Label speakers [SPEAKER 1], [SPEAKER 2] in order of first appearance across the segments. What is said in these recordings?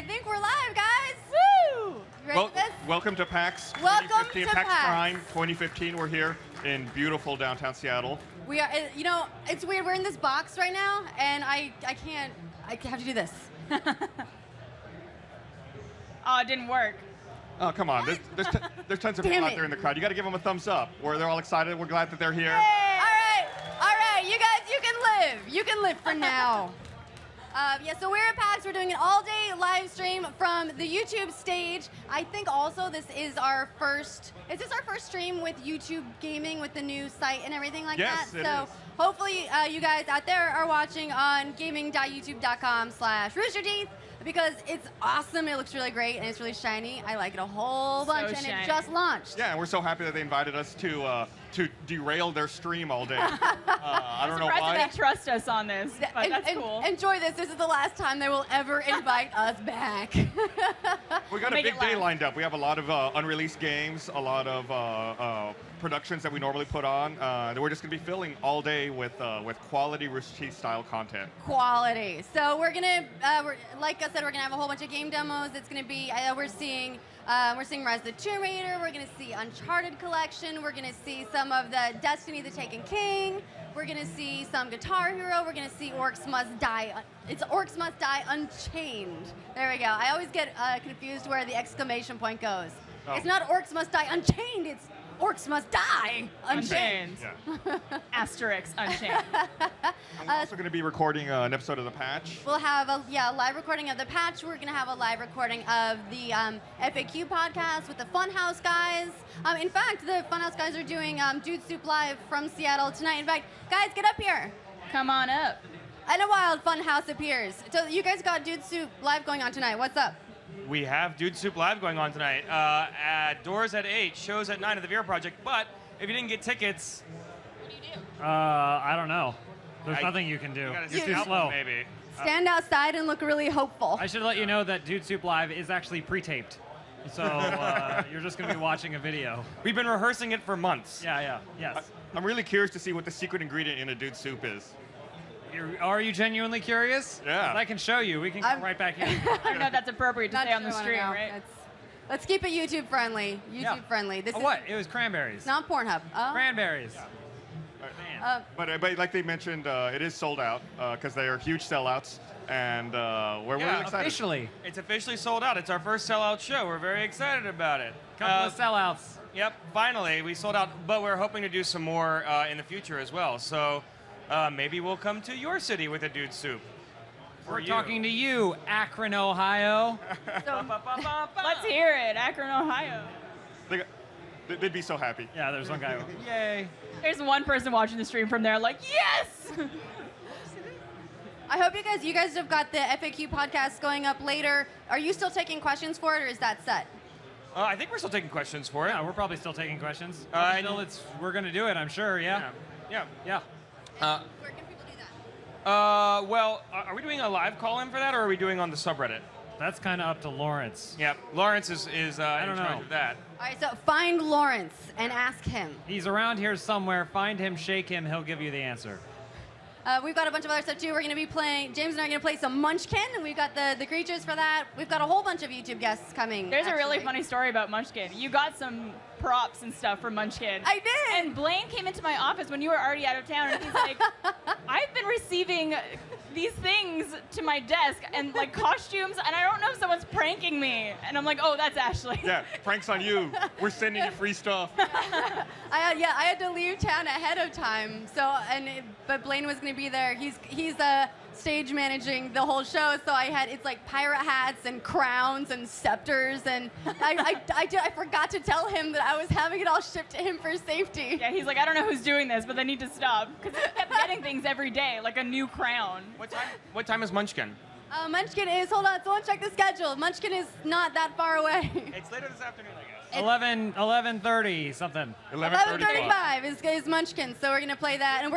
[SPEAKER 1] I think we're live, guys. Woo! You ready for this?
[SPEAKER 2] Welcome to PAX
[SPEAKER 1] Welcome
[SPEAKER 2] 2015.
[SPEAKER 1] to
[SPEAKER 2] PAX
[SPEAKER 1] PAX.
[SPEAKER 2] Prime 2015. We're here in beautiful downtown Seattle.
[SPEAKER 1] We are. You know, it's weird. We're in this box right now, and I can't. I have to do this.
[SPEAKER 3] Oh, it didn't work.
[SPEAKER 2] Oh, come on. There's tons of
[SPEAKER 1] Damn
[SPEAKER 2] people out
[SPEAKER 1] it.
[SPEAKER 2] there in the crowd. You got to give them a thumbs up. They're all excited. We're glad that they're here.
[SPEAKER 1] All right, you guys, you can live. You can live for now. Yeah, so we're at PAX. We're doing an all-day live stream from the YouTube stage. I think also this is our first. Is this our first stream with YouTube Gaming with the new site and everything like
[SPEAKER 2] Yes,
[SPEAKER 1] that?
[SPEAKER 2] it
[SPEAKER 1] So
[SPEAKER 2] is.
[SPEAKER 1] hopefully you guys out there are watching on gaming.youtube.com/Rooster Teeth because it's awesome. It looks really great and it's really shiny. I like it a whole bunch, and
[SPEAKER 3] shiny.
[SPEAKER 1] it just launched.
[SPEAKER 2] Yeah, and we're so happy that they invited us to derail their stream all day. I don't know
[SPEAKER 3] Surprised
[SPEAKER 2] why.
[SPEAKER 3] that they trust us on this, but that's cool.
[SPEAKER 1] Enjoy this. This is the last time they will ever invite us back.
[SPEAKER 2] We got a
[SPEAKER 3] Make
[SPEAKER 2] big
[SPEAKER 3] it
[SPEAKER 2] day
[SPEAKER 3] last.
[SPEAKER 2] lined up. We have a lot of unreleased games, a lot of productions that we normally put on. That we're just going to be filling all day with quality Rooster Teeth style content.
[SPEAKER 1] Quality. So we're gonna, like I said, we're gonna have a whole bunch of game demos. It's gonna be, we're seeing Razer the Tomb Raider. We're gonna see Uncharted Collection. We're gonna see some of the Destiny: The Taken King. We're gonna see some Guitar Hero. We're gonna see Orcs Must Die. It's Orcs Must Die Unchained. There we go. I always get confused where the exclamation point goes.
[SPEAKER 2] Oh.
[SPEAKER 1] It's not Orcs Must Die Unchained. It's Orcs Must Die Unchained.
[SPEAKER 2] Yeah.
[SPEAKER 3] Asterisk Unchained.
[SPEAKER 2] I'm also going to be recording an episode of The Patch.
[SPEAKER 1] We'll have a live recording of the patch. We're gonna have a live recording of the FAQ podcast with the Funhaus guys. In fact, the Funhaus guys are doing Dude Soup Live from Seattle tonight. In fact, guys, get up here.
[SPEAKER 3] Come on up.
[SPEAKER 1] And a wild Funhaus appears. So you guys got Dude Soup Live going on tonight. What's up?
[SPEAKER 4] We have Dude Soup Live going on tonight. Doors at 8, shows at 9 at the VR Project. But if you didn't get tickets,
[SPEAKER 3] What do you do?
[SPEAKER 5] I don't know. There's
[SPEAKER 4] I-
[SPEAKER 5] nothing you can do.
[SPEAKER 4] you gotta
[SPEAKER 5] You're
[SPEAKER 4] scout
[SPEAKER 5] too slow.
[SPEAKER 4] maybe.
[SPEAKER 1] Stand outside and look really hopeful.
[SPEAKER 5] I should let you know that Dude Soup Live is actually pre-taped. So you're just going to be watching a video.
[SPEAKER 4] We've been rehearsing it for months.
[SPEAKER 5] Yeah, yes.
[SPEAKER 2] I'm really curious to see what the secret ingredient in a dude soup is.
[SPEAKER 5] Are you genuinely curious?
[SPEAKER 2] Yeah.
[SPEAKER 5] 'Cause I can show you. We can
[SPEAKER 1] I'm-
[SPEAKER 5] go right back in.
[SPEAKER 3] I don't know if that's appropriate to
[SPEAKER 1] Not
[SPEAKER 3] say on the
[SPEAKER 1] sure I wanna
[SPEAKER 3] stream,
[SPEAKER 1] know.
[SPEAKER 3] right?
[SPEAKER 1] Let's keep it YouTube friendly.
[SPEAKER 5] Yeah.
[SPEAKER 1] YouTube friendly. This
[SPEAKER 5] Oh,
[SPEAKER 1] is
[SPEAKER 5] what? It was cranberries.
[SPEAKER 1] not Pornhub. Oh.
[SPEAKER 5] Cranberries. Man.
[SPEAKER 2] But like they mentioned, it is sold out because they are huge sellouts, and we're
[SPEAKER 4] Yeah,
[SPEAKER 2] really excited.
[SPEAKER 5] Officially.
[SPEAKER 4] It's officially sold out. It's our first sellout show. We're very excited about it.
[SPEAKER 5] Couple of sellouts.
[SPEAKER 4] Yep, finally, we sold out, but we're hoping to do some more in the future as well. So maybe we'll come to your city with a Dude Soup. For
[SPEAKER 5] We're
[SPEAKER 4] you.
[SPEAKER 5] talking to you, Akron, Ohio.
[SPEAKER 1] So,
[SPEAKER 3] Let's hear it. Akron, Ohio.
[SPEAKER 2] They'd be so happy.
[SPEAKER 5] Yeah, there's one guy. Yay.
[SPEAKER 3] There's one person watching the stream from there like, yes!
[SPEAKER 1] I hope you guys have got the FAQ podcast going up later. Are you still taking questions for it, or is that set?
[SPEAKER 4] I think we're still taking questions for it.
[SPEAKER 5] Yeah, we're probably still taking questions.
[SPEAKER 4] I-
[SPEAKER 5] We're going to do it, I'm sure, yeah.
[SPEAKER 4] Yeah.
[SPEAKER 5] Yeah.
[SPEAKER 1] Where can people do that?
[SPEAKER 4] Well, are we doing a live call-in for that, or are we doing on the subreddit?
[SPEAKER 5] That's kind of up to Lawrence.
[SPEAKER 4] Yep, Lawrence is
[SPEAKER 5] I
[SPEAKER 4] in
[SPEAKER 5] don't
[SPEAKER 4] charge
[SPEAKER 5] know.
[SPEAKER 4] of that.
[SPEAKER 1] All right, so find Lawrence and ask him.
[SPEAKER 5] He's around here somewhere. Find him, shake him, he'll give you the answer.
[SPEAKER 1] We've got a bunch of other stuff too. We're going to be playing, James and I are going to play some Munchkin, and we've got the creatures for that. We've got a whole bunch of YouTube guests coming.
[SPEAKER 3] There's a really
[SPEAKER 1] actually.
[SPEAKER 3] funny story about Munchkin. You got some props and stuff from Munchkin.
[SPEAKER 1] I did.
[SPEAKER 3] And Blaine came into my office when you were already out of town, and he's like, I've been receiving these things to my desk, and like costumes, and I don't know if someone's pranking me. And I'm like, oh, that's Ashley.
[SPEAKER 2] Yeah, pranks on you. We're sending you free stuff.
[SPEAKER 1] I had to leave town ahead of time. But Blaine was going to be there. He's stage managing the whole show, so it's like pirate hats and crowns and scepters, and I forgot to tell him that I was having it all shipped to him for safety.
[SPEAKER 3] Yeah, he's like, I don't know who's doing this, but they need to stop. Because he kept getting things every day, like a new crown.
[SPEAKER 4] What time is Munchkin?
[SPEAKER 1] Munchkin is, hold on, someone check the schedule. Munchkin is not that far away.
[SPEAKER 4] It's later this afternoon, I guess.
[SPEAKER 5] 11:30 something.
[SPEAKER 1] 11:35 is Munchkin, so we're gonna play that, and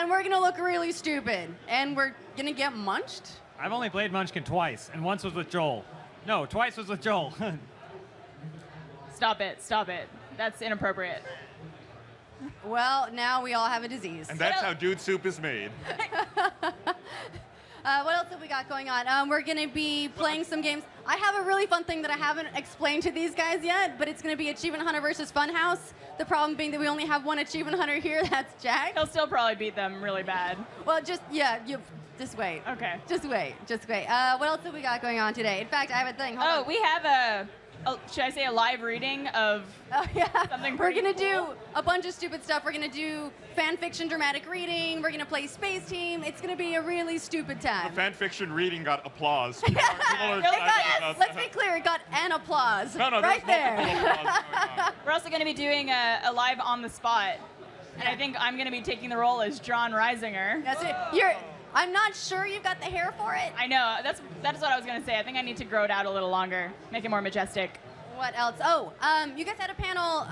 [SPEAKER 1] we're gonna look really stupid, and we're gonna get munched.
[SPEAKER 5] I've only played Munchkin twice, and once was with Joel. No, twice was with Joel.
[SPEAKER 3] Stop it, stop it. That's inappropriate.
[SPEAKER 1] Well, now we all have a disease.
[SPEAKER 2] And that's how dude soup is made.
[SPEAKER 1] What else have we got going on? We're going to be playing some games. I have a really fun thing that I haven't explained to these guys yet, but it's going to be Achievement Hunter versus Funhaus. The problem being that we only have one Achievement Hunter here, that's Jack.
[SPEAKER 3] He'll still probably beat them really bad.
[SPEAKER 1] Well, just wait.
[SPEAKER 3] Okay.
[SPEAKER 1] Just wait. What else have we got going on today? In fact, I have a thing. Hold on.
[SPEAKER 3] We have should I say a live reading of something
[SPEAKER 1] We're
[SPEAKER 3] pretty
[SPEAKER 1] going to
[SPEAKER 3] cool?
[SPEAKER 1] do a bunch of stupid stuff. We're going to do fan fiction dramatic reading. We're going to play Space Team. It's going to be a really stupid time.
[SPEAKER 2] Fanfiction reading got applause. People are
[SPEAKER 1] It
[SPEAKER 2] excited
[SPEAKER 1] got,
[SPEAKER 2] about
[SPEAKER 1] let's
[SPEAKER 2] that.
[SPEAKER 1] be clear, it got an applause.
[SPEAKER 2] No,
[SPEAKER 1] right
[SPEAKER 2] there's multiple
[SPEAKER 1] there.
[SPEAKER 2] applause going on.
[SPEAKER 3] We're also going to be doing a live on the spot. And I think I'm going to be taking the role as John Reisinger.
[SPEAKER 1] That's it. I'm not sure you've got the hair for it.
[SPEAKER 3] I know. That's what I was going to say. I think I need to grow it out a little longer, make it more majestic.
[SPEAKER 1] What else? Oh, you guys had a panel.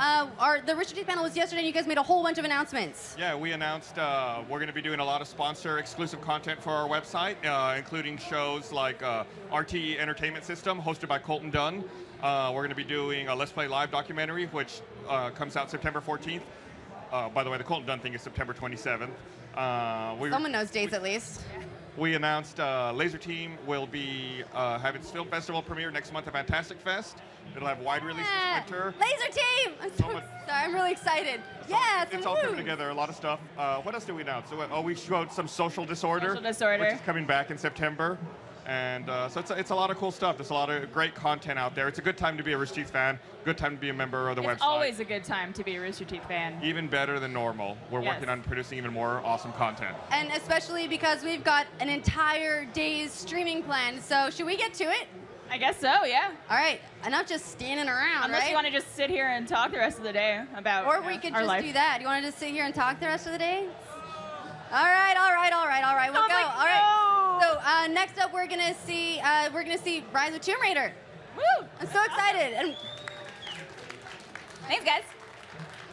[SPEAKER 1] The Rooster Teeth panel was yesterday, and you guys made a whole bunch of announcements.
[SPEAKER 2] Yeah, we announced we're going to be doing a lot of sponsor exclusive content for our website, including shows like RTE Entertainment System, hosted by Colton Dunn. We're going to be doing a Let's Play Live documentary, which comes out September 14th. By the way, the Colton Dunn thing is September 27th.
[SPEAKER 1] Someone knows dates at least.
[SPEAKER 2] We announced Laser Team will be have its film festival premiere next month at Fantastic Fest. It'll have wide release this winter.
[SPEAKER 1] Laser Team! Sorry, I'm really excited. Yeah,
[SPEAKER 2] It's all coming together, a lot of stuff. What else did we announce? We showed some Social Disorder.
[SPEAKER 3] Social Disorder.
[SPEAKER 2] Which is coming back in September. And so it's a lot of cool stuff. There's a lot of great content out there. It's a good time to be a Rooster Teeth fan. Good time to be a member of the website.
[SPEAKER 3] It's always a good time to be a Rooster Teeth fan.
[SPEAKER 2] Even better than normal. We're working on producing even more awesome content.
[SPEAKER 1] And especially because we've got an entire day's streaming planned. So should we get to it?
[SPEAKER 3] I guess so, yeah.
[SPEAKER 1] All right. Enough just standing around,
[SPEAKER 3] Unless
[SPEAKER 1] right?
[SPEAKER 3] you want to just sit here and talk the rest of the day about
[SPEAKER 1] Or we could
[SPEAKER 3] our
[SPEAKER 1] just
[SPEAKER 3] life.
[SPEAKER 1] do that. You want to just sit here and talk the rest of the day? All right. We'll
[SPEAKER 3] Sounds
[SPEAKER 1] go.
[SPEAKER 3] like
[SPEAKER 1] All right.
[SPEAKER 3] no.
[SPEAKER 1] So next up, we're gonna see Rise of Tomb Raider.
[SPEAKER 3] Woo!
[SPEAKER 1] I'm so excited, and
[SPEAKER 3] Thanks, guys.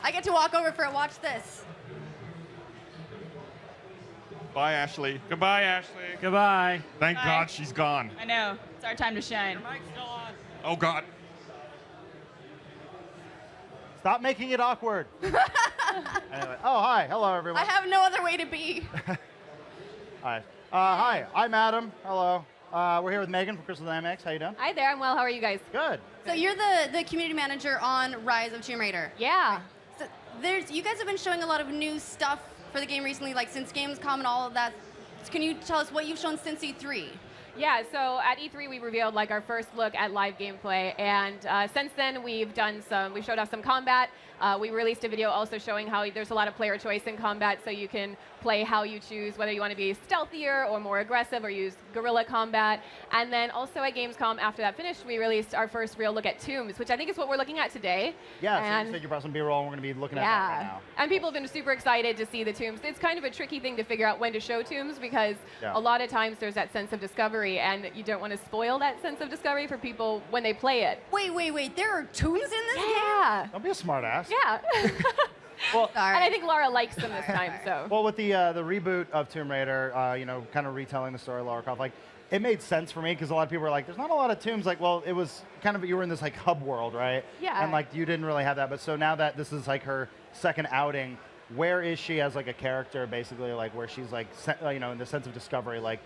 [SPEAKER 1] I get to walk over for a watch this.
[SPEAKER 2] Bye, Ashley.
[SPEAKER 4] Goodbye, Ashley.
[SPEAKER 5] Goodbye.
[SPEAKER 2] Thank
[SPEAKER 3] Bye.
[SPEAKER 2] God she's gone.
[SPEAKER 3] I know. It's our time to shine.
[SPEAKER 2] Oh, God.
[SPEAKER 6] Stop making it awkward. Anyway. Oh, hi. Hello, everyone.
[SPEAKER 1] I have no other way to be.
[SPEAKER 6] Hi. Hi. I'm Adam. Hello. We're here with Megan from Crystal Dynamics. How you doing?
[SPEAKER 7] Hi there, I'm well. How are you guys?
[SPEAKER 6] Good.
[SPEAKER 1] So you're the community manager on Rise of Tomb Raider.
[SPEAKER 7] Yeah.
[SPEAKER 1] So you guys have been showing a lot of new stuff for the game recently, like since Gamescom and all of that. So can you tell us what you've shown since E3?
[SPEAKER 7] Yeah, so at E3 we revealed like our first look at live gameplay, and since then we showed off some combat. We released a video also showing how there's a lot of player choice in combat, so you can play how you choose, whether you want to be stealthier or more aggressive or use guerrilla combat. And then also at Gamescom, after that finished, we released our first real look at tombs, which I think is what we're looking at today.
[SPEAKER 6] Yeah, so
[SPEAKER 7] and
[SPEAKER 6] you said you brought some B-roll, and we're going to be looking at that right now.
[SPEAKER 7] And people have been super excited to see the tombs. It's kind of a tricky thing to figure out when to show tombs because a lot of times there's that sense of discovery, and you don't want to spoil that sense of discovery for people when they play it.
[SPEAKER 1] Wait. There are tombs in this game?
[SPEAKER 7] Yeah.
[SPEAKER 6] Don't be a smartass.
[SPEAKER 7] Yeah.
[SPEAKER 6] Well,
[SPEAKER 1] Sorry.
[SPEAKER 7] And I think Laura likes them this time, so.
[SPEAKER 6] well, with the reboot of Tomb Raider, kind of retelling the story of Lara Croft, like, it made sense for me because a lot of people were like, there's not a lot of tombs. Like, well, it was kind of, you were in this like hub world, right?
[SPEAKER 7] Yeah.
[SPEAKER 6] And like, you didn't really have that. But so now that this is like her second outing, where is she as like a character, basically, like where she's like, in the sense of discovery, like,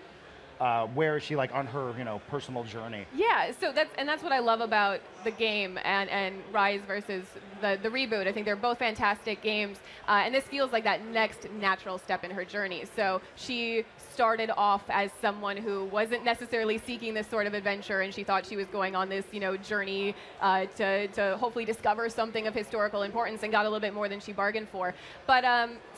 [SPEAKER 6] where is she like on her, personal journey?
[SPEAKER 7] Yeah, so that's what I love about the game and Rise versus the reboot. I think they're both fantastic games, and this feels like that next natural step in her journey. So she started off as someone who wasn't necessarily seeking this sort of adventure, and she thought she was going on this, journey to hopefully discover something of historical importance, and got a little bit more than she bargained for. But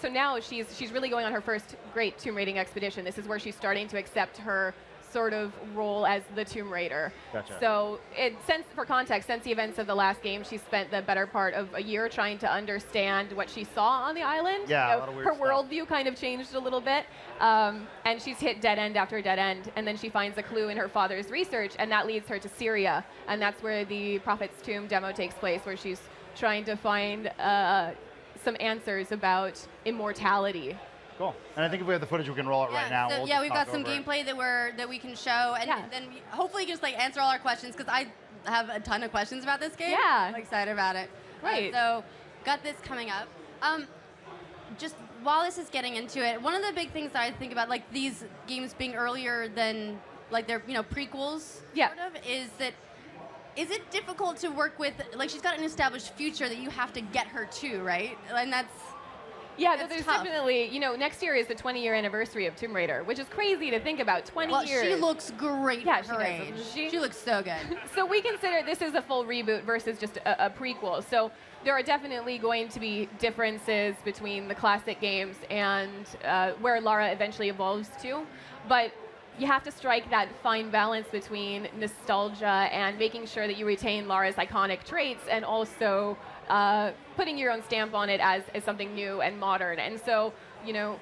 [SPEAKER 7] so now she's really going on her first great tomb raiding expedition. This is where she's starting to accept her sort of role as the Tomb Raider.
[SPEAKER 6] Gotcha.
[SPEAKER 7] So for context, since the events of the last game, she spent the better part of a year trying to understand what she saw on the island.
[SPEAKER 6] Yeah, a lot of weird
[SPEAKER 7] her
[SPEAKER 6] stuff.
[SPEAKER 7] worldview kind of changed a little bit, and she's hit dead end after dead end, and then she finds a clue in her father's research, and that leads her to Syria, and that's where the Prophet's Tomb demo takes place, where she's trying to find some answers about immortality.
[SPEAKER 6] Cool. And I think if we have the footage, we can roll it right now.
[SPEAKER 1] So,
[SPEAKER 6] We'll
[SPEAKER 1] we've
[SPEAKER 6] just
[SPEAKER 1] got some
[SPEAKER 6] talk over it.
[SPEAKER 1] gameplay that we can show, and then hopefully you can just like answer all our questions because I have a ton of questions about this game.
[SPEAKER 7] Yeah.
[SPEAKER 1] I'm excited about it.
[SPEAKER 7] Great.
[SPEAKER 1] So got this coming up. Just while this is getting into it, one of the big things that I think about, like these games being earlier than like their prequels,
[SPEAKER 7] Yeah.
[SPEAKER 1] sort of, is it difficult to work with, like she's got an established future that you have to get her to, right? And that's
[SPEAKER 7] Yeah,
[SPEAKER 1] That's
[SPEAKER 7] there's
[SPEAKER 1] tough.
[SPEAKER 7] definitely, next year is the 20-year anniversary of Tomb Raider, which is crazy to think about. 20
[SPEAKER 1] well,
[SPEAKER 7] years.
[SPEAKER 1] she looks great
[SPEAKER 7] Yeah,
[SPEAKER 1] for her
[SPEAKER 7] she
[SPEAKER 1] age.
[SPEAKER 7] does.
[SPEAKER 1] She looks so good.
[SPEAKER 7] So we consider this is a full reboot versus just a prequel. So there are definitely going to be differences between the classic games and where Lara eventually evolves to. But you have to strike that fine balance between nostalgia and making sure that you retain Lara's iconic traits and also putting your own stamp on it as something new and modern. And so,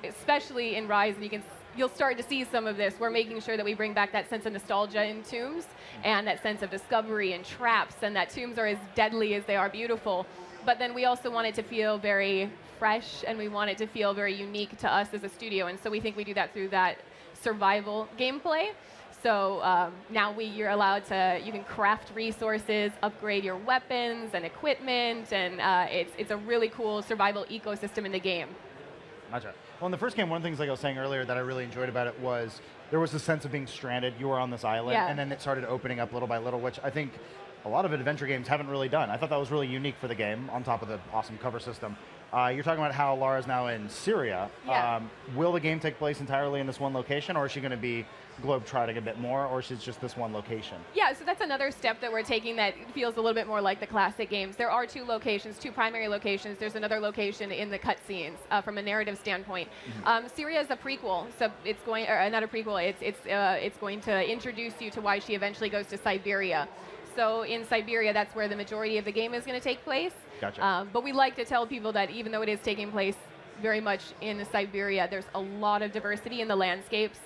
[SPEAKER 7] especially in Rise, and you'll start to see some of this. We're making sure that we bring back that sense of nostalgia in Tombs and that sense of discovery and traps, and that Tombs are as deadly as they are beautiful. But then we also want it to feel very fresh, and we want it to feel very unique to us as a studio. And so we think we do that through that survival gameplay. So now you're allowed to, you can craft resources, upgrade your weapons and equipment, and it's a really cool survival ecosystem in the game.
[SPEAKER 6] Gotcha. Well, in the first game, one of the things like I was saying earlier that I really enjoyed about it was there was a sense of being stranded. You were on this island,
[SPEAKER 7] Yeah.
[SPEAKER 6] and then it started opening up little by little, which I think a lot of adventure games haven't really done. I thought that was really unique for the game, on top of the awesome cover system. You're talking about how Lara's now in Syria.
[SPEAKER 7] Yeah.
[SPEAKER 6] Will the game take place entirely in this one location, or is she going to be globe-trotting a bit more, or is it just this one location?
[SPEAKER 7] Yeah, so that's another step that we're taking that feels a little bit more like the classic games. There are two locations, two primary locations. There's another location in the cutscenes from a narrative standpoint. Syria is a prequel, so it's going, or not a prequel. It's going to introduce you to why she eventually goes to Siberia. So in Siberia, that's where the majority of the game is going to take place.
[SPEAKER 6] Gotcha.
[SPEAKER 7] But we like to tell people that even though it is taking place very much in Siberia, there's a lot of diversity in the landscapes.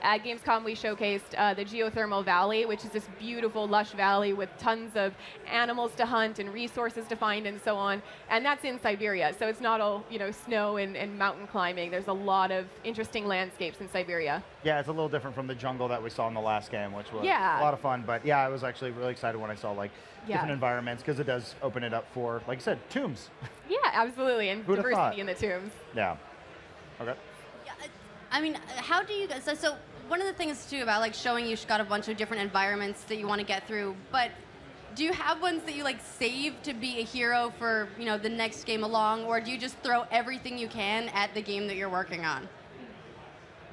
[SPEAKER 7] At Gamescom, we showcased the geothermal valley, which is this beautiful, lush valley with tons of animals to hunt and resources to find and so on. And that's in Siberia, so it's not all snow and mountain climbing. There's a lot of interesting landscapes in Siberia.
[SPEAKER 6] Yeah, it's a little different from the jungle that we saw in the last game, which was
[SPEAKER 7] Yeah.
[SPEAKER 6] a lot of fun. But yeah, I was actually really excited when I saw different environments, because it does open it up for, like I said, tombs.
[SPEAKER 7] Yeah, absolutely, and
[SPEAKER 6] Who'da thought?
[SPEAKER 7] diversity in the tombs.
[SPEAKER 6] Yeah. Okay.
[SPEAKER 1] Yeah, I mean, how do you guys? So one of the things too about showing you've got a bunch of different environments that you want to get through, but do you have ones that you save to be a hero for the next game along, or do you just throw everything you can at the game that you're working on?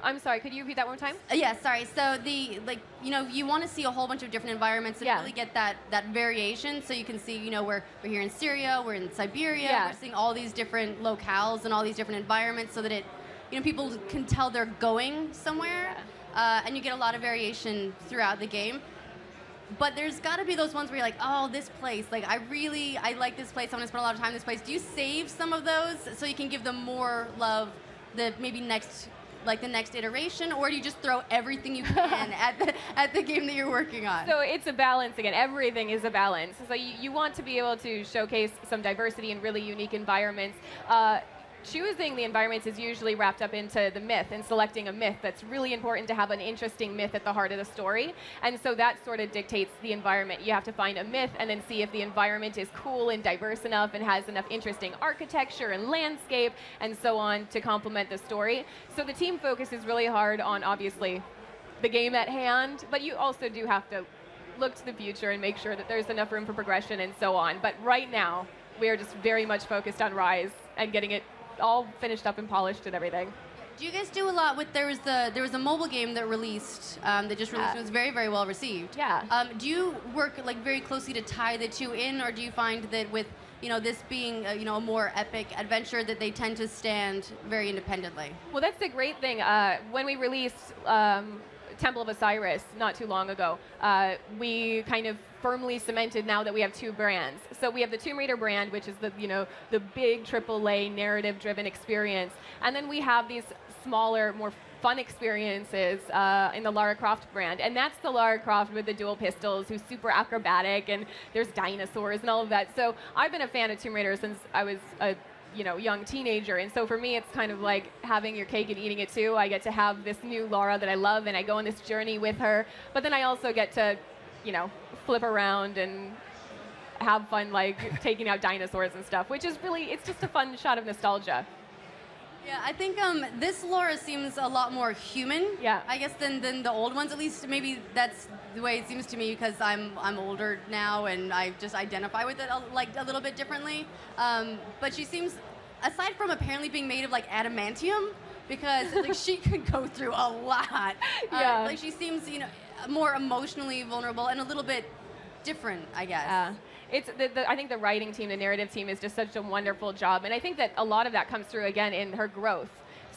[SPEAKER 7] I'm sorry, could you repeat that one more time?
[SPEAKER 1] Yeah, sorry. So you want to see a whole bunch of different environments and
[SPEAKER 7] Yeah.
[SPEAKER 1] really get that variation. So you can see, we're here in Syria, we're in Siberia,
[SPEAKER 7] Yeah.
[SPEAKER 1] we're seeing all these different locales and all these different environments, so that people can tell they're going somewhere, and you get a lot of variation throughout the game. But there's got to be those ones where you're like, oh, this place, I like this place, I'm gonna spend a lot of time in this place. Do you save some of those so you can give them more love the next iteration, or do you just throw everything you can at the game that you're working on?
[SPEAKER 7] So it's a balance again. Everything is a balance. So you want to be able to showcase some diversity in really unique environments. Choosing the environments is usually wrapped up into the myth and selecting a myth. That's really important to have an interesting myth at the heart of the story. And so that sort of dictates the environment. You have to find a myth and then see if the environment is cool and diverse enough and has enough interesting architecture and landscape and so on to complement the story. So the team focuses really hard on, obviously, the game at hand, but you also do have to look to the future and make sure that there's enough room for progression and so on. But right now, we are just very much focused on Rise and getting it all finished up and polished and everything.
[SPEAKER 1] Do you guys do a lot with, there was a mobile game that released, and was very, very well received.
[SPEAKER 7] Yeah.
[SPEAKER 1] Do you work very closely to tie the two in, or do you find that with, this being, a more epic adventure, that they tend to stand very independently?
[SPEAKER 7] Well, that's the great thing. When we released Temple of Osiris not too long ago, we kind of firmly cemented now that we have two brands. So we have the Tomb Raider brand, which is the big AAA narrative-driven experience, and then we have these smaller, more fun experiences in the Lara Croft brand, and that's the Lara Croft with the dual pistols, who's super acrobatic, and there's dinosaurs and all of that. So I've been a fan of Tomb Raider since I was a young teenager, and so for me it's kind of like having your cake and eating it too. I get to have this new Lara that I love, and I go on this journey with her, but then I also get to flip around and have fun taking out dinosaurs and stuff, which is really, it's just a fun shot of nostalgia.
[SPEAKER 1] Yeah, I think this Laura seems a lot more human.
[SPEAKER 7] Yeah.
[SPEAKER 1] I guess than the old ones. At least maybe that's the way it seems to me because I'm older now and I just identify with it a little bit differently. But she seems, aside from apparently being made of like adamantium, because like she could go through a lot.
[SPEAKER 7] Yeah.
[SPEAKER 1] Like she seems, more emotionally vulnerable and a little bit different, I guess.
[SPEAKER 7] It's I think the writing team, the narrative team is just such a wonderful job. And I think that a lot of that comes through, again, in her growth.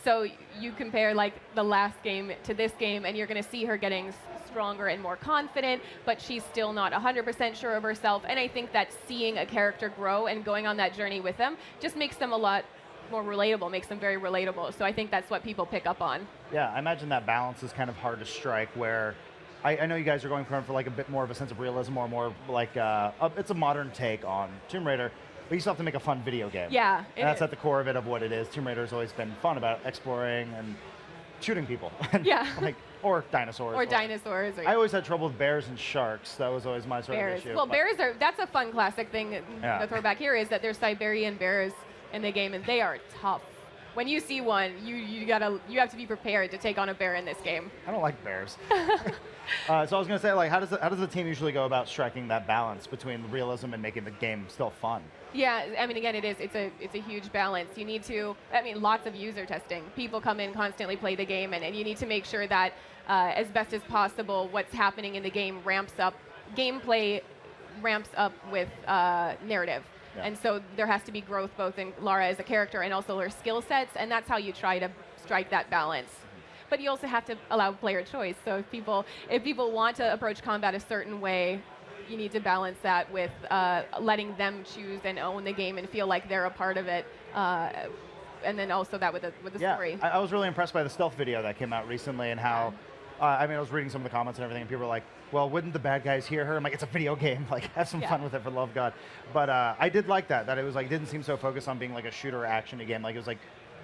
[SPEAKER 7] So you compare like the last game to this game, and you're going to see her getting stronger and more confident, but she's still not 100% sure of herself. And I think that seeing a character grow and going on that journey with them just makes them a lot more relatable, makes them very relatable. So I think that's what people pick up on.
[SPEAKER 6] Yeah, I imagine that balance is kind of hard to strike where I know you guys are going for like a bit more of a sense of realism or more like it's a modern take on Tomb Raider, but you still have to make a fun video game.
[SPEAKER 7] Yeah.
[SPEAKER 6] And that's at the core of it, of what it is. Tomb Raider has always been fun about exploring and shooting people. And
[SPEAKER 7] Yeah.
[SPEAKER 6] or dinosaurs.
[SPEAKER 7] Or dinosaurs. Or
[SPEAKER 6] I always had trouble with bears and sharks. That was always my sort
[SPEAKER 7] bears.
[SPEAKER 6] of issue.
[SPEAKER 7] Well,
[SPEAKER 6] but
[SPEAKER 7] bears that's a fun classic thing.
[SPEAKER 6] Yeah.
[SPEAKER 7] The throwback here is that there's Siberian bears in the game, and they are tough. When you see one, you have to be prepared to take on a bear in this game.
[SPEAKER 6] I don't like bears. So I was going to say, like, how does the team usually go about striking that balance between realism and making the game still fun?
[SPEAKER 7] Yeah, I mean, again, it's a huge balance. You need to, lots of user testing. People come in, constantly play the game, and you need to make sure that as best as possible, what's happening in the game ramps up, gameplay ramps up with narrative.
[SPEAKER 6] Yeah.
[SPEAKER 7] And so there has to be growth both in Lara as a character and also her skill sets, and that's how you try to strike that balance. But you also have to allow player choice. So if people want to approach combat a certain way, you need to balance that with letting them choose and own the game and feel like they're a part of it. And then also that with the story.
[SPEAKER 6] I was really impressed by the stealth video that came out recently and how, I was reading some of the comments and everything, and people were like, well, wouldn't the bad guys hear her? I'm like, it's a video game. Like, have some fun with it, for the love of God. But I did like that it was like, didn't seem so focused on being like a shooter action game. Like, it was like,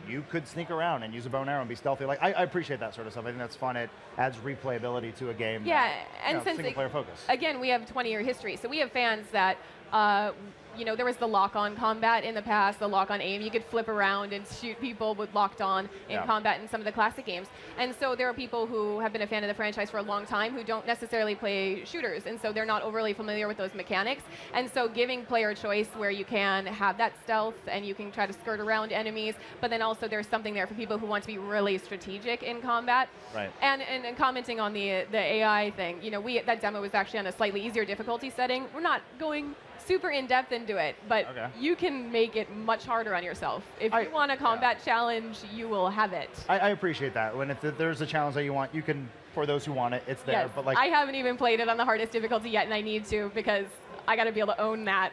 [SPEAKER 6] you could sneak around and use a bow and arrow and be stealthy. Like, I appreciate that sort of stuff. I think that's fun. It adds replayability to a game.
[SPEAKER 7] Yeah, and since
[SPEAKER 6] single-player focus.
[SPEAKER 7] Again, we have 20-year history, so we have fans that, there was the lock-on combat in the past, the lock-on aim. You could flip around and shoot people with locked-on in combat in some of the classic games. And so there are people who have been a fan of the franchise for a long time who don't necessarily play shooters, and so they're not overly familiar with those mechanics. And so giving player choice where you can have that stealth and you can try to skirt around enemies, but then also there's something there for people who want to be really strategic in combat.
[SPEAKER 6] Right.
[SPEAKER 7] And commenting on the AI thing, that demo was actually on a slightly easier difficulty setting. We're not going super in-depth into it, but you can make it much harder on yourself. If you want a combat challenge, you will have it.
[SPEAKER 6] I appreciate that. When there's a challenge that you want, you can, for those who want it, it's there.
[SPEAKER 7] Yes.
[SPEAKER 6] But like,
[SPEAKER 7] I haven't even played it on the hardest difficulty yet, and I need to because I got to be able to own that.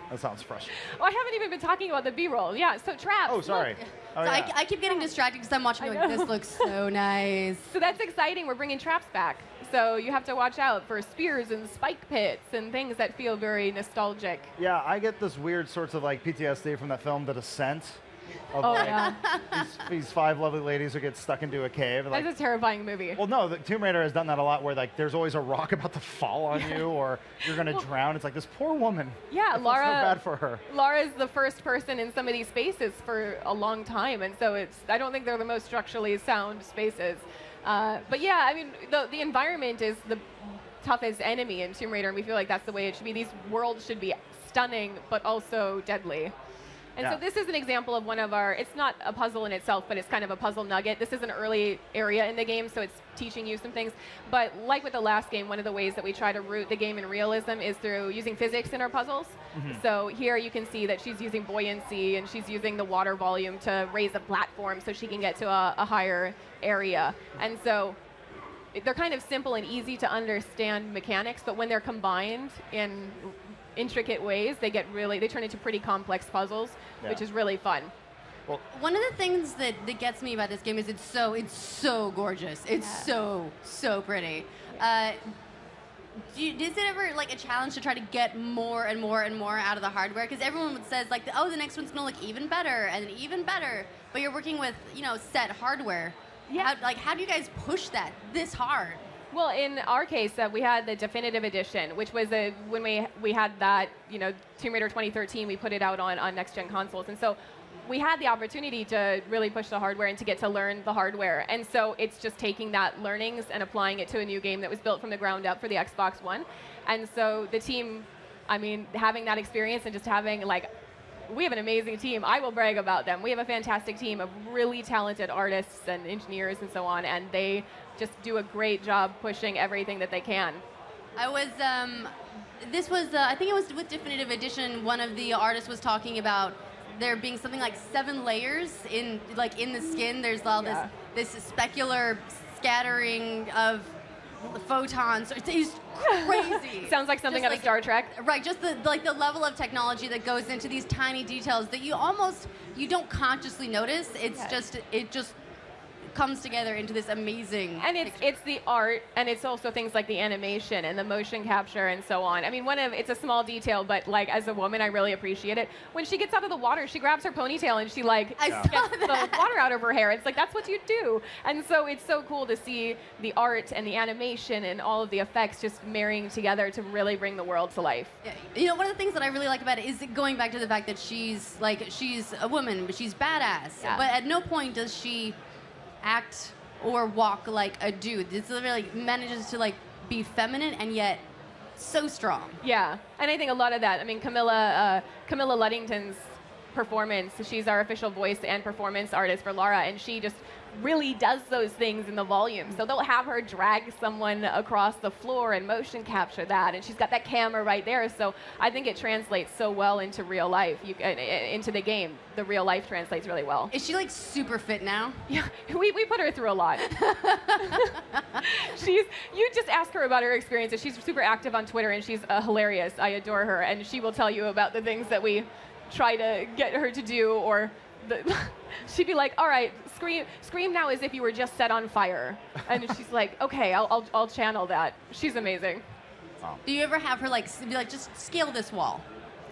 [SPEAKER 6] that sounds frustrating.
[SPEAKER 7] Oh, I haven't even been talking about the B-roll. Yeah, so traps.
[SPEAKER 6] Oh, sorry.
[SPEAKER 7] Look.
[SPEAKER 6] Oh,
[SPEAKER 1] So
[SPEAKER 6] yeah.
[SPEAKER 1] I keep getting distracted because I'm watching like, this looks so nice.
[SPEAKER 7] So that's exciting. We're bringing traps back. So you have to watch out for spears and spike pits and things that feel very nostalgic.
[SPEAKER 6] Yeah, I get this weird sorts of like PTSD from that film, The Descent. Of
[SPEAKER 7] Oh,
[SPEAKER 6] like,
[SPEAKER 7] yeah.
[SPEAKER 6] these five lovely ladies who get stuck into a cave. And, like,
[SPEAKER 7] That's a terrifying movie.
[SPEAKER 6] well, no, the Tomb Raider has done that a lot where like there's always a rock about to fall on you or you're going to drown. It's like this poor woman.
[SPEAKER 7] Yeah,
[SPEAKER 6] I feel
[SPEAKER 7] Lara.
[SPEAKER 6] so bad for her.
[SPEAKER 7] Lara's the first person in some of these spaces for a long time, and so I don't think they're the most structurally sound spaces. But yeah, I mean, the environment is the toughest enemy in Tomb Raider, and we feel like that's the way it should be. These worlds should be stunning, but also deadly. And so this is an example of one of our, it's not a puzzle in itself, but it's kind of a puzzle nugget. This is an early area in the game, so it's teaching you some things. But like with the last game, one of the ways that we try to root the game in realism is through using physics in our puzzles. So here you can see that she's using buoyancy, and she's using the water volume to raise a platform so she can get to a higher area. And so they're kind of simple and easy to understand mechanics, but when they're combined in intricate ways, they turn into pretty complex puzzles, which is really fun.
[SPEAKER 6] Well,
[SPEAKER 1] One of the things that gets me about this game is it's so gorgeous. It's so pretty. Is it ever like a challenge to try to get more and more and more out of the hardware? Because everyone says like, oh, the next one's gonna look even better and even better, but you're working with set hardware.
[SPEAKER 7] Yeah.
[SPEAKER 1] How do you guys push that this hard?
[SPEAKER 7] Well, in our case, we had the definitive edition, which was when we had that, Tomb Raider 2013, we put it out on next-gen consoles. And so we had the opportunity to really push the hardware and to get to learn the hardware. And so it's just taking that learnings and applying it to a new game that was built from the ground up for the Xbox One. And so the team, I mean, having that experience and just having, like, we have an amazing team. I will brag about them. We have a fantastic team of really talented artists and engineers and so on, and they just do a great job pushing everything that they can.
[SPEAKER 1] I was, this was, I think it was with Definitive Edition, one of the artists was talking about there being something like 7 layers in the skin. There's all this specular scattering of photons. It's crazy.
[SPEAKER 7] Sounds like something out of Star Trek.
[SPEAKER 1] Right, just the level of technology that goes into these tiny details that you don't consciously notice. It's it just comes together into this amazing
[SPEAKER 7] and it's the art, and it's also things like the animation and the motion capture and so on. I mean, it's a small detail, but like as a woman, I really appreciate it. When she gets out of the water, she grabs her ponytail and she gets the water out of her hair. It's like, that's what you do. And so it's so cool to see the art and the animation and all of the effects just marrying together to really bring the world to life.
[SPEAKER 1] Yeah. You know, one of the things that I really like about it is going back to the fact that she's a woman, but she's badass.
[SPEAKER 7] Yeah.
[SPEAKER 1] But at no point does she act or walk like a dude. It's literally manages to be feminine and yet so strong.
[SPEAKER 7] Yeah, and I think a lot of that, I mean, Camilla Luddington's performance, she's our official voice and performance artist for Lara, and she just really does those things in the volume. So they'll have her drag someone across the floor and motion capture that, and she's got that camera right there. So I think it translates so well into real life, into the game. The real life translates really well.
[SPEAKER 1] Is she super fit now?
[SPEAKER 7] Yeah, we put her through a lot. You just ask her about her experiences. She's super active on Twitter, and she's hilarious. I adore her, and she will tell you about the things that we try to get her to do, or she'd be like, all right, scream now as if you were just set on fire. And she's like, okay, I'll channel that. She's amazing.
[SPEAKER 1] Do you ever have her be like, just scale this wall?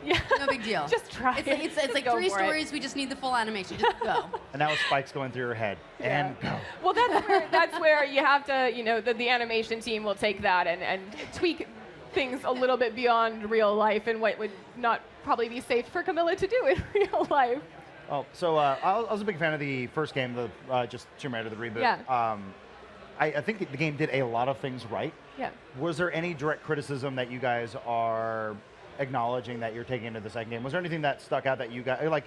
[SPEAKER 7] Yeah.
[SPEAKER 1] No big deal.
[SPEAKER 7] Just try it.
[SPEAKER 1] It's like
[SPEAKER 7] Go
[SPEAKER 1] 3
[SPEAKER 7] for it.
[SPEAKER 1] stories, we just need the full animation. Just go.
[SPEAKER 6] And now spikes going through her head.
[SPEAKER 7] Yeah.
[SPEAKER 6] And go.
[SPEAKER 7] Well, that's where you have to, the animation team will take that and tweak things a little bit beyond real life and what would not probably be safe for Camilla to do in real life.
[SPEAKER 6] Oh, so I was a big fan of the first game, just Tomb Raider, the reboot.
[SPEAKER 7] Yeah.
[SPEAKER 6] I think the game did a lot of things right.
[SPEAKER 7] Yeah.
[SPEAKER 6] Was there any direct criticism that you guys are acknowledging that you're taking into the second game? Was there anything that stuck out that you guys,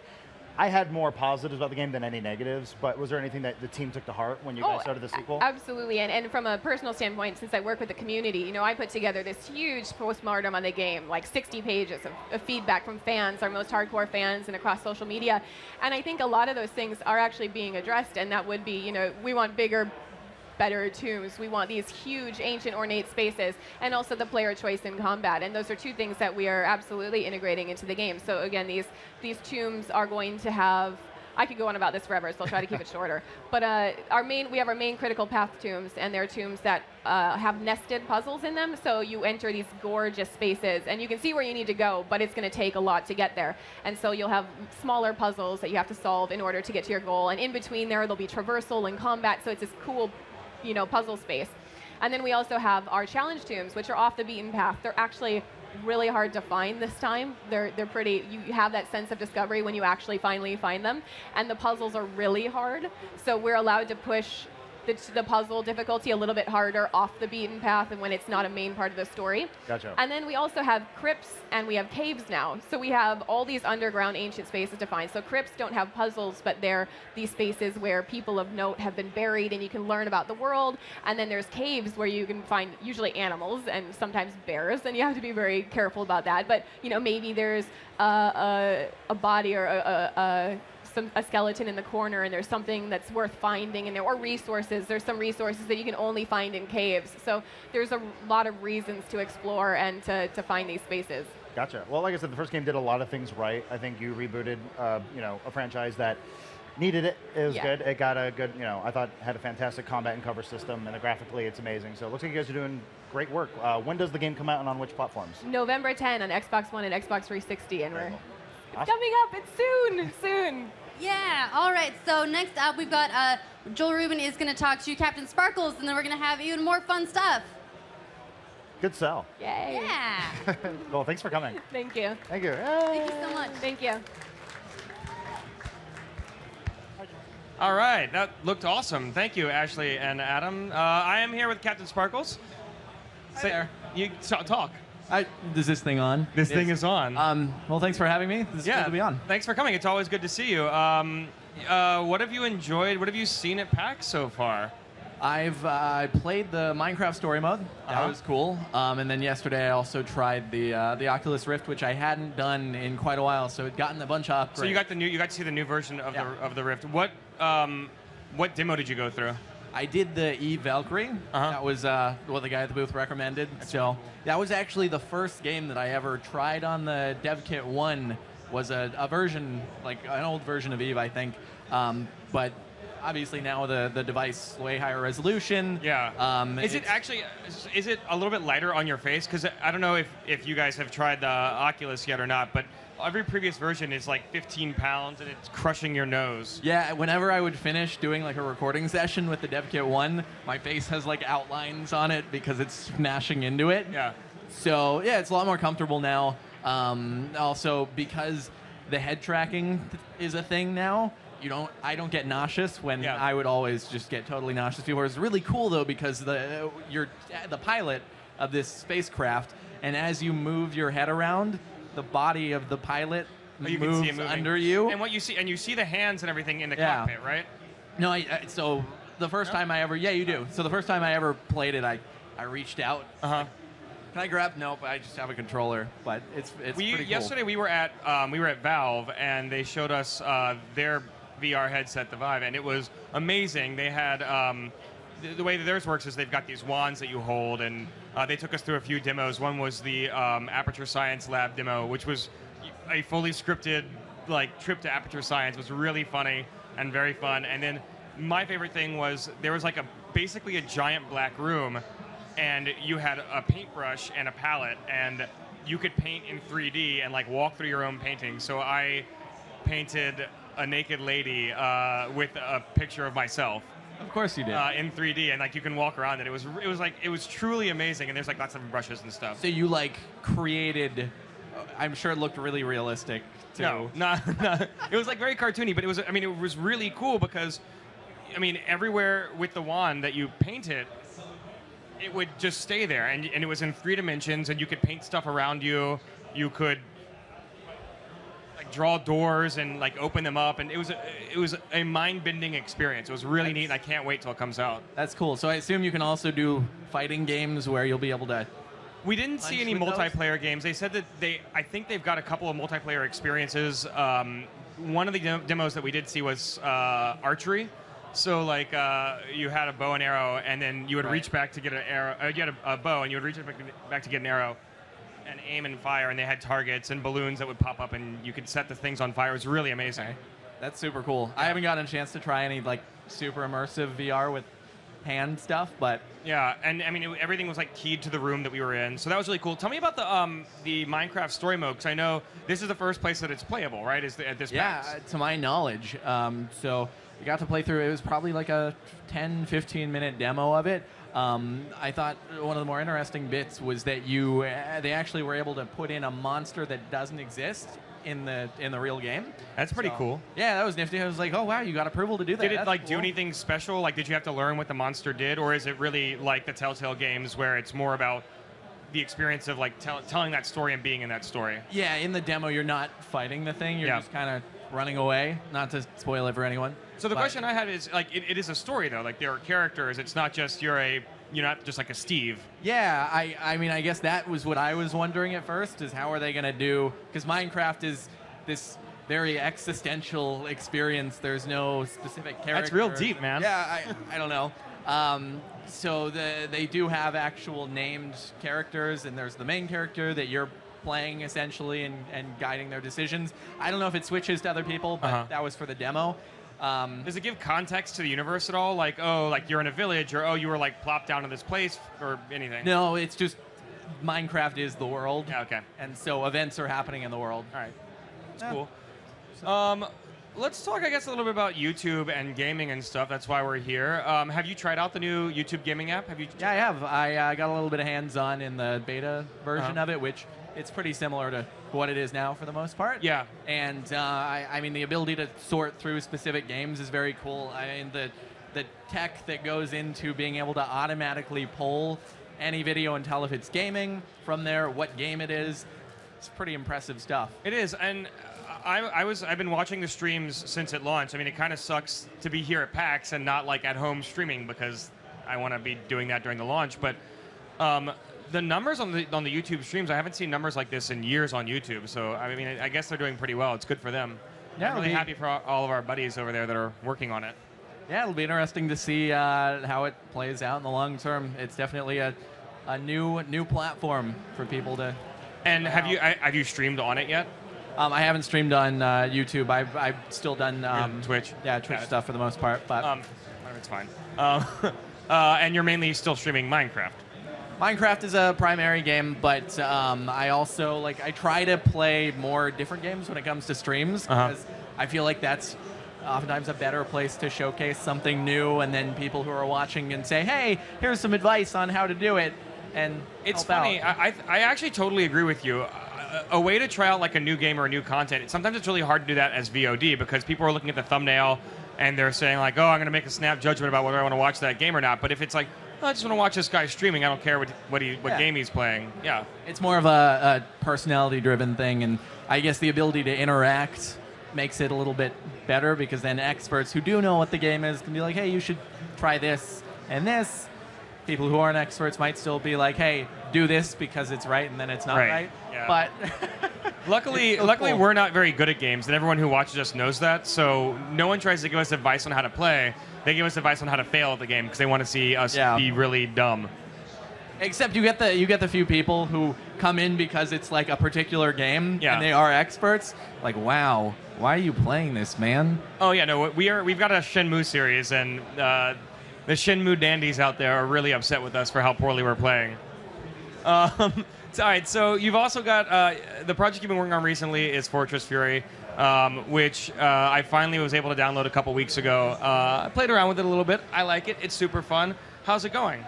[SPEAKER 6] I had more positives about the game than any negatives, but was there anything that the team took to heart when you guys started the sequel?
[SPEAKER 7] Absolutely, and from a personal standpoint, since I work with the community, I put together this huge postmortem on the game, 60 pages of feedback from fans, our most hardcore fans, and across social media. And I think a lot of those things are actually being addressed, and that would be, we want bigger, better tombs. We want these huge, ancient, ornate spaces, and also the player choice in combat. And those are 2 things that we are absolutely integrating into the game. So again, these tombs are going to have, I could go on about this forever, so I'll try to keep it shorter. But we have our main critical path tombs, and they're tombs that have nested puzzles in them. So you enter these gorgeous spaces, and you can see where you need to go, but it's going to take a lot to get there. And so you'll have smaller puzzles that you have to solve in order to get to your goal. And in between there'll be traversal and combat, so it's this cool puzzle space. And then we also have our challenge tombs, which are off the beaten path. They're actually really hard to find this time. They're pretty, you have that sense of discovery when you actually finally find them. And the puzzles are really hard. So we're allowed to push the puzzle difficulty a little bit harder off the beaten path and when it's not a main part of the story.
[SPEAKER 6] Gotcha.
[SPEAKER 7] And then we also have crypts and we have caves now. So we have all these underground ancient spaces to find. So crypts don't have puzzles, but they're these spaces where people of note have been buried and you can learn about the world. And then there's caves where you can find usually animals and sometimes bears, and you have to be very careful about that. But maybe there's a body or a skeleton in the corner, and there's something that's worth finding in there, or resources. There's some resources that you can only find in caves. So there's a lot of reasons to explore and to find these spaces.
[SPEAKER 6] Gotcha. Well, like I said, the first game did a lot of things right. I think you rebooted, a franchise that needed it. It was good. It got a good, I thought had a fantastic combat and cover system, and graphically it's amazing. So it looks like you guys are doing great work. When does the game come out and on which platforms?
[SPEAKER 7] November 10 on Xbox One and Xbox 360, and
[SPEAKER 6] Very cool.
[SPEAKER 7] it's coming up. It's soon.
[SPEAKER 1] Yeah, all right. So next up, we've got Joel Rubin is going to talk to CaptainSparklez, and then we're going to have even more fun stuff.
[SPEAKER 6] Good sell.
[SPEAKER 7] Yay.
[SPEAKER 1] Yeah.
[SPEAKER 6] Well, thanks for coming.
[SPEAKER 7] Thank you.
[SPEAKER 6] Thank you.
[SPEAKER 1] Thank you so much.
[SPEAKER 7] Thank you.
[SPEAKER 4] All right, that looked awesome. Thank you, Ashley and Adam. I am here with CaptainSparklez.
[SPEAKER 8] Say there.
[SPEAKER 4] You talk.
[SPEAKER 8] Is this thing on?
[SPEAKER 4] This thing is on.
[SPEAKER 8] Well, thanhanks for having me. This is good to be on.
[SPEAKER 4] Thanks for coming. It's always good to see you. What have you enjoyed? What have you seen at PAX so far?
[SPEAKER 8] I've played the Minecraft story mode. That was cool. And then yesterday I also tried the Oculus Rift, which I hadn't done in quite a while. So it gotten a bunch of upgrades.
[SPEAKER 4] So you got to see the new version of the Rift. What demo did you go through?
[SPEAKER 8] I did the Eve Valkyrie. That was what the guy at the booth recommended. So that was actually the first game that I ever tried on the Dev Kit 1. Was a version, like an old version of Eve, I think. But obviously now the device way higher resolution.
[SPEAKER 4] Yeah. Is it a little bit lighter on your face? Because I don't know if you guys have tried the Oculus yet or not, but every previous version is like 15 pounds and it's crushing your nose.
[SPEAKER 8] Yeah, whenever I would finish doing like a recording session with the Dev Kit 1, my face has like outlines on it because it's smashing into it.
[SPEAKER 4] Yeah.
[SPEAKER 8] So yeah, it's a lot more comfortable now. Also, because the head tracking is a thing now, I don't get nauseous when I would always just get totally nauseous before. It's really cool though because you're the pilot of this spacecraft, and as you move your head around, the body of the pilot moves under you.
[SPEAKER 4] And you see the hands and everything in the cockpit, right?
[SPEAKER 8] No, so the first time I ever, you do. So the first time I ever played it, I reached out. Can I grab? Nope, I just have a controller. But it's pretty cool.
[SPEAKER 4] Yesterday we were at Valve and they showed us their VR headset, the Vive, and it was amazing. They had the way that theirs works is they've got these wands that you hold, and they took us through a few demos. One was the Aperture Science Lab demo, which was a fully scripted like trip to Aperture Science. It was really funny and very fun. And then my favorite thing was there was like basically a giant black room, and you had a paintbrush and a palette, and you could paint in 3D and like walk through your own painting. So I painted a naked lady with a picture of myself.
[SPEAKER 8] Of course you did.
[SPEAKER 4] In 3D, and like you can walk around it. It was truly amazing, and there's like lots of brushes and stuff.
[SPEAKER 8] So you like created. I'm sure it looked really realistic too.
[SPEAKER 4] No. It was like very cartoony, but it was really cool because, everywhere with the wand that you painted, it would just stay there, and it was in 3 dimensions, and you could paint stuff around you. You could like draw doors and like open them up, and it was a mind-bending experience. It was really neat, and I can't wait till it comes out.
[SPEAKER 8] That's cool. So I assume you can also do fighting games where you'll be able to.
[SPEAKER 4] We didn't see any multiplayer games. They said that I think they've got a couple of multiplayer experiences. One of the demos that we did see was archery. So like you had a bow and arrow, and then you would reach back to get an arrow. You had a bow, and you would reach back to get an arrow, and aim and fire. And they had targets and balloons that would pop up, and you could set the things on fire. It was really amazing.
[SPEAKER 8] Okay. That's super cool. I haven't gotten a chance to try any like super immersive VR with hand stuff, but
[SPEAKER 4] yeah, and everything was like keyed to the room that we were in, so that was really cool. Tell me about the Minecraft story mode, because I know this is the first place that it's playable, right? At this PAX?
[SPEAKER 8] To my knowledge. So we got to play through. It was probably like a 10-15 minute demo of it. I thought one of the more interesting bits was that they actually were able to put in a monster that doesn't exist in the real game.
[SPEAKER 4] That's pretty cool.
[SPEAKER 8] Yeah, that was nifty. I was like, oh wow, you got approval to do that.
[SPEAKER 4] Did it do anything special? Like, did you have to learn what the monster did, or is it really like the Telltale games where it's more about the experience of like telling that story and being in that story?
[SPEAKER 8] Yeah, in the demo you're not fighting the thing. You're just kind of running away. Not to spoil it for anyone.
[SPEAKER 4] So the question I had is like, it is a story though. Like there are characters. It's not just you're not just like a Steve.
[SPEAKER 8] Yeah, I guess that was what I was wondering at first, is how are they going to do, because Minecraft is this very existential experience. There's no specific character.
[SPEAKER 4] That's real deep, man.
[SPEAKER 8] Yeah, I don't know. So they do have actual named characters, and there's the main character that you're playing essentially and guiding their decisions. I don't know if it switches to other people, but that was for the demo.
[SPEAKER 4] Does it give context to the universe at all? Like, oh, like you're in a village, or oh, you were like plopped down to this place, or anything?
[SPEAKER 8] No, it's just Minecraft is the world.
[SPEAKER 4] Yeah, okay.
[SPEAKER 8] And so events are happening in the world.
[SPEAKER 4] All right. That's cool. Let's talk, I guess, a little bit about YouTube and gaming and stuff. That's why we're here. Have you tried out the new YouTube gaming app?
[SPEAKER 8] Yeah, I have. I got a little bit of hands-on in the beta version of it, which it's pretty similar to what it is now for the most part.
[SPEAKER 4] Yeah.
[SPEAKER 8] And I mean, the ability to sort through specific games is very cool. I mean, the tech that goes into being able to automatically pull any video and tell if it's gaming from there, what game it is. It's pretty impressive stuff.
[SPEAKER 4] It is, and I've been watching the streams since it launched. I mean, it kind of sucks to be here at PAX and not like at home streaming because I want to be doing that during the launch. But the numbers on the YouTube streams, I haven't seen numbers like this in years on YouTube. So I mean, I guess they're doing pretty well. It's good for them.
[SPEAKER 8] Yeah,
[SPEAKER 4] I'm really happy for all of our buddies over there that are working on it.
[SPEAKER 8] Yeah, it'll be interesting to see how it plays out in the long term. It's definitely a new platform for people to.
[SPEAKER 4] And have you streamed on it yet?
[SPEAKER 8] I haven't streamed on YouTube. I've still done
[SPEAKER 4] Twitch.
[SPEAKER 8] Yeah, Twitch stuff for the most part. But
[SPEAKER 4] it's fine. And you're mainly still streaming Minecraft.
[SPEAKER 8] Minecraft is a primary game, but I also I try to play more different games when it comes to streams because I feel like that's oftentimes a better place to showcase something new, and then people who are watching can say, "Hey, here's some advice on how to do it." And
[SPEAKER 4] it's
[SPEAKER 8] help
[SPEAKER 4] funny.
[SPEAKER 8] out.
[SPEAKER 4] I actually totally agree with you. A way to try out like a new game or a new content. Sometimes it's really hard to do that as VOD because people are looking at the thumbnail and they're saying like, "Oh, I'm going to make a snap judgment about whether I want to watch that game or not." But if it's like, oh, I just want to watch this guy streaming, I don't care what game he's playing. Yeah,
[SPEAKER 8] it's more of a personality-driven thing, and I guess the ability to interact makes it a little bit better because then experts who do know what the game is can be like, "Hey, you should try this and this." People who aren't experts might still be like, "Hey, do this because it's right," and then it's not right.
[SPEAKER 4] Yeah.
[SPEAKER 8] But
[SPEAKER 4] luckily,
[SPEAKER 8] cool.
[SPEAKER 4] we're not very good at games, and everyone who watches us knows that. So no one tries to give us advice on how to play. They give us advice on how to fail at the game because they want to see us be really dumb.
[SPEAKER 8] Except you get the few people who come in because it's like a particular game and they are experts. Like, wow, why are you playing this, man?
[SPEAKER 4] Oh yeah, no, we've got a Shenmue series, and the Shenmue dandies out there are really upset with us for how poorly we're playing. All right, so you've also got the project you've been working on recently is Fortress Fury, which I finally was able to download a couple weeks ago. I played around with it a little bit. I like it. It's super fun. How's it going?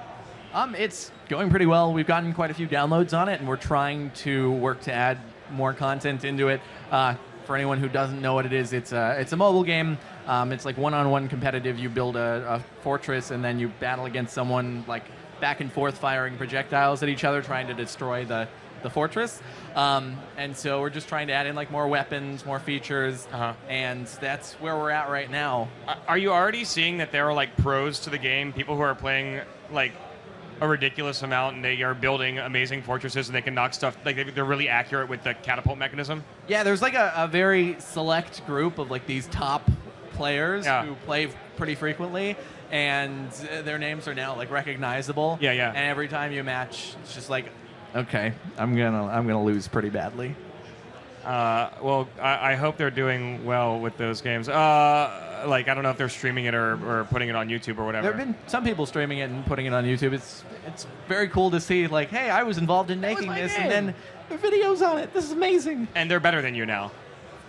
[SPEAKER 8] It's going pretty well. We've gotten quite a few downloads on it, and we're trying to work to add more content into it. For anyone who doesn't know what it is, it's a mobile game. It's like one-on-one competitive. You build a fortress, and then you battle against someone like back and forth firing projectiles at each other, trying to destroy the fortress. And so we're just trying to add in like more weapons, more features, and that's where we're at right now.
[SPEAKER 4] Are you already seeing that there are like pros to the game, people who are playing like a ridiculous amount and they are building amazing fortresses and they can knock stuff, like they're really accurate with the catapult mechanism?
[SPEAKER 8] Yeah, there's like a very select group of like these top players who play pretty frequently, and their names are now like recognizable.
[SPEAKER 4] Yeah.
[SPEAKER 8] And every time you match, it's just like, okay, I'm gonna lose pretty badly.
[SPEAKER 4] Well, I hope they're doing well with those games. Like, I don't know if they're streaming it or putting it on YouTube or whatever.
[SPEAKER 8] There have been some people streaming it and putting it on YouTube. It's very cool to see, like, hey, I was involved in making this, and then the videos on it. This is amazing.
[SPEAKER 4] And they're better than you now.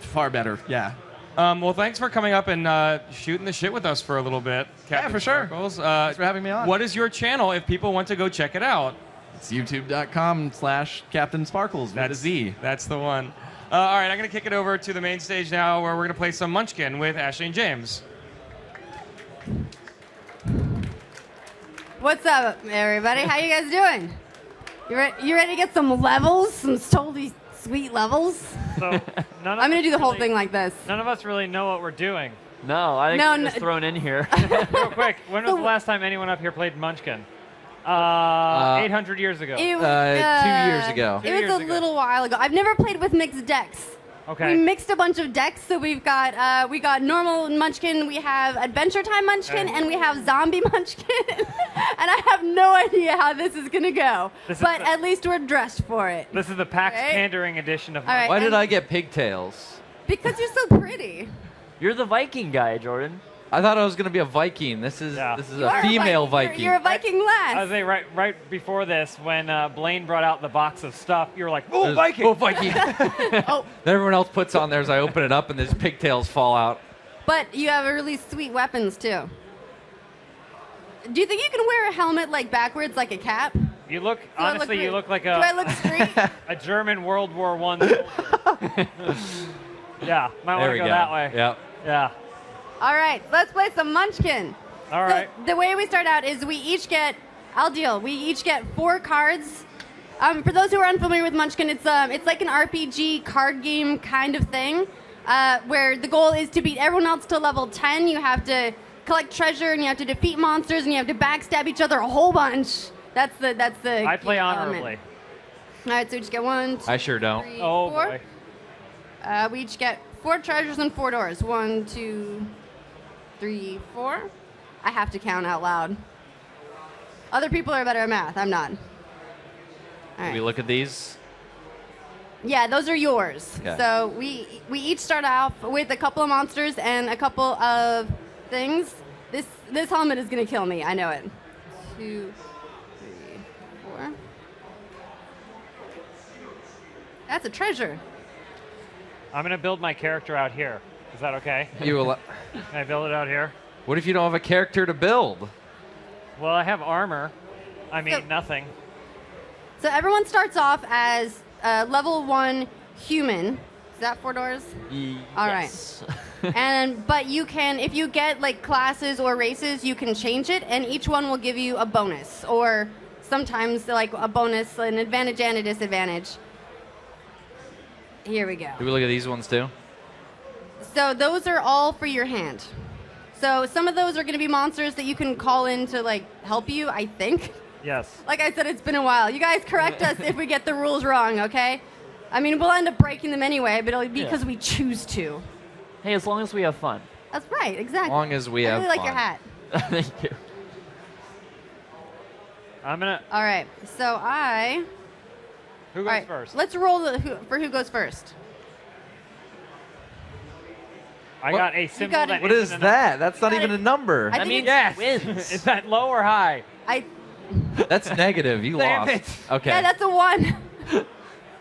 [SPEAKER 8] Far better, yeah.
[SPEAKER 4] Well, thanks for coming up and shooting the shit with us for a little bit, Captain
[SPEAKER 8] for sure.
[SPEAKER 4] Sparklez.
[SPEAKER 8] Thanks for having me on.
[SPEAKER 4] What is your channel if people want to go check it out?
[SPEAKER 8] It's youtube.com/CaptainSparklez with a Z.
[SPEAKER 4] That's the one. All right, I'm going to kick it over to the main stage now where we're going to play some Munchkin with Ashley and James.
[SPEAKER 1] What's up, everybody? How you guys doing? You ready to get some levels? Some totally sweet levels?
[SPEAKER 9] So
[SPEAKER 1] I'm going to do the whole thing like this.
[SPEAKER 9] None of us really know what we're doing.
[SPEAKER 10] No, I think we're just thrown in here.
[SPEAKER 9] Real quick, when was the last time anyone up here played Munchkin? 800 years ago.
[SPEAKER 1] It was,
[SPEAKER 10] 2 years ago.
[SPEAKER 1] It was a little while ago. I've never played with mixed decks.
[SPEAKER 9] Okay.
[SPEAKER 1] We mixed a bunch of decks, so we got normal Munchkin, we have Adventure Time Munchkin, and we have Zombie Munchkin. And I have no idea how this is gonna go, but at least we're dressed for it.
[SPEAKER 9] This is the PAX pandering edition of Munchkin.
[SPEAKER 1] Right,
[SPEAKER 10] Why did I get pigtails?
[SPEAKER 1] Because you're so pretty.
[SPEAKER 10] You're the Viking guy, Jordan. I thought I was going to be a Viking. This is a female Viking.
[SPEAKER 1] You're a Viking lass.
[SPEAKER 9] I was saying right before this, when Blaine brought out the box of stuff, you were like, "Oh, Viking!"
[SPEAKER 10] Oh, Viking! Then everyone else puts on theirs. I open it up, and these pigtails fall out.
[SPEAKER 1] But you have really sweet weapons too. Do you think you can wear a helmet like backwards, like a cap?
[SPEAKER 9] You look,
[SPEAKER 1] I look
[SPEAKER 9] honestly, you
[SPEAKER 1] rude?
[SPEAKER 9] look like
[SPEAKER 1] Do I look street?
[SPEAKER 9] a German World War I soldier. Yeah, might want
[SPEAKER 10] There
[SPEAKER 9] to
[SPEAKER 10] we
[SPEAKER 9] go
[SPEAKER 10] go.
[SPEAKER 9] that way.
[SPEAKER 10] Yep.
[SPEAKER 9] Yeah.
[SPEAKER 1] All right, let's play some Munchkin.
[SPEAKER 9] All right.
[SPEAKER 1] So the way we start out is we each get, we each get 4 cards. For those who are unfamiliar with Munchkin, it's like an RPG card game kind of thing, where the goal is to beat everyone else to level 10. You have to collect treasure, and you have to defeat monsters, and you have to backstab each other a whole bunch. That's the.
[SPEAKER 9] I play
[SPEAKER 1] key
[SPEAKER 9] honorably.
[SPEAKER 1] element. All right, so we just get 1, 2,
[SPEAKER 10] I sure don't.
[SPEAKER 1] 3,
[SPEAKER 9] Oh
[SPEAKER 1] 4.
[SPEAKER 9] boy.
[SPEAKER 1] We each get 4 treasures and 4 doors. 1, 2, 3, 4. I have to count out loud. Other people are better at math. I'm not. All right.
[SPEAKER 10] We look at these.
[SPEAKER 1] Yeah, those are yours.
[SPEAKER 10] Okay.
[SPEAKER 1] So we each start off with a couple of monsters and a couple of things. This helmet is gonna kill me. I know it. 2, 3, 4. That's a treasure.
[SPEAKER 9] I'm going to build my character out here. Is that okay?
[SPEAKER 10] You will.
[SPEAKER 9] Can I build it out here?
[SPEAKER 10] What if you don't have a character to build?
[SPEAKER 9] Well, I have armor. I mean,
[SPEAKER 1] So-
[SPEAKER 9] nothing.
[SPEAKER 1] So everyone starts off as level 1 human. Is that 4 doors? All right. But you can, if you get like classes or races, you can change it, and each one will give you a bonus, or sometimes like a bonus, an advantage and a disadvantage. Here we go.
[SPEAKER 10] Do we look at these ones too?
[SPEAKER 1] So those are all for your hand. So some of those are going to be monsters that you can call in to like help you, I think.
[SPEAKER 9] Yes.
[SPEAKER 1] Like I said, it's been a while. You guys correct us if we get the rules wrong, okay? I mean, we'll end up breaking them anyway, but it'll be because we choose to.
[SPEAKER 11] Hey, as long as we have fun.
[SPEAKER 1] That's right, exactly.
[SPEAKER 10] As long as we
[SPEAKER 1] I
[SPEAKER 10] have
[SPEAKER 1] really like your
[SPEAKER 10] fun.
[SPEAKER 1] hat.
[SPEAKER 11] Thank you.
[SPEAKER 9] I'm going to.
[SPEAKER 1] All right, so
[SPEAKER 9] Who
[SPEAKER 1] all
[SPEAKER 9] goes
[SPEAKER 1] right,
[SPEAKER 9] first?
[SPEAKER 1] let's roll for who goes first.
[SPEAKER 9] I
[SPEAKER 10] What?
[SPEAKER 9] got a symbol
[SPEAKER 1] got it.
[SPEAKER 9] that
[SPEAKER 10] What is
[SPEAKER 9] isn't
[SPEAKER 10] that? That's not
[SPEAKER 1] got
[SPEAKER 10] even
[SPEAKER 1] it.
[SPEAKER 10] a number.
[SPEAKER 1] I
[SPEAKER 11] That
[SPEAKER 1] think
[SPEAKER 11] means
[SPEAKER 9] Yes.
[SPEAKER 11] wins.
[SPEAKER 9] Is that low or high?
[SPEAKER 10] That's negative. You
[SPEAKER 9] Damn
[SPEAKER 10] lost.
[SPEAKER 9] it.
[SPEAKER 10] Okay.
[SPEAKER 1] Yeah, that's a 1.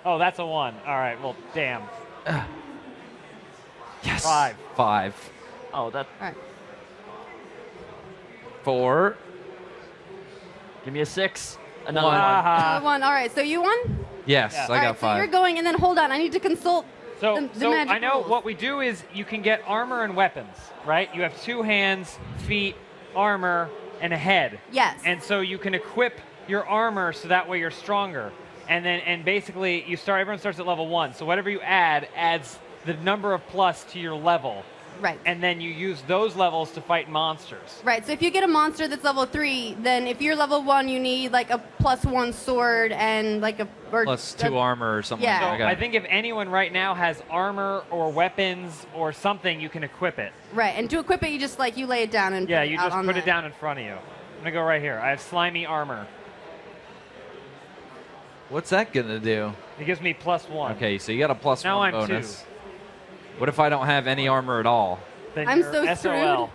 [SPEAKER 9] Oh, that's a 1. All right. Well, damn.
[SPEAKER 10] yes.
[SPEAKER 9] 5.
[SPEAKER 10] 5.
[SPEAKER 11] Oh, that.
[SPEAKER 1] All right.
[SPEAKER 10] 4.
[SPEAKER 11] Give me a 6. Another
[SPEAKER 10] One.
[SPEAKER 11] one.
[SPEAKER 9] Haha.
[SPEAKER 1] 1. All right, so you won?
[SPEAKER 10] Yes,
[SPEAKER 9] Yeah.
[SPEAKER 10] I
[SPEAKER 1] All
[SPEAKER 10] got
[SPEAKER 1] right, so
[SPEAKER 10] 5.
[SPEAKER 1] you're going, and then hold on. I need to consult
[SPEAKER 9] So,
[SPEAKER 1] the magic
[SPEAKER 9] I know
[SPEAKER 1] rules.
[SPEAKER 9] what we do is you can get armor and weapons, right? You have 2 hands, feet, armor, and a head.
[SPEAKER 1] Yes.
[SPEAKER 9] And so you can equip your armor so that way you're stronger. And basically everyone starts at level 1. So whatever you add adds the number of plus to your level.
[SPEAKER 1] Right.
[SPEAKER 9] And then you use those levels to fight monsters.
[SPEAKER 1] Right, so if you get a monster that's level 3, then if you're level 1, you need like a +1 sword and like a... Or
[SPEAKER 10] Plus 2 armor or something.
[SPEAKER 1] Yeah.
[SPEAKER 9] So
[SPEAKER 10] like that.
[SPEAKER 9] I think if anyone right now has armor or weapons or something, you can equip it.
[SPEAKER 1] Right, and to equip it, you just like, you lay it down and
[SPEAKER 9] Yeah,
[SPEAKER 1] put it
[SPEAKER 9] you
[SPEAKER 1] out
[SPEAKER 9] just
[SPEAKER 1] on
[SPEAKER 9] put
[SPEAKER 1] the-
[SPEAKER 9] it down in front of you. I'm gonna go right here. I have slimy armor.
[SPEAKER 10] What's that gonna do?
[SPEAKER 9] It gives me +1.
[SPEAKER 10] Okay, so you got a +1
[SPEAKER 9] Now I'm
[SPEAKER 10] bonus. What if I don't have any armor at all?
[SPEAKER 9] Then
[SPEAKER 1] I'm
[SPEAKER 9] you're
[SPEAKER 1] so
[SPEAKER 9] SOL.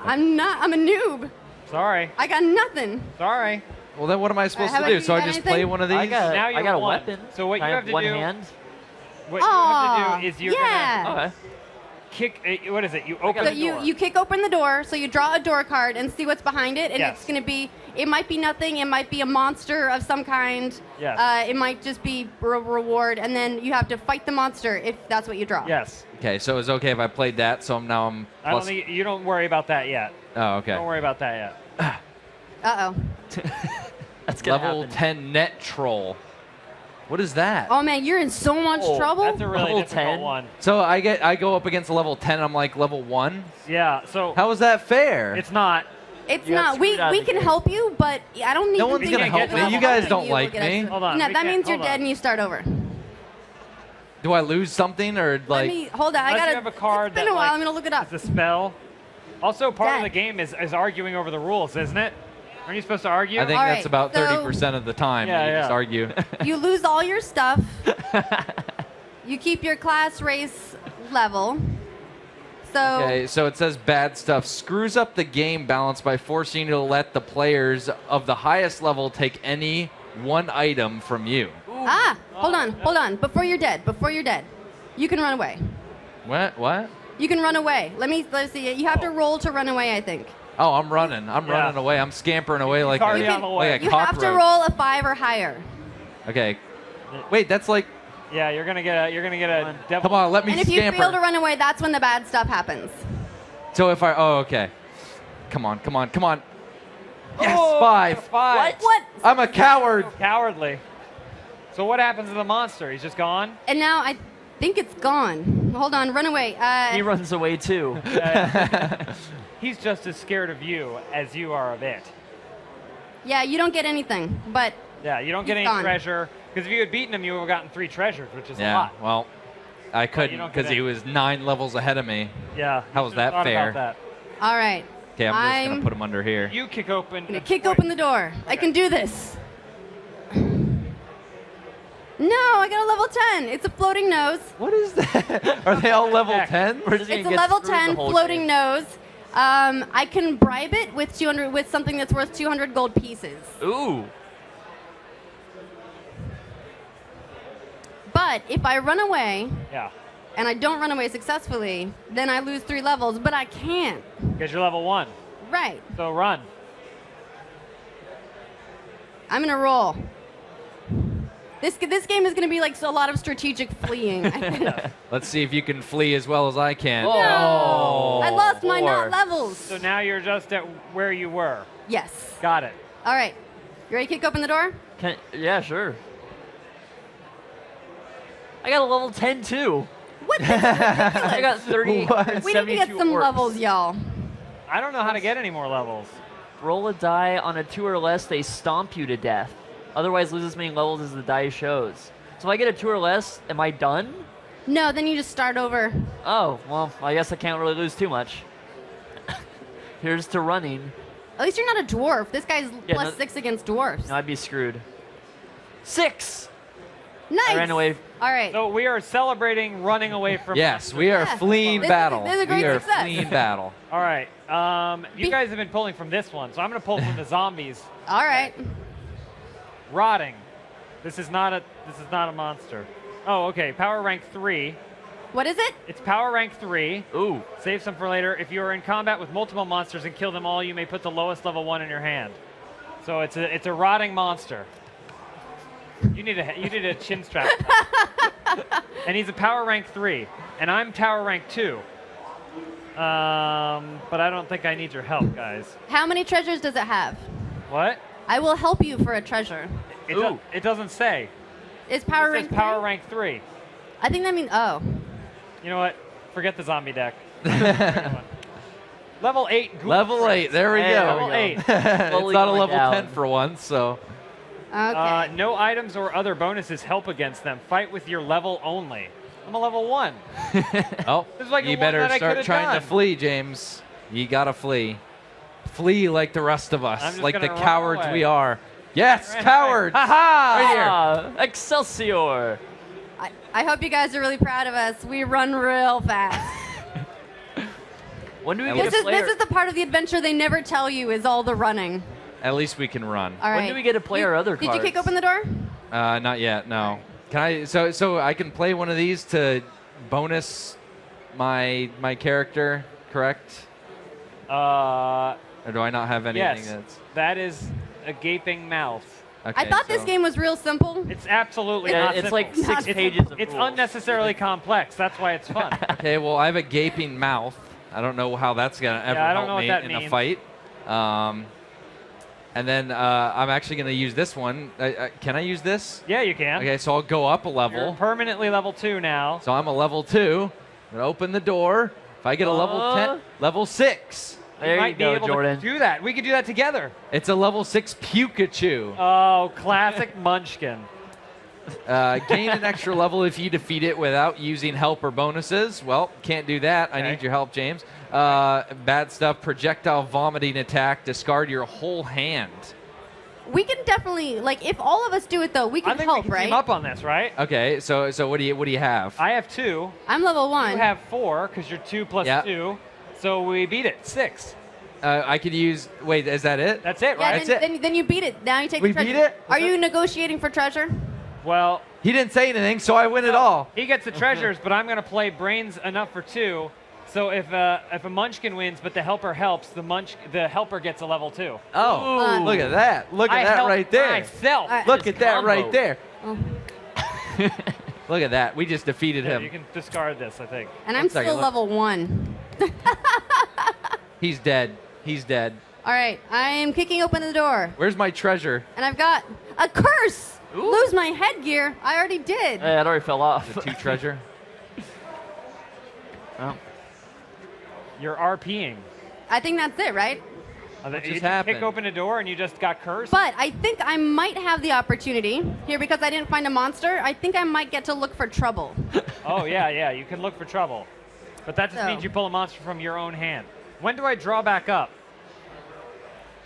[SPEAKER 1] I'm a noob.
[SPEAKER 9] Sorry.
[SPEAKER 1] I got nothing.
[SPEAKER 9] Sorry.
[SPEAKER 10] Well, then what am I supposed
[SPEAKER 1] how
[SPEAKER 10] to
[SPEAKER 1] about
[SPEAKER 10] do?
[SPEAKER 1] you?
[SPEAKER 10] So
[SPEAKER 1] You
[SPEAKER 10] I
[SPEAKER 1] got
[SPEAKER 10] just play
[SPEAKER 1] anything?
[SPEAKER 10] one of these?
[SPEAKER 11] I got,
[SPEAKER 9] Now you're
[SPEAKER 11] I got a
[SPEAKER 9] one.
[SPEAKER 11] weapon.
[SPEAKER 9] So what
[SPEAKER 11] Can
[SPEAKER 9] you
[SPEAKER 11] I
[SPEAKER 9] have to
[SPEAKER 11] one
[SPEAKER 9] do-
[SPEAKER 11] hand?
[SPEAKER 9] What you have to do is you're
[SPEAKER 1] yeah.
[SPEAKER 9] gonna
[SPEAKER 11] Okay.
[SPEAKER 9] kick. What is it? You open
[SPEAKER 1] So
[SPEAKER 9] the door.
[SPEAKER 1] you kick open the door, so you draw a door card and see what's behind it, and
[SPEAKER 9] Yes.
[SPEAKER 1] it's going to be, it might be nothing, it might be a monster of some kind,
[SPEAKER 9] Yes.
[SPEAKER 1] it might just be a reward, and then you have to fight the monster if that's what you draw.
[SPEAKER 9] Yes.
[SPEAKER 10] Okay, so it's okay if I played that, so now I'm
[SPEAKER 9] I don't
[SPEAKER 10] plus...
[SPEAKER 9] think you don't worry about that yet.
[SPEAKER 10] Oh, okay.
[SPEAKER 9] Don't worry about that yet.
[SPEAKER 1] Uh-oh.
[SPEAKER 11] That's gonna
[SPEAKER 10] Level
[SPEAKER 11] happen.
[SPEAKER 10] 10 net troll. What is that?
[SPEAKER 1] Oh man, you're in so much
[SPEAKER 11] Oh,
[SPEAKER 1] trouble.
[SPEAKER 9] That's a really
[SPEAKER 11] Level
[SPEAKER 9] difficult
[SPEAKER 11] 10?
[SPEAKER 9] one.
[SPEAKER 10] So I go up against a level 10, I'm like level 1?
[SPEAKER 9] Yeah. So
[SPEAKER 10] How is that fair?
[SPEAKER 9] it's not.
[SPEAKER 1] It's
[SPEAKER 11] You got
[SPEAKER 1] not. We
[SPEAKER 11] screwed out of the
[SPEAKER 1] can
[SPEAKER 11] game.
[SPEAKER 1] help you, but I don't need.
[SPEAKER 10] No
[SPEAKER 1] to
[SPEAKER 10] one's
[SPEAKER 1] be
[SPEAKER 9] gonna
[SPEAKER 1] at
[SPEAKER 9] help me.
[SPEAKER 1] level
[SPEAKER 10] You guys
[SPEAKER 1] 1.
[SPEAKER 10] don't
[SPEAKER 1] You will
[SPEAKER 10] like
[SPEAKER 1] get
[SPEAKER 10] me.
[SPEAKER 1] extra-
[SPEAKER 9] Hold on,
[SPEAKER 1] No,
[SPEAKER 9] we
[SPEAKER 1] that
[SPEAKER 9] can't-
[SPEAKER 1] means you're
[SPEAKER 9] hold
[SPEAKER 1] dead
[SPEAKER 9] on.
[SPEAKER 1] and you start over.
[SPEAKER 10] Do I lose something or
[SPEAKER 1] Let
[SPEAKER 10] like...
[SPEAKER 1] me hold on. I
[SPEAKER 9] Unless
[SPEAKER 1] gotta.
[SPEAKER 9] you have a card
[SPEAKER 1] It's been
[SPEAKER 9] that,
[SPEAKER 1] a while.
[SPEAKER 9] like,
[SPEAKER 1] I'm gonna look it up.
[SPEAKER 9] It's a spell. Also, part of
[SPEAKER 1] Dead.
[SPEAKER 9] the game is arguing over the rules, isn't it? Aren't you supposed to argue?
[SPEAKER 10] I think
[SPEAKER 1] All
[SPEAKER 10] that's
[SPEAKER 1] right,
[SPEAKER 10] about
[SPEAKER 1] so-
[SPEAKER 10] 30% of the time
[SPEAKER 9] Yeah,
[SPEAKER 10] that you
[SPEAKER 9] yeah.
[SPEAKER 10] just argue.
[SPEAKER 1] You lose all your stuff. You keep your class race level. So
[SPEAKER 10] Okay, so it says bad stuff. Screws up the game balance by forcing you to let the players of the highest level take any one item from you.
[SPEAKER 1] hold on. Before you're dead, you can run away.
[SPEAKER 10] What?
[SPEAKER 1] You can run away. Let's see. You have to roll to run away, I think.
[SPEAKER 10] Oh, I'm running. I'm running away. I'm scampering away like
[SPEAKER 9] already on the way.
[SPEAKER 10] like a
[SPEAKER 1] You have to
[SPEAKER 10] cockroach.
[SPEAKER 1] roll a 5 or higher.
[SPEAKER 10] Okay. Wait, that's like.
[SPEAKER 9] Yeah, you're gonna get a devil.
[SPEAKER 10] Come on, let me
[SPEAKER 1] And if you
[SPEAKER 10] scamper.
[SPEAKER 1] fail to run away, that's when the bad stuff happens.
[SPEAKER 10] So if I. Oh, okay. Come on, come on, come on. Yes,
[SPEAKER 9] Oh,
[SPEAKER 10] 5.
[SPEAKER 9] 5.
[SPEAKER 1] What?
[SPEAKER 10] I'm a coward.
[SPEAKER 9] Cowardly. So what happens to the monster? He's just gone?
[SPEAKER 1] And now I think it's gone. Hold on, run away.
[SPEAKER 11] He runs away too.
[SPEAKER 9] He's just as scared of you as you are of it.
[SPEAKER 1] Yeah, you don't get anything, but
[SPEAKER 9] Yeah, you don't get
[SPEAKER 1] He's
[SPEAKER 9] any
[SPEAKER 1] gone.
[SPEAKER 9] treasure. Because if you had beaten him, you would have gotten 3 treasures, which is a
[SPEAKER 10] Yeah,
[SPEAKER 9] lot.
[SPEAKER 10] well, I couldn't
[SPEAKER 9] don't get
[SPEAKER 10] because he
[SPEAKER 9] any.
[SPEAKER 10] was 9 levels ahead of me.
[SPEAKER 9] Yeah.
[SPEAKER 10] How
[SPEAKER 9] you
[SPEAKER 10] was
[SPEAKER 9] should've
[SPEAKER 10] that
[SPEAKER 9] thought
[SPEAKER 10] fair?
[SPEAKER 9] about
[SPEAKER 1] all right.
[SPEAKER 10] Okay, I'm just going
[SPEAKER 1] I'm
[SPEAKER 10] to put him under here.
[SPEAKER 9] that. You kick open.
[SPEAKER 1] gonna kick open the door. I can do this. No, I got a level 10. It's a floating nose.
[SPEAKER 10] What is that? Are they all level
[SPEAKER 9] Heck.
[SPEAKER 10] 10?
[SPEAKER 11] We're just gonna
[SPEAKER 1] It's a
[SPEAKER 11] get
[SPEAKER 1] level
[SPEAKER 11] screwed the
[SPEAKER 1] 10
[SPEAKER 11] whole
[SPEAKER 1] floating
[SPEAKER 11] game.
[SPEAKER 1] nose. I can bribe it with 200 with something that's worth 200 gold pieces.
[SPEAKER 11] Ooh.
[SPEAKER 1] But if I run away
[SPEAKER 9] Yeah.
[SPEAKER 1] and I don't run away successfully, then I lose 3 levels. But I can't.
[SPEAKER 9] Because you're level 1.
[SPEAKER 1] Right.
[SPEAKER 9] So run.
[SPEAKER 1] I'm gonna roll. This game is gonna be like a lot of strategic fleeing. I think.
[SPEAKER 10] Let's see if you can flee as well as I can.
[SPEAKER 11] Oh.
[SPEAKER 10] Oh.
[SPEAKER 1] I lost my
[SPEAKER 11] 4.
[SPEAKER 1] not levels.
[SPEAKER 9] So now you're just at where you were.
[SPEAKER 1] Yes.
[SPEAKER 9] Got it.
[SPEAKER 1] All right. You ready to kick open the door?
[SPEAKER 11] Yeah, sure. I got a level 10 too.
[SPEAKER 1] What? This is ridiculous.
[SPEAKER 11] I got 30.
[SPEAKER 10] What?
[SPEAKER 1] We need to get some
[SPEAKER 11] orcs.
[SPEAKER 1] levels, y'all.
[SPEAKER 9] I don't know how to get any more levels.
[SPEAKER 11] Roll a die on a 2 or less, they stomp you to death. Otherwise, lose as many levels as the die shows. So if I get a 2 or less, am I done?
[SPEAKER 1] No, then you just start over.
[SPEAKER 11] Oh, well, I guess I can't really lose too much. Here's to running.
[SPEAKER 1] At least you're not a dwarf. This guy's
[SPEAKER 11] Yeah,
[SPEAKER 1] plus
[SPEAKER 11] no-
[SPEAKER 1] 6 against dwarfs.
[SPEAKER 11] No, I'd be screwed. 6!
[SPEAKER 1] Nice.
[SPEAKER 11] I ran away.
[SPEAKER 1] All right.
[SPEAKER 9] So we are celebrating running away from
[SPEAKER 10] Yes, we are
[SPEAKER 1] Yeah.
[SPEAKER 10] fleeing
[SPEAKER 1] This is-
[SPEAKER 10] battle.
[SPEAKER 1] this is a great
[SPEAKER 10] we are
[SPEAKER 1] success.
[SPEAKER 10] fleeing battle.
[SPEAKER 9] All right. You guys have been pulling from this one, so I'm going to pull from the zombies.
[SPEAKER 1] All right.
[SPEAKER 9] Rotting. This is not a monster. Oh, okay. Power rank 3.
[SPEAKER 1] What is it?
[SPEAKER 9] It's power rank 3.
[SPEAKER 11] Ooh.
[SPEAKER 9] Save some for later. If you are in combat with multiple monsters and kill them all, you may put the lowest level 1 in your hand. So it's a rotting monster. You need a chin strap. And he's a power rank 3, and I'm power rank 2. But I don't think I need your help, guys.
[SPEAKER 1] How many treasures does it have?
[SPEAKER 9] What?
[SPEAKER 1] I will help you for a treasure.
[SPEAKER 9] It doesn't say.
[SPEAKER 1] Is power
[SPEAKER 9] It
[SPEAKER 1] rank
[SPEAKER 9] says power
[SPEAKER 1] 3?
[SPEAKER 9] rank 3.
[SPEAKER 1] I think that means oh.
[SPEAKER 9] You know what? Forget the zombie deck. Level 8. Google
[SPEAKER 10] Level 8, there we
[SPEAKER 11] Hey,
[SPEAKER 10] go.
[SPEAKER 9] Level 8.
[SPEAKER 10] It's
[SPEAKER 11] Slowly
[SPEAKER 10] not a
[SPEAKER 11] going
[SPEAKER 10] level
[SPEAKER 11] down.
[SPEAKER 10] 10 for once, so.
[SPEAKER 1] Okay.
[SPEAKER 9] No items or other bonuses help against them. Fight with your level only. I'm a level 1.
[SPEAKER 10] Oh,
[SPEAKER 9] This is like
[SPEAKER 10] you
[SPEAKER 9] the one
[SPEAKER 10] better
[SPEAKER 9] that I
[SPEAKER 10] start
[SPEAKER 9] could've
[SPEAKER 10] trying
[SPEAKER 9] done.
[SPEAKER 10] to flee, James. You gotta flee. Flee like the rest of
[SPEAKER 9] I'm
[SPEAKER 10] us,
[SPEAKER 9] just
[SPEAKER 10] like the
[SPEAKER 9] gonna run
[SPEAKER 10] cowards
[SPEAKER 9] away.
[SPEAKER 10] we are. Yes,
[SPEAKER 9] Ran
[SPEAKER 10] cowards!
[SPEAKER 9] away.
[SPEAKER 10] Right here.
[SPEAKER 11] Ah, Excelsior!
[SPEAKER 1] I hope you guys are really proud of us. We run real fast.
[SPEAKER 11] When do we
[SPEAKER 10] At
[SPEAKER 11] get
[SPEAKER 1] This
[SPEAKER 11] a
[SPEAKER 1] is
[SPEAKER 11] player?
[SPEAKER 1] the part of the adventure they never tell you is all the running.
[SPEAKER 10] At least we can run.
[SPEAKER 1] All right.
[SPEAKER 11] When do we get to play our other
[SPEAKER 1] Did you kick
[SPEAKER 11] cards?
[SPEAKER 1] open the door?
[SPEAKER 10] Not yet, no. Can I? So I can play one of these to bonus my character, correct? Or do I not have anything
[SPEAKER 9] Yes.
[SPEAKER 10] that's?
[SPEAKER 9] That is a gaping mouth.
[SPEAKER 10] Okay,
[SPEAKER 1] I thought this
[SPEAKER 10] so-
[SPEAKER 1] game was real simple.
[SPEAKER 9] It's absolutely
[SPEAKER 11] Yeah,
[SPEAKER 9] not
[SPEAKER 11] it's
[SPEAKER 9] simple.
[SPEAKER 11] like 6
[SPEAKER 1] Not
[SPEAKER 11] pages of
[SPEAKER 9] It's
[SPEAKER 11] rules.
[SPEAKER 9] unnecessarily complex. That's why it's fun.
[SPEAKER 10] Okay, well I have a gaping mouth. I don't know how that's gonna ever
[SPEAKER 9] I don't
[SPEAKER 10] help
[SPEAKER 9] know what
[SPEAKER 10] me
[SPEAKER 9] that
[SPEAKER 10] in a
[SPEAKER 9] means.
[SPEAKER 10] fight. And then I'm actually gonna use this one. Can I use this?
[SPEAKER 9] Yeah, you can.
[SPEAKER 10] Okay, so I'll go up a
[SPEAKER 9] You're
[SPEAKER 10] level.
[SPEAKER 9] permanently level 2 now.
[SPEAKER 10] So I'm a level 2. I'm gonna open the door. If I get a level 10, level 6.
[SPEAKER 11] There you
[SPEAKER 9] might be
[SPEAKER 11] go,
[SPEAKER 9] able
[SPEAKER 11] Jordan.
[SPEAKER 9] to do that. We could do that together.
[SPEAKER 10] It's a level 6 Pikachu.
[SPEAKER 9] Oh, classic Munchkin.
[SPEAKER 10] Gain an extra level if you defeat it without using help or bonuses. Well, can't do that. I
[SPEAKER 9] Okay.
[SPEAKER 10] need your help, James. Bad stuff. Projectile vomiting attack. Discard your whole hand.
[SPEAKER 1] We can definitely if all of us do it though, we
[SPEAKER 9] I
[SPEAKER 1] can
[SPEAKER 9] think
[SPEAKER 1] help,
[SPEAKER 9] we can
[SPEAKER 1] right?
[SPEAKER 9] team up on this, right?
[SPEAKER 10] Okay, so what do you have?
[SPEAKER 9] I have 2.
[SPEAKER 1] I'm level 1.
[SPEAKER 9] You have 4 because you're 2 plus
[SPEAKER 10] Yeah.
[SPEAKER 9] 2. So we beat it. 6.
[SPEAKER 10] I could use. Wait, is that it?
[SPEAKER 9] That's it,
[SPEAKER 1] yeah,
[SPEAKER 9] right?
[SPEAKER 1] then you beat it. Now you take
[SPEAKER 10] We
[SPEAKER 1] the treasure.
[SPEAKER 10] beat it?
[SPEAKER 1] Are you negotiating for treasure?
[SPEAKER 9] Well,
[SPEAKER 10] He didn't say anything, so I win it all.
[SPEAKER 9] he gets the treasures, but I'm going to play brains enough for 2 So if a Munchkin wins, but the helper helps, the helper gets a level 2.
[SPEAKER 10] Oh, look at that. Look at that right there.
[SPEAKER 9] Myself.
[SPEAKER 10] Look at that
[SPEAKER 11] combo.
[SPEAKER 10] right there.
[SPEAKER 1] Oh.
[SPEAKER 10] Look at that. We just defeated
[SPEAKER 9] Yeah,
[SPEAKER 10] him.
[SPEAKER 9] you can discard this, I think.
[SPEAKER 1] And I'm
[SPEAKER 10] One second,
[SPEAKER 1] still
[SPEAKER 10] look.
[SPEAKER 1] level 1.
[SPEAKER 10] He's dead. He's dead.
[SPEAKER 1] All right, I am kicking open the door,
[SPEAKER 10] Where's my treasure?
[SPEAKER 1] and I've got a curse. Lose my headgear. I already did.
[SPEAKER 11] Hey, it already fell off.
[SPEAKER 10] The 2 treasure?
[SPEAKER 11] Oh.
[SPEAKER 9] You're RPing.
[SPEAKER 1] I think that's it, right?
[SPEAKER 10] What
[SPEAKER 9] You
[SPEAKER 10] just happened?
[SPEAKER 9] kick open a door and you just got cursed?
[SPEAKER 1] But I think I might have the opportunity here because I didn't find a monster. I think I might get to look for trouble.
[SPEAKER 9] Oh, yeah, you can look for trouble. But that just
[SPEAKER 1] So.
[SPEAKER 9] means you pull a monster from your own hand. When do I draw back up?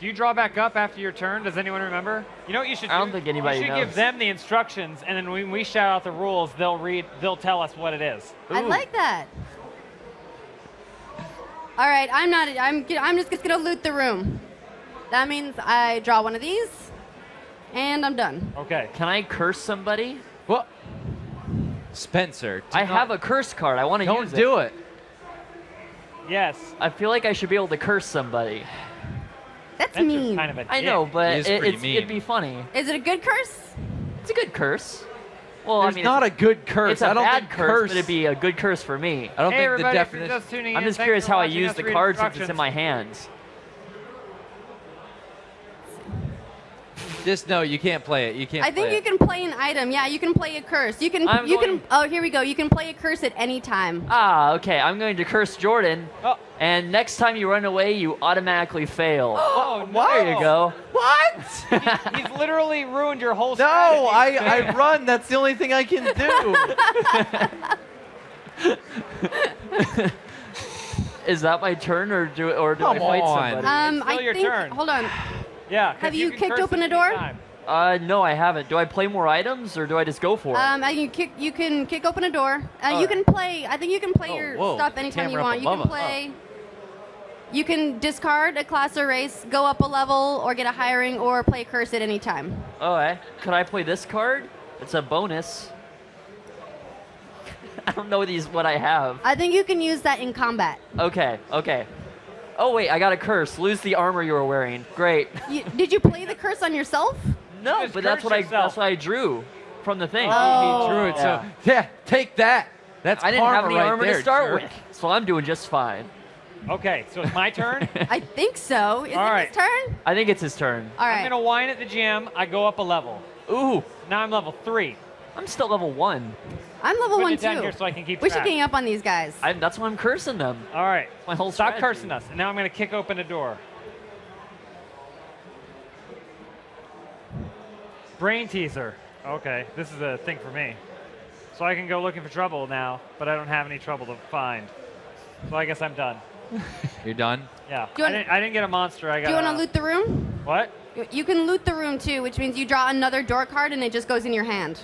[SPEAKER 9] Do you draw back up after your turn? Does anyone remember? You know what you should do?
[SPEAKER 11] I don't think anybody
[SPEAKER 9] You should give
[SPEAKER 11] knows.
[SPEAKER 9] them the instructions, and then when we shout out the rules, they'll tell us what it is.
[SPEAKER 1] I like that. All right, I'm just gonna loot the room. That means I draw one of these, and I'm done.
[SPEAKER 9] Okay.
[SPEAKER 11] Can I curse somebody?
[SPEAKER 10] What? Spencer.
[SPEAKER 11] I have a curse card. I want to use it.
[SPEAKER 10] Don't do it.
[SPEAKER 9] Yes.
[SPEAKER 11] I feel like I should be able to curse somebody.
[SPEAKER 1] That's
[SPEAKER 9] Spencer's
[SPEAKER 1] mean.
[SPEAKER 9] kind of a
[SPEAKER 11] I
[SPEAKER 9] dick.
[SPEAKER 11] know, but
[SPEAKER 10] He is pretty mean.
[SPEAKER 11] it'd be funny.
[SPEAKER 1] Is it a good curse?
[SPEAKER 11] It's a good curse. Well,
[SPEAKER 10] There's
[SPEAKER 11] I mean,
[SPEAKER 10] not a good curse.
[SPEAKER 11] it's a
[SPEAKER 10] I don't
[SPEAKER 11] bad
[SPEAKER 10] think
[SPEAKER 11] curse, but it'd be a good curse for me.
[SPEAKER 10] I don't
[SPEAKER 9] Hey,
[SPEAKER 10] think the
[SPEAKER 9] everybody, if you're
[SPEAKER 10] definition.
[SPEAKER 9] just tuning
[SPEAKER 11] I'm
[SPEAKER 9] in,
[SPEAKER 11] just
[SPEAKER 9] thanks
[SPEAKER 11] curious
[SPEAKER 9] for
[SPEAKER 11] how I
[SPEAKER 9] watching
[SPEAKER 11] use
[SPEAKER 9] us
[SPEAKER 11] the
[SPEAKER 9] read
[SPEAKER 11] card since it's in
[SPEAKER 9] instructions.
[SPEAKER 11] my hands.
[SPEAKER 10] Just no, you can't play it. You can't.
[SPEAKER 1] I think
[SPEAKER 10] play
[SPEAKER 1] you
[SPEAKER 10] it.
[SPEAKER 1] can play an item. Yeah, you can play a curse. You can.
[SPEAKER 11] I'm
[SPEAKER 1] You
[SPEAKER 11] going-
[SPEAKER 1] can. Oh, here we go. You can play a curse at any time.
[SPEAKER 11] Ah, okay. I'm going to curse Jordan.
[SPEAKER 9] Oh.
[SPEAKER 11] And next time you run away, you automatically fail.
[SPEAKER 9] Oh, no.
[SPEAKER 11] There you go.
[SPEAKER 10] What?
[SPEAKER 9] He's literally ruined your whole
[SPEAKER 10] No,
[SPEAKER 9] strategy.
[SPEAKER 10] I run. That's the only thing I can do.
[SPEAKER 11] Is that my turn, or do I
[SPEAKER 10] Come
[SPEAKER 11] fight
[SPEAKER 10] on.
[SPEAKER 11] somebody?
[SPEAKER 9] It's still
[SPEAKER 1] I
[SPEAKER 9] your
[SPEAKER 1] think.
[SPEAKER 9] turn.
[SPEAKER 1] Hold on.
[SPEAKER 9] Yeah. 'cause
[SPEAKER 1] Have you
[SPEAKER 9] can
[SPEAKER 1] kicked
[SPEAKER 9] curse
[SPEAKER 1] open
[SPEAKER 9] at
[SPEAKER 1] a
[SPEAKER 9] any
[SPEAKER 1] door?
[SPEAKER 9] time.
[SPEAKER 11] No, I haven't. Do I play more items, or do I just go for it?
[SPEAKER 1] You can kick open a door. You
[SPEAKER 11] Alright.
[SPEAKER 1] can play. I think you can play
[SPEAKER 10] Oh,
[SPEAKER 1] your
[SPEAKER 10] whoa.
[SPEAKER 1] stuff anytime you
[SPEAKER 10] Camera up
[SPEAKER 1] want. You
[SPEAKER 10] above
[SPEAKER 1] can
[SPEAKER 10] us.
[SPEAKER 1] play. You can discard a class or race, go up a level, or get a hiring, or play a curse at any time.
[SPEAKER 11] Oh, could I play this card? It's a bonus. I don't know what I have.
[SPEAKER 1] I think you can use that in combat.
[SPEAKER 11] Okay. Oh wait, I got a curse. Lose the armor you were wearing. Great.
[SPEAKER 1] Did you play the curse on yourself?
[SPEAKER 11] No,
[SPEAKER 9] Just
[SPEAKER 11] but that's
[SPEAKER 9] curse
[SPEAKER 11] what
[SPEAKER 9] yourself.
[SPEAKER 11] I drew from the thing.
[SPEAKER 1] Oh.
[SPEAKER 10] He drew it.
[SPEAKER 11] Yeah.
[SPEAKER 10] So yeah, take that. That's
[SPEAKER 11] I didn't have
[SPEAKER 10] karma
[SPEAKER 11] any
[SPEAKER 10] right
[SPEAKER 11] armor
[SPEAKER 10] there,
[SPEAKER 11] to start
[SPEAKER 10] jerk.
[SPEAKER 11] with, so I'm doing just fine.
[SPEAKER 9] Okay, so it's my turn.
[SPEAKER 1] I think so. Is
[SPEAKER 9] All
[SPEAKER 1] it
[SPEAKER 9] right.
[SPEAKER 1] his turn?
[SPEAKER 11] I think it's his turn.
[SPEAKER 1] All
[SPEAKER 9] I'm
[SPEAKER 1] right.
[SPEAKER 9] gonna whine at the gym. I go up a level.
[SPEAKER 11] Ooh,
[SPEAKER 9] Now I'm level 3.
[SPEAKER 11] I'm still level 1.
[SPEAKER 1] I'm level
[SPEAKER 9] Putting
[SPEAKER 1] 1
[SPEAKER 9] it down
[SPEAKER 1] too.
[SPEAKER 9] here so I can keep
[SPEAKER 1] We should
[SPEAKER 9] track.
[SPEAKER 1] gang up on these guys.
[SPEAKER 11] That's why I'm cursing them.
[SPEAKER 9] All right.
[SPEAKER 11] My whole
[SPEAKER 9] Stop
[SPEAKER 11] strategy.
[SPEAKER 9] cursing us. And now I'm gonna kick open a door. Brain teaser. Okay, this is a thing for me. So I can go looking for trouble now, but I don't have any trouble to find. So I guess I'm done.
[SPEAKER 10] You're done.
[SPEAKER 9] Yeah.
[SPEAKER 1] Do you
[SPEAKER 9] I didn't get a monster. I got.
[SPEAKER 1] Do you want to loot the room?
[SPEAKER 9] What?
[SPEAKER 1] You can loot the room too, which means you draw another door card and it just goes in your hand.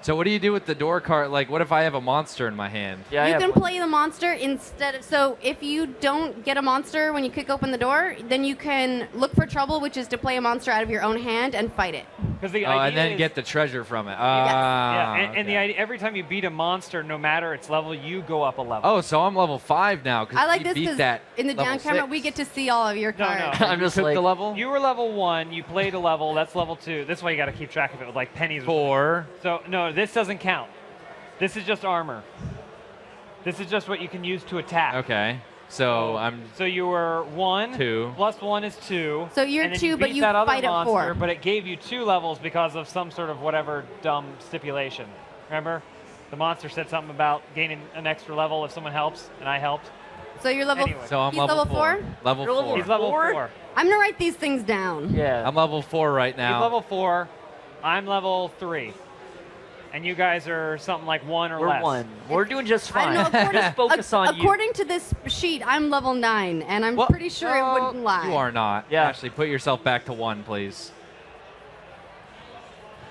[SPEAKER 10] So what do you do with the door card? Like, what if I have a monster in my hand?
[SPEAKER 11] Yeah, I
[SPEAKER 1] You
[SPEAKER 11] have
[SPEAKER 1] can
[SPEAKER 11] one.
[SPEAKER 1] play the monster instead of. So if you don't get a monster when you kick open the door, then you can look for trouble, which is to play a monster out of your own hand and fight it.
[SPEAKER 9] Because the
[SPEAKER 10] Oh,
[SPEAKER 9] idea
[SPEAKER 10] and then
[SPEAKER 9] is,
[SPEAKER 10] get the treasure from it.
[SPEAKER 9] Yeah, and the
[SPEAKER 10] okay.
[SPEAKER 9] idea every time you beat a monster, no matter its level, you go up a level.
[SPEAKER 10] Oh, so I'm level 5 now.
[SPEAKER 1] I like
[SPEAKER 10] we
[SPEAKER 1] this
[SPEAKER 10] beat
[SPEAKER 1] because
[SPEAKER 10] that
[SPEAKER 1] in the
[SPEAKER 10] level
[SPEAKER 1] down camera
[SPEAKER 10] 6.
[SPEAKER 1] we get to see all of your
[SPEAKER 9] No,
[SPEAKER 1] cards.
[SPEAKER 9] no.
[SPEAKER 11] I'm just
[SPEAKER 10] Took
[SPEAKER 11] like,
[SPEAKER 10] the level
[SPEAKER 9] You were level 1. You played a level. That's level 2. This way you got to keep track of it with like pennies.
[SPEAKER 10] 4.
[SPEAKER 9] So no, this doesn't count. This is just armor. This is just what you can use to attack.
[SPEAKER 10] Okay. So I'm
[SPEAKER 9] So you were 1.
[SPEAKER 10] 2.
[SPEAKER 9] Plus 1 is 2.
[SPEAKER 1] So you're
[SPEAKER 9] and then
[SPEAKER 1] 2, but
[SPEAKER 9] beat
[SPEAKER 1] you
[SPEAKER 9] that other
[SPEAKER 1] fight at
[SPEAKER 9] monster,
[SPEAKER 1] 4.
[SPEAKER 9] But it gave you 2 levels because of some sort of whatever dumb stipulation. Remember? The monster said something about gaining an extra level if someone helps, and I helped.
[SPEAKER 1] So you're level.
[SPEAKER 9] Anyway.
[SPEAKER 10] So I'm
[SPEAKER 1] he's
[SPEAKER 10] level 4.
[SPEAKER 1] 4.
[SPEAKER 10] Level
[SPEAKER 11] You're level
[SPEAKER 10] 4.
[SPEAKER 9] He's level
[SPEAKER 11] 4?
[SPEAKER 9] 4.
[SPEAKER 1] I'm gonna write these things down.
[SPEAKER 11] yeah.
[SPEAKER 10] I'm level 4 right now.
[SPEAKER 9] He's level 4. I'm level 3. And you guys are something like 1 or
[SPEAKER 11] We're
[SPEAKER 9] less.
[SPEAKER 11] 1. We're doing just
[SPEAKER 1] I
[SPEAKER 11] fine.
[SPEAKER 1] don't know. According,
[SPEAKER 11] Just focus on you.
[SPEAKER 1] according to this sheet, I'm level 9, and I'm
[SPEAKER 10] What?
[SPEAKER 1] pretty sure it wouldn't lie.
[SPEAKER 10] You are not.
[SPEAKER 11] Yeah.
[SPEAKER 10] Ashley, put yourself back to 1, please.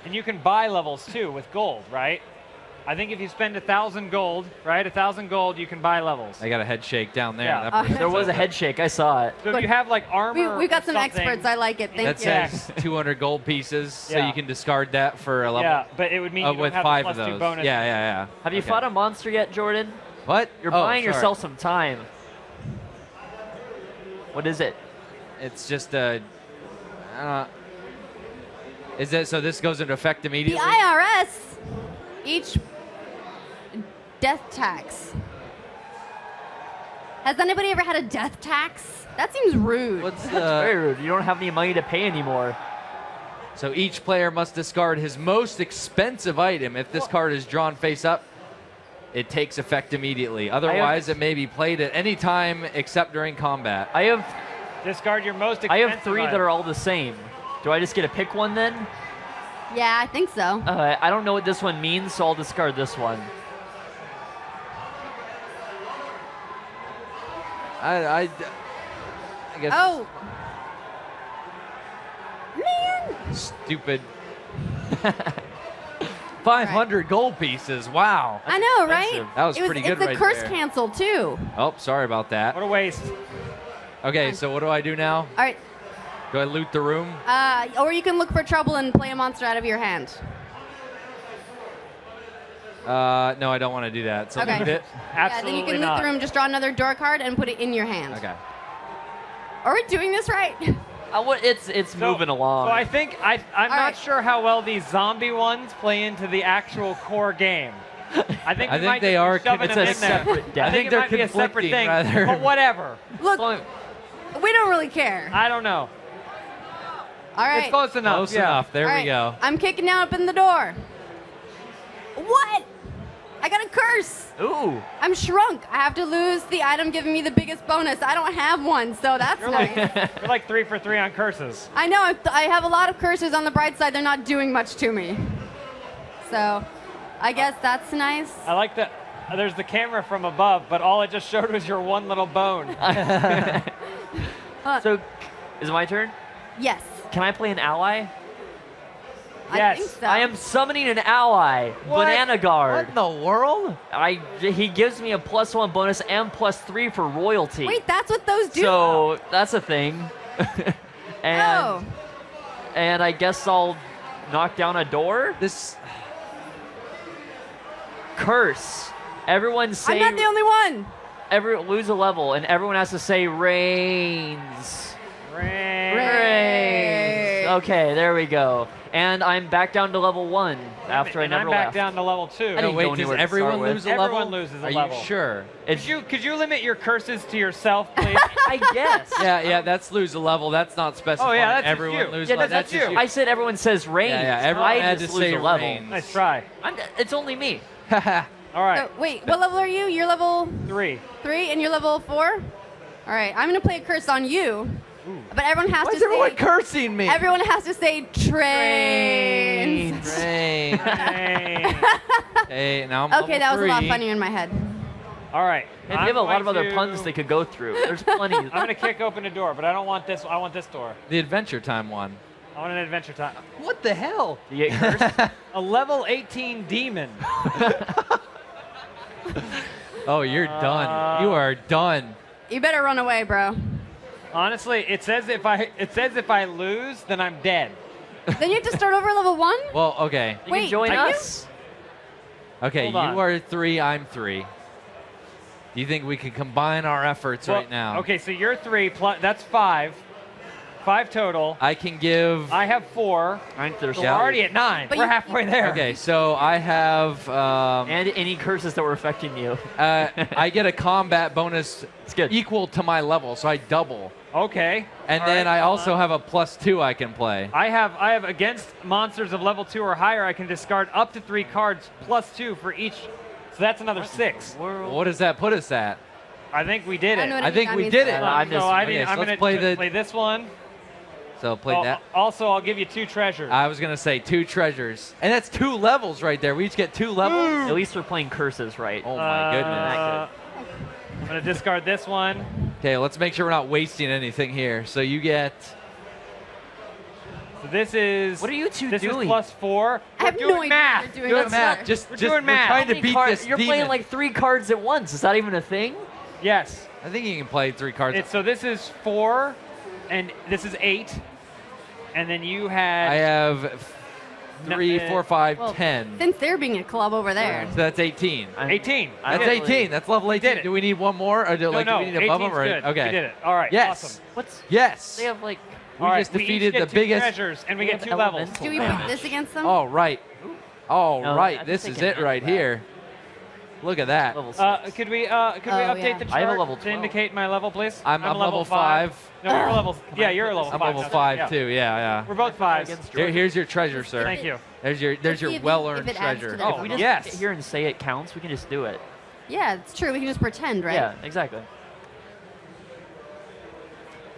[SPEAKER 9] And you can buy levels too with gold, right? I think if you spend 1,000 gold, right? 1,000 gold, you can buy levels.
[SPEAKER 10] I got a head shake down there.
[SPEAKER 9] Yeah.
[SPEAKER 10] That person
[SPEAKER 11] There was a
[SPEAKER 10] said
[SPEAKER 11] head shake. I saw it.
[SPEAKER 9] So if you have like armor,
[SPEAKER 1] We've got
[SPEAKER 9] or
[SPEAKER 1] some
[SPEAKER 9] something-
[SPEAKER 1] experts. I like it. Thank
[SPEAKER 10] that
[SPEAKER 1] you.
[SPEAKER 10] says 200 gold pieces, so
[SPEAKER 9] Yeah.
[SPEAKER 10] you can discard that for a level.
[SPEAKER 9] Yeah, but it would mean you don't
[SPEAKER 10] with
[SPEAKER 9] have
[SPEAKER 10] 5
[SPEAKER 9] the
[SPEAKER 10] of
[SPEAKER 9] +2
[SPEAKER 10] those.
[SPEAKER 9] bonus.
[SPEAKER 10] Yeah.
[SPEAKER 11] Have you
[SPEAKER 10] Okay.
[SPEAKER 11] fought a monster yet, Jordan?
[SPEAKER 10] What?
[SPEAKER 11] You're
[SPEAKER 10] Oh,
[SPEAKER 11] buying
[SPEAKER 10] sorry.
[SPEAKER 11] yourself some time. What is it?
[SPEAKER 10] It's just a. Is it so? This goes into effect
[SPEAKER 1] The
[SPEAKER 10] immediately.
[SPEAKER 1] IRS, each death tax. Has anybody ever had a death tax? That seems rude.
[SPEAKER 10] What's
[SPEAKER 11] That's very rude. You don't have any money to pay anymore.
[SPEAKER 10] So each player must discard his most expensive item. If this card is drawn face up, it takes effect immediately. Otherwise, it may be played at any time except during combat.
[SPEAKER 11] I have
[SPEAKER 9] Discard your most expensive
[SPEAKER 11] I have 3 that
[SPEAKER 9] item.
[SPEAKER 11] are all the same. Do I just get to pick one then?
[SPEAKER 1] Yeah, I think so.
[SPEAKER 11] I don't know what this one means, so I'll discard this one.
[SPEAKER 10] I guess.
[SPEAKER 1] Oh. Man.
[SPEAKER 10] Stupid. 500 gold pieces. Wow.
[SPEAKER 1] I know, right?
[SPEAKER 10] That was pretty good
[SPEAKER 1] It's a
[SPEAKER 10] right
[SPEAKER 1] curse
[SPEAKER 10] there.
[SPEAKER 1] cancel, too.
[SPEAKER 10] Oh, sorry about that.
[SPEAKER 9] What a waste.
[SPEAKER 10] Okay, so what do I do now?
[SPEAKER 1] All right.
[SPEAKER 10] Do I loot the room?
[SPEAKER 1] Or you can look for trouble and play a monster out of your hand.
[SPEAKER 10] No, I don't want to do that. So
[SPEAKER 1] Okay.
[SPEAKER 10] loot it.
[SPEAKER 1] Yeah, then you can loot the room, just draw another door card and put it in your hand.
[SPEAKER 10] Okay.
[SPEAKER 1] Are we doing this right?
[SPEAKER 11] It's moving along.
[SPEAKER 9] So I think I'm not
[SPEAKER 1] right.
[SPEAKER 9] sure how well these zombie ones play into the actual core game. I think we might
[SPEAKER 10] they
[SPEAKER 9] just be
[SPEAKER 10] are
[SPEAKER 9] shoving
[SPEAKER 10] it's
[SPEAKER 9] them
[SPEAKER 10] a
[SPEAKER 9] in there.
[SPEAKER 11] separate death.
[SPEAKER 9] I think it
[SPEAKER 10] they're
[SPEAKER 9] might be a separate
[SPEAKER 10] conflicting,
[SPEAKER 9] thing.
[SPEAKER 10] rather.
[SPEAKER 9] But whatever.
[SPEAKER 1] Look, we don't really care.
[SPEAKER 9] I don't know.
[SPEAKER 1] All right.
[SPEAKER 9] It's close enough.
[SPEAKER 10] Close
[SPEAKER 9] yeah.
[SPEAKER 10] enough. There
[SPEAKER 1] All
[SPEAKER 10] we
[SPEAKER 1] right.
[SPEAKER 10] go.
[SPEAKER 1] I'm kicking now open the door. What? I got a curse.
[SPEAKER 11] Ooh.
[SPEAKER 1] I'm shrunk. I have to lose the item giving me the biggest bonus. I don't have one, so that's
[SPEAKER 9] You're
[SPEAKER 1] nice.
[SPEAKER 9] You're like 3 for 3 on curses.
[SPEAKER 1] I know. I have a lot of curses. On the bright side, they're not doing much to me. So, I guess that's nice.
[SPEAKER 9] I like that. There's the camera from above, but all it just showed was your one little bone.
[SPEAKER 11] So, is it my turn?
[SPEAKER 1] Yes.
[SPEAKER 11] Can I play an ally?
[SPEAKER 1] I think so.
[SPEAKER 11] I am summoning an ally,
[SPEAKER 9] What?
[SPEAKER 11] Banana Guard.
[SPEAKER 10] What in the world?
[SPEAKER 11] He gives me a +1 bonus and +3 for royalty.
[SPEAKER 1] Wait, that's what those do?
[SPEAKER 11] So that's a thing. and
[SPEAKER 1] Oh.
[SPEAKER 11] and I guess I'll knock down a door.
[SPEAKER 10] This.
[SPEAKER 11] Curse. Everyone say.
[SPEAKER 1] I'm not the only one.
[SPEAKER 11] Lose a level, and everyone has to say reigns. Reigns. Okay, there we go. And I'm back down to level 1 after I
[SPEAKER 9] and
[SPEAKER 11] never
[SPEAKER 9] I'm back
[SPEAKER 11] left.
[SPEAKER 9] down to level 2.
[SPEAKER 11] I didn't
[SPEAKER 10] No, wait,
[SPEAKER 11] go
[SPEAKER 10] does
[SPEAKER 11] anywhere to
[SPEAKER 10] everyone
[SPEAKER 11] start with.
[SPEAKER 10] lose a level?
[SPEAKER 9] Everyone loses a
[SPEAKER 10] Are
[SPEAKER 9] level.
[SPEAKER 10] you sure?
[SPEAKER 9] Could you limit your curses to yourself, please?
[SPEAKER 11] I guess.
[SPEAKER 10] Yeah, that's lose a level. That's not specified.
[SPEAKER 9] Oh, yeah, that's just
[SPEAKER 10] everyone
[SPEAKER 9] you.
[SPEAKER 10] loses
[SPEAKER 11] Yeah,
[SPEAKER 10] level.
[SPEAKER 11] that's
[SPEAKER 10] just
[SPEAKER 11] you. I said everyone says reigns.
[SPEAKER 10] Yeah, everyone
[SPEAKER 11] I
[SPEAKER 10] had
[SPEAKER 11] just
[SPEAKER 10] to
[SPEAKER 11] lose
[SPEAKER 10] say
[SPEAKER 11] a level.
[SPEAKER 10] reigns.
[SPEAKER 9] Nice try.
[SPEAKER 11] It's only me.
[SPEAKER 9] All right.
[SPEAKER 1] Wait, what level are you? You're level
[SPEAKER 9] 3.
[SPEAKER 1] 3 and you're level 4? All right, I'm going to play a curse on you. But everyone has
[SPEAKER 10] Why
[SPEAKER 1] to
[SPEAKER 10] is everyone
[SPEAKER 1] say...
[SPEAKER 10] cursing me?
[SPEAKER 1] Everyone has to say trains.
[SPEAKER 10] Train. Hey, now I'm
[SPEAKER 1] Okay, that was a lot funnier in my head.
[SPEAKER 9] All right.
[SPEAKER 11] And you have a lot of other puns they could go through. There's plenty.
[SPEAKER 9] I'm going to kick open a door, but I don't want this. I want this door.
[SPEAKER 10] The Adventure Time one.
[SPEAKER 9] I want an adventure time.
[SPEAKER 10] What the hell?
[SPEAKER 11] You get cursed?
[SPEAKER 9] A level 18 demon.
[SPEAKER 10] Oh, you're done. You are done.
[SPEAKER 1] You better run away, bro.
[SPEAKER 9] Honestly, it says if I lose, then I'm dead.
[SPEAKER 1] Then you have to start over at level 1?
[SPEAKER 10] Well, okay.
[SPEAKER 11] You
[SPEAKER 1] Wait,
[SPEAKER 11] can join
[SPEAKER 1] are you?
[SPEAKER 11] us.
[SPEAKER 10] Okay,
[SPEAKER 9] Hold on.
[SPEAKER 10] you are 3, I'm 3. Do you think we can combine our efforts
[SPEAKER 9] Well,
[SPEAKER 10] right now?
[SPEAKER 9] Okay, so you're 3 plus. That's 5. 5 total.
[SPEAKER 10] I can give.
[SPEAKER 9] I have 4.
[SPEAKER 11] I think there's
[SPEAKER 9] So we're already at 9.
[SPEAKER 1] But
[SPEAKER 9] We're
[SPEAKER 1] you-
[SPEAKER 9] halfway there.
[SPEAKER 10] Okay, so I have.
[SPEAKER 11] and any curses that were affecting you.
[SPEAKER 10] I get a combat bonus
[SPEAKER 11] It's good.
[SPEAKER 10] equal to my level, so I double.
[SPEAKER 9] Okay.
[SPEAKER 10] And
[SPEAKER 9] All
[SPEAKER 10] then
[SPEAKER 9] right,
[SPEAKER 10] I
[SPEAKER 9] hold
[SPEAKER 10] also
[SPEAKER 9] on.
[SPEAKER 10] have a +2 I can play.
[SPEAKER 9] I have against monsters of level 2 or higher, I can discard up to 3 cards +2 for each. So that's another 6.
[SPEAKER 10] What does that put us at?
[SPEAKER 9] I think we did
[SPEAKER 1] I
[SPEAKER 9] it.
[SPEAKER 1] know what
[SPEAKER 10] I think
[SPEAKER 1] that
[SPEAKER 10] we
[SPEAKER 1] means.
[SPEAKER 10] did it.
[SPEAKER 11] I'm
[SPEAKER 9] So
[SPEAKER 11] just-
[SPEAKER 9] I
[SPEAKER 10] okay,
[SPEAKER 9] didn't,
[SPEAKER 10] so
[SPEAKER 9] I'm
[SPEAKER 10] let's
[SPEAKER 9] going
[SPEAKER 10] play
[SPEAKER 9] to
[SPEAKER 10] the-
[SPEAKER 9] play this one.
[SPEAKER 10] So play that.
[SPEAKER 9] Also, I'll give you 2 treasures.
[SPEAKER 10] I was gonna say 2 treasures, and that's 2 levels right there. We each get 2 levels.
[SPEAKER 11] At least we're playing curses, right?
[SPEAKER 10] Oh my goodness.
[SPEAKER 9] I'm going to discard this one.
[SPEAKER 10] Okay, let's make sure we're not wasting anything here. So you get.
[SPEAKER 9] So this is.
[SPEAKER 11] What are you two
[SPEAKER 9] this
[SPEAKER 11] doing?
[SPEAKER 9] Is +4.
[SPEAKER 1] I have
[SPEAKER 9] We're
[SPEAKER 1] no
[SPEAKER 9] doing
[SPEAKER 1] idea
[SPEAKER 9] math.
[SPEAKER 1] what you're doing.
[SPEAKER 10] Doing math. Just
[SPEAKER 9] We're doing math.
[SPEAKER 10] We're trying
[SPEAKER 11] How
[SPEAKER 10] to
[SPEAKER 11] many
[SPEAKER 10] beat
[SPEAKER 11] cards-
[SPEAKER 10] this
[SPEAKER 11] You're
[SPEAKER 10] demon.
[SPEAKER 11] playing like 3 cards at once. Is that even a thing?
[SPEAKER 9] Yes.
[SPEAKER 10] I think you can play 3 cards.
[SPEAKER 9] So this is 4, and this is 8. And then you had.
[SPEAKER 10] I have 3, 4, 5, 10.
[SPEAKER 1] Since they're being a club over there.
[SPEAKER 10] So that's 18.
[SPEAKER 9] 18.
[SPEAKER 10] That's 18. That's level 18.
[SPEAKER 9] did it.
[SPEAKER 10] Do we need one more? Or do,
[SPEAKER 9] No,
[SPEAKER 10] do we need above them?
[SPEAKER 9] 18's
[SPEAKER 10] Or,
[SPEAKER 9] good.
[SPEAKER 10] okay.
[SPEAKER 9] We did it. All right.
[SPEAKER 10] Yes.
[SPEAKER 9] Awesome.
[SPEAKER 11] What's
[SPEAKER 10] Yes.
[SPEAKER 11] they have like
[SPEAKER 10] We
[SPEAKER 9] All right,
[SPEAKER 10] just
[SPEAKER 9] we each
[SPEAKER 10] defeated
[SPEAKER 9] get
[SPEAKER 10] the
[SPEAKER 9] 2
[SPEAKER 10] biggest.
[SPEAKER 9] treasures, and we get
[SPEAKER 11] have
[SPEAKER 9] 2 levels.
[SPEAKER 11] elemental
[SPEAKER 1] Do we put
[SPEAKER 11] damage.
[SPEAKER 1] this against them?
[SPEAKER 10] All right. All
[SPEAKER 11] No,
[SPEAKER 10] right.
[SPEAKER 11] I
[SPEAKER 10] This
[SPEAKER 11] think
[SPEAKER 10] is
[SPEAKER 11] I
[SPEAKER 10] it
[SPEAKER 11] can
[SPEAKER 10] right
[SPEAKER 11] handle that.
[SPEAKER 10] here. Look at that.
[SPEAKER 11] level 6.
[SPEAKER 9] Could we update
[SPEAKER 1] yeah.
[SPEAKER 9] the chart
[SPEAKER 11] I have a level
[SPEAKER 9] to
[SPEAKER 11] 12.
[SPEAKER 9] indicate my level, please?
[SPEAKER 10] I'm level 5.
[SPEAKER 9] No, you're level. Yeah, you're level 5.
[SPEAKER 10] I'm level 5 too. Yeah,
[SPEAKER 9] We're both 5s.
[SPEAKER 11] Against
[SPEAKER 10] yeah. Here's your treasure, sir.
[SPEAKER 9] Thank you.
[SPEAKER 10] There's your
[SPEAKER 1] Let's see if
[SPEAKER 10] well-earned
[SPEAKER 1] it adds to
[SPEAKER 10] treasure.
[SPEAKER 1] the
[SPEAKER 11] Oh, we just
[SPEAKER 9] Yes.
[SPEAKER 11] sit here and say it counts. We can just do it.
[SPEAKER 1] Yeah, it's true. We can just pretend, right?
[SPEAKER 11] Yeah, exactly.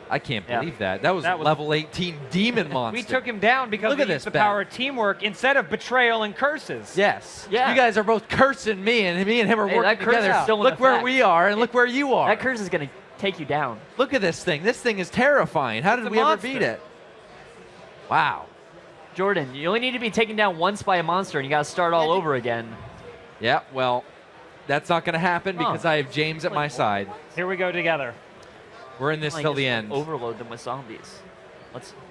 [SPEAKER 10] I can't
[SPEAKER 11] Yeah.
[SPEAKER 10] believe that. That was
[SPEAKER 9] That was-
[SPEAKER 10] level 18 demon monster.
[SPEAKER 9] We took him down because
[SPEAKER 10] Look
[SPEAKER 9] we
[SPEAKER 10] at
[SPEAKER 9] used
[SPEAKER 10] this
[SPEAKER 9] the
[SPEAKER 10] bat.
[SPEAKER 9] power of teamwork instead of betrayal and curses.
[SPEAKER 10] Yes.
[SPEAKER 11] Yeah.
[SPEAKER 10] You guys are both cursing me, and me and him are
[SPEAKER 11] Hey,
[SPEAKER 10] working
[SPEAKER 11] that curse
[SPEAKER 10] together.
[SPEAKER 11] is still in
[SPEAKER 10] Look where
[SPEAKER 11] effect.
[SPEAKER 10] we are, and look where you are.
[SPEAKER 11] That curse is gonna take you down.
[SPEAKER 10] Look at this thing. This thing is terrifying. How did
[SPEAKER 9] It's a
[SPEAKER 10] we ever
[SPEAKER 9] monster.
[SPEAKER 10] beat it? Wow.
[SPEAKER 11] Jordan, you only need to be taken down once by a monster, and you gotta start all over again.
[SPEAKER 10] Yeah, well, that's not going to happen
[SPEAKER 11] Oh.
[SPEAKER 10] because I have James at my side.
[SPEAKER 9] Here we go together.
[SPEAKER 10] We're in this
[SPEAKER 11] Like,
[SPEAKER 10] till the
[SPEAKER 11] just
[SPEAKER 10] end.
[SPEAKER 11] Overload them with zombies.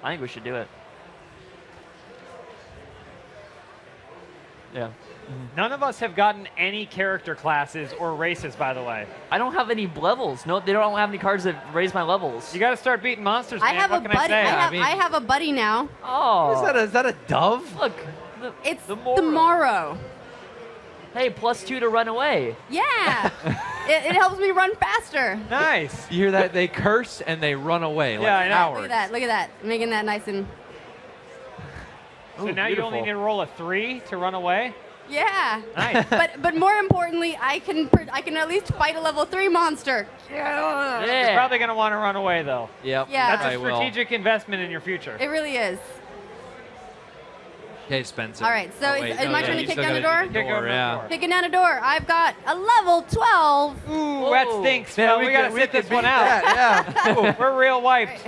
[SPEAKER 11] I think we should do it. Yeah.
[SPEAKER 9] None of us have gotten any character classes or races, by the way.
[SPEAKER 11] I don't have any levels. No, they don't have any cards that raise my levels.
[SPEAKER 9] You got to start beating monsters,
[SPEAKER 1] I
[SPEAKER 9] man.
[SPEAKER 1] have
[SPEAKER 9] what
[SPEAKER 1] a
[SPEAKER 9] can
[SPEAKER 1] buddy.
[SPEAKER 9] I say?
[SPEAKER 1] I have a buddy now.
[SPEAKER 11] Oh.
[SPEAKER 10] Is that a dove?
[SPEAKER 11] Look.
[SPEAKER 1] It's
[SPEAKER 11] the
[SPEAKER 1] the Morrow.
[SPEAKER 11] Hey, +2 to run away.
[SPEAKER 1] Yeah. it helps me run faster.
[SPEAKER 9] Nice.
[SPEAKER 10] You hear that? They curse and they run away like
[SPEAKER 9] Yeah, I know.
[SPEAKER 10] cowards.
[SPEAKER 1] Look at that. Look at that. Making that nice and
[SPEAKER 9] So
[SPEAKER 11] Ooh,
[SPEAKER 9] now you only
[SPEAKER 11] beautiful.
[SPEAKER 9] need to roll a 3 to run away?
[SPEAKER 1] yeah.
[SPEAKER 9] Nice.
[SPEAKER 1] But more importantly, I can at least fight a level 3 monster. Yeah.
[SPEAKER 9] You're
[SPEAKER 11] Yeah.
[SPEAKER 9] probably going to want to run away, though.
[SPEAKER 10] Yep.
[SPEAKER 1] Yeah.
[SPEAKER 9] That's
[SPEAKER 10] I
[SPEAKER 9] a
[SPEAKER 10] will.
[SPEAKER 9] strategic investment in your future.
[SPEAKER 1] It really is.
[SPEAKER 10] Okay, Spencer.
[SPEAKER 1] All right, so
[SPEAKER 10] Oh,
[SPEAKER 1] is-
[SPEAKER 10] wait,
[SPEAKER 1] is my
[SPEAKER 10] yeah,
[SPEAKER 1] turn to
[SPEAKER 10] you
[SPEAKER 1] kick
[SPEAKER 10] still
[SPEAKER 1] down the
[SPEAKER 10] gotta
[SPEAKER 1] door?
[SPEAKER 10] do the
[SPEAKER 9] Kick open the
[SPEAKER 10] yeah.
[SPEAKER 9] door.
[SPEAKER 1] Kicking down a door. I've got a level 12.
[SPEAKER 9] Ooh, that
[SPEAKER 11] Whoa.
[SPEAKER 9] stinks.
[SPEAKER 10] Yeah,
[SPEAKER 9] Well, we got to
[SPEAKER 10] could-
[SPEAKER 9] sit
[SPEAKER 10] could
[SPEAKER 9] this one
[SPEAKER 10] beat
[SPEAKER 9] out.
[SPEAKER 10] that, yeah.
[SPEAKER 9] We're real wiped.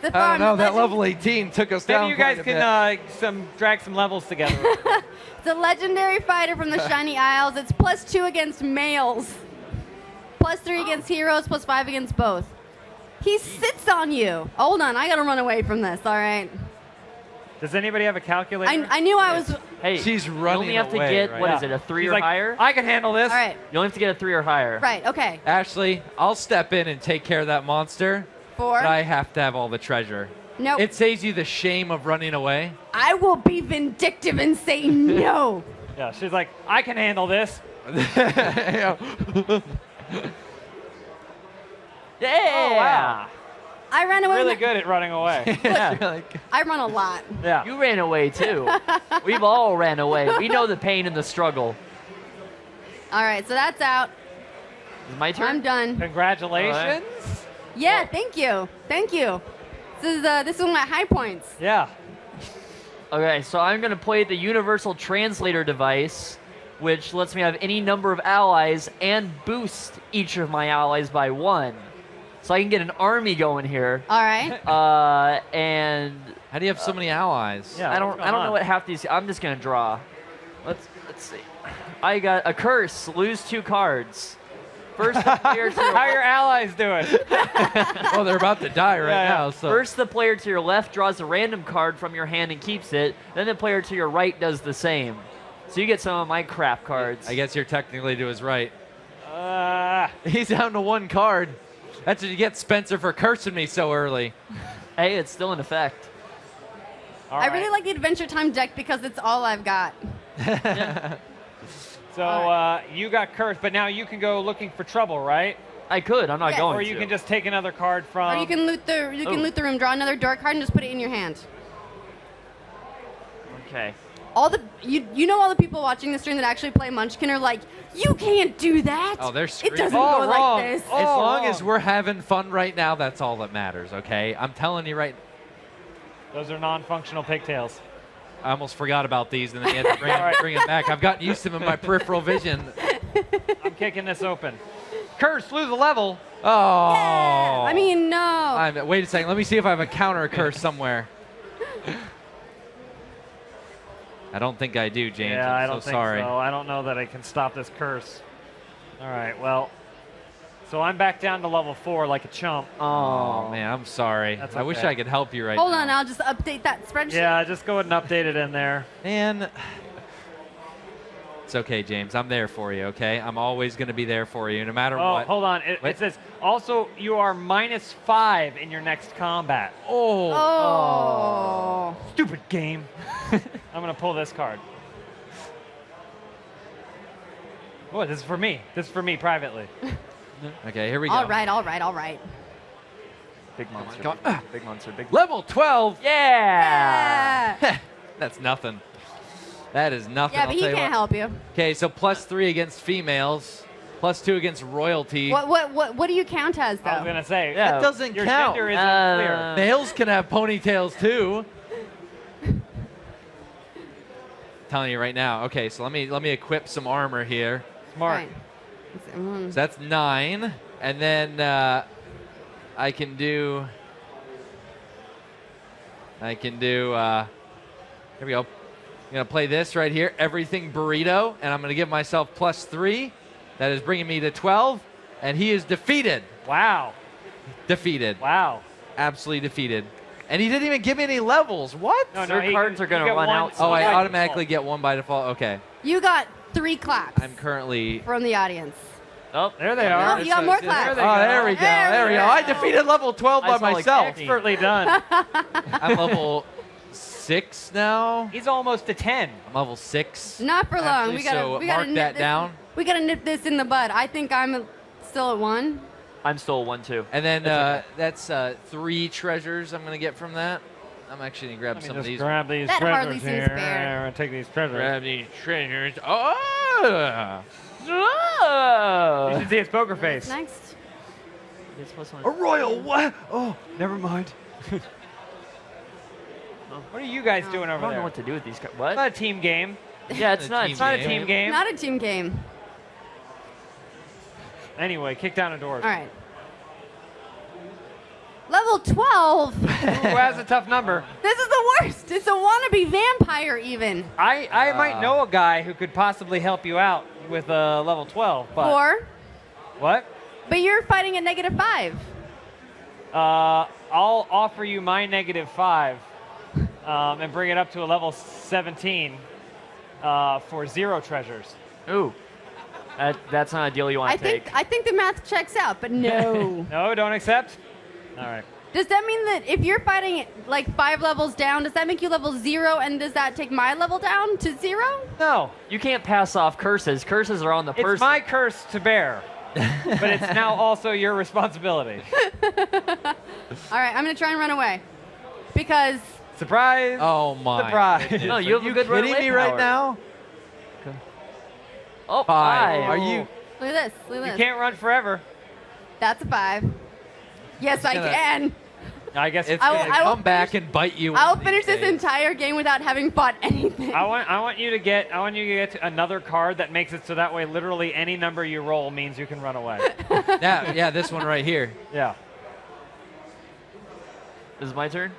[SPEAKER 1] The
[SPEAKER 10] I don't
[SPEAKER 1] Thorn
[SPEAKER 10] know. That
[SPEAKER 1] Legend-
[SPEAKER 10] level 18 took us down.
[SPEAKER 9] Maybe you guys
[SPEAKER 10] quite a bit.
[SPEAKER 9] can drag some levels together.
[SPEAKER 1] It's a legendary fighter from the Shiny Isles. It's +2 against males, +3 against heroes, +5 against both. He sits on you. Hold on, I gotta run away from this. All right.
[SPEAKER 9] Does anybody have a calculator?
[SPEAKER 1] I knew I was.
[SPEAKER 11] Hey,
[SPEAKER 10] She's
[SPEAKER 11] you
[SPEAKER 10] running
[SPEAKER 11] only have to
[SPEAKER 10] away,
[SPEAKER 11] get,
[SPEAKER 10] right?
[SPEAKER 11] what is
[SPEAKER 9] Yeah.
[SPEAKER 11] it, a 3
[SPEAKER 9] She's
[SPEAKER 11] or
[SPEAKER 9] like,
[SPEAKER 11] higher?
[SPEAKER 9] I can handle this.
[SPEAKER 1] All right.
[SPEAKER 11] You only have to get a 3 or higher.
[SPEAKER 1] Right. Okay.
[SPEAKER 10] Ashley, I'll step in and take care of that monster,
[SPEAKER 1] 4.
[SPEAKER 10] but I have to have all the treasure.
[SPEAKER 1] No.
[SPEAKER 10] It saves you the shame of running away.
[SPEAKER 1] I will be vindictive and say no.
[SPEAKER 9] Yeah, she's like, I can handle this.
[SPEAKER 10] Yeah.
[SPEAKER 11] Yeah.
[SPEAKER 9] Oh, wow.
[SPEAKER 1] I ran away.
[SPEAKER 9] Really
[SPEAKER 1] with-
[SPEAKER 9] good at running away.
[SPEAKER 11] Yeah.
[SPEAKER 1] I run a lot.
[SPEAKER 9] Yeah.
[SPEAKER 11] You ran away too. We've all ran away. We know the pain and the struggle.
[SPEAKER 1] All right, so that's out.
[SPEAKER 11] Is my turn?
[SPEAKER 1] I'm done.
[SPEAKER 9] Congratulations.
[SPEAKER 1] Yeah. Thank you. Thank you. This is my high points.
[SPEAKER 9] Yeah.
[SPEAKER 11] Okay, so I'm going to play the Universal Translator device, which lets me have any number of allies and boost each of my allies by 1. So I can get an army going here.
[SPEAKER 1] All right.
[SPEAKER 11] And
[SPEAKER 10] How do you have so many allies?
[SPEAKER 9] Yeah.
[SPEAKER 11] I don't
[SPEAKER 9] what's going
[SPEAKER 11] know
[SPEAKER 9] on?
[SPEAKER 11] what half these. I'm just going to draw. Let's see. I got a curse. Lose 2 cards. First the player to your
[SPEAKER 9] How are your allies doing?
[SPEAKER 10] Oh, they're about to die right
[SPEAKER 9] Yeah, yeah.
[SPEAKER 10] now. So
[SPEAKER 11] First, the player to your left draws a random card from your hand and keeps it. Then the player to your right does the same. So you get some of my crap cards.
[SPEAKER 10] I guess you're technically to his right.
[SPEAKER 9] Uh,
[SPEAKER 10] He's down to 1 card. That's what you get, Spencer, for cursing me so early.
[SPEAKER 11] Hey, it's still in effect.
[SPEAKER 9] all
[SPEAKER 1] I
[SPEAKER 9] right.
[SPEAKER 1] really like the Adventure Time deck because it's all I've got.
[SPEAKER 9] So you got cursed, but now you can go looking for trouble, right?
[SPEAKER 11] I could. I'm not
[SPEAKER 1] Yes.
[SPEAKER 11] going
[SPEAKER 9] Or
[SPEAKER 11] to.
[SPEAKER 9] you can just take another card from.
[SPEAKER 1] Or you can loot the
[SPEAKER 11] Oh.
[SPEAKER 1] loot the room, draw another door card, and just put it in your hand.
[SPEAKER 11] Okay.
[SPEAKER 1] All the you know all the people watching the stream that actually play Munchkin are like, you can't do that.
[SPEAKER 10] Oh, they're
[SPEAKER 1] It
[SPEAKER 10] screaming.
[SPEAKER 1] doesn't
[SPEAKER 9] Oh,
[SPEAKER 1] go
[SPEAKER 9] wrong.
[SPEAKER 1] like this.
[SPEAKER 9] Oh.
[SPEAKER 10] As long
[SPEAKER 9] wrong.
[SPEAKER 10] as we're having fun right now, that's all that matters, okay? I'm telling you right.
[SPEAKER 9] Those are non-functional pigtails.
[SPEAKER 10] I almost forgot about these, and then you had to
[SPEAKER 9] All right.
[SPEAKER 10] bring them back. I've gotten used to them in my peripheral vision.
[SPEAKER 9] I'm kicking this open. Curse, lose a level.
[SPEAKER 10] Oh.
[SPEAKER 1] Yeah. I mean, no.
[SPEAKER 10] Wait a second. Let me see if I have a counter curse somewhere. I don't think I do, James.
[SPEAKER 9] Yeah,
[SPEAKER 10] I'm
[SPEAKER 9] I don't
[SPEAKER 10] so
[SPEAKER 9] think
[SPEAKER 10] sorry.
[SPEAKER 9] so. I don't know that I can stop this curse. All right, well, So I'm back down to level 4 like a chump.
[SPEAKER 10] Oh man, I'm sorry.
[SPEAKER 9] That's
[SPEAKER 10] I wish
[SPEAKER 9] okay.
[SPEAKER 10] I could help you right
[SPEAKER 1] Hold
[SPEAKER 10] now.
[SPEAKER 1] on, I'll just update that spreadsheet.
[SPEAKER 9] Yeah, just go ahead and update it in there.
[SPEAKER 10] Man, it's okay, James. I'm there for you, okay? I'm always going to be there for you, no matter
[SPEAKER 9] Oh,
[SPEAKER 10] what.
[SPEAKER 9] hold on. It says, also, you are -5 in your next combat.
[SPEAKER 1] Oh.
[SPEAKER 9] Stupid game. I'm going to pull this card. Oh, this is for me. This is for me privately.
[SPEAKER 10] Okay, here we go.
[SPEAKER 1] All right, all right, all right.
[SPEAKER 11] Big monster.
[SPEAKER 10] come
[SPEAKER 11] Big
[SPEAKER 10] on.
[SPEAKER 11] monster. Big monster. Big
[SPEAKER 10] Level 12.
[SPEAKER 1] Yeah.
[SPEAKER 10] That's nothing. That is nothing.
[SPEAKER 1] Yeah,
[SPEAKER 10] I'll
[SPEAKER 1] but he
[SPEAKER 10] tell you
[SPEAKER 1] can't
[SPEAKER 10] what.
[SPEAKER 1] help you.
[SPEAKER 10] Okay, so +3 against females, +2 against royalty.
[SPEAKER 1] What do you count as though?
[SPEAKER 9] I was going to say,
[SPEAKER 10] That doesn't
[SPEAKER 9] your
[SPEAKER 10] count.
[SPEAKER 9] gender isn't clear.
[SPEAKER 10] Males can have ponytails too. Telling you right now. Okay, so let me equip some armor here.
[SPEAKER 9] Smart.
[SPEAKER 1] Right.
[SPEAKER 10] So that's 9, and then I can do. Here we go. I'm gonna play this right here, everything burrito, and I'm gonna give myself +3. That is bringing me to 12, and he is defeated.
[SPEAKER 9] Wow.
[SPEAKER 10] Defeated.
[SPEAKER 9] Wow.
[SPEAKER 10] Absolutely defeated. And he didn't even give me any levels. What?
[SPEAKER 9] No,
[SPEAKER 11] Their cards are going to run out.
[SPEAKER 10] Oh, I
[SPEAKER 9] by
[SPEAKER 10] automatically get 1 by default. Okay.
[SPEAKER 1] You got 3 claps
[SPEAKER 10] I'm currently.
[SPEAKER 1] from the audience.
[SPEAKER 9] Oh, there they
[SPEAKER 1] Oh,
[SPEAKER 9] are.
[SPEAKER 1] you got more claps.
[SPEAKER 10] Oh, there we go. There we go. I defeated level 12 by
[SPEAKER 11] I saw, like,
[SPEAKER 10] myself.
[SPEAKER 9] Expertly done.
[SPEAKER 10] I'm level 6 now.
[SPEAKER 9] He's almost to 10.
[SPEAKER 10] I'm level 6.
[SPEAKER 1] Not for long.
[SPEAKER 10] Actually,
[SPEAKER 1] We gotta
[SPEAKER 10] so
[SPEAKER 1] we gotta
[SPEAKER 10] mark
[SPEAKER 1] nip
[SPEAKER 10] that
[SPEAKER 1] this,
[SPEAKER 10] down.
[SPEAKER 1] We gotta nip this in the bud. I think I'm still at 1.
[SPEAKER 11] I'm still 1 too.
[SPEAKER 10] And then that's 3 treasures I'm going to get from that. I'm actually going to grab
[SPEAKER 9] Let me
[SPEAKER 10] some of
[SPEAKER 9] just
[SPEAKER 10] these.
[SPEAKER 9] grab these
[SPEAKER 1] That hardly
[SPEAKER 9] treasures
[SPEAKER 1] seems
[SPEAKER 9] here.
[SPEAKER 1] fair.
[SPEAKER 9] I'm going to take these treasures.
[SPEAKER 10] Grab these treasures. Oh!
[SPEAKER 9] You should see his poker face.
[SPEAKER 1] Next.
[SPEAKER 10] A royal what? Oh, never mind.
[SPEAKER 9] What are you guys doing
[SPEAKER 11] I
[SPEAKER 9] over
[SPEAKER 11] don't
[SPEAKER 9] there?
[SPEAKER 11] know what to do with these cards.
[SPEAKER 9] It's
[SPEAKER 11] What?
[SPEAKER 9] not a team game.
[SPEAKER 11] Yeah, it's not.
[SPEAKER 9] It's not a team game.
[SPEAKER 1] Not a team game.
[SPEAKER 9] Anyway, kick down the doors.
[SPEAKER 1] All right. Level 12.
[SPEAKER 9] Who has a tough number?
[SPEAKER 1] This is the worst. It's a wannabe vampire even.
[SPEAKER 9] I might know a guy who could possibly help you out with level 12. But
[SPEAKER 1] 4.
[SPEAKER 9] What?
[SPEAKER 1] But you're fighting at -5.
[SPEAKER 9] I'll offer you my -5 and bring it up to a level 17 for 0 treasures.
[SPEAKER 11] Ooh. That's not a deal you want to take.
[SPEAKER 1] I think the math checks out, but no.
[SPEAKER 9] No, don't accept? All right.
[SPEAKER 1] Does that mean that if you're fighting like 5 levels down, does that make you level 0, and does that take my level down to 0?
[SPEAKER 9] No.
[SPEAKER 11] You can't pass off curses. Curses are on the person.
[SPEAKER 9] It's my curse to bear. But it's now also your responsibility.
[SPEAKER 1] All right, I'm going to try and run away. Because
[SPEAKER 9] Surprise.
[SPEAKER 10] Oh my.
[SPEAKER 9] Surprise.
[SPEAKER 10] goodness.
[SPEAKER 11] No, you have
[SPEAKER 10] Are
[SPEAKER 11] a good
[SPEAKER 10] kidding
[SPEAKER 11] runaway
[SPEAKER 10] me right
[SPEAKER 11] power.
[SPEAKER 10] now?
[SPEAKER 11] Oh,
[SPEAKER 10] 5.
[SPEAKER 11] 5.
[SPEAKER 10] Are you?
[SPEAKER 1] look at this. Look at
[SPEAKER 9] You
[SPEAKER 1] this.
[SPEAKER 9] can't run forever.
[SPEAKER 1] That's a 5. Yes, I
[SPEAKER 10] gonna-
[SPEAKER 1] can.
[SPEAKER 9] I guess
[SPEAKER 10] It's
[SPEAKER 1] I will-
[SPEAKER 10] gonna
[SPEAKER 1] I will
[SPEAKER 10] come back and bite you.
[SPEAKER 1] I'll
[SPEAKER 10] one of
[SPEAKER 1] finish
[SPEAKER 10] these
[SPEAKER 1] this
[SPEAKER 10] days.
[SPEAKER 1] entire game without having fought anything.
[SPEAKER 9] I want you to get to another card that makes it so that way literally any number you roll means you can run away.
[SPEAKER 10] Yeah, this one right here.
[SPEAKER 9] Yeah.
[SPEAKER 11] This is my turn?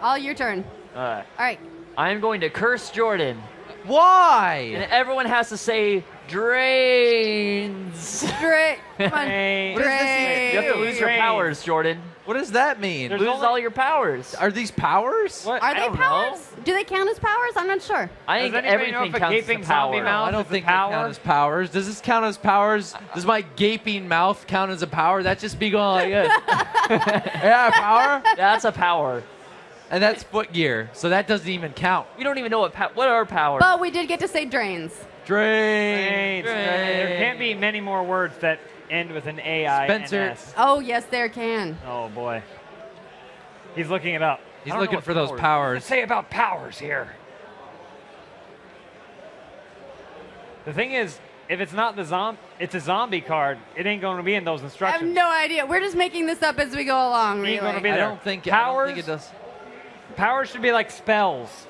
[SPEAKER 1] All your turn.
[SPEAKER 11] All
[SPEAKER 1] All right.
[SPEAKER 11] I'm going to curse Jordan.
[SPEAKER 10] Why?
[SPEAKER 11] And everyone has to say drains.
[SPEAKER 1] Great. Come on.
[SPEAKER 9] Hey.
[SPEAKER 10] What does this
[SPEAKER 1] Great.
[SPEAKER 11] You have to lose your
[SPEAKER 9] Drains.
[SPEAKER 11] powers, Jordan.
[SPEAKER 10] What does that mean?
[SPEAKER 9] There's
[SPEAKER 11] Lose
[SPEAKER 9] only-
[SPEAKER 11] all your powers.
[SPEAKER 10] Are these powers?
[SPEAKER 9] What?
[SPEAKER 1] Are
[SPEAKER 11] I
[SPEAKER 1] they
[SPEAKER 11] don't
[SPEAKER 1] powers? Do they count as powers? I'm not sure.
[SPEAKER 11] I
[SPEAKER 9] Does
[SPEAKER 11] think
[SPEAKER 9] anybody know
[SPEAKER 11] everything
[SPEAKER 9] if a
[SPEAKER 11] counts
[SPEAKER 9] gaping
[SPEAKER 11] as a power.
[SPEAKER 9] zombie mouth
[SPEAKER 10] I don't
[SPEAKER 9] is a
[SPEAKER 10] think they
[SPEAKER 9] power?
[SPEAKER 10] count as powers. Does this count as powers? Does my gaping mouth count as a power? That just be going like this. Yeah, power.
[SPEAKER 11] That's a power.
[SPEAKER 10] And that's foot gear, so that doesn't even count.
[SPEAKER 11] We don't even know what are powers.
[SPEAKER 1] But we did get to say drains.
[SPEAKER 10] Drain.
[SPEAKER 9] Drains. There can't be many more words that end with an A-I
[SPEAKER 10] Spencer.
[SPEAKER 9] and S.
[SPEAKER 1] Oh, yes, there can.
[SPEAKER 9] Oh, boy. He's looking it up.
[SPEAKER 10] He's
[SPEAKER 11] I don't know
[SPEAKER 10] looking
[SPEAKER 11] what
[SPEAKER 10] for those
[SPEAKER 11] powers-
[SPEAKER 10] powers.
[SPEAKER 9] Say about powers here. The thing is, if it's not it's a zombie card, it ain't going to be in those
[SPEAKER 1] I have
[SPEAKER 9] instructions.
[SPEAKER 1] no idea. We're just making this up as we go along,
[SPEAKER 9] Ain't
[SPEAKER 1] really.
[SPEAKER 9] gonna be
[SPEAKER 10] I
[SPEAKER 9] there.
[SPEAKER 10] don't think
[SPEAKER 9] Powers?
[SPEAKER 10] it does.
[SPEAKER 9] Powers should be like spells.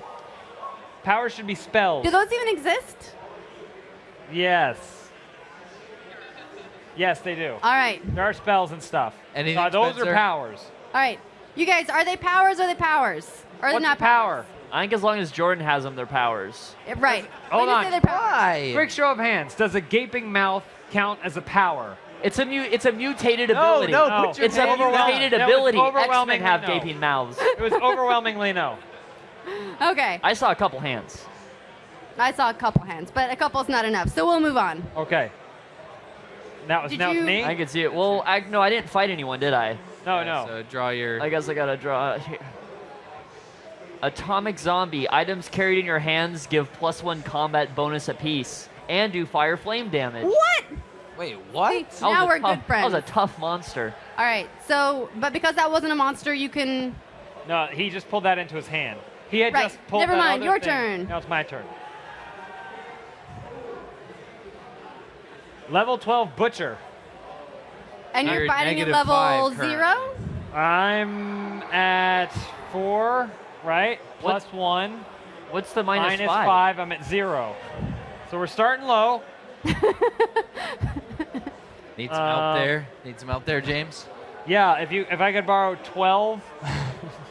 [SPEAKER 9] Powers should be spells.
[SPEAKER 1] Do those even exist?
[SPEAKER 9] Yes. Yes, they do.
[SPEAKER 1] All right.
[SPEAKER 9] There are spells and stuff.
[SPEAKER 10] Anything,
[SPEAKER 9] Those
[SPEAKER 10] Spencer?
[SPEAKER 9] are powers.
[SPEAKER 1] All right. You guys, are they powers or are they powers? Or are they
[SPEAKER 9] What's
[SPEAKER 1] not
[SPEAKER 9] the power?
[SPEAKER 11] I think as long as Jordan has them, they're powers.
[SPEAKER 1] Right.
[SPEAKER 9] Hold
[SPEAKER 1] When you
[SPEAKER 9] on.
[SPEAKER 1] say they're powers.
[SPEAKER 10] Why?
[SPEAKER 9] Quick show of hands. Does a gaping mouth count as a power?
[SPEAKER 11] It's a mutated ability.
[SPEAKER 9] No,
[SPEAKER 11] It's a mutated ability. X-Men
[SPEAKER 9] overwhelmingly
[SPEAKER 11] have
[SPEAKER 9] no.
[SPEAKER 11] gaping mouths.
[SPEAKER 9] It was overwhelmingly no.
[SPEAKER 1] Okay.
[SPEAKER 11] I saw a couple hands.
[SPEAKER 1] I saw a couple hands, but a couple's not enough, so we'll move on.
[SPEAKER 9] Okay. Now it's me?
[SPEAKER 11] I can see it. Well, no, I didn't fight anyone, did I?
[SPEAKER 9] No.
[SPEAKER 10] So draw your...
[SPEAKER 11] I guess I gotta draw. Here. Atomic Zombie. Items carried in your hands give +1 combat bonus apiece and do fire flame damage.
[SPEAKER 1] What?
[SPEAKER 10] Wait, what?
[SPEAKER 1] See, now we're good friends.
[SPEAKER 11] That was a tough monster.
[SPEAKER 1] All right, so, but because that wasn't a monster, you can...
[SPEAKER 9] No, he just pulled that into his hand. He had
[SPEAKER 1] Right.
[SPEAKER 9] just pulled
[SPEAKER 1] Never
[SPEAKER 9] that
[SPEAKER 1] mind,
[SPEAKER 9] other
[SPEAKER 1] your
[SPEAKER 9] thing.
[SPEAKER 1] turn.
[SPEAKER 9] Now it's my turn. Level 12 Butcher.
[SPEAKER 1] And you're
[SPEAKER 10] You're
[SPEAKER 1] fighting at
[SPEAKER 10] -5
[SPEAKER 1] level
[SPEAKER 10] currently.
[SPEAKER 1] 0?
[SPEAKER 9] I'm at 4, right?
[SPEAKER 11] What?
[SPEAKER 9] +1.
[SPEAKER 11] What's the minus
[SPEAKER 9] Minus
[SPEAKER 11] 5?
[SPEAKER 9] 5, I'm at 0. So we're starting low.
[SPEAKER 10] Need some help there? Need some help there, James?
[SPEAKER 9] Yeah, if I could borrow 12,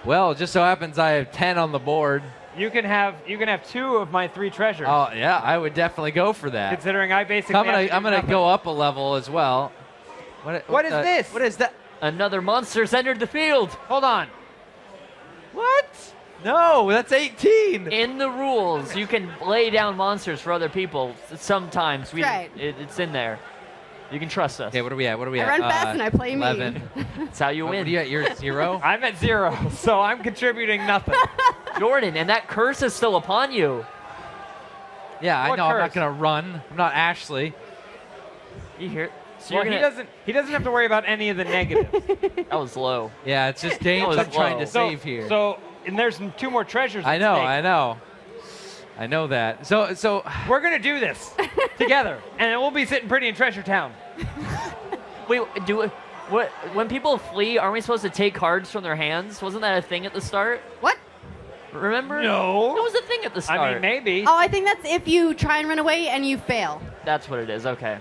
[SPEAKER 10] Well, it just so happens I have 10 on the board.
[SPEAKER 9] you can have 2 of my 3 treasures.
[SPEAKER 10] Oh, yeah, I would definitely go for that.
[SPEAKER 9] Considering I basically
[SPEAKER 10] I'm gonna go up a level as well.
[SPEAKER 9] What is this?
[SPEAKER 10] What is that?
[SPEAKER 11] Another monster's entered the field.
[SPEAKER 9] Hold on.
[SPEAKER 10] What? No, that's 18.
[SPEAKER 11] In the rules, you can lay down monsters for other people. Sometimes
[SPEAKER 1] Right.
[SPEAKER 11] it's in there. You can trust us.
[SPEAKER 10] Okay, what are we at? What are we
[SPEAKER 1] I
[SPEAKER 10] at?
[SPEAKER 1] run fast and I play
[SPEAKER 10] 11.
[SPEAKER 1] mean.
[SPEAKER 11] That's how you
[SPEAKER 10] What
[SPEAKER 11] win.
[SPEAKER 10] are you at? You're at 0?
[SPEAKER 9] I'm at 0, so I'm contributing nothing.
[SPEAKER 11] Jordan, and that curse is still upon you.
[SPEAKER 10] Yeah, I
[SPEAKER 9] What
[SPEAKER 10] know. I'm not
[SPEAKER 9] curse?
[SPEAKER 10] gonna run. I'm not Ashley.
[SPEAKER 11] You hear? So
[SPEAKER 9] Well,
[SPEAKER 11] you're
[SPEAKER 9] he
[SPEAKER 11] gonna,
[SPEAKER 9] doesn't have to worry about any of the negatives.
[SPEAKER 11] That was low.
[SPEAKER 10] Yeah, it's just James
[SPEAKER 11] That
[SPEAKER 10] I'm
[SPEAKER 11] was
[SPEAKER 10] trying
[SPEAKER 11] low.
[SPEAKER 10] to save here.
[SPEAKER 9] And there's 2 more treasures.
[SPEAKER 10] I
[SPEAKER 9] at
[SPEAKER 10] know,
[SPEAKER 9] stake.
[SPEAKER 10] I know that. So
[SPEAKER 9] We're gonna do this together, and then we'll be sitting pretty in Treasure Town.
[SPEAKER 11] Wait, when people flee, aren't we supposed to take cards from their hands? Wasn't that a thing at the start?
[SPEAKER 1] What?
[SPEAKER 11] Remember?
[SPEAKER 9] No.
[SPEAKER 11] It was a thing at the start.
[SPEAKER 9] I mean, maybe.
[SPEAKER 1] Oh, I think that's if you try and run away and you fail.
[SPEAKER 11] That's what it is. Okay.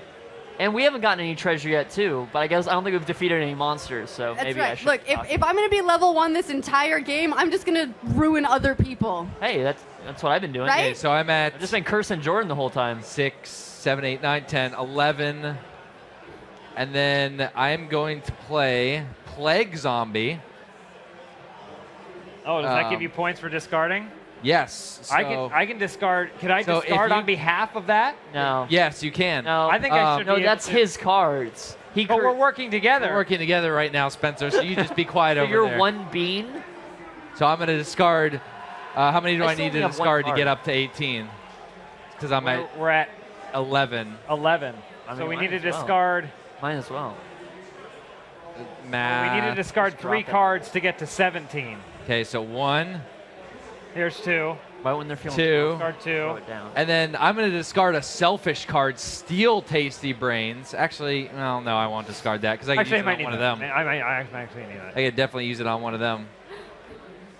[SPEAKER 11] And we haven't gotten any treasure yet, too. But I don't think we've defeated any monsters, so
[SPEAKER 1] That's
[SPEAKER 11] maybe I
[SPEAKER 1] right.
[SPEAKER 11] should.
[SPEAKER 1] Look, if I'm going to be level 1 this entire game, I'm just going to ruin other people.
[SPEAKER 11] Hey, that's what I've been doing.
[SPEAKER 1] Right?
[SPEAKER 10] okay, so I'm at
[SPEAKER 11] I've just been cursing Jordan the whole time.
[SPEAKER 10] 6, 7, 8, 9, 10, 11. And then I'm going to play Plague Zombie.
[SPEAKER 9] Oh, does that give you points for discarding?
[SPEAKER 10] Yes. So,
[SPEAKER 9] I can discard. Could I
[SPEAKER 10] So if
[SPEAKER 9] discard
[SPEAKER 10] you-
[SPEAKER 9] on behalf of that?
[SPEAKER 11] No.
[SPEAKER 10] Yes, you can.
[SPEAKER 11] No.
[SPEAKER 9] I think I should.
[SPEAKER 11] No,
[SPEAKER 9] be
[SPEAKER 11] that's
[SPEAKER 9] able to-
[SPEAKER 11] his cards.
[SPEAKER 9] But we're working together.
[SPEAKER 10] We're working together right now, Spencer. So you just be quiet
[SPEAKER 11] So
[SPEAKER 10] over
[SPEAKER 11] you're
[SPEAKER 10] there.
[SPEAKER 11] one bean.
[SPEAKER 10] So I'm going to discard. How many do
[SPEAKER 11] I
[SPEAKER 10] I
[SPEAKER 11] still
[SPEAKER 10] need to
[SPEAKER 11] only have one
[SPEAKER 10] discard to
[SPEAKER 11] card.
[SPEAKER 10] get up to 18? Because I'm at
[SPEAKER 9] We're at
[SPEAKER 10] 11.
[SPEAKER 9] 11.
[SPEAKER 11] I
[SPEAKER 9] So
[SPEAKER 11] mean,
[SPEAKER 9] we
[SPEAKER 11] mine
[SPEAKER 9] need to
[SPEAKER 11] as well.
[SPEAKER 9] discard.
[SPEAKER 11] Mine as well.
[SPEAKER 10] Math.
[SPEAKER 9] We need to discard
[SPEAKER 11] just
[SPEAKER 9] 3
[SPEAKER 11] drop it.
[SPEAKER 9] cards to get to 17.
[SPEAKER 10] Okay, so 1,
[SPEAKER 9] Here's 2.
[SPEAKER 11] Right when they're feeling
[SPEAKER 10] 2,
[SPEAKER 9] Discard 2.
[SPEAKER 11] throw it down.
[SPEAKER 10] and then I'm going to discard a selfish card, Steal Tasty Brains. Actually, well, no, I won't discard that because I can
[SPEAKER 9] Actually, I
[SPEAKER 10] use it
[SPEAKER 9] might
[SPEAKER 10] on
[SPEAKER 9] need
[SPEAKER 10] one of
[SPEAKER 9] that.
[SPEAKER 10] them.
[SPEAKER 9] I actually need that.
[SPEAKER 10] I could definitely use it on one of them.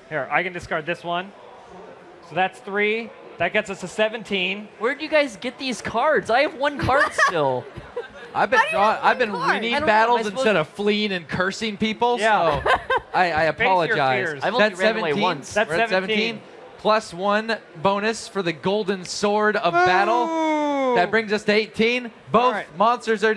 [SPEAKER 9] Here, I can discard this one. So that's 3. That gets us to 17.
[SPEAKER 11] Where'd you guys get these cards? I have one card still.
[SPEAKER 10] I've been I've been
[SPEAKER 1] card?
[SPEAKER 10] winning
[SPEAKER 11] I don't know,
[SPEAKER 10] battles
[SPEAKER 11] am I supposed
[SPEAKER 10] instead of fleeing and cursing people.
[SPEAKER 9] Yeah.
[SPEAKER 10] So I apologize.
[SPEAKER 9] fears.
[SPEAKER 11] I've only
[SPEAKER 10] That's
[SPEAKER 11] ran away
[SPEAKER 10] 17.
[SPEAKER 11] once.
[SPEAKER 9] That's
[SPEAKER 10] We're at
[SPEAKER 9] 17.
[SPEAKER 10] Plus 1 bonus for the Golden Sword of Battle. That brings us to 18. Both
[SPEAKER 9] All right.
[SPEAKER 10] monsters are.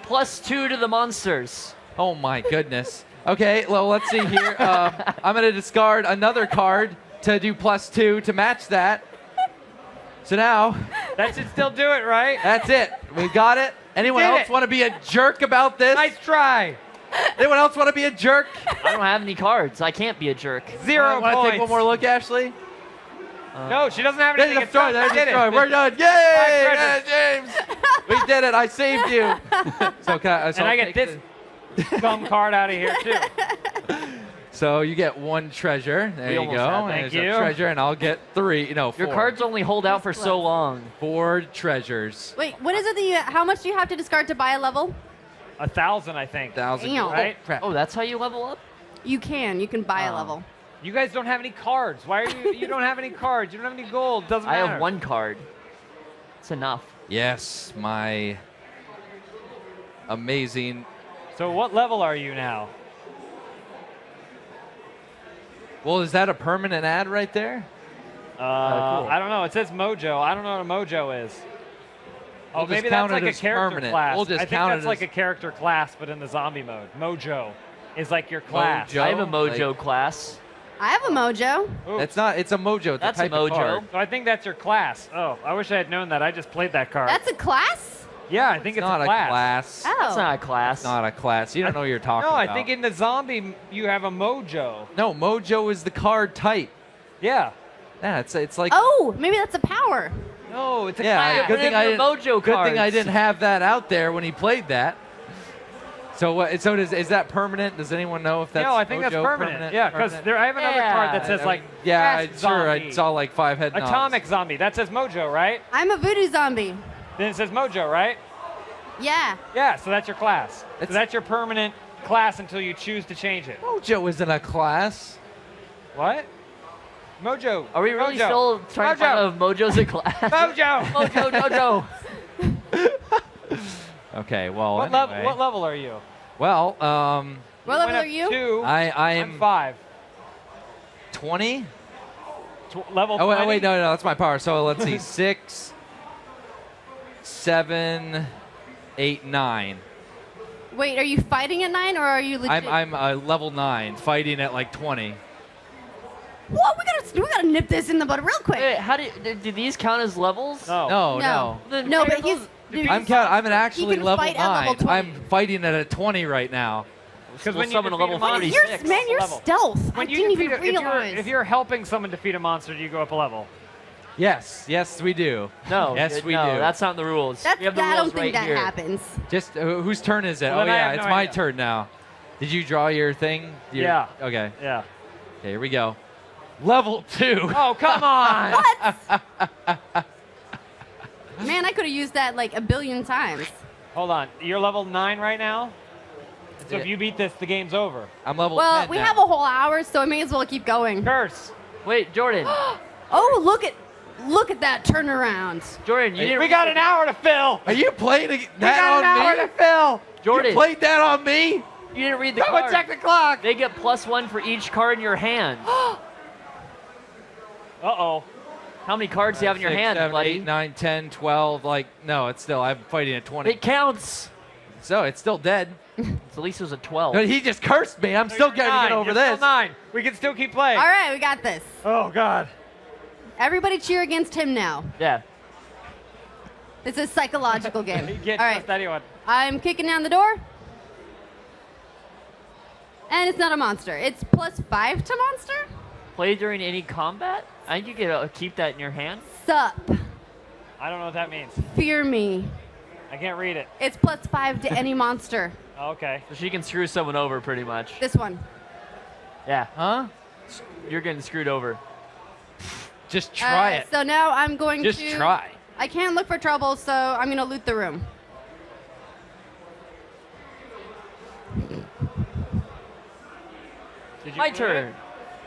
[SPEAKER 11] +2 to the monsters.
[SPEAKER 10] Oh my goodness. Okay, well let's see here. I'm going to discard another card to do +2 to match that. So now
[SPEAKER 9] That should still do it, right?
[SPEAKER 10] that's it. We got it. Anyone
[SPEAKER 9] Did
[SPEAKER 10] else
[SPEAKER 9] it.
[SPEAKER 10] want to be a jerk about this?
[SPEAKER 9] Nice try.
[SPEAKER 10] Anyone else want to be a jerk?
[SPEAKER 11] I don't have any cards. I can't be a jerk.
[SPEAKER 9] 0
[SPEAKER 10] Want to
[SPEAKER 9] points.
[SPEAKER 10] take one more look, Ashley?
[SPEAKER 9] No, she doesn't have
[SPEAKER 10] There's
[SPEAKER 9] anything.
[SPEAKER 10] a destroy. There's a
[SPEAKER 9] Did
[SPEAKER 10] destroy.
[SPEAKER 9] it.
[SPEAKER 10] We're done. Yay!
[SPEAKER 9] Five
[SPEAKER 10] Yeah, James. We did it. I saved you. So, so
[SPEAKER 9] And I
[SPEAKER 10] I'll
[SPEAKER 9] get
[SPEAKER 10] take
[SPEAKER 9] this dumb card out of here, too.
[SPEAKER 10] So you get 1 treasure. There
[SPEAKER 11] We
[SPEAKER 10] you
[SPEAKER 11] almost
[SPEAKER 10] go.
[SPEAKER 11] had that.
[SPEAKER 10] And
[SPEAKER 9] Thank
[SPEAKER 10] there's
[SPEAKER 9] you.
[SPEAKER 10] a treasure, and I'll get 3. No, 4.
[SPEAKER 11] Your cards only hold out for so long.
[SPEAKER 10] 4 treasures.
[SPEAKER 1] Wait, what is it that you, how much do you have to discard to buy a level?
[SPEAKER 9] 1,000, I think.
[SPEAKER 10] 1,000.
[SPEAKER 1] Damn.
[SPEAKER 9] Right?
[SPEAKER 10] Crap.
[SPEAKER 11] Oh, that's how you level up?
[SPEAKER 1] You can buy a
[SPEAKER 11] Oh.
[SPEAKER 1] level.
[SPEAKER 9] You guys don't have any cards. Why are you? You don't have any cards. You don't have any gold. Doesn't
[SPEAKER 11] I
[SPEAKER 9] matter.
[SPEAKER 11] have 1 card. It's enough.
[SPEAKER 10] Yes, my amazing.
[SPEAKER 9] So what level are you now?
[SPEAKER 10] Well, is that a permanent ad right there?
[SPEAKER 11] Cool.
[SPEAKER 9] I don't know. It says Mojo. I don't know what a Mojo is.
[SPEAKER 10] We'll
[SPEAKER 9] maybe
[SPEAKER 10] just count
[SPEAKER 9] that's like
[SPEAKER 10] it
[SPEAKER 9] a
[SPEAKER 10] as
[SPEAKER 9] character
[SPEAKER 10] permanent.
[SPEAKER 9] class.
[SPEAKER 10] We'll just
[SPEAKER 9] I think
[SPEAKER 10] count
[SPEAKER 9] that's
[SPEAKER 10] it
[SPEAKER 9] like
[SPEAKER 10] as
[SPEAKER 9] a character class, but in the zombie mode. Mojo is like your class.
[SPEAKER 10] Mojo?
[SPEAKER 11] I have a mojo
[SPEAKER 10] Like-
[SPEAKER 11] class.
[SPEAKER 1] I have a mojo.
[SPEAKER 10] It's not. It's a mojo. It's
[SPEAKER 11] That's
[SPEAKER 10] a
[SPEAKER 11] a
[SPEAKER 10] type of
[SPEAKER 11] mojo.
[SPEAKER 10] card.
[SPEAKER 9] So I think that's your class. Oh, I wish I had known that. I just played that card.
[SPEAKER 1] That's a class?
[SPEAKER 9] Yeah, I think it's
[SPEAKER 10] not
[SPEAKER 9] a class.
[SPEAKER 1] Oh.
[SPEAKER 11] That's not a class.
[SPEAKER 10] It's not a class. You don't know what you're talking
[SPEAKER 9] No,
[SPEAKER 10] about.
[SPEAKER 9] I think in the zombie you have a mojo.
[SPEAKER 10] No, mojo is the card type.
[SPEAKER 9] Yeah.
[SPEAKER 10] Yeah, it's like.
[SPEAKER 1] Oh, maybe that's a power.
[SPEAKER 9] No, it's a
[SPEAKER 10] Yeah,
[SPEAKER 9] class.
[SPEAKER 10] good thing I didn't.
[SPEAKER 11] Mojo
[SPEAKER 10] Good thing I
[SPEAKER 11] cards.
[SPEAKER 10] didn't have that out there when he played that. So what? So is that permanent? Does anyone know if that's?
[SPEAKER 9] No, I think that's
[SPEAKER 10] mojo
[SPEAKER 9] permanent. Yeah, because I have another card that says like
[SPEAKER 10] Yeah,
[SPEAKER 9] fast
[SPEAKER 10] sure. I
[SPEAKER 9] zombie,
[SPEAKER 10] saw like 5 head nods.
[SPEAKER 9] atomic zombie. That says mojo, right?
[SPEAKER 1] I'm a voodoo zombie.
[SPEAKER 9] Then it says mojo, right?
[SPEAKER 1] Yeah.
[SPEAKER 9] Yeah, so that's your class.
[SPEAKER 10] It's-
[SPEAKER 9] So that's your permanent class until you choose to change it.
[SPEAKER 10] Mojo isn't a class.
[SPEAKER 9] What? Mojo.
[SPEAKER 11] Are we really
[SPEAKER 9] Mojo.
[SPEAKER 11] still trying to find out if mojo's a class?
[SPEAKER 9] Mojo.
[SPEAKER 11] Mojo, Jojo.
[SPEAKER 10] Okay. Well.
[SPEAKER 9] What,
[SPEAKER 10] anyway.
[SPEAKER 9] what level are you?
[SPEAKER 10] Well,
[SPEAKER 1] What level are you?
[SPEAKER 9] 2.
[SPEAKER 10] I
[SPEAKER 9] I'm
[SPEAKER 10] am
[SPEAKER 9] 5.
[SPEAKER 10] 20.
[SPEAKER 9] Level
[SPEAKER 10] Oh
[SPEAKER 9] 20?
[SPEAKER 10] wait, no, that's my power. So let's see, 6, 7, 8, 9.
[SPEAKER 1] Wait, are you fighting at 9 or are you legit?
[SPEAKER 10] I'm level 9, fighting at like 20.
[SPEAKER 1] Whoa, we gotta nip this in the bud real quick.
[SPEAKER 11] Wait, how do these count as levels?
[SPEAKER 9] No.
[SPEAKER 10] No.
[SPEAKER 11] Then
[SPEAKER 1] No,
[SPEAKER 11] why
[SPEAKER 1] but
[SPEAKER 11] are
[SPEAKER 1] he's.
[SPEAKER 11] those-
[SPEAKER 1] dude,
[SPEAKER 10] I'm at actually
[SPEAKER 1] can
[SPEAKER 10] level
[SPEAKER 1] fight at
[SPEAKER 10] 9.
[SPEAKER 1] level 20.
[SPEAKER 10] I'm fighting at a 20 right now.
[SPEAKER 9] Because
[SPEAKER 11] We'll
[SPEAKER 9] when you
[SPEAKER 11] summon a
[SPEAKER 9] defeat
[SPEAKER 11] level
[SPEAKER 9] monster-
[SPEAKER 1] You're,
[SPEAKER 11] 46
[SPEAKER 1] man, you're
[SPEAKER 9] level.
[SPEAKER 1] stealth.
[SPEAKER 9] When
[SPEAKER 1] I
[SPEAKER 9] you
[SPEAKER 1] didn't
[SPEAKER 9] defeat
[SPEAKER 1] even
[SPEAKER 9] a- if you're-
[SPEAKER 1] realize.
[SPEAKER 9] if you're helping someone defeat a monster, do you go up a level?
[SPEAKER 10] Yes, we do.
[SPEAKER 11] No,
[SPEAKER 10] Yes, we
[SPEAKER 11] no,
[SPEAKER 10] do.
[SPEAKER 11] that's not in the rules.
[SPEAKER 1] That's,
[SPEAKER 11] we have the
[SPEAKER 1] I
[SPEAKER 11] rules
[SPEAKER 1] don't think
[SPEAKER 11] right
[SPEAKER 1] that
[SPEAKER 11] here.
[SPEAKER 1] happens.
[SPEAKER 10] Just whose turn is it?
[SPEAKER 9] Well,
[SPEAKER 10] Oh
[SPEAKER 9] then I
[SPEAKER 10] yeah,
[SPEAKER 9] have
[SPEAKER 10] it's
[SPEAKER 9] no
[SPEAKER 10] my
[SPEAKER 9] idea.
[SPEAKER 10] turn now. Did you draw your thing?
[SPEAKER 9] Yeah.
[SPEAKER 10] Okay.
[SPEAKER 9] Yeah.
[SPEAKER 10] Okay, here we go. Level 2.
[SPEAKER 9] Oh, come on.
[SPEAKER 1] Man, I could have used that like a billion times.
[SPEAKER 9] Hold on. You're level 9 right now? So if you beat this, the game's over.
[SPEAKER 10] I'm level
[SPEAKER 1] Well,
[SPEAKER 10] 10
[SPEAKER 1] we
[SPEAKER 10] now.
[SPEAKER 1] have a whole hour, so I may as well keep going.
[SPEAKER 9] Curse.
[SPEAKER 11] Wait, Jordan.
[SPEAKER 1] Oh, look at that turnaround.
[SPEAKER 11] Jordan, you didn't
[SPEAKER 9] We got an hour to fill.
[SPEAKER 10] Are you playing
[SPEAKER 9] We got
[SPEAKER 10] that
[SPEAKER 9] an hour
[SPEAKER 10] on
[SPEAKER 9] to
[SPEAKER 10] me?
[SPEAKER 9] fill.
[SPEAKER 11] Jordan,
[SPEAKER 10] You played that on me?
[SPEAKER 11] you didn't read the
[SPEAKER 9] Someone
[SPEAKER 11] card.
[SPEAKER 9] check the clock.
[SPEAKER 11] They get +1 for each card in your hand.
[SPEAKER 9] Uh-oh.
[SPEAKER 11] How many cards do you have in your
[SPEAKER 10] 6,
[SPEAKER 11] hand,
[SPEAKER 10] 7,
[SPEAKER 11] buddy?
[SPEAKER 10] 8, 9, 10, 12. Like, no, it's still, I'm fighting at 20.
[SPEAKER 11] It counts.
[SPEAKER 10] So it's still dead.
[SPEAKER 11] So at least it was a 12.
[SPEAKER 10] But he just cursed me. I'm still getting
[SPEAKER 9] Nine.
[SPEAKER 10] it over
[SPEAKER 9] You're
[SPEAKER 10] this.
[SPEAKER 9] Still 9. We can still keep playing.
[SPEAKER 1] All right, we got this.
[SPEAKER 9] Oh, God.
[SPEAKER 1] Everybody cheer against him now.
[SPEAKER 11] Yeah.
[SPEAKER 1] It's a psychological game.
[SPEAKER 9] You can't
[SPEAKER 1] All right,
[SPEAKER 9] trust anyone.
[SPEAKER 1] I'm kicking down the door. And it's not a monster. It's +5 to monster?
[SPEAKER 11] Play during any combat? I think you get to keep that in your hand.
[SPEAKER 1] Sup.
[SPEAKER 9] I don't know what that means.
[SPEAKER 1] Fear me.
[SPEAKER 9] I can't read it.
[SPEAKER 1] It's +5 to any monster.
[SPEAKER 9] Okay.
[SPEAKER 11] So she can screw someone over pretty much.
[SPEAKER 1] This one.
[SPEAKER 11] Yeah.
[SPEAKER 10] Huh?
[SPEAKER 11] You're getting screwed over.
[SPEAKER 10] Just try it.
[SPEAKER 1] So now I'm going
[SPEAKER 10] Just
[SPEAKER 1] to...
[SPEAKER 10] try.
[SPEAKER 1] I can't look for trouble, so I'm going to loot the room.
[SPEAKER 9] Did you
[SPEAKER 11] My
[SPEAKER 9] move
[SPEAKER 11] turn.
[SPEAKER 9] it?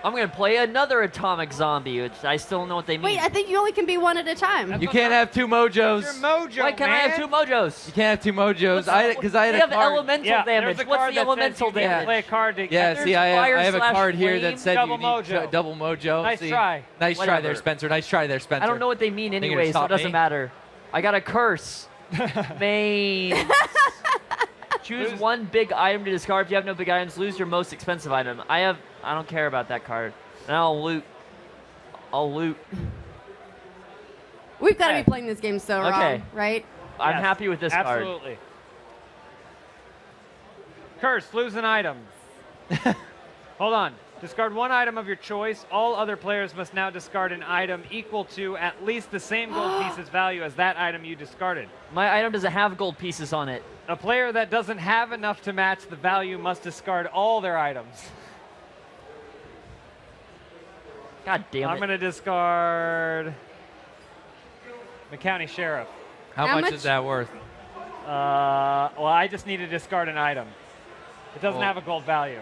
[SPEAKER 11] I'm going to play another atomic zombie, which I still don't know what they mean.
[SPEAKER 1] Wait, I think you only can be one at a time.
[SPEAKER 10] You can't have 2 mojos.
[SPEAKER 9] Your mojo,
[SPEAKER 11] Why can't I have 2 mojos?
[SPEAKER 10] You can't have 2 mojos. Because I had
[SPEAKER 11] They
[SPEAKER 10] a
[SPEAKER 11] have
[SPEAKER 10] card.
[SPEAKER 11] elemental
[SPEAKER 9] Yeah,
[SPEAKER 11] damage.
[SPEAKER 9] there's a
[SPEAKER 11] What's
[SPEAKER 9] card
[SPEAKER 11] the
[SPEAKER 9] that says
[SPEAKER 11] elemental
[SPEAKER 9] you can't play a
[SPEAKER 11] damage?
[SPEAKER 9] card to
[SPEAKER 10] Yeah,
[SPEAKER 11] There's
[SPEAKER 10] see, I
[SPEAKER 11] fire
[SPEAKER 10] have a
[SPEAKER 11] slash
[SPEAKER 10] card here
[SPEAKER 11] flame,
[SPEAKER 10] that said
[SPEAKER 9] double
[SPEAKER 10] you need
[SPEAKER 9] mojo.
[SPEAKER 10] double mojo.
[SPEAKER 9] Nice
[SPEAKER 10] See?
[SPEAKER 9] try.
[SPEAKER 10] Nice try
[SPEAKER 11] Whatever.
[SPEAKER 10] there, Spencer. Nice try there, Spencer.
[SPEAKER 11] I don't know what they mean
[SPEAKER 10] Think you're
[SPEAKER 11] anyway, so it
[SPEAKER 10] stop
[SPEAKER 11] doesn't
[SPEAKER 10] me?
[SPEAKER 11] matter. I got a curse. Main. Choose one big item to discard. If you have no big items, lose your most expensive item. I don't care about that card. And I'll loot.
[SPEAKER 1] We've got to
[SPEAKER 11] Okay.
[SPEAKER 1] be playing this game so
[SPEAKER 11] Okay.
[SPEAKER 1] wrong, right?
[SPEAKER 11] I'm
[SPEAKER 9] Yes,
[SPEAKER 11] happy with this card.
[SPEAKER 9] Absolutely. Curse, lose an item. Hold on. Discard one item of your choice. All other players must now discard an item equal to at least the same gold piece's value as that item you discarded.
[SPEAKER 11] My item doesn't have gold pieces on it.
[SPEAKER 9] A player that doesn't have enough to match the value must discard all their items.
[SPEAKER 11] God damn it.
[SPEAKER 9] I'm going to discard the county sheriff.
[SPEAKER 10] How much is that worth?
[SPEAKER 9] Well, I just need to discard an item. It doesn't
[SPEAKER 10] Well-
[SPEAKER 9] have a gold value.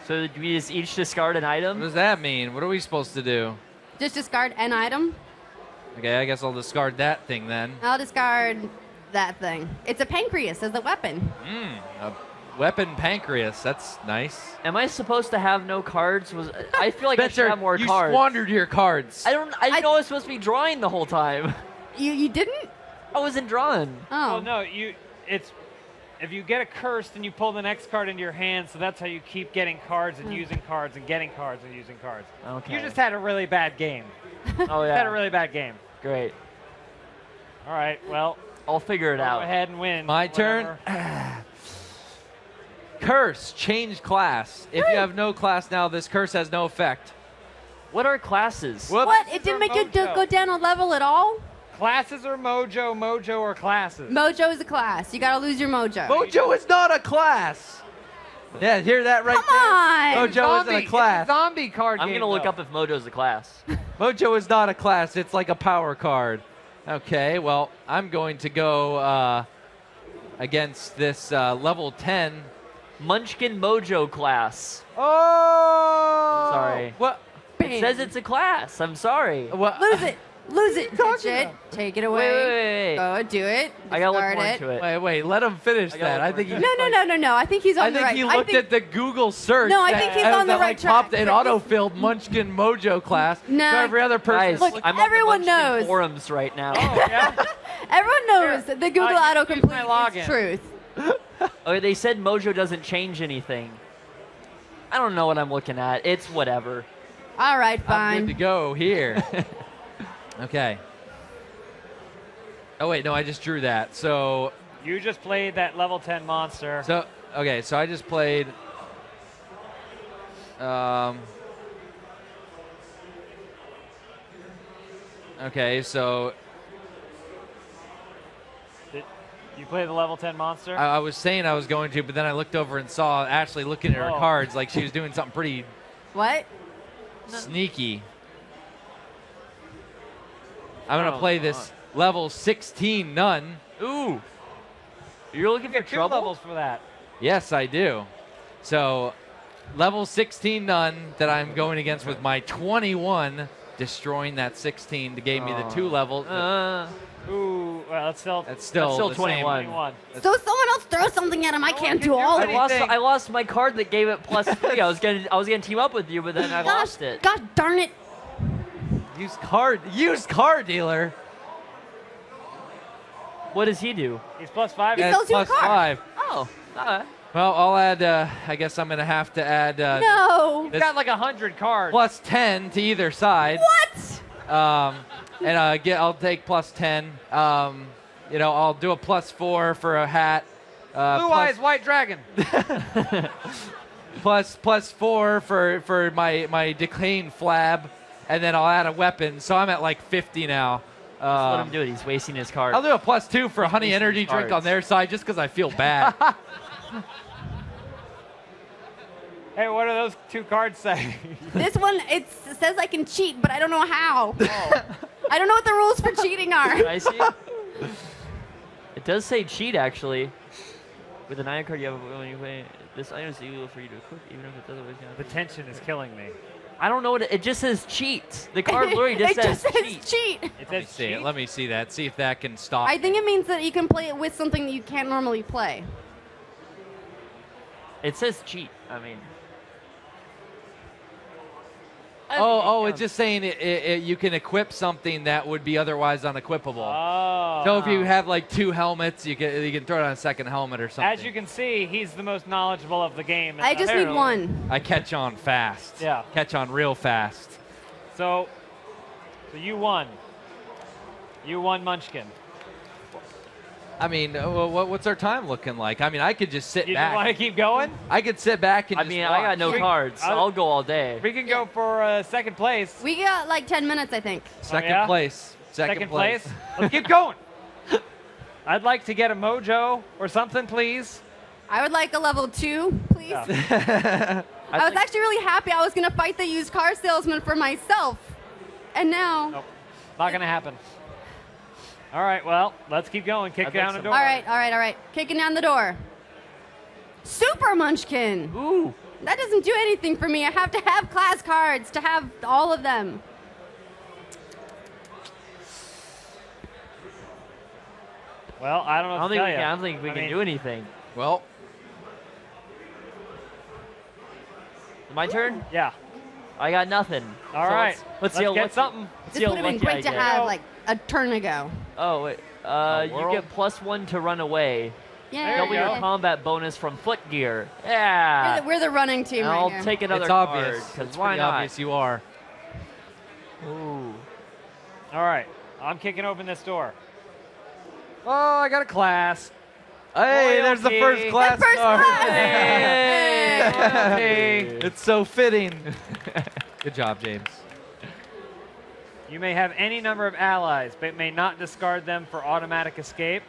[SPEAKER 11] So do we just each discard an
[SPEAKER 10] What
[SPEAKER 11] item?
[SPEAKER 10] does that mean? What are we supposed to do?
[SPEAKER 1] Just discard an item.
[SPEAKER 10] Okay, I guess I'll discard that thing then.
[SPEAKER 1] I'll discard that thing. It's a pancreas as a weapon.
[SPEAKER 10] A weapon pancreas. That's nice.
[SPEAKER 11] Am I supposed to have no cards? I feel like I should
[SPEAKER 10] Spencer,
[SPEAKER 11] have more
[SPEAKER 10] you
[SPEAKER 11] cards.
[SPEAKER 10] squandered your cards.
[SPEAKER 11] I didn't know I was supposed to be drawing the whole time.
[SPEAKER 1] You didn't?
[SPEAKER 11] I wasn't drawn.
[SPEAKER 1] Oh.
[SPEAKER 9] Oh no, it's if you get a curse, then you pull the next card into your hand, so that's how you keep getting cards and using cards and getting cards and using cards.
[SPEAKER 11] Okay.
[SPEAKER 9] You just had a really bad game.
[SPEAKER 11] Oh yeah.
[SPEAKER 9] Had a really bad game.
[SPEAKER 11] Great.
[SPEAKER 9] All right, well,
[SPEAKER 11] I'll figure it
[SPEAKER 9] go
[SPEAKER 11] out.
[SPEAKER 9] ahead and win.
[SPEAKER 10] My turn. Curse, change class. If you have no class now, this curse has no effect.
[SPEAKER 11] What are classes?
[SPEAKER 10] Whoops.
[SPEAKER 1] What? It didn't make you go down a level at all?
[SPEAKER 9] Classes or mojo, mojo or classes?
[SPEAKER 1] Mojo is a class. You gotta lose your mojo.
[SPEAKER 10] Mojo is not a class. Yeah, hear that right
[SPEAKER 1] Come on.
[SPEAKER 10] there? Mojo isn't a class.
[SPEAKER 9] It's a zombie card
[SPEAKER 11] I'm
[SPEAKER 9] game,
[SPEAKER 11] gonna look
[SPEAKER 9] though.
[SPEAKER 11] up if Mojo's a class.
[SPEAKER 10] Mojo is not a class. It's like a power card. Okay, well, I'm going to go against this level 10.
[SPEAKER 11] Munchkin Mojo class.
[SPEAKER 10] Oh!
[SPEAKER 11] Sorry.
[SPEAKER 10] What?
[SPEAKER 11] It says it's a class. I'm sorry.
[SPEAKER 10] What?
[SPEAKER 1] Lose it. Lose it. Fidget. Take it away.
[SPEAKER 11] Wait.
[SPEAKER 1] Go do it.
[SPEAKER 11] I gotta look
[SPEAKER 1] Discard
[SPEAKER 11] more
[SPEAKER 1] it.
[SPEAKER 11] into it.
[SPEAKER 10] Wait, let him finish
[SPEAKER 11] I gotta
[SPEAKER 10] that.
[SPEAKER 11] look
[SPEAKER 10] I
[SPEAKER 11] more
[SPEAKER 10] think he
[SPEAKER 11] into
[SPEAKER 1] No. I think he's on
[SPEAKER 10] I
[SPEAKER 1] the
[SPEAKER 10] think
[SPEAKER 1] right.
[SPEAKER 10] he looked at the Google search.
[SPEAKER 1] No, I think he's on the
[SPEAKER 10] that,
[SPEAKER 1] right
[SPEAKER 10] like,
[SPEAKER 1] track.
[SPEAKER 10] popped an autofilled Munchkin Mojo class.
[SPEAKER 1] No.
[SPEAKER 10] So every other person.
[SPEAKER 11] Guys,
[SPEAKER 1] Look,
[SPEAKER 11] I'm
[SPEAKER 1] everyone
[SPEAKER 11] on the Munchkin
[SPEAKER 1] knows.
[SPEAKER 11] forums right now.
[SPEAKER 9] Oh, yeah?
[SPEAKER 1] Everyone knows that the Google
[SPEAKER 9] use my
[SPEAKER 1] autocomplete
[SPEAKER 9] login.
[SPEAKER 1] is truth.
[SPEAKER 11] Okay, they said Mojo doesn't change anything. I don't know what I'm looking at. It's whatever.
[SPEAKER 1] All right,
[SPEAKER 10] I'm good to
[SPEAKER 1] fine.
[SPEAKER 10] go here. Okay. Oh wait, no, I just drew that. So
[SPEAKER 9] You just played that level 10 monster.
[SPEAKER 10] okay, so I just played. Okay, so
[SPEAKER 9] You played the level 10 monster?
[SPEAKER 10] I was saying I was going to, but then I looked over and saw Ashley looking at her
[SPEAKER 9] Oh.
[SPEAKER 10] cards like she was doing something pretty
[SPEAKER 1] What?
[SPEAKER 10] sneaky. I'm gonna
[SPEAKER 11] Oh,
[SPEAKER 10] play this level 16 nun.
[SPEAKER 11] Ooh. You're looking for
[SPEAKER 9] Two
[SPEAKER 11] trouble?
[SPEAKER 9] levels for that.
[SPEAKER 10] Yes, I do. So, level 16 nun that I'm going against with my 21, destroying that 16 to give me the 2 levels.
[SPEAKER 9] Ooh, well, that's still
[SPEAKER 10] That's still the same.
[SPEAKER 11] 21.
[SPEAKER 1] So someone else throw something at him. I can't do all of it.
[SPEAKER 11] I lost my card that gave it +3. I was gonna team up with you, but then I lost it.
[SPEAKER 1] Gosh darn it.
[SPEAKER 10] Used car dealer.
[SPEAKER 11] What does he do?
[SPEAKER 9] He's +5.
[SPEAKER 1] He
[SPEAKER 10] Yeah,
[SPEAKER 1] sells you a
[SPEAKER 10] plus
[SPEAKER 1] car.
[SPEAKER 10] 5.
[SPEAKER 11] Oh, alright.
[SPEAKER 10] Well, I'll add. I guess I'm gonna have to add.
[SPEAKER 1] No.
[SPEAKER 9] He's got like 100 cards.
[SPEAKER 10] Plus 10 to either side.
[SPEAKER 1] What?
[SPEAKER 10] And I'll take plus 10. I'll do a plus 4 for a hat.
[SPEAKER 9] Blue Eyes White Dragon.
[SPEAKER 10] plus 4 for my decaying flab, and then I'll add a weapon. So I'm at like 50 now.
[SPEAKER 11] Just let him do it. He's wasting his card.
[SPEAKER 10] I'll do a plus 2 for a honey
[SPEAKER 11] wasting
[SPEAKER 10] energy
[SPEAKER 11] his
[SPEAKER 10] drink on
[SPEAKER 11] cards.
[SPEAKER 10] their side just because I feel bad.
[SPEAKER 9] Hey, what do those 2 cards say?
[SPEAKER 1] This one, it says I can cheat, but I don't know how. I don't know what the rules for cheating are.
[SPEAKER 11] Can I see? It does say cheat, actually. With an iron card you have when you play, this item is illegal for you to equip, even if it's otherwise not.
[SPEAKER 9] The tension is killing me.
[SPEAKER 11] I don't know what it just says cheat. The card literally just
[SPEAKER 1] It
[SPEAKER 11] says
[SPEAKER 1] just
[SPEAKER 11] cheat.
[SPEAKER 1] says cheat.
[SPEAKER 9] It
[SPEAKER 10] Let me
[SPEAKER 9] says
[SPEAKER 10] see it.
[SPEAKER 9] cheat?
[SPEAKER 10] Let me see that. See if that can stop.
[SPEAKER 1] I think it means that you can play it with something that you can't normally play.
[SPEAKER 11] It says cheat. I mean.
[SPEAKER 10] It's just saying you can equip something that would be otherwise unequipable.
[SPEAKER 9] Oh.
[SPEAKER 10] So if you have like 2 helmets, you can throw it on a second helmet or something.
[SPEAKER 9] As you can see, he's the most knowledgeable of the game.
[SPEAKER 1] I just need one.
[SPEAKER 10] I catch on fast.
[SPEAKER 9] Yeah.
[SPEAKER 10] Catch on real fast.
[SPEAKER 9] So you won. You won Munchkin.
[SPEAKER 10] I mean, what's our time looking like? I mean, I could just sit
[SPEAKER 9] You
[SPEAKER 10] back.
[SPEAKER 9] just want to keep going?
[SPEAKER 10] I could sit back and
[SPEAKER 11] I
[SPEAKER 10] just
[SPEAKER 11] mean, I got
[SPEAKER 10] watch.
[SPEAKER 11] no cards. I'll go all day.
[SPEAKER 9] We can go for second place.
[SPEAKER 1] We got like 10 minutes, I think.
[SPEAKER 10] Second
[SPEAKER 9] yeah?
[SPEAKER 10] place. Second place.
[SPEAKER 9] Let's keep going. I'd like to get a mojo or something, please.
[SPEAKER 1] I would like a level 2, please.
[SPEAKER 9] Yeah.
[SPEAKER 1] I was actually really happy I was going to fight the used car salesman for myself. And now...
[SPEAKER 9] Nope. Not going to happen. All right, well, let's keep going. Kick down the door.
[SPEAKER 1] All right. Kicking down the door. Super Munchkin.
[SPEAKER 11] Ooh.
[SPEAKER 1] That doesn't do anything for me. I have to have class cards to have all of them.
[SPEAKER 9] Well, I don't know what to tell you.
[SPEAKER 11] I don't think we can do anything.
[SPEAKER 10] Well.
[SPEAKER 11] My turn?
[SPEAKER 9] Yeah.
[SPEAKER 11] I got nothing.
[SPEAKER 9] All right.
[SPEAKER 11] Let's see how
[SPEAKER 9] get
[SPEAKER 11] lucky-
[SPEAKER 9] something.
[SPEAKER 11] Let's
[SPEAKER 1] This
[SPEAKER 11] see how
[SPEAKER 1] would have been
[SPEAKER 11] lucky I
[SPEAKER 1] great to
[SPEAKER 11] get.
[SPEAKER 1] have like a turn ago.
[SPEAKER 11] Oh, wait. You get +1 to run away.
[SPEAKER 1] Yeah.
[SPEAKER 11] Double your combat bonus from foot gear. Yeah.
[SPEAKER 1] We're the running team
[SPEAKER 11] and
[SPEAKER 1] right
[SPEAKER 11] I'll
[SPEAKER 1] here.
[SPEAKER 11] take another
[SPEAKER 10] It's
[SPEAKER 11] card.
[SPEAKER 10] obvious.
[SPEAKER 11] Because
[SPEAKER 10] It's
[SPEAKER 11] why
[SPEAKER 10] pretty
[SPEAKER 11] not?
[SPEAKER 10] obvious you are.
[SPEAKER 11] Ooh.
[SPEAKER 9] All right. I'm kicking open this door. Oh, I got a class.
[SPEAKER 10] Hey, there's the first
[SPEAKER 9] Loyalty.
[SPEAKER 10] class
[SPEAKER 1] The first
[SPEAKER 10] card.
[SPEAKER 1] class.
[SPEAKER 10] Hey.
[SPEAKER 9] Loyalty.
[SPEAKER 10] It's so fitting. Good job, James.
[SPEAKER 9] You may have any number of allies, but may not discard them for automatic escape.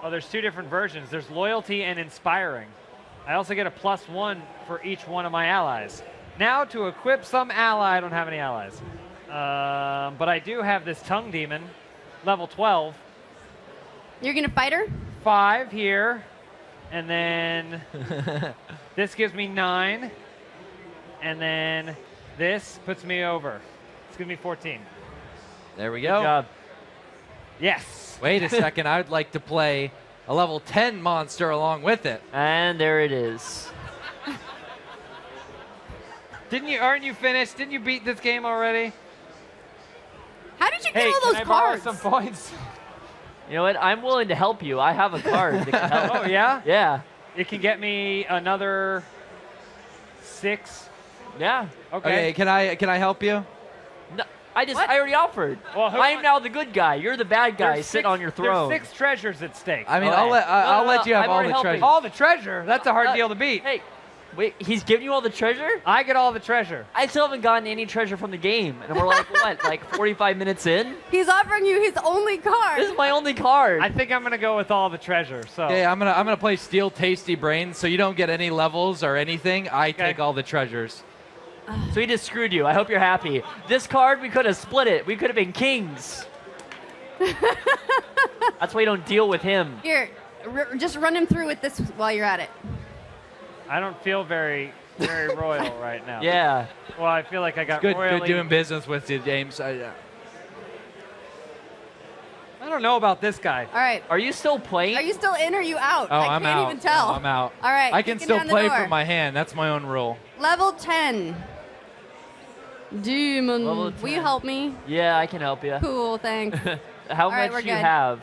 [SPEAKER 9] Oh, there's 2 different versions. There's loyalty and inspiring. I also get a +1 for each one of my allies. Now to equip some ally, I don't have any allies. But I do have this tongue demon, level 12.
[SPEAKER 1] You're gonna fight her?
[SPEAKER 9] 5 here. And then this gives me 9. And then this puts me over. It's gonna be 14.
[SPEAKER 10] There we
[SPEAKER 11] Good
[SPEAKER 10] go.
[SPEAKER 11] job.
[SPEAKER 9] Yes.
[SPEAKER 10] Wait a second. I would like to play a level 10 monster along with it.
[SPEAKER 11] And there it is.
[SPEAKER 9] Aren't you finished? Didn't you beat this game already?
[SPEAKER 1] How did you get
[SPEAKER 9] Hey,
[SPEAKER 1] all
[SPEAKER 9] can
[SPEAKER 1] those
[SPEAKER 9] I borrow
[SPEAKER 1] cards?
[SPEAKER 9] some points?
[SPEAKER 11] You know what? I'm willing to help you. I have a card that can help.
[SPEAKER 9] Oh, yeah?
[SPEAKER 11] Yeah.
[SPEAKER 9] It can get me another 6.
[SPEAKER 11] Yeah.
[SPEAKER 10] Okay, can I help you?
[SPEAKER 11] No, I already offered.
[SPEAKER 9] Well,
[SPEAKER 11] I am now the good guy. You're the bad guy.
[SPEAKER 9] There's
[SPEAKER 11] Sit
[SPEAKER 9] 6
[SPEAKER 11] on your throne.
[SPEAKER 9] There's 6 treasures at stake.
[SPEAKER 10] I mean,
[SPEAKER 11] Okay.
[SPEAKER 10] I'll let you have
[SPEAKER 11] I'm
[SPEAKER 10] all
[SPEAKER 11] already
[SPEAKER 10] the
[SPEAKER 11] helping.
[SPEAKER 10] treasure.
[SPEAKER 9] All the treasure? That's a hard deal to beat.
[SPEAKER 11] Hey, wait. He's giving you all the treasure?
[SPEAKER 9] I get all the treasure.
[SPEAKER 11] I still haven't gotten any treasure from the game, and we're like what? Like 45 minutes in?
[SPEAKER 1] He's offering you his only card.
[SPEAKER 11] This is my only card.
[SPEAKER 9] I think I'm going to go with all the treasure. So
[SPEAKER 10] Okay, I'm gonna play Steel Tasty Brains, so you don't get any levels or anything. I take all the treasures.
[SPEAKER 11] So he just screwed you. I hope you're happy. This card, we could have split it. We could have been kings. That's why you don't deal with him.
[SPEAKER 1] Here, just run him through with this while you're at it.
[SPEAKER 9] I don't feel very royal right now.
[SPEAKER 11] Yeah.
[SPEAKER 9] Well, I feel like I got
[SPEAKER 10] Good
[SPEAKER 9] royally...
[SPEAKER 10] doing business with you, James.
[SPEAKER 9] I don't know about this guy.
[SPEAKER 1] All right.
[SPEAKER 11] Are you still playing?
[SPEAKER 1] Are you still in or are you out?
[SPEAKER 10] Oh,
[SPEAKER 1] I
[SPEAKER 10] I'm
[SPEAKER 1] can't
[SPEAKER 10] out.
[SPEAKER 1] even tell.
[SPEAKER 10] Oh, I'm out.
[SPEAKER 1] All right.
[SPEAKER 10] I can
[SPEAKER 1] kicking
[SPEAKER 10] still
[SPEAKER 1] down the
[SPEAKER 10] play
[SPEAKER 1] door.
[SPEAKER 10] from my hand. That's my own rule.
[SPEAKER 1] Level 10. Demon.
[SPEAKER 11] Level
[SPEAKER 1] Will you
[SPEAKER 11] 10.
[SPEAKER 1] help me?
[SPEAKER 11] Yeah, I can help you.
[SPEAKER 1] Cool, thanks.
[SPEAKER 11] How
[SPEAKER 1] All right,
[SPEAKER 11] much
[SPEAKER 1] we're
[SPEAKER 11] do you
[SPEAKER 1] good.
[SPEAKER 11] have?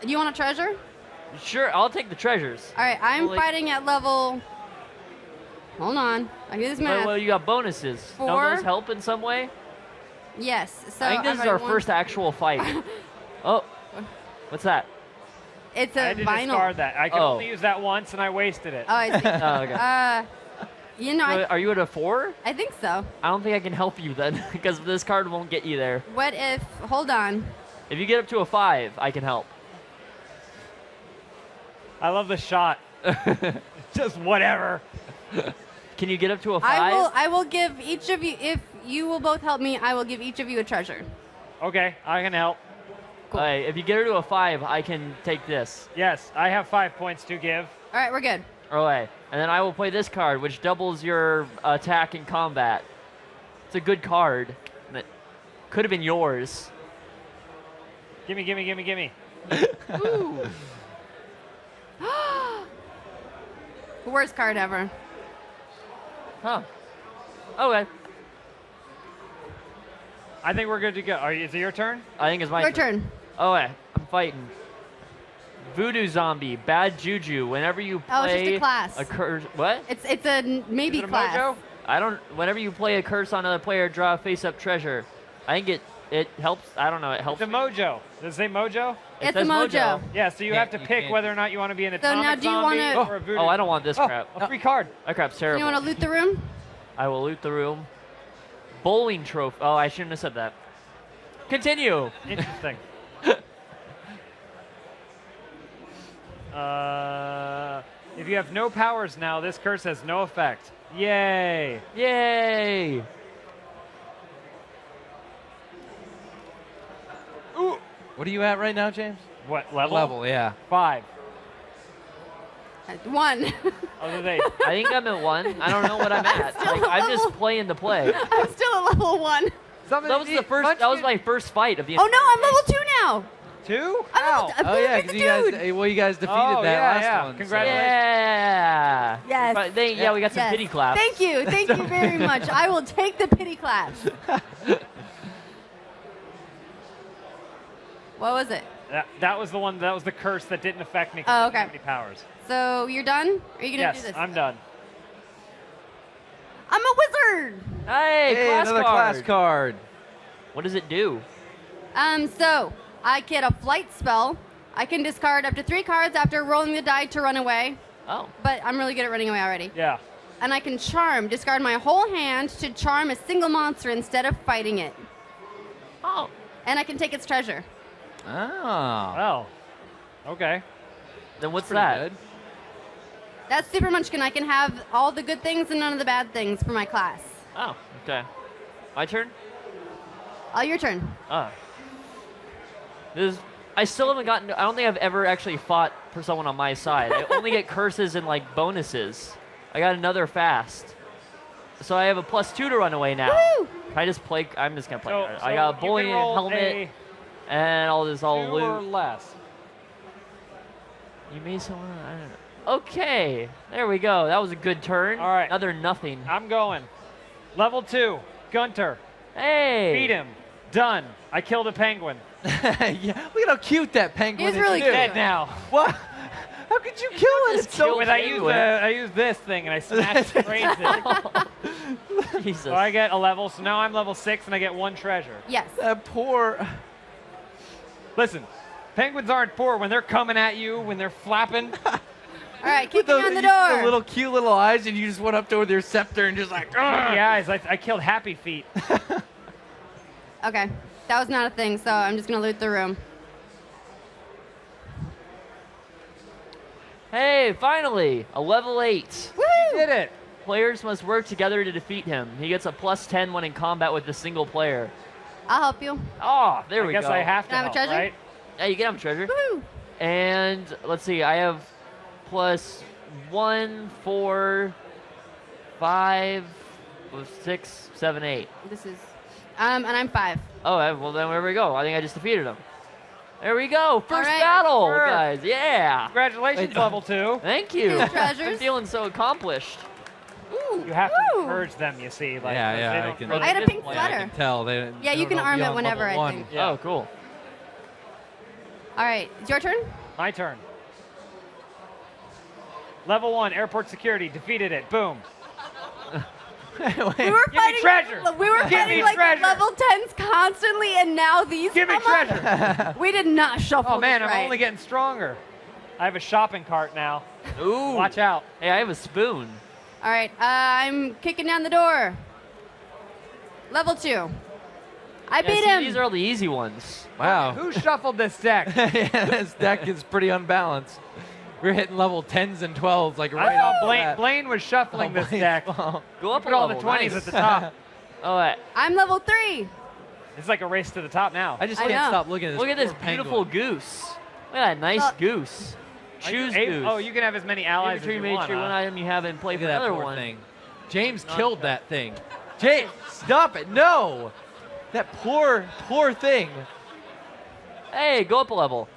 [SPEAKER 1] Do you want a treasure?
[SPEAKER 11] Sure, I'll take the treasures.
[SPEAKER 1] All right, I'm
[SPEAKER 11] Well,
[SPEAKER 1] fighting at level... Hold on. I do this math.
[SPEAKER 11] Well, you got bonuses.
[SPEAKER 1] 4.
[SPEAKER 11] Don't those help in some way?
[SPEAKER 1] Yes. So
[SPEAKER 11] I think this is our first actual fight. Oh, what's that?
[SPEAKER 1] It's
[SPEAKER 9] I
[SPEAKER 1] a
[SPEAKER 9] had to
[SPEAKER 1] vinyl.
[SPEAKER 9] discard that. I could
[SPEAKER 11] Oh.
[SPEAKER 9] only use that once, and I wasted it.
[SPEAKER 1] Oh, I see.
[SPEAKER 11] Oh, okay.
[SPEAKER 1] You know,
[SPEAKER 11] Are you at a 4?
[SPEAKER 1] I think so.
[SPEAKER 11] I don't think I can help you then, because this card won't get you there.
[SPEAKER 1] What if... Hold on.
[SPEAKER 11] If you get up to a 5, I can help.
[SPEAKER 9] I love the shot. Just whatever.
[SPEAKER 11] Can you get up to a 5?
[SPEAKER 1] I will give each of you... If you will both help me, I will give each of you a treasure.
[SPEAKER 9] Okay, I can help.
[SPEAKER 1] Cool.
[SPEAKER 11] Alright, if you get her to a 5, I can take this.
[SPEAKER 9] Yes, I have 5 points to give.
[SPEAKER 1] All right, we're good.
[SPEAKER 11] Alright, and then I will play this card, which doubles your attack in combat. It's a good card. And it could have been yours.
[SPEAKER 9] Gimme, gimme, gimme, gimme.
[SPEAKER 11] Ooh.
[SPEAKER 1] Worst card ever.
[SPEAKER 11] Huh. Okay.
[SPEAKER 9] I think we're good to go. Is it your turn?
[SPEAKER 11] I think it's my
[SPEAKER 1] Your turn.
[SPEAKER 11] Okay, I'm fighting. Voodoo Zombie, Bad Juju. Whenever you play
[SPEAKER 1] Oh, it's just a class.
[SPEAKER 11] curse. What?
[SPEAKER 1] It's a maybe
[SPEAKER 9] Is it a
[SPEAKER 1] class.
[SPEAKER 9] mojo?
[SPEAKER 11] I don't. Whenever you play a curse on another player, draw a face-up treasure. I think it helps. I don't know. It helps.
[SPEAKER 9] It's a mojo. Does it say mojo?
[SPEAKER 11] It
[SPEAKER 1] It's a
[SPEAKER 11] says
[SPEAKER 1] mojo.
[SPEAKER 9] Yeah, so you have to pick whether or not you want to be an atomic
[SPEAKER 1] now do you
[SPEAKER 9] zombie
[SPEAKER 1] wanna-
[SPEAKER 9] or a voodoo.
[SPEAKER 11] Oh, I don't want this crap.
[SPEAKER 9] A free card.
[SPEAKER 11] That crap's terrible.
[SPEAKER 1] You want to loot the room?
[SPEAKER 11] I will loot the room. Bowling trophy. Oh, I shouldn't have said that. Continue.
[SPEAKER 9] Interesting. If you have no powers now, this curse has no effect. Yay.
[SPEAKER 11] Yay.
[SPEAKER 9] Ooh.
[SPEAKER 10] What are you at right now, James?
[SPEAKER 9] What level?
[SPEAKER 10] Level, yeah.
[SPEAKER 9] 5.
[SPEAKER 1] 1.
[SPEAKER 9] Oh, did they?
[SPEAKER 11] I think I'm at 1. I don't know what I'm at. Like, I'm just playing to play.
[SPEAKER 1] I'm still at level 1.
[SPEAKER 11] That was the first. That was my first fight of the.
[SPEAKER 1] Oh no, I'm level 2 now.
[SPEAKER 9] 2?
[SPEAKER 1] I'm
[SPEAKER 10] Oh yeah, because you guys defeated that last one.
[SPEAKER 9] Congratulations.
[SPEAKER 11] Yeah.
[SPEAKER 1] Yes.
[SPEAKER 11] But we got some
[SPEAKER 1] Yes.
[SPEAKER 11] pity claps.
[SPEAKER 1] Thank you very much. I will take the pity claps. What was it?
[SPEAKER 9] That was the one. That was the curse that didn't affect me. 'cause
[SPEAKER 1] Oh,
[SPEAKER 9] I didn't have
[SPEAKER 1] okay.
[SPEAKER 9] any powers.
[SPEAKER 1] So you're done? Are you gonna do
[SPEAKER 9] Yes,
[SPEAKER 1] this?
[SPEAKER 9] I'm done.
[SPEAKER 1] I'm a wizard.
[SPEAKER 11] Hey, class
[SPEAKER 10] another
[SPEAKER 11] card.
[SPEAKER 10] class card.
[SPEAKER 11] What does it do?
[SPEAKER 1] So I get a flight spell. I can discard up to 3 cards after rolling the die to run away.
[SPEAKER 11] Oh.
[SPEAKER 1] But I'm really good at running away already.
[SPEAKER 9] Yeah.
[SPEAKER 1] And I can charm. Discard my whole hand to charm a single monster instead of fighting it.
[SPEAKER 11] Oh.
[SPEAKER 1] And I can take its treasure.
[SPEAKER 10] Oh.
[SPEAKER 9] Oh. Okay.
[SPEAKER 11] Then what's
[SPEAKER 10] Pretty
[SPEAKER 11] that?
[SPEAKER 10] good.
[SPEAKER 1] That's Super Munchkin. I can have all the good things and none of the bad things for my class.
[SPEAKER 11] Oh, okay. My turn?
[SPEAKER 1] Your turn.
[SPEAKER 11] Oh. I still haven't gotten. I don't think I've ever actually fought for someone on my side. I only get curses and like bonuses. I got another fast. So I have a +2 to run away now.
[SPEAKER 1] Woo!
[SPEAKER 11] Can I just play? I'm just gonna play.
[SPEAKER 9] So,
[SPEAKER 11] I got a bullying
[SPEAKER 9] you can roll
[SPEAKER 11] helmet and all this all
[SPEAKER 9] 2 or
[SPEAKER 11] loot.
[SPEAKER 9] less.
[SPEAKER 11] You made someone. I don't know. Okay, there we go. That was a good turn.
[SPEAKER 9] All right.
[SPEAKER 11] Another nothing.
[SPEAKER 9] I'm going. Level 2, Gunter.
[SPEAKER 11] Hey.
[SPEAKER 9] Beat him. Done. I killed a penguin.
[SPEAKER 10] Yeah, look at how cute that penguin
[SPEAKER 1] He's
[SPEAKER 10] is.
[SPEAKER 1] really
[SPEAKER 10] too.
[SPEAKER 1] cute.
[SPEAKER 9] Dead now.
[SPEAKER 10] What? How could you kill it? It's so
[SPEAKER 11] killed
[SPEAKER 9] But I used this thing and I smashed the brains in.
[SPEAKER 11] Jesus.
[SPEAKER 9] So I get a level. So now I'm level 6 and I get 1 treasure.
[SPEAKER 1] Yes.
[SPEAKER 10] that poor.
[SPEAKER 9] Listen, penguins aren't poor when they're coming at you, when they're flapping.
[SPEAKER 1] All right,
[SPEAKER 10] With
[SPEAKER 1] kicking on the
[SPEAKER 10] the
[SPEAKER 1] door.
[SPEAKER 10] little cute little eyes, and you just went up to with your scepter and just like.
[SPEAKER 9] Yeah, I killed Happy Feet.
[SPEAKER 1] Okay, that was not a thing, so I'm just gonna loot the room.
[SPEAKER 11] Hey, finally, a level 8.
[SPEAKER 1] Woo!
[SPEAKER 9] Did it.
[SPEAKER 11] Players must work together to defeat him. He gets a +10 when in combat with a single player.
[SPEAKER 1] I'll help you.
[SPEAKER 11] Oh, there we
[SPEAKER 9] I guess
[SPEAKER 11] go.
[SPEAKER 9] I have to
[SPEAKER 1] Can I have a
[SPEAKER 9] help,
[SPEAKER 1] treasure?
[SPEAKER 9] right?
[SPEAKER 11] Yeah, you can have a treasure.
[SPEAKER 1] Woo!
[SPEAKER 11] And let's see, I have +1, 4, 5, 6, 7, 8.
[SPEAKER 1] This is, and I'm 5.
[SPEAKER 11] Oh, well then there we go. I think I just defeated him. There we go. First
[SPEAKER 1] right.
[SPEAKER 11] battle,
[SPEAKER 9] Sure.
[SPEAKER 11] guys. Yeah.
[SPEAKER 9] Congratulations, level 2.
[SPEAKER 11] Thank you.
[SPEAKER 1] 2 treasures.
[SPEAKER 11] I'm feeling so accomplished.
[SPEAKER 1] Ooh,
[SPEAKER 9] You have to
[SPEAKER 1] woo!
[SPEAKER 9] encourage them, you see. Like,
[SPEAKER 10] Yeah,
[SPEAKER 9] they
[SPEAKER 10] yeah, I
[SPEAKER 9] don't
[SPEAKER 10] can-
[SPEAKER 9] really
[SPEAKER 1] I had a
[SPEAKER 11] just
[SPEAKER 1] pink
[SPEAKER 11] play.
[SPEAKER 10] I
[SPEAKER 1] sweater.
[SPEAKER 10] can tell. They,
[SPEAKER 1] Yeah, you can arm it whenever, I think.
[SPEAKER 9] Yeah.
[SPEAKER 11] Oh, cool.
[SPEAKER 1] All right, it's your turn.
[SPEAKER 9] My turn. Level 1, airport security. Defeated it. Boom.
[SPEAKER 1] We were
[SPEAKER 9] Give me
[SPEAKER 1] fighting.
[SPEAKER 9] treasure.
[SPEAKER 1] We were
[SPEAKER 9] Give me
[SPEAKER 1] fighting like
[SPEAKER 9] treasure.
[SPEAKER 1] level 10s constantly, and now these.
[SPEAKER 9] Give me
[SPEAKER 1] come up?
[SPEAKER 9] treasure.
[SPEAKER 1] We did not shuffle.
[SPEAKER 9] Oh, man,
[SPEAKER 1] this
[SPEAKER 9] I'm
[SPEAKER 1] right.
[SPEAKER 9] only getting stronger. I have a shopping cart now.
[SPEAKER 11] Ooh.
[SPEAKER 9] Watch out.
[SPEAKER 11] Hey, I have a spoon.
[SPEAKER 1] All right, I'm kicking down the door. Level 2. I
[SPEAKER 11] Yeah,
[SPEAKER 1] beat
[SPEAKER 11] see,
[SPEAKER 1] him.
[SPEAKER 11] These are all the easy ones.
[SPEAKER 10] Wow.
[SPEAKER 9] Who shuffled this deck?
[SPEAKER 10] Yeah, this deck is pretty unbalanced. We're hitting level 10s and 12s like right
[SPEAKER 9] I saw
[SPEAKER 10] off the
[SPEAKER 9] Blaine.
[SPEAKER 10] bat.
[SPEAKER 9] Blaine was shuffling this deck.
[SPEAKER 11] Go up
[SPEAKER 9] Put
[SPEAKER 11] a
[SPEAKER 9] all the
[SPEAKER 11] level.
[SPEAKER 9] 20s
[SPEAKER 11] Nice.
[SPEAKER 9] at the top.
[SPEAKER 11] All right.
[SPEAKER 1] I'm level 3.
[SPEAKER 9] It's like a race to the top now.
[SPEAKER 10] I just
[SPEAKER 1] I
[SPEAKER 10] can't
[SPEAKER 1] know.
[SPEAKER 10] stop looking at this.
[SPEAKER 11] Look at this
[SPEAKER 10] poor penguin.
[SPEAKER 11] beautiful goose. Look at that nice
[SPEAKER 1] Well-
[SPEAKER 11] goose. Choose
[SPEAKER 9] Hey,
[SPEAKER 11] goose.
[SPEAKER 9] oh, you can have as many allies
[SPEAKER 11] Inventory,
[SPEAKER 9] as you
[SPEAKER 11] make
[SPEAKER 9] want.
[SPEAKER 11] sure one
[SPEAKER 9] huh?
[SPEAKER 11] item you have and play
[SPEAKER 10] Look
[SPEAKER 11] for
[SPEAKER 10] at that
[SPEAKER 11] another
[SPEAKER 10] poor
[SPEAKER 11] one.
[SPEAKER 10] thing. James killed that thing. James, stop it. No. That poor thing.
[SPEAKER 11] Hey, go up a level.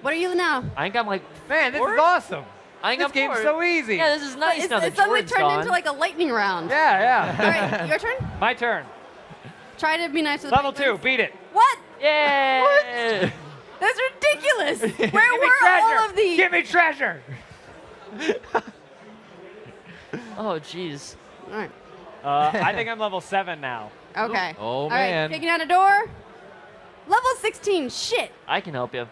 [SPEAKER 1] What are you now?
[SPEAKER 11] I think I'm like.
[SPEAKER 9] Man, this
[SPEAKER 11] four?
[SPEAKER 9] is awesome.
[SPEAKER 11] I think
[SPEAKER 9] This
[SPEAKER 11] I'm
[SPEAKER 9] game's
[SPEAKER 11] four.
[SPEAKER 9] so easy.
[SPEAKER 11] Yeah, this is nice
[SPEAKER 1] It's,
[SPEAKER 11] now that
[SPEAKER 1] it's suddenly
[SPEAKER 11] Jordan's
[SPEAKER 1] turned
[SPEAKER 11] gone.
[SPEAKER 1] into like a lightning round.
[SPEAKER 9] Yeah,
[SPEAKER 1] All
[SPEAKER 9] yeah.
[SPEAKER 1] right, your turn.
[SPEAKER 9] My turn.
[SPEAKER 1] Try to be nice to the
[SPEAKER 9] Level 2,
[SPEAKER 1] penguins.
[SPEAKER 9] beat it.
[SPEAKER 1] What?
[SPEAKER 11] Yay!
[SPEAKER 1] That's ridiculous. Where
[SPEAKER 9] Give me
[SPEAKER 1] were
[SPEAKER 9] treasure.
[SPEAKER 1] all of these?
[SPEAKER 9] Give me treasure.
[SPEAKER 11] Oh, jeez.
[SPEAKER 1] All right.
[SPEAKER 9] I think I'm level 7 now.
[SPEAKER 1] Okay.
[SPEAKER 10] Oh,
[SPEAKER 1] All right,
[SPEAKER 10] man.
[SPEAKER 1] kicking out a door. Level 16. Shit.
[SPEAKER 11] I can help you.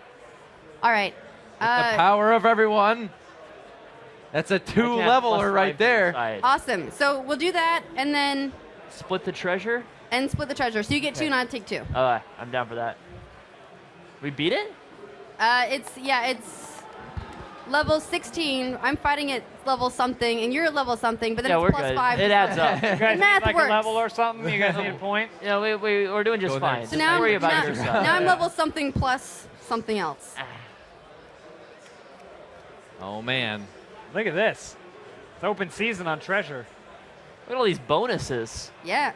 [SPEAKER 1] All right.
[SPEAKER 10] The power of everyone. That's a
[SPEAKER 11] I can have
[SPEAKER 10] two-leveler
[SPEAKER 11] +5
[SPEAKER 10] right
[SPEAKER 11] to the
[SPEAKER 10] there.
[SPEAKER 11] side.
[SPEAKER 1] Awesome. So we'll do that and then
[SPEAKER 11] Split the treasure.
[SPEAKER 1] split the treasure. So you get 2 and I take 2.
[SPEAKER 11] I'm down for that. We beat it?
[SPEAKER 1] It's level 16. I'm fighting at level something, and you're at level something, but then
[SPEAKER 11] Yeah,
[SPEAKER 1] it's
[SPEAKER 11] we're
[SPEAKER 1] plus
[SPEAKER 11] good.
[SPEAKER 1] 5.
[SPEAKER 11] It adds up.
[SPEAKER 9] You guys
[SPEAKER 1] Math
[SPEAKER 9] need like
[SPEAKER 1] works.
[SPEAKER 9] a level or something? You guys need a point?
[SPEAKER 11] Yeah, we're doing just
[SPEAKER 10] Go there.
[SPEAKER 11] fine.
[SPEAKER 1] So
[SPEAKER 11] Just
[SPEAKER 1] now,
[SPEAKER 11] worry
[SPEAKER 1] I'm,
[SPEAKER 11] about
[SPEAKER 1] now,
[SPEAKER 11] your stuff.
[SPEAKER 1] now I'm level something plus something else.
[SPEAKER 10] Oh, man.
[SPEAKER 9] Look at this. It's open season on treasure.
[SPEAKER 11] Look at all these bonuses.
[SPEAKER 1] Yeah.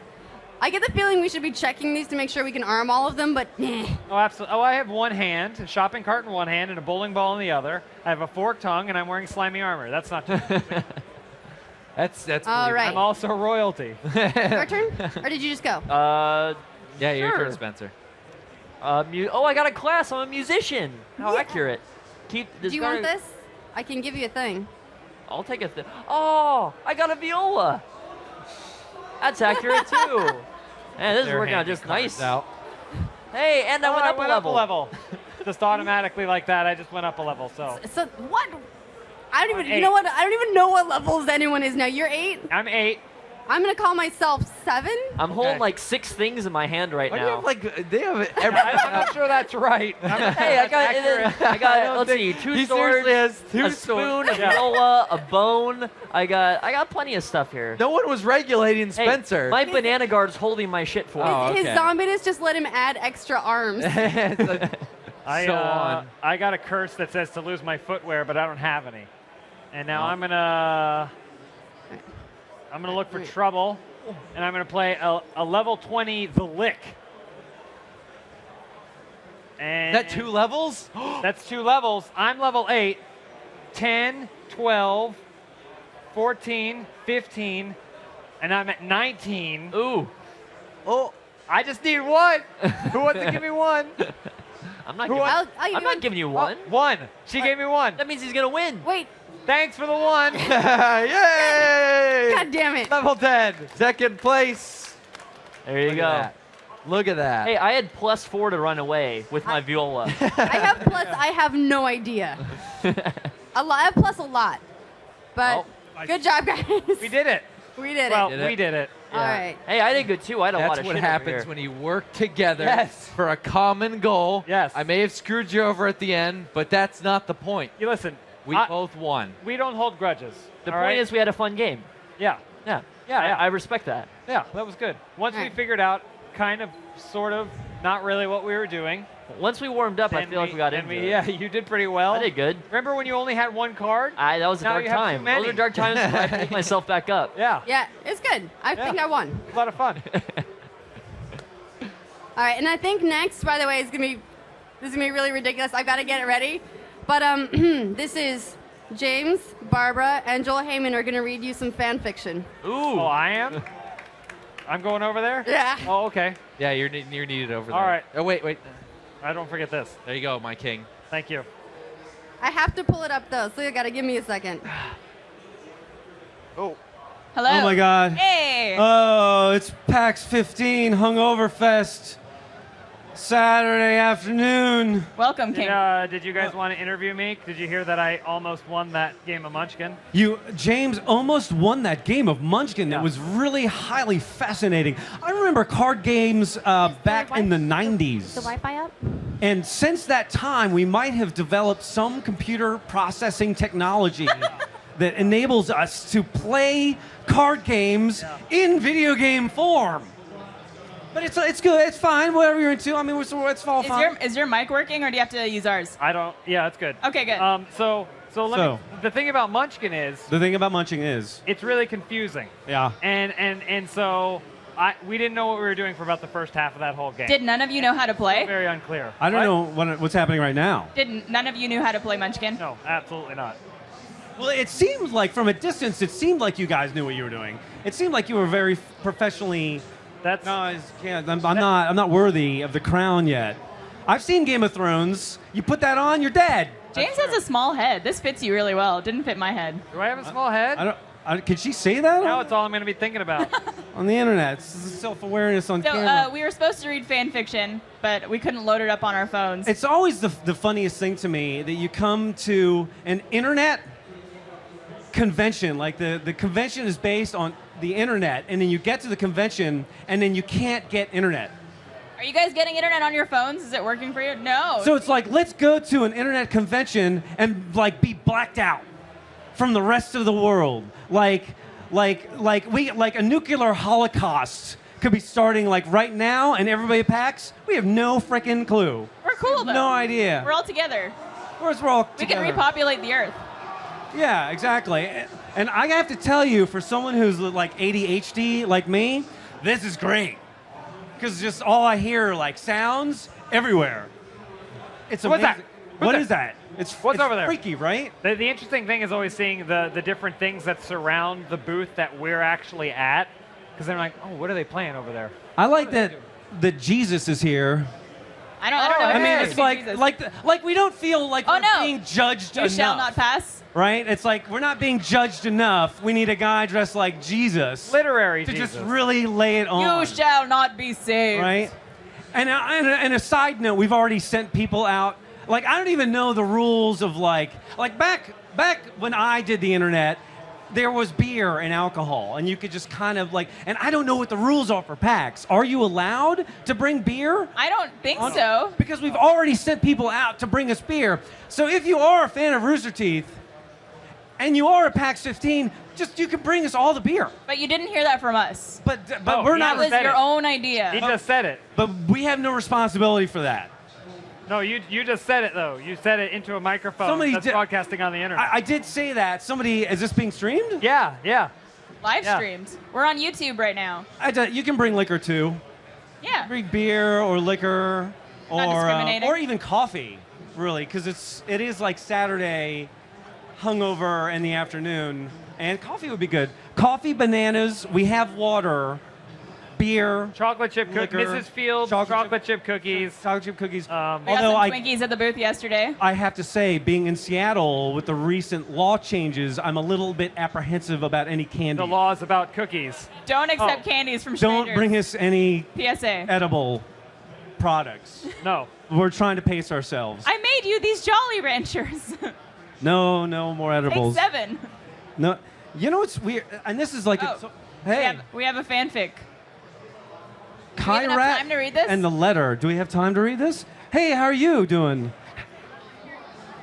[SPEAKER 1] I get the feeling we should be checking these to make sure we can arm all of them, but nah.
[SPEAKER 9] Oh, absolutely. Oh, I have one hand, a shopping cart in one hand, and a bowling ball in the other. I have a forked tongue, and I'm wearing slimy armor. That's not too bad.
[SPEAKER 10] That's
[SPEAKER 1] All
[SPEAKER 10] believable.
[SPEAKER 1] right.
[SPEAKER 9] I'm also royalty.
[SPEAKER 1] Your turn? Or did you just go?
[SPEAKER 10] Yeah, your
[SPEAKER 11] Sure.
[SPEAKER 10] turn, Spencer.
[SPEAKER 11] Oh, I got a class. I'm a musician. How accurate.
[SPEAKER 1] Do you want this? I can give you a thing.
[SPEAKER 11] I'll take a thing. Oh, I got a viola. That's accurate too. Man, this is working out just nice. Hey, and I went up a level.
[SPEAKER 9] Just automatically like that, I just went up a level. So
[SPEAKER 1] what? I don't even. You know what? I don't even know what levels anyone is now. You're 8.
[SPEAKER 9] I'm 8.
[SPEAKER 1] I'm gonna call myself 7.
[SPEAKER 11] I'm holding like 6 things in my hand right now.
[SPEAKER 10] Do you have like they have I'm not sure that's right.
[SPEAKER 11] Hey, I got let's see, 2 swords, a spoon, a viola, a bone. I got plenty of stuff here.
[SPEAKER 10] No one was regulating Spencer.
[SPEAKER 11] Hey, my banana guard's holding my shit for me.
[SPEAKER 1] His zombiness just let him add extra arms.
[SPEAKER 9] I got a curse that says to lose my footwear, but I don't have any. And now I'm gonna look for trouble, and I'm gonna play a level 20 The Lick. And
[SPEAKER 10] that 2 levels?
[SPEAKER 9] That's 2 levels. I'm level 8, 10, 12, 14, 15, and I'm at 19.
[SPEAKER 11] Ooh.
[SPEAKER 10] Oh, I just need 1. Who wants to give me 1?
[SPEAKER 11] I'm not giving you 1.
[SPEAKER 9] 1. She gave me 1.
[SPEAKER 11] That means he's gonna win.
[SPEAKER 1] Wait.
[SPEAKER 9] Thanks for the 1.
[SPEAKER 10] Yay!
[SPEAKER 1] God damn it.
[SPEAKER 10] Level 10. Second place.
[SPEAKER 11] There you go.
[SPEAKER 10] Look at that.
[SPEAKER 11] Hey, I had +4 to run away with my viola.
[SPEAKER 1] I have no idea. I have plus a lot. But good job, guys.
[SPEAKER 9] We did it.
[SPEAKER 1] We did it.
[SPEAKER 9] Well, we did it.
[SPEAKER 1] All right.
[SPEAKER 11] Hey, I did good too. I had a lot of shit
[SPEAKER 10] That's what happens when you work together for a common goal.
[SPEAKER 9] Yes.
[SPEAKER 10] I may have screwed you over at the end, but that's not the point.
[SPEAKER 9] You listen.
[SPEAKER 10] We both won.
[SPEAKER 9] We don't hold grudges.
[SPEAKER 11] The point is we had a fun game.
[SPEAKER 9] Yeah.
[SPEAKER 11] Yeah.
[SPEAKER 9] Yeah.
[SPEAKER 11] I respect that.
[SPEAKER 9] Yeah, that was good. Once we figured out kind of, sort of, not really what we were doing.
[SPEAKER 11] Once we warmed up, I feel like we got into it.
[SPEAKER 9] Yeah, you did pretty well.
[SPEAKER 11] I did good.
[SPEAKER 9] Remember when you only had 1 card?
[SPEAKER 11] That was a dark time. Those are dark times where I picked myself back up.
[SPEAKER 9] Yeah.
[SPEAKER 1] Yeah, it's good. I think I won.
[SPEAKER 9] A lot of fun.
[SPEAKER 1] All right, and I think next, by the way, this is gonna be really ridiculous. I've got to get it ready. But this is James, Barbara, and Joel Heyman are gonna read you some fan fiction.
[SPEAKER 11] Ooh.
[SPEAKER 9] Oh, I am? I'm going over there?
[SPEAKER 1] Yeah.
[SPEAKER 9] Oh, okay.
[SPEAKER 10] Yeah, you're needed over there.
[SPEAKER 9] All right.
[SPEAKER 10] Oh, wait.
[SPEAKER 9] I don't forget this.
[SPEAKER 10] There you go, my king.
[SPEAKER 9] Thank you.
[SPEAKER 1] I have to pull it up though, so you gotta give me a second.
[SPEAKER 9] Oh.
[SPEAKER 3] Hello.
[SPEAKER 12] Oh my God.
[SPEAKER 3] Hey.
[SPEAKER 12] Oh, it's PAX 15 Hungover Fest. Saturday afternoon.
[SPEAKER 3] Welcome, King.
[SPEAKER 9] Did you guys want to interview me? Did you hear that I almost won that game of Munchkin?
[SPEAKER 12] James almost won that game of Munchkin. That was really highly fascinating. I remember card games back in the 90s.
[SPEAKER 1] The Wi-Fi up?
[SPEAKER 12] And since that time, we might have developed some computer processing technology that enables us to play card games in video game form. But it's good. It's fine. Whatever you're into. I mean, it's all fine.
[SPEAKER 3] Is your mic working, or do you have to use ours?
[SPEAKER 9] I don't. Yeah, it's good.
[SPEAKER 3] Okay, good.
[SPEAKER 9] The thing about Munchkin is.
[SPEAKER 12] The thing about Munchkin is.
[SPEAKER 9] It's really confusing.
[SPEAKER 12] Yeah.
[SPEAKER 9] And so we didn't know what we were doing for about the first half of that whole game.
[SPEAKER 3] Did none of you know how to play?
[SPEAKER 9] Very unclear.
[SPEAKER 12] I don't know what's happening right now.
[SPEAKER 3] None of you knew how to play Munchkin?
[SPEAKER 9] No, absolutely not.
[SPEAKER 12] Well, it seemed like from a distance, it seemed like you guys knew what you were doing. It seemed like you were very professionally. I'm not worthy of the crown yet. I've seen Game of Thrones. You put that on, you're dead.
[SPEAKER 3] James has a small head. This fits you really well. It didn't fit my head.
[SPEAKER 9] Do I have a small head?
[SPEAKER 12] Could she say that?
[SPEAKER 9] Now it's all I'm going to be thinking about.
[SPEAKER 12] On the internet. This is self-awareness on camera.
[SPEAKER 3] We were supposed to read fan fiction, but we couldn't load it up on our phones.
[SPEAKER 12] It's always the funniest thing to me that you come to an internet convention. Like the convention is based on the internet, and then you get to the convention, and then you can't get internet.
[SPEAKER 3] Are you guys getting internet on your phones? Is it working for you? No.
[SPEAKER 12] So it's like, let's go to an internet convention and like be blacked out from the rest of the world. Like a nuclear holocaust could be starting like right now, and everybody at PAX, we have no freaking clue.
[SPEAKER 3] We're cool though.
[SPEAKER 12] No idea.
[SPEAKER 3] We're all together.
[SPEAKER 12] We're all
[SPEAKER 3] We
[SPEAKER 12] together.
[SPEAKER 3] can repopulate the Earth.
[SPEAKER 12] Yeah, exactly. And I have to tell you, for someone who's like ADHD like me, this is great. Because just all I hear are like sounds everywhere. It's amazing.
[SPEAKER 9] What's that?
[SPEAKER 12] What is that? It's
[SPEAKER 9] over there?
[SPEAKER 12] Freaky, right?
[SPEAKER 9] The interesting thing is always seeing the different things that surround the booth that we're actually at. Because they're like, oh, what are they playing over there?
[SPEAKER 12] I like that Jesus is here.
[SPEAKER 3] I don't know.
[SPEAKER 12] I mean, it's like we don't feel like we're being judged
[SPEAKER 3] You
[SPEAKER 12] enough.
[SPEAKER 3] shall not pass.
[SPEAKER 12] Right? It's like we're not being judged enough. We need a guy dressed like Jesus.
[SPEAKER 9] Literary
[SPEAKER 12] to
[SPEAKER 9] Jesus.
[SPEAKER 12] just really lay it on.
[SPEAKER 3] You shall not be saved.
[SPEAKER 12] Right? And a side note, we've already sent people out. Like, I don't even know the rules of like back when I did the internet, there was beer and alcohol, and you could just kind of like, and I don't know what the rules are for PAX. Are you allowed to bring beer?
[SPEAKER 3] I don't think so.
[SPEAKER 12] Because we've already sent people out to bring us beer. So if you are a fan of Rooster Teeth, and you are at PAX 15, you can bring us all the beer.
[SPEAKER 3] But you didn't hear that from us.
[SPEAKER 12] But we're not.
[SPEAKER 3] That was your own idea.
[SPEAKER 9] He just said it.
[SPEAKER 12] But we have no responsibility for that.
[SPEAKER 9] No, you just said it though. You said it into a microphone that's broadcasting on the internet.
[SPEAKER 12] I did say that. Is this being streamed?
[SPEAKER 9] Yeah.
[SPEAKER 3] Live streamed. We're on YouTube right now.
[SPEAKER 12] You can bring liquor too.
[SPEAKER 3] Yeah.
[SPEAKER 12] Bring beer or liquor
[SPEAKER 3] Not discriminating.
[SPEAKER 12] or even coffee, really, because it is like Saturday, hungover in the afternoon, and coffee would be good. Coffee, bananas. We have water. Beer,
[SPEAKER 9] chocolate chip cookies, Mrs. Fields, chocolate chip cookies.
[SPEAKER 12] Chocolate chip cookies.
[SPEAKER 3] We got some Twinkies at the booth yesterday.
[SPEAKER 12] I have to say, being in Seattle with the recent law changes, I'm a little bit apprehensive about any candy.
[SPEAKER 9] The law is about cookies.
[SPEAKER 3] Don't accept candies from strangers.
[SPEAKER 12] Don't bring us any
[SPEAKER 3] PSA.
[SPEAKER 12] edible products.
[SPEAKER 9] No.
[SPEAKER 12] We're trying to pace ourselves.
[SPEAKER 3] I made you these Jolly Ranchers.
[SPEAKER 12] No more edibles.
[SPEAKER 3] Take 7.
[SPEAKER 12] No. You know what's weird? And this is like, hey.
[SPEAKER 3] We have a fanfic.
[SPEAKER 12] Kyrat
[SPEAKER 3] time to read this?
[SPEAKER 12] and the letter. Do we have time to read this? Hey, how are you doing?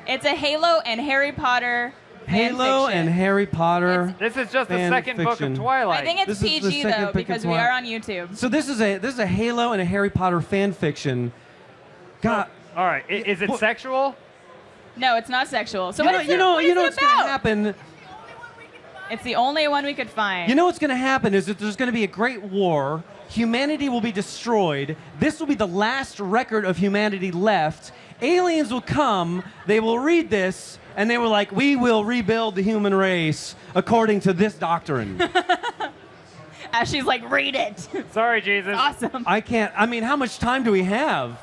[SPEAKER 3] It's a Halo and Harry Potter
[SPEAKER 12] Halo and Harry Potter.
[SPEAKER 9] This is just the second book of Twilight.
[SPEAKER 3] I think it's PG though because we are on YouTube.
[SPEAKER 12] So this is a Halo and a Harry Potter fan fiction. God.
[SPEAKER 9] All right. Is it sexual?
[SPEAKER 3] No, it's not sexual. So
[SPEAKER 12] what is it what's going to happen?
[SPEAKER 3] It's the only one we could find.
[SPEAKER 12] You know what's going to happen is that there's going to be a great war. Humanity will be destroyed. This will be the last record of humanity left. Aliens will come. They will read this, and they were like, we will rebuild the human race according to this doctrine.
[SPEAKER 3] As she's like, read it.
[SPEAKER 9] Sorry, Jesus.
[SPEAKER 3] Awesome.
[SPEAKER 12] I can't. I mean, how much time do we have?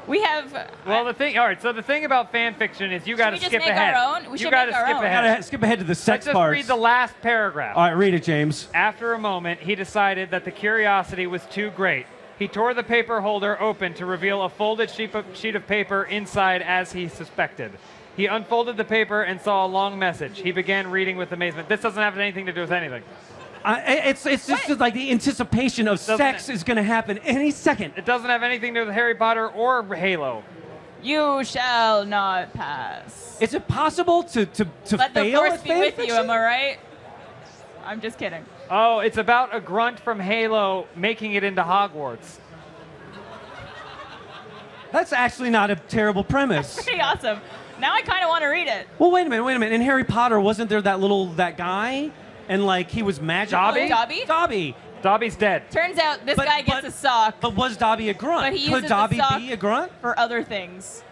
[SPEAKER 3] We have.
[SPEAKER 9] Well, the thing. All right. So the thing about fan fiction is you got to skip ahead.
[SPEAKER 3] We
[SPEAKER 9] you got to skip ahead.
[SPEAKER 12] Skip ahead to the sex
[SPEAKER 9] Let's
[SPEAKER 12] parts.
[SPEAKER 9] just read the last paragraph.
[SPEAKER 12] All right, read it, James.
[SPEAKER 9] After a moment, he decided that the curiosity was too great. He tore the paper holder open to reveal a folded sheet of paper inside, as he suspected. He unfolded the paper and saw a long message. He began reading with amazement. This doesn't have anything to do with anything.
[SPEAKER 12] It's just like the anticipation of sex is going to happen any second.
[SPEAKER 9] It doesn't have anything to do with Harry Potter or Halo.
[SPEAKER 3] You shall not pass.
[SPEAKER 12] Is it possible to
[SPEAKER 3] Let
[SPEAKER 12] fail
[SPEAKER 3] the
[SPEAKER 12] at
[SPEAKER 3] force be with you, am I right? I'm just kidding.
[SPEAKER 9] Oh, it's about a grunt from Halo making it into Hogwarts.
[SPEAKER 12] That's actually not a terrible premise.
[SPEAKER 3] Pretty awesome. Now I kind of want to read it.
[SPEAKER 12] Well, wait a minute. In Harry Potter, wasn't there that guy? And like he was magical.
[SPEAKER 3] Dobby?
[SPEAKER 12] Dobby's
[SPEAKER 9] dead.
[SPEAKER 3] Turns out this guy gets a sock.
[SPEAKER 12] But was Dobby a grunt?
[SPEAKER 3] But he
[SPEAKER 12] Could
[SPEAKER 3] uses
[SPEAKER 12] Dobby
[SPEAKER 3] the sock
[SPEAKER 12] be a grunt?
[SPEAKER 3] for other things.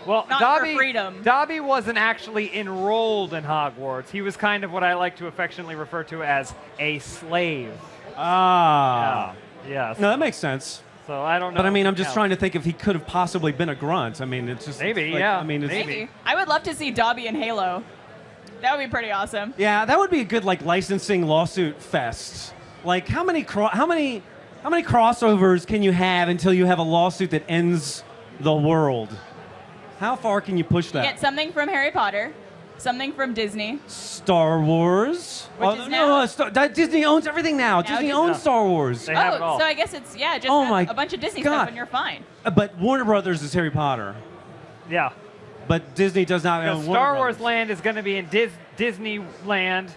[SPEAKER 9] Well,
[SPEAKER 3] Not
[SPEAKER 9] Dobby,
[SPEAKER 3] for freedom.
[SPEAKER 9] Dobby wasn't actually enrolled in Hogwarts. He was kind of what I like to affectionately refer to as a slave.
[SPEAKER 12] Ah.
[SPEAKER 9] Yeah. Yes.
[SPEAKER 12] No, that makes sense.
[SPEAKER 9] So I don't know.
[SPEAKER 12] But I mean, I'm just trying to think if he could have possibly been a grunt. I mean, it's just
[SPEAKER 9] maybe.
[SPEAKER 12] like,
[SPEAKER 9] Yeah.
[SPEAKER 12] I mean, it's,
[SPEAKER 3] Maybe. I would love to see Dobby in Halo. That would be pretty awesome.
[SPEAKER 12] Yeah, that would be a good like licensing lawsuit fest. Like how many crossovers can you have until you have a lawsuit that ends the world? How far can you push that?
[SPEAKER 3] Get something from Harry Potter, something from Disney.
[SPEAKER 12] Star Wars.
[SPEAKER 3] Which is now-
[SPEAKER 12] Disney owns everything now. Disney owns Star Wars.
[SPEAKER 3] So I guess it's just a bunch of Disney stuff and you're fine.
[SPEAKER 12] But Warner Brothers is Harry Potter.
[SPEAKER 9] Yeah.
[SPEAKER 12] But Disney does not own Warner
[SPEAKER 9] Star Wars
[SPEAKER 12] Brothers.
[SPEAKER 9] Land is going to be in Disneyland,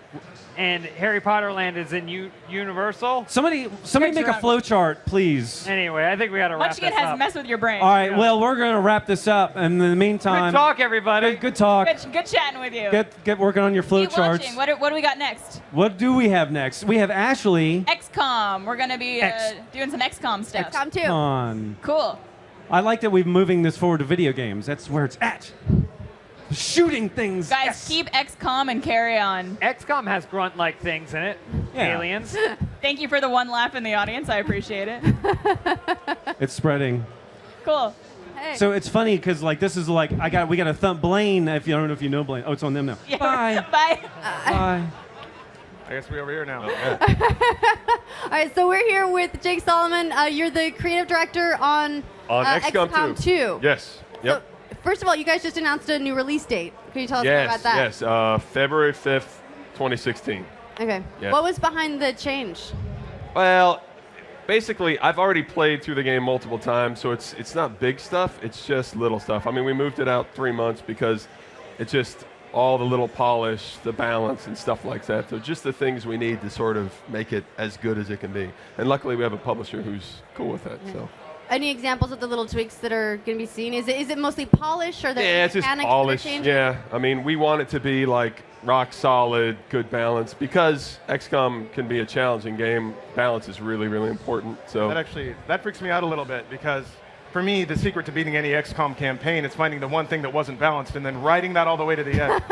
[SPEAKER 9] and Harry Potter Land is in Universal.
[SPEAKER 12] Somebody make a flow chart, please.
[SPEAKER 9] Anyway, I think we got to wrap this
[SPEAKER 3] Munchkin has
[SPEAKER 9] up.
[SPEAKER 3] messed with your brain.
[SPEAKER 12] All right, well, we're going to wrap this up. And in the meantime...
[SPEAKER 9] Good talk, everybody.
[SPEAKER 12] Good talk.
[SPEAKER 3] Good chatting with you.
[SPEAKER 12] Get working on your flow
[SPEAKER 3] Keep
[SPEAKER 12] charts.
[SPEAKER 3] watching. What do we got next?
[SPEAKER 12] What do we have next? We have Ashley.
[SPEAKER 3] XCOM. We're going to be doing some XCOM stuff.
[SPEAKER 1] XCOM 2.
[SPEAKER 12] On.
[SPEAKER 3] Cool.
[SPEAKER 12] I like that we're moving this forward to video games. That's where it's at. Shooting things.
[SPEAKER 3] Guys,
[SPEAKER 12] yes.
[SPEAKER 3] keep XCOM and carry on.
[SPEAKER 9] XCOM has grunt-like things in it.
[SPEAKER 12] Yeah.
[SPEAKER 9] Aliens.
[SPEAKER 3] Thank you for the one laugh in the audience. I appreciate it.
[SPEAKER 12] It's spreading.
[SPEAKER 3] Cool.
[SPEAKER 1] Hey.
[SPEAKER 12] So it's funny because like this is like we got a thumb Blaine. If you don't know if you know Blaine, oh, it's on them now.
[SPEAKER 3] Yeah.
[SPEAKER 12] Bye.
[SPEAKER 3] Bye.
[SPEAKER 12] Bye.
[SPEAKER 13] I guess we're over here now.
[SPEAKER 1] All right, so we're here with Jake Solomon. You're the creative director on XCOM 2.
[SPEAKER 14] Yes. Yep.
[SPEAKER 1] So, first of all, you guys just announced a new release date. Can you tell us more about that?
[SPEAKER 14] Yes. February 5th, 2016.
[SPEAKER 1] Okay.
[SPEAKER 14] Yes.
[SPEAKER 1] What was behind the change?
[SPEAKER 14] Well, basically, I've already played through the game multiple times, so it's not big stuff. It's just little stuff. I mean, we moved it out 3 months because it's just all the little polish, the balance, and stuff like that. So just the things we need to sort of make it as good as it can be. And luckily, we have a publisher who's cool with that. So.
[SPEAKER 1] Any examples of the little tweaks that are going to be seen? Is it mostly polish, or the
[SPEAKER 14] it's just polish. Yeah, I mean, we want it to be like rock solid, good balance, because XCOM can be a challenging game. Balance is really, really important. So
[SPEAKER 13] that freaks me out a little bit because for me, the secret to beating any XCOM campaign is finding the one thing that wasn't balanced and then riding that all the way to the end.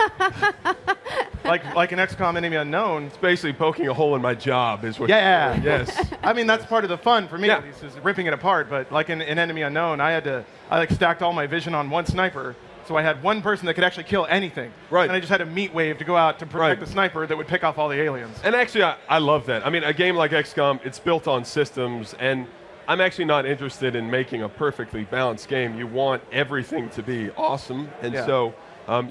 [SPEAKER 13] like an XCOM Enemy Unknown.
[SPEAKER 14] It's basically poking a hole in my job is what.
[SPEAKER 13] Yeah.
[SPEAKER 14] Yes.
[SPEAKER 13] I mean, that's part of the fun for me, at least, is ripping it apart. But like in Enemy Unknown, I stacked all my vision on one sniper. So I had one person that could actually kill anything.
[SPEAKER 14] Right.
[SPEAKER 13] And I just had a meat wave to go out to protect the sniper that would pick off all the aliens.
[SPEAKER 14] And actually, I love that. I mean, a game like XCOM, it's built on systems, and I'm actually not interested in making a perfectly balanced game. You want everything to be awesome, and so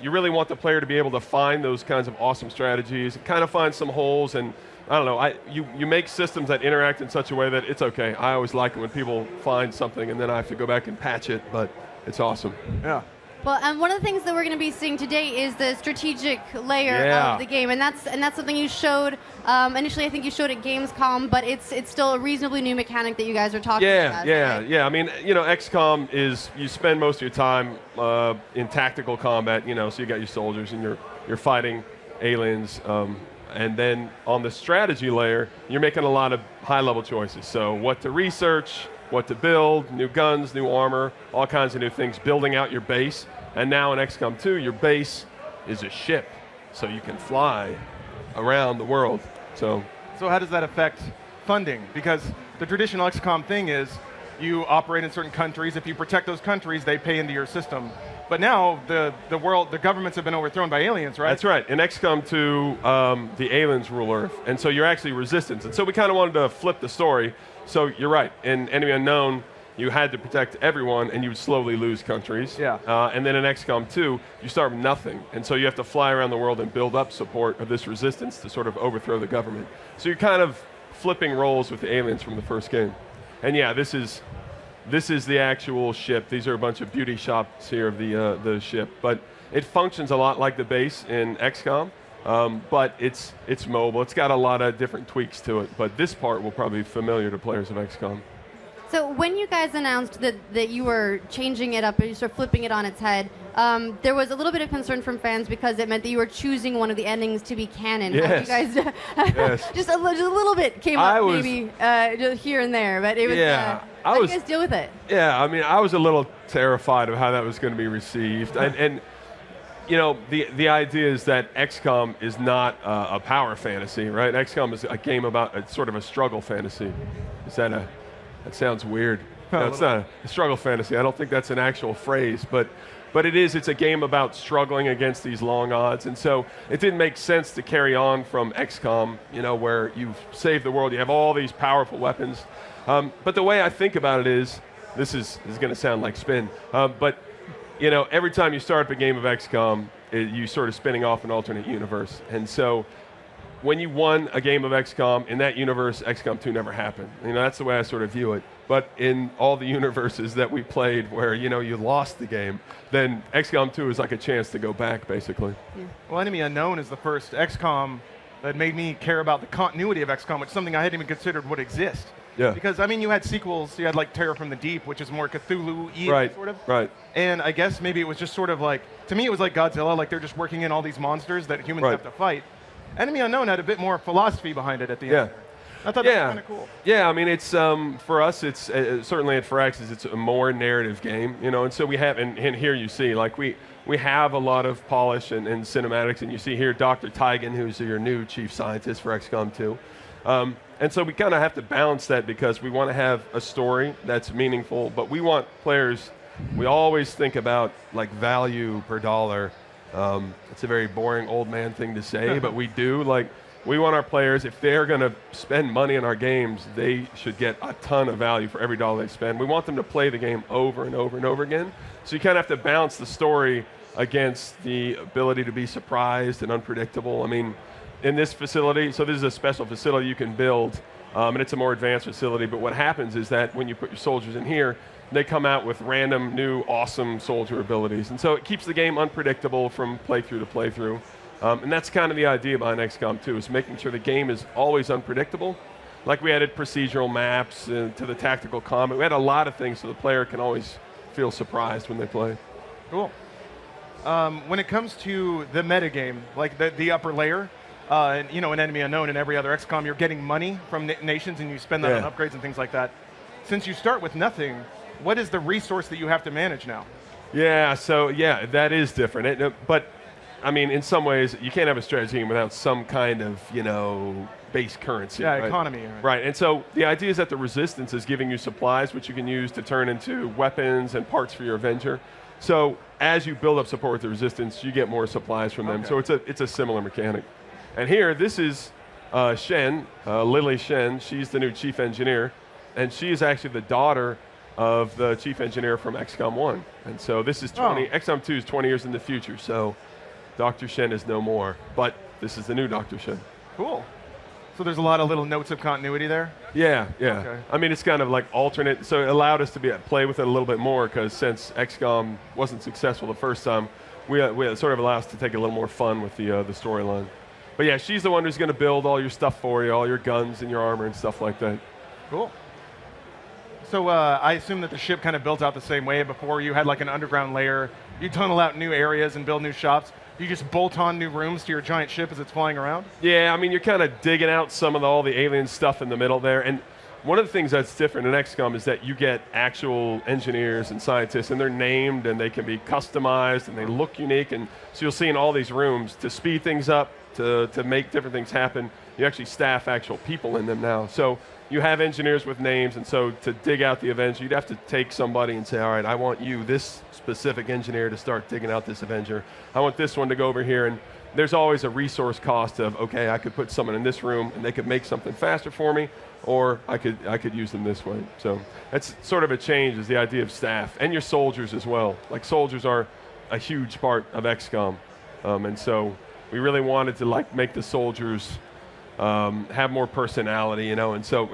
[SPEAKER 14] you really want the player to be able to find those kinds of awesome strategies, kind of find some holes, and I don't know, you make systems that interact in such a way that it's okay. I always like it when people find something and then I have to go back and patch it, but it's awesome.
[SPEAKER 13] Yeah.
[SPEAKER 1] Well, and one of the things that we're going to be seeing today is the strategic layer of the game, and that's something you showed initially. I think you showed at Gamescom, but it's still a reasonably new mechanic that you guys are talking about.
[SPEAKER 14] Yeah. I mean, XCOM is you spend most of your time in tactical combat. So you got your soldiers and you're fighting aliens, and then on the strategy layer, you're making a lot of high-level choices. So what to research, what to build, new guns, new armor, all kinds of new things, building out your base. And now in XCOM 2, your base is a ship, so you can fly around the world. So
[SPEAKER 13] how does that affect funding? Because the traditional XCOM thing is you operate in certain countries. If you protect those countries, they pay into your system. But now the governments have been overthrown by aliens, right?
[SPEAKER 14] That's right. In XCOM 2, the aliens rule Earth, and so you're actually resistance. And so we kind of wanted to flip the story. So you're right. In Enemy Unknown, you had to protect everyone, and you would slowly lose countries.
[SPEAKER 13] Yeah.
[SPEAKER 14] And then in XCOM 2, you start with nothing. And so you have to fly around the world and build up support of this resistance to sort of overthrow the government. So you're kind of flipping roles with the aliens from the first game. And yeah, this is the actual ship. These are a bunch of beauty shots here of the ship. But it functions a lot like the base in XCOM. But it's mobile. It's got a lot of different tweaks to it. But this part will probably be familiar to players of XCOM.
[SPEAKER 1] So when you guys announced that you were changing it up, or you sort of flipping it on its head, there was a little bit of concern from fans because it meant that you were choosing one of the endings to be canon.
[SPEAKER 14] Yes.
[SPEAKER 1] You guys just a little bit came up maybe just here and there, but it was. How did you guys deal with it?
[SPEAKER 14] Yeah, I mean, I was a little terrified of how that was going to be received, and the idea is that XCOM is not a power fantasy, right? XCOM is a game about sort of a struggle fantasy. That sounds weird. No, it's not a struggle fantasy. I don't think that's an actual phrase, but it is. It's a game about struggling against these long odds, and so it didn't make sense to carry on from XCOM, where you've saved the world, you have all these powerful weapons. But the way I think about it is, this is going to sound like spin, but every time you start up a game of XCOM, you sort of spinning off an alternate universe, and so when you won a game of XCOM, in that universe, XCOM 2 never happened. That's the way I sort of view it. But in all the universes that we played where, you lost the game, then XCOM 2 is like a chance to go back, basically.
[SPEAKER 1] Yeah.
[SPEAKER 13] Well, Enemy Unknown is the first XCOM that made me care about the continuity of XCOM, which is something I hadn't even considered would exist.
[SPEAKER 14] Yeah.
[SPEAKER 13] Because, you had sequels. You had, like, Terror from the Deep, which is more Cthulhu-y, sort of.
[SPEAKER 14] Right.
[SPEAKER 13] And I guess maybe it was just sort of like, to me it was like Godzilla, like they're just working in all these monsters that humans have to fight. Enemy Unknown had a bit more philosophy behind it at the end. I thought that was kind of cool.
[SPEAKER 14] Yeah, I mean, it's for us, it's certainly at Firaxis, it's a more narrative game, and so we have, and here you see, like we have a lot of polish and cinematics, and you see here Dr. Teigen, who's your new chief scientist for XCOM 2. And so we kind of have to balance that because we want to have a story that's meaningful, but we want players we always think about like value per dollar. It's a very boring old man thing to say, but we do. Like, we want our players, if they're going to spend money in our games, they should get a ton of value for every dollar they spend. We want them to play the game over and over and over again. So you kind of have to balance the story against the ability to be surprised and unpredictable. I mean, in this facility, so this is a special facility you can build, and it's a more advanced facility, but what happens is that when you put your soldiers in here, they come out with random, new, awesome soldier abilities. And so it keeps the game unpredictable from playthrough to playthrough. And that's kind of the idea behind XCOM 2, is making sure the game is always unpredictable. Like we added procedural maps to the tactical combat. We had a lot of things so the player can always feel surprised when they play.
[SPEAKER 13] Cool. When it comes to the metagame, like the upper layer, you know, an enemy unknown in every other XCOM, you're getting money from nations and you spend that on upgrades and things like that. Since you start with nothing, what is the resource that you have to manage now?
[SPEAKER 14] Yeah, so yeah, that is different. But I mean, in some ways, you can't have a strategy game without some kind of, you know, base currency.
[SPEAKER 13] Yeah,
[SPEAKER 14] right?
[SPEAKER 13] economy.
[SPEAKER 14] Right, and so the idea is that the Resistance is giving you supplies, which you can use to turn into weapons and parts for your Avenger. So as you build up support with the Resistance, you get more supplies from them. So it's a similar mechanic. And here, this is Shen, Lily Shen. She's the new chief engineer, and she is actually the daughter of the chief engineer from XCOM 1. And so this is XCOM 2 is 20 years in the future. So Dr. Shen is no more, but this is the new Dr. Shen.
[SPEAKER 13] Cool. So there's a lot of little notes of continuity there?
[SPEAKER 14] Yeah, yeah. Okay. I mean, it's kind of like alternate, so it allowed us to play with it a little bit more, because since XCOM wasn't successful the first time, we sort of allow us to take a little more fun with the storyline. But yeah, she's the one who's going to build all your stuff for you, all your guns and your armor and stuff like that.
[SPEAKER 13] Cool. So I assume that the ship kind of built out the same way. Before you had like an underground layer, you tunnel out new areas and build new shops. You just bolt on new rooms to your giant ship as it's flying around?
[SPEAKER 14] Yeah, I mean, you're kind of digging out some of all the alien stuff in the middle there. And one of the things that's different in XCOM is that you get actual engineers and scientists, and they're named, and they can be customized, and they look unique. And so you'll see in all these rooms, to speed things up, to make different things happen, you actually staff actual people in them now. So you have engineers with names, and so to dig out the Avenger, you'd have to take somebody and say, all right, I want you, this specific engineer, to start digging out this Avenger. I want this one to go over here, and there's always a resource cost of, okay, I could put someone in this room, and they could make something faster for me, or I could use them this way. So that's sort of a change, is the idea of staff, and your soldiers as well. Like, soldiers are a huge part of XCOM, and so we really wanted to like make the soldiers have more personality, you know, and so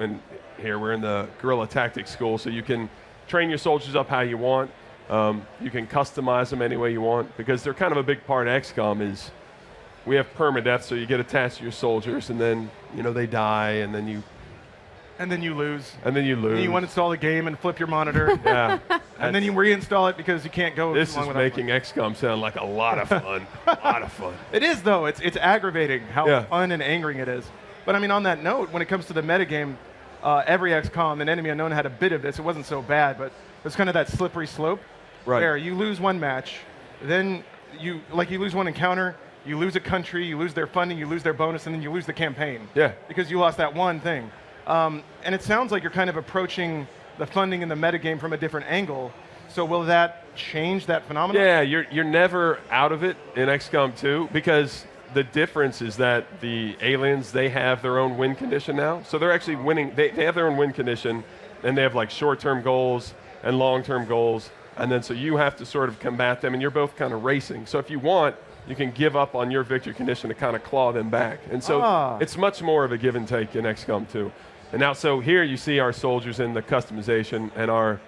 [SPEAKER 14] here we're in the guerrilla tactics school, so you can train your soldiers up how you want. You can customize them any way you want, because they're kind of a big part of XCOM. Is we have permadeath, so you get attached to your soldiers, and then, you know, they die, and then you
[SPEAKER 13] lose.
[SPEAKER 14] And then you lose.
[SPEAKER 13] And you uninstall the game and flip your monitor.
[SPEAKER 14] Yeah.
[SPEAKER 13] And then you reinstall it because you can't go.
[SPEAKER 14] This is making XCOM sound like a lot of fun. A lot of fun.
[SPEAKER 13] It is, though. It's aggravating how fun and angering it is. But I mean, on that note, when it comes to the metagame, every XCOM and Enemy Unknown had a bit of this. It wasn't so bad, but it's kind of that slippery slope.
[SPEAKER 14] Right.
[SPEAKER 13] Where you lose one match, then you lose one encounter, you lose a country, you lose their funding, you lose their bonus, and then you lose the campaign.
[SPEAKER 14] Yeah.
[SPEAKER 13] Because you lost that one thing. And it sounds like you're kind of approaching the funding and the metagame from a different angle. So will that change that phenomenon?
[SPEAKER 14] Yeah, you're never out of it in XCOM 2, because the difference is that the aliens, they have their own win condition now. So they're actually winning. They have their own win condition, and they have like short-term goals and long-term goals. And then so you have to sort of combat them, and you're both kind of racing. So if you want, you can give up on your victory condition to kind of claw them back. And so it's much more of a give and take in XCOM 2. And now, so here you see our soldiers in the customization, and our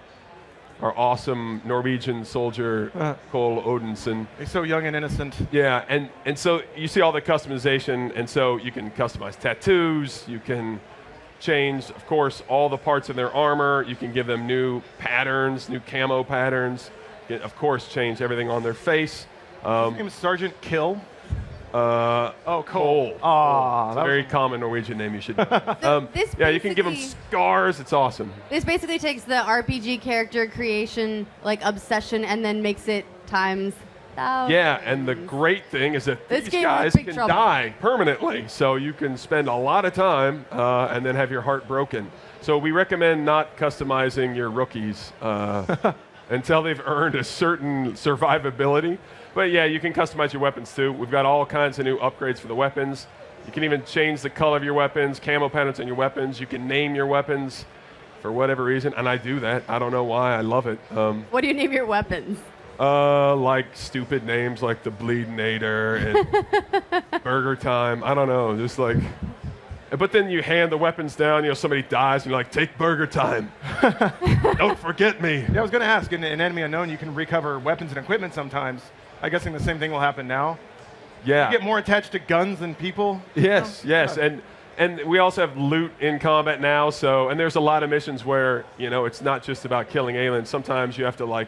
[SPEAKER 14] awesome Norwegian soldier, Cole Odinson.
[SPEAKER 13] He's so young and innocent.
[SPEAKER 14] Yeah, and so you see all the customization, and so you can customize tattoos, you can change, of course, all the parts of their armor, you can give them new patterns, new camo patterns, you can, of course, change everything on their face.
[SPEAKER 13] His name is Sergeant Kill.
[SPEAKER 14] Cole. It's a very common Norwegian name, you should know. Yeah, you can give them scars. It's awesome.
[SPEAKER 1] This basically takes the RPG character creation like obsession and then makes it times thousands.
[SPEAKER 14] Yeah, and the great thing is that
[SPEAKER 1] this
[SPEAKER 14] these guys can die permanently, so you can spend a lot of time and then have your heart broken. So we recommend not customizing your rookies. until they've earned a certain survivability. But yeah, you can customize your weapons too. We've got all kinds of new upgrades for the weapons. You can even change the color of your weapons, camo patterns on your weapons. You can name your weapons for whatever reason, and I do that. I don't know why. I love it.
[SPEAKER 1] What do you name your weapons?
[SPEAKER 14] Like stupid names like the Bleedinator and Burger Time. I don't know, just like. But then you hand the weapons down, somebody dies, and you're like, take Burger Time. Don't forget me.
[SPEAKER 13] Yeah, I was going to ask, in Enemy Unknown, you can recover weapons and equipment sometimes. I'm guessing the same thing will happen now.
[SPEAKER 14] Yeah.
[SPEAKER 13] You get more attached to guns than people?
[SPEAKER 14] Yes, yes. And we also have loot in combat now, and there's a lot of missions where, it's not just about killing aliens. Sometimes you have to,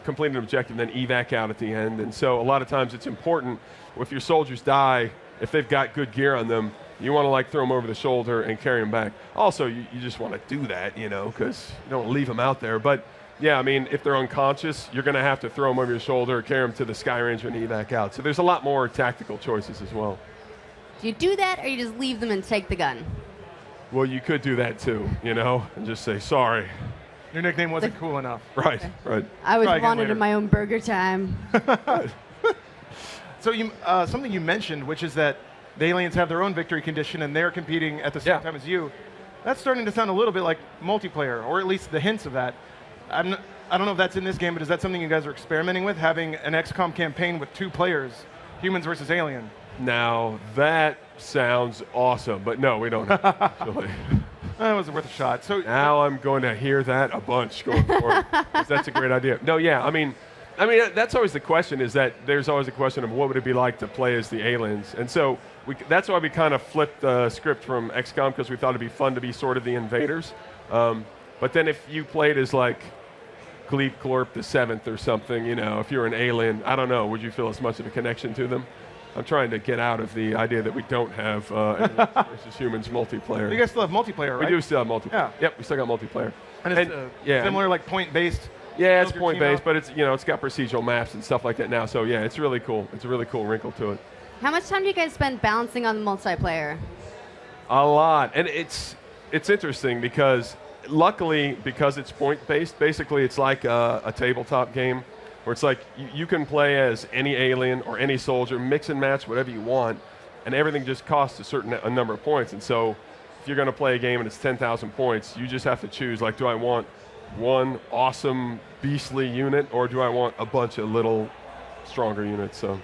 [SPEAKER 14] complete an objective and then evac out at the end. And so a lot of times it's important, if your soldiers die, if they've got good gear on them, you want to throw them over the shoulder and carry them back. Also, you just want to do that, because you don't leave them out there. But yeah, I mean, if they're unconscious, you're going to have to throw them over your shoulder or carry them to the Sky Ranger and evac out. So there's a lot more tactical choices as well.
[SPEAKER 1] Do you do that, or you just leave them and take the gun?
[SPEAKER 14] Well, you could do that too, and just say, sorry.
[SPEAKER 13] Your nickname wasn't cool enough.
[SPEAKER 14] Right, right.
[SPEAKER 1] I was wanted in my own Burger Time.
[SPEAKER 13] So something you mentioned, which is that the aliens have their own victory condition and they're competing at the same time as you. That's starting to sound a little bit like multiplayer, or at least the hints of that. I don't know if that's in this game, but is that something you guys are experimenting with, having an XCOM campaign with 2 players, humans versus alien?
[SPEAKER 14] Now, that sounds awesome, but no, we don't. Actually.
[SPEAKER 13] That was worth a shot. So
[SPEAKER 14] now I'm going to hear that a bunch going forward, 'cause that's a great idea. No, yeah, I mean, that's always the question, is that there's always a question of what would it be like to play as the aliens. And so that's why we kind of flipped the script from XCOM, because we thought it'd be fun to be sort of the invaders. But then if you played as Gleep Glorp the 7th or something, if you're an alien, I don't know, would you feel as much of a connection to them? I'm trying to get out of the idea that we don't have aliens versus humans multiplayer.
[SPEAKER 13] You guys still have multiplayer, right?
[SPEAKER 14] We do still have multiplayer.
[SPEAKER 13] Yeah.
[SPEAKER 14] Yep, we still got multiplayer.
[SPEAKER 13] And it's similar, point-based?
[SPEAKER 14] Yeah, it's point-based, but it's it's got procedural maps and stuff like that now. So yeah, it's really cool. It's a really cool wrinkle to it.
[SPEAKER 1] How much time do you guys spend balancing on the multiplayer?
[SPEAKER 14] A lot, and it's interesting because luckily, because it's point-based, basically it's like a tabletop game where it's like you can play as any alien or any soldier, mix and match whatever you want, and everything just costs a number of points. And so if you're going to play a game and it's 10,000 points, you just have to choose, do I want one awesome beastly unit, or do I want a bunch of little stronger units? So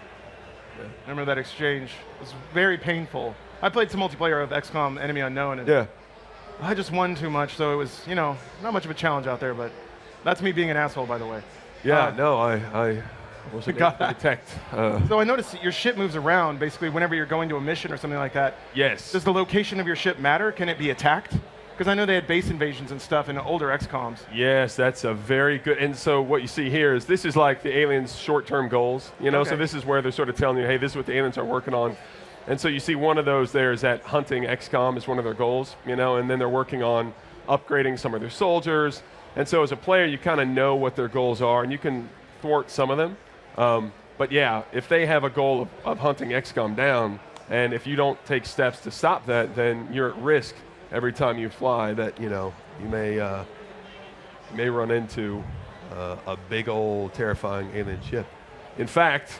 [SPEAKER 13] yeah. I remember that exchange. It was very painful. I played some multiplayer of XCOM Enemy Unknown, and
[SPEAKER 14] yeah,
[SPEAKER 13] I just won too much, so it was, not much of a challenge out there, but that's me being an asshole, by the way.
[SPEAKER 14] Yeah, no, I wasn't able to detect.
[SPEAKER 13] So I noticed that your ship moves around, basically, whenever you're going to a mission or something like that.
[SPEAKER 14] Yes.
[SPEAKER 13] Does the location of your ship matter? Can it be attacked? Because I know they had base invasions and stuff in older XCOMs.
[SPEAKER 14] Yes, that's a very good. And so what you see here is this is like the aliens' short-term goals. So this is where they're sort of telling you, hey, this is what the aliens are working on. And so you see one of those there is that hunting XCOM is one of their goals, and then they're working on upgrading some of their soldiers. And so as a player, you kind of know what their goals are, and you can thwart some of them. But yeah, if they have a goal of hunting XCOM down, and if you don't take steps to stop that, then you're at risk every time you fly that, you may run into a big old terrifying alien ship. In fact,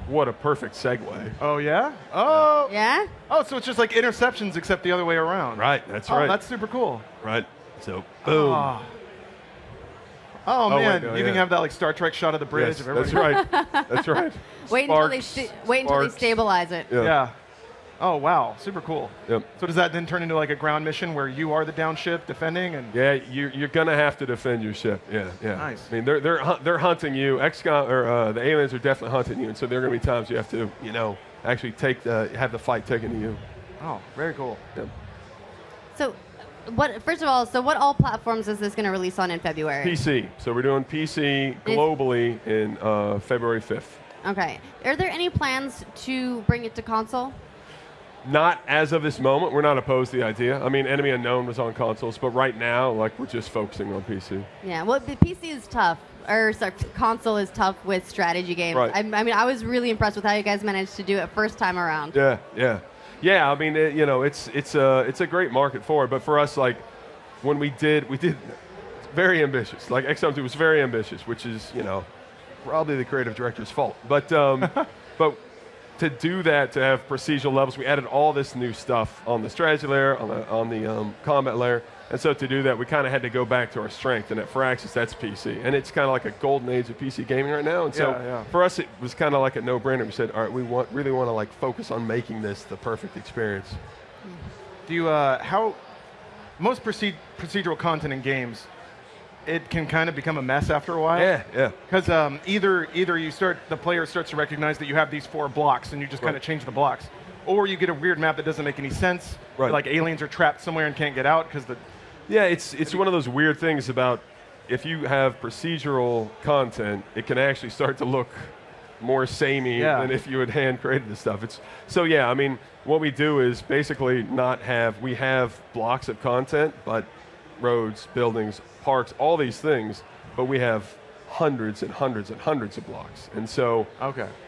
[SPEAKER 14] what a perfect segue.
[SPEAKER 13] Oh, yeah? Oh.
[SPEAKER 1] Yeah?
[SPEAKER 13] Oh, so it's just like interceptions except the other way around.
[SPEAKER 14] Right, that's right.
[SPEAKER 13] Oh, that's super cool.
[SPEAKER 14] Right. So, boom.
[SPEAKER 13] Oh man, you even have that Star Trek shot of the bridge.
[SPEAKER 14] Yes, that's right. That's right.
[SPEAKER 1] Wait until they stabilize it.
[SPEAKER 13] Yeah. Oh wow, super cool.
[SPEAKER 14] Yep.
[SPEAKER 13] So does that then turn into a ground mission where you are the down ship defending and?
[SPEAKER 14] Yeah, you're gonna have to defend your ship. Yeah, yeah.
[SPEAKER 13] Nice.
[SPEAKER 14] I mean, they're hunting you. XCOM or the aliens are definitely hunting you, and so there are gonna be times you have to actually have the fight taken to you.
[SPEAKER 13] Oh, very cool.
[SPEAKER 14] Yep.
[SPEAKER 1] So, first of all, what all platforms is this going to release on in February?
[SPEAKER 14] PC. So we're doing PC globally in February 5th.
[SPEAKER 1] Okay. Are there any plans to bring it to console?
[SPEAKER 14] Not as of this moment. We're not opposed to the idea. I mean, Enemy Unknown was on consoles, but right now, we're just focusing on PC.
[SPEAKER 1] Yeah. Well, the PC is tough. Console is tough with strategy games.
[SPEAKER 14] Right.
[SPEAKER 1] I was really impressed with how you guys managed to do it first time around.
[SPEAKER 14] Yeah, yeah. Yeah, I mean, it's a great market for it. But for us, when we did very ambitious. Like XCOM 2 was very ambitious, which is, you know, probably the creative director's fault. But but to do that, to have procedural levels, we added all this new stuff on the strategy layer, on the combat layer. And so to do that, we kind of had to go back to our strength. And at Firaxis, that's PC. And it's kind of like a golden age of PC gaming right now. And so for us, it was kind of like a no-brainer. We said, all right, we really want to like focus on making this the perfect experience.
[SPEAKER 13] Do you, how, most procedural content in games, it can kind of become a mess after a while.
[SPEAKER 14] Yeah.
[SPEAKER 13] Because either the player starts to recognize that you have these 4 blocks and you just kind of change the blocks. Or you get a weird map that doesn't make any sense.
[SPEAKER 14] Right.
[SPEAKER 13] Like aliens are trapped somewhere and can't get out because the...
[SPEAKER 14] Yeah, it's one of those weird things about if you have procedural content, it can actually start to look more samey than if you had hand created this stuff. So I mean, what we do is basically we have blocks of content, but roads, buildings, parks, all these things, but we have hundreds and hundreds and hundreds of blocks. And so,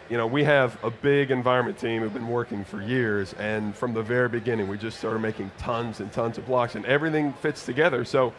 [SPEAKER 14] you know, we have a big environment team who've been working for years, and from the very beginning, we just started making tons and tons of blocks, and everything fits together. So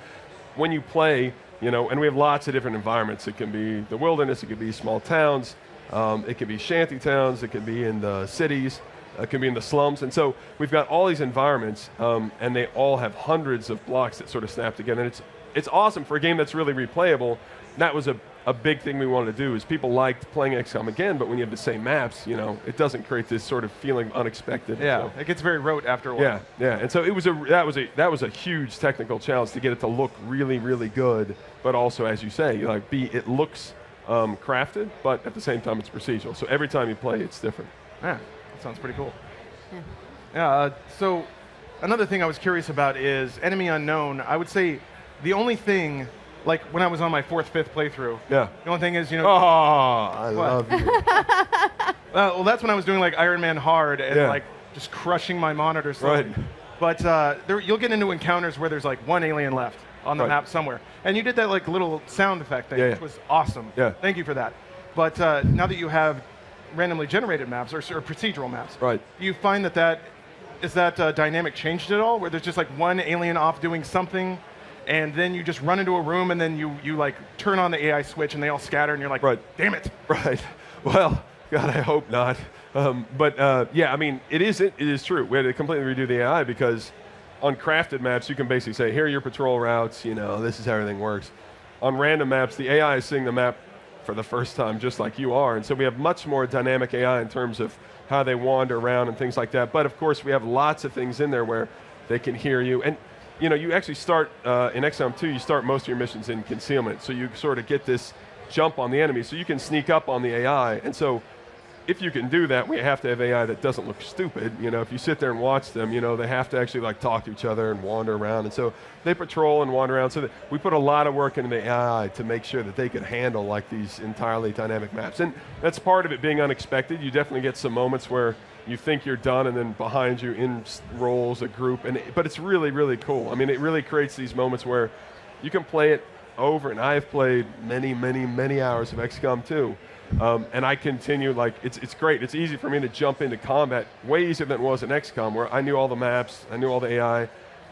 [SPEAKER 14] when you play, you know, and we have lots of different environments. It can be the wilderness, it could be small towns, it can be shanty towns, it can be in the cities, it can be in the slums. And so we've got all these environments, and they all have hundreds of blocks that sort of snap together. And it's awesome for a game that's really replayable. That was a big thing we wanted to do, is people liked playing XCOM again, but when you have the same maps, you know, it doesn't create this sort of feeling of unexpected.
[SPEAKER 13] Yeah,
[SPEAKER 14] so.
[SPEAKER 13] It gets very rote after a while.
[SPEAKER 14] Yeah. And so that was a huge technical challenge to get it to look really, really good, but also, as you say, like it looks crafted, but at the same time it's procedural. So every time you play, it's different.
[SPEAKER 13] Yeah, that sounds pretty cool. Yeah. So another thing I was curious about is Enemy Unknown. I would say the only thing, like when I was on my 4th, 5th playthrough, the only thing is, you know...
[SPEAKER 14] Oh, I love you.
[SPEAKER 13] Well, that's when I was doing like Iron Man Hard and like just crushing my monitor slowly.
[SPEAKER 14] Right.
[SPEAKER 13] But you'll get into encounters where there's like 1 alien left on the map somewhere. And you did that like little sound effect thing, which was awesome.
[SPEAKER 14] Yeah.
[SPEAKER 13] Thank you for that. But now that you have randomly generated maps or procedural maps, do you find that dynamic changed at all? Where there's just like 1 alien off doing something, and then you just run into a room, and then you like turn on the AI switch, and they all scatter, and you're like, damn it.
[SPEAKER 14] Right. Well, God, I hope not. Yeah, I mean, it is true. We had to completely redo the AI because on crafted maps, you can basically say, here are your patrol routes, you know, this is how everything works. On random maps, the AI is seeing the map for the first time, just like you are. And so we have much more dynamic AI in terms of how they wander around and things like that. But of course, we have lots of things in there where they can hear you. And you know, you actually start, in XCOM 2, you start most of your missions in concealment. So you sort of get this jump on the enemy, so you can sneak up on the AI. And so if you can do that, we have to have AI that doesn't look stupid. You know, if you sit there and watch them, you know, they have to actually like talk to each other and wander around. And so they patrol and wander around. So that we put a lot of work into the AI to make sure that they could handle like these entirely dynamic maps. And that's part of it being unexpected. You definitely get some moments where you think you're done, and then behind you in rolls a group. But it's really, really cool. I mean, it really creates these moments where you can play it over, and I've played many, many, many hours of XCOM 2. And I continue, like, it's great. It's easy for me to jump into combat, way easier than it was in XCOM, where I knew all the maps, I knew all the AI.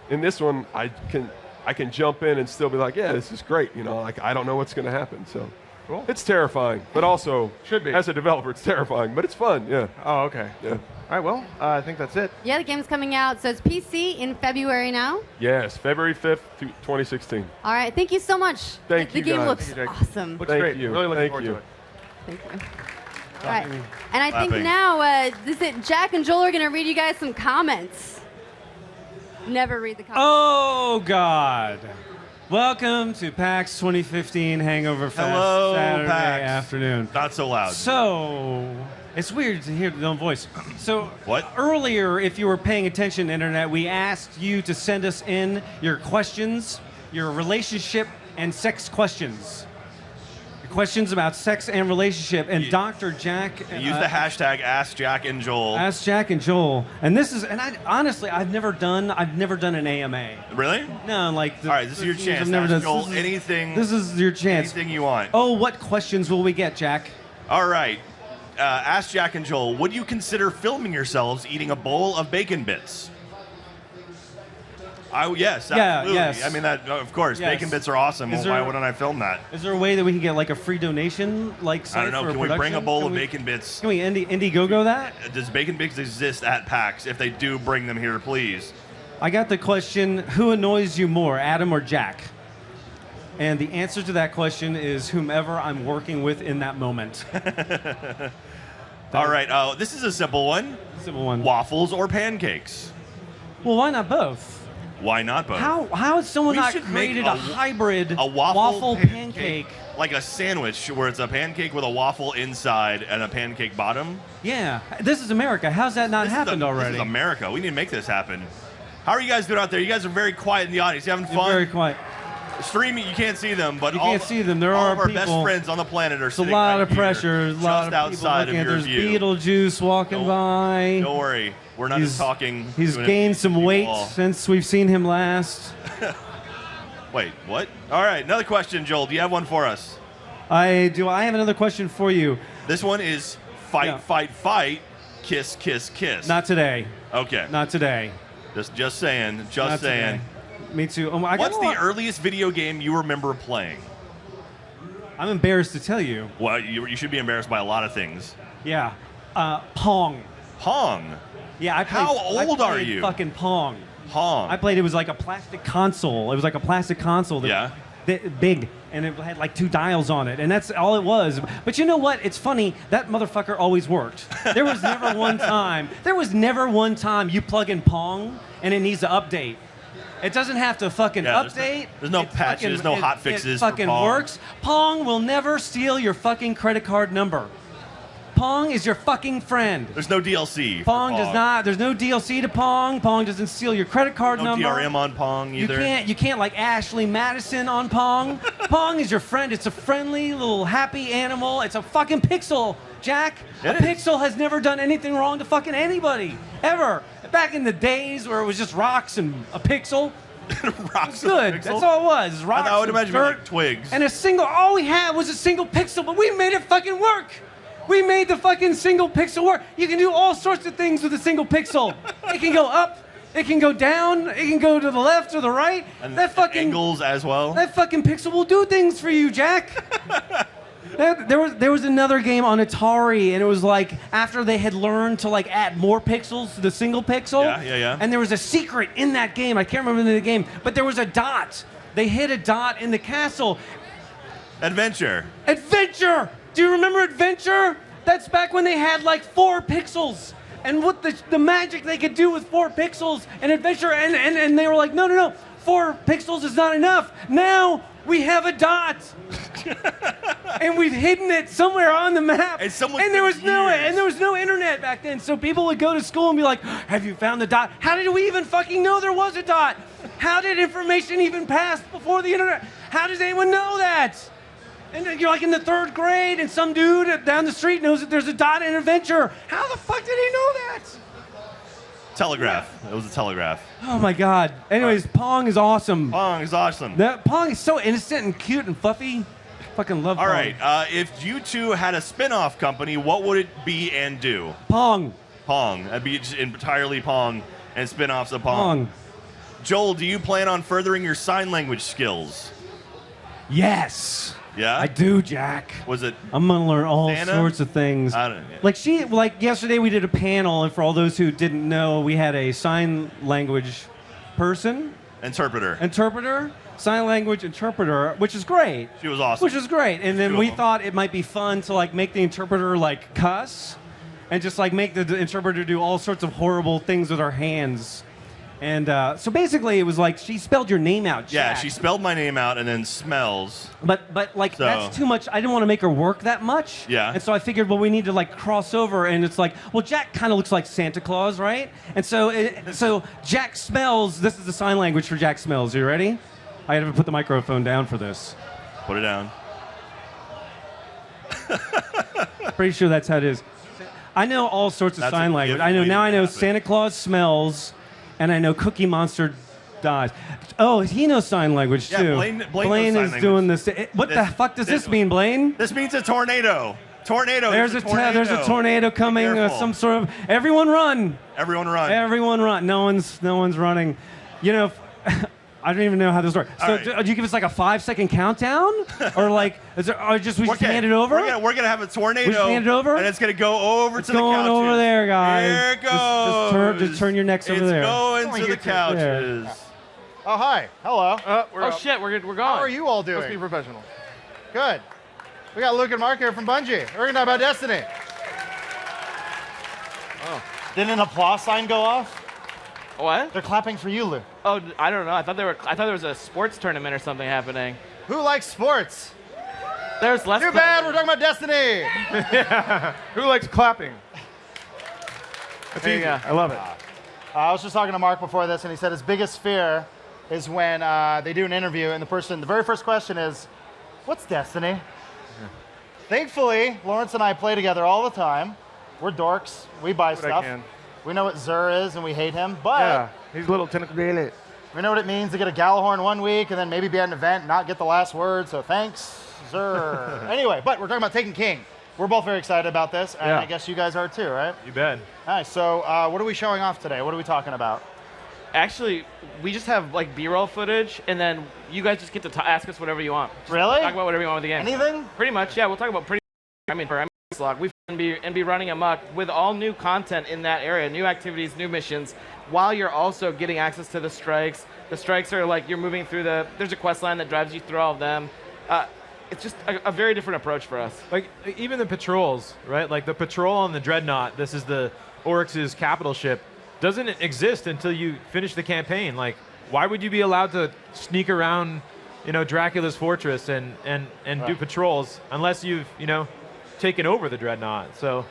[SPEAKER 14] In this one, I can jump in and still be like, yeah, this is great. You know, like, I don't know what's going to happen. So cool. It's terrifying, but also,
[SPEAKER 13] should be.
[SPEAKER 14] As a developer, it's terrifying, but it's fun, yeah.
[SPEAKER 13] Oh, okay.
[SPEAKER 14] Yeah.
[SPEAKER 13] All right, well, I think that's it.
[SPEAKER 1] Yeah, the game's coming out. So it's PC in February now.
[SPEAKER 14] Yes, February 5th, 2016.
[SPEAKER 1] All right, thank you so much.
[SPEAKER 14] Thank you,
[SPEAKER 1] The game
[SPEAKER 14] guys.
[SPEAKER 1] looks
[SPEAKER 14] Thank you,
[SPEAKER 1] awesome.
[SPEAKER 13] Looks great.
[SPEAKER 14] You.
[SPEAKER 13] Really looking
[SPEAKER 14] Thank
[SPEAKER 13] forward
[SPEAKER 14] you.
[SPEAKER 13] to it.
[SPEAKER 1] Thank you. All right, and I think now Jack and Joel are going to read you guys some comments. Never read the comments.
[SPEAKER 12] Oh, God. Welcome to PAX 2015 Hangover Fest.
[SPEAKER 15] Hello,
[SPEAKER 12] Saturday
[SPEAKER 15] PAX.
[SPEAKER 12] afternoon.
[SPEAKER 15] Not so loud.
[SPEAKER 12] So, it's weird to hear the own voice. So,
[SPEAKER 15] what?
[SPEAKER 12] Earlier, if you were paying attention, Internet, we asked you to send us in your questions, your relationship and sex questions. Questions about sex and relationship, and Dr. Jack.
[SPEAKER 15] Use the hashtag #AskJackandJoel.
[SPEAKER 12] Ask Jack and Joel, and this is, and honestly, I've never done an AMA.
[SPEAKER 15] Really?
[SPEAKER 12] No, like.
[SPEAKER 15] All right, this is your chance.
[SPEAKER 12] I've never
[SPEAKER 15] Ask
[SPEAKER 12] done
[SPEAKER 15] Joel
[SPEAKER 12] this is,
[SPEAKER 15] anything.
[SPEAKER 12] This is your chance.
[SPEAKER 15] Anything you want.
[SPEAKER 12] Oh, what questions will we get, Jack?
[SPEAKER 15] All right, ask Jack and Joel. Would you consider filming yourselves eating a bowl of bacon bits? Yes,
[SPEAKER 12] Yeah,
[SPEAKER 15] absolutely.
[SPEAKER 12] yes.
[SPEAKER 15] I mean, that of course,
[SPEAKER 12] Yes.
[SPEAKER 15] bacon bits are awesome.
[SPEAKER 12] Is
[SPEAKER 15] Well, why
[SPEAKER 12] there-
[SPEAKER 15] wouldn't I film that?
[SPEAKER 12] Is there a way that we can get like a free donation, like
[SPEAKER 15] I
[SPEAKER 12] site
[SPEAKER 15] don't know.
[SPEAKER 12] for
[SPEAKER 15] Can we bring a
[SPEAKER 12] production?
[SPEAKER 15] bowl
[SPEAKER 12] Can
[SPEAKER 15] of
[SPEAKER 12] we-
[SPEAKER 15] bacon bits?
[SPEAKER 12] Can we Indiegogo that?
[SPEAKER 15] Does bacon bits exist at PAX? If they do, bring them here, please.
[SPEAKER 12] I got the question: who annoys you more, Adam or Jack? And the answer to that question is whomever I'm working with in that moment.
[SPEAKER 15] All right. This is a simple one.
[SPEAKER 12] Simple one.
[SPEAKER 15] Waffles or pancakes?
[SPEAKER 12] Well, why not both?
[SPEAKER 15] Why not both?
[SPEAKER 12] How has someone
[SPEAKER 15] We
[SPEAKER 12] not
[SPEAKER 15] should make
[SPEAKER 12] created a hybrid
[SPEAKER 15] a waffle
[SPEAKER 12] pancake?
[SPEAKER 15] Like a sandwich where it's a pancake with a waffle inside and a pancake bottom?
[SPEAKER 12] Yeah, this is America. How's that not happened already?
[SPEAKER 15] This is America. We need to make this happen. How are you guys doing out there? You guys are very quiet in the audience. You having fun?
[SPEAKER 12] You're very quiet.
[SPEAKER 15] Streaming, you can't see them, but
[SPEAKER 12] You
[SPEAKER 15] all,
[SPEAKER 12] can't see them. There
[SPEAKER 15] all
[SPEAKER 12] are
[SPEAKER 15] of our
[SPEAKER 12] people.
[SPEAKER 15] best friends on the planet are
[SPEAKER 12] It's a
[SPEAKER 15] sitting
[SPEAKER 12] lot
[SPEAKER 15] right
[SPEAKER 12] of pressure.
[SPEAKER 15] here,
[SPEAKER 12] There's a lot
[SPEAKER 15] just
[SPEAKER 12] of people
[SPEAKER 15] outside
[SPEAKER 12] looking
[SPEAKER 15] of
[SPEAKER 12] at.
[SPEAKER 15] your
[SPEAKER 12] There's
[SPEAKER 15] view.
[SPEAKER 12] Beetlejuice walking by.
[SPEAKER 15] Don't worry, we're not just talking.
[SPEAKER 12] He's
[SPEAKER 15] to an
[SPEAKER 12] gained
[SPEAKER 15] few
[SPEAKER 12] some
[SPEAKER 15] people
[SPEAKER 12] weight
[SPEAKER 15] all.
[SPEAKER 12] since we've seen him last.
[SPEAKER 15] Wait, what? All right, another question, Joel. Do you have one for us?
[SPEAKER 12] I do. I have another question for you.
[SPEAKER 15] This one is fight,
[SPEAKER 12] Yeah.
[SPEAKER 15] fight, fight, kiss, kiss, kiss.
[SPEAKER 12] Not today.
[SPEAKER 15] Okay.
[SPEAKER 12] Not today.
[SPEAKER 15] Just saying. Just
[SPEAKER 12] Not
[SPEAKER 15] saying.
[SPEAKER 12] today. Me too. I got
[SPEAKER 15] What's
[SPEAKER 12] a
[SPEAKER 15] the
[SPEAKER 12] lot-
[SPEAKER 15] earliest video game you remember playing?
[SPEAKER 12] I'm embarrassed to tell you.
[SPEAKER 15] Well, you should be embarrassed by a lot of things.
[SPEAKER 12] Yeah. Pong.
[SPEAKER 15] Pong?
[SPEAKER 12] Yeah, I played.
[SPEAKER 15] How old
[SPEAKER 12] I
[SPEAKER 15] are
[SPEAKER 12] played
[SPEAKER 15] you?
[SPEAKER 12] Fucking Pong.
[SPEAKER 15] Pong.
[SPEAKER 12] I played. It was like a plastic console. It was like a plastic console. That, big, and it had like 2 dials on it, and that's all it was. But you know what? It's funny. That motherfucker always worked. There was never one time. There was never one time you plug in Pong and it needs to update. It doesn't have to fucking update.
[SPEAKER 15] There's no
[SPEAKER 12] It
[SPEAKER 15] patches, no hot fixes
[SPEAKER 12] It
[SPEAKER 15] for
[SPEAKER 12] fucking
[SPEAKER 15] Pong.
[SPEAKER 12] works. Pong will never steal your fucking credit card number. Pong is your fucking friend.
[SPEAKER 15] There's no DLC. for
[SPEAKER 12] Pong does not. There's no DLC to Pong. Pong doesn't steal your credit card
[SPEAKER 15] No
[SPEAKER 12] number.
[SPEAKER 15] DRM on Pong either.
[SPEAKER 12] You can't like Ashley Madison on Pong. Pong is your friend. It's a friendly little happy animal. It's a fucking pixel, Jack.
[SPEAKER 15] It
[SPEAKER 12] a
[SPEAKER 15] is.
[SPEAKER 12] pixel has never done anything wrong to fucking anybody ever. Back in the days where it was just rocks and a pixel.
[SPEAKER 15] Rocks
[SPEAKER 12] Good.
[SPEAKER 15] and a pixel?
[SPEAKER 12] That's all it was. Rocks
[SPEAKER 15] I would
[SPEAKER 12] and
[SPEAKER 15] imagine
[SPEAKER 12] dirt
[SPEAKER 15] like twigs.
[SPEAKER 12] and a single. All we had was a single pixel, but we made it fucking work. We made the fucking single pixel work. You can do all sorts of things with a single pixel. It can go up. It can go down. It can go to the left or the right.
[SPEAKER 15] And
[SPEAKER 12] that fucking
[SPEAKER 15] angles as well.
[SPEAKER 12] That fucking pixel will do things for you, Jack. There was another game on Atari, and it was like after they had learned to like add more pixels to the single pixel.
[SPEAKER 15] Yeah.
[SPEAKER 12] And there was a secret in that game. I can't remember the name of the game, but there was a dot. They hit a dot in the castle.
[SPEAKER 15] Adventure.
[SPEAKER 12] Adventure! Do you remember Adventure? That's back when they had like 4 pixels. And what the magic they could do with 4 pixels and Adventure, and they were like, no, 4 pixels is not enough. Now we have a dot. And we've hidden it somewhere on the map. And there was no internet back then. So people would go to school and be like, have you found the dot? How did we even fucking know there was a dot? How did information even pass before the internet? How does anyone know that? And you're like in the 3rd grade, and some dude down the street knows that there's a dot in Adventure. How the fuck did he know that?
[SPEAKER 15] Telegraph. It was a telegraph.
[SPEAKER 12] Oh my God. Anyways, Pong is awesome.
[SPEAKER 15] Pong is awesome.
[SPEAKER 12] Pong is so innocent and cute and fluffy. Fucking love Pong.
[SPEAKER 15] All right. If you two had a spin-off company, what would it be and do?
[SPEAKER 12] Pong.
[SPEAKER 15] Pong. That'd be just entirely Pong and spin-offs of Pong.
[SPEAKER 12] Pong.
[SPEAKER 15] Joel, do you plan on furthering your sign language skills?
[SPEAKER 12] Yes.
[SPEAKER 15] Yeah?
[SPEAKER 12] I do, Jack.
[SPEAKER 15] Was it
[SPEAKER 12] I'm gonna learn all
[SPEAKER 15] Santa?
[SPEAKER 12] sorts of things.
[SPEAKER 15] I don't know.
[SPEAKER 12] Like yesterday we did a panel, and for all those who didn't know, we had a sign language person. Interpreter. Sign language interpreter, which is great.
[SPEAKER 15] She was awesome.
[SPEAKER 12] Which is great. And then
[SPEAKER 15] Two
[SPEAKER 12] we
[SPEAKER 15] of them.
[SPEAKER 12] thought it might be fun to like make the interpreter like cuss and just like make the interpreter do all sorts of horrible things with her hands. And so basically it was like she spelled your name out,
[SPEAKER 15] Yeah,
[SPEAKER 12] Jack.
[SPEAKER 15] she spelled my name out and then smells.
[SPEAKER 12] But like
[SPEAKER 15] So-
[SPEAKER 12] that's too much. I didn't want to make her work that much.
[SPEAKER 15] Yeah.
[SPEAKER 12] And so I figured, well, we need to like cross over, and it's like, well, Jack kind of looks like Santa Claus, right? And so Jack smells. This is the sign language for Jack smells. You ready? I had to put the microphone down for this.
[SPEAKER 15] Put it down.
[SPEAKER 12] Pretty sure that's how it is. I know all sorts of
[SPEAKER 15] That's
[SPEAKER 12] sign
[SPEAKER 15] a
[SPEAKER 12] language.
[SPEAKER 15] gift
[SPEAKER 12] I know
[SPEAKER 15] waiting
[SPEAKER 12] now. I
[SPEAKER 15] to
[SPEAKER 12] know
[SPEAKER 15] happen.
[SPEAKER 12] Santa Claus smells, and I know Cookie Monster dies. Oh, he knows sign language
[SPEAKER 15] Yeah,
[SPEAKER 12] too.
[SPEAKER 15] Blaine knows sign
[SPEAKER 12] is doing
[SPEAKER 15] language.
[SPEAKER 12] this. What the fuck does this mean, Blaine?
[SPEAKER 15] This means a tornado. Tornado.
[SPEAKER 12] There's a tornado coming.
[SPEAKER 15] careful.
[SPEAKER 12] Some sort of. Everyone run.
[SPEAKER 15] Everyone run.
[SPEAKER 12] Everyone run. No one's running. You know, I don't even know how this works. So
[SPEAKER 15] right.
[SPEAKER 12] do you give us like a 5-second countdown, or like is there? Or just we just hand it over?
[SPEAKER 15] We're gonna have a tornado.
[SPEAKER 12] We just hand it over,
[SPEAKER 15] and it's gonna go over
[SPEAKER 12] it's
[SPEAKER 15] to the couches.
[SPEAKER 12] going over there, guys.
[SPEAKER 15] Here it goes.
[SPEAKER 12] Just turn your necks over there.
[SPEAKER 15] It's going to the couches.
[SPEAKER 6] Oh, hi. Hello.
[SPEAKER 16] Oh, shit, we're going.
[SPEAKER 6] How are you all doing?
[SPEAKER 13] Let's be professional.
[SPEAKER 6] Good. We got Luke and Mark here from Bungie. We're going to talk about Destiny.
[SPEAKER 16] Oh.
[SPEAKER 6] Didn't an applause sign go off?
[SPEAKER 16] What?
[SPEAKER 6] They're clapping for you, Luke.
[SPEAKER 16] Oh, I don't know. I thought there was a sports tournament or something happening.
[SPEAKER 6] Who likes sports?
[SPEAKER 16] There's less.
[SPEAKER 6] Too bad we're talking about Destiny.
[SPEAKER 13] Who likes clapping? That's
[SPEAKER 6] There you
[SPEAKER 13] easy.
[SPEAKER 6] go.
[SPEAKER 13] I love it.
[SPEAKER 6] I was just talking to Mark before this, and he said his biggest fear is when they do an interview, and the very first question is, what's Destiny? Thankfully, Lawrence and I play together all the time. We're dorks. We buy
[SPEAKER 13] That's what I
[SPEAKER 6] stuff.
[SPEAKER 13] can.
[SPEAKER 6] We know what Zur is, and we hate him, but
[SPEAKER 13] Yeah, he's a little tentacle.
[SPEAKER 6] we know what it means to get a Galahorn one week and then maybe be at an event and not get the last word, so thanks, Zur. Anyway, but we're talking about Taken King. We're both very excited about this, and
[SPEAKER 17] Yeah.
[SPEAKER 6] I guess you guys are too, right?
[SPEAKER 17] You bet.
[SPEAKER 6] Nice. So what are we showing off today? What are we talking about?
[SPEAKER 16] Actually, we just have like B-roll footage, and then you guys just get to ask us whatever you want. Just
[SPEAKER 6] Really?
[SPEAKER 16] Talk about whatever you want with the game.
[SPEAKER 6] Anything?
[SPEAKER 16] Pretty much, yeah. We'll talk about pretty. For slog, we be running amok with all new content in that area, new activities, new missions, while you're also getting access to the strikes. The strikes are like you're moving through there's a quest line that drives you through all of them. It's just a very different approach for us.
[SPEAKER 17] Like even the patrols, right? Like the patrol on the Dreadnought, this is the Oryx's capital ship, doesn't exist until you finish the campaign. Like, why would you be allowed to sneak around, Dracula's fortress and do patrols unless you've, taken over the Dreadnought? So,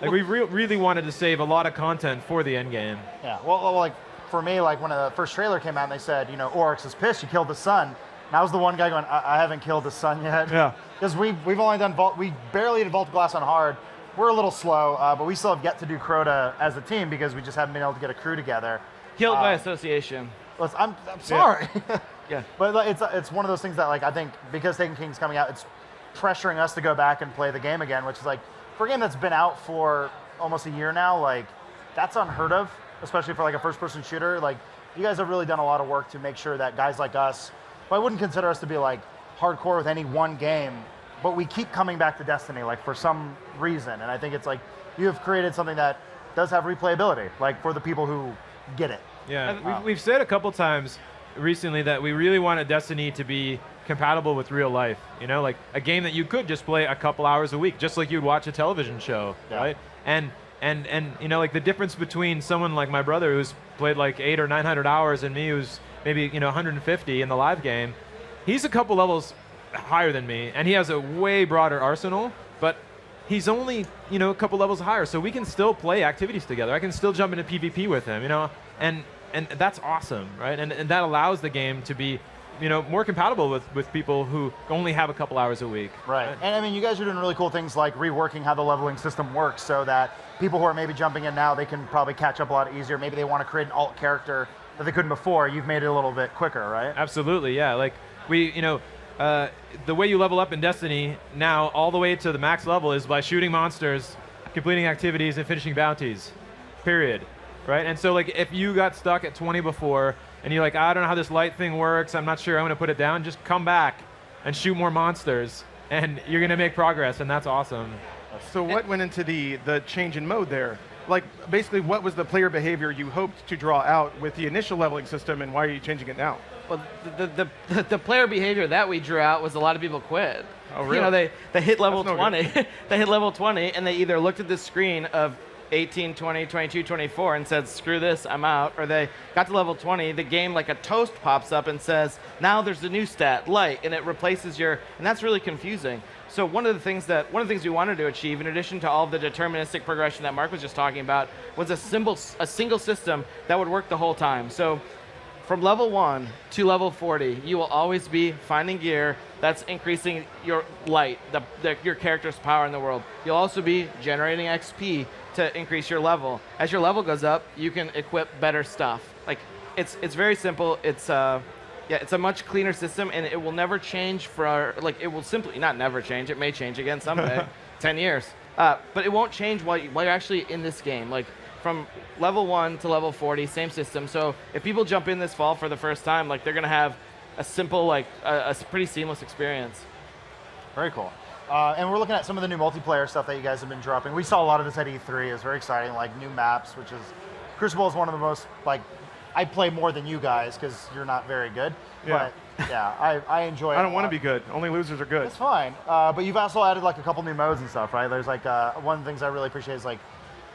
[SPEAKER 17] we really wanted to save a lot of content for the end game.
[SPEAKER 6] Yeah. Well, like for me, like when the first trailer came out, and they said, Oryx is pissed. You killed the sun. And I was the one guy going, I haven't killed the sun yet.
[SPEAKER 17] Yeah.
[SPEAKER 6] Because we've only done we barely did Vault of Glass on hard. We're a little slow, but we still have yet to do Crota as a team because we just haven't been able to get a crew together.
[SPEAKER 16] Killed by association.
[SPEAKER 6] Listen, I'm sorry.
[SPEAKER 16] Yeah.
[SPEAKER 6] But it's one of those things that like I think because Taken King's coming out, it's pressuring us to go back and play the game again, which is like for a game that's been out for almost a year now, like that's unheard of, especially for like a first-person shooter. Like you guys have really done a lot of work to make sure that guys like us, but I wouldn't consider us to be like hardcore with any one game, but we keep coming back to Destiny like for some reason, and I think it's like you have created something that does have replayability, like for the people who get it.
[SPEAKER 17] Yeah, we've said a couple times recently that we really wanted Destiny to be compatible with real life, like a game that you could just play a couple hours a week, just like you'd watch a television show, right? And like the difference between someone like my brother who's played like 800 or 900 hours and me who's maybe 150 in the live game, he's a couple levels higher than me, and he has a way broader arsenal, but he's only a couple levels higher, so we can still play activities together. I can still jump into PvP with him, and that's awesome, right? And that allows the game to be more compatible with people who only have a couple hours a week.
[SPEAKER 6] Right. And I mean, you guys are doing really cool things like reworking how the leveling system works so that people who are maybe jumping in now, they can probably catch up a lot easier. Maybe they want to create an alt character that they couldn't before. You've made it a little bit quicker, right?
[SPEAKER 17] Absolutely, yeah. Like the way you level up in Destiny now all the way to the max level is by shooting monsters, completing activities, and finishing bounties, period. Right? And so like if you got stuck at 20 before and you're like, I don't know how this light thing works, I'm not sure, I'm going to put it down, just come back and shoot more monsters and you're going to make progress, and that's awesome.
[SPEAKER 13] So what went into the change in mode there? Like basically what was the player behavior you hoped to draw out with the initial leveling system, and why are you changing it now?
[SPEAKER 16] Well, the player behavior that we drew out was a lot of people quit.
[SPEAKER 13] Oh, really?
[SPEAKER 16] They hit level
[SPEAKER 13] That's no
[SPEAKER 16] 20. They hit level 20, and they either looked at this screen of 18, 20, 22, 24 and said, screw this, I'm out. Or they got to level 20, the game like a toast pops up and says, now there's a new stat, light, and it replaces and that's really confusing. So one of the things we wanted to achieve, in addition to all of the deterministic progression that Mark was just talking about, was a single system that would work the whole time. So from level 1 to level 40, you will always be finding gear that's increasing your light, your character's power in the world. You'll also be generating XP to increase your level. As your level goes up, you can equip better stuff. Like it's very simple. It's a much cleaner system, and it will never change it will simply not never change. It may change again someday, 10 years. but it won't change while you're actually in this game. Like from level 1 to level 40, same system. So if people jump in this fall for the first time, like they're gonna have a simple, like a pretty seamless experience.
[SPEAKER 6] Very cool. And we're looking at some of the new multiplayer stuff that you guys have been dropping. We saw a lot of this at E3. It was very exciting, like new maps, which is Crucible is one of the most, like, I play more than you guys because you're not very good.
[SPEAKER 13] Yeah.
[SPEAKER 6] But yeah, I enjoy it.
[SPEAKER 13] I don't want to be good. Only losers are good.
[SPEAKER 6] That's fine. But you've also added like a couple new modes and stuff, right? There's like one of the things I really appreciate is like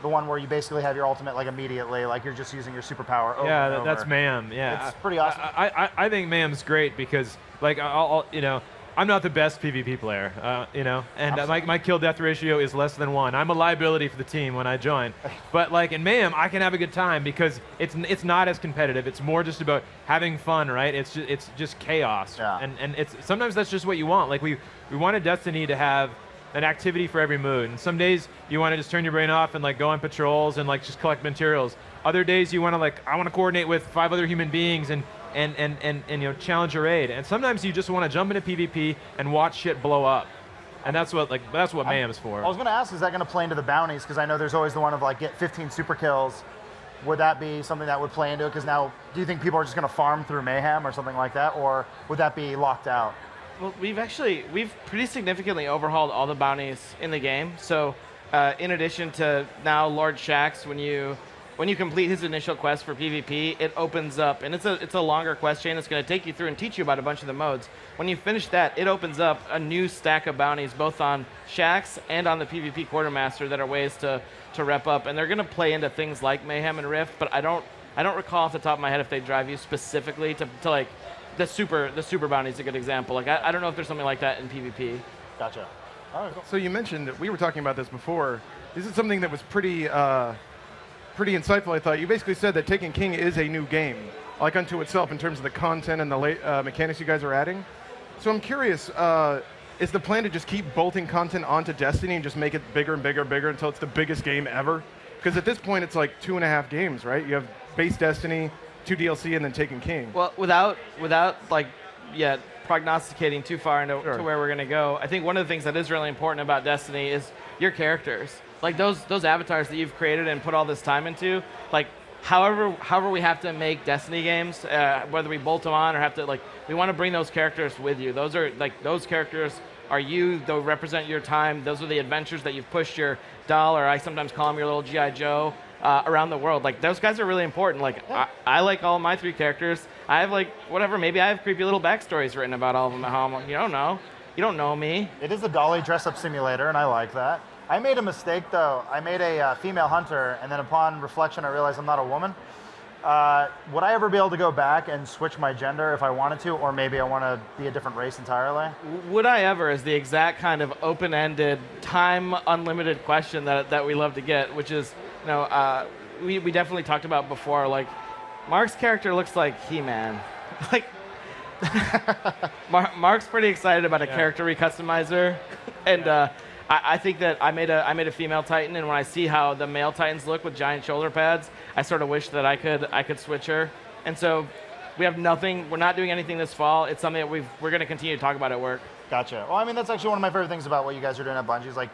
[SPEAKER 6] the one where you basically have your ultimate like immediately, like you're just using your superpower over and over.
[SPEAKER 17] That's Mayhem. Yeah,
[SPEAKER 6] it's pretty awesome.
[SPEAKER 17] I think Mayhem's great because like I'm not the best PvP player, and my kill death ratio is less than 1. I'm a liability for the team when I join. But like in Mayhem, I can have a good time because it's not as competitive. It's more just about having fun, right? It's just chaos.
[SPEAKER 6] Yeah.
[SPEAKER 17] And it's sometimes that's just what you want. Like we wanted Destiny to have an activity for every mood. And some days you want to just turn your brain off and like go on patrols and like just collect materials. Other days you want to I want to coordinate with 5 other human beings and challenge your raid. And sometimes you just want to jump into PvP and watch shit blow up. And that's what Mayhem's for.
[SPEAKER 6] I was going to ask, is that going to play into the bounties? Because I know there's always the one of like get 15 super kills. Would that be something that would play into it? Because now, do you think people are just going to farm through Mayhem or something like that, or would that be locked out?
[SPEAKER 16] Well, we've pretty significantly overhauled all the bounties in the game. So, in addition to now Lord Shaxx, when you complete his initial quest for PvP, it opens up, and it's a longer quest chain. It's going to take you through and teach you about a bunch of the modes. When you finish that, it opens up a new stack of bounties, both on Shaxx and on the PvP Quartermaster, that are ways to rep up, and they're going to play into things like Mayhem and Rift. But I don't recall off the top of my head if they drive you specifically to like the super bounty is a good example. Like I don't know if there's something like that in PvP.
[SPEAKER 6] Gotcha. All right, cool.
[SPEAKER 13] So you mentioned, we were talking about this before. This is something that was pretty insightful, I thought. You basically said that Taken King is a new game, like unto itself in terms of the content and the mechanics you guys are adding. So I'm curious, is the plan to just keep bolting content onto Destiny and just make it bigger and bigger and bigger until it's the biggest game ever? Because at this point, it's like 2.5 games, right? You have base Destiny, 2 DLC, and then Taken King.
[SPEAKER 16] Well, without prognosticating too far into to where we're going to go, I think one of the things that is really important about Destiny is your characters. Like those avatars that you've created and put all this time into, like however we have to make Destiny games, whether we bolt them on or have to, like, we want to bring those characters with you. Those characters are you. They'll represent your time. Those are the adventures that you've pushed your doll, or I sometimes call them your little G.I. Joe, around the world. Like those guys are really important. Like I like all of my 3 characters. I have maybe I have creepy little backstories written about all of them at home. You don't know. You don't know me.
[SPEAKER 6] It is a dolly dress-up simulator, and I like that. I made a mistake, though. I made a female hunter, and then upon reflection, I realized I'm not a woman. Would I ever be able to go back and switch my gender if I wanted to, or maybe I want to be a different race entirely?
[SPEAKER 16] Would I ever is the exact kind of open-ended, time unlimited question that we love to get, which is, we definitely talked about before, like, Mark's character looks like He-Man. Like, Mark's pretty excited about a character recustomizer, and I think that I made a female Titan, and when I see how the male Titans look with giant shoulder pads, I sort of wish that I could switch her. And so we have nothing. We're not doing anything this fall. It's something that we're going to continue to talk about at work.
[SPEAKER 6] Gotcha. Well, I mean, that's actually one of my favorite things about what you guys are doing at Bungie. Is like,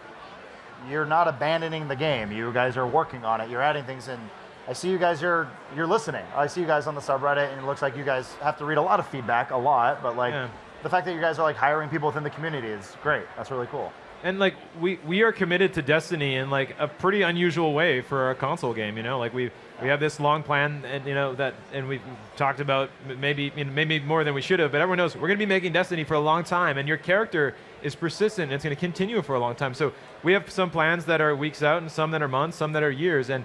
[SPEAKER 6] you're not abandoning the game. You guys are working on it. You're adding things in. I see you guys. You're listening. I see you guys on the subreddit, and it looks like you guys have to read a lot of feedback, a lot. But like, the fact that you guys are like hiring people within the community is great. That's really cool.
[SPEAKER 17] And like we are committed to Destiny in like a pretty unusual way for a console game, like we have this long plan, and we've talked about maybe more than we should have, but everyone knows we're going to be making Destiny for a long time, and your character is persistent, and it's going to continue for a long time. So we have some plans that are weeks out, and some that are months, some that are years, and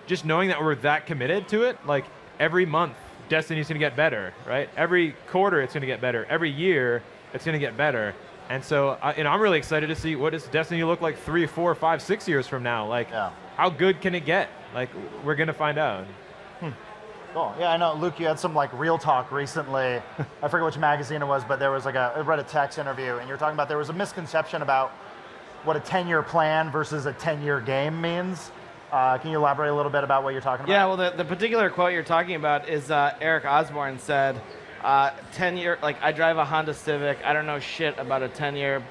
[SPEAKER 17] just knowing that we're that committed to it, like every month Destiny's going to get better, right? Every quarter it's going to get better. Every year it's going to get better. And so, I'm really excited to see what does Destiny look like 3, 4, 5, 6 years from now. Like, how good can it get? Like, we're gonna find out.
[SPEAKER 6] Cool. Yeah, I know, Luke. You had some like real talk recently. I forget which magazine it was, but there was like I read a text interview, and you're talking about there was a misconception about what a 10-year plan versus a 10-year game means. Can you elaborate a little bit about what you're talking about?
[SPEAKER 16] Yeah. Well, the particular quote you're talking about is Eric Osborne said. 10-year, like I drive a Honda Civic. I don't know shit about a 10-year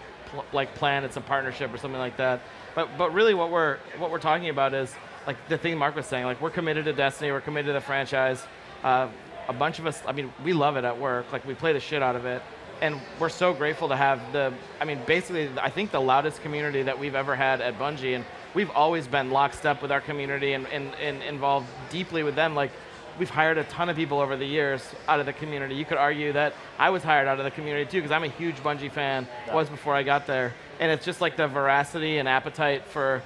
[SPEAKER 16] plan. It's a partnership or something like that. But really, what we're talking about is like the thing Mark was saying. Like we're committed to Destiny. We're committed to the franchise. A bunch of us. I mean, we love it at work. Like we play the shit out of it. And we're so grateful to have basically, I think the loudest community that we've ever had at Bungie, and we've always been lockstep with our community and involved deeply with them. Like, we've hired a ton of people over the years out of the community. You could argue that I was hired out of the community too, because I'm a huge Bungie fan, was before I got there. And it's just like the veracity and appetite for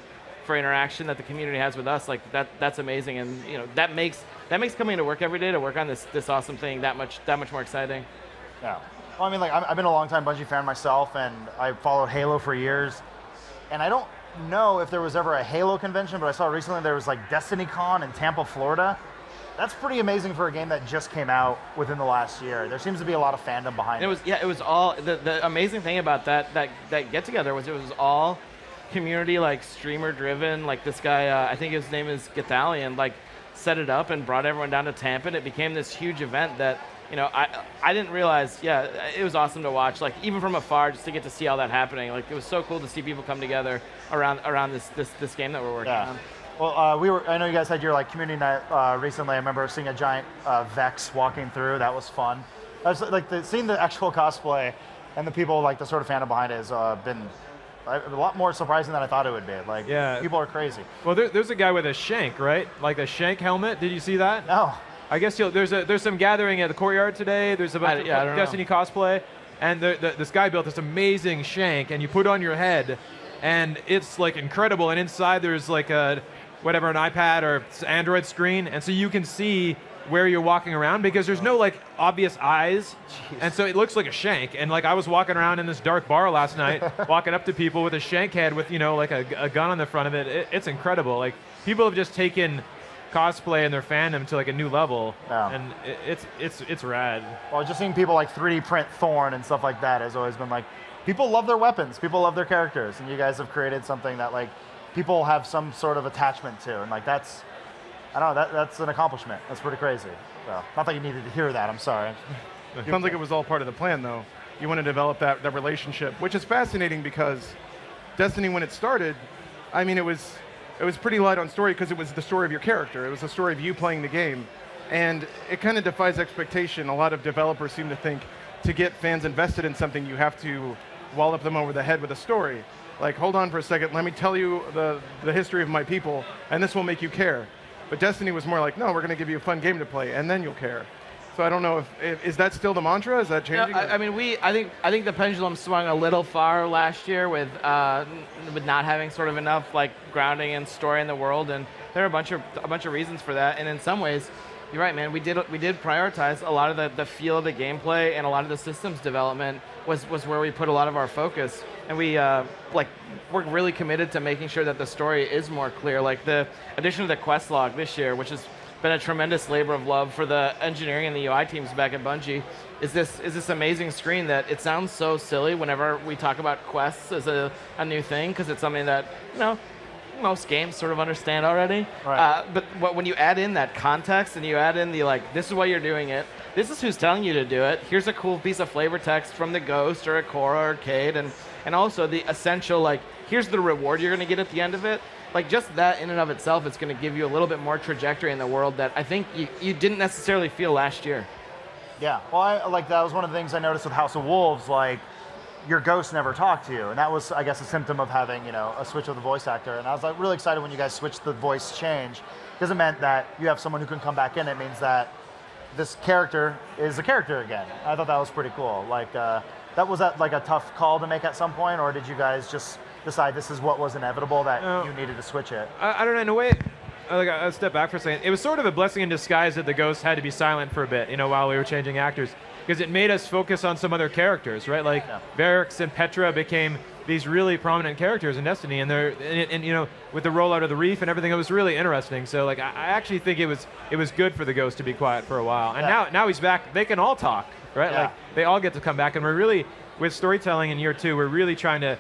[SPEAKER 16] interaction that the community has with us, like that's amazing. And that makes coming to work every day to work on this awesome thing that much more exciting.
[SPEAKER 6] Yeah. Well, I mean, like, I've been a long-time Bungie fan myself, and I followed Halo for years. And I don't know if there was ever a Halo convention, but I saw recently there was, like, DestinyCon in Tampa, Florida. That's pretty amazing for a game that just came out within the last year. There seems to be a lot of fandom behind it.
[SPEAKER 16] It was all, the amazing thing about that get-together was it was all community, like, streamer-driven. Like, this guy, I think his name is Gathalion, like, set it up and brought everyone down to Tampa, and it became this huge event that, I didn't realize, it was awesome to watch, like, even from afar, just to get to see all that happening. Like, it was so cool to see people come together around this game that we're working on.
[SPEAKER 6] Well, I know you guys had your, like, community night recently. I remember seeing a giant Vex walking through. That was fun. I was, like, seeing the actual cosplay and the people, like, the sort of fandom behind it has been a lot more surprising than I thought it would be. Like, people are crazy.
[SPEAKER 17] Well, there's a guy with a shank, right? Like a shank helmet. Did you see that?
[SPEAKER 6] No.
[SPEAKER 17] I guess there's some gathering at the courtyard today. There's a bunch of Destiny cosplay, and this guy built this amazing shank, and you put it on your head, and it's like incredible. And inside there's like an iPad or Android screen, and so you can see where you're walking around because there's no like obvious eyes. Jeez. And so it looks like a shank. And like I was walking around in this dark bar last night, walking up to people with a shank head with like a gun on the front of it. It's incredible. Like people have just taken cosplay and their fandom to like a new level, and it's rad.
[SPEAKER 6] Well, just seeing people like 3D print Thorn and stuff like that has always been like, people love their weapons, people love their characters, and you guys have created something that like people have some sort of attachment to, and like that's an accomplishment. That's pretty crazy. So, not that you needed to hear that. I'm sorry.
[SPEAKER 13] It sounds like it was all part of the plan, though. You want to develop that relationship, which is fascinating because Destiny, when it started, I mean, it was pretty light on story because it was the story of your character. It was the story of you playing the game. And it kind of defies expectation. A lot of developers seem to think to get fans invested in something, you have to wallop them over the head with a story. Like, hold on for a second, let me tell you the history of my people, and this will make you care. But Destiny was more like, no, we're going to give you a fun game to play, and then you'll care. So I don't know if is that still the mantra? Is that changing?
[SPEAKER 16] I mean, I think the pendulum swung a little far last year with not having sort of enough like grounding and story in the world, and there are a bunch of reasons for that. And in some ways, you're right, man. We did prioritize a lot of the feel of the gameplay, and a lot of the systems development was where we put a lot of our focus. And we're really committed to making sure that the story is more clear. Like the addition of the quest log this year, which has been a tremendous labor of love for the engineering and the UI teams back at Bungie, is this amazing screen that it sounds so silly whenever we talk about quests as a new thing, because it's something that most games sort of understand already.
[SPEAKER 6] Right.
[SPEAKER 16] But when you add in that context and you add in the like, this is why you're doing it, this is who's telling you to do it, here's a cool piece of flavor text from the Ghost or a Cora or Cade, and also the essential, like, here's the reward you're going to get at the end of it. Like, just that in and of itself is going to give you a little bit more trajectory in the world that I think you didn't necessarily feel last year.
[SPEAKER 6] Yeah, well, that was one of the things I noticed with House of Wolves, like, your ghost never talked to you, and that was, I guess, a symptom of having, a switch of the voice actor, and I was, like, really excited when you guys switched the voice change, because it meant that you have someone who can come back in. It means that this character is a character again. I thought that was pretty cool. Like, was that like a tough call to make at some point, or did you guys just decide this is what was inevitable, that you needed to switch it?
[SPEAKER 17] I don't know. In a way, I'll step back for a second. It was sort of a blessing in disguise that the ghost had to be silent for a bit, while we were changing actors, because it made us focus on some other characters, right? Like Varix and Petra became these really prominent characters in Destiny, and with the rollout of the Reef and everything, it was really interesting. So like, I actually think it was good for the ghost to be quiet for a while, and now he's back. They can all talk, right?
[SPEAKER 6] Yeah.
[SPEAKER 17] Like they all get to come back, and we're really, with storytelling in year 2, we're really trying to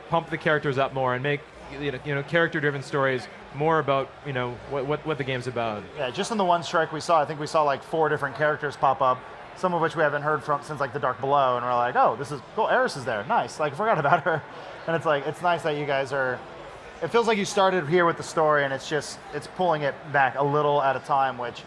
[SPEAKER 17] pump the characters up more and make character-driven stories more about what the game's about.
[SPEAKER 6] Yeah, just in the one strike we saw, I think we saw like 4 different characters pop up, some of which we haven't heard from since like the Dark Below, and we're like, oh, this is cool. Eris is there, nice. Like, I forgot about her, and it's like, it's nice that you guys are it feels like you started here with the story, and it's pulling it back a little at a time, which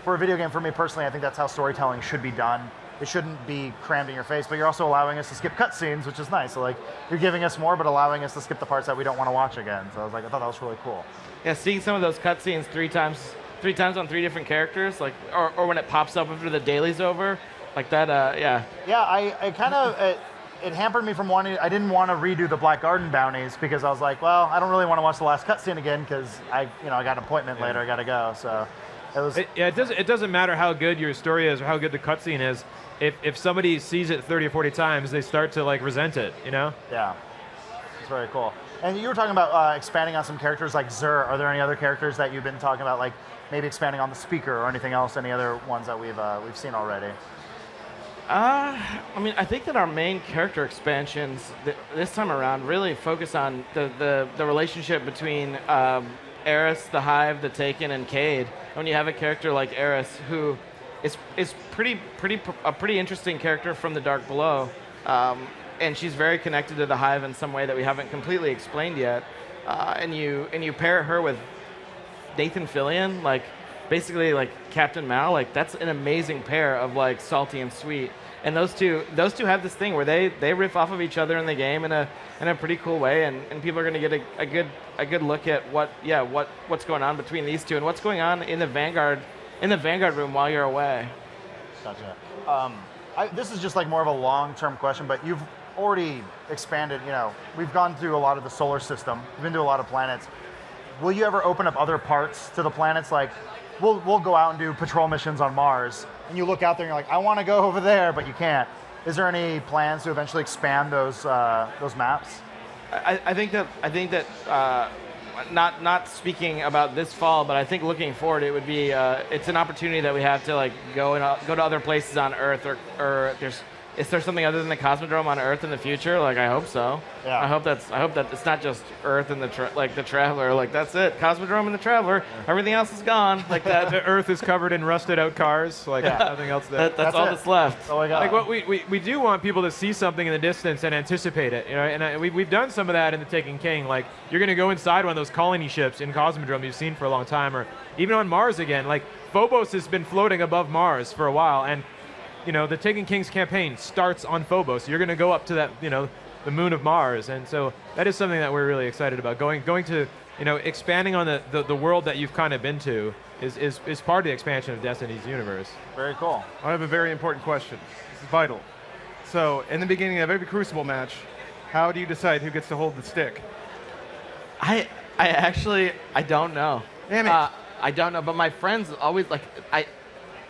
[SPEAKER 6] for a video game, for me personally, I think that's how storytelling should be done. It shouldn't be crammed in your face, but you're also allowing us to skip cutscenes, which is nice. So like, you're giving us more, but allowing us to skip the parts that we don't want to watch again. So I thought that was really cool.
[SPEAKER 16] Yeah, seeing some of those cutscenes three times on 3 different characters, like, or when it pops up after the daily's over, like that. Yeah.
[SPEAKER 6] Yeah, it hampered me from wanting. I didn't want to redo the Black Garden bounties because I was like, well, I don't really want to watch the last cutscene again because I got an appointment later. I got to go. So
[SPEAKER 17] it doesn't matter how good your story is or how good the cutscene is. If somebody sees it 30 or 40 times, they start to like resent it, you know?
[SPEAKER 6] Yeah, it's very cool. And you were talking about expanding on some characters like Zur. Are there any other characters that you've been talking about, like maybe expanding on the speaker or anything else? Any other ones that we've seen already?
[SPEAKER 16] I mean, I think that our main character expansions this time around really focus on the relationship between Eris, the Hive, the Taken, and Cade. When you have a character like Eris, who is a pretty interesting character from the Dark Below, and she's very connected to the Hive in some way that we haven't completely explained yet. And you pair her with Nathan Fillion, like basically like Captain Mao, like that's an amazing pair of like salty and sweet. And those two have this thing where they riff off of each other in the game in a pretty cool way, and people are going to get a good look at what's going on between these two and what's going on in the Vanguard room while you're away.
[SPEAKER 6] Gotcha. This is just like more of a long-term question, but you've already expanded. We've gone through a lot of the solar system. We've been to a lot of planets. Will you ever open up other parts to the planets? Like, we'll go out and do patrol missions on Mars, and you look out there and you're like, I want to go over there, but you can't. Is there any plans to eventually expand those maps?
[SPEAKER 16] I think that not speaking about this fall, but I think looking forward, it would be it's an opportunity that we have to like go to other places on Earth, or is there something other than the Cosmodrome on Earth in the future? Like, I hope so. Yeah. I hope that it's not just Earth and the Traveler. Like, that's it. Cosmodrome and the Traveler. Everything else is gone. Like that.
[SPEAKER 17] The Earth is covered in rusted out cars. Like nothing else there.
[SPEAKER 16] That's all that's left.
[SPEAKER 6] That's all I got.
[SPEAKER 17] Like what we do want people to see something in the distance and anticipate it. And we've done some of that in the Taken King. Like, you're gonna go inside one of those colony ships in Cosmodrome you've seen for a long time, or even on Mars again. Like, Phobos has been floating above Mars for a while, and the Taken King's campaign starts on Phobos. You're going to go up to that, the moon of Mars. And so that is something that we're really excited about. Going to, expanding on the world that you've kind of been to is part of the expansion of Destiny's universe.
[SPEAKER 6] Very cool.
[SPEAKER 13] I have a very important question. This is vital. So, in the beginning of every Crucible match, how do you decide who gets to hold the stick?
[SPEAKER 16] I actually don't know.
[SPEAKER 13] Damn it.
[SPEAKER 16] I don't know, but my friends always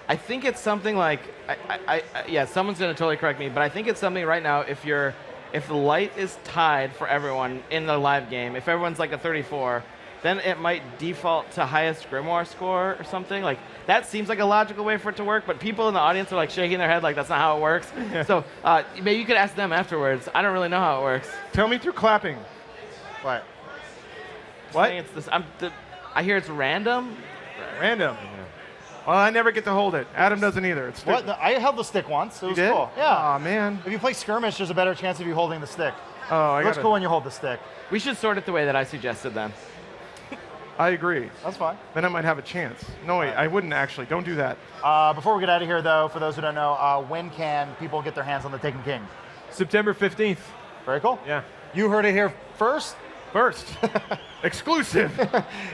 [SPEAKER 16] I think it's something like someone's gonna totally correct me, but I think it's something right now. If the light is tied for everyone in the live game, if everyone's like a 34, then it might default to highest grimoire score or something. Like, that seems like a logical way for it to work, but people in the audience are like shaking their head like that's not how it works. So maybe you could ask them afterwards. I don't really know how it works.
[SPEAKER 13] Tell me through clapping.
[SPEAKER 6] What?
[SPEAKER 16] I hear it's random.
[SPEAKER 13] Random. Well, I never get to hold it. Adam doesn't either. It's
[SPEAKER 6] what? I held the stick once. It was
[SPEAKER 13] did?
[SPEAKER 6] cool. Yeah.
[SPEAKER 13] Aw, man.
[SPEAKER 6] If you play skirmish, there's a better chance of you holding the stick.
[SPEAKER 13] Oh,
[SPEAKER 6] it looks cool when you hold the stick.
[SPEAKER 16] We should sort it the way that I suggested then.
[SPEAKER 13] I agree.
[SPEAKER 6] That's fine.
[SPEAKER 13] Then I might have a chance. No, wait, I wouldn't actually. Don't do that.
[SPEAKER 6] Before we get out of here, though, for those who don't know, when can people get their hands on the Taken King?
[SPEAKER 17] September 15th.
[SPEAKER 6] Very cool.
[SPEAKER 17] Yeah.
[SPEAKER 6] You heard it here first?
[SPEAKER 13] First. Exclusive.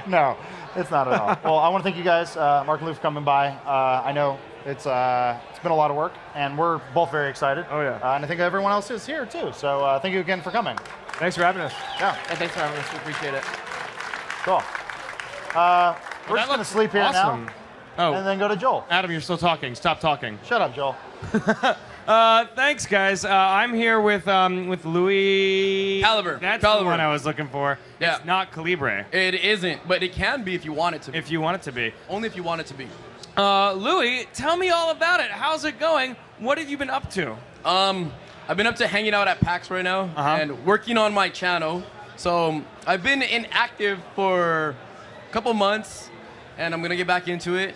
[SPEAKER 6] No, it's not at all. Well, I want to thank you guys, Mark and Lou, for coming by. I know it's been a lot of work, and we're both very excited.
[SPEAKER 13] Oh, yeah.
[SPEAKER 6] And I think everyone else is here, too. So thank you again for coming.
[SPEAKER 17] Thanks for having us.
[SPEAKER 6] Yeah.
[SPEAKER 16] Thanks for having us. We appreciate it.
[SPEAKER 6] Cool. We're just going to sleep here now.
[SPEAKER 4] Oh.
[SPEAKER 6] And then go to Joel.
[SPEAKER 4] Adam, you're still talking. Stop talking.
[SPEAKER 6] Shut up, Joel.
[SPEAKER 4] Thanks, guys. I'm here with Louis
[SPEAKER 8] Caliber.
[SPEAKER 4] That's
[SPEAKER 8] Caliber.
[SPEAKER 4] the one I was looking for.
[SPEAKER 8] Yeah.
[SPEAKER 4] It's not Calibre.
[SPEAKER 8] It isn't, but it can be if you want it to be.
[SPEAKER 4] If you want it to be.
[SPEAKER 8] Only if you want it to be.
[SPEAKER 4] Louis, tell me all about it. How's it going? What have you been up to?
[SPEAKER 8] I've been up to hanging out at PAX right now and working on my channel. So I've been inactive for a couple months, and I'm gonna get back into it.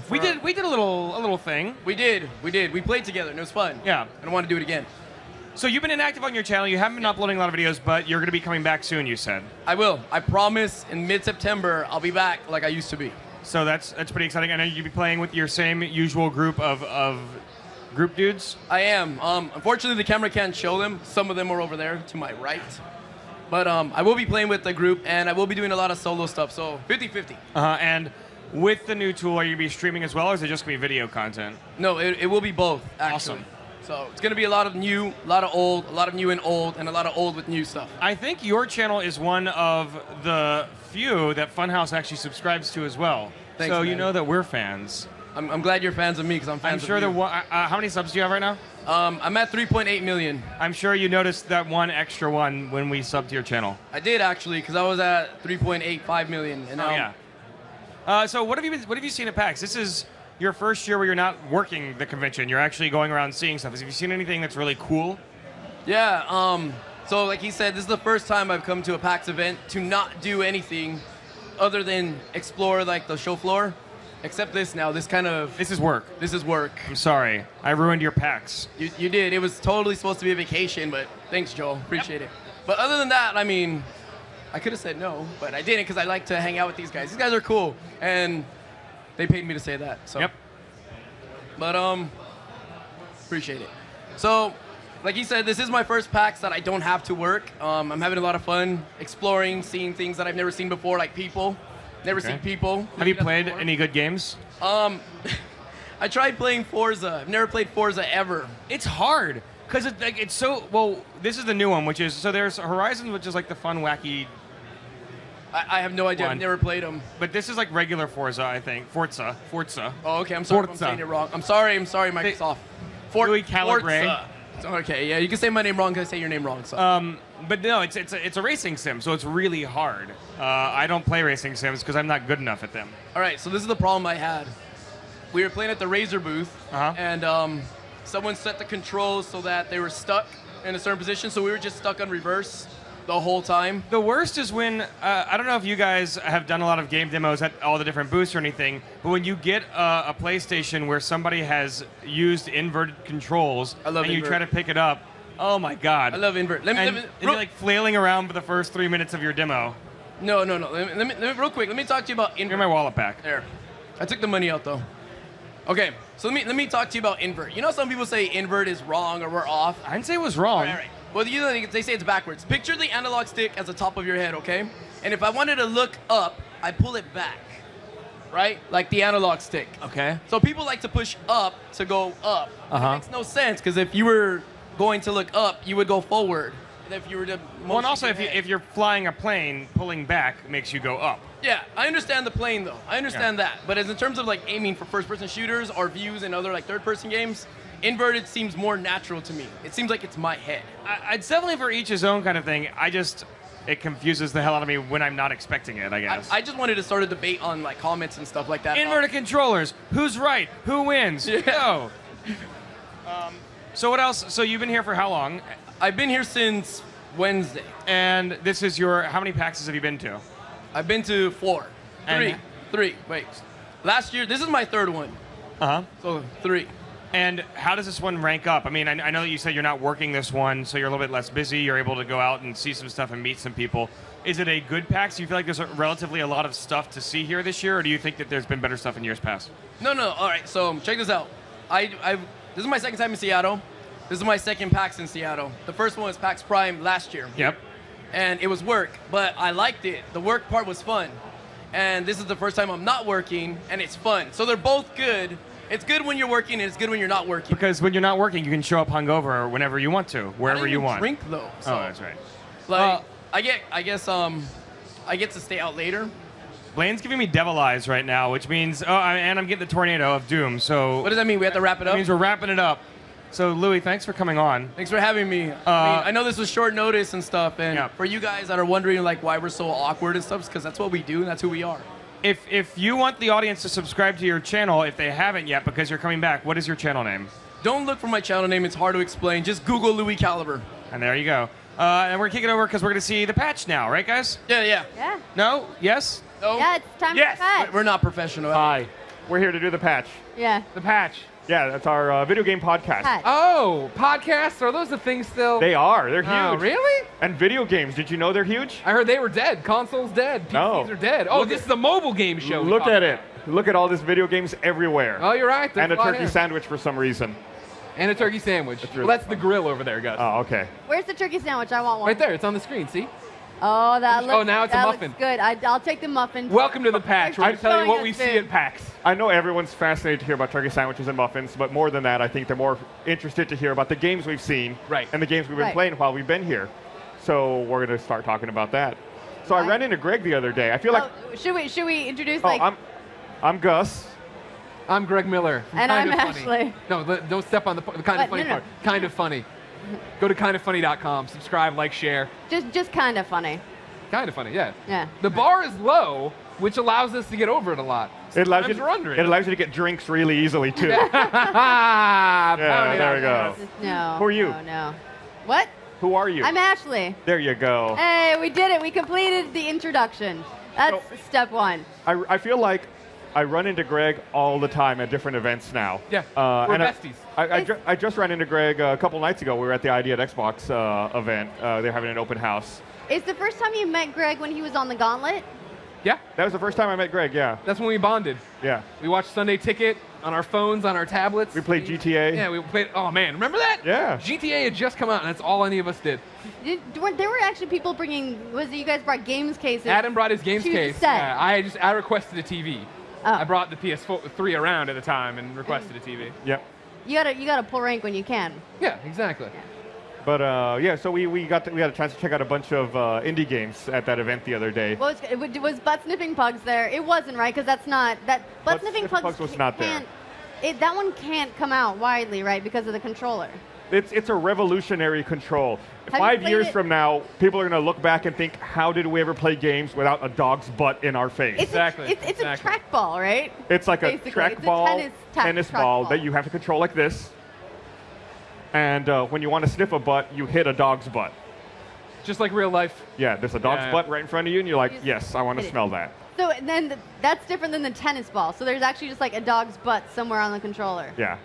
[SPEAKER 4] We did a little thing.
[SPEAKER 8] We did. We played together, and it was fun.
[SPEAKER 4] Yeah.
[SPEAKER 8] I don't want to do it again.
[SPEAKER 4] So you've been inactive on your channel. You haven't been uploading a lot of videos, but you're going to be coming back soon, you said.
[SPEAKER 18] I will. I promise in mid-September, I'll be back like I used to be.
[SPEAKER 4] So that's pretty exciting. I know you'll be playing with your same usual group of group dudes.
[SPEAKER 18] I am. Unfortunately, the camera can't show them. Some of them are over there to my right. But I will be playing with the group, and I will be doing a lot of solo stuff, so 50-50.
[SPEAKER 4] And with the new tool, are you going to be streaming as well, or is it just going to be video content?
[SPEAKER 18] No, it will be both, actually.
[SPEAKER 4] Awesome.
[SPEAKER 18] So it's going to be a lot of new, a lot of old, a lot of new and old, and a lot of old with new stuff.
[SPEAKER 4] I think your channel is one of the few that Funhaus actually subscribes to as well.
[SPEAKER 18] Thanks,
[SPEAKER 4] so
[SPEAKER 18] man.
[SPEAKER 4] you know that we're fans.
[SPEAKER 18] I'm glad you're fans of me because I'm fans
[SPEAKER 4] I'm sure
[SPEAKER 18] of you.
[SPEAKER 4] how many subs do you have right now?
[SPEAKER 18] I'm at 3.8 million.
[SPEAKER 4] I'm sure you noticed that one extra one when we subbed to your channel.
[SPEAKER 18] I did actually because I was at 3.85 million. And now
[SPEAKER 4] yeah. So what have you seen at PAX? This is your first year where you're not working the convention. You're actually going around seeing stuff. Have you seen anything that's really cool?
[SPEAKER 18] Yeah. So like he said, this is the first time I've come to a PAX event to not do anything other than explore like the show floor. Except this now. This is
[SPEAKER 4] work.
[SPEAKER 18] This is work.
[SPEAKER 4] I'm sorry. I ruined your PAX.
[SPEAKER 18] You did. It was totally supposed to be a vacation, but thanks, Joel. Appreciate it. But other than that, I mean, I could have said no, but I didn't because I like to hang out with these guys. These guys are cool, and they paid me to say that. So.
[SPEAKER 4] Yep.
[SPEAKER 18] But appreciate it. So, like he said, this is my first PAX that I don't have to work. I'm having a lot of fun exploring, seeing things that I've never seen before, like people. Never seen people.
[SPEAKER 4] Have you played any good games?
[SPEAKER 18] I tried playing Forza. I've never played Forza ever.
[SPEAKER 4] It's hard because it's so well. This is the new one, which is so there's Horizon, which is like the fun, wacky.
[SPEAKER 18] I have no idea. I've never played them.
[SPEAKER 4] But this is like regular Forza, I think. Forza.
[SPEAKER 18] Oh, okay. I'm sorry if I'm saying it wrong. I'm sorry, Microsoft.
[SPEAKER 4] Louis Calibre.
[SPEAKER 18] Forza. Okay, yeah, you can say my name wrong because I say your name wrong. So.
[SPEAKER 4] But no, it's a racing sim, so it's really hard. I don't play racing sims because I'm not good enough at them.
[SPEAKER 18] All right, so this is the problem I had. We were playing at the Razer booth, and someone set the controls so that they were stuck in a certain position, so we were just stuck on reverse the whole time.
[SPEAKER 4] The worst is when, I don't know if you guys have done a lot of game demos at all the different booths or anything, but when you get a PlayStation where somebody has used inverted controls and you try to pick it up, oh my God.
[SPEAKER 18] I love invert.
[SPEAKER 4] And you're like flailing around for the first 3 minutes of your demo.
[SPEAKER 18] No. Let me real quick. Let me talk to you about invert.
[SPEAKER 4] Give my wallet back.
[SPEAKER 18] There. I took the money out though. Okay, so let me talk to you about invert. You know, some people say invert is wrong or we're off.
[SPEAKER 4] I didn't say it was wrong.
[SPEAKER 18] All right. Well, you know, they say it's backwards. Picture the analog stick as the top of your head, okay? And if I wanted to look up, I pull it back, right? Like the analog stick.
[SPEAKER 4] Okay.
[SPEAKER 18] So people like to push up to go up. It makes no sense because if you were going to look up, you would go forward. And if you were to
[SPEAKER 4] well, and also if you're flying a plane, pulling back makes you go up.
[SPEAKER 18] Yeah, I understand the plane though. I understand that. But as in terms of like aiming for first-person shooters or views in other like third-person games, inverted seems more natural to me. It seems like it's my head.
[SPEAKER 4] It's definitely for each his own kind of thing. It confuses the hell out of me when I'm not expecting it, I guess.
[SPEAKER 18] I just wanted to start a debate on like comments and stuff like that.
[SPEAKER 4] Inverted controllers. Who's right? Who wins?
[SPEAKER 18] Yeah.
[SPEAKER 4] Go. So what else? So you've been here for how long?
[SPEAKER 18] I've been here since Wednesday.
[SPEAKER 4] And this is how many PAXs have you been to?
[SPEAKER 18] I've been to 4. Three. Wait. Last year, this is my third one. So 3.
[SPEAKER 4] And how does this one rank up? I mean, I know that you said you're not working this one, so you're a little bit less busy. You're able to go out and see some stuff and meet some people. Is it a good PAX? Do you feel like there's relatively a lot of stuff to see here this year, or do you think that there's been better stuff in years past?
[SPEAKER 18] No. All right, so check this out. This is my second time in Seattle. This is my second PAX in Seattle. The first one was PAX Prime last year.
[SPEAKER 4] Yep.
[SPEAKER 18] And it was work, but I liked it. The work part was fun. And this is the first time I'm not working, and it's fun. So they're both good. It's good when you're working, and it's good when you're not working.
[SPEAKER 4] Because when you're not working, you can show up hungover whenever you want to, wherever you want.
[SPEAKER 18] I don't even drink though. So.
[SPEAKER 4] Oh, that's right.
[SPEAKER 18] Like I get to stay out later.
[SPEAKER 4] Blaine's giving me devil eyes right now, which means and I'm getting the tornado of doom. So
[SPEAKER 18] what does that mean? We have to wrap it up.
[SPEAKER 4] That means we're wrapping it up. So Louis, thanks for coming on.
[SPEAKER 18] Thanks for having me. I know this was short notice and stuff, and for you guys that are wondering like why we're so awkward and stuff, because that's what we do and that's who we are.
[SPEAKER 4] If you want the audience to subscribe to your channel, if they haven't yet, because you're coming back, what is your channel name?
[SPEAKER 18] Don't look for my channel name. It's hard to explain. Just Google Louis Caliber.
[SPEAKER 4] And there you go. And we're kicking over because we're going to see the patch now, right, guys?
[SPEAKER 18] Yeah.
[SPEAKER 4] No? Yes?
[SPEAKER 18] No?
[SPEAKER 1] Yeah, it's time for patch.
[SPEAKER 18] We're not professional.
[SPEAKER 17] Hi. We're here to do the patch.
[SPEAKER 1] Yeah.
[SPEAKER 17] The patch.
[SPEAKER 2] Yeah, that's our video game podcast.
[SPEAKER 19] Oh, podcasts? Are those the things still?
[SPEAKER 2] They are. They're huge.
[SPEAKER 19] Oh, really?
[SPEAKER 2] And video games. Did you know they're huge?
[SPEAKER 19] I heard they were dead. Consoles dead. PCs are dead. Oh, this is a mobile game show.
[SPEAKER 2] Look at it. Look at all these video games everywhere.
[SPEAKER 19] Oh, you're right.
[SPEAKER 2] And a turkey sandwich for some reason.
[SPEAKER 19] And a turkey sandwich. Well, that's the grill over there, Gus.
[SPEAKER 2] Oh, okay.
[SPEAKER 1] Where's the turkey sandwich? I want one.
[SPEAKER 19] Right there. It's on the screen. See?
[SPEAKER 1] Oh, that looks.
[SPEAKER 19] Oh, now it's a muffin.
[SPEAKER 1] Looks good. I'll take the muffin.
[SPEAKER 19] Welcome to the PAX. We're going to tell you what we see at PAX.
[SPEAKER 2] I know everyone's fascinated to hear about turkey sandwiches and muffins, but more than that, I think they're more interested to hear about the games we've seen and the games we've been playing while we've been here. So we're going to start talking about that. So I ran into Greg the other day. I feel like.
[SPEAKER 1] Should we introduce
[SPEAKER 2] I'm Gus.
[SPEAKER 19] I'm Greg Miller.
[SPEAKER 1] And I'm Ashley.
[SPEAKER 19] No, don't step on the kind of funny part. Kind of funny. Go to kindoffunny.com. Subscribe, like, share.
[SPEAKER 1] Just kind of funny.
[SPEAKER 19] Kind of funny, yeah.
[SPEAKER 1] Yeah.
[SPEAKER 19] The bar is low, which allows us to get over it a lot.
[SPEAKER 2] It allows you to get drinks really easily too. Yeah, there we go.
[SPEAKER 1] No.
[SPEAKER 2] Who are you?
[SPEAKER 1] No. What?
[SPEAKER 2] Who are you?
[SPEAKER 1] I'm Ashley.
[SPEAKER 2] There you go.
[SPEAKER 1] Hey, we did it. We completed the introduction. That's step one.
[SPEAKER 2] I feel like I run into Greg all the time at different events now.
[SPEAKER 19] Yeah, we're besties.
[SPEAKER 2] I just ran into Greg a couple nights ago. We were at the Idea at Xbox event. They're having an open house.
[SPEAKER 1] Is the first time you met Greg when he was on the Gauntlet?
[SPEAKER 19] Yeah.
[SPEAKER 2] That was the first time I met Greg, yeah.
[SPEAKER 19] That's when we bonded.
[SPEAKER 2] Yeah.
[SPEAKER 19] We watched Sunday Ticket on our phones, on our tablets.
[SPEAKER 2] We played GTA.
[SPEAKER 19] Yeah, we played, oh man, remember that?
[SPEAKER 2] Yeah.
[SPEAKER 19] GTA had just come out, and that's all any of us did.
[SPEAKER 1] There were actually people bringing, you guys brought games cases?
[SPEAKER 19] Adam brought his games case.
[SPEAKER 1] Set.
[SPEAKER 19] Yeah, I requested a TV. I brought the PS3 around at the time and requested a TV.
[SPEAKER 2] Yep.
[SPEAKER 1] You gotta pull rank when you can.
[SPEAKER 19] Yeah, exactly.
[SPEAKER 1] Yeah.
[SPEAKER 2] But yeah, so we had a chance to check out a bunch of indie games at that event the other day.
[SPEAKER 1] Well, was Butt Sniffing Pugs there? It wasn't, right? Because that's not Butt Sniffing Pugs
[SPEAKER 2] was not there.
[SPEAKER 1] That one can't come out widely, right? Because of the controller.
[SPEAKER 2] It's a revolutionary control.
[SPEAKER 1] Have
[SPEAKER 2] 5 years from now, people are going to look back and think, how did we ever play games without a dog's butt in our face?
[SPEAKER 1] It's a trackball, right?
[SPEAKER 2] It's like
[SPEAKER 1] basically.
[SPEAKER 2] a trackball, tennis ball that you have to control like this. And when you want to sniff a butt, you hit a dog's butt.
[SPEAKER 19] Just like real life.
[SPEAKER 2] Yeah, there's a dog's butt right in front of you, and you're like, yes, I want to smell that.
[SPEAKER 1] So then that's different than the tennis ball. So there's actually just like a dog's butt somewhere on the controller.
[SPEAKER 2] Yeah,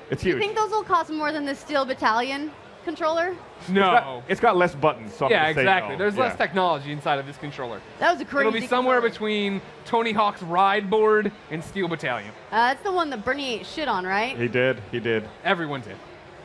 [SPEAKER 2] it's
[SPEAKER 1] Do
[SPEAKER 2] huge.
[SPEAKER 1] you think those will cost more than the Steel Battalion controller?
[SPEAKER 19] No.
[SPEAKER 2] It's got less buttons. So
[SPEAKER 19] yeah,
[SPEAKER 2] I'm gonna
[SPEAKER 19] exactly.
[SPEAKER 2] say no.
[SPEAKER 19] There's less technology inside of this controller.
[SPEAKER 1] That was a crazy
[SPEAKER 19] It'll be somewhere between Tony Hawk's Ride Board and Steel Battalion.
[SPEAKER 1] That's the one that Bernie ate shit on, right?
[SPEAKER 2] He did.
[SPEAKER 19] Everyone did.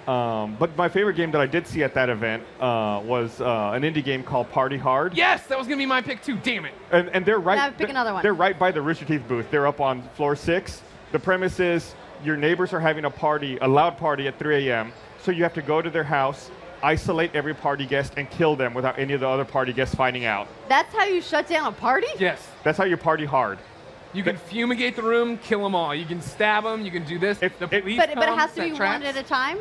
[SPEAKER 2] But my favorite game that I did see at that event was an indie game called Party Hard.
[SPEAKER 19] Yes, that was gonna be my pick too. Damn it.
[SPEAKER 2] And they're right.
[SPEAKER 1] Now pick another one.
[SPEAKER 2] They're right by the Rooster Teeth booth. They're up on floor 6. The premise is your neighbors are having a loud party at 3 a.m. So you have to go to their house, isolate every party guest, and kill them without any of the other party guests finding out.
[SPEAKER 1] That's how you shut down a party?
[SPEAKER 19] Yes.
[SPEAKER 2] That's how you party hard.
[SPEAKER 19] You can fumigate the room, kill them all. You can stab them. You can do this. If the police
[SPEAKER 1] But it
[SPEAKER 19] come,
[SPEAKER 1] has to
[SPEAKER 19] set
[SPEAKER 1] be
[SPEAKER 19] traps.
[SPEAKER 1] one at a time?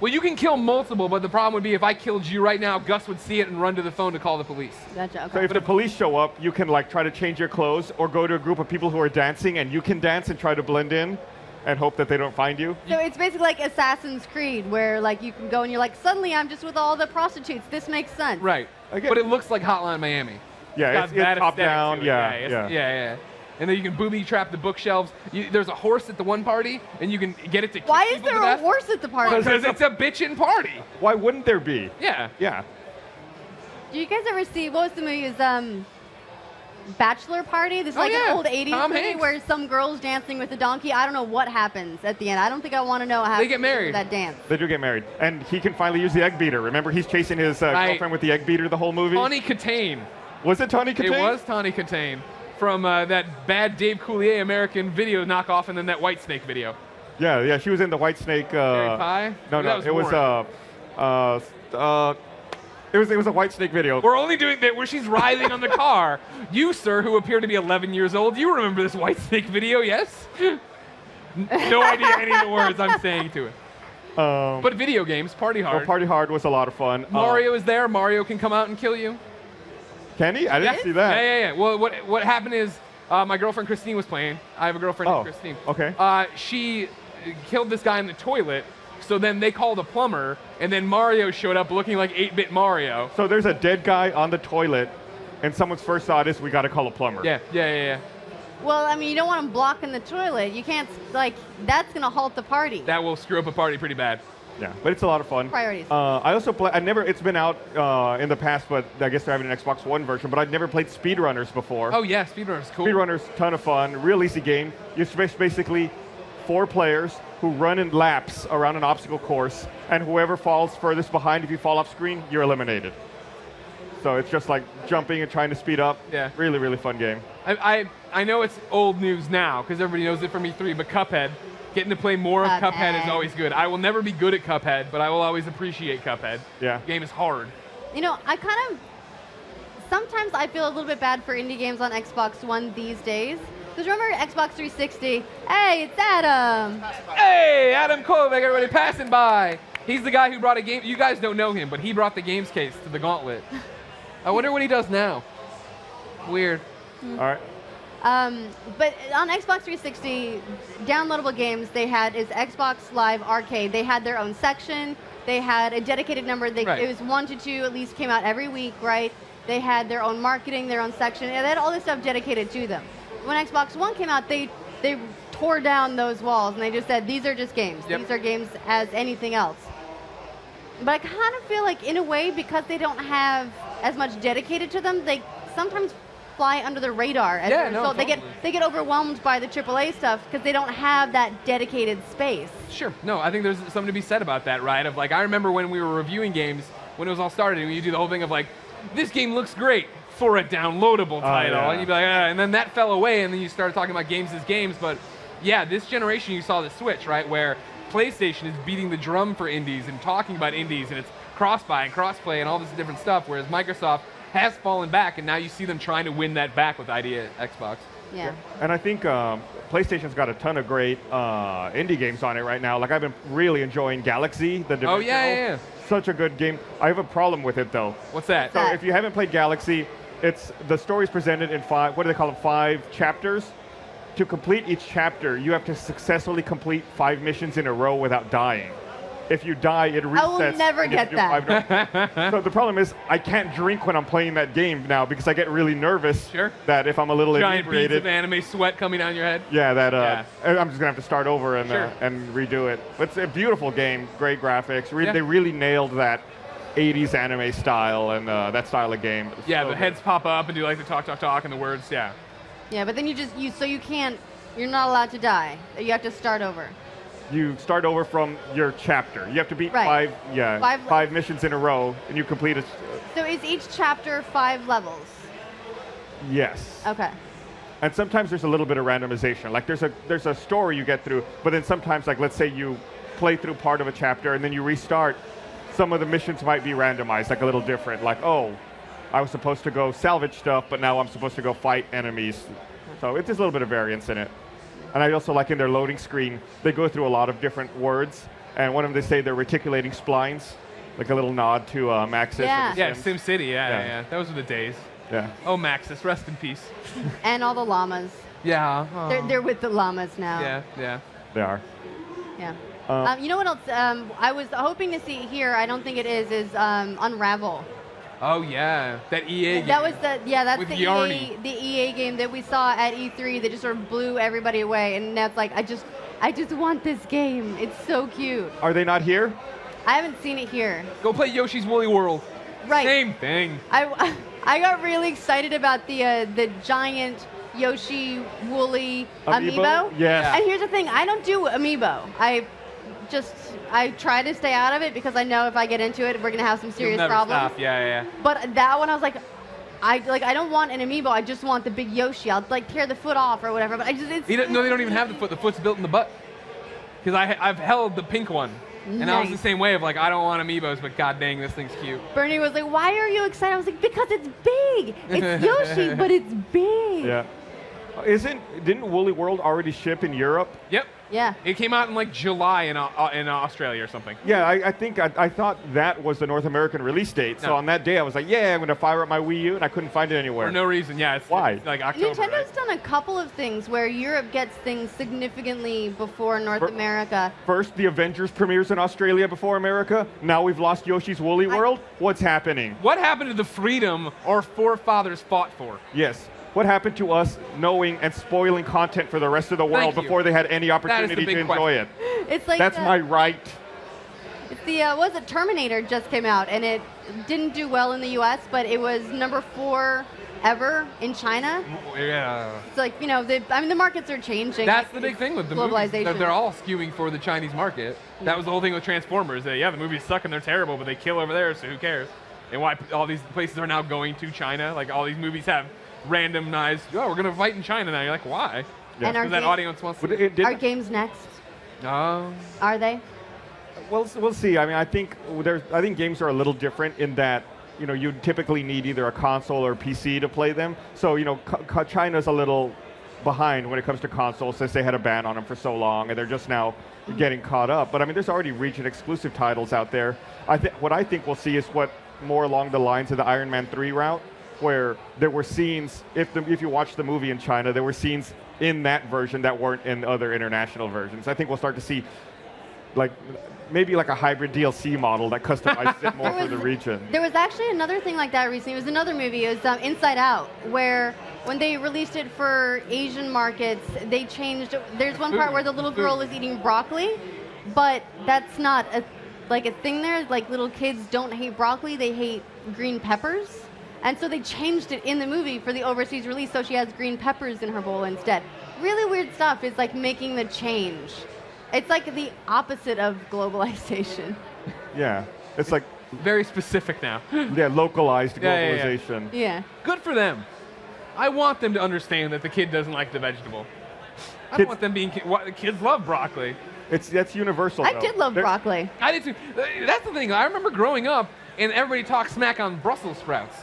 [SPEAKER 19] Well, you can kill multiple, but the problem would be if I killed you right now, Gus would see it and run to the phone to call the police.
[SPEAKER 1] Gotcha,
[SPEAKER 2] So if the police show up, you can like try to change your clothes or go to a group of people who are dancing, and you can dance and try to blend in and hope that they don't find you.
[SPEAKER 1] So it's basically like Assassin's Creed, where like you can go and you're like, suddenly I'm just with all the prostitutes. This makes sense.
[SPEAKER 19] Right. But it looks like Hotline Miami.
[SPEAKER 2] Yeah,
[SPEAKER 19] It's
[SPEAKER 2] it's
[SPEAKER 19] got that
[SPEAKER 2] top
[SPEAKER 19] aesthetic
[SPEAKER 2] down.
[SPEAKER 19] to it.
[SPEAKER 2] Yeah.
[SPEAKER 19] Yeah. And then you can booby trap the bookshelves. There's a horse at the one party, and you can get it to kick
[SPEAKER 1] Why is
[SPEAKER 19] people
[SPEAKER 1] there
[SPEAKER 19] to
[SPEAKER 1] a
[SPEAKER 19] death.
[SPEAKER 1] horse at the party?
[SPEAKER 19] Because it's a bitchin' party.
[SPEAKER 2] Why wouldn't there be?
[SPEAKER 19] Yeah.
[SPEAKER 2] Yeah.
[SPEAKER 1] Do you guys ever see, what was the movie? It was Bachelor Party? This is like
[SPEAKER 19] yeah.
[SPEAKER 1] an old 80s
[SPEAKER 19] Tom
[SPEAKER 1] movie
[SPEAKER 19] Hanks.
[SPEAKER 1] where some girl's dancing with a donkey. I don't know what happens at the end. I don't think I want to know what happens
[SPEAKER 19] get married.
[SPEAKER 1] with that dance.
[SPEAKER 2] They do get married. And he can finally use the egg beater. Remember, he's chasing his girlfriend with the egg beater the whole movie?
[SPEAKER 19] Tawny Katane.
[SPEAKER 2] Was it Tawny Katane?
[SPEAKER 19] It was Tawny Katane from that bad Dave Coulier American video knockoff and then that Whitesnake video.
[SPEAKER 2] Yeah, she was in the Whitesnake.
[SPEAKER 19] Cherry Pie?
[SPEAKER 2] No,
[SPEAKER 19] That
[SPEAKER 2] it was it was a Whitesnake video.
[SPEAKER 19] We're only doing that where she's writhing on the car. You, sir, who appear to be 11 years old, you remember this Whitesnake video, yes? No idea any of the words I'm saying to it. But video games, Party Hard.
[SPEAKER 2] Well, Party Hard was a lot of fun.
[SPEAKER 19] Mario is there. Mario can come out and kill you.
[SPEAKER 2] Can he? I didn't see that.
[SPEAKER 19] Yeah. Well, what happened is my girlfriend Christine was playing. I have a girlfriend named Christine.
[SPEAKER 2] Okay.
[SPEAKER 19] She killed this guy in the toilet. So then they called a plumber, and then Mario showed up looking like 8-bit Mario.
[SPEAKER 2] So there's a dead guy on the toilet, and someone's first thought is, we got to call a plumber.
[SPEAKER 19] Yeah.
[SPEAKER 1] Well, I mean, you don't want them blocking the toilet. You can't, like, that's going to halt the party.
[SPEAKER 19] That will screw up a party pretty bad.
[SPEAKER 14] Yeah, but it's a lot of fun.
[SPEAKER 1] Priorities.
[SPEAKER 14] I also play. It's been out in the past, but I guess they're having an Xbox One version. But I'd never played Speedrunners before.
[SPEAKER 19] Oh yeah, Speedrunners, cool.
[SPEAKER 14] Speedrunners, ton of fun. Real easy game. You're basically 4 players who run in laps around an obstacle course, and whoever falls furthest behind, if you fall off screen, you're eliminated. So it's just like jumping and trying to speed up.
[SPEAKER 19] Yeah.
[SPEAKER 14] Really, really fun game.
[SPEAKER 19] I know it's old news now because everybody knows it from E3, but Cuphead. Getting to play more of Cuphead is always good. I will never be good at Cuphead, but I will always appreciate Cuphead.
[SPEAKER 14] Yeah.
[SPEAKER 19] The game is hard.
[SPEAKER 1] You know, sometimes I feel a little bit bad for indie games on Xbox One these days. Because remember Xbox 360? Hey, it's Adam.
[SPEAKER 19] Hey, Adam Kovac, everybody passing by. He's the guy who brought a game. You guys don't know him, but he brought the games case to the Gauntlet. I wonder what he does now. Weird.
[SPEAKER 14] All right.
[SPEAKER 1] But on Xbox 360, downloadable games they had is Xbox Live Arcade. They had their own section. They had a dedicated number. It was 1 to 2 at least came out every week, right? They had their own marketing, their own section. And they had all this stuff dedicated to them. When Xbox One came out, they tore down those walls and they just said, these are just games. These are games as anything else. But I kind of feel like in a way, because they don't have as much dedicated to them, they sometimes fly under the radar. As a result,
[SPEAKER 19] totally.
[SPEAKER 1] they get overwhelmed by the AAA stuff because they don't have that dedicated space.
[SPEAKER 19] Sure. No, I think there's something to be said about that, right? Of like, I remember when we were reviewing games, when it was all started, and you do the whole thing of like, this game looks great for a downloadable title.
[SPEAKER 14] Yeah.
[SPEAKER 19] And you'd be like, and then that fell away, and then you started talking about games as games. But yeah, this generation, you saw the switch, right? Where PlayStation is beating the drum for indies and talking about indies, and it's cross-buy and cross-play and all this different stuff, whereas Microsoft has fallen back, and now you see them trying to win that back with Idea Xbox.
[SPEAKER 1] Yeah.
[SPEAKER 14] And I think PlayStation's got a ton of great indie games on it right now. Like, I've been really enjoying Galaxy, the Dimensional.
[SPEAKER 19] Oh, yeah.
[SPEAKER 14] Such a good game. I have a problem with it, though.
[SPEAKER 19] What's that?
[SPEAKER 14] So if you haven't played Galaxy, the story's presented in 5 chapters. To complete each chapter, you have to successfully complete 5 missions in a row without dying. If you die, it resets.
[SPEAKER 1] I will never get that.
[SPEAKER 14] So the problem is, I can't drink when I'm playing that game now because I get really nervous that if I'm a little
[SPEAKER 19] Giant beads
[SPEAKER 14] inebriated.
[SPEAKER 19] of anime sweat coming down your head.
[SPEAKER 14] Yeah, I'm just gonna have to start over and redo it. But it's a beautiful game, great graphics. They really nailed that 80s anime style and that style of game.
[SPEAKER 19] Yeah, the heads pop up and do like the talk and the words. Yeah.
[SPEAKER 1] Yeah, but then you're not allowed to die. You have to start over.
[SPEAKER 14] You start over from your chapter. You have to beat 5 missions in a row, and you complete it.
[SPEAKER 1] So is each chapter 5 levels?
[SPEAKER 14] Yes.
[SPEAKER 1] Okay.
[SPEAKER 14] And sometimes there's a little bit of randomization. Like there's a story you get through, but then sometimes, like let's say you play through part of a chapter and then you restart, some of the missions might be randomized, like a little different. Like, oh, I was supposed to go salvage stuff, but now I'm supposed to go fight enemies. So it's just a little bit of variance in it. And I also like in their loading screen, they go through a lot of different words. And one of them, they say they're reticulating splines, like a little nod to Maxis.
[SPEAKER 19] Yeah, SimCity, yeah. Those were the days.
[SPEAKER 14] Yeah.
[SPEAKER 19] Oh, Maxis, rest in peace.
[SPEAKER 1] And all the llamas.
[SPEAKER 19] Yeah.
[SPEAKER 1] They're with the llamas now.
[SPEAKER 19] Yeah.
[SPEAKER 14] They are.
[SPEAKER 1] Yeah. You know what else I was hoping to see here, I don't think it is Unravel.
[SPEAKER 19] Oh yeah, that EA game.
[SPEAKER 1] That's
[SPEAKER 19] with
[SPEAKER 1] the
[SPEAKER 19] Yarny.
[SPEAKER 1] the EA game that we saw at E3 that just sort of blew everybody away, and that's like I just want this game. It's so cute.
[SPEAKER 14] Are they not here?
[SPEAKER 1] I haven't seen it here.
[SPEAKER 19] Go play Yoshi's Woolly World.
[SPEAKER 1] Right.
[SPEAKER 19] Same thing.
[SPEAKER 1] I got really excited about the giant Yoshi Woolly amiibo.
[SPEAKER 14] Yes.
[SPEAKER 1] And here's the thing, I don't do amiibo. I try to stay out of it because I know if I get into it, we're gonna have some serious problems.
[SPEAKER 19] Stop. Yeah.
[SPEAKER 1] But that one, I was like, I don't want an amiibo. I just want the big Yoshi. I'll like tear the foot off or whatever. But they
[SPEAKER 19] don't even have the foot. The foot's built in the butt. Because I've held the pink one, and I was the same way of like I don't want amiibos, but god dang, this thing's cute.
[SPEAKER 1] Bernie was like, "Why are you excited?" I was like, "Because it's big. It's Yoshi, but it's big."
[SPEAKER 14] Yeah. Didn't Woolly World already ship in Europe?
[SPEAKER 19] Yep.
[SPEAKER 1] Yeah.
[SPEAKER 19] It came out in like July in Australia or something.
[SPEAKER 14] Yeah, I think I thought that was the North American release date. So on that day, I was like, yeah, I'm going to fire up my Wii U, and I couldn't find it anywhere.
[SPEAKER 19] For no reason, yeah.
[SPEAKER 14] Why?
[SPEAKER 19] It's like October.
[SPEAKER 1] Nintendo's done a couple of things where Europe gets things significantly before North America.
[SPEAKER 14] First, the Avengers premieres in Australia before America. Now we've lost Yoshi's Woolly World. What's happening?
[SPEAKER 19] What happened to the freedom our forefathers fought for?
[SPEAKER 14] Yes.
[SPEAKER 2] what happened to us knowing and spoiling content for the rest of the world before they had any opportunity to enjoy it?
[SPEAKER 1] It's like
[SPEAKER 2] That's my right.
[SPEAKER 1] It's the what was it? Terminator just came out, and it didn't do well in the U.S., but it was number 4 ever in China.
[SPEAKER 19] Yeah.
[SPEAKER 1] It's like, you know, the markets are changing.
[SPEAKER 19] That's the big thing with the movies.
[SPEAKER 1] globalization.
[SPEAKER 19] They're all skewing for the Chinese market. That was the whole thing with Transformers. That, yeah, the movies suck and they're terrible, but they kill over there, so who cares? And why all these places are now going to China. Like, all these movies have randomized, oh, we're going to fight in China now. You're like, why?
[SPEAKER 1] Yeah. And
[SPEAKER 19] Because that audience wants to.
[SPEAKER 1] Are games next?
[SPEAKER 2] No.
[SPEAKER 1] Are they?
[SPEAKER 2] Well, we'll see. I mean, I think games are a little different in that, you know, you typically need either a console or PC to play them. So, you know, China's a little behind when it comes to consoles since they had a ban on them for so long, and they're just now getting caught up. But I mean, there's already region-exclusive titles out there. What I think we'll see is what more along the lines of the Iron Man 3 route, where there were scenes. If you watch the movie in China, there were scenes in that version that weren't in other international versions. I think we'll start to see, like, maybe like a hybrid DLC model that customizes it more for the region.
[SPEAKER 1] There was actually another thing like that recently. It was another movie. It was Inside Out, where when they released it for Asian markets, they changed. There's one part where the little girl is eating broccoli, but that's not a thing there. Like, little kids don't hate broccoli; they hate green peppers. And so they changed it in the movie for the overseas release, so she has green peppers in her bowl instead. Really weird stuff. It's like making the change. It's like the opposite of globalization.
[SPEAKER 2] Yeah, it's like
[SPEAKER 19] very specific now.
[SPEAKER 2] Yeah, localized
[SPEAKER 19] Yeah.
[SPEAKER 2] globalization.
[SPEAKER 1] Yeah.
[SPEAKER 19] Good for them. I want them to understand that the kid doesn't like the vegetable. I don't want them being kids love broccoli.
[SPEAKER 2] That's universal.
[SPEAKER 1] I did love broccoli.
[SPEAKER 19] I did too. That's the thing. I remember growing up and everybody talked smack on Brussels sprouts.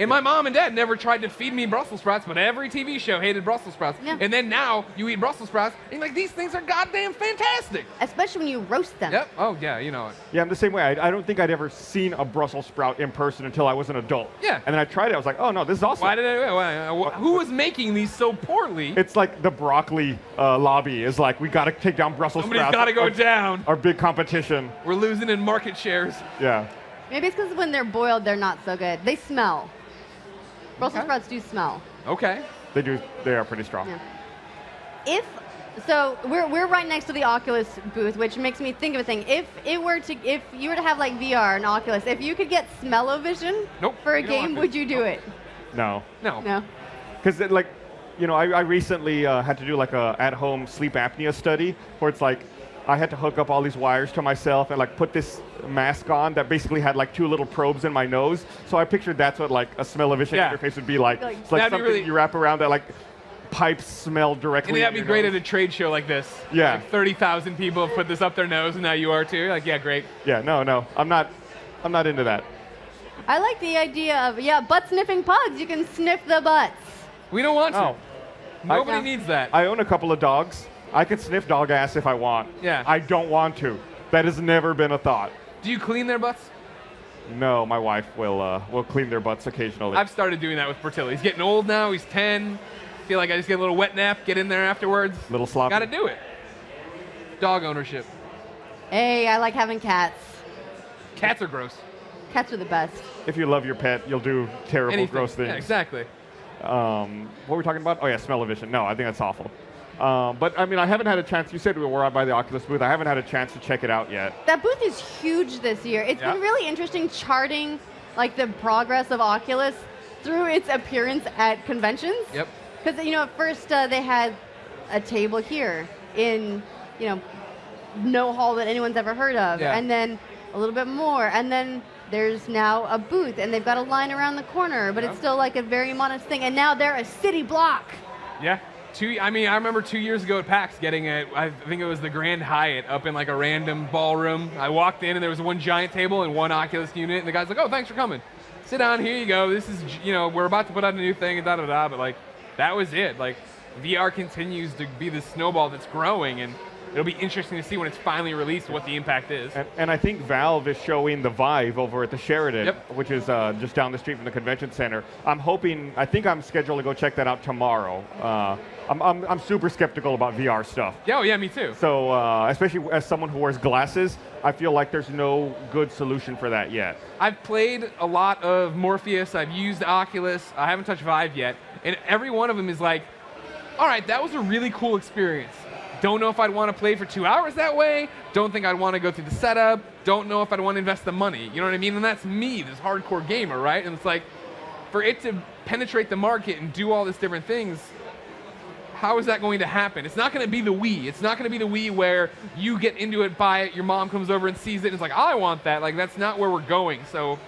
[SPEAKER 19] And my mom and dad never tried to feed me Brussels sprouts, but every TV show hated Brussels sprouts.
[SPEAKER 1] Yeah.
[SPEAKER 19] And then now you eat Brussels sprouts, and you're like, these things are goddamn fantastic.
[SPEAKER 1] Especially when you roast them.
[SPEAKER 19] Yep. Oh, yeah, you know it.
[SPEAKER 2] Yeah, I'm the same way. I don't think I'd ever seen a Brussels sprout in person until I was an adult.
[SPEAKER 19] Yeah.
[SPEAKER 2] And then I tried it. I was like, oh, no, this is awesome.
[SPEAKER 19] Why did who was making these so poorly?
[SPEAKER 2] It's like the broccoli lobby is like, we got to take down Brussels sprouts.
[SPEAKER 19] Somebody's got to go down.
[SPEAKER 2] Our big competition.
[SPEAKER 19] We're losing in market shares.
[SPEAKER 2] Yeah.
[SPEAKER 1] Maybe it's because when they're boiled, they're not so good. They smell. Brussels sprouts do smell.
[SPEAKER 19] Okay.
[SPEAKER 2] They do. They are pretty strong.
[SPEAKER 1] Yeah. We're right next to the Oculus booth, which makes me think of a thing. If you were to have like VR and Oculus, if you could get smell-o-vision for a game, would you do it?
[SPEAKER 2] No.
[SPEAKER 1] No.
[SPEAKER 2] Because like, you know, I recently had to do like a at-home sleep apnea study where it's like I had to hook up all these wires to myself and like put this mask on that basically had like 2 little probes in my nose. So I pictured that's what like a smell-o-vision interface would be like. It's like something you wrap around that like pipes smell directly.
[SPEAKER 19] And that'd be great at a trade show like this.
[SPEAKER 2] Yeah.
[SPEAKER 19] Like 30,000 people have put this up their nose, and now you are too. Like, yeah, great.
[SPEAKER 2] Yeah, no, I'm not into that.
[SPEAKER 1] I like the idea of butt-sniffing pugs. You can sniff the butts.
[SPEAKER 19] We don't want to.
[SPEAKER 2] Oh.
[SPEAKER 19] Nobody needs that.
[SPEAKER 2] I own a couple of dogs. I can sniff dog ass if I want.
[SPEAKER 19] Yeah.
[SPEAKER 2] I don't want to. That has never been a thought.
[SPEAKER 19] Do you clean their butts?
[SPEAKER 2] No, my wife will clean their butts occasionally.
[SPEAKER 19] I've started doing that with Portillo. He's getting old now. He's 10. Feel like I just get a little wet nap, get in there afterwards.
[SPEAKER 2] Little sloppy.
[SPEAKER 19] Got to do it. Dog ownership.
[SPEAKER 1] Hey, I like having cats.
[SPEAKER 19] Cats are gross.
[SPEAKER 1] Cats are the best.
[SPEAKER 2] If you love your pet, you'll do terrible,
[SPEAKER 19] Anything.
[SPEAKER 2] gross things.
[SPEAKER 19] Yeah, exactly.
[SPEAKER 2] What were we talking about? Oh, yeah, smell-o-vision. No, I think that's awful. But, I mean, I haven't had a chance. You said we were out by the Oculus booth. I haven't had a chance to check it out yet.
[SPEAKER 1] That booth is huge this year. It's been really interesting charting like the progress of Oculus through its appearance at conventions.
[SPEAKER 19] Yep.
[SPEAKER 1] Because, you know, at first they had a table here in, you know, no hall that anyone's ever heard of.
[SPEAKER 19] Yeah.
[SPEAKER 1] And then a little bit more. And then there's now a booth, and they've got a line around the corner, but it's still like a very modest thing. And now they're a city block.
[SPEAKER 19] Yeah. I remember 2 years ago at PAX getting I think it was the Grand Hyatt up in like a random ballroom. I walked in and there was one giant table and one Oculus unit, and the guy's like, oh, thanks for coming. Sit down, here you go. This is, you know, we're about to put out a new thing and da-da-da, but like, that was it. Like, VR continues to be the snowball that's growing, and it'll be interesting to see when it's finally released what the impact is.
[SPEAKER 2] And I think Valve is showing the Vive over at the Sheridan, which is just down the street from the convention center. I think I'm scheduled to go check that out tomorrow. I'm super skeptical about VR stuff.
[SPEAKER 19] Yeah, oh yeah, me too.
[SPEAKER 2] So especially as someone who wears glasses, I feel like there's no good solution for that yet.
[SPEAKER 19] I've played a lot of Morpheus. I've used Oculus. I haven't touched Vive yet. And every one of them is like, all right, that was a really cool experience. Don't know if I'd want to play for 2 hours that way. Don't think I'd want to go through the setup. Don't know if I'd want to invest the money. You know what I mean? And that's me, this hardcore gamer, right? And it's like, for it to penetrate the market and do all these different things, how is that going to happen? It's not going to be the Wii. It's not going to be the Wii where you get into it, buy it, your mom comes over and sees it, and it's like, I want that. Like, that's not where we're going. So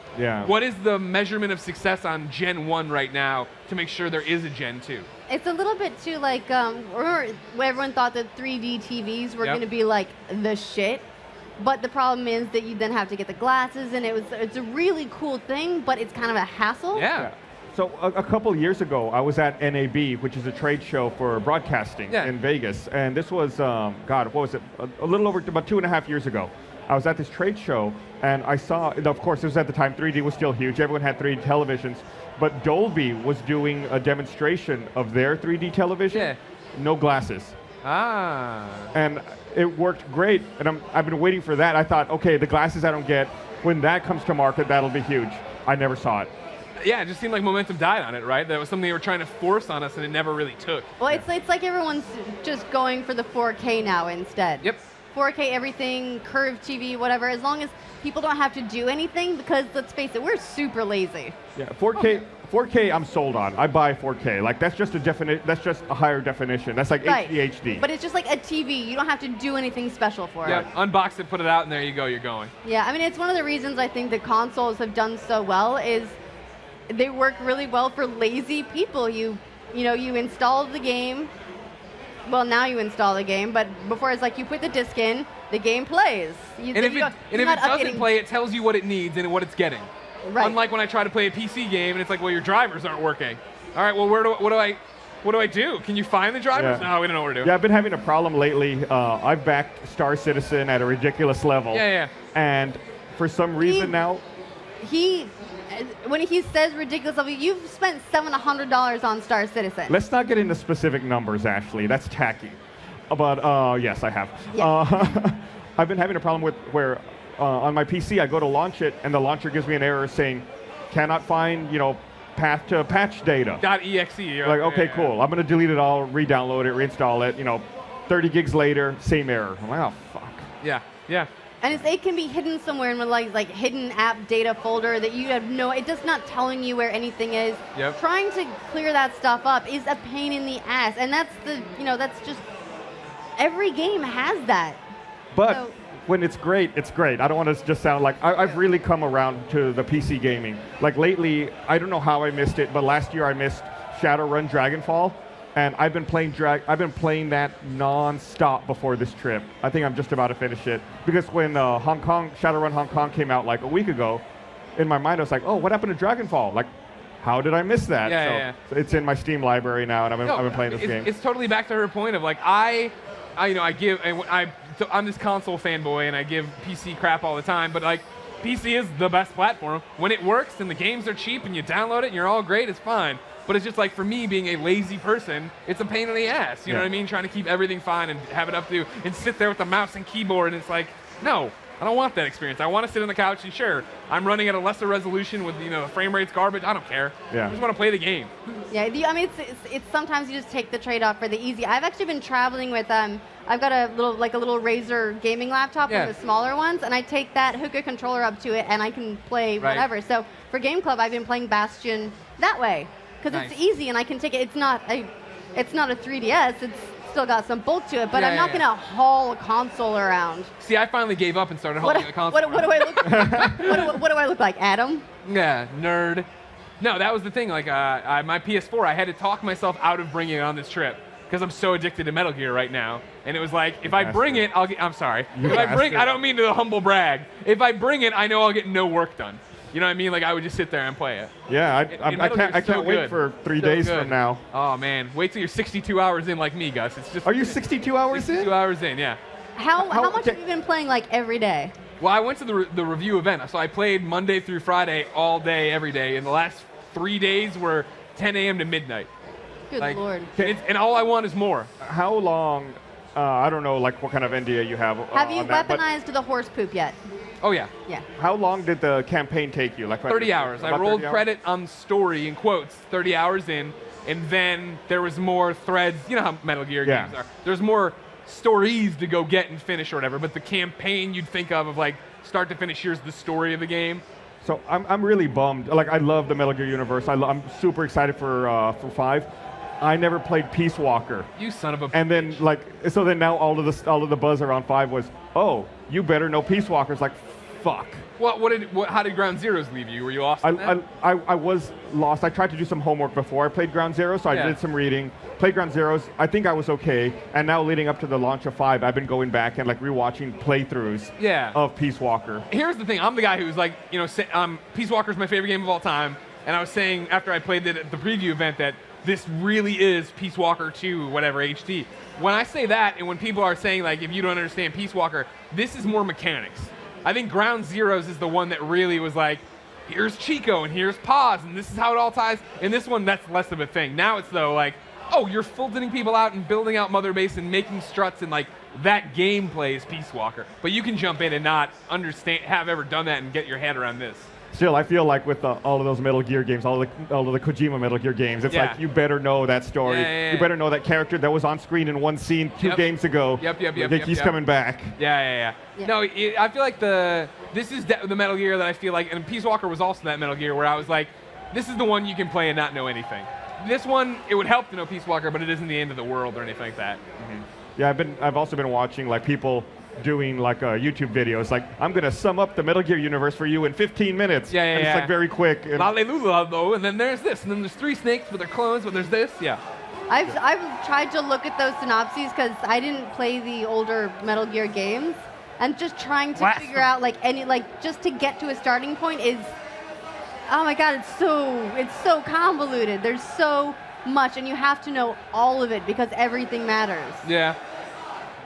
[SPEAKER 19] what is the measurement of success on Gen 1 right now to make sure there is a Gen 2?
[SPEAKER 1] It's a little bit too like, remember when everyone thought that 3D TVs were going to be like the shit? But the problem is that you then have to get the glasses, and it's a really cool thing, but it's kind of a hassle.
[SPEAKER 2] Yeah. So a couple years ago, I was at NAB, which is a trade show for broadcasting in Vegas. And this was, God, what was it? A little over about 2.5 years ago. I was at this trade show, and I saw, of course, it was at the time 3D was still huge. Everyone had 3D televisions. But Dolby was doing a demonstration of their 3D television. Yeah. No glasses.
[SPEAKER 19] Ah.
[SPEAKER 2] And it worked great. And I've been waiting for that. I thought, okay, the glasses I don't get, when that comes to market, that'll be huge. I never saw it.
[SPEAKER 19] Yeah, it just seemed like momentum died on it, right? That was something they were trying to force on us, and it never really took.
[SPEAKER 1] Well, it's like everyone's just going for the 4K now instead.
[SPEAKER 19] Yep.
[SPEAKER 1] 4K everything, curved TV, whatever, as long as people don't have to do anything, because let's face it, we're super lazy.
[SPEAKER 2] Yeah, 4K I'm sold on. I buy 4K. Like, that's just a higher definition. That's like HD.
[SPEAKER 1] But it's just like a TV. You don't have to do anything special for it.
[SPEAKER 19] Yeah, unbox it, put it out, and there you go, you're going.
[SPEAKER 1] Yeah, I mean, it's one of the reasons I think that consoles have done so well is they work really well for lazy people. You install the game. Well, now you install the game, but before it's like you put the disc in, the game plays.
[SPEAKER 19] And if it doesn't play, it tells you what it needs and what it's getting.
[SPEAKER 1] Right.
[SPEAKER 19] Unlike when I try to play a PC game and it's like, well, your drivers aren't working. All right, well, what do I do? Can you find the drivers?
[SPEAKER 2] Yeah.
[SPEAKER 19] No, we don't know what to do.
[SPEAKER 2] Yeah, I've been having a problem lately. I've backed Star Citizen at a ridiculous level.
[SPEAKER 19] Yeah.
[SPEAKER 2] And for some reason now,
[SPEAKER 1] when he says ridiculous level, you've spent $700 on Star Citizen.
[SPEAKER 2] Let's not get into specific numbers, Ashley. That's tacky. But yes, I have.
[SPEAKER 1] Yeah.
[SPEAKER 2] I've been having a problem with where on my PC I go to launch it and the launcher gives me an error saying cannot find path to patch data.
[SPEAKER 19] .exe.
[SPEAKER 2] Like, okay, cool. I'm gonna delete it all, re-download it, reinstall it. 30 gigs later, same error. I'm like, oh fuck.
[SPEAKER 19] Yeah.
[SPEAKER 1] And it can be hidden somewhere in like hidden app data folder that you have it's just not telling you where anything is.
[SPEAKER 19] Yep.
[SPEAKER 1] Trying to clear that stuff up is a pain in the ass, and that's that's just every game has that.
[SPEAKER 2] But when it's great, it's great. I don't want to just sound like I've really come around to the PC gaming. Like lately, I don't know how I missed it, but last year I missed Shadowrun Dragonfall. And I've been playing that non-stop before this trip. I think I'm just about to finish it. Because when Shadowrun Hong Kong came out like a week ago, in my mind I was like, oh, what happened to Dragonfall? Like, how did I miss that? So it's in my Steam library now, and I've been playing this game.
[SPEAKER 19] It's totally back to her point of like, I'm this console fanboy, and I give PC crap all the time, but like, PC is the best platform. When it works and the games are cheap and you download it and you're all great, it's fine. But it's just like, for me, being a lazy person, it's a pain in the ass. You know what I mean? Trying to keep everything fine and have it up to, and sit there with the mouse and keyboard, and it's like, no, I don't want that experience. I want to sit on the couch and sure, I'm running at a lesser resolution with, the frame rate's garbage. I don't care.
[SPEAKER 2] Yeah.
[SPEAKER 19] I just want to play the game.
[SPEAKER 1] Yeah, I mean, it's sometimes you just take the trade-off for the easy. I've actually been traveling with, I've got a little Razer gaming laptop, one of the smaller ones, and I take that, hook a controller up to it, and I can play whatever. So for Game Club, I've been playing Bastion that way. Because it's easy and I can take it. It's not a 3DS. It's still got some bulk to it, but I'm not going to haul a console around.
[SPEAKER 19] See, I finally gave up and started hauling a console.
[SPEAKER 1] What do I look like? What do I look like, Adam?
[SPEAKER 19] Yeah, nerd. No, that was the thing. Like, my PS4, I had to talk myself out of bringing it on this trip because I'm so addicted to Metal Gear right now. And it was like, if I bring it, I'm sorry. I don't mean to humble brag. If I bring it, I know I'll get no work done. You know what I mean? Like, I would just sit there and play it.
[SPEAKER 2] Yeah, I can't wait for 3 days from now.
[SPEAKER 19] Oh man, wait till you're 62 hours in like me, Gus. It's just.
[SPEAKER 2] Are you 62 hours in?
[SPEAKER 19] 62 hours in, yeah.
[SPEAKER 1] How much have you been playing like every day?
[SPEAKER 19] Well, I went to the review event, so I played Monday through Friday all day, every day, and the last 3 days were 10 a.m. to midnight.
[SPEAKER 1] Good Lord.
[SPEAKER 19] And all I want is more.
[SPEAKER 2] How long? I don't know, like what kind of NDA you have.
[SPEAKER 1] Have you weaponized the horse poop yet?
[SPEAKER 19] Oh, yeah.
[SPEAKER 1] Yeah.
[SPEAKER 2] How long did the campaign take you? Like
[SPEAKER 19] 30 hours. I rolled credit on story, in quotes, 30 hours in. and then there was more threads. You know how Metal Gear games are. There's more stories to go get and finish or whatever, but the campaign you'd think of like start to finish, here's the story of the game.
[SPEAKER 14] So I'm really bummed. Like, I love the Metal Gear universe. I'm super excited for 5. I never played Peace Walker.
[SPEAKER 19] You son of a.
[SPEAKER 14] And then so then now all of the buzz around 5 was, oh, you better know Peace Walker. It's like, fuck.
[SPEAKER 19] How did Ground Zeroes leave you? Were you lost?
[SPEAKER 14] I was lost. I tried to do some homework before I played Ground Zero, so I did some reading. Played Ground Zeroes. I think I was okay. And now leading up to the launch of 5, I've been going back and like rewatching playthroughs of Peace Walker.
[SPEAKER 19] Here's the thing. I'm the guy who's like, Peace Walker's my favorite game of all time. And I was saying after I played it at the preview event that this really is Peace Walker 2, whatever, HD. When I say that, and when people are saying, like, if you don't understand Peace Walker, this is more mechanics. I think Ground Zeroes is the one that really was like, here's Chico, and here's Paz, and this is how it all ties. And this one, that's less of a thing. Now it's, though, like, oh, you're filtering people out and building out Mother Base and making struts, and, like, that gameplay is Peace Walker. But you can jump in and not have ever done that and get your head around this.
[SPEAKER 14] Still, I feel like with all of those Metal Gear games, all of the Kojima Metal Gear games, it's like you better know that story. You better know that character that was on screen in one scene 2 games ago. He's coming back.
[SPEAKER 19] Yeah. No, I feel like this is the Metal Gear that I feel like, and Peace Walker was also that Metal Gear where I was like, this is the one you can play and not know anything. This one, it would help to know Peace Walker, but it isn't the end of the world or anything like that.
[SPEAKER 14] Yeah, I've also been watching like people doing like YouTube videos, like I'm gonna sum up the Metal Gear universe for you in 15 minutes. And it's like very quick. And
[SPEAKER 19] though, and then there's this, and then there's 3 snakes, but they're clones, but there's this.
[SPEAKER 1] I've tried to look at those synopses because I didn't play the older Metal Gear games, and just trying to figure out just to get to a starting point is, oh my god, it's so convoluted. There's so much, and you have to know all of it because everything matters.
[SPEAKER 19] Yeah.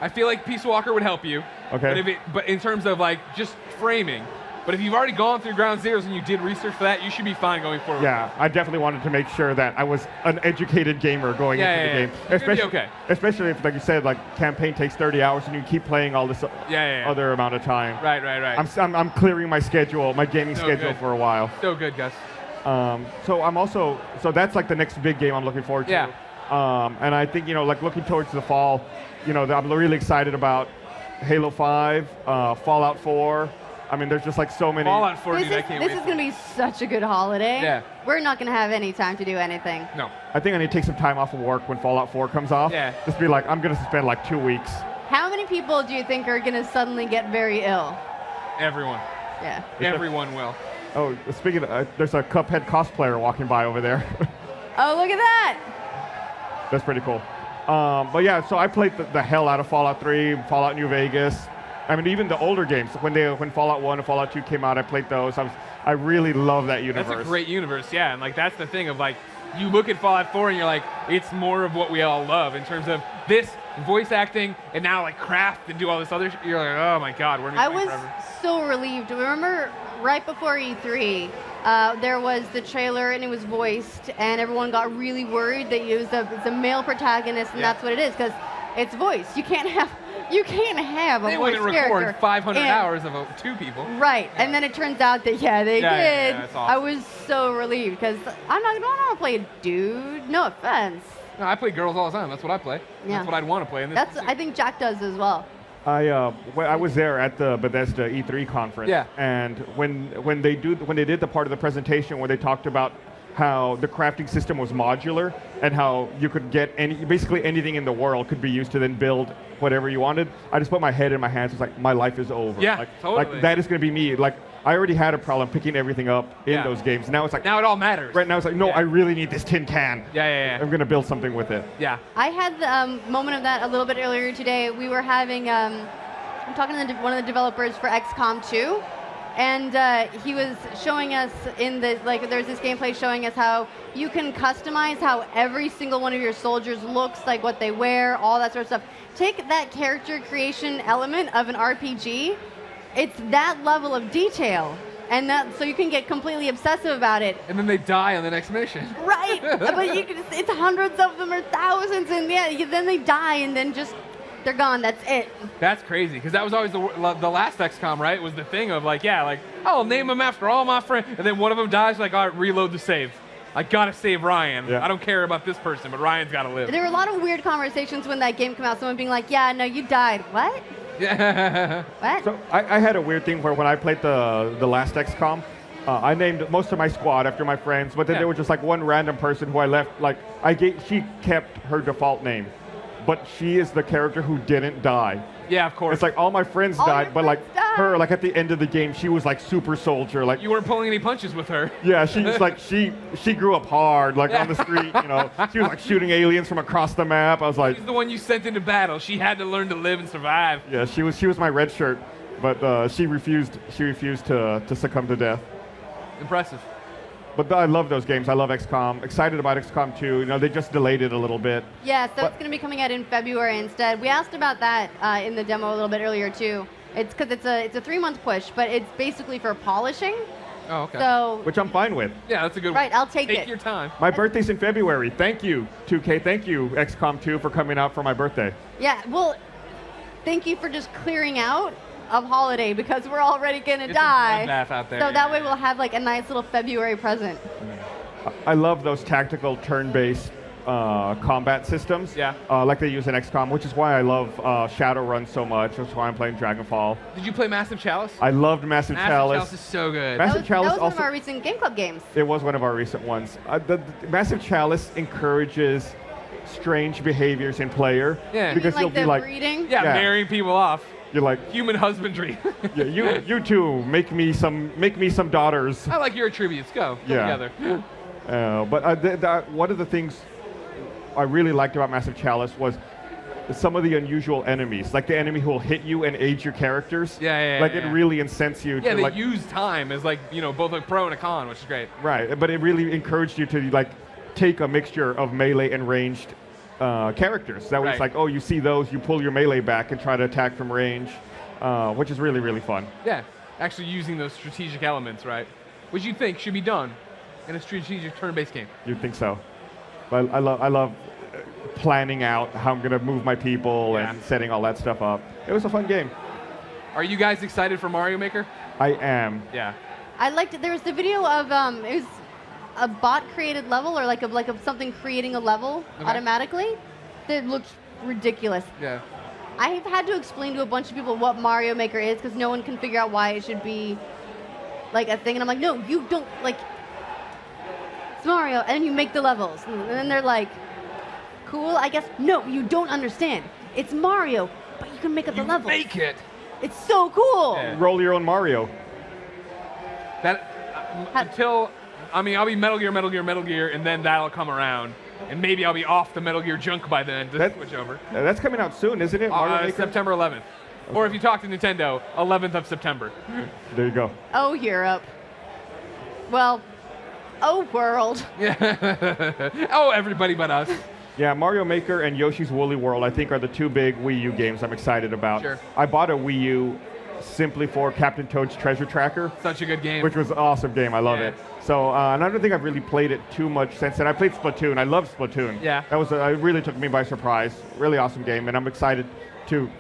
[SPEAKER 19] I feel like Peace Walker would help you.
[SPEAKER 14] Okay.
[SPEAKER 19] But in terms of like just framing. But if you've already gone through Ground Zeroes and you did research for that, you should be fine going forward.
[SPEAKER 14] Yeah, I definitely wanted to make sure that I was an educated gamer going into the game. Especially if, like you said, like campaign takes 30 hours and you keep playing all this other amount of time.
[SPEAKER 19] Right.
[SPEAKER 14] I'm clearing my gaming schedule for a while.
[SPEAKER 19] So good, Gus.
[SPEAKER 14] So that's like the next big game I'm looking forward to.
[SPEAKER 19] Yeah.
[SPEAKER 14] And I think, like looking towards the fall, I'm really excited about Halo 5, Fallout 4. I mean, there's just like so many.
[SPEAKER 19] Fallout 4, dude, I can't wait.
[SPEAKER 1] This is going to be such a good holiday.
[SPEAKER 19] Yeah.
[SPEAKER 1] We're not going to have any time to do anything.
[SPEAKER 19] No.
[SPEAKER 14] I think I need to take some time off of work when Fallout 4 comes off.
[SPEAKER 19] Yeah.
[SPEAKER 14] Just be like, I'm going to spend like 2 weeks.
[SPEAKER 1] How many people do you think are going to suddenly get very ill?
[SPEAKER 19] Everyone.
[SPEAKER 1] Yeah.
[SPEAKER 19] Everyone will.
[SPEAKER 14] Oh, speaking of, there's a Cuphead cosplayer walking by over there.
[SPEAKER 1] Oh, look at that.
[SPEAKER 14] That's pretty cool. But yeah, so I played the hell out of Fallout 3, Fallout New Vegas. I mean, even the older games, when Fallout 1 and Fallout 2 came out, I played those. I really love that universe.
[SPEAKER 19] That's a great universe, yeah. And like that's the thing of like, you look at Fallout 4 and you're like, it's more of what we all love in terms of this voice acting and now like craft and do all this other shit. You're like, oh my god, we're
[SPEAKER 1] I was so relieved. Remember right before E3, there was the trailer and it was voiced and everyone got really worried that it was a male protagonist and that's what it is because it's voiced. You can't have a voice character.
[SPEAKER 19] They wouldn't record 500 hours of 2 people.
[SPEAKER 1] Right, and then it turns out that they did.
[SPEAKER 19] Yeah, that's awesome.
[SPEAKER 1] I was so relieved because I don't want to play a dude. No offense.
[SPEAKER 19] No, I play girls all the time. That's what I play.
[SPEAKER 1] Yeah.
[SPEAKER 19] That's what I'd want to play. In this
[SPEAKER 1] I think Jack does as well.
[SPEAKER 14] I was there at the Bethesda E3 conference.
[SPEAKER 19] Yeah.
[SPEAKER 14] And when they did the part of the presentation where they talked about how the crafting system was modular and how you could get basically anything in the world could be used to then build whatever you wanted, I just put my head in my hands. It's like, my life is over.
[SPEAKER 19] Yeah, totally.
[SPEAKER 14] Like that is going to be me. Like I already had a problem picking everything up in those games. Now it's like,
[SPEAKER 19] now it all matters.
[SPEAKER 14] Right now it's like, no, I really need this tin can.
[SPEAKER 19] Yeah.
[SPEAKER 14] I'm going to build something with it.
[SPEAKER 19] Yeah.
[SPEAKER 1] I had the moment of that a little bit earlier today. We were having, I'm talking to one of the developers for XCOM 2. And he was showing us there's this gameplay showing us how you can customize how every single one of your soldiers looks, like what they wear, all that sort of stuff. Take that character creation element of an RPG, it's that level of detail. And so you can get completely obsessive about it.
[SPEAKER 19] And then they die on the next mission.
[SPEAKER 1] Right, but it's hundreds of them or thousands, and then they die, and then just they're gone. That's it.
[SPEAKER 19] That's crazy, because that was always the last XCOM, right? Was the thing of I'll name them after all my friends, and then one of them dies, like, all right, reload the save. I gotta save Ryan.
[SPEAKER 14] Yeah.
[SPEAKER 19] I don't care about this person, but Ryan's gotta live.
[SPEAKER 1] There were a lot of weird conversations when that game came out. Someone being like, "Yeah, no, you died." What? What?
[SPEAKER 2] So I had a weird thing where when I played the last XCOM, I named most of my squad after my friends, but then there was just like one random person who I left. Like she kept her default name, but she is the character who didn't die.
[SPEAKER 19] Yeah, of course.
[SPEAKER 2] It's like all my friends died, but like her, like at the end of the game, she was like super soldier. Like
[SPEAKER 19] You weren't pulling any punches with her.
[SPEAKER 2] yeah, she's like she grew up hard, like on the street. You know, she was like shooting aliens from across the map. I was like,
[SPEAKER 19] She's the one you sent into battle. She had to learn to live and survive.
[SPEAKER 2] yeah, she was my red shirt, but she refused to succumb to death.
[SPEAKER 19] Impressive.
[SPEAKER 2] But I love those games. I love XCOM. Excited about XCOM 2. You know, they just delayed it a little bit.
[SPEAKER 1] Yeah, so it's going to be coming out in February instead. We asked about that in the demo a little bit earlier too. It's because it's a 3-month push, but it's basically for polishing.
[SPEAKER 19] Oh, okay.
[SPEAKER 1] So
[SPEAKER 2] Which I'm fine with.
[SPEAKER 19] Yeah, that's a good one.
[SPEAKER 1] Right, I'll take it.
[SPEAKER 19] Take your time.
[SPEAKER 2] My birthday's in February. Thank you, 2K. Thank you, XCOM 2, for coming out for my birthday.
[SPEAKER 1] yeah, well, thank you for just clearing out of holiday because we're already going to die.
[SPEAKER 19] Bloodbath out there.
[SPEAKER 1] So that way we'll have like a nice little February present.
[SPEAKER 2] I love those tactical turn-based combat systems.
[SPEAKER 19] Yeah.
[SPEAKER 2] Like they use in XCOM, which is why I love Shadowrun so much. That's why I'm playing Dragonfall.
[SPEAKER 19] Did you play Massive Chalice?
[SPEAKER 2] I loved Massive Chalice.
[SPEAKER 19] Chalice is so good.
[SPEAKER 2] Massive
[SPEAKER 1] That was one
[SPEAKER 2] also,
[SPEAKER 1] of our recent Game Club games.
[SPEAKER 2] It was one of our recent ones. The Massive Chalice encourages strange behaviors in player.
[SPEAKER 19] Yeah.
[SPEAKER 2] Because
[SPEAKER 1] You mean,
[SPEAKER 2] you'll be like,
[SPEAKER 1] breeding?
[SPEAKER 19] Yeah, marrying people off.
[SPEAKER 2] You're like
[SPEAKER 19] Human husbandry.
[SPEAKER 2] yeah, you two make me some daughters.
[SPEAKER 19] I like your attributes. Go together.
[SPEAKER 2] But one of the things I really liked about Massive Chalice was some of the unusual enemies, like the enemy who will hit you and age your characters.
[SPEAKER 19] Yeah.
[SPEAKER 2] It really incents you.
[SPEAKER 19] Yeah,
[SPEAKER 2] to
[SPEAKER 19] they
[SPEAKER 2] like,
[SPEAKER 19] use time as like both a pro and a con, which is great.
[SPEAKER 2] right, but it really encouraged you to like take a mixture of melee and ranged characters. That was
[SPEAKER 19] Right.
[SPEAKER 2] like, oh, you see those, you pull your melee back and try to attack from range, which is really, really fun.
[SPEAKER 19] Yeah, actually using those strategic elements, right? Which you think should be done in a strategic turn-based game.
[SPEAKER 2] You'd think so. But I love planning out how I'm going to move my people and setting all that stuff up. It was a fun game.
[SPEAKER 19] Are you guys excited for Mario Maker?
[SPEAKER 2] I am.
[SPEAKER 19] Yeah.
[SPEAKER 1] I liked it. There was the video of it was a bot created level or like a something creating a level automatically that looked ridiculous.
[SPEAKER 19] Yeah.
[SPEAKER 1] I've had to explain to a bunch of people what Mario Maker is because no one can figure out why it should be like a thing. And I'm like, no, you don't, like, it's Mario, and then you make the levels. And then they're like, cool, I guess. No, you don't understand. It's Mario, but you can make up the levels.
[SPEAKER 19] Make it.
[SPEAKER 1] It's so cool.
[SPEAKER 19] Yeah.
[SPEAKER 2] Roll your own Mario.
[SPEAKER 19] That until, I mean, I'll be Metal Gear, and then that'll come around. And maybe I'll be off the Metal Gear junk by then to switch over.
[SPEAKER 2] That's coming out soon, isn't it? Mario Maker?
[SPEAKER 19] September 11th. Okay. Or if you talk to Nintendo, 11th of September.
[SPEAKER 2] There you go.
[SPEAKER 1] Oh, Europe. Well, oh, world.
[SPEAKER 19] Oh, everybody but us.
[SPEAKER 2] Yeah, Mario Maker and Yoshi's Woolly World, I think, are the two big Wii U games I'm excited about.
[SPEAKER 19] Sure.
[SPEAKER 2] I bought a Wii U simply for Captain Toad's Treasure Tracker.
[SPEAKER 19] Such a good game.
[SPEAKER 2] Which was an awesome game. I love it. So, and I don't think I've really played it too much since then. I played Splatoon. I love Splatoon.
[SPEAKER 19] Yeah.
[SPEAKER 2] That was it really took me by surprise. Really awesome game, and I'm excited to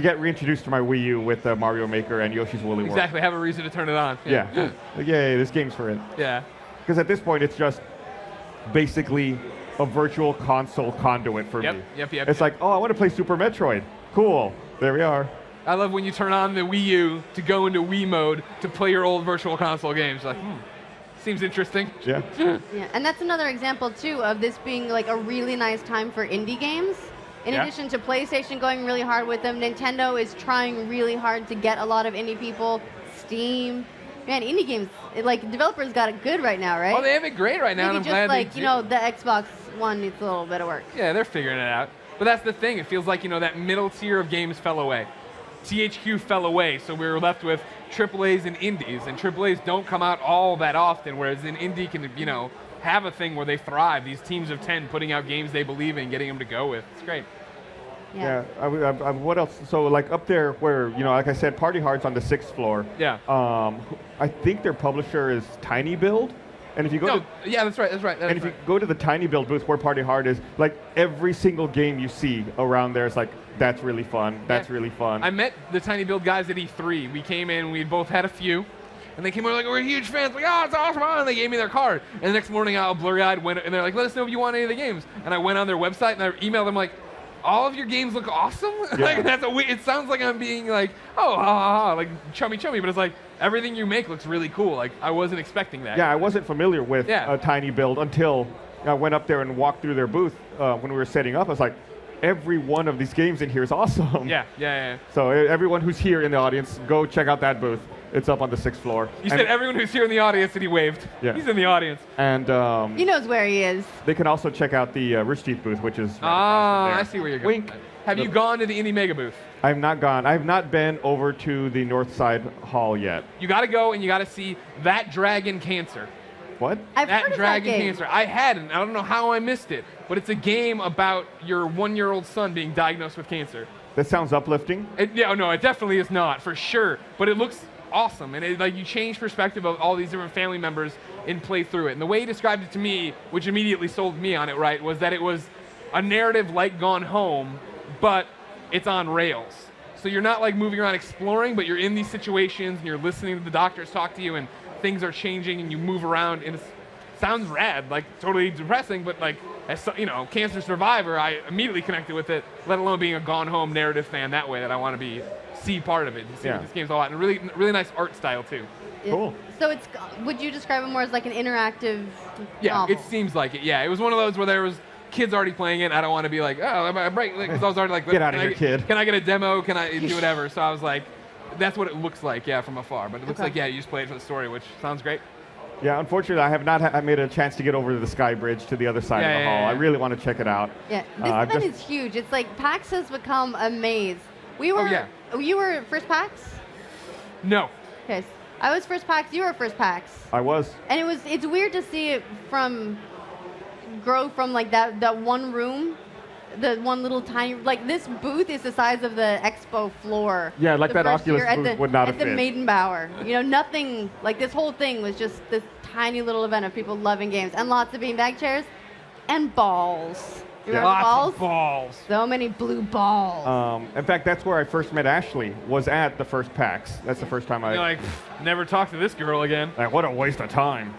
[SPEAKER 2] get reintroduced to my Wii U with Mario Maker and Yoshi's Woolly World.
[SPEAKER 19] Exactly. Have a reason to turn it on.
[SPEAKER 2] Yeah. Yay, this game's for it.
[SPEAKER 19] Yeah.
[SPEAKER 2] Because at this point, it's just basically a virtual console conduit for me.
[SPEAKER 19] Yep.
[SPEAKER 2] It's like, oh, I want to play Super Metroid. Cool. There we are.
[SPEAKER 19] I love when you turn on the Wii U to go into Wii mode to play your old virtual console games. Like, seems interesting.
[SPEAKER 2] Yeah.
[SPEAKER 1] Yeah, and that's another example too of this being like a really nice time for indie games. In addition to PlayStation going really hard with them, Nintendo is trying really hard to get a lot of indie people. Steam, man, indie games, like developers got it good right now, right?
[SPEAKER 19] Oh, they have it great right now.
[SPEAKER 1] Maybe
[SPEAKER 19] and I'm
[SPEAKER 1] just
[SPEAKER 19] glad
[SPEAKER 1] like
[SPEAKER 19] they
[SPEAKER 1] the Xbox One needs a little bit of work.
[SPEAKER 19] Yeah, they're figuring it out. But that's the thing. It feels like that middle tier of games fell away. THQ fell away, so we were left with AAAs and indies, and AAAs don't come out all that often, whereas an indie can, have a thing where they thrive. These teams of 10 putting out games they believe in, getting them to go with. It's great.
[SPEAKER 2] Yeah. What else? So like up there where, like I said, Party Hard's on the 6th floor.
[SPEAKER 19] Yeah.
[SPEAKER 2] I think their publisher is Tiny Build. And if you go
[SPEAKER 19] yeah, that's right.
[SPEAKER 2] And if you go to the Tiny Build booth where Party Hard is, like every single game you see around there is like, that's really fun. That's really fun.
[SPEAKER 19] I met the Tiny Build guys at E3. We came in, we both had a few, And they came over like, we're huge fans. Like, oh, it's awesome. And they gave me their card. And the next morning, I blurry-eyed went, and they're like, let us know if you want any of the games. And I went on their website and I emailed them like, all of your games look awesome.
[SPEAKER 14] Yeah.
[SPEAKER 19] Like it sounds like I'm being like, oh, ha, ha, ha, like chummy, but it's like everything you make looks really cool. Like I wasn't expecting that.
[SPEAKER 14] Yeah, I wasn't familiar with a Tiny Build until I went up there and walked through their booth when we were setting up. I was like, every one of these games in here is awesome.
[SPEAKER 19] Yeah.
[SPEAKER 14] So everyone who's here in the audience, go check out that booth. It's up on the 6th floor.
[SPEAKER 19] You said everyone who's here in the audience, and he waved.
[SPEAKER 14] Yeah.
[SPEAKER 19] He's in the audience.
[SPEAKER 14] And
[SPEAKER 1] he knows where he is.
[SPEAKER 14] They can also check out the Rooster Teeth booth, which is
[SPEAKER 19] I see where you're going.
[SPEAKER 14] Wink.
[SPEAKER 19] Have you gone to the Indie Mega booth?
[SPEAKER 14] I've not gone. I've not been over to the North Side Hall yet.
[SPEAKER 19] You got to go and you got to see That Dragon Cancer.
[SPEAKER 14] What?
[SPEAKER 1] I've
[SPEAKER 19] That
[SPEAKER 1] heard of
[SPEAKER 19] Dragon
[SPEAKER 1] that game.
[SPEAKER 19] Cancer. I hadn't. I don't know how I missed it, but it's a game about your 1-year-old son being diagnosed with cancer.
[SPEAKER 14] That sounds uplifting.
[SPEAKER 19] No, it definitely is not, for sure. But it looks awesome, and you change perspective of all these different family members and play through it. And the way he described it to me, which immediately sold me on it, right, was that it was a narrative like Gone Home, but it's on rails. So you're not like moving around exploring, but you're in these situations and you're listening to the doctors talk to you and things are changing and you move around and it sounds rad, like totally depressing, but like as cancer survivor, I immediately connected with it, let alone being a Gone Home narrative fan that way that I want to see part of it and see what this game's all about. And really nice art style too.
[SPEAKER 14] Cool.
[SPEAKER 1] So would you describe it more as like an interactive novel?
[SPEAKER 19] It seems like it. Yeah, it was one of those where there was kids already playing it. I don't want to be like, oh, I'm breaking, because I was already like,
[SPEAKER 14] get out of here, kid.
[SPEAKER 19] Can I get a demo? Can I do whatever? So I was like, that's what it looks like, from afar. But it looks like, you just play it for the story, which sounds great.
[SPEAKER 14] Yeah, unfortunately, I have not made a chance to get over to the Sky Bridge to the other side of the hall. I really want to check it out.
[SPEAKER 1] Yeah, this event is huge. It's like PAX has become a maze. You were first PAX?
[SPEAKER 19] No.
[SPEAKER 1] Okay, I was first PAX. You were first PAX.
[SPEAKER 14] I was.
[SPEAKER 1] And it's weird to see it grow from like that one room, the one little tiny, like this booth is the size of the expo floor.
[SPEAKER 14] Yeah, like that Oculus booth would not have fit.
[SPEAKER 1] At the Maidenbower. Nothing, like this whole thing was just this tiny little event of people loving games and lots of beanbag chairs and balls. You remember
[SPEAKER 19] Lots of balls.
[SPEAKER 1] So many blue balls.
[SPEAKER 14] In fact, that's where I first met Ashley, was at the first PAX. That's the first time
[SPEAKER 19] You're like, never talk to this girl again.
[SPEAKER 14] Like, what a waste of time.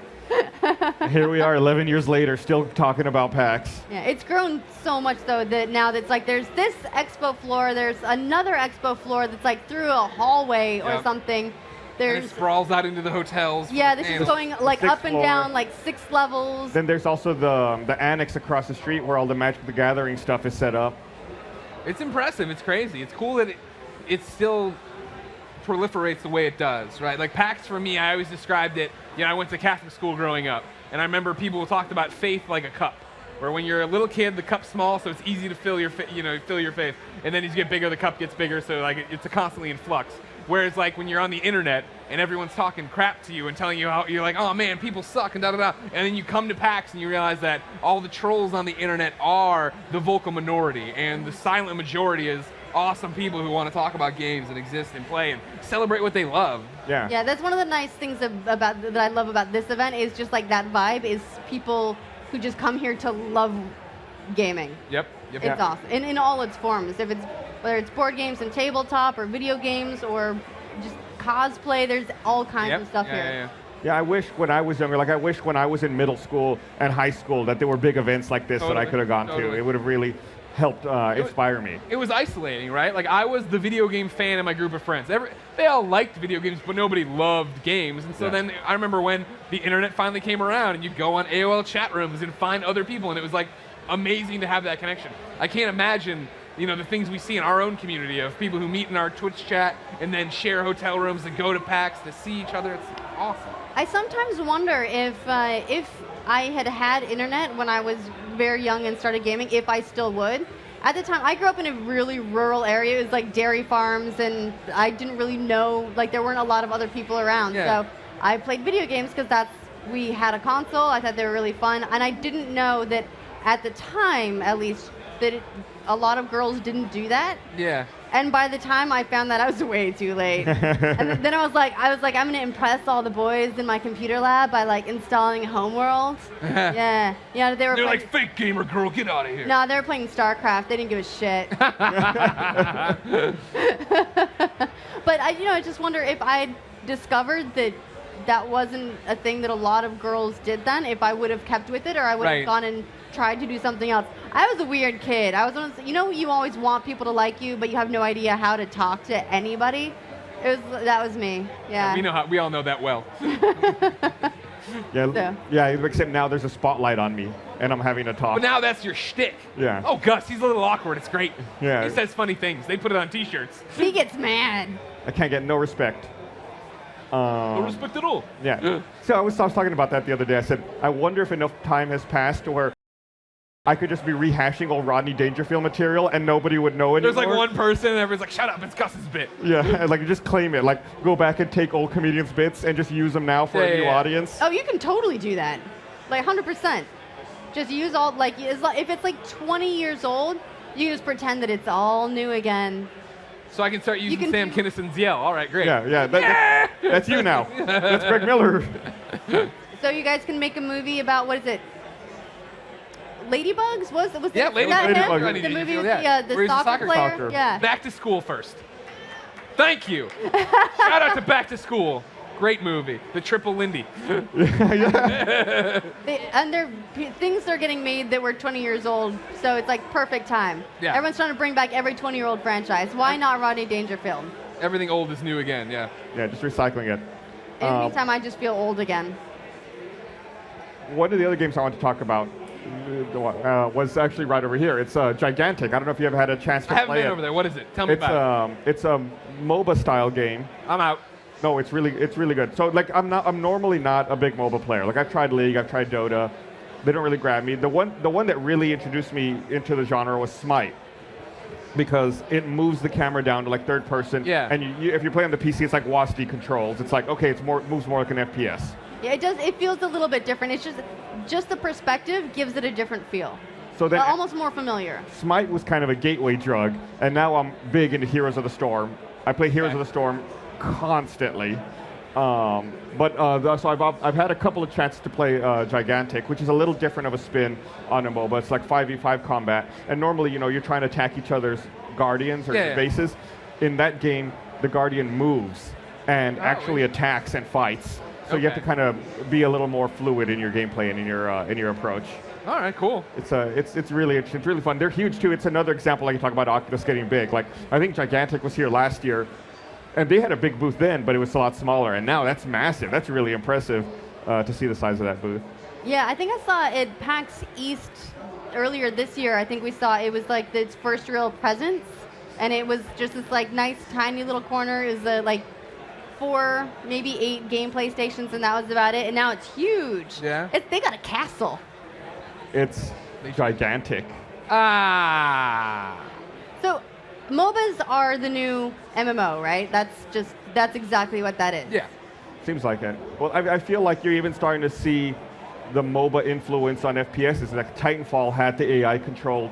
[SPEAKER 14] Here we are 11 years later, still talking about PAX.
[SPEAKER 1] Yeah, it's grown so much though that now that's like there's this expo floor, there's another expo floor that's like through a hallway or something.
[SPEAKER 19] And it sprawls out into the hotels.
[SPEAKER 1] Yeah, this is going like up and down like 6 levels.
[SPEAKER 14] Then there's also the annex across the street where all the Magic the Gathering stuff is set up.
[SPEAKER 19] It's impressive. It's crazy. It's cool that it still proliferates the way it does, right? Like PAX for me, I always described it, I went to Catholic school growing up, and I remember people talked about faith like a cup, where when you're a little kid, the cup's small, so it's easy to fill your faith, and then as you get bigger, the cup gets bigger, so like it's constantly in flux. Whereas like when you're on the internet and everyone's talking crap to you and telling you how you're like, oh man, people suck and da-da-da, and then you come to PAX and you realize that all the trolls on the internet are the vocal minority, and the silent majority is awesome people who want to talk about games and exist and play and celebrate what they love.
[SPEAKER 14] Yeah.
[SPEAKER 1] Yeah, that's one of the nice things that I love about this event is just like that vibe is people who just come here to love gaming.
[SPEAKER 19] Yep.
[SPEAKER 1] It's awesome. In all its forms. Whether it's board games and tabletop or video games or just cosplay, there's all kinds of stuff here.
[SPEAKER 14] Yeah, I wish when I was younger, I wish when I was in middle school and high school that there were big events like this that I could have gone to. It would have really helped inspire me.
[SPEAKER 19] It was isolating, right? Like I was the video game fan in my group of friends. They all liked video games, but nobody loved games. And so then I remember when the internet finally came around and you'd go on AOL chat rooms and find other people, and it was like amazing to have that connection. I can't imagine the things we see in our own community of people who meet in our Twitch chat and then share hotel rooms and go to PAX to see each other. It's awesome.
[SPEAKER 1] I sometimes wonder if I had internet when I was very young and started gaming, if I still would. At the time, I grew up in a really rural area. It was like dairy farms, and I didn't really know, there weren't a lot of other people around.
[SPEAKER 19] Yeah.
[SPEAKER 1] So I played video games because we had a console. I thought they were really fun, and I didn't know that at the time, at least, that a lot of girls didn't do that.
[SPEAKER 19] Yeah.
[SPEAKER 1] And by the time I found that, I was way too late. And then I was like, I'm going to impress all the boys in my computer lab by installing Homeworld. Yeah, they were.
[SPEAKER 19] They're like, fake gamer girl, get out of here.
[SPEAKER 1] No, they were playing StarCraft. They didn't give a shit. But I just wonder if I discovered that that wasn't a thing that a lot of girls did then. If I would have kept with it, or I would have gone and tried to do something else. I was a weird kid. I was one of those, you always want people to like you, but you have no idea how to talk to anybody. That was me. Yeah.
[SPEAKER 19] We all know that well.
[SPEAKER 2] Yeah, except now there's a spotlight on me, and I'm having to talk.
[SPEAKER 19] But now that's your shtick.
[SPEAKER 2] Yeah.
[SPEAKER 19] Oh, Gus, he's a little awkward. It's great.
[SPEAKER 2] Yeah.
[SPEAKER 19] He says funny things. They put it on T-shirts.
[SPEAKER 1] He gets mad.
[SPEAKER 2] I can't get no respect.
[SPEAKER 19] No respect at all.
[SPEAKER 2] Yeah. So I was talking about that the other day. I said, I wonder if enough time has passed to where I could just be rehashing old Rodney Dangerfield material and nobody would know anymore.
[SPEAKER 19] There's like one person and everyone's like, shut up, it's Gus's bit.
[SPEAKER 2] Yeah, like just claim it. Like go back and take old comedians' bits and just use them now for a new audience.
[SPEAKER 1] Oh, you can totally do that. Like 100%. Just use all, like, if it's like 20 years old, you just pretend that it's all new again.
[SPEAKER 19] So I can start using Sam Kinnison's yell. All right, great.
[SPEAKER 2] Yeah, that's you now. That's Greg Miller.
[SPEAKER 1] So you guys can make a movie about, what is it? Ladybugs? Was
[SPEAKER 19] yeah,
[SPEAKER 1] Ladybugs. The movie with the soccer player? Yeah.
[SPEAKER 19] Back to School first. Thank you. Shout out to Back to School. Great movie. The Triple Lindy.
[SPEAKER 1] Things are getting made that were 20 years old, so it's like perfect time.
[SPEAKER 19] Yeah.
[SPEAKER 1] Everyone's trying to bring back every 20-year-old franchise. Why not Rodney Dangerfield?
[SPEAKER 19] Everything old is new again, yeah.
[SPEAKER 2] Yeah, just recycling it.
[SPEAKER 1] In the meantime, I just feel old again.
[SPEAKER 2] One of the other games I want to talk about was actually right over here. It's Gigantic. I don't know if you ever had a chance to play it.
[SPEAKER 19] I haven't been over there. What is it? Tell me about it.
[SPEAKER 2] It's a MOBA style game.
[SPEAKER 19] I'm out.
[SPEAKER 2] No, it's really good. So like I'm normally not a big MOBA player. Like I've tried League, I've tried Dota. They don't really grab me. The one that really introduced me into the genre was Smite, because it moves the camera down to like third person.
[SPEAKER 19] Yeah.
[SPEAKER 2] And if you play on the PC, it's like WASD controls. It's like okay, moves more like an FPS.
[SPEAKER 1] Yeah, it does. It feels a little bit different. It's just the perspective gives it a different feel.
[SPEAKER 2] So then
[SPEAKER 1] almost more familiar.
[SPEAKER 2] Smite was kind of a gateway drug, and now I'm big into Heroes of the Storm. I play Heroes of the Storm constantly. So I've had a couple of chances to play Gigantic, which is a little different of a spin on a MOBA. It's like 5v5 combat, and normally you're trying to attack each other's guardians or bases. In that game, the guardian moves and actually attacks and fights. So you have to kind of be a little more fluid in your gameplay and in your approach.
[SPEAKER 19] All right, cool.
[SPEAKER 2] It's really interesting. It's really fun. They're huge too. It's another example, like you talk about Oculus getting big. Like I think Gigantic was here last year, and they had a big booth then, but it was a lot smaller. And now that's massive. That's really impressive to see the size of that booth.
[SPEAKER 1] Yeah, I think I saw it at PAX East earlier this year. I think we saw it was like its first real presence, and it was just this like nice tiny little corner. It was like 4, maybe 8 gameplay stations, and that was about it. And now it's huge.
[SPEAKER 19] Yeah.
[SPEAKER 1] They got a castle.
[SPEAKER 2] It's Gigantic.
[SPEAKER 1] So MOBAs are the new MMO, right? That's exactly what that is.
[SPEAKER 19] Yeah.
[SPEAKER 2] Seems like it. Well, I feel like you're even starting to see the MOBA influence on FPSs. Like Titanfall had the AI-controlled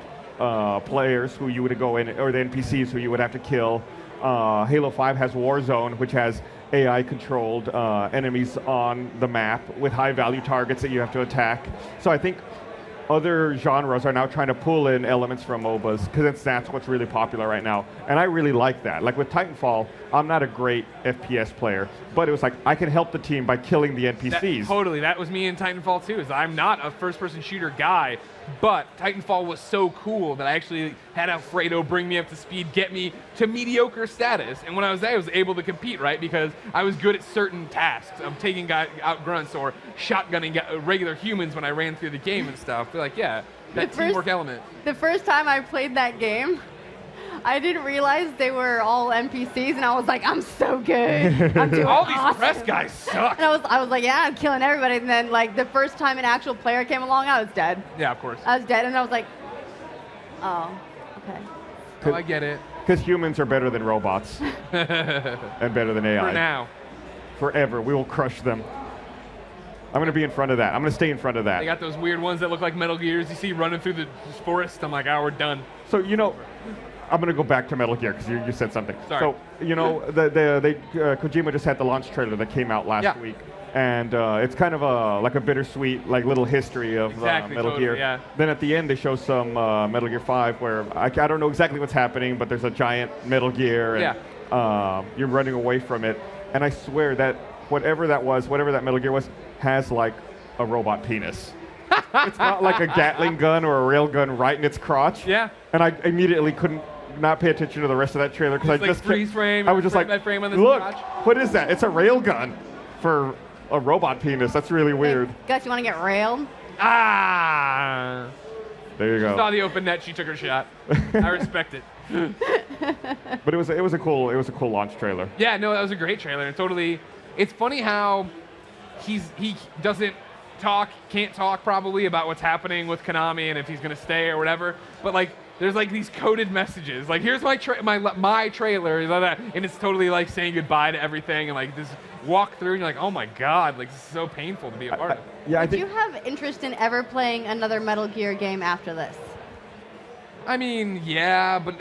[SPEAKER 2] players who you would go in, or the NPCs who you would have to kill. Halo 5 has Warzone, which has AI-controlled enemies on the map with high-value targets that you have to attack. So I think other genres are now trying to pull in elements from MOBAs because that's what's really popular right now. And I really like that. Like with Titanfall, I'm not a great FPS player, but it was like I can help the team by killing the NPCs.
[SPEAKER 19] Totally. That was me in Titanfall too. I'm not a first-person shooter guy, but Titanfall was so cool that I actually had Alfredo bring me up to speed, get me to mediocre status. And when I was there, I was able to compete, right? Because I was good at certain tasks. I'm taking out grunts or shotgunning regular humans when I ran through the game and stuff. But like, yeah, that teamwork element.
[SPEAKER 1] The first time I played that game, I didn't realize they were all NPCs, and I was like, I'm so good. I'm doing
[SPEAKER 19] all these
[SPEAKER 1] awesome.
[SPEAKER 19] press guys suck.
[SPEAKER 1] And I was like, yeah, I'm killing everybody. And then like the first time an actual player came along, I was dead.
[SPEAKER 19] Yeah, of course.
[SPEAKER 1] I was dead, and I was like, oh, okay.
[SPEAKER 19] Oh, I get it.
[SPEAKER 2] Because humans are better than robots and better than AI.
[SPEAKER 19] For now.
[SPEAKER 2] Forever, we will crush them. I'm going to be in front of that. I'm going to stay in front of that.
[SPEAKER 19] They got those weird ones that look like Metal Gears you see running through the forest. I'm like, we're done.
[SPEAKER 2] So, I'm going to go back to Metal Gear because you said something.
[SPEAKER 19] Sorry.
[SPEAKER 2] So, Kojima just had the launch trailer that came out last week. And it's kind of like a bittersweet little history of Metal Gear.
[SPEAKER 19] Yeah.
[SPEAKER 2] Then at the end they show some Metal Gear 5 where I don't know exactly what's happening, but there's a giant Metal Gear and you're running away from it. And I swear that
[SPEAKER 20] whatever that was, whatever that Metal Gear was, has like a robot penis. It's not like a Gatling gun or a rail gun right in its crotch.
[SPEAKER 19] Yeah.
[SPEAKER 20] And I immediately couldn't not pay attention to the rest of that trailer because I
[SPEAKER 19] like
[SPEAKER 20] just
[SPEAKER 19] freeze frame.
[SPEAKER 20] I was just
[SPEAKER 19] frame
[SPEAKER 20] like,
[SPEAKER 19] by frame on this
[SPEAKER 20] look,
[SPEAKER 19] crotch.
[SPEAKER 20] what is that? It's a rail gun for a robot penis. That's really weird.
[SPEAKER 1] Gus, you want to get railed?
[SPEAKER 19] Ah.
[SPEAKER 20] There you
[SPEAKER 19] She
[SPEAKER 20] go.
[SPEAKER 19] saw the open net. She took her shot. I respect it.
[SPEAKER 20] But it was a cool launch trailer.
[SPEAKER 19] Yeah, no, that was a great trailer. And totally, it's funny how he doesn't can't talk probably about what's happening with Konami and if he's gonna stay or whatever. But like, there's like these coded messages. Like, here's my trailer, and it's totally like saying goodbye to everything and like this walk through, and you're like, oh my god, like this is so painful to be a part of.
[SPEAKER 20] Yeah,
[SPEAKER 1] Do you have interest in ever playing another Metal Gear game after this?
[SPEAKER 19] I mean, yeah, but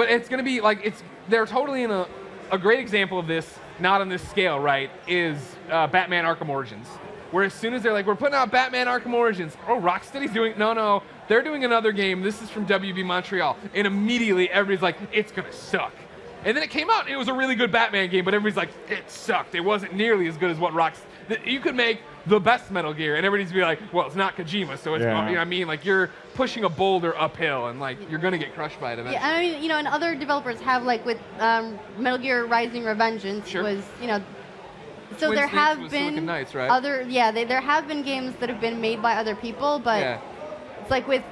[SPEAKER 19] it's gonna be like they're totally in a great example of this, not on this scale, right? Is Batman Arkham Origins, where as soon as they're like, we're putting out Batman Arkham Origins, oh, Rocksteady's doing no, they're doing another game. This is from WB Montreal, and immediately everybody's like, it's gonna suck. And then it came out, and it was a really good Batman game, but everybody's like, it sucked. It wasn't nearly as good as what you could make the best Metal Gear, and everybody's be like, well, it's not Kojima, so it's, you know what I mean? Like, you're pushing a boulder uphill, and like, you're gonna get crushed by it eventually.
[SPEAKER 1] Yeah, I mean, and other developers have, like with Metal Gear Rising Revengeance was, so
[SPEAKER 19] Twin
[SPEAKER 1] there
[SPEAKER 19] Snakes
[SPEAKER 1] have
[SPEAKER 19] was
[SPEAKER 1] been
[SPEAKER 19] Silicon Knights, right?
[SPEAKER 1] there have been games that have been made by other people, but it's like with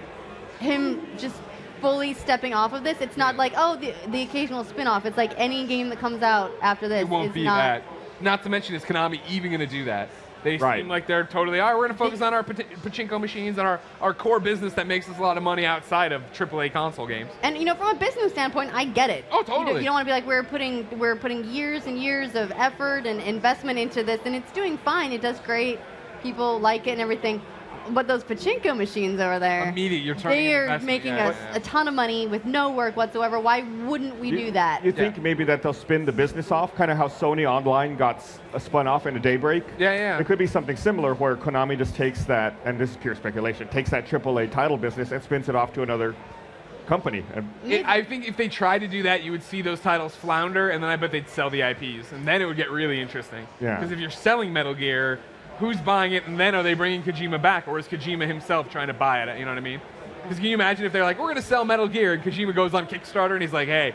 [SPEAKER 1] him just fully stepping off of this, it's not like, oh, the occasional spin-off. It's like any game that comes out after this
[SPEAKER 19] It won't
[SPEAKER 1] is
[SPEAKER 19] be
[SPEAKER 1] not.
[SPEAKER 19] that. Not to mention, is Konami even going to do that? They seem like they're totally, all right, we're going to focus on our pachinko machines and our core business that makes us a lot of money outside of AAA console games.
[SPEAKER 1] And from a business standpoint, I get it.
[SPEAKER 19] Oh, totally.
[SPEAKER 1] You don't want to be like, we're putting years and years of effort and investment into this, and it's doing fine. It does great. People like it and everything. But those pachinko machines over there,
[SPEAKER 19] immediately you're turning
[SPEAKER 1] they are
[SPEAKER 19] investment,
[SPEAKER 1] making us a ton of money with no work whatsoever. Why wouldn't we do that?
[SPEAKER 20] You think maybe that they'll spin the business off, kind of how Sony Online got spun off into Daybreak?
[SPEAKER 19] Yeah.
[SPEAKER 20] It could be something similar where Konami just takes that, and this is pure speculation, takes that AAA title business and spins it off to another company.
[SPEAKER 19] I think if they tried to do that, you would see those titles flounder, and then I bet they'd sell the IPs, and then it would get really interesting.
[SPEAKER 20] Yeah.
[SPEAKER 19] Because if you're selling Metal Gear, who's buying it, and then are they bringing Kojima back, or is Kojima himself trying to buy it? You know what I mean? Because can you imagine if they're like, we're going to sell Metal Gear, and Kojima goes on Kickstarter, and he's like, hey,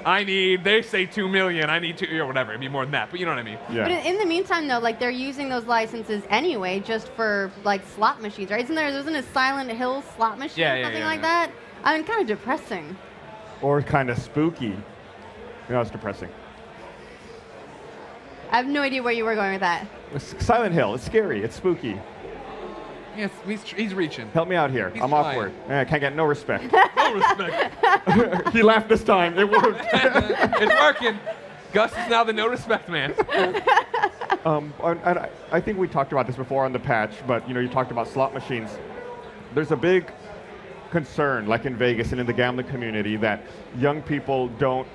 [SPEAKER 19] they say 2 million, I need 2, or whatever. It'd be more than that, but you know what I mean?
[SPEAKER 1] Yeah. But in the meantime, though, like they're using those licenses anyway, just for like slot machines, right? Wasn't a Silent Hill slot machine or something like that? I mean, kind of depressing.
[SPEAKER 20] Or kind of spooky. It's depressing.
[SPEAKER 1] I have no idea where you were going with that.
[SPEAKER 20] Silent Hill. It's scary. It's spooky.
[SPEAKER 19] Yes, he's reaching.
[SPEAKER 20] Help me out here.
[SPEAKER 19] He's
[SPEAKER 20] I'm
[SPEAKER 19] trying.
[SPEAKER 20] awkward. I can't get no respect.
[SPEAKER 19] No respect.
[SPEAKER 20] He laughed this time. It worked.
[SPEAKER 19] It's working. Gus is now the no respect man.
[SPEAKER 20] And I think we talked about this before on the patch, but you talked about slot machines. There's a big concern, like in Vegas and in the gambling community, that young people don't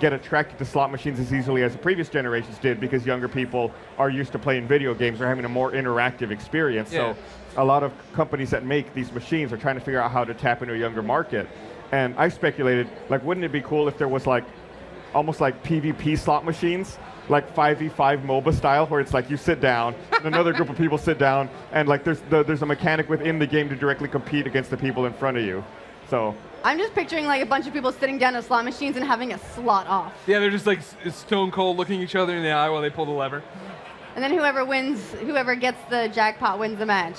[SPEAKER 20] get attracted to slot machines as easily as the previous generations did, because younger people are used to playing video games or having a more interactive experience.
[SPEAKER 19] Yeah.
[SPEAKER 20] So a lot of companies that make these machines are trying to figure out how to tap into a younger market. And I speculated, like, wouldn't it be cool if there was like almost like PvP slot machines, like 5v5 MOBA style, where it's like you sit down and another group of people sit down, and like there's a mechanic within the game to directly compete against the people in front of you. So
[SPEAKER 1] I'm just picturing like a bunch of people sitting down at slot machines and having a slot off.
[SPEAKER 19] Yeah, they're just like stone cold looking each other in the eye while they pull the lever.
[SPEAKER 1] And then whoever gets the jackpot wins the match.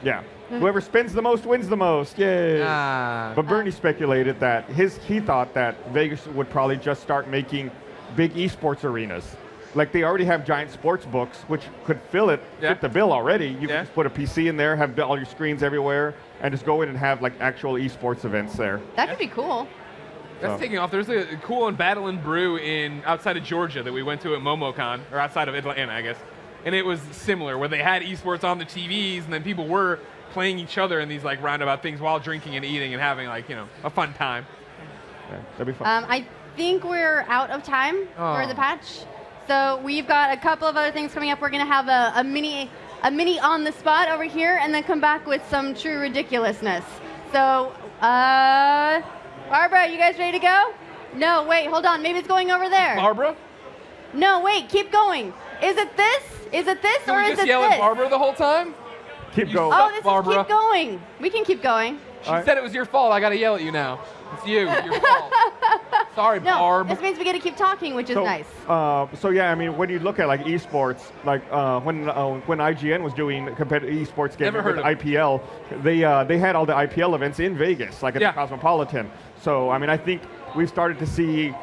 [SPEAKER 20] Yeah. Whoever spends the most wins the most. Yay. But Bernie speculated that he thought that Vegas would probably just start making big esports arenas. Like, they already have giant sports books, which could fit the bill already. You can just put a PC in there, have all your screens everywhere, and just go in and have like actual esports events there.
[SPEAKER 1] That could be cool.
[SPEAKER 19] That's taking off. There's a cool one, Battle and Brew outside of Georgia that we went to at MomoCon, or outside of Atlanta, I guess. And it was similar, where they had esports on the TVs, and then people were playing each other in these like roundabout things while drinking and eating and having like a fun time.
[SPEAKER 20] Yeah, that'd be fun.
[SPEAKER 1] I think we're out of time for the patch. So we've got a couple of other things coming up. We're going to have a mini on the spot over here, and then come back with some true ridiculousness. So, Barbara, you guys ready to go? No, wait, hold on. Maybe it's going over there.
[SPEAKER 19] Barbara?
[SPEAKER 1] No, wait, keep going. Is it this? Is it this,
[SPEAKER 19] Can
[SPEAKER 1] or
[SPEAKER 19] we
[SPEAKER 1] is
[SPEAKER 19] just
[SPEAKER 1] it
[SPEAKER 19] yell
[SPEAKER 1] this?
[SPEAKER 19] at Barbara the whole time?
[SPEAKER 20] Keep going.
[SPEAKER 1] Oh, this
[SPEAKER 19] Barbara.
[SPEAKER 1] is keep going. We can keep going.
[SPEAKER 19] She said it was your fault. I gotta yell at you now. It's you. Your fault. Sorry,
[SPEAKER 1] No,
[SPEAKER 19] Barb.
[SPEAKER 1] this means we get to keep talking, which is nice.
[SPEAKER 20] So yeah, I mean, when you look at like esports, like when IGN was doing competitive esports gaming
[SPEAKER 19] Never heard
[SPEAKER 20] with
[SPEAKER 19] of
[SPEAKER 20] IPL, they had all the IPL events in Vegas, like at the Cosmopolitan. So I mean, I think we've started to see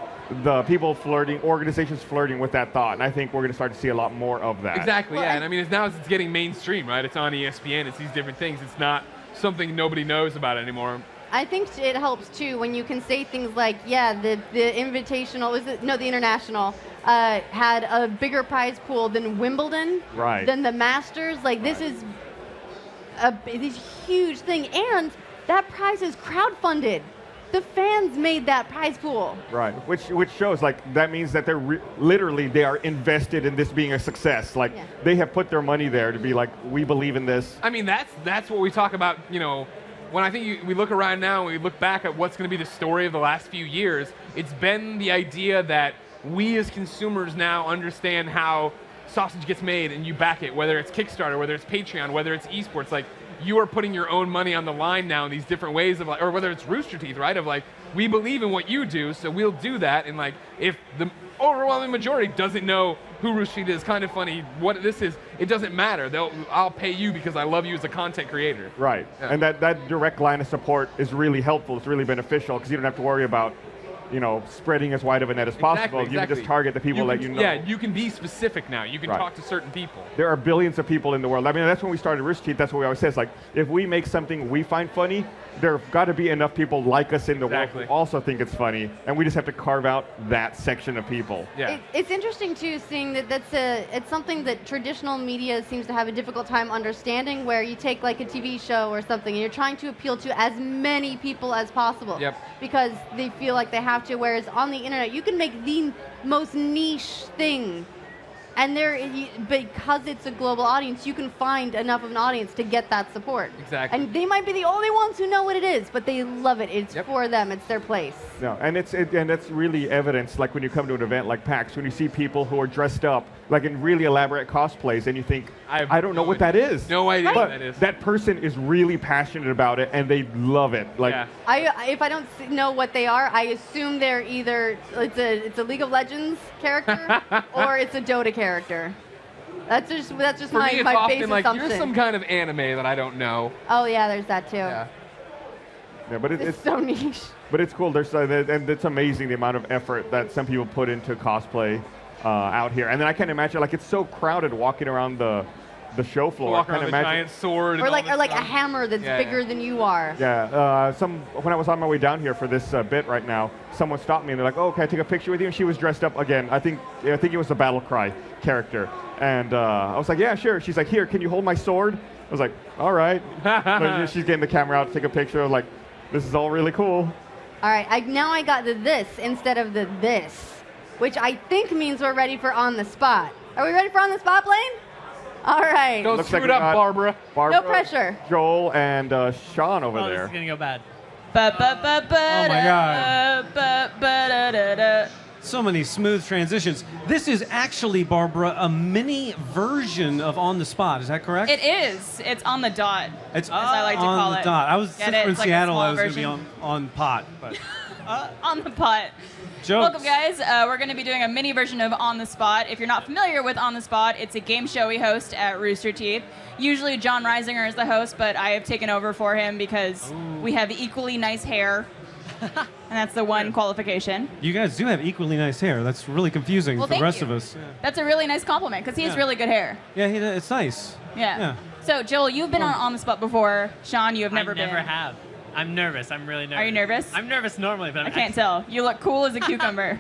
[SPEAKER 20] the people flirting, organizations flirting with that thought, and I think we're going to start to see a lot more of that.
[SPEAKER 19] Exactly, yeah. And I mean, it's getting mainstream, right? It's on ESPN. It's these different things. It's not something nobody knows about anymore.
[SPEAKER 1] I think it helps too when you can say things like, yeah, the invitational, the international had a bigger prize pool than Wimbledon,
[SPEAKER 20] right?
[SPEAKER 1] Than the Masters. Like this is this huge thing, and that prize is crowdfunded. The fans made that prize pool.
[SPEAKER 20] Right, which shows like that means that they're literally they are invested in this being a success. Like they have put their money there to be like, we believe in this.
[SPEAKER 19] I mean, that's what we talk about. You know, when I think we look around now and we look back at what's going to be the story of the last few years, it's been the idea that we as consumers now understand how sausage gets made, and you back it, whether it's Kickstarter, whether it's Patreon, whether it's esports. Like, you are putting your own money on the line now in these different ways of like, or whether it's Rooster Teeth, right? Of like, we believe in what you do, so we'll do that. And like, if the overwhelming majority doesn't know who Rooster Teeth is, kind of funny, what this is, it doesn't matter. I'll pay you because I love you as a content creator.
[SPEAKER 20] Right, and that direct line of support is really helpful. It's really beneficial because you don't have to worry about, you know, spreading as wide of a net as possible. You can just target the people that you know.
[SPEAKER 19] Yeah, you can be specific now. You can talk to certain people.
[SPEAKER 20] There are billions of people in the world. I mean, that's when we started Rooster Teeth. That's what we always say. It's like, if we make something we find funny, there have got to be enough people like us in the world who also think it's funny, and we just have to carve out that section of people.
[SPEAKER 1] Yeah. It's interesting too, seeing that it's something that traditional media seems to have a difficult time understanding. Where you take like a TV show or something, and you're trying to appeal to as many people as possible.
[SPEAKER 19] Yep.
[SPEAKER 1] Because they feel like they have to. Whereas on the internet, you can make the most niche thing. And because it's a global audience, you can find enough of an audience to get that support.
[SPEAKER 19] Exactly.
[SPEAKER 1] And they might be the only ones who know what it is, but they love it. It's for them. It's their place.
[SPEAKER 20] No, and that's really evidence. Like when you come to an event like PAX, when you see people who are dressed up like in really elaborate cosplays, and you think, I don't know what that is.
[SPEAKER 19] No idea
[SPEAKER 20] but
[SPEAKER 19] what that is.
[SPEAKER 20] That person is really passionate about it, and they love it. Like,
[SPEAKER 1] if I don't know what they are, I assume they're either it's a League of Legends character or it's a Dota character. That's just
[SPEAKER 19] For
[SPEAKER 1] my
[SPEAKER 19] me, it's
[SPEAKER 1] my
[SPEAKER 19] often
[SPEAKER 1] base
[SPEAKER 19] like,
[SPEAKER 1] assumption.
[SPEAKER 19] you're some kind of anime that I don't know.
[SPEAKER 1] Oh yeah, there's that too.
[SPEAKER 20] Yeah, but
[SPEAKER 1] it's so niche.
[SPEAKER 20] But it's cool. And it's amazing the amount of effort that some people put into cosplay out here. And then I can imagine, like, it's so crowded walking around the show floor.
[SPEAKER 19] Walk around the giant sword.
[SPEAKER 1] Or like a hammer that's bigger than you are.
[SPEAKER 20] Yeah. When I was on my way down here for this bit right now, someone stopped me and they're like, "Oh, can I take a picture with you?" And she was dressed up again. I think it was the Battle Cry character. And I was like, "Yeah, sure." She's like, "Here, can you hold my sword?" I was like, "All right." So she's getting the camera out to take a picture. Like, this is all really cool.
[SPEAKER 1] All right, now I got the this instead of the this, which I think means we're ready for on the spot. Are we ready for on the spot, Blaine? All right.
[SPEAKER 19] Don't screw it up, Barbara.
[SPEAKER 1] No pressure.
[SPEAKER 20] Joel and Sean over there.
[SPEAKER 5] This is gonna go bad.
[SPEAKER 12] Oh my God. So many smooth transitions. This is actually, Barbara, a mini version of On the Spot. Is that correct?
[SPEAKER 3] It is. It's on the dot.
[SPEAKER 12] It's
[SPEAKER 3] as I like to
[SPEAKER 12] on
[SPEAKER 3] call
[SPEAKER 12] the
[SPEAKER 3] it.
[SPEAKER 12] dot. I was
[SPEAKER 3] Get
[SPEAKER 12] since
[SPEAKER 3] it?
[SPEAKER 12] we're in
[SPEAKER 3] It's like a
[SPEAKER 12] Seattle.
[SPEAKER 3] small
[SPEAKER 12] I was going to be
[SPEAKER 3] version.
[SPEAKER 12] on pot, but
[SPEAKER 3] On the pot.
[SPEAKER 12] Jokes.
[SPEAKER 3] Welcome, guys. We're going to be doing a mini version of On the Spot. If you're not familiar with On the Spot, it's a game show we host at Rooster Teeth. Usually John Reisinger is the host, but I have taken over for him because we have equally nice hair. And that's the one qualification.
[SPEAKER 12] you guys do have equally nice hair. That's really confusing
[SPEAKER 3] Well,
[SPEAKER 12] for the
[SPEAKER 3] thank
[SPEAKER 12] rest
[SPEAKER 3] you.
[SPEAKER 12] of us.
[SPEAKER 3] That's a really nice compliment because he has
[SPEAKER 12] Yeah.
[SPEAKER 3] really good hair.
[SPEAKER 12] Yeah, it's nice.
[SPEAKER 3] Yeah. So, Joel, you've been on the Spot before. Sean, you have never been.
[SPEAKER 5] I never have. I'm nervous. I'm really nervous.
[SPEAKER 3] Are you nervous?
[SPEAKER 5] I'm nervous normally, but
[SPEAKER 3] I can't tell. You look cool as a cucumber.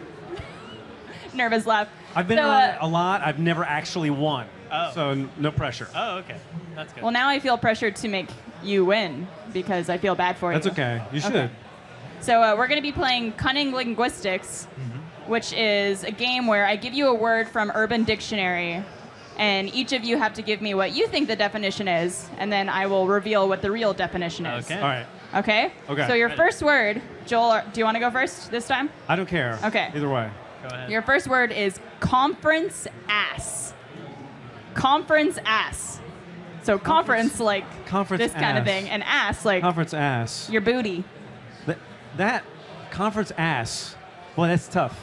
[SPEAKER 3] Nervous laugh.
[SPEAKER 12] I've been
[SPEAKER 3] So,
[SPEAKER 12] on it a lot. I've never actually won.
[SPEAKER 5] Oh.
[SPEAKER 12] So no pressure.
[SPEAKER 5] Oh, okay. That's good.
[SPEAKER 3] Well, now I feel pressured to make you win because I feel bad for
[SPEAKER 12] That's
[SPEAKER 3] you.
[SPEAKER 12] okay. You should.
[SPEAKER 3] Okay. So we're going to be playing Cunning Linguistics, which is a game where I give you a word from Urban Dictionary, and each of you have to give me what you think the definition is, and then I will reveal what the real definition is.
[SPEAKER 12] Okay. All right.
[SPEAKER 3] Okay?
[SPEAKER 12] Okay.
[SPEAKER 3] So your
[SPEAKER 12] Ready.
[SPEAKER 3] first word, Joel, do you want to go first this time?
[SPEAKER 12] I don't care.
[SPEAKER 3] Okay.
[SPEAKER 12] Either way.
[SPEAKER 5] Go ahead.
[SPEAKER 3] Your first word is conference ass. conference ass. So conference like
[SPEAKER 12] Conference
[SPEAKER 3] this kind of
[SPEAKER 12] ass.
[SPEAKER 3] thing, and ass like
[SPEAKER 12] Conference ass.
[SPEAKER 3] your booty.
[SPEAKER 12] That conference ass. Well, that's tough.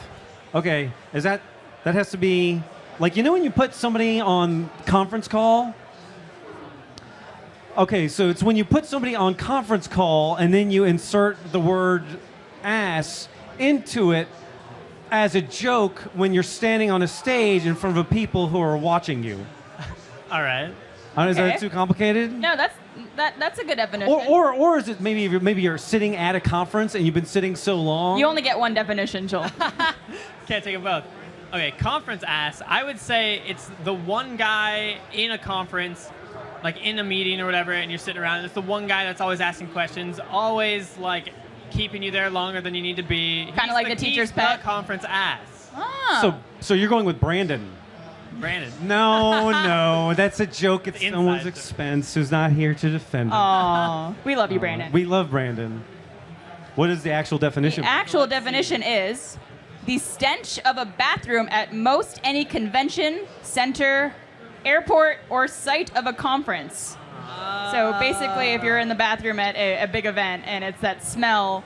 [SPEAKER 12] Okay, that has to be like, you know when you put somebody on conference call? Okay, so it's when you put somebody on conference call and then you insert the word ass into it as a joke when you're standing on a stage in front of people who are watching you.
[SPEAKER 5] All right.
[SPEAKER 12] Is that too complicated?
[SPEAKER 3] No, that's a good definition.
[SPEAKER 12] Or is it maybe you're sitting at a conference and you've been sitting so long?
[SPEAKER 3] You only get one definition, Joel.
[SPEAKER 5] Can't take them both. Okay, conference ass. I would say it's the one guy in a conference, like in a meeting or whatever, and you're sitting around. It's the one guy that's always asking questions, always like keeping you there longer than you need to be.
[SPEAKER 3] Kind of like the teacher's pet.
[SPEAKER 5] Conference ass.
[SPEAKER 3] Ah.
[SPEAKER 12] So you're going with Brandon.
[SPEAKER 5] Brandon.
[SPEAKER 12] No, that's a joke at
[SPEAKER 5] It's
[SPEAKER 12] someone's
[SPEAKER 5] inside
[SPEAKER 12] expense who's not here to defend it.
[SPEAKER 3] Aw, we love you, Brandon.
[SPEAKER 12] We love Brandon. What is the actual definition?
[SPEAKER 3] The actual definition is the stench of a bathroom at most any convention, center, airport, or site of a conference. So basically, if you're in the bathroom at a big event and it's that smell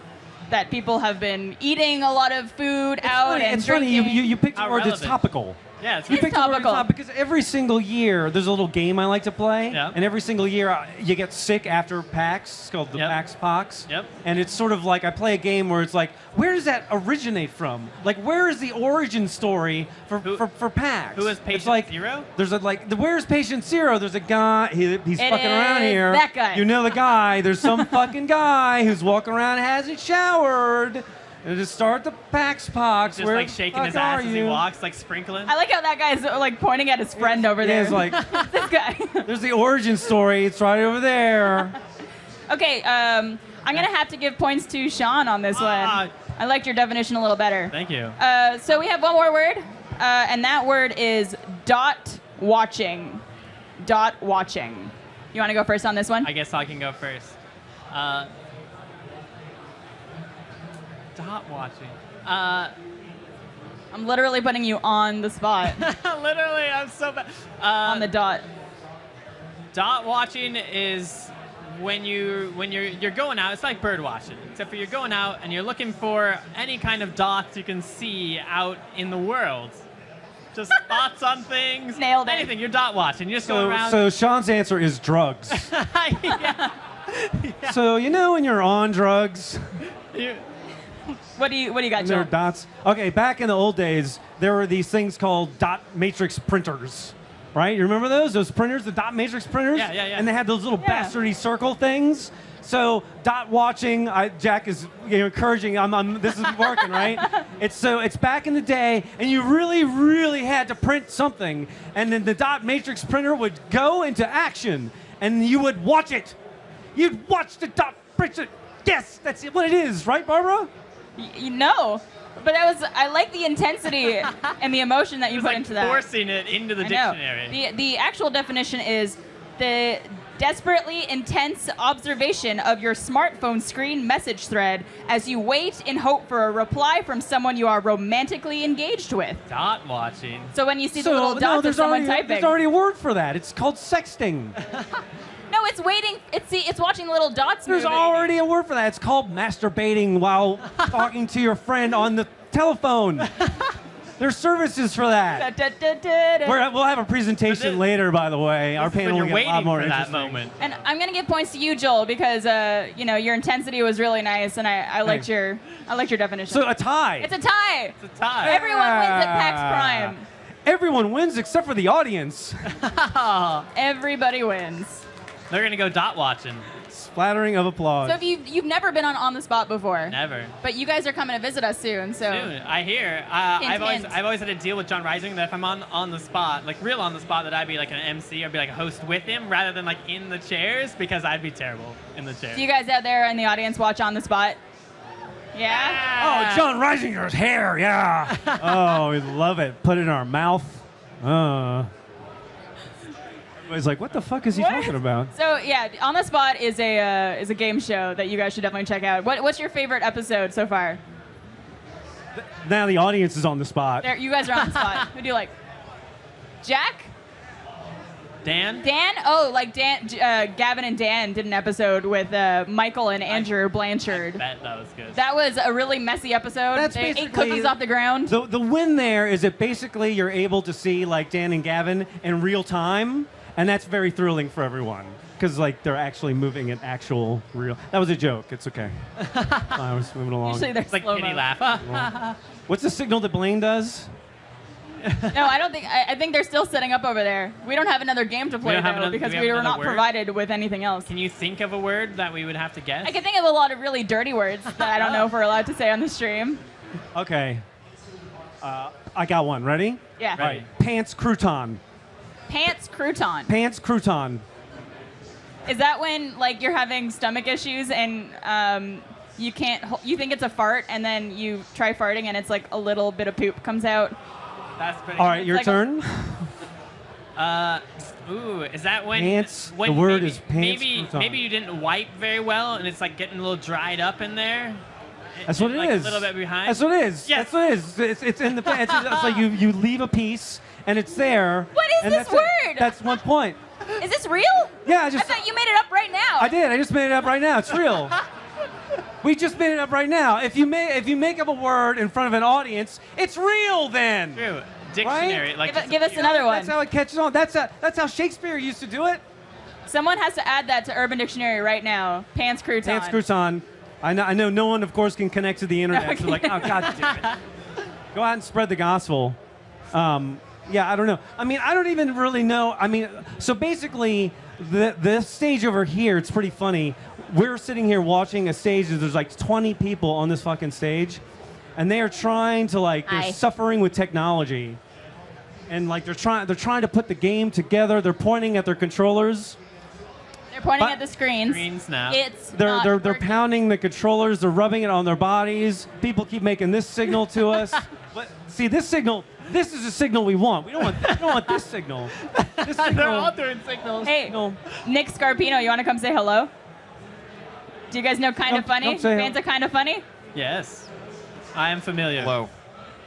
[SPEAKER 3] that people have been eating a lot of food out and
[SPEAKER 12] It's
[SPEAKER 3] drinking.
[SPEAKER 12] funny, you picked a
[SPEAKER 5] How
[SPEAKER 12] word that's
[SPEAKER 5] relevant.
[SPEAKER 12] topical.
[SPEAKER 5] Yeah, it's
[SPEAKER 12] You
[SPEAKER 5] very
[SPEAKER 12] picked a word that's
[SPEAKER 3] topical.
[SPEAKER 12] topical because every single year there's a little game I like to play,
[SPEAKER 5] Yep.
[SPEAKER 12] and every single year you get sick after PAX. It's called the PAX.
[SPEAKER 5] Yep.
[SPEAKER 12] And it's sort of like I play a game where it's like, where does that originate from? Like, where is the origin story for PAX?
[SPEAKER 5] Who is
[SPEAKER 12] It's
[SPEAKER 5] Patient
[SPEAKER 12] like,
[SPEAKER 5] Zero?
[SPEAKER 12] There's where's Patient Zero? There's a guy. He's
[SPEAKER 3] It
[SPEAKER 12] fucking around
[SPEAKER 3] is
[SPEAKER 12] here.
[SPEAKER 3] that guy.
[SPEAKER 12] You know the guy. There's some fucking guy who's walking around and hasn't showered. And just start the PAX.
[SPEAKER 5] Just
[SPEAKER 12] Where
[SPEAKER 5] like
[SPEAKER 12] the
[SPEAKER 5] shaking
[SPEAKER 12] fuck
[SPEAKER 5] his ass
[SPEAKER 12] are
[SPEAKER 5] as he
[SPEAKER 12] you?
[SPEAKER 5] walks, like sprinkling.
[SPEAKER 3] I like how that guy's like pointing at his friend over there.
[SPEAKER 12] It's like
[SPEAKER 3] this guy.
[SPEAKER 12] there's the origin story. It's right over there.
[SPEAKER 3] Okay, I'm gonna have to give points to Sean on this one. I liked your definition a little better.
[SPEAKER 5] Thank you.
[SPEAKER 3] So we have one more word, and that word is dot watching. Dot watching. You want to go first on this one?
[SPEAKER 5] I guess I can go first. Dot watching.
[SPEAKER 3] I'm literally putting you on the spot.
[SPEAKER 5] Literally, I'm so bad.
[SPEAKER 3] On the dot.
[SPEAKER 5] Dot watching is when you're going out. It's like bird watching, except for you're going out and you're looking for any kind of dots you can see out in the world. Just spots on things.
[SPEAKER 3] Nailed it.
[SPEAKER 5] Anything. You're dot watching. You're just going around.
[SPEAKER 12] So Sean's answer is drugs.
[SPEAKER 5] Yeah.
[SPEAKER 12] So when you're on drugs.
[SPEAKER 3] What do you got,
[SPEAKER 12] And there are
[SPEAKER 3] Joel?
[SPEAKER 12] dots. Okay, back in the old days, there were these things called dot matrix printers, right? You remember those? Those printers, the dot matrix printers?
[SPEAKER 5] Yeah.
[SPEAKER 12] And they had those little bastardy circle things. So dot watching, Jack is encouraging. This is working, right? It's back in the day, and you really, really had to print something, and then the dot matrix printer would go into action, and you would watch it. You'd watch the dot printer. Yes, that's what it is, right, Barbara?
[SPEAKER 3] No, but I like the intensity and the emotion that you put into that.
[SPEAKER 5] Forcing it into the
[SPEAKER 3] I know.
[SPEAKER 5] dictionary.
[SPEAKER 3] The actual definition is the desperately intense observation of your smartphone screen message thread as you wait in hope for a reply from someone you are romantically engaged with.
[SPEAKER 5] Dot watching.
[SPEAKER 3] So when you see the little dots of someone typing.
[SPEAKER 12] There's already a word for that. It's called sexting.
[SPEAKER 3] No, it's waiting. It's watching the little dots.
[SPEAKER 12] There's
[SPEAKER 3] moving.
[SPEAKER 12] already a word for that. It's called masturbating while talking to your friend on the telephone. There's services for that. We'll have a presentation later, by the way. Our panel will get a lot more interesting.
[SPEAKER 5] moment.
[SPEAKER 3] And I'm gonna give points to you, Joel, because your intensity was really nice, and I liked your definition.
[SPEAKER 12] So a tie.
[SPEAKER 3] It's a tie.
[SPEAKER 5] It's a tie.
[SPEAKER 3] Everyone wins at PAX Prime.
[SPEAKER 12] Everyone wins except for the audience.
[SPEAKER 3] Everybody wins.
[SPEAKER 5] They're gonna go dot watching.
[SPEAKER 12] Splattering of applause.
[SPEAKER 3] So if you've never been on the spot before,
[SPEAKER 5] Never.
[SPEAKER 3] but you guys are coming to visit us soon. So
[SPEAKER 5] Soon, I hear.
[SPEAKER 3] Hint,
[SPEAKER 5] I've
[SPEAKER 3] hint.
[SPEAKER 5] always had to deal with John Rising that if I'm on the spot, like real on the spot, that I'd be like an MC or be like a host with him rather than like in the chairs because I'd be terrible in the chairs.
[SPEAKER 3] do you guys out there in the audience watch on the spot? Yeah.
[SPEAKER 12] Oh, John Reisinger's hair, yeah. Oh, we love it. Put it in our mouth. Everybody's like, what the fuck is he talking about?
[SPEAKER 3] So yeah, On the Spot is a game show that you guys should definitely check out. What's your favorite episode so far?
[SPEAKER 12] Now the audience is on the spot.
[SPEAKER 3] There, you guys are on the spot. Who do you like? Jack?
[SPEAKER 5] Dan?
[SPEAKER 3] Dan? Oh, like Dan, Gavin and Dan did an episode with Michael and Andrew Blanchard.
[SPEAKER 5] I bet that was good.
[SPEAKER 3] That was a really messy episode.
[SPEAKER 12] That's
[SPEAKER 3] They ate
[SPEAKER 12] basically-
[SPEAKER 3] cookies off the ground.
[SPEAKER 12] The win there is that basically you're able to see like Dan and Gavin in real time, and that's very thrilling for everyone because like they're actually moving at actual real. That was a joke. It's okay. I was moving along.
[SPEAKER 3] Usually there's
[SPEAKER 5] like
[SPEAKER 3] slow-mo.
[SPEAKER 5] kitty laugh.
[SPEAKER 12] What's the signal that Blaine does?
[SPEAKER 3] No, I don't think. I think they're still setting up over there. We don't have another game to play
[SPEAKER 5] don't have
[SPEAKER 3] though
[SPEAKER 5] another-
[SPEAKER 3] because
[SPEAKER 5] do we
[SPEAKER 3] we
[SPEAKER 5] have
[SPEAKER 3] were
[SPEAKER 5] another
[SPEAKER 3] not
[SPEAKER 5] word?
[SPEAKER 3] provided with anything else.
[SPEAKER 5] Can you think of a word that we would have to guess?
[SPEAKER 3] I can think of a lot of really dirty words that I don't know if we're allowed to say on the stream.
[SPEAKER 12] Okay. I got one. Ready?
[SPEAKER 3] Yeah.
[SPEAKER 12] All right. Pants crouton.
[SPEAKER 3] Pants crouton.
[SPEAKER 12] Pants crouton.
[SPEAKER 3] Is that when like you're having stomach issues and you can't? You think it's a fart and then you try farting and it's like a little bit of poop comes out?
[SPEAKER 5] That's pretty.
[SPEAKER 12] All right,
[SPEAKER 3] It's
[SPEAKER 12] your
[SPEAKER 3] like
[SPEAKER 12] turn.
[SPEAKER 5] Is that when?
[SPEAKER 12] Pants.
[SPEAKER 5] When
[SPEAKER 12] The word
[SPEAKER 5] maybe,
[SPEAKER 12] is pants
[SPEAKER 5] Maybe
[SPEAKER 12] crouton.
[SPEAKER 5] maybe you didn't wipe very well and it's like getting a little dried up in there.
[SPEAKER 12] That's what it
[SPEAKER 5] like
[SPEAKER 12] is.
[SPEAKER 5] A little bit behind.
[SPEAKER 12] That's what it is.
[SPEAKER 5] Yes.
[SPEAKER 12] That's what it is. It's in the pants. It's like you leave a piece and it's there.
[SPEAKER 3] What is
[SPEAKER 12] and
[SPEAKER 3] this
[SPEAKER 12] that's it.
[SPEAKER 3] word?
[SPEAKER 12] That's 1 point.
[SPEAKER 3] Is this real?
[SPEAKER 12] Yeah,
[SPEAKER 3] I thought you made it up right now.
[SPEAKER 12] I did. I just made it up right now. It's real. We just made it up right now. If you make up a word in front of an audience, it's real then.
[SPEAKER 5] True. Dictionary. Like
[SPEAKER 3] Give us another one.
[SPEAKER 12] That's how it catches on. That's how Shakespeare used to do it.
[SPEAKER 3] Someone has to add that to Urban Dictionary right now. Pants crouton.
[SPEAKER 12] Pants crouton. I know no one, of course, can connect to the internet. So like, oh, God damn it. Go out and spread the gospel. Yeah, I don't know. I mean, I don't even really know. I mean, so basically, the stage over here, it's pretty funny. We're sitting here watching a stage. There's like 20 people on this fucking stage. And they are trying to they're suffering with technology. And like they're trying to put the game together. They're pointing at their controllers.
[SPEAKER 3] They're pointing at the screens.
[SPEAKER 5] Screens now.
[SPEAKER 3] It's
[SPEAKER 12] They're pounding the controllers. They're rubbing it on their bodies. People keep making this signal to us. But see, this signal. This is a signal we want. We don't want this signal. This signal.
[SPEAKER 5] They're all doing signals.
[SPEAKER 3] Hey, Nick Scarpino, you want to come say hello? Do you guys know Kind of Funny?
[SPEAKER 5] don't say
[SPEAKER 3] Fans of Kind of Funny?
[SPEAKER 5] Yes. I am familiar.
[SPEAKER 21] Hello.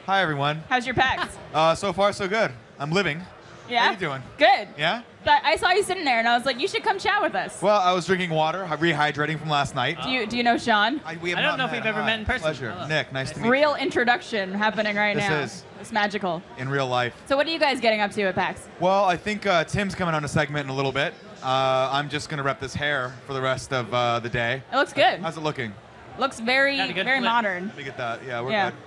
[SPEAKER 21] Hi, everyone.
[SPEAKER 3] How's your PAX?
[SPEAKER 21] So far, so good. I'm living.
[SPEAKER 3] Yeah?
[SPEAKER 21] How you doing?
[SPEAKER 3] Good.
[SPEAKER 21] Yeah?
[SPEAKER 3] I saw you sitting there, and I was like, you should come chat with us.
[SPEAKER 21] Well, I was drinking water, rehydrating from last night.
[SPEAKER 3] Do you know Sean?
[SPEAKER 21] We have
[SPEAKER 5] I don't know if we've ever met in person.
[SPEAKER 21] Pleasure.
[SPEAKER 5] Hello.
[SPEAKER 21] Nick, nice to meet you.
[SPEAKER 3] Real introduction happening right
[SPEAKER 21] This
[SPEAKER 3] now.
[SPEAKER 21] is.
[SPEAKER 3] It's magical.
[SPEAKER 21] In real life.
[SPEAKER 3] So what are you guys getting up to at PAX?
[SPEAKER 21] Well, I think Tim's coming on a segment in a little bit. I'm just going to rep this hair for the rest of the day.
[SPEAKER 3] It looks good.
[SPEAKER 21] How's it looking?
[SPEAKER 3] Looks very,
[SPEAKER 21] Got a good
[SPEAKER 3] very
[SPEAKER 21] flip.
[SPEAKER 3] modern.
[SPEAKER 21] Let me get that. Yeah, we're
[SPEAKER 3] Yeah.
[SPEAKER 21] good.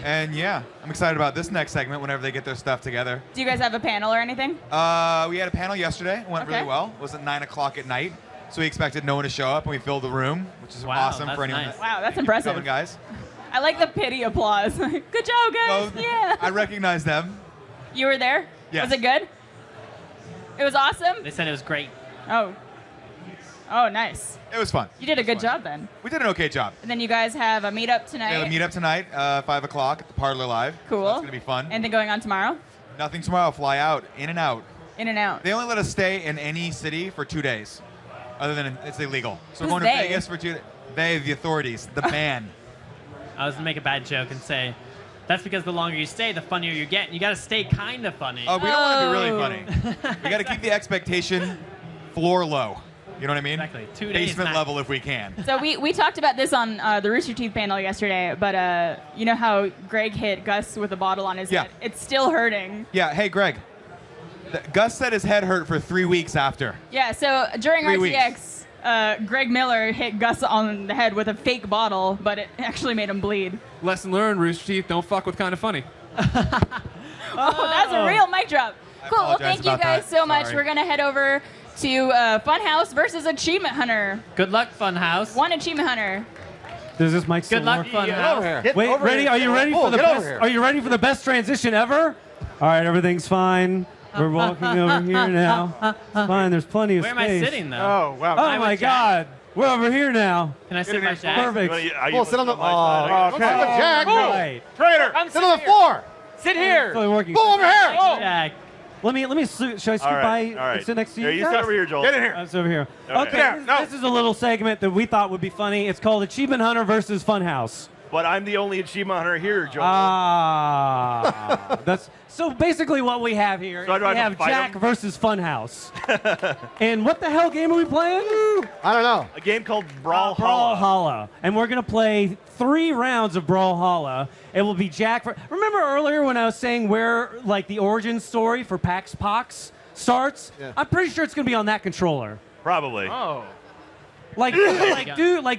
[SPEAKER 21] And yeah, I'm excited about this next segment whenever they get their stuff together.
[SPEAKER 3] Do you guys have a panel or anything?
[SPEAKER 21] We had a panel yesterday. It went
[SPEAKER 3] Okay.
[SPEAKER 21] really well. It was at 9 o'clock at night. So we expected no one to show up, and we filled the room, which is
[SPEAKER 5] Wow,
[SPEAKER 21] awesome
[SPEAKER 5] that's
[SPEAKER 21] for anyone.
[SPEAKER 5] nice.
[SPEAKER 3] Wow, that's impressive.
[SPEAKER 21] Coming, guys.
[SPEAKER 3] I like the pity applause. Good job, guys. Yeah.
[SPEAKER 21] I recognize them.
[SPEAKER 3] You were there?
[SPEAKER 21] Yes.
[SPEAKER 3] Was it good? It was awesome?
[SPEAKER 5] They said it was great.
[SPEAKER 3] Oh. Oh, nice.
[SPEAKER 21] It was fun.
[SPEAKER 3] You did a good job then.
[SPEAKER 21] We did an okay job.
[SPEAKER 3] And then you guys have a meetup
[SPEAKER 21] We
[SPEAKER 3] tonight.
[SPEAKER 21] have a meetup tonight, 5 o'clock at the Parlor Live.
[SPEAKER 3] Cool.
[SPEAKER 21] So that's going to be fun.
[SPEAKER 3] Anything going on tomorrow?
[SPEAKER 21] Nothing tomorrow. Fly out, in and out.
[SPEAKER 3] In and out.
[SPEAKER 21] They only let us stay in any city for 2 days. Other than it's illegal. So
[SPEAKER 3] Who's
[SPEAKER 21] we're going
[SPEAKER 3] they?
[SPEAKER 21] to Vegas for 2 days. They, the authorities, the ban.
[SPEAKER 5] I was gonna make a bad joke and say, that's because the longer you stay, the funnier you get. You gotta stay kind of funny.
[SPEAKER 21] Oh, we don't want to be really funny. We got to keep the expectation floor low. You know what I mean?
[SPEAKER 5] Exactly. 2 days
[SPEAKER 21] Basement
[SPEAKER 5] max.
[SPEAKER 21] level if we can.
[SPEAKER 3] So we talked about this on the Rooster Teeth panel yesterday, but you know how Greg hit Gus with a bottle on his
[SPEAKER 21] Yeah.
[SPEAKER 3] head? It's still hurting.
[SPEAKER 21] Yeah. Hey, Greg. Gus said his head hurt for 3 weeks after.
[SPEAKER 3] Yeah, so during
[SPEAKER 21] 3 weeks.
[SPEAKER 3] RTX, Greg Miller hit Gus on the head with a fake bottle, but it actually made him bleed.
[SPEAKER 19] Lesson learned, Rooster Teeth, don't fuck with Kind of Funny.
[SPEAKER 3] Oh, that's a real mic drop. Cool. Well,
[SPEAKER 21] apologize
[SPEAKER 3] thank you
[SPEAKER 21] about
[SPEAKER 3] guys
[SPEAKER 21] that.
[SPEAKER 3] so much.
[SPEAKER 21] Sorry.
[SPEAKER 3] We're going to head over to Funhaus versus Achievement Hunter.
[SPEAKER 5] Good luck, Funhaus.
[SPEAKER 3] One Achievement Hunter.
[SPEAKER 12] Does this mic still
[SPEAKER 5] Good luck,
[SPEAKER 12] work?
[SPEAKER 5] Funhaus.
[SPEAKER 12] Wait, ready? Are you ready for the
[SPEAKER 21] get over
[SPEAKER 12] best?
[SPEAKER 21] here.
[SPEAKER 12] Are you ready for the best transition ever? All right, everything's fine. We're walking over here now. It's fine. There's plenty of
[SPEAKER 5] Where am
[SPEAKER 12] space.
[SPEAKER 5] I sitting, though?
[SPEAKER 13] Oh, wow.
[SPEAKER 12] Oh my God. We're over here now.
[SPEAKER 5] Can I sit by Jack?
[SPEAKER 12] Perfect.
[SPEAKER 22] Well, sit on the.
[SPEAKER 13] Okay.
[SPEAKER 22] Don't sit on the jack.
[SPEAKER 12] Right.
[SPEAKER 13] Traitor.
[SPEAKER 22] Sit on the floor.
[SPEAKER 19] Sit here.
[SPEAKER 12] Totally working.
[SPEAKER 22] Pull over here.
[SPEAKER 5] Oh. Jack.
[SPEAKER 12] Let me. Should I scoot by?
[SPEAKER 22] all right.
[SPEAKER 12] Sit next to you.
[SPEAKER 22] Yeah, you sit
[SPEAKER 12] guys?
[SPEAKER 22] over here, Joel.
[SPEAKER 13] Get in here.
[SPEAKER 12] It's over here.
[SPEAKER 22] Okay.
[SPEAKER 12] Okay,
[SPEAKER 13] Yeah, no.
[SPEAKER 12] this is a little segment that we thought would be funny. It's called Achievement Hunter versus Funhaus.
[SPEAKER 15] But I'm the only achievement hunter here, Joel.
[SPEAKER 12] That's so basically what we have here.
[SPEAKER 15] So do I
[SPEAKER 12] we
[SPEAKER 15] have
[SPEAKER 12] have
[SPEAKER 15] to fight
[SPEAKER 12] Jack
[SPEAKER 15] him?
[SPEAKER 12] versus Funhaus. And what the hell game are we playing?
[SPEAKER 22] I don't know.
[SPEAKER 15] A game called Brawlhalla.
[SPEAKER 12] Brawlhalla. And we're going to play 3 rounds of Brawlhalla. It will be Jack. Remember earlier when I was saying where like the origin story for PAX starts?
[SPEAKER 22] Yeah.
[SPEAKER 12] I'm pretty sure it's going to be on that controller.
[SPEAKER 15] Probably.
[SPEAKER 19] Oh.
[SPEAKER 12] Like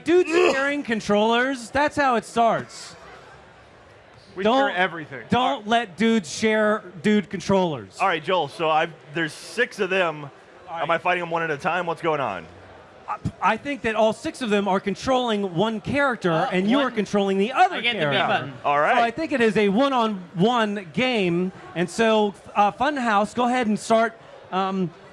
[SPEAKER 12] dudes sharing controllers. That's how it starts.
[SPEAKER 13] We share everything.
[SPEAKER 12] Don't let dudes share dude controllers.
[SPEAKER 15] All right, Joel. So there's 6 of them. Am I fighting them one at a time? What's going on?
[SPEAKER 12] I think that all 6 of them are controlling one character, and you are controlling the other
[SPEAKER 5] I get the B
[SPEAKER 12] character.
[SPEAKER 5] button.
[SPEAKER 15] All right.
[SPEAKER 12] So I think it is a one-on-one game, and so Funhaus, go ahead and start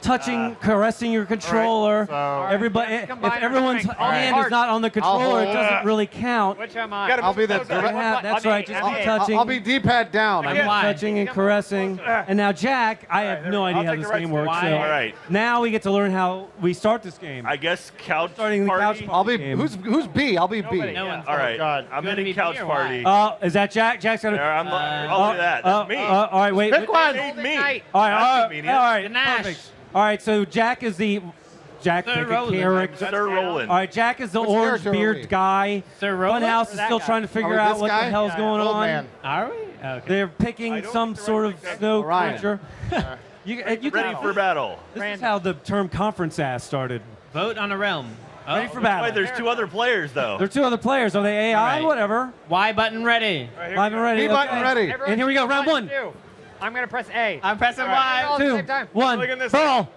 [SPEAKER 12] touching, caressing your controller.
[SPEAKER 22] So
[SPEAKER 12] Everybody, if
[SPEAKER 9] combine our
[SPEAKER 12] everyone's
[SPEAKER 9] strength.
[SPEAKER 12] hand is not on the controller, it doesn't really count.
[SPEAKER 9] Which am I?
[SPEAKER 22] I'll be the
[SPEAKER 12] That's right. Just keep touching.
[SPEAKER 22] I'll be D-pad down.
[SPEAKER 12] I'm touching and caressing. And now, Jack, I have no idea how this game works. So
[SPEAKER 15] All right.
[SPEAKER 12] now we get to learn how we start this game.
[SPEAKER 15] I guess couch
[SPEAKER 12] Starting the
[SPEAKER 15] party.
[SPEAKER 12] couch
[SPEAKER 22] I'll be
[SPEAKER 12] game.
[SPEAKER 22] who's B? I'll be B.
[SPEAKER 5] No one's
[SPEAKER 15] All right.
[SPEAKER 22] God.
[SPEAKER 15] I'm
[SPEAKER 5] You wanna
[SPEAKER 15] in
[SPEAKER 5] be
[SPEAKER 15] couch
[SPEAKER 5] B or
[SPEAKER 15] party.
[SPEAKER 12] Is that Jack? Jack's got
[SPEAKER 15] There,
[SPEAKER 12] to.
[SPEAKER 15] I'll do that. That's me.
[SPEAKER 12] All right, wait.
[SPEAKER 22] Pick one.
[SPEAKER 15] Made me.
[SPEAKER 12] All right,
[SPEAKER 15] That's
[SPEAKER 12] all right,
[SPEAKER 15] convenient.
[SPEAKER 12] all right,
[SPEAKER 5] Nash.
[SPEAKER 12] perfect. All right, so Jack is the pick a
[SPEAKER 5] Roland.
[SPEAKER 12] character.
[SPEAKER 15] Sir Roland.
[SPEAKER 12] All right, Jack is the
[SPEAKER 22] Which
[SPEAKER 12] orange
[SPEAKER 22] character are we?
[SPEAKER 12] beard guy.
[SPEAKER 5] Sir Roland
[SPEAKER 12] Funhaus
[SPEAKER 5] or
[SPEAKER 12] is
[SPEAKER 5] that
[SPEAKER 12] still
[SPEAKER 5] guy?
[SPEAKER 12] trying to figure
[SPEAKER 22] we
[SPEAKER 12] out
[SPEAKER 22] this
[SPEAKER 12] what
[SPEAKER 22] guy?
[SPEAKER 12] the hell's going
[SPEAKER 22] Old
[SPEAKER 12] on.
[SPEAKER 22] man.
[SPEAKER 5] Are we? Okay.
[SPEAKER 12] They're picking some sort of snow
[SPEAKER 22] Orion.
[SPEAKER 12] creature. you
[SPEAKER 15] Ready
[SPEAKER 12] can,
[SPEAKER 15] for battle.
[SPEAKER 12] this is how the term conference ass started.
[SPEAKER 5] Vote on a realm. Oh.
[SPEAKER 12] Ready for battle.
[SPEAKER 15] Wait, there's 2 other players though.
[SPEAKER 12] There are 2 other players. Are they AI?
[SPEAKER 5] All right.
[SPEAKER 12] Whatever.
[SPEAKER 5] Y button ready.
[SPEAKER 12] Live and ready.
[SPEAKER 22] B button
[SPEAKER 12] okay.
[SPEAKER 22] ready.
[SPEAKER 12] And here we go, round 1.
[SPEAKER 9] I'm gonna press A.
[SPEAKER 5] I'm pressing
[SPEAKER 9] All right.
[SPEAKER 5] Y.
[SPEAKER 9] All at the
[SPEAKER 12] 2,
[SPEAKER 9] same time.
[SPEAKER 12] 1.
[SPEAKER 13] Look at this.
[SPEAKER 12] Brawl.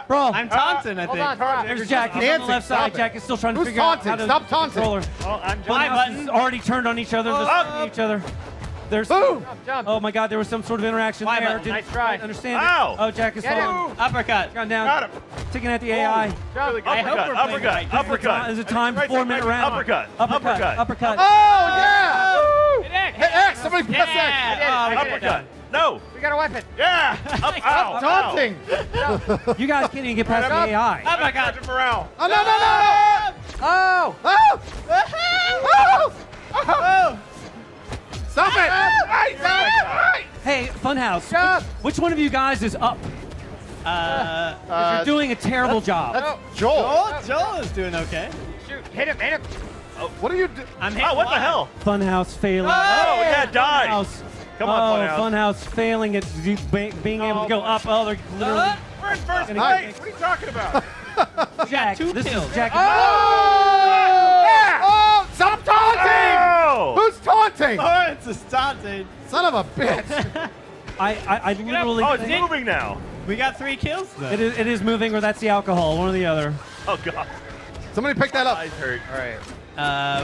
[SPEAKER 12] Brawl.
[SPEAKER 5] I'm taunting, I
[SPEAKER 9] Hold
[SPEAKER 5] think.
[SPEAKER 9] on, stop.
[SPEAKER 12] There's Jack. He's on the left side. Jack is still trying to
[SPEAKER 22] Who's
[SPEAKER 12] figure out how
[SPEAKER 22] taunting?
[SPEAKER 12] to
[SPEAKER 22] Stop taunting.
[SPEAKER 12] controller.
[SPEAKER 9] Oh, I'm
[SPEAKER 5] Y
[SPEAKER 12] Funhaus
[SPEAKER 5] button.
[SPEAKER 12] is already turned on each other. They're fighting each other. There's
[SPEAKER 22] Boom.
[SPEAKER 9] Jump.
[SPEAKER 12] Oh my God! There was some sort of interaction
[SPEAKER 5] Y
[SPEAKER 12] there.
[SPEAKER 5] button.
[SPEAKER 12] Didn't
[SPEAKER 9] Nice try.
[SPEAKER 12] quite understand
[SPEAKER 15] Ow.
[SPEAKER 12] it. Oh, Jack is
[SPEAKER 9] Get him.
[SPEAKER 12] falling.
[SPEAKER 5] Uppercut.
[SPEAKER 12] Gone down.
[SPEAKER 15] Got him.
[SPEAKER 12] Taking at the AI.
[SPEAKER 9] Jump.
[SPEAKER 5] I hope we're playing right.
[SPEAKER 15] Uppercut.
[SPEAKER 12] Is it time? 4-minute round.
[SPEAKER 15] Uppercut.
[SPEAKER 12] Uppercut.
[SPEAKER 22] Oh yeah!
[SPEAKER 9] Hit X.
[SPEAKER 22] Hit X. Somebody press X.
[SPEAKER 5] Yeah. Oh,
[SPEAKER 15] Uppercut. No.
[SPEAKER 9] We got a weapon.
[SPEAKER 15] Yeah. Up. Ow.
[SPEAKER 22] Taunting.
[SPEAKER 12] You guys can't even get past the AI.
[SPEAKER 5] Uppercut.
[SPEAKER 15] Morale.
[SPEAKER 22] Oh no no no!
[SPEAKER 9] Oh.
[SPEAKER 22] Oh! Oh! Oh! Stop it!
[SPEAKER 12] Hey, Funhaus.
[SPEAKER 22] Jump.
[SPEAKER 12] Which one of you guys is up? 'Cause you're doing a terrible job.
[SPEAKER 22] That's Joel.
[SPEAKER 5] Joel is doing okay.
[SPEAKER 9] Shoot. Hit him. Hit him.
[SPEAKER 22] What are you doing?
[SPEAKER 5] I'm hitting
[SPEAKER 15] Oh, what the
[SPEAKER 5] Y.
[SPEAKER 15] hell?
[SPEAKER 12] Funhaus failing.
[SPEAKER 15] Oh, yeah, die.
[SPEAKER 12] Funhaus.
[SPEAKER 15] Come on,
[SPEAKER 12] Funhaus failing at being able to go up. Oh, they're literally.
[SPEAKER 15] We're in first
[SPEAKER 12] Gonna
[SPEAKER 15] place.
[SPEAKER 12] get-
[SPEAKER 15] What are you talking about?
[SPEAKER 12] Jack, this
[SPEAKER 5] kills.
[SPEAKER 12] is Jack.
[SPEAKER 22] Oh! Yeah! Oh! Stop taunting!
[SPEAKER 15] Oh.
[SPEAKER 22] Who's taunting?
[SPEAKER 5] Oh, it's a taunting.
[SPEAKER 22] Son of a bitch!
[SPEAKER 12] I literally.
[SPEAKER 15] Oh, it's moving now.
[SPEAKER 5] We got 3 kills though.
[SPEAKER 12] It is moving, or that's the alcohol, one or the other.
[SPEAKER 15] Oh God.
[SPEAKER 22] Somebody pick that up.
[SPEAKER 15] Eyes hurt.
[SPEAKER 9] All right.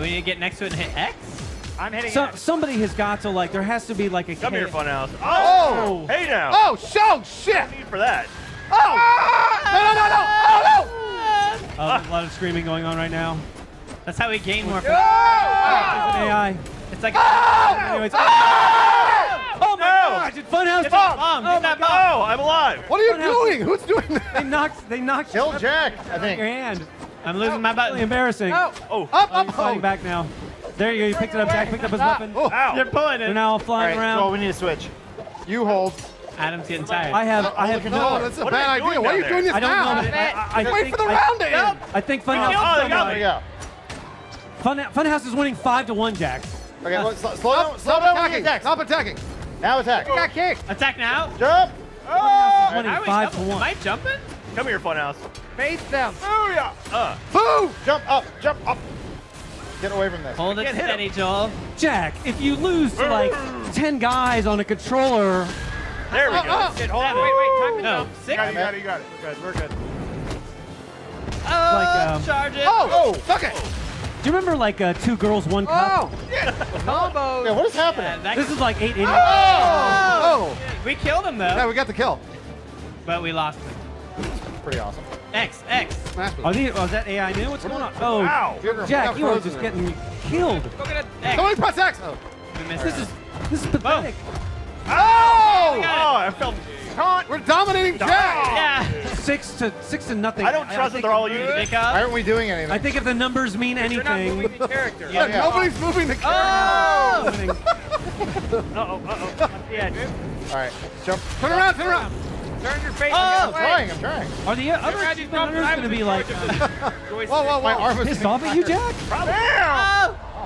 [SPEAKER 5] We need to get next to it and hit X.
[SPEAKER 9] I'm hitting
[SPEAKER 12] So,
[SPEAKER 9] X.
[SPEAKER 12] somebody has got to like. There has to be like a.
[SPEAKER 15] Come here, Funhaus.
[SPEAKER 22] Oh!
[SPEAKER 15] Hey now.
[SPEAKER 22] Oh, show shit!
[SPEAKER 15] No need for that.
[SPEAKER 22] Oh! No, no, no, no! Oh, no!
[SPEAKER 12] There's a lot of screaming going on right now.
[SPEAKER 5] That's how we gain more.
[SPEAKER 12] There's an AI.
[SPEAKER 5] It's like.
[SPEAKER 12] Anyways. Oh my gosh! It's Funhaus.
[SPEAKER 5] Get that bomb. Get that bomb.
[SPEAKER 15] Oh, I'm alive.
[SPEAKER 22] What are you doing? Who's doing that?
[SPEAKER 12] They knocked
[SPEAKER 22] Kill
[SPEAKER 12] you
[SPEAKER 22] Jack, I
[SPEAKER 12] out of
[SPEAKER 22] think.
[SPEAKER 12] your hand.
[SPEAKER 5] I'm losing my
[SPEAKER 12] Really
[SPEAKER 5] button.
[SPEAKER 12] embarrassing.
[SPEAKER 9] Oh.
[SPEAKER 15] Oh.
[SPEAKER 22] Up,
[SPEAKER 12] He's
[SPEAKER 22] up,
[SPEAKER 12] fighting
[SPEAKER 22] oh.
[SPEAKER 12] back now. There you go. You picked it up. Jack picked up his weapon.
[SPEAKER 22] Oh.
[SPEAKER 15] Ow.
[SPEAKER 5] You're pulling
[SPEAKER 12] They're
[SPEAKER 5] it.
[SPEAKER 12] now all flying around.
[SPEAKER 22] Well, we need to switch. You hold.
[SPEAKER 5] Adam's getting tired.
[SPEAKER 12] I have
[SPEAKER 22] No, that's a
[SPEAKER 15] What are
[SPEAKER 22] bad
[SPEAKER 15] they doing
[SPEAKER 22] idea. Why are you
[SPEAKER 15] down
[SPEAKER 22] doing this
[SPEAKER 12] I don't
[SPEAKER 22] now?
[SPEAKER 12] know. But I
[SPEAKER 22] Wait
[SPEAKER 12] think,
[SPEAKER 22] for the round to end.
[SPEAKER 12] I think
[SPEAKER 15] Oh, they got me.
[SPEAKER 22] Yeah.
[SPEAKER 12] Funhaus is winning 5-1, Jack.
[SPEAKER 22] Okay, well, slow down. Stop attacking. Stop attacking. Now attack.
[SPEAKER 9] You got kicked.
[SPEAKER 5] Attack now.
[SPEAKER 22] Jump.
[SPEAKER 12] Funhaus is winning
[SPEAKER 5] Are we
[SPEAKER 12] 5-1.
[SPEAKER 5] Am I jumping?
[SPEAKER 15] Come here, Funhaus.
[SPEAKER 9] Face them.
[SPEAKER 22] Boo! Jump up. Jump up. Get away from this.
[SPEAKER 5] Hold it
[SPEAKER 15] Can't hit him.
[SPEAKER 5] steady, Joel.
[SPEAKER 12] Jack, if you lose to like 10 guys on a controller,
[SPEAKER 15] There we go.
[SPEAKER 9] Shit, hold on. Wait. Time to
[SPEAKER 5] No,
[SPEAKER 9] jump.
[SPEAKER 5] 6.
[SPEAKER 13] You got it. We're good.
[SPEAKER 5] Oh, charge it.
[SPEAKER 22] Oh, suck it.
[SPEAKER 12] do you remember like 2 girls, 1 cup?
[SPEAKER 9] Combo.
[SPEAKER 22] Yeah, what is happening?
[SPEAKER 5] Yeah, that-
[SPEAKER 12] This is like 8 idiots.
[SPEAKER 22] Oh!
[SPEAKER 5] we killed him though,
[SPEAKER 22] Yeah, we got the kill.
[SPEAKER 5] but we lost him.
[SPEAKER 22] Pretty awesome.
[SPEAKER 5] X.
[SPEAKER 22] Smash
[SPEAKER 12] Oh, is that AI new? What's going on? Oh,
[SPEAKER 15] Ow.
[SPEAKER 12] Jack, you are just getting killed.
[SPEAKER 5] Go get it. X.
[SPEAKER 22] Somebody press X. Oh.
[SPEAKER 5] We missed
[SPEAKER 12] This
[SPEAKER 5] it.
[SPEAKER 12] is pathetic.
[SPEAKER 22] Oh!
[SPEAKER 15] Oh, I felt.
[SPEAKER 22] taunt. We're dominating Jack.
[SPEAKER 5] Yeah. 6 to nothing.
[SPEAKER 22] I don't trust that they're all using it. Why aren't we doing anything?
[SPEAKER 5] I think if the numbers mean
[SPEAKER 22] You're not
[SPEAKER 5] anything.
[SPEAKER 22] moving the character.
[SPEAKER 5] Yeah,
[SPEAKER 22] Nobody's moving the character.
[SPEAKER 9] Uh-oh. At the edge.
[SPEAKER 22] All right, jump. Turn around.
[SPEAKER 9] Turn your face.
[SPEAKER 22] I'm trying.
[SPEAKER 5] Are the other achievement hunters going to be like
[SPEAKER 22] Whoa. My arm is
[SPEAKER 5] pissed off at you, Jack?
[SPEAKER 22] Probably.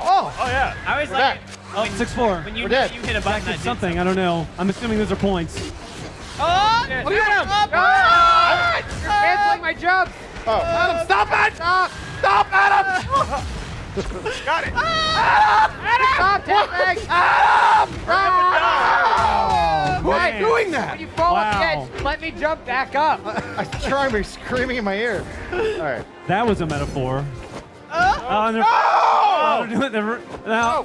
[SPEAKER 9] Oh yeah.
[SPEAKER 5] I was
[SPEAKER 22] We're
[SPEAKER 5] like,
[SPEAKER 22] back.
[SPEAKER 5] 6-4.
[SPEAKER 22] We're dead.
[SPEAKER 5] You hit a button that did something. I don't know. I'm assuming those are points.
[SPEAKER 9] Oh!
[SPEAKER 22] What are you doing?
[SPEAKER 9] You're canceling my jump.
[SPEAKER 22] Oh. Adam, stop it! Stop, Adam! Got it.
[SPEAKER 9] Stop tapping.
[SPEAKER 22] Who's doing that?
[SPEAKER 9] When you fall off the edge, let me jump back up.
[SPEAKER 22] I'm trying to be screaming in my ear. All right.
[SPEAKER 5] That was a metaphor. No.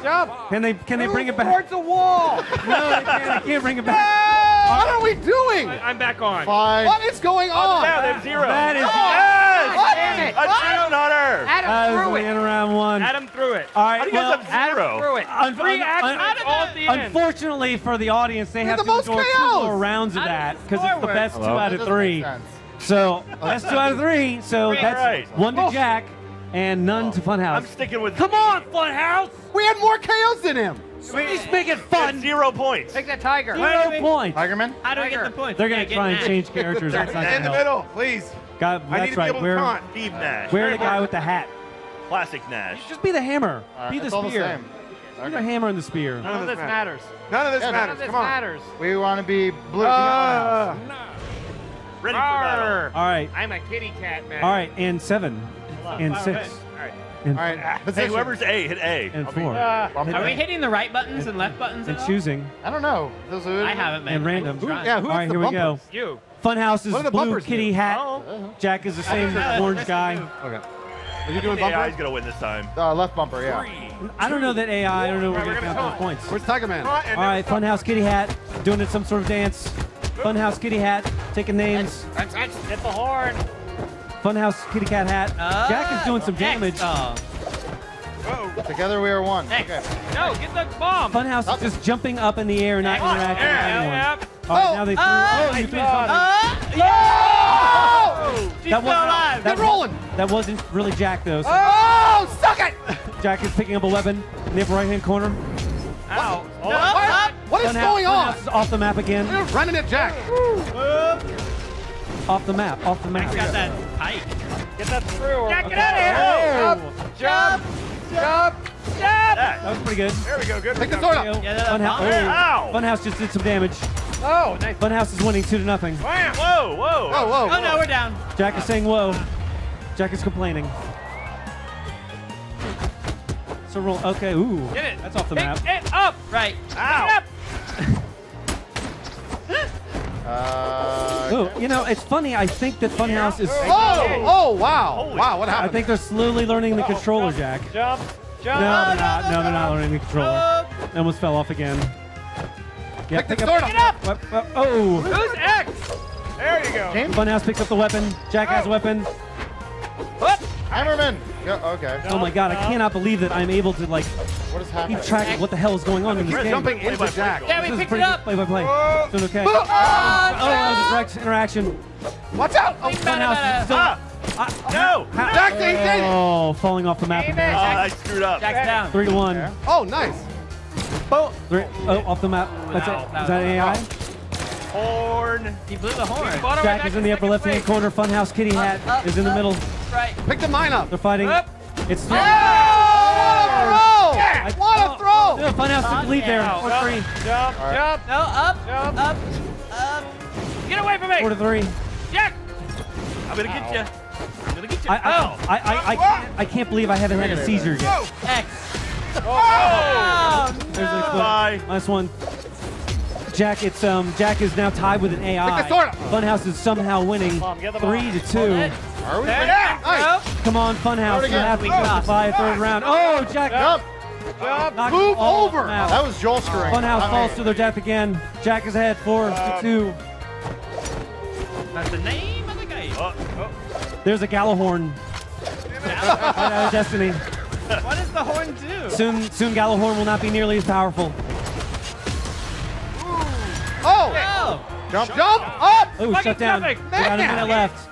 [SPEAKER 9] Jump.
[SPEAKER 5] Can they bring it back?
[SPEAKER 9] Towards the wall.
[SPEAKER 5] No, they can't bring it back.
[SPEAKER 22] What are we doing?
[SPEAKER 9] I'm back on.
[SPEAKER 22] Fine. What is going on?
[SPEAKER 9] Now there's 0.
[SPEAKER 5] That is
[SPEAKER 22] What?
[SPEAKER 9] Damn it.
[SPEAKER 22] A Hunter.
[SPEAKER 9] Adam threw
[SPEAKER 5] in
[SPEAKER 9] it.
[SPEAKER 5] round 1.
[SPEAKER 9] Adam threw it.
[SPEAKER 5] All right,
[SPEAKER 9] How do you guys have
[SPEAKER 22] Adam
[SPEAKER 9] 0?
[SPEAKER 22] threw
[SPEAKER 9] it. 3 accidents all at the end.
[SPEAKER 5] Unfortunately for the audience, they have
[SPEAKER 22] the
[SPEAKER 5] to
[SPEAKER 22] most
[SPEAKER 5] endure 2
[SPEAKER 22] KOs.
[SPEAKER 5] more rounds of that because it's the best 2
[SPEAKER 22] Hello?
[SPEAKER 5] out
[SPEAKER 22] That
[SPEAKER 5] of
[SPEAKER 22] doesn't
[SPEAKER 5] 3.
[SPEAKER 22] make sense.
[SPEAKER 5] So best 2 out of 3. So
[SPEAKER 22] Right.
[SPEAKER 5] that's
[SPEAKER 22] Right.
[SPEAKER 5] 1 to Jack and none to Funhaus.
[SPEAKER 22] I'm sticking with.
[SPEAKER 5] Come on, Funhaus!
[SPEAKER 22] We had more KOs than him.
[SPEAKER 5] He's making fun.
[SPEAKER 22] 0 points.
[SPEAKER 9] Take that tiger.
[SPEAKER 5] 0 points.
[SPEAKER 22] Tigerman?
[SPEAKER 9] How do we get the points?
[SPEAKER 5] They're gonna try and change characters. That's not gonna
[SPEAKER 22] In the
[SPEAKER 5] help.
[SPEAKER 22] middle, please.
[SPEAKER 5] God,
[SPEAKER 22] I need
[SPEAKER 5] that's
[SPEAKER 22] to
[SPEAKER 5] right.
[SPEAKER 22] be able to
[SPEAKER 5] We're
[SPEAKER 22] taunt. Steve Nash.
[SPEAKER 5] the guy with the hat.
[SPEAKER 22] Classic Nash.
[SPEAKER 5] Just be the hammer. Be the
[SPEAKER 22] it's all the
[SPEAKER 5] spear.
[SPEAKER 22] same.
[SPEAKER 5] Be the hammer and the spear.
[SPEAKER 9] None of this matters.
[SPEAKER 22] None of this
[SPEAKER 9] None
[SPEAKER 22] matters.
[SPEAKER 9] of this
[SPEAKER 22] Come on.
[SPEAKER 9] matters.
[SPEAKER 22] We want to be blue.
[SPEAKER 9] Ready for battle.
[SPEAKER 5] All right.
[SPEAKER 9] I'm a kitty cat, man.
[SPEAKER 5] All right, and 7, and 6, and,
[SPEAKER 22] All right.
[SPEAKER 7] Hey, whoever's A, hit A.
[SPEAKER 5] and 4,
[SPEAKER 3] Are we hitting the right buttons and left buttons?
[SPEAKER 5] and
[SPEAKER 3] at all?
[SPEAKER 5] choosing,
[SPEAKER 22] I don't know. Those are.
[SPEAKER 3] I haven't, man.
[SPEAKER 5] and random.
[SPEAKER 22] Yeah, who
[SPEAKER 5] All right,
[SPEAKER 22] hits the
[SPEAKER 5] here we go.
[SPEAKER 22] bumpers?
[SPEAKER 9] You.
[SPEAKER 5] Funhaus is
[SPEAKER 22] What do the
[SPEAKER 5] blue
[SPEAKER 22] bumpers
[SPEAKER 5] kitty
[SPEAKER 22] do?
[SPEAKER 5] hat.
[SPEAKER 22] Oh.
[SPEAKER 5] Jack is the same orange guy.
[SPEAKER 22] Okay. Are you doing
[SPEAKER 7] AI
[SPEAKER 22] bumper?
[SPEAKER 7] is going to win this time.
[SPEAKER 22] Left bumper, yeah.
[SPEAKER 5] I don't know that AI. I don't know where we're
[SPEAKER 22] We're
[SPEAKER 5] gonna
[SPEAKER 22] gonna
[SPEAKER 5] count those points.
[SPEAKER 22] Where's Tigerman?
[SPEAKER 5] All right, Funhaus kitty hat doing it some sort of dance. Funhaus kitty hat taking names.
[SPEAKER 9] Hit the horn.
[SPEAKER 5] Funhaus kitty cat hat. Jack is doing some damage.
[SPEAKER 22] Together we are one.
[SPEAKER 9] Next.
[SPEAKER 22] Okay.
[SPEAKER 9] No, get the bomb.
[SPEAKER 5] Funhaus is just jumping up in the air, not interacting with anyone.
[SPEAKER 9] Yep.
[SPEAKER 5] All right, now they threw. Oh, you threw something. That wasn't.
[SPEAKER 22] Get rolling.
[SPEAKER 5] That wasn't really Jack though. So
[SPEAKER 22] Oh, suck it!
[SPEAKER 5] Jack is picking up a weapon in the upper right-hand corner.
[SPEAKER 9] Ow.
[SPEAKER 22] What is going on?
[SPEAKER 5] Funhaus is off the map again.
[SPEAKER 22] You're running it, Jack.
[SPEAKER 5] Off the map. Off the map.
[SPEAKER 3] Got that pike.
[SPEAKER 9] Get that through.
[SPEAKER 3] Jack,
[SPEAKER 9] get
[SPEAKER 3] out
[SPEAKER 9] out
[SPEAKER 3] of
[SPEAKER 9] here. Jump.
[SPEAKER 5] That was pretty good.
[SPEAKER 7] There we go. Good.
[SPEAKER 22] Take the sword up.
[SPEAKER 3] Yeah, that
[SPEAKER 5] Funhaus,
[SPEAKER 7] Ow.
[SPEAKER 5] Funhaus just did some damage.
[SPEAKER 9] Oh, nice.
[SPEAKER 5] Funhaus is winning 2-0.
[SPEAKER 7] Whoa, whoa.
[SPEAKER 22] Whoa, whoa.
[SPEAKER 3] Oh, no, we're down.
[SPEAKER 5] Jack is saying whoa. Jack is complaining. So roll. Okay. Ooh.
[SPEAKER 9] Get it.
[SPEAKER 5] That's off the
[SPEAKER 9] Pick
[SPEAKER 5] map.
[SPEAKER 9] it up. Right.
[SPEAKER 7] Ow.
[SPEAKER 9] Pick it up.
[SPEAKER 5] Oh, you know, it's funny. I think that Funhaus is.
[SPEAKER 22] Oh, wow. Wow, what
[SPEAKER 5] I
[SPEAKER 22] happened?
[SPEAKER 5] think they're slowly learning the controller, Jack.
[SPEAKER 9] Jump.
[SPEAKER 5] No,
[SPEAKER 9] Jump.
[SPEAKER 5] they're not. No, they're not learning the controller. They almost fell off again. Yeah,
[SPEAKER 22] Pick the sword up.
[SPEAKER 5] Oh.
[SPEAKER 9] Who's X? There you go.
[SPEAKER 5] Funhaus picks up the weapon. Jack has a weapon.
[SPEAKER 22] Hammerman. Okay.
[SPEAKER 5] Oh my God! I cannot believe that I'm able to like
[SPEAKER 22] What is happening?
[SPEAKER 5] keep track of what the hell is going on in this
[SPEAKER 22] We're
[SPEAKER 5] game.
[SPEAKER 22] jumping into Jack.
[SPEAKER 3] Yeah,
[SPEAKER 5] This
[SPEAKER 3] we
[SPEAKER 5] is
[SPEAKER 3] picked
[SPEAKER 5] pretty
[SPEAKER 3] it
[SPEAKER 5] good
[SPEAKER 3] up.
[SPEAKER 5] play-by-play. Doing okay.
[SPEAKER 22] Oh,
[SPEAKER 5] that was a direct interaction.
[SPEAKER 22] watch out. Oh,
[SPEAKER 5] Funhaus is still.
[SPEAKER 7] No.
[SPEAKER 22] Jack, he did it.
[SPEAKER 5] Oh, falling off the map
[SPEAKER 7] Oh,
[SPEAKER 5] again.
[SPEAKER 7] I screwed up.
[SPEAKER 3] Jack's down.
[SPEAKER 5] 3-1.
[SPEAKER 22] Oh, nice.
[SPEAKER 5] Oh, off the map. That's it. Is that AI?
[SPEAKER 7] Horn.
[SPEAKER 3] He blew the horn.
[SPEAKER 5] Jack is in the upper left-hand corner. Funhaus kitty hat is in the middle.
[SPEAKER 3] Right.
[SPEAKER 22] Pick the mine up.
[SPEAKER 5] They're fighting. It's three.
[SPEAKER 22] What a throw!
[SPEAKER 5] No, Funhaus took the lead there.
[SPEAKER 3] Ow.
[SPEAKER 5] 4-3.
[SPEAKER 9] Jump.
[SPEAKER 22] All right.
[SPEAKER 9] Jump.
[SPEAKER 3] No, up.
[SPEAKER 9] Jump.
[SPEAKER 3] Up.
[SPEAKER 9] Get away from me.
[SPEAKER 5] 4-3.
[SPEAKER 9] Jack.
[SPEAKER 7] I'm going to get you. I'm going to get you.
[SPEAKER 5] I can't believe I haven't had a seizure yet.
[SPEAKER 3] X.
[SPEAKER 9] Oh.
[SPEAKER 5] There's an
[SPEAKER 7] Bye.
[SPEAKER 5] explosion. Last one. Jack, it's Jack is now tied with an AI.
[SPEAKER 22] Pick the sword up.
[SPEAKER 5] Funhaus is somehow winning
[SPEAKER 9] Get the ball.
[SPEAKER 22] Are
[SPEAKER 5] 3-2.
[SPEAKER 22] we?
[SPEAKER 9] There.
[SPEAKER 22] Nice.
[SPEAKER 5] Come on, Funhaus.
[SPEAKER 22] Third
[SPEAKER 5] You
[SPEAKER 22] again.
[SPEAKER 5] have to justify a third round. Oh, Jack.
[SPEAKER 22] Jump.
[SPEAKER 9] Jump.
[SPEAKER 5] knocked
[SPEAKER 22] Move
[SPEAKER 5] all
[SPEAKER 22] over.
[SPEAKER 5] of them out.
[SPEAKER 22] That was Joel screwing.
[SPEAKER 5] Funhaus
[SPEAKER 22] I
[SPEAKER 5] falls
[SPEAKER 22] mean,
[SPEAKER 5] to their death again. Jack is ahead 4-2.
[SPEAKER 3] That's the name of the game.
[SPEAKER 5] There's a Gallahorn. Destiny.
[SPEAKER 3] What does the horn do?
[SPEAKER 5] Soon Gallahorn will not be nearly as powerful.
[SPEAKER 22] Oh!
[SPEAKER 3] Oh.
[SPEAKER 22] Jump up!
[SPEAKER 12] Oh, shut down. We got a minute left.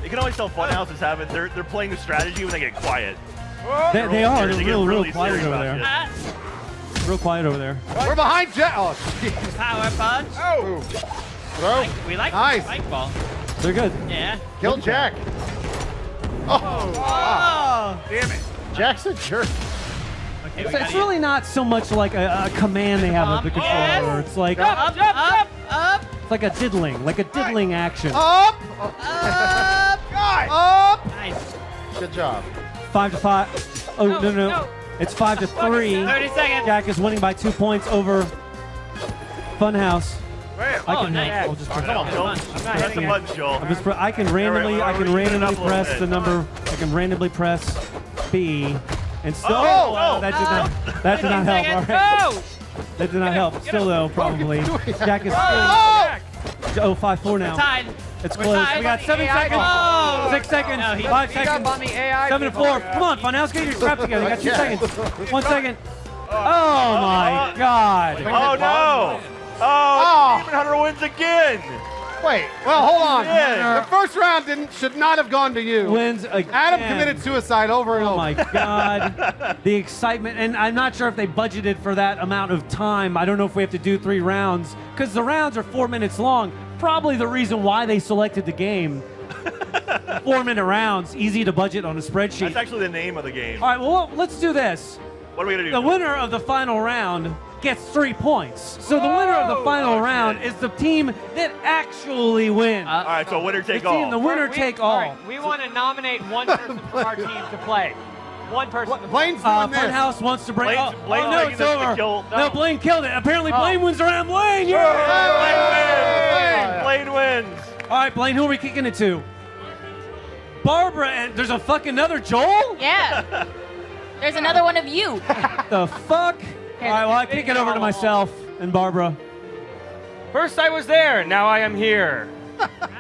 [SPEAKER 7] You can always tell Funhaus is having. They're playing the strategy when they get quiet.
[SPEAKER 12] They are. They're
[SPEAKER 7] They get
[SPEAKER 12] real
[SPEAKER 7] really
[SPEAKER 12] quiet
[SPEAKER 7] serious
[SPEAKER 12] over
[SPEAKER 7] about
[SPEAKER 12] there.
[SPEAKER 7] shit.
[SPEAKER 12] Real quiet over there.
[SPEAKER 22] We're behind Jack. Oh,
[SPEAKER 5] Power punch.
[SPEAKER 22] oh. Throw.
[SPEAKER 5] We like
[SPEAKER 22] Nice.
[SPEAKER 5] spike ball.
[SPEAKER 12] They're good.
[SPEAKER 5] Yeah.
[SPEAKER 22] Kill Jack.
[SPEAKER 5] Oh.
[SPEAKER 7] Damn it.
[SPEAKER 22] Jack's a jerk.
[SPEAKER 5] Okay,
[SPEAKER 12] It's really not so much like a command they have of the controller. It's like
[SPEAKER 5] up.
[SPEAKER 12] it's like a diddling action.
[SPEAKER 22] Up!
[SPEAKER 7] God!
[SPEAKER 22] Up!
[SPEAKER 5] Nice.
[SPEAKER 22] Good job.
[SPEAKER 12] 5 to 5. Oh no. It's 5 to 3.
[SPEAKER 5] 30 seconds.
[SPEAKER 12] Jack is winning by 2 points over Funhaus.
[SPEAKER 7] Where?
[SPEAKER 12] I can
[SPEAKER 5] nice.
[SPEAKER 12] I'll just
[SPEAKER 7] Come on, Joel. Press the button, Joel.
[SPEAKER 12] I can randomly press the number. I can randomly press B and still.
[SPEAKER 7] Oh,
[SPEAKER 12] that did not help. All right. That did not help. Still though, probably. Jack is still. 5-4 now.
[SPEAKER 5] Tied.
[SPEAKER 12] It's
[SPEAKER 5] We're
[SPEAKER 12] close.
[SPEAKER 5] tied.
[SPEAKER 12] We got 7 seconds.
[SPEAKER 5] Oh.
[SPEAKER 12] 6 seconds.
[SPEAKER 5] No,
[SPEAKER 12] 5 seconds. 7 to 4. Come on, Funhaus, get your crap together. You got 2 seconds. 1 second. Oh my God.
[SPEAKER 7] Oh no! Oh, Demon Hunter wins again.
[SPEAKER 22] Wait, well, hold on.
[SPEAKER 7] Yeah.
[SPEAKER 22] The first round should not have gone to you.
[SPEAKER 12] Wins again.
[SPEAKER 22] Adam committed suicide over and over.
[SPEAKER 12] Oh my God. The excitement, and I'm not sure if they budgeted for that amount of time. I don't know if we have to do 3 rounds, because the rounds are 4 minutes long. Probably the reason why they selected the game. 4-minute rounds, easy to budget on a spreadsheet.
[SPEAKER 7] That's actually the name of the game.
[SPEAKER 12] All right, well, let's do this.
[SPEAKER 7] What are we gonna do?
[SPEAKER 12] The winner of the final round gets 3 points. So the winner of the final round is the team that actually wins.
[SPEAKER 7] All right, so winner take
[SPEAKER 12] the team,
[SPEAKER 7] all.
[SPEAKER 12] The winner take all.
[SPEAKER 9] Right, we want to nominate one person from our team to play. One person.
[SPEAKER 22] Blane's doing this.
[SPEAKER 12] Funhaus wants to bring.
[SPEAKER 7] Blane's
[SPEAKER 12] No,
[SPEAKER 7] taking
[SPEAKER 12] it's
[SPEAKER 7] this to
[SPEAKER 12] over.
[SPEAKER 7] kill-
[SPEAKER 12] No, Blaine killed it. Apparently, Blaine wins around Blaine.
[SPEAKER 7] Blaine wins.
[SPEAKER 12] All right, Blaine, who are we kicking it to? Barbara, and there's a fucking another Joel?
[SPEAKER 3] Yeah. There's another one of you.
[SPEAKER 12] The fuck? All right, well, I kick it over to myself and Barbara.
[SPEAKER 9] First I was there, now I am here.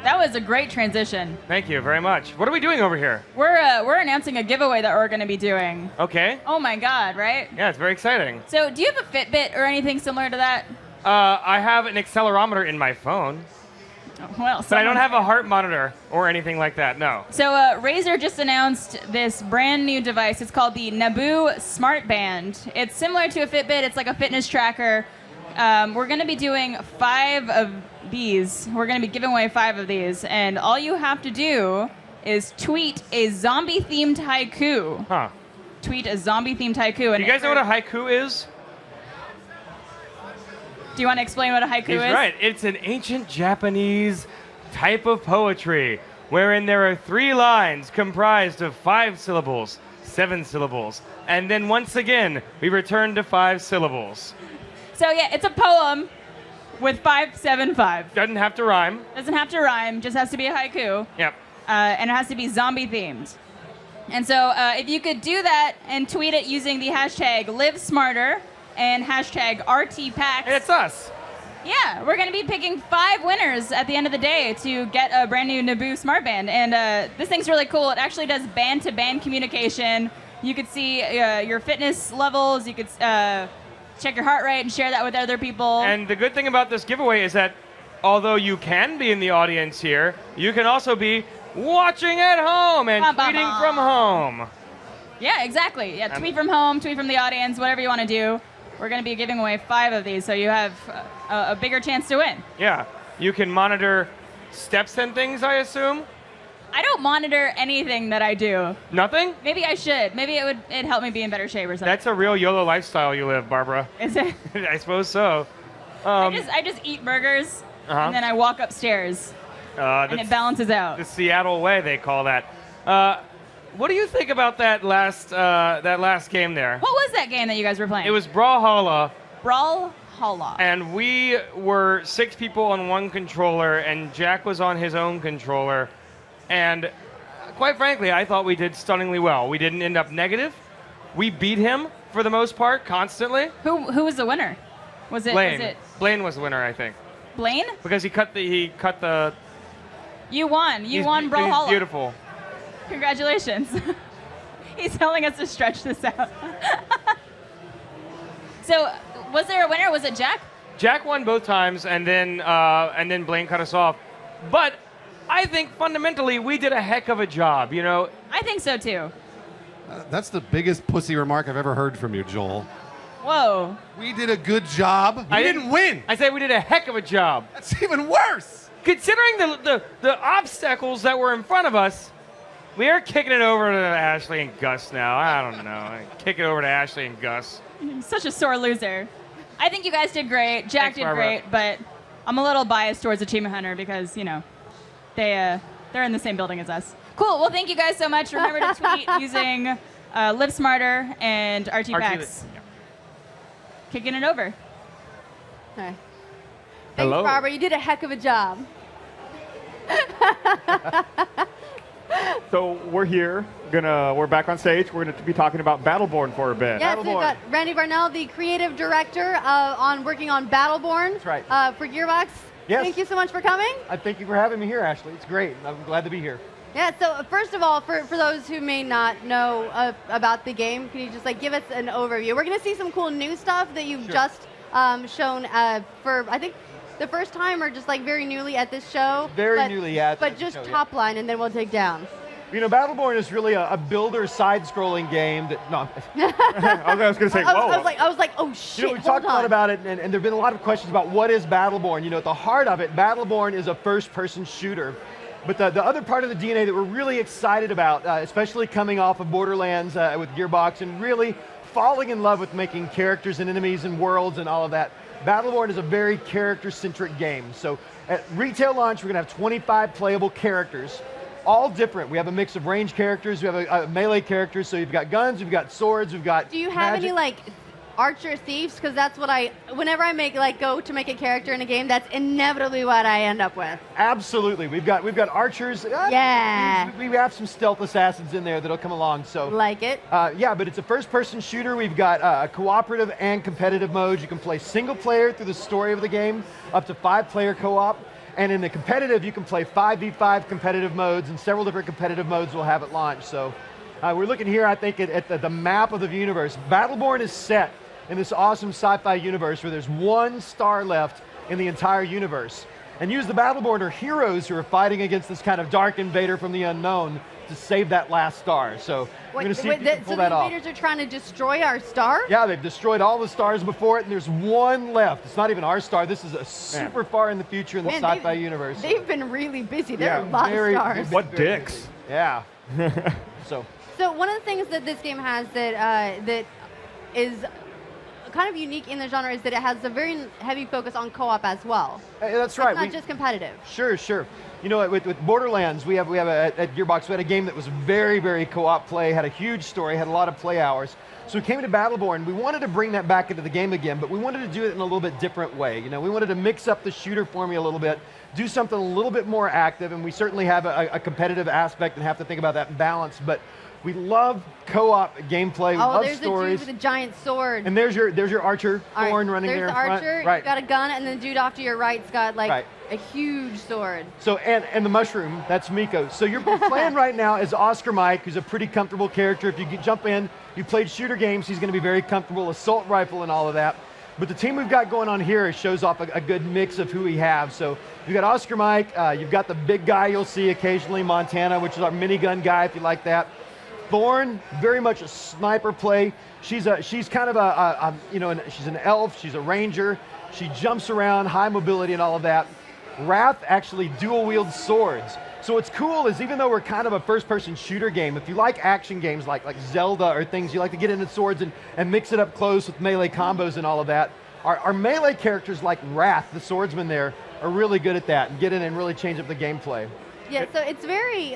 [SPEAKER 3] That was a great transition.
[SPEAKER 9] Thank you very much. What are we doing over here?
[SPEAKER 3] We're announcing a giveaway that we're going to be doing.
[SPEAKER 9] Okay.
[SPEAKER 3] Oh my God, right?
[SPEAKER 9] Yeah, it's very exciting.
[SPEAKER 3] So, do you have a Fitbit or anything similar to that?
[SPEAKER 9] I have an accelerometer in my phone,
[SPEAKER 3] Well,
[SPEAKER 9] but I don't have a heart monitor or anything like that, no.
[SPEAKER 3] So Razer just announced this brand new device. It's called the Naboo Smart Band. It's similar to a Fitbit. It's like a fitness tracker. We're going to be doing 5 of these. We're going to be giving away 5 of these. And all you have to do is tweet a zombie-themed haiku.
[SPEAKER 9] Huh.
[SPEAKER 3] Tweet a zombie-themed haiku.
[SPEAKER 9] Do you guys know what a haiku is?
[SPEAKER 3] Do you want to explain what a haiku is?
[SPEAKER 9] He's right. It's an ancient Japanese type of poetry wherein there are 3 lines comprised of 5 syllables, 7 syllables, and then once again we return to 5 syllables.
[SPEAKER 3] So yeah, it's a poem with 5, 7, 5.
[SPEAKER 9] Doesn't have to rhyme.
[SPEAKER 3] Doesn't have to rhyme, just has to be a haiku.
[SPEAKER 9] Yep.
[SPEAKER 3] And it has to be zombie themed. And so if you could do that and tweet it using the hashtag #LiveSmarter and hashtag #RTPAX.
[SPEAKER 9] It's us.
[SPEAKER 3] Yeah, we're going to be picking 5 winners at the end of the day to get a brand new Naboo Smart Band. And this thing's really cool. It actually does band-to-band communication. You could see your fitness levels. You could check your heart rate and share that with other people.
[SPEAKER 9] And the good thing about this giveaway is that although you can be in the audience here, you can also be watching at home and tweeting from home.
[SPEAKER 3] Yeah, exactly. Yeah, tweet from home, tweet from the audience, whatever you want to do. We're going to be giving away 5 of these, so you have a bigger chance to win.
[SPEAKER 9] Yeah. You can monitor steps and things, I assume?
[SPEAKER 3] I don't monitor anything that I do.
[SPEAKER 9] Nothing?
[SPEAKER 3] Maybe I should. Maybe it'd help me be in better shape or something.
[SPEAKER 9] That's a real YOLO lifestyle you live, Barbara.
[SPEAKER 3] Is it?
[SPEAKER 9] I suppose so.
[SPEAKER 3] I just eat burgers, and then I walk upstairs, and it balances out.
[SPEAKER 9] The Seattle way, they call that. What do you think about that last game there?
[SPEAKER 3] What was that game that you guys were playing?
[SPEAKER 9] It was Brawlhalla.
[SPEAKER 3] Brawlhalla.
[SPEAKER 9] And we were 6 people on one controller, and Jack was on his own controller. And quite frankly, I thought we did stunningly well. We didn't end up negative. We beat him for the most part, constantly.
[SPEAKER 3] Who was the winner? Was it
[SPEAKER 9] Blaine?
[SPEAKER 3] Was it
[SPEAKER 9] Blaine was the winner, I think,
[SPEAKER 3] Blaine?
[SPEAKER 9] because he cut the.
[SPEAKER 3] You won. You won
[SPEAKER 9] He's
[SPEAKER 3] Brawlhalla.
[SPEAKER 9] beautiful.
[SPEAKER 3] Congratulations. He's telling us to stretch this out. So, was there a winner? Was it Jack?
[SPEAKER 9] Jack won both times, and then Blaine cut us off. But I think fundamentally we did a heck of a job. You know.
[SPEAKER 3] I think so too.
[SPEAKER 10] That's the biggest pussy remark I've ever heard from you, Joel.
[SPEAKER 3] Whoa.
[SPEAKER 10] We did a good job.
[SPEAKER 9] I
[SPEAKER 10] We didn't win.
[SPEAKER 9] I said we did a heck of a job.
[SPEAKER 10] That's even worse.
[SPEAKER 9] Considering the obstacles that were in front of us, we are kicking it over to Ashley and Gus now. I don't know. Kick it over to Ashley and Gus.
[SPEAKER 3] Such a sore loser. I think you guys did great. Jack
[SPEAKER 9] Thanks,
[SPEAKER 3] did
[SPEAKER 9] Barbara.
[SPEAKER 3] great, but I'm a little biased towards Achievement Hunter because, you know, they're in the same building as us. Cool. Well, thank you guys so much. Remember to tweet using Live Smarter and RTPAX. Kicking it over.
[SPEAKER 1] Okay. Thanks,
[SPEAKER 20] Hello.
[SPEAKER 1] Barbara. You did a heck of a job.
[SPEAKER 20] So we're here. We're back on stage. We're going to be talking about Battleborn for a bit.
[SPEAKER 1] Yes, we've got Randy Varnell, the creative director, working on Battleborn.
[SPEAKER 11] That's right.
[SPEAKER 1] For Gearbox.
[SPEAKER 11] Yes.
[SPEAKER 1] Thank you so much for coming.
[SPEAKER 11] Thank you for having me here, Ashley. It's great. I'm glad to be here.
[SPEAKER 1] Yeah, so first of all, for those who may not know about the game, can you just give us an overview? We're going to see some cool new stuff that you've just shown for, I think, the first time or just very newly at this show.
[SPEAKER 11] Very newly at
[SPEAKER 1] But
[SPEAKER 11] this
[SPEAKER 1] just
[SPEAKER 11] show,
[SPEAKER 1] top line, and then we'll take down.
[SPEAKER 11] You know, Battleborn is really a builder side-scrolling game that, no.
[SPEAKER 20] I was going to say, whoa.
[SPEAKER 1] I was like, oh shit,
[SPEAKER 11] You know, we talked a lot about it, and there have been a lot of questions about what is Battleborn. You know, at the heart of it, Battleborn is a first-person shooter. But the other part of the DNA that we're really excited about, especially coming off of Borderlands with Gearbox and really falling in love with making characters and enemies and worlds and all of that, Battleborn is a very character-centric game. So at retail launch, we're going to have 25 playable characters, all different. We have a mix of range characters, we have a melee characters, so you've got guns, we've got swords, we've got
[SPEAKER 1] Do you have
[SPEAKER 11] magic.
[SPEAKER 1] any archer thieves? Because that's what whenever I make go to make a character in a game, that's inevitably what I end up with.
[SPEAKER 11] Absolutely, we've got archers.
[SPEAKER 1] Yeah.
[SPEAKER 11] We have some stealth assassins in there that'll come along. So
[SPEAKER 1] like it.
[SPEAKER 11] Yeah, but it's a first-person shooter. We've got a cooperative and competitive modes. You can play single player through the story of the game, up to 5-player co-op. And in the competitive, you can play 5v5 competitive modes, and several different competitive modes we'll have at launch. So we're looking here, I think, at the map of the universe. Battleborn is set in this awesome sci-fi universe where there's one star left in the entire universe. And use the Battleborn are heroes who are fighting against this kind of dark invader from the unknown to save that last star. So we're going to see if you can pull that off.
[SPEAKER 1] So the invaders are trying to destroy our star?
[SPEAKER 11] Yeah, they've destroyed all the stars before it, and there's one left. It's not even our star. This is a super far in the future in the sci-fi universe.
[SPEAKER 1] They've been really busy. There are a lot of stars.
[SPEAKER 20] What dicks?
[SPEAKER 11] Yeah. So
[SPEAKER 1] one of the things that this game has that is kind of unique in the genre is that it has a very heavy focus on co-op as well.
[SPEAKER 11] That's right.
[SPEAKER 1] It's not just competitive.
[SPEAKER 11] Sure. You know, with Borderlands, we have at Gearbox, we had a game that was very, very co-op play, had a huge story, had a lot of play hours. So we came to Battleborn. We wanted to bring that back into the game again, but we wanted to do it in a little bit different way. You know, we wanted to mix up the shooter formula a little bit, do something a little bit more active, and we certainly have a competitive aspect and have to think about that in balance. But we love co-op gameplay. We love
[SPEAKER 1] there's
[SPEAKER 11] stories.
[SPEAKER 1] a dude with a giant sword.
[SPEAKER 11] And there's your archer, Thorn, running there in front.
[SPEAKER 1] There's the archer,
[SPEAKER 11] Right.
[SPEAKER 1] you've got a gun, and the dude off to your right's got
[SPEAKER 11] Right.
[SPEAKER 1] a huge sword.
[SPEAKER 11] So, and the mushroom, that's Miko. So you're playing right now as Oscar Mike, who's a pretty comfortable character. If you jump in, you played shooter games, he's going to be very comfortable, assault rifle and all of that. But the team we've got going on here shows off a good mix of who we have. So you've got Oscar Mike, you've got the big guy you'll see occasionally, Montana, which is our minigun guy if you like that. Thorn, very much a sniper play. She's kind of she's an elf, she's a ranger. She jumps around, high mobility and all of that. Wrath actually dual wields swords. So what's cool is even though we're kind of a first-person shooter game, if you like action games like Zelda or things, you like to get into swords and mix it up close with melee combos and all of that, our melee characters like Wrath, the swordsman there, are really good at that and get in and really change up the gameplay.
[SPEAKER 1] Yeah, so it's very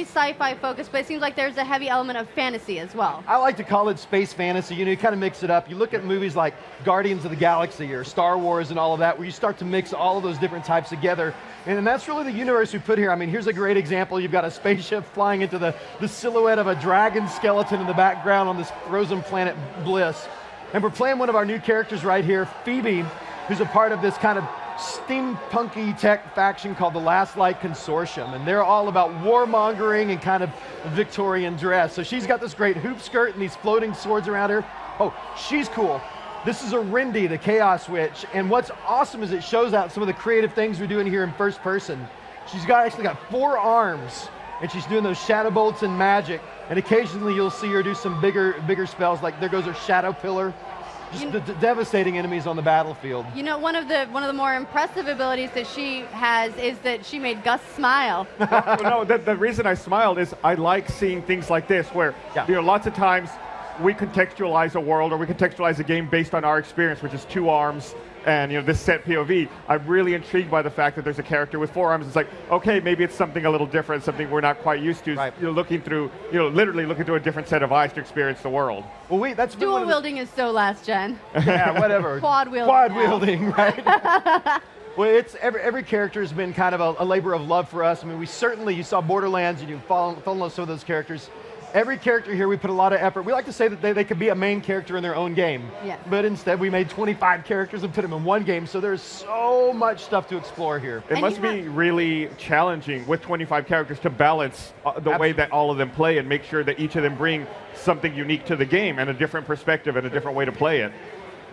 [SPEAKER 1] sci-fi focused, but it seems like there's a heavy element of fantasy as well.
[SPEAKER 11] I like to call it space fantasy. You know, you kind of mix it up. You look at movies like Guardians of the Galaxy or Star Wars and all of that, where you start to mix all of those different types together. And that's really the universe we put here. I mean, here's a great example. You've got a spaceship flying into the silhouette of a dragon skeleton in the background on this frozen planet Bliss. And we're playing one of our new characters right here, Phoebe, who's a part of this kind of steampunky tech faction called the Last Light Consortium, and they're all about warmongering and kind of Victorian dress. So she's got this great hoop skirt and these floating swords around her. Oh, she's cool. This is a Rindy, the Chaos Witch, and what's awesome is it shows out some of the creative things we're doing here in first person. She's actually got 4 arms, and she's doing those shadow bolts and magic, and occasionally you'll see her do some bigger spells, like there goes her Shadow Pillar. Just devastating enemies on the battlefield.
[SPEAKER 1] You know, one of the more impressive abilities that she has is that she made Gus smile.
[SPEAKER 20] Well, no, the reason I smiled is I like seeing things like this, where lots of times we contextualize a world or we contextualize a game based on our experience, which is 2 arms and this set POV. I'm really intrigued by the fact that there's a character with 4 arms. It's like, okay, maybe it's something a little different, something we're not quite used to. Right. You're looking through, literally looking through a different set of eyes to experience the world.
[SPEAKER 11] Well, that's
[SPEAKER 1] dual wielding is so last gen.
[SPEAKER 11] Yeah, whatever.
[SPEAKER 1] Quad wielding.
[SPEAKER 11] Quad wielding, right? Well, it's every character has been kind of a labor of love for us. I mean, you saw Borderlands, and you fell in love with some of those characters. Every character here, we put a lot of effort. We like to say that they could be a main character in their own game.
[SPEAKER 1] Yeah.
[SPEAKER 11] But instead, we made 25 characters and put them in one game, so there's so much stuff to explore here.
[SPEAKER 20] It must be really challenging with 25 characters to balance the way that all of them play and make sure that each of them bring something unique to the game and a different perspective and a different way to play it.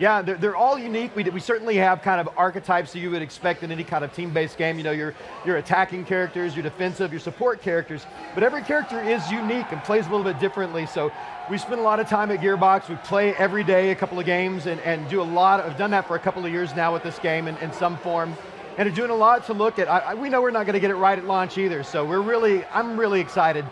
[SPEAKER 11] Yeah, they're all unique. We certainly have kind of archetypes that you would expect in any kind of team-based game. Your attacking characters, your defensive, your support characters. But every character is unique and plays a little bit differently. So we spend a lot of time at Gearbox. We play every day a couple of games and do a lot. I've done that for a couple of years now with this game in some form. And are doing a lot to look at. We know we're not going to get it right at launch either. So I'm really excited.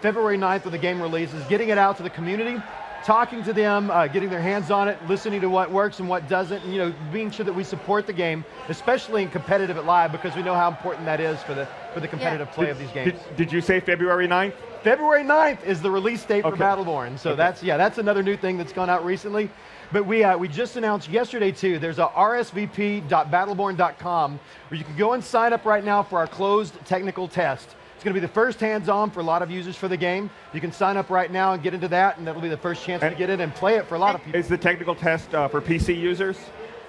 [SPEAKER 11] February 9th when the game releases, getting it out to the community, talking to them, getting their hands on it, listening to what works and what doesn't, and being sure that we support the game, especially in competitive at live, because we know how important that is for the competitive play of these games.
[SPEAKER 20] Did you say February 9th?
[SPEAKER 11] February 9th is the release date for Battleborn. So that's another new thing that's gone out recently. But we just announced yesterday too, there's a rsvp.battleborn.com where you can go and sign up right now for our closed technical test. It's going to be the first hands-on for a lot of users for the game. You can sign up right now and get into that, and that'll be the first chance to get in and play it for a lot of people.
[SPEAKER 20] Is the technical test for PC users?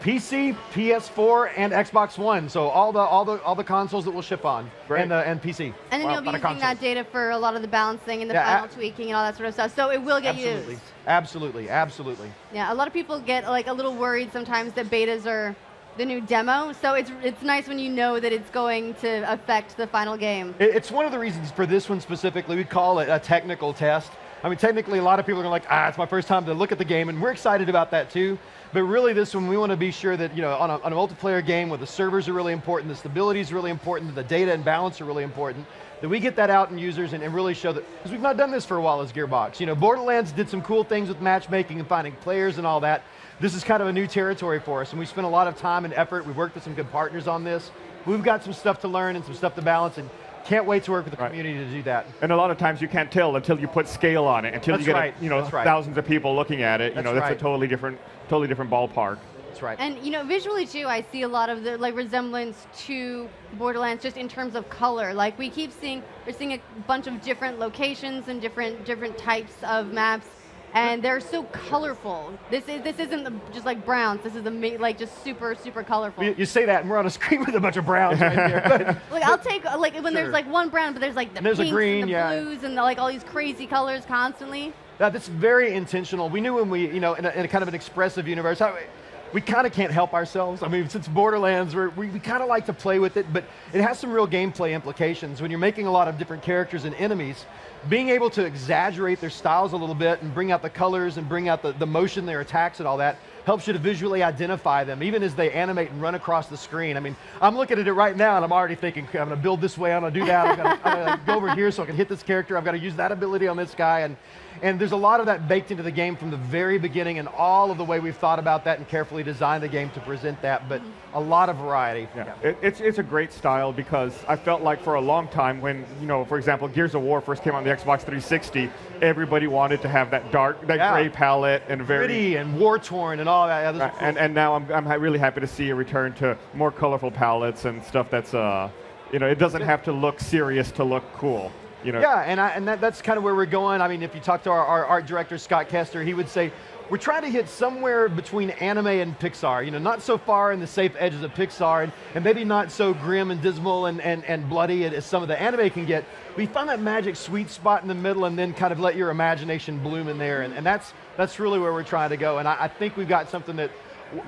[SPEAKER 11] PC, PS4, and Xbox One. So all the consoles that we'll ship on, and PC.
[SPEAKER 1] And then you'll be using that data for a lot of the balancing and the final tweaking and all that sort of stuff. So it will get used.
[SPEAKER 11] Absolutely.
[SPEAKER 1] Yeah, a lot of people get like a little worried sometimes that betas are the new demo, so it's nice when you know that it's going to affect the final game.
[SPEAKER 11] It's one of the reasons for this one specifically, we call it a technical test. I mean, technically a lot of people are like, it's my first time to look at the game, and we're excited about that too. But really this one, we want to be sure that, on a multiplayer game where the servers are really important, the stability is really important, the data and balance are really important, that we get that out in users and really show that, because we've not done this for a while as Gearbox. Borderlands did some cool things with matchmaking and finding players and all that. This is kind of a new territory for us, and we spent a lot of time and effort. We've worked with some good partners on this. We've got some stuff to learn and some stuff to balance, and can't wait to work with the community to do that.
[SPEAKER 20] And a lot of times you can't tell until you put scale on it, until you get thousands of people looking at it. That's a totally different ballpark.
[SPEAKER 11] That's right.
[SPEAKER 1] And visually too, I see a lot of the resemblance to Borderlands just in terms of color. Like we're seeing a bunch of different locations and different types of maps. And they're so colorful. This isn't just like browns. This is just super colorful.
[SPEAKER 11] You say that, and we're on a screen with a bunch of browns right here.
[SPEAKER 1] I'll take when there's like one brown, but there's like the pinks and the blues and all these crazy colors constantly.
[SPEAKER 11] That's very intentional. We knew when we in a kind of an expressive universe. We kind of can't help ourselves. I mean, since Borderlands, we kind of like to play with it, but it has some real gameplay implications. When you're making a lot of different characters and enemies, being able to exaggerate their styles a little bit and bring out the colors and bring out the motion, their attacks and all that, helps you to visually identify them, even as they animate and run across the screen. I mean, I'm looking at it right now, and I'm already thinking, I'm going to build this way, I'm going to do that, I'm going to go over here so I can hit this character, I've got to use that ability on this guy, and there's a lot of that baked into the game from the very beginning, and all of the way we've thought about that and carefully designed the game to present that, but a lot of variety.
[SPEAKER 20] Yeah. It's a great style, because I felt like for a long time when, for example, Gears of War first came on the Xbox 360, everybody wanted to have that gray palette and very
[SPEAKER 11] pretty and war-torn and all that.
[SPEAKER 20] Cool. And now I'm really happy to see a return to more colorful palettes and stuff that's it doesn't have to look serious to look cool.
[SPEAKER 11] Yeah, and that's kind of where we're going. I mean, if you talk to our art director, Scott Kester, he would say, we're trying to hit somewhere between anime and Pixar. You know, not so far in the safe edges of Pixar, and maybe not so grim and dismal and bloody as some of the anime can get. We find that magic sweet spot in the middle, and then kind of let your imagination bloom in there, and that's really where we're trying to go. And I think we've got something that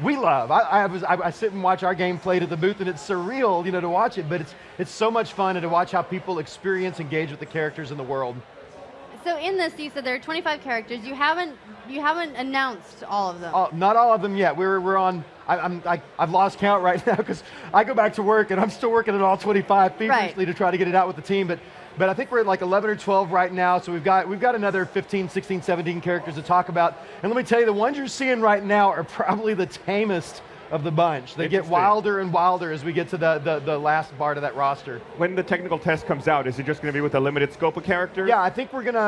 [SPEAKER 11] we love. I sit and watch our game played at the booth, and it's surreal, you know, to watch it. But it's so much fun, and to watch how people engage with the characters in the world.
[SPEAKER 1] So in this, you said there are 25 characters. You haven't announced all of them.
[SPEAKER 11] Not all of them yet. We're on. I've lost count right now because I go back to work and I'm still working on all 25 feverishly to try to get it out with the team. But I think we're at like 11 or 12 right now. So we've got another 15, 16, 17 characters to talk about. And let me tell you, the ones you're seeing right now are probably the tamest of the bunch. They get wilder and wilder as we get to the last part of that roster.
[SPEAKER 20] When the technical test comes out, is it just going to be with a limited scope of characters?
[SPEAKER 11] Yeah, I think we're gonna.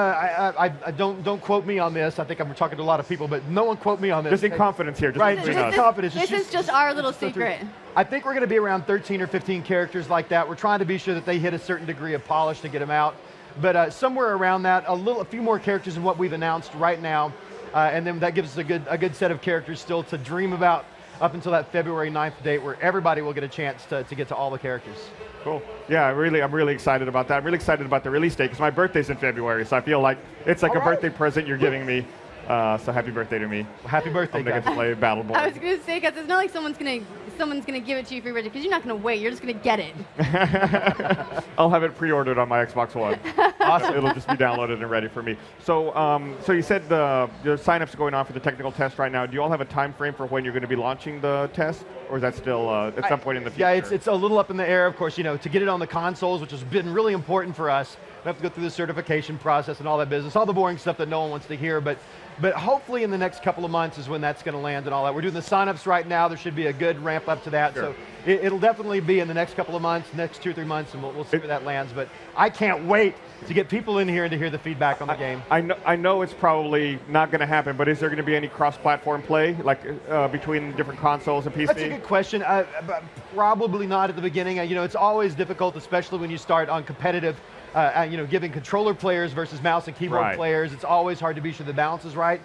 [SPEAKER 11] I don't quote me on this. I think I'm talking to a lot of people, but no one quote me on this.
[SPEAKER 20] Just in confidence here. Just
[SPEAKER 11] right,
[SPEAKER 20] between
[SPEAKER 11] just
[SPEAKER 20] us.
[SPEAKER 11] in confidence.
[SPEAKER 1] This is just our little secret.
[SPEAKER 11] I think we're going to be around 13 or 15 characters like that. We're trying to be sure that they hit a certain degree of polish to get them out. But somewhere around that, a few more characters than what we've announced right now, and then that gives us a good set of characters still to dream about up until that February 9th date, where everybody will get a chance to get to all the characters.
[SPEAKER 20] Cool. Yeah, I'm really excited about that. I'm really excited about the release date because my birthday's in February, so I feel like it's like a birthday present you're giving me. So happy birthday to me.
[SPEAKER 11] Happy birthday,
[SPEAKER 20] I'm gonna get to play Battleborn.
[SPEAKER 1] I was going to say, because it's not like someone's going to give it to you for your birthday, because you're not going to wait. You're just going to get it.
[SPEAKER 20] I'll have it pre-ordered on my Xbox One. Awesome. It'll just be downloaded and ready for me. So, so you said the sign-ups are going on for the technical test right now. Do you all have a time frame for when you're going to be launching the test, or is that still at some point in the future?
[SPEAKER 11] Yeah, it's a little up in the air, of course. You know, to get it on the consoles, which has been really important for us. We have to go through the certification process and all that business, all the boring stuff that no one wants to hear. But hopefully in the next couple of months is when that's going to land and all that. We're doing the signups right now. There should be a good ramp up to that.
[SPEAKER 20] Sure.
[SPEAKER 11] So it'll definitely be in the next couple of months, next 2 or 3 months, and we'll see where that lands. But I can't wait to get people in here and to hear the feedback on the game.
[SPEAKER 20] I know it's probably not going to happen, but is there going to be any cross-platform play, like between different consoles and PC?
[SPEAKER 11] That's a good question. Probably not at the beginning. You know, it's always difficult, especially when you start on competitive. You know, giving controller players versus mouse and keyboard players, it's always hard to be sure the balance is right.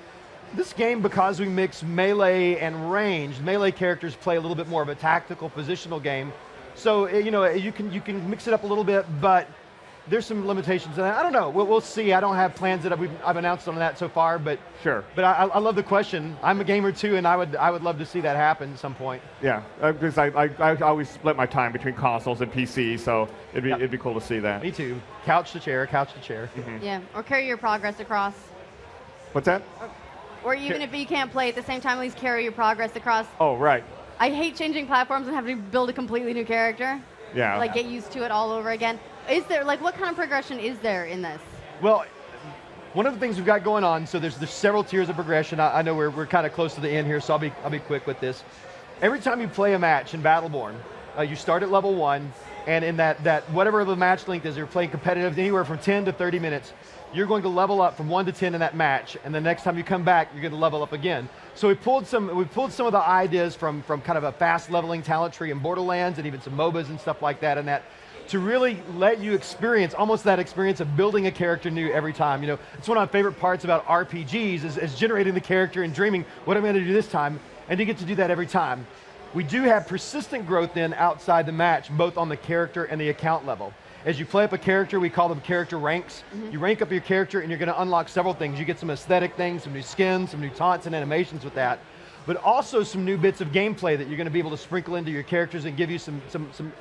[SPEAKER 11] This game, because we mix melee and ranged, melee characters play a little bit more of a tactical, positional game. So you know, you can mix it up a little bit, but there's some limitations. And I don't know. We'll see. I don't have plans that I've announced on that so far, but
[SPEAKER 20] sure.
[SPEAKER 11] But I love the question. I'm a gamer too, and I would love to see that happen at some point.
[SPEAKER 20] Yeah, because I always split my time between consoles and PC, so it'd be cool to see that.
[SPEAKER 11] Me too. Couch to chair, couch to chair.
[SPEAKER 20] Mm-hmm.
[SPEAKER 1] Yeah, or carry your progress across.
[SPEAKER 20] What's that?
[SPEAKER 1] Or even if you can't play at the same time, at least carry your progress across.
[SPEAKER 20] Oh, right.
[SPEAKER 1] I hate changing platforms and having to build a completely new character.
[SPEAKER 20] Yeah.
[SPEAKER 1] Like get used to it all over again. Is there, like, what kind of progression is there in this?
[SPEAKER 11] Well, one of the things we've got going on, so there's several tiers of progression. I know we're kind of close to the end here, so I'll be quick with this. Every time you play a match in Battleborn, you start at level 1, and in that whatever the match length is, you're playing competitive anywhere from 10 to 30 minutes. You're going to level up from 1 to 10 in that match, and the next time you come back, you're going to level up again. So we pulled some of the ideas from kind of a fast leveling talent tree in Borderlands, and even some MOBAs and stuff like that, and that to really let you experience almost that experience of building a character new every time. You know, it's one of my favorite parts about RPGs is generating the character and dreaming what I'm going to do this time, and you get to do that every time. We do have persistent growth then outside the match, both on the character and the account level. As you play up a character, we call them character ranks. Mm-hmm. You rank up your character and you're going to unlock several things. You get some aesthetic things, some new skins, some new taunts and animations with that, but also some new bits of gameplay that you're going to be able to sprinkle into your characters and give you some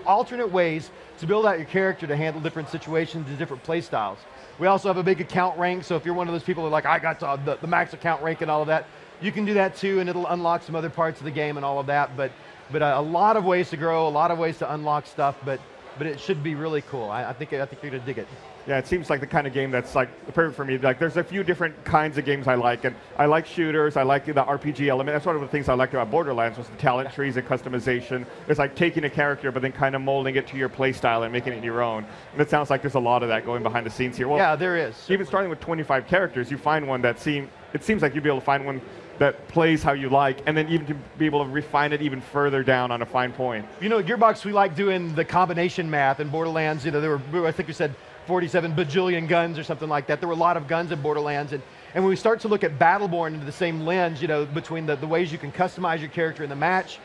[SPEAKER 11] alternate ways to build out your character to handle different situations and different play styles. We also have a big account rank, so if you're one of those people who are like, I got the max account rank and all of that, you can do that too, and it'll unlock some other parts of the game and all of that, but a lot of ways to grow, a lot of ways to unlock stuff, but it should be really cool. I think you're going to dig it.
[SPEAKER 20] Yeah, it seems like the kind of game that's like perfect for me. Like, there's a few different kinds of games I like, and I like shooters. I like the RPG element. That's one of the things I liked about Borderlands was the talent trees and customization. It's like taking a character, but then kind of molding it to your play style and making it your own. And it sounds like there's a lot of that going behind the scenes here. Well,
[SPEAKER 11] yeah, there is.
[SPEAKER 20] Even starting with 25 characters, you find one that it seems like you'd be able to find one that plays how you like, and then even to be able to refine it even further down on a fine point.
[SPEAKER 11] You know, at Gearbox, we like doing the combination math. In Borderlands, you know, I think we said 47 bajillion guns or something like that. There were a lot of guns in Borderlands, And when we start to look at Battleborn into the same lens, between the ways you can customize your character in the match,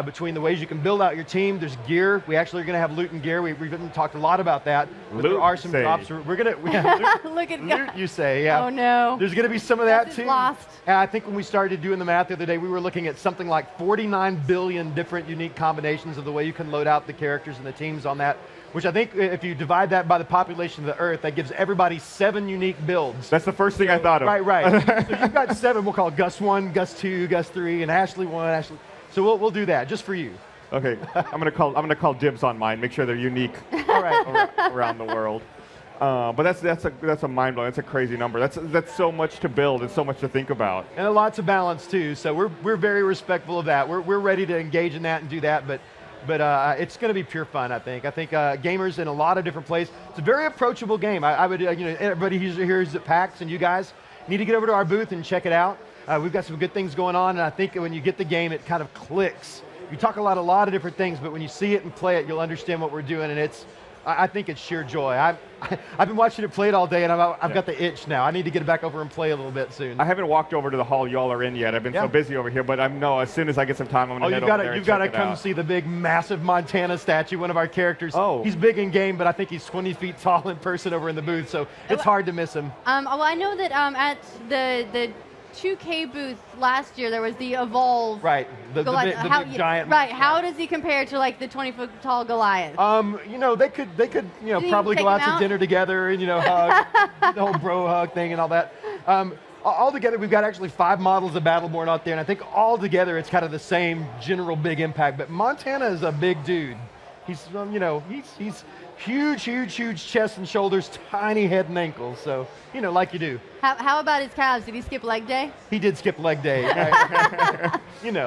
[SPEAKER 11] between the ways you can build out your team, there's gear. We actually are going to have loot and gear. We've talked a lot about that. But there are some drops. We're going to
[SPEAKER 1] Look at
[SPEAKER 11] loot, you say, yeah.
[SPEAKER 1] Oh no.
[SPEAKER 11] There's going to be some of that too.
[SPEAKER 1] Lost.
[SPEAKER 11] And I think when we started doing the math the other day, we were looking at something like 49 billion different unique combinations of the way you can load out the characters and the teams on that. Which I think if you divide that by the population of the Earth, that gives everybody 7 unique builds.
[SPEAKER 20] That's the first thing I thought of.
[SPEAKER 11] Right. So you've got 7. We'll call Gus 1, Gus 2, Gus 3, and Ashley 1, Ashley. So we'll do that just for you.
[SPEAKER 20] Okay, I'm gonna call dibs on mine. Make sure they're unique. All right, around the world. But that's a mind blowing. That's a crazy number. That's so much to build and so much to think about.
[SPEAKER 11] And a lot to balance too. So we're very respectful of that. We're ready to engage in that and do that. But it's going to be pure fun, I think. I think gamers in a lot of different places. It's a very approachable game. I would, everybody here is at PAX, and you guys need to get over to our booth and check it out. We've got some good things going on, and I think when you get the game, it kind of clicks. You talk a lot of different things, but when you see it and play it, you'll understand what we're doing, and I think it's sheer joy. I've been watching it play it all day, and I've got the itch now. I need to get back over and play a little bit soon.
[SPEAKER 20] I haven't walked over to the hall y'all are in yet. I've been so busy over here, but I know as soon as I get some time, I'm going to head over there.
[SPEAKER 11] You've got to come see the big, massive Montana statue, one of our characters. Oh. He's big in game, but I think he's 20 feet tall in person over in the booth, so it's hard to miss him.
[SPEAKER 1] Well, I know that at the 2K booth last year, there was the Evolve.
[SPEAKER 11] Right, the big giant.
[SPEAKER 1] Right, how does he compare to like the 20-foot tall Goliath?
[SPEAKER 11] They could probably go out to dinner together and hug, the whole bro hug thing and all that. All together, we've got actually 5 models of Battleborn out there, and I think all together it's kind of the same general big impact. But Montana is a big dude. He's he's huge chest and shoulders, tiny head and ankles. So like you do.
[SPEAKER 1] How about his calves? Did he skip leg day?
[SPEAKER 11] He did skip leg day. Right?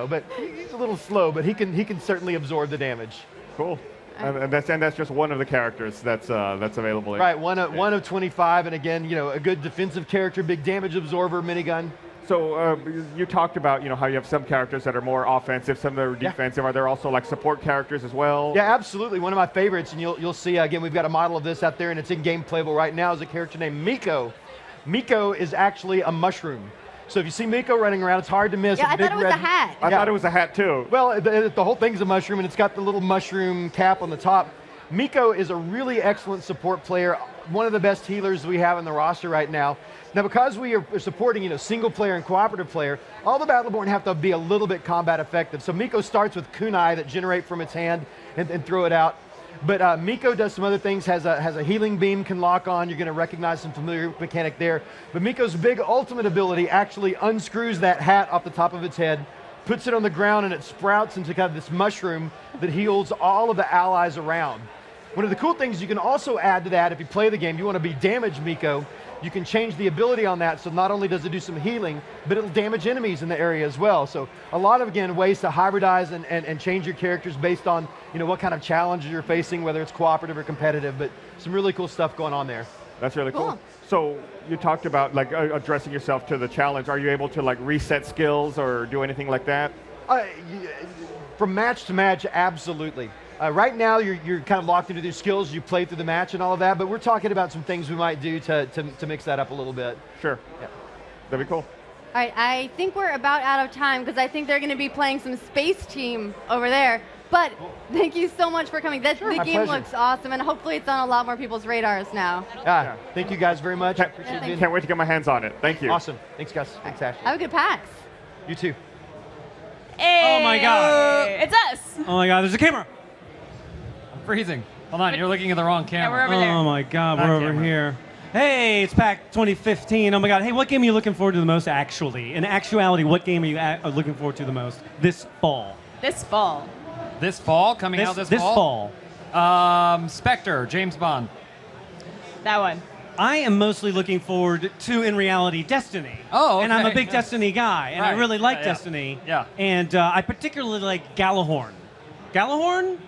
[SPEAKER 11] But he's a little slow, but he can certainly absorb the damage.
[SPEAKER 20] Cool. And that's just one of the characters that's available.
[SPEAKER 11] Right, one of 25, and again, a good defensive character, big damage absorber, minigun.
[SPEAKER 20] So you talked about how you have some characters that are more offensive, some that are defensive. Are there also like support characters as well?
[SPEAKER 11] Yeah, absolutely. One of my favorites, and you'll see again. We've got a model of this out there, and it's in game playable right now. Is a character named Miko. Miko is actually a mushroom. So if you see Miko running around, it's hard to miss.
[SPEAKER 1] Yeah, I thought it was a hat.
[SPEAKER 20] I thought it was a hat too.
[SPEAKER 11] Well, the whole thing's a mushroom, and it's got the little mushroom cap on the top. Miko is a really excellent support player, one of the best healers we have in the roster right now. Now, because we are supporting, single player and cooperative player, all the Battleborn have to be a little bit combat effective. So Miko starts with kunai that generate from its hand and throw it out. But Miko does some other things, has a healing beam, can lock on. You're going to recognize some familiar mechanic there. But Miko's big ultimate ability actually unscrews that hat off the top of its head, puts it on the ground, and it sprouts into kind of this mushroom that heals all of the allies around. One of the cool things you can also add to that, if you play the game, you want to be damage Miko, you can change the ability on that, so not only does it do some healing, but it'll damage enemies in the area as well. So a lot of, again, ways to hybridize and change your characters based on what kind of challenges you're facing, whether it's cooperative or competitive, but some really cool stuff going on there.
[SPEAKER 20] That's really cool. So you talked about like addressing yourself to the challenge. Are you able to like reset skills or do anything like that?
[SPEAKER 11] From match to match, absolutely. Right now, you're kind of locked into these skills. You play through the match and all of that, but we're talking about some things we might do to mix that up a little bit.
[SPEAKER 20] Sure. Yeah. That'd be cool.
[SPEAKER 1] All right, I think we're about out of time because I think they're going to be playing some Space Team over there. But thank you so much for coming. The game looks awesome, and hopefully it's on a lot more people's radars now.
[SPEAKER 11] Thank you guys very much.
[SPEAKER 20] Can't wait to get my hands on it. Thank you.
[SPEAKER 11] Awesome. Thanks, guys. Thanks, Ashley.
[SPEAKER 1] Have a good PAX.
[SPEAKER 11] You too.
[SPEAKER 3] Hey,
[SPEAKER 12] oh my God.
[SPEAKER 3] It's us.
[SPEAKER 12] Oh my God, there's a camera.
[SPEAKER 6] I'm freezing. Hold on, you're looking at the wrong camera.
[SPEAKER 3] Yeah, we're over there.
[SPEAKER 12] Oh my God, we're over here. Hey, it's PAX 2015. Oh my God. Hey, what game are you looking forward to the most, actually? In actuality, what game are you looking forward to the most this fall?
[SPEAKER 3] This fall.
[SPEAKER 6] This fall? Coming out this fall?
[SPEAKER 12] This fall.
[SPEAKER 6] Spectre, James Bond.
[SPEAKER 3] That one.
[SPEAKER 12] I am mostly looking forward to, in reality, Destiny.
[SPEAKER 6] Oh, okay.
[SPEAKER 12] And I'm a big Destiny guy, and I really like Destiny.
[SPEAKER 6] Yeah.
[SPEAKER 12] And I particularly like Gjallarhorn. Gjallarhorn?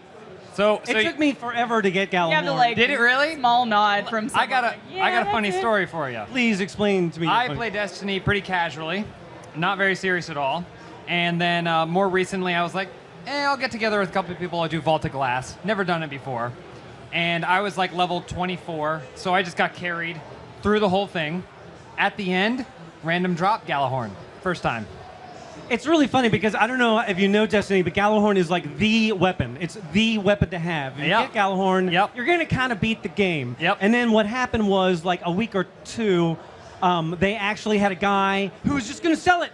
[SPEAKER 6] So
[SPEAKER 12] it took me forever to get Gjallarhorn.
[SPEAKER 6] Did it really?
[SPEAKER 3] Small nod from someone.
[SPEAKER 6] I got a funny story for you.
[SPEAKER 12] Please explain to me.
[SPEAKER 6] I play Destiny pretty casually, not very serious at all. And then more recently, I was like, I'll get together with a couple of people. I'll do Vault of Glass. Never done it before. And I was like level 24, so I just got carried through the whole thing. At the end, random drop Gallahorn. First time.
[SPEAKER 12] It's really funny because I don't know if you know Destiny, but Gallahorn is like the weapon. It's the weapon to have. If you get Gallahorn, you're going to kind of beat the game. And then what happened was like a week or two, they actually had a guy who was just going to sell it.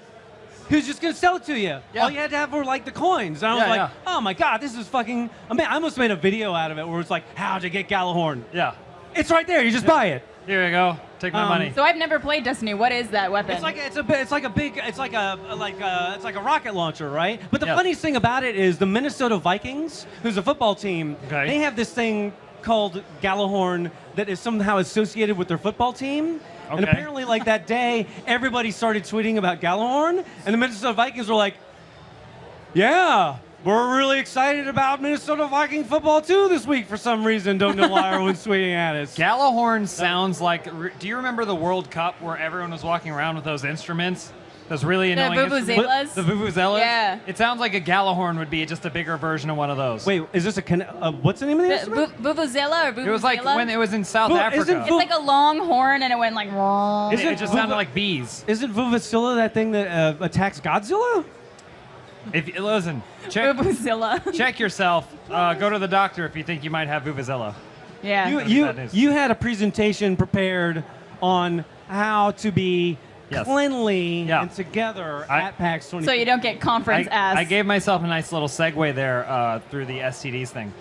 [SPEAKER 12] He was just going to sell it to you. All you had to have were like the coins. And I was like, oh my God, this is fucking, I almost made a video out of it where it's like, how'd you get Gallahorn?
[SPEAKER 6] Yeah.
[SPEAKER 12] It's right there. You just buy it.
[SPEAKER 6] Here you go. Take my money.
[SPEAKER 3] So I've never played Destiny. What is that weapon?
[SPEAKER 12] It's like a rocket launcher, right? But the funniest thing about it is the Minnesota Vikings, who's a football team, they have this thing called Gallahorn that is somehow associated with their football team. And apparently, like that day, everybody started tweeting about Gallahorn, and the Minnesota Vikings were like, "Yeah, we're really excited about Minnesota Viking football too this week for some reason. Don't know why everyone's tweeting at us."
[SPEAKER 6] Gallahorn sounds like. Do you remember the World Cup where everyone was walking around with those instruments? Those really annoying
[SPEAKER 3] instruments?
[SPEAKER 6] The vuvuzelas?
[SPEAKER 3] Yeah.
[SPEAKER 6] It sounds like a Gallahorn would be just a bigger version of one of those.
[SPEAKER 12] Wait, is this what's the name of the instrument?
[SPEAKER 3] Vuvuzela or vuvuzela?
[SPEAKER 6] It was like when it was in South Africa.
[SPEAKER 3] It's like a long horn and it went like.
[SPEAKER 6] It just sounded like bees.
[SPEAKER 12] Isn't Vuvuzela that thing that attacks Godzilla?
[SPEAKER 6] If listen, check
[SPEAKER 3] Vuvuzela.
[SPEAKER 6] Check yourself. Go to the doctor if you think you might have vuvuzela.
[SPEAKER 3] Yeah.
[SPEAKER 12] You had a presentation prepared on how to be cleanly and together at PAX 20.
[SPEAKER 3] So you don't get conference ass.
[SPEAKER 6] I gave myself a nice little segue there through the STDs thing.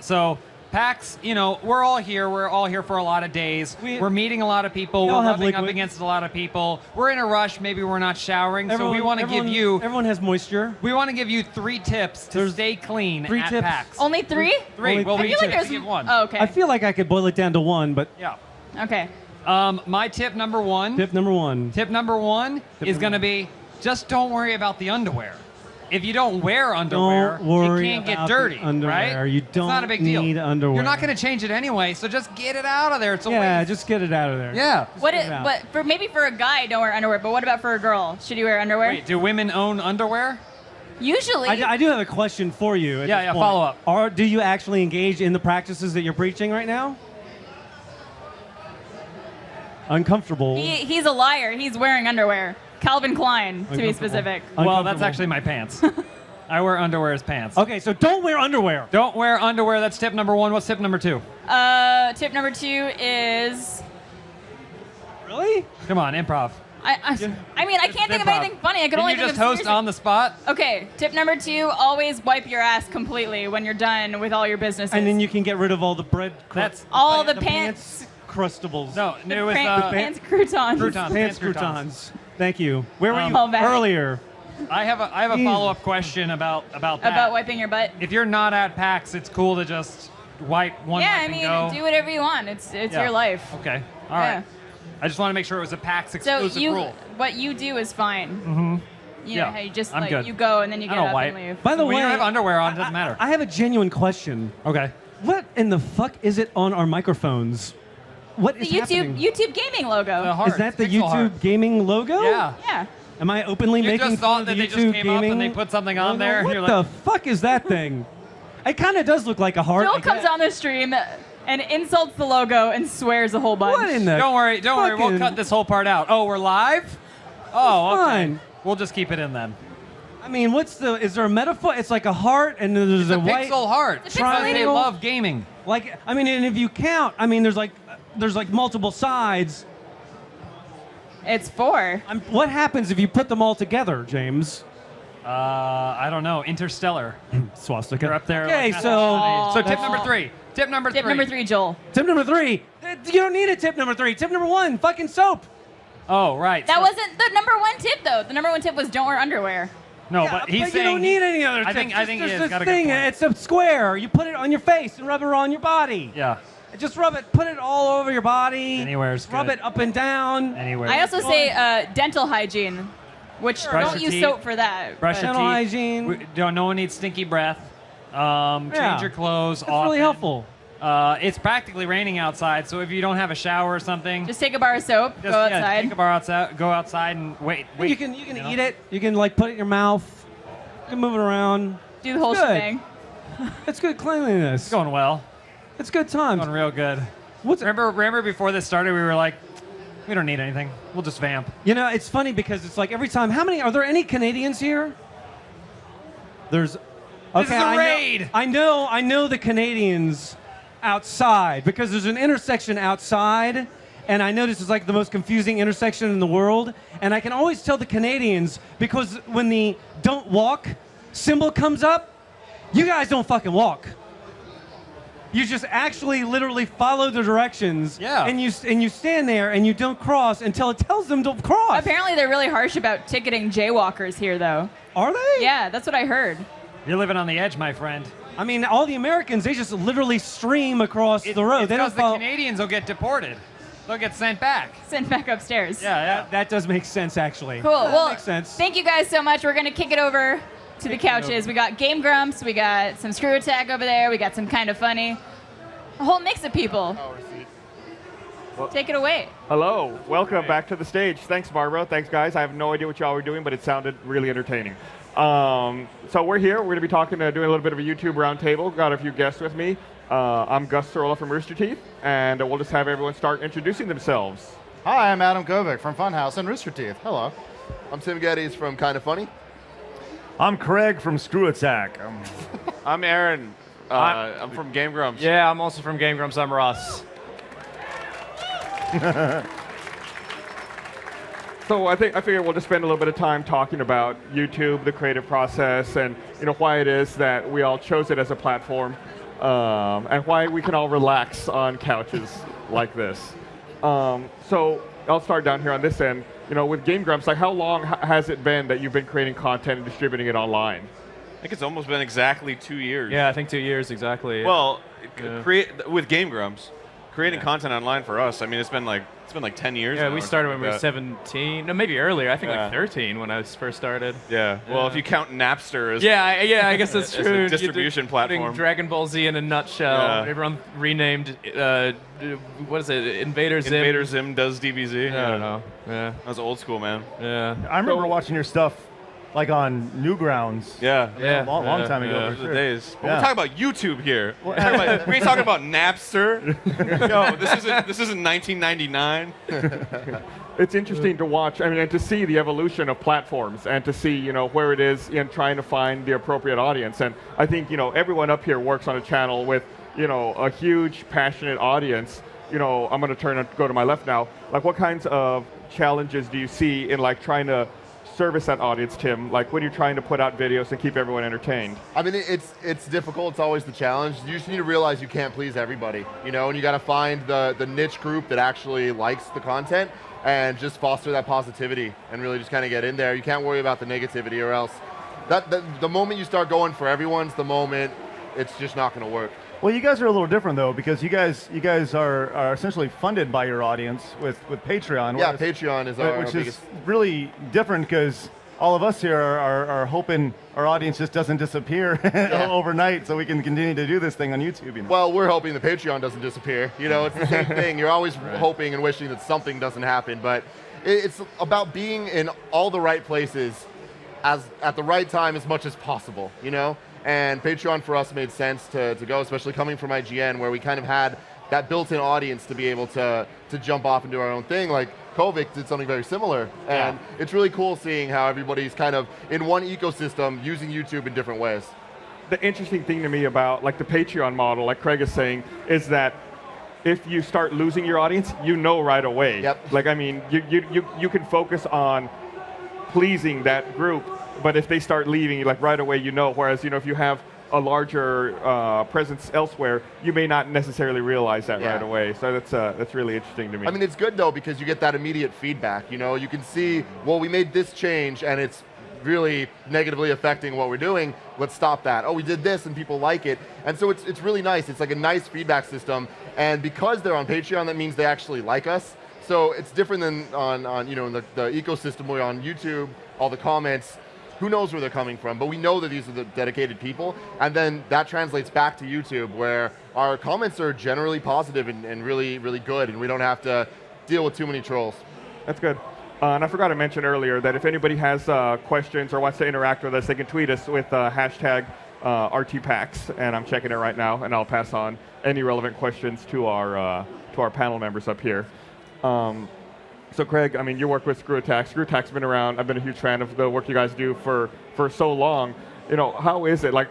[SPEAKER 6] So PAX, we're all here. We're all here for a lot of days. We're meeting a lot of people. We're rubbing up against a lot of people. We're in a rush. Maybe we're not showering. So we want to give you...
[SPEAKER 12] Everyone has moisture.
[SPEAKER 6] We want to give you 3 tips to stay clean at PAX.
[SPEAKER 3] Only 3?
[SPEAKER 6] 3. Well, we give 1.
[SPEAKER 3] Oh, okay.
[SPEAKER 12] I feel like I could boil it down to 1, but...
[SPEAKER 6] Yeah.
[SPEAKER 3] Okay.
[SPEAKER 6] My tip number 1.
[SPEAKER 12] Tip number 1.
[SPEAKER 6] Tip number 1 is going to be just don't worry about the underwear. If you don't wear underwear, it can't get dirty, right?
[SPEAKER 12] You don't
[SPEAKER 6] it's not a big deal.
[SPEAKER 12] need underwear.
[SPEAKER 6] You're not going to change it anyway, so just get it out of there. It's a waste.
[SPEAKER 12] Just get it out of there.
[SPEAKER 6] Yeah.
[SPEAKER 3] But maybe for a guy, don't wear underwear. But what about for a girl? Should you wear underwear?
[SPEAKER 6] Wait, do women own underwear?
[SPEAKER 3] Usually.
[SPEAKER 12] I do have a question for you.
[SPEAKER 6] Yeah, follow up.
[SPEAKER 12] Do you actually engage in the practices that you're preaching right now? Uncomfortable.
[SPEAKER 3] He's a liar. He's wearing underwear. Calvin Klein, to be specific.
[SPEAKER 6] Well, that's actually my pants. I wear underwear as pants.
[SPEAKER 12] Okay, so don't wear underwear.
[SPEAKER 6] Don't wear underwear. That's tip number 1. What's tip number 2?
[SPEAKER 3] Tip number 2 is...
[SPEAKER 12] Really?
[SPEAKER 6] Come on, improv.
[SPEAKER 3] I mean, I can't think of anything funny. I could only think of...
[SPEAKER 6] Can you just host on the spot?
[SPEAKER 3] Okay, tip number 2, always wipe your ass completely when you're done with all your businesses.
[SPEAKER 12] And then you can get rid of all the bread crusts.
[SPEAKER 3] All the pants...
[SPEAKER 12] Crustables.
[SPEAKER 6] No, it was...
[SPEAKER 3] pants croutons.
[SPEAKER 12] Pants croutons. Thank you. Where were you
[SPEAKER 3] back.
[SPEAKER 12] earlier?
[SPEAKER 6] I have a follow-up question about that.
[SPEAKER 3] About wiping your butt?
[SPEAKER 6] If you're not at PAX, it's cool to just wipe one and go.
[SPEAKER 3] Do whatever you want. It's your life.
[SPEAKER 6] Okay. All right. I just want to make sure it was a PAX exclusive rule.
[SPEAKER 3] What you do is fine.
[SPEAKER 6] Mm-hmm.
[SPEAKER 3] You know how you just
[SPEAKER 6] I'm good.
[SPEAKER 3] you go and then you get up and leave.
[SPEAKER 12] By the way,
[SPEAKER 6] when you have underwear on, it doesn't matter.
[SPEAKER 12] I have a genuine question.
[SPEAKER 6] Okay.
[SPEAKER 12] What in the fuck is it on our microphones? What is happening?
[SPEAKER 3] YouTube gaming logo.
[SPEAKER 12] Is that the YouTube gaming logo?
[SPEAKER 6] Yeah.
[SPEAKER 3] Yeah.
[SPEAKER 12] Am I openly
[SPEAKER 6] You
[SPEAKER 12] making
[SPEAKER 6] just
[SPEAKER 12] fun
[SPEAKER 6] thought
[SPEAKER 12] of
[SPEAKER 6] that
[SPEAKER 12] the
[SPEAKER 6] they
[SPEAKER 12] YouTube
[SPEAKER 6] just came up
[SPEAKER 12] gaming
[SPEAKER 6] and they put something on
[SPEAKER 12] logo?
[SPEAKER 6] there?
[SPEAKER 12] What
[SPEAKER 6] You're
[SPEAKER 12] the
[SPEAKER 6] like,
[SPEAKER 12] fuck is that thing? It kind of does look like a heart.
[SPEAKER 3] Joel comes on the stream and insults the logo and swears a whole bunch.
[SPEAKER 12] What in the
[SPEAKER 6] Don't worry. We'll cut this whole part out. Oh, we're live? Oh, okay.
[SPEAKER 12] Fine.
[SPEAKER 6] We'll just keep it in then.
[SPEAKER 12] I mean, is there a metaphor? It's like a heart and there's
[SPEAKER 6] It's
[SPEAKER 12] a
[SPEAKER 6] a
[SPEAKER 12] white
[SPEAKER 6] pixel heart.
[SPEAKER 3] It's a
[SPEAKER 6] Because
[SPEAKER 3] pixelated-
[SPEAKER 6] they love gaming.
[SPEAKER 12] Like, I mean, and if you count, I mean, there's like multiple sides.
[SPEAKER 3] It's 4.
[SPEAKER 12] What happens if you put them all together, James?
[SPEAKER 6] I don't know. Interstellar.
[SPEAKER 12] Swastika.
[SPEAKER 6] They're up there.
[SPEAKER 12] Okay,
[SPEAKER 6] like,
[SPEAKER 12] so
[SPEAKER 6] tip number 3. Tip number 3.
[SPEAKER 3] Tip number 3, Joel.
[SPEAKER 12] Tip number 3. You don't need a tip number 3. Tip number 1, fucking soap.
[SPEAKER 6] Oh, right.
[SPEAKER 3] That wasn't the number 1 tip, though. The number 1 tip was don't wear underwear.
[SPEAKER 6] No, but he's saying
[SPEAKER 12] you don't need any other tips.
[SPEAKER 6] I think
[SPEAKER 12] There's
[SPEAKER 6] he
[SPEAKER 12] this
[SPEAKER 6] has got a good
[SPEAKER 12] thing.
[SPEAKER 6] point.
[SPEAKER 12] It's a square. You put it on your face and rub it on your body.
[SPEAKER 6] Yeah.
[SPEAKER 12] Just rub it. Put it all over your body.
[SPEAKER 6] Anywhere's
[SPEAKER 12] Rub
[SPEAKER 6] good.
[SPEAKER 12] it up and down.
[SPEAKER 6] Anywhere.
[SPEAKER 3] I also say dental hygiene, which
[SPEAKER 6] Brush
[SPEAKER 3] don't
[SPEAKER 6] your
[SPEAKER 3] use
[SPEAKER 6] teeth.
[SPEAKER 3] soap for that.
[SPEAKER 6] Brush your
[SPEAKER 12] Dental
[SPEAKER 6] teeth.
[SPEAKER 12] hygiene.
[SPEAKER 6] No one needs stinky breath. Change your clothes
[SPEAKER 12] That's
[SPEAKER 6] often.
[SPEAKER 12] really helpful.
[SPEAKER 6] It's practically raining outside, so if you don't have a shower or something,
[SPEAKER 3] Just take a bar of soap,
[SPEAKER 6] just,
[SPEAKER 3] go
[SPEAKER 6] yeah,
[SPEAKER 3] outside.
[SPEAKER 6] take a bar outside, go outside and wait.
[SPEAKER 12] You can eat it. You can like put it in your mouth. You can move it around.
[SPEAKER 3] Do the whole
[SPEAKER 12] It's good.
[SPEAKER 3] shebang.
[SPEAKER 12] It's good cleanliness.
[SPEAKER 6] It's going well.
[SPEAKER 12] It's good times.
[SPEAKER 6] Going real good.
[SPEAKER 12] What's
[SPEAKER 6] remember before this started, we were like, We don't need anything. We'll just vamp.
[SPEAKER 12] You know, it's funny because it's like every time. Are there any Canadians here? There's. Okay,
[SPEAKER 6] This is a raid.
[SPEAKER 12] I know the Canadians outside because there's an intersection outside, and I notice it's like the most confusing intersection in the world. And I can always tell the Canadians because when the "don't walk" symbol comes up, you guys don't fucking walk. You just actually literally follow the directions.
[SPEAKER 6] Yeah.
[SPEAKER 12] And you stand there and you don't cross until it tells them to cross.
[SPEAKER 3] Apparently, they're really harsh about ticketing jaywalkers here, though.
[SPEAKER 12] Are they?
[SPEAKER 3] Yeah, that's what I heard.
[SPEAKER 6] You're living on the edge, my friend.
[SPEAKER 12] I mean, all the Americans, they just literally stream across the road.
[SPEAKER 6] It's
[SPEAKER 12] They don't
[SPEAKER 6] because the
[SPEAKER 12] follow.
[SPEAKER 6] Canadians will get deported. They'll get sent back.
[SPEAKER 3] Sent back upstairs.
[SPEAKER 6] Yeah.
[SPEAKER 12] That does make sense, actually.
[SPEAKER 3] Cool.
[SPEAKER 12] That
[SPEAKER 3] Well,
[SPEAKER 12] makes sense.
[SPEAKER 3] thank you guys so much. We're going to kick it over to the couches. We got Game Grumps. We got some Screw Attack over there. We got some Kind of Funny. A whole mix of people. Take it away.
[SPEAKER 20] Hello, welcome back to the stage. Thanks, Barbara. Thanks, guys. I have no idea what y'all were doing, but it sounded really entertaining. So we're here. We're going to be doing a little bit of a YouTube roundtable. Got a few guests with me. I'm Gus Sorolla from Rooster Teeth, and we'll just have everyone start introducing themselves.
[SPEAKER 22] Hi, I'm Adam Kovic from Funhaus and Rooster Teeth. Hello.
[SPEAKER 8] I'm Tim Geddes from Kind of Funny.
[SPEAKER 16] I'm Craig from Screw Attack.
[SPEAKER 23] I'm Aaron. I'm from Game Grumps.
[SPEAKER 9] Yeah, I'm also from Game Grumps. I'm Ross.
[SPEAKER 20] So I figure we'll just spend a little bit of time talking about YouTube, the creative process, and why it is that we all chose it as a platform, and why we can all relax on couches like this. So I'll start down here on this end. With Game Grumps, like how long has it been that you've been creating content and distributing it online?
[SPEAKER 23] I think it's almost been exactly 2 years.
[SPEAKER 17] Yeah, I think 2 years exactly.
[SPEAKER 23] Well,
[SPEAKER 17] Yeah.
[SPEAKER 23] with Game Grumps, creating content online for us. I mean, it's been like 10 years.
[SPEAKER 17] Yeah,
[SPEAKER 23] now
[SPEAKER 17] we
[SPEAKER 23] or
[SPEAKER 17] started when
[SPEAKER 23] something
[SPEAKER 17] we were
[SPEAKER 23] like that.
[SPEAKER 17] 17. No, maybe earlier. I think
[SPEAKER 23] Yeah.
[SPEAKER 17] like 13 when I first started.
[SPEAKER 23] Yeah. Well, if you count Napster as
[SPEAKER 17] I guess that's
[SPEAKER 23] as
[SPEAKER 17] true.
[SPEAKER 23] a distribution
[SPEAKER 17] Putting
[SPEAKER 23] platform.
[SPEAKER 17] Dragon Ball Z in a nutshell.
[SPEAKER 23] Yeah.
[SPEAKER 17] Everyone renamed. What is it? Invader Zim.
[SPEAKER 23] Invader Zim does DBZ.
[SPEAKER 17] I don't know. Yeah.
[SPEAKER 23] That was old school, man.
[SPEAKER 17] Yeah.
[SPEAKER 16] I remember watching your stuff like on Newgrounds.
[SPEAKER 23] Yeah.
[SPEAKER 16] A long time ago.
[SPEAKER 23] Yeah.
[SPEAKER 16] For sure.
[SPEAKER 23] The days. But
[SPEAKER 16] Yeah.
[SPEAKER 23] we're talking about YouTube here. We ain't talking about Napster. No, this isn't 1999.
[SPEAKER 20] It's interesting to watch, and to see the evolution of platforms and to see, where it is in trying to find the appropriate audience. And I think, everyone up here works on a channel with, a huge, passionate audience. I'm going to go to my left now. Like, what kinds of challenges do you see in, like, trying to service that audience, Tim? Like, when you're trying to put out videos and keep everyone entertained?
[SPEAKER 8] I mean, it's difficult. It's always the challenge. You just need to realize you can't please everybody, and you got to find the niche group that actually likes the content and just foster that positivity and really just kind of get in there. You can't worry about the negativity, or else the moment you start going for everyone's the moment it's just not going to work.
[SPEAKER 16] Well, you guys are a little different though, because you guys are essentially funded by your audience with Patreon.
[SPEAKER 8] Yeah, Patreon is our
[SPEAKER 16] which
[SPEAKER 8] biggest.
[SPEAKER 16] is really different because all of us here are hoping our audience just doesn't disappear overnight, so we can continue to do this thing on YouTube.
[SPEAKER 8] Well, we're hoping the Patreon doesn't disappear. It's the same thing. You're always hoping and wishing that something doesn't happen, but it's about being in all the right places at the right time as much as possible, And Patreon for us made sense to go, especially coming from IGN, where we kind of had that built-in audience to be able to jump off and do our own thing. Like Kovic did something very similar, and it's really cool seeing how everybody's kind of in one ecosystem using YouTube in different ways.
[SPEAKER 20] The interesting thing to me about like the Patreon model, like Craig is saying, is that if you start losing your audience, right away.
[SPEAKER 8] Yep.
[SPEAKER 20] Like, I mean, you can focus on pleasing that group, but if they start leaving, like right away, whereas, if you have a larger presence elsewhere, you may not necessarily realize that right away. So that's really interesting to me.
[SPEAKER 8] I mean, it's good though, because you get that immediate feedback. You can see, well, we made this change and it's really negatively affecting what we're doing. Let's stop that. Oh, we did this and people like it. And so it's really nice. It's like a nice feedback system. And because they're on Patreon, that means they actually like us. So it's different than on in the ecosystem where on YouTube, all the comments, who knows where they're coming from, but we know that these are the dedicated people, and then that translates back to YouTube, where our comments are generally positive and really, really good, and we don't have to deal with too many trolls.
[SPEAKER 20] That's good. And I forgot to mention earlier that if anybody has questions or wants to interact with us, they can tweet us with hashtag RTPAX, and I'm checking it right now, and I'll pass on any relevant questions to our panel members up here. So Craig, I mean, you work with Screw Attack. Screw Attack's been around. I've been a huge fan of the work you guys do for so long. How is it like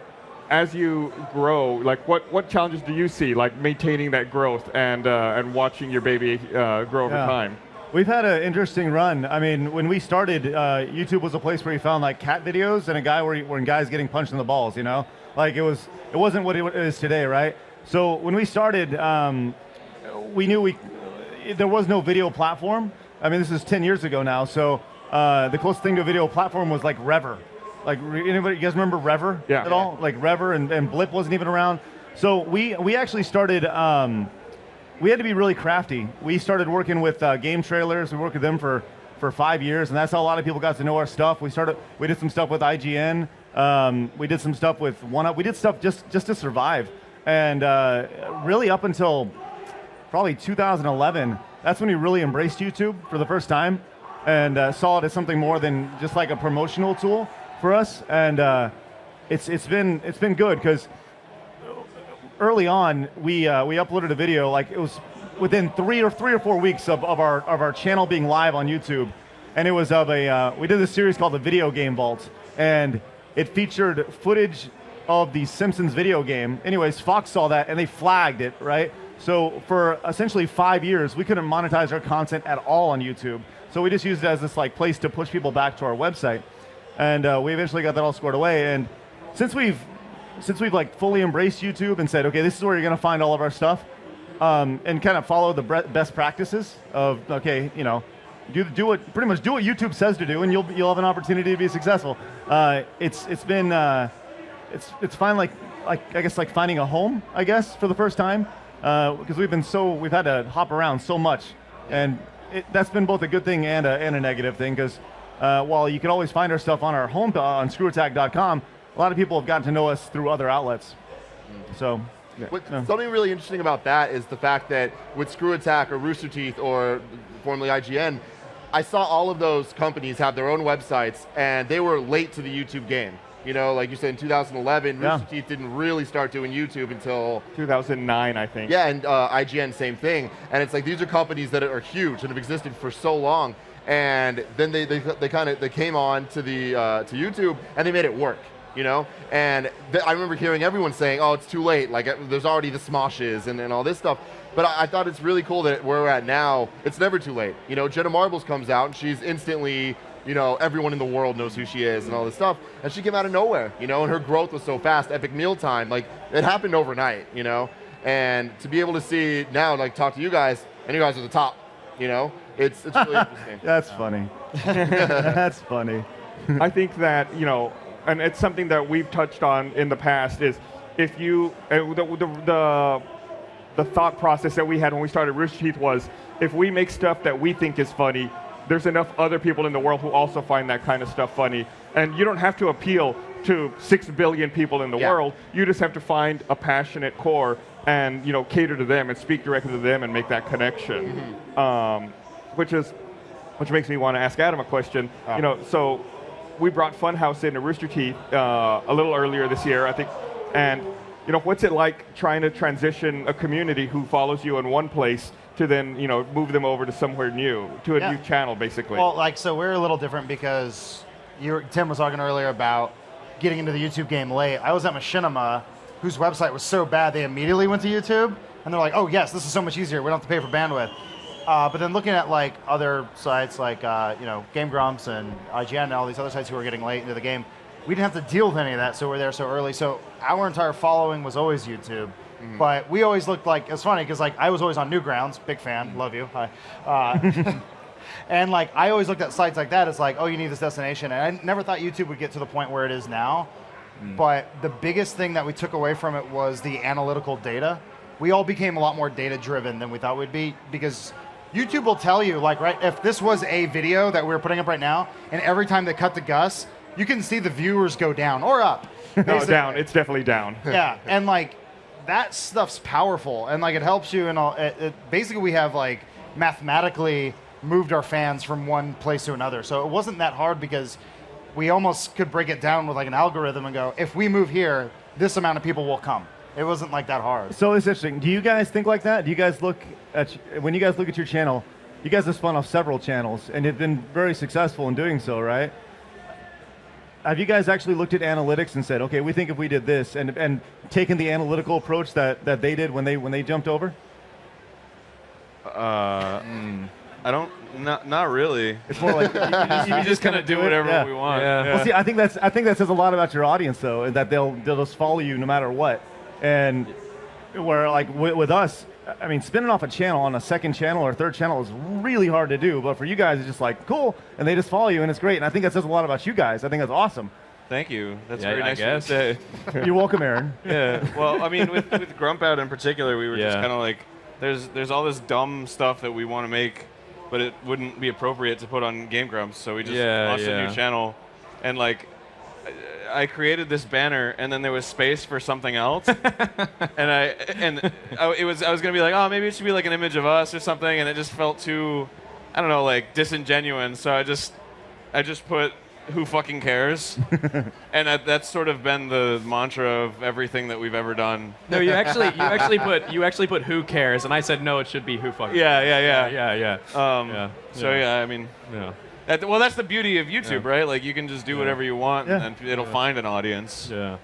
[SPEAKER 20] as you grow? Like, what challenges do you see, like maintaining that growth and watching your baby grow over time?
[SPEAKER 16] We've had an interesting run. I mean, when we started, YouTube was a place where you found like cat videos and a guy where guys getting punched in the balls. Like it wasn't what it is today, right? So when we started, we knew there was no video platform. I mean, this is 10 years ago now, so the closest thing to a video platform was like Rever. Like, anybody, you guys remember Rever at all? Like Rever and Blip wasn't even around. So we actually started, we had to be really crafty. We started working with game trailers. We worked with them for 5 years, and that's how a lot of people got to know our stuff. We did some stuff with IGN. We did some stuff with 1UP. We did stuff just to survive. And really up until probably 2011, that's when we really embraced YouTube for the first time and saw it as something more than just like a promotional tool for us. And it's been good because early on we uploaded a video, like it was within three or 4 weeks of our channel being live on YouTube, and it was of we did this series called the Video Game Vault, and it featured footage of the Simpsons video game. Anyways, Fox saw that and they flagged it, right? So for essentially 5 years, we couldn't monetize our content at all on YouTube. So we just used it as this like place to push people back to our website. And we eventually got that all squared away. And since we've like fully embraced YouTube and said, okay, this is where you're gonna find all of our stuff, and kind of follow the best practices of, okay, pretty much do what YouTube says to do, and you'll have an opportunity to be successful. It's fine, like I guess like finding a home, I guess, for the first time. Because we've had to hop around so much, and that's been both a good thing and a negative thing. Because while you can always find our stuff on our home on screwattack.com, a lot of people have gotten to know us through other outlets. So,
[SPEAKER 8] something really interesting about that is the fact that with Screw Attack or Rooster Teeth or formerly IGN, I saw all of those companies have their own websites, and they were late to the YouTube game. Like you said, in 2011, Rooster Teeth didn't really start doing YouTube until
[SPEAKER 20] 2009, I think.
[SPEAKER 8] Yeah, and IGN, same thing. And it's like these are companies that are huge and have existed for so long, and then they came on to the to YouTube and they made it work. And I remember hearing everyone saying, "Oh, it's too late. Like there's already the Smoshes and all this stuff." But I thought it's really cool that where we're at now, it's never too late. Jenna Marbles comes out and she's instantly. Everyone in the world knows who she is and all this stuff. And she came out of nowhere, and her growth was so fast. Epic Mealtime, like, it happened overnight, And to be able to see now, like, talk to you guys, and you guys are the top, it's really interesting.
[SPEAKER 16] That's funny. That's funny.
[SPEAKER 20] I think that, and it's something that we've touched on in the past, is if you, the thought process that we had when we started Rooster Teeth was, if we make stuff that we think is funny, there's enough other people in the world who also find that kind of stuff funny. And you don't have to appeal to 6 billion people in the world. You just have to find a passionate core and cater to them and speak directly to them and make that connection. Which makes me want to ask Adam a question. So we brought Funhaus into Rooster Teeth a little earlier this year, I think. And what's it like trying to transition a community who follows you in one place to then, move them over to somewhere new, to a new channel, basically?
[SPEAKER 22] Well, so we're a little different because Tim was talking earlier about getting into the YouTube game late. I was at Machinima, whose website was so bad they immediately went to YouTube, and they're like, "Oh yes, this is so much easier. We don't have to pay for bandwidth." But then looking at like other sites like Game Grumps and IGN and all these other sites who were getting late into the game, we didn't have to deal with any of that, so we're there so early. So our entire following was always YouTube. But we always looked like, it's funny because like I was always on Newgrounds, big fan, love you, hi. And like I always looked at sites like that as like, oh, you need this destination. And I never thought YouTube would get to the point where it is now. But the biggest thing that we took away from it was the analytical data. We all became a lot more data driven than we thought we'd be, because YouTube will tell you, like, right, if this was a video that we're putting up right now, and every time they cut to Gus, you can see the viewers go down or up.
[SPEAKER 20] No, down. It's definitely down.
[SPEAKER 22] Yeah, and like that stuff's powerful, and like it helps you. And all. Basically, we have like mathematically moved our fans from one place to another. So it wasn't that hard because we almost could break it down with like an algorithm and go, if we move here, this amount of people will come. It wasn't like that hard.
[SPEAKER 16] So it's interesting. Do you guys think like that? Do you guys look at, when you guys look at your channel, you guys have spun off several channels, and you've been very successful in doing so, right? Have you guys actually looked at analytics and said, okay, we think if we did this, and taken the analytical approach that they did when they jumped over?
[SPEAKER 23] I don't. Not really.
[SPEAKER 16] It's more like
[SPEAKER 23] you just kind of do whatever we want.
[SPEAKER 16] Well, see, I think that says a lot about your audience, though, is that they'll just follow you no matter what. And where like with us, I mean, spinning off a channel on a second channel or third channel is really hard to do. But for you guys, it's just like cool, and they just follow you, and it's great. And I think that says a lot about you guys. I think that's awesome.
[SPEAKER 23] Thank you. That's very nice to say.
[SPEAKER 16] You're welcome, Aaron.
[SPEAKER 23] Yeah. Well, I mean, with Grump Out in particular, we were just kind of like, there's all this dumb stuff that we want to make, but it wouldn't be appropriate to put on Game Grumps, so we just launched a new channel, and like, I created this banner, and then there was space for something else, and I was gonna be like, oh, maybe it should be like an image of us or something, and it just felt too, I don't know, like disingenuous. So I just put who fucking cares, and that's sort of been the mantra of everything that we've ever done.
[SPEAKER 4] No, you actually put who cares, and I said no, it should be who fucking.
[SPEAKER 23] Yeah. So I mean, well, that's the beauty of YouTube, right? Like you can just do whatever you want, and it'll find an audience.
[SPEAKER 4] Yeah.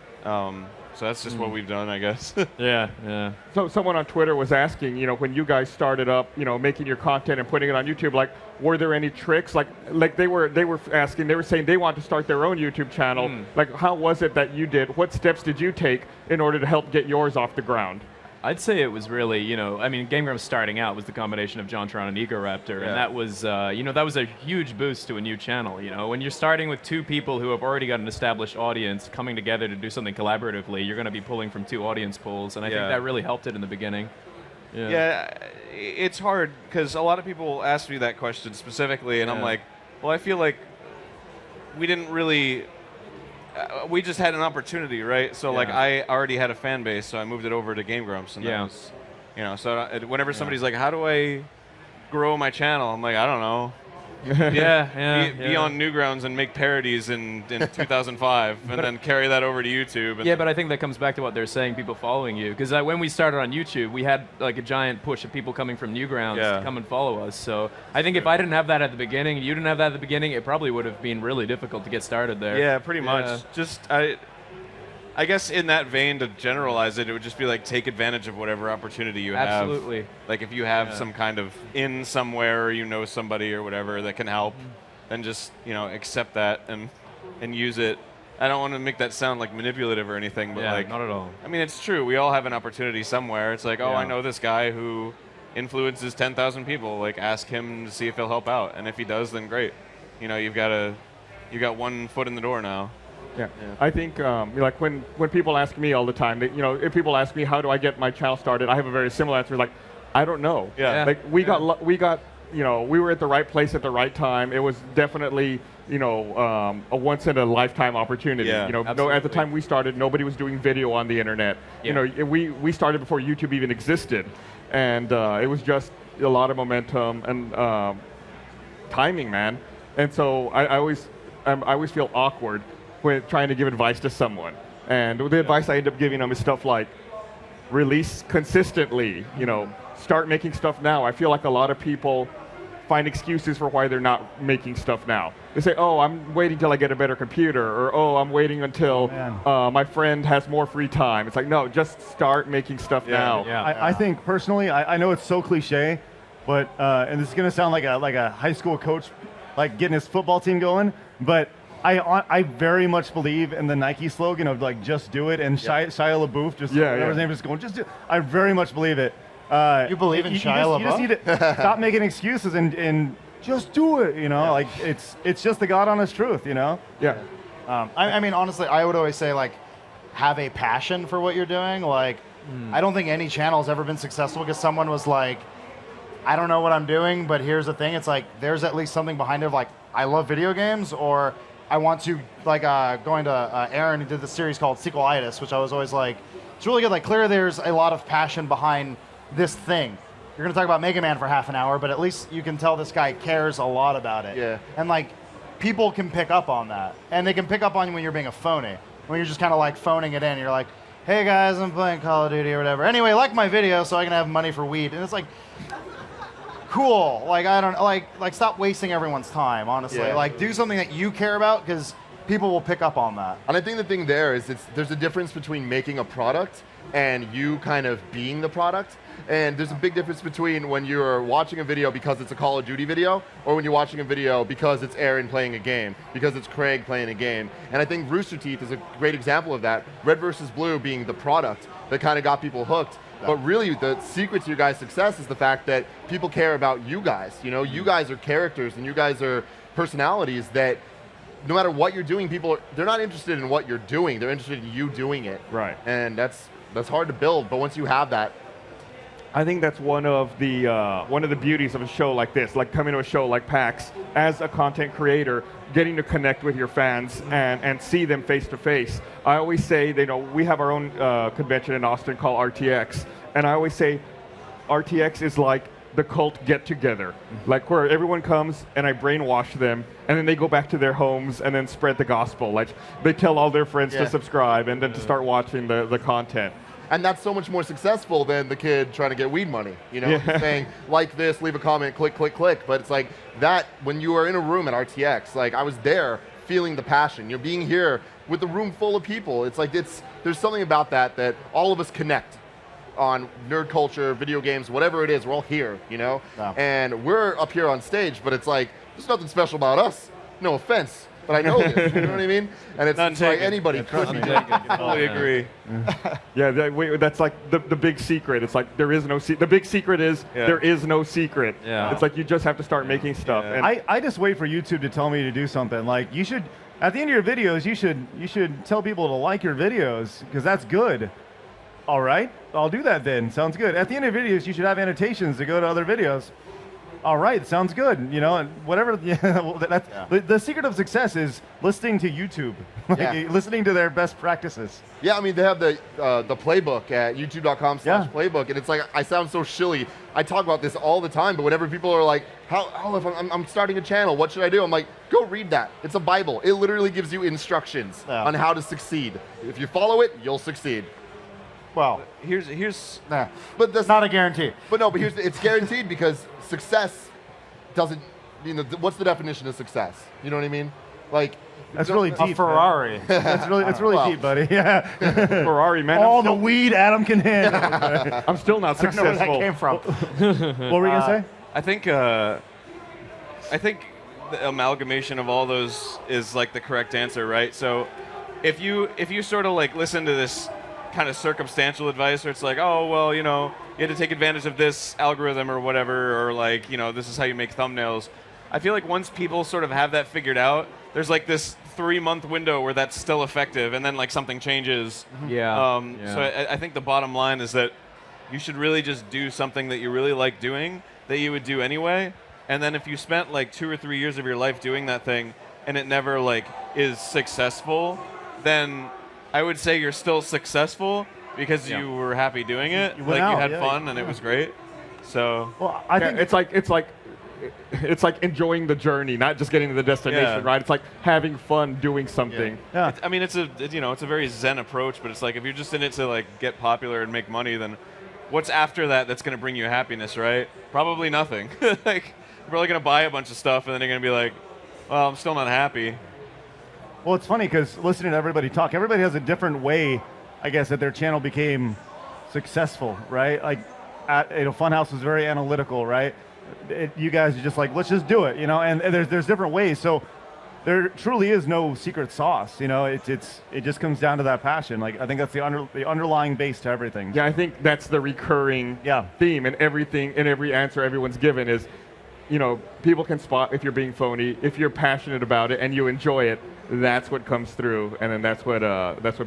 [SPEAKER 23] So that's just what we've done, I guess.
[SPEAKER 4] Yeah.
[SPEAKER 20] So someone on Twitter was asking, when you guys started up, making your content and putting it on YouTube, like, were there any tricks? Like they were asking, they were saying they want to start their own YouTube channel. Like, how was it that you did? What steps did you take in order to help get yours off the ground?
[SPEAKER 4] I'd say it was really, I mean, Game Grumps starting out was the combination of JonTron and Egoraptor, and that was, that was a huge boost to a new channel. When you're starting with two people who have already got an established audience coming together to do something collaboratively, you're going to be pulling from two audience pools, and I think that really helped it in the beginning.
[SPEAKER 23] Yeah, it's hard because a lot of people ask me that question specifically, and I'm like, well, I feel like we didn't really. We just had an opportunity, right? So like I already had a fan base, so I moved it over to Game Grumps, and that was, so whenever somebody's like, how do I grow my channel? I'm like, I don't know. Be on Newgrounds and make parodies in 2005, and then carry that over to YouTube.
[SPEAKER 4] And but I think that comes back to what they're saying, people following you. Because when we started on YouTube, we had like a giant push of people coming from Newgrounds to come and follow us. So I think if I didn't have that at the beginning, and you didn't have that at the beginning, it probably would have been really difficult to get started there.
[SPEAKER 23] Yeah, pretty much. Just I guess in that vein, to generalize it, it would just be like take advantage of whatever opportunity you have.
[SPEAKER 4] Absolutely.
[SPEAKER 23] Like if you have some kind of in somewhere, or somebody or whatever that can help, then just accept that and use it. I don't want to make that sound like manipulative or anything, but like
[SPEAKER 4] not at all.
[SPEAKER 23] I mean, it's true. We all have an opportunity somewhere. It's like, oh, I know this guy who influences 10,000 people. Like ask him to see if he'll help out, and if he does, then great. You've got one foot in the door now.
[SPEAKER 20] Yeah. I think like when people ask me all the time, if people ask me how do I get my channel started, I have a very similar answer. Like, I don't know. Like we got we were at the right place at the right time. It was definitely a once in a lifetime opportunity. At the time we started, nobody was doing video on the internet. We started before YouTube even existed, and it was just a lot of momentum and timing, man. And so I always feel awkward when trying to give advice to someone. And the advice I end up giving them is stuff like, release consistently, start making stuff now. I feel like a lot of people find excuses for why they're not making stuff now. They say, oh, I'm waiting till I get a better computer, or oh, I'm waiting until my friend has more free time. It's like, no, just start making stuff now.
[SPEAKER 16] I think personally, I know it's so cliche, but, and this is gonna sound like a high school coach, like getting his football team going, but I very much believe in the Nike slogan of like just do it, and Shia LaBeouf, whatever his name is, going just do it. I very much believe it.
[SPEAKER 22] You believe in Shia LaBeouf?
[SPEAKER 16] You just need to stop making excuses and just do it. Like it's just the God honest truth.
[SPEAKER 20] Yeah.
[SPEAKER 22] I mean, honestly, I would always say like have a passion for what you're doing. Like I don't think any channel's ever been successful because someone was like, I don't know what I'm doing, but here's the thing. It's like there's at least something behind it. Like I love video games, or I want to, like, going to Aaron, who did this series called Sequelitis, which I was always like, it's really good. Like, clearly there's a lot of passion behind this thing. You're going to talk about Mega Man for half an hour, but at least you can tell this guy cares a lot about it.
[SPEAKER 8] Yeah.
[SPEAKER 22] And, like, people can pick up on that. And they can pick up on you when you're being a phony. When you're just kind of, like, phoning it in. You're like, hey, guys, I'm playing Call of Duty or whatever. Anyway, like my video so I can have money for weed. And it's like, cool. Like I don't like stop wasting everyone's time. Honestly,
[SPEAKER 8] Yeah.
[SPEAKER 22] like do something that you care about because people will pick up on that.
[SPEAKER 8] And I think the thing there is there's a difference between making a product and you kind of being the product. And there's a big difference between when you're watching a video because it's a Call of Duty video, or when you're watching a video because it's Aaron playing a game, because it's Craig playing a game. And I think Rooster Teeth is a great example of that. Red versus Blue being the product that kind of got people hooked. But really, the secret to your guys' success is the fact that people care about you guys. You know, you guys are characters and you guys are personalities that no matter what you're doing, they're not interested in what you're doing. They're interested in you doing it.
[SPEAKER 20] Right.
[SPEAKER 8] And that's hard to build, but once you have that,
[SPEAKER 20] I think that's one of the beauties of a show like this, like coming to a show like PAX as a content creator, getting to connect with your fans and see them face to face. I always say, we have our own convention in Austin called RTX, and I always say RTX is like the cult get together, like where everyone comes and I brainwash them, and then they go back to their homes and then spread the gospel. Like they tell all their friends to subscribe and then to start watching the content.
[SPEAKER 8] And that's so much more successful than the kid trying to get weed money, saying, like this, leave a comment, click, click, click. But it's like that, when you are in a room at RTX, like I was there feeling the passion, being here with a room full of people. It's like, there's something about that all of us connect on nerd culture, video games, whatever it is, we're all here, Yeah. And we're up here on stage, but it's like, there's nothing special about us. No offense. But I know this, you know what I mean? And it's like anybody could be doing it.
[SPEAKER 23] I totally agree.
[SPEAKER 20] Yeah, that's like the big secret. It's like there is no secret. The big secret is there is no secret.
[SPEAKER 4] Yeah.
[SPEAKER 20] It's like you just have to start making stuff.
[SPEAKER 16] And I just wait for YouTube to tell me to do something. Like you should, at the end of your videos, you should tell people to like your videos because that's good. All right, I'll do that then. Sounds good. At the end of videos, you should have annotations to go to other videos. All right, sounds good. And whatever. The secret of success is listening to YouTube, listening to their best practices.
[SPEAKER 8] Yeah, I mean they have the playbook at youtube.com/playbook, and it's like I sound so shilly. I talk about this all the time, but whenever people are like, if I'm starting a channel, what should I do? I'm like, go read that. It's a Bible. It literally gives you instructions on how to succeed. If you follow it, you'll succeed.
[SPEAKER 22] Well,
[SPEAKER 23] here's
[SPEAKER 22] but that's not a guarantee.
[SPEAKER 8] But no, but it's guaranteed because success doesn't. What's the definition of success? You know what I mean? Like
[SPEAKER 16] that's really deep.
[SPEAKER 22] A Ferrari.
[SPEAKER 16] That's really deep, buddy. Yeah.
[SPEAKER 20] Ferrari, man.
[SPEAKER 16] All the weed Adam can handle.
[SPEAKER 20] I'm still not successful.
[SPEAKER 22] I don't know where that came from.
[SPEAKER 16] What were you gonna say?
[SPEAKER 23] I think the amalgamation of all those is like the correct answer, right? So if you sort of like listen to this kind of circumstantial advice, or it's like, oh well, you had to take advantage of this algorithm or whatever, or like, this is how you make thumbnails. I feel like once people sort of have that figured out, there's like this 3-month window where that's still effective, and then like something changes.
[SPEAKER 4] Yeah.
[SPEAKER 23] So I think the bottom line is that you should really just do something that you really like doing, that you would do anyway, and then if you spent like 2 or 3 years of your life doing that thing, and it never like is successful, then I would say you're still successful because you were happy doing it. You had fun and it was great. So
[SPEAKER 16] well, I think
[SPEAKER 20] it's like enjoying the journey, not just getting to the destination, right? It's like having fun doing something.
[SPEAKER 23] Yeah. It's a very Zen approach, but it's like if you're just in it to like get popular and make money, then what's after that that's going to bring you happiness, right? Probably nothing. Like you're probably going to buy a bunch of stuff and then you're going to be like, well, I'm still not happy.
[SPEAKER 16] Well, it's funny because listening to everybody talk, everybody has a different way, I guess, that their channel became successful, right? Like, Funhaus was very analytical, right? You guys are just like, let's just do it, and there's different ways. So there truly is no secret sauce, it just comes down to that passion. Like, I think that's the underlying base to everything.
[SPEAKER 20] Yeah, I think that's the recurring theme in everything, in every answer everyone's given is, people can spot if you're being phony, if you're passionate about it and you enjoy it. That's what comes through, and then that's what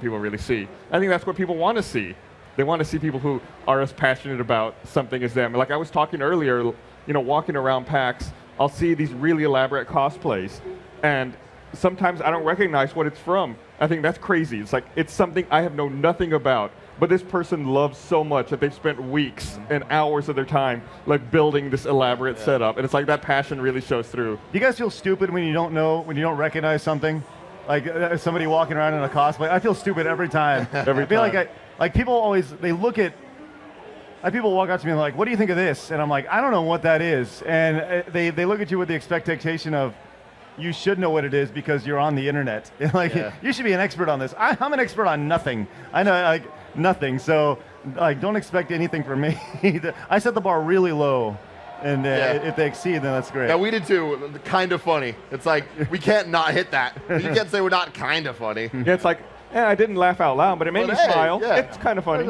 [SPEAKER 20] people really see. I think that's what people want to see. They want to see people who are as passionate about something as them. Like I was talking earlier, walking around PAX, I'll see these really elaborate cosplays, and sometimes I don't recognize what it's from. I think that's crazy. It's like it's something I have known nothing about, but this person loves so much that they've spent weeks and hours of their time like building this elaborate setup, and it's like that passion really shows through.
[SPEAKER 16] Do you guys feel stupid when you don't recognize something? Like somebody walking around in a cosplay, I feel stupid every time. I feel like people always they look at I have people walk up to me and like, what do you think of this? And I'm like, I don't know what that is. And they look at you with the expectation of, you should know what it is because you're on the internet. Like, you should be an expert on this. I'm an expert on nothing. I know like nothing. So like, don't expect anything from me. I set the bar really low. And if they exceed, then that's great.
[SPEAKER 8] Yeah, we did too. Kind of funny. It's like, we can't not hit that. You can't say we're not kind of funny.
[SPEAKER 20] Yeah, it's like, I didn't laugh out loud, but it made me smile.
[SPEAKER 8] Yeah.
[SPEAKER 20] It's kind of funny.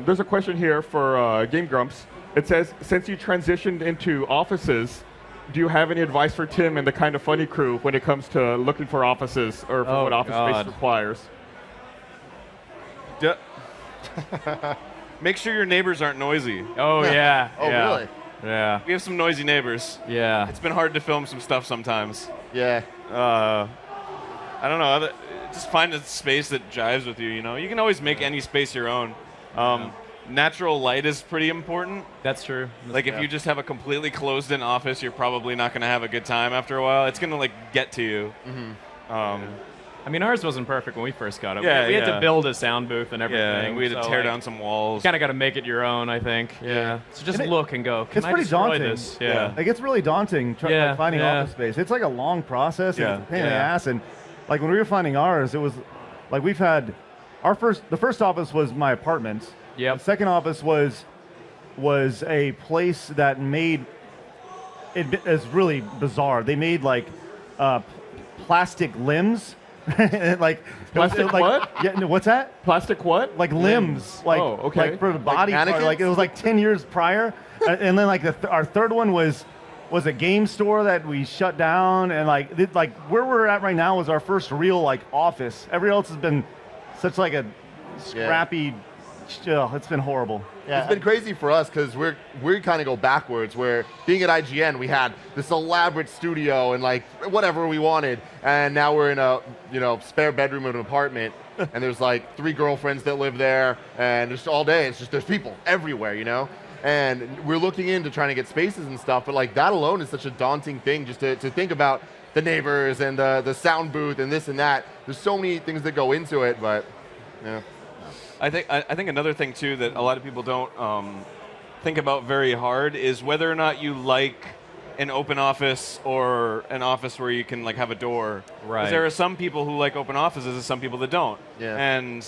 [SPEAKER 20] There's a question here for Game Grumps. It says, since you transitioned into offices, do you have any advice for Tim and the Kind of Funny crew when it comes to looking for offices or for what office space requires?
[SPEAKER 23] Make sure your neighbors aren't noisy.
[SPEAKER 4] Oh, yeah.
[SPEAKER 23] Oh,
[SPEAKER 4] yeah.
[SPEAKER 23] really?
[SPEAKER 4] Yeah.
[SPEAKER 23] We have some noisy neighbors.
[SPEAKER 4] Yeah.
[SPEAKER 23] It's been hard to film some stuff sometimes.
[SPEAKER 8] Yeah.
[SPEAKER 23] I don't know. Just find a space that jives with you, you know? You can always make any space your own. Natural light is pretty important.
[SPEAKER 4] That's true.
[SPEAKER 23] Like, if you just have a completely closed-in office, you're probably not going to have a good time after a while. It's going to, like, get to you.
[SPEAKER 4] I mean, ours wasn't perfect when we first got it.
[SPEAKER 23] Yeah,
[SPEAKER 4] we had to build a sound booth and everything.
[SPEAKER 23] Yeah, we had to tear down some walls.
[SPEAKER 4] You kind of got to make it your own, I think. Yeah. So just look and go, can
[SPEAKER 16] It's
[SPEAKER 4] I
[SPEAKER 16] pretty
[SPEAKER 4] destroy
[SPEAKER 16] daunting.
[SPEAKER 4] this? Yeah.
[SPEAKER 16] Like, it's really daunting like, finding office space. It's like a long process. And it's a pain in the ass. And like when we were finding ours, it was like we've had the first office was my apartment.
[SPEAKER 4] Yeah.
[SPEAKER 16] The second office was a place that made it is really bizarre. They made like plastic limbs. Like
[SPEAKER 20] plastic what?
[SPEAKER 16] Yeah, no, what's that?
[SPEAKER 20] Plastic what?
[SPEAKER 16] Like limbs. Like, like for the body part. Like it was like 10 years prior. And then like our third one was a game store that we shut down. And like where we're at right now was our first real like office. Everything else has been such like a scrappy. It's been horrible.
[SPEAKER 8] Yeah. It's been crazy for us because we kind of go backwards. Where being at IGN, we had this elaborate studio and like whatever we wanted, and now we're in a spare bedroom of an apartment, and there's like 3 girlfriends that live there, and just all day it's just there's people everywhere, you know. And we're looking into trying to get spaces and stuff, but like that alone is such a daunting thing just to think about the neighbors and the sound booth and this and that. There's so many things that go into it, but yeah.
[SPEAKER 23] I think another thing too that a lot of people don't think about very hard is whether or not you like an open office or an office where you can like have a door.
[SPEAKER 4] Right.
[SPEAKER 23] 'Cause there are some people who like open offices and some people that don't.
[SPEAKER 8] Yeah.
[SPEAKER 23] And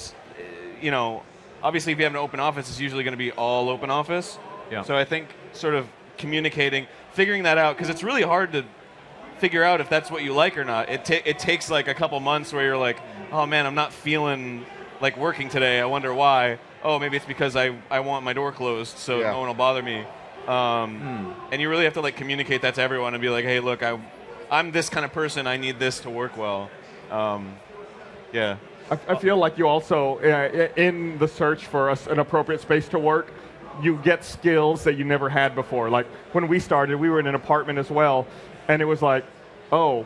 [SPEAKER 23] obviously if you have an open office, it's usually going to be all open office.
[SPEAKER 4] Yeah.
[SPEAKER 23] So I think sort of figuring that out, because it's really hard to figure out if that's what you like or not. It takes like a couple months where you're like, oh man, I'm not feeling like working today. I wonder why. Oh, maybe it's because I want my door closed so no one will bother me. And you really have to like communicate that to everyone and be like, hey, look, I'm this kind of person. I need this to work well. Yeah.
[SPEAKER 20] I feel like you also, in the search for an appropriate space to work, you get skills that you never had before. Like when we started, we were in an apartment as well, and it was like, oh,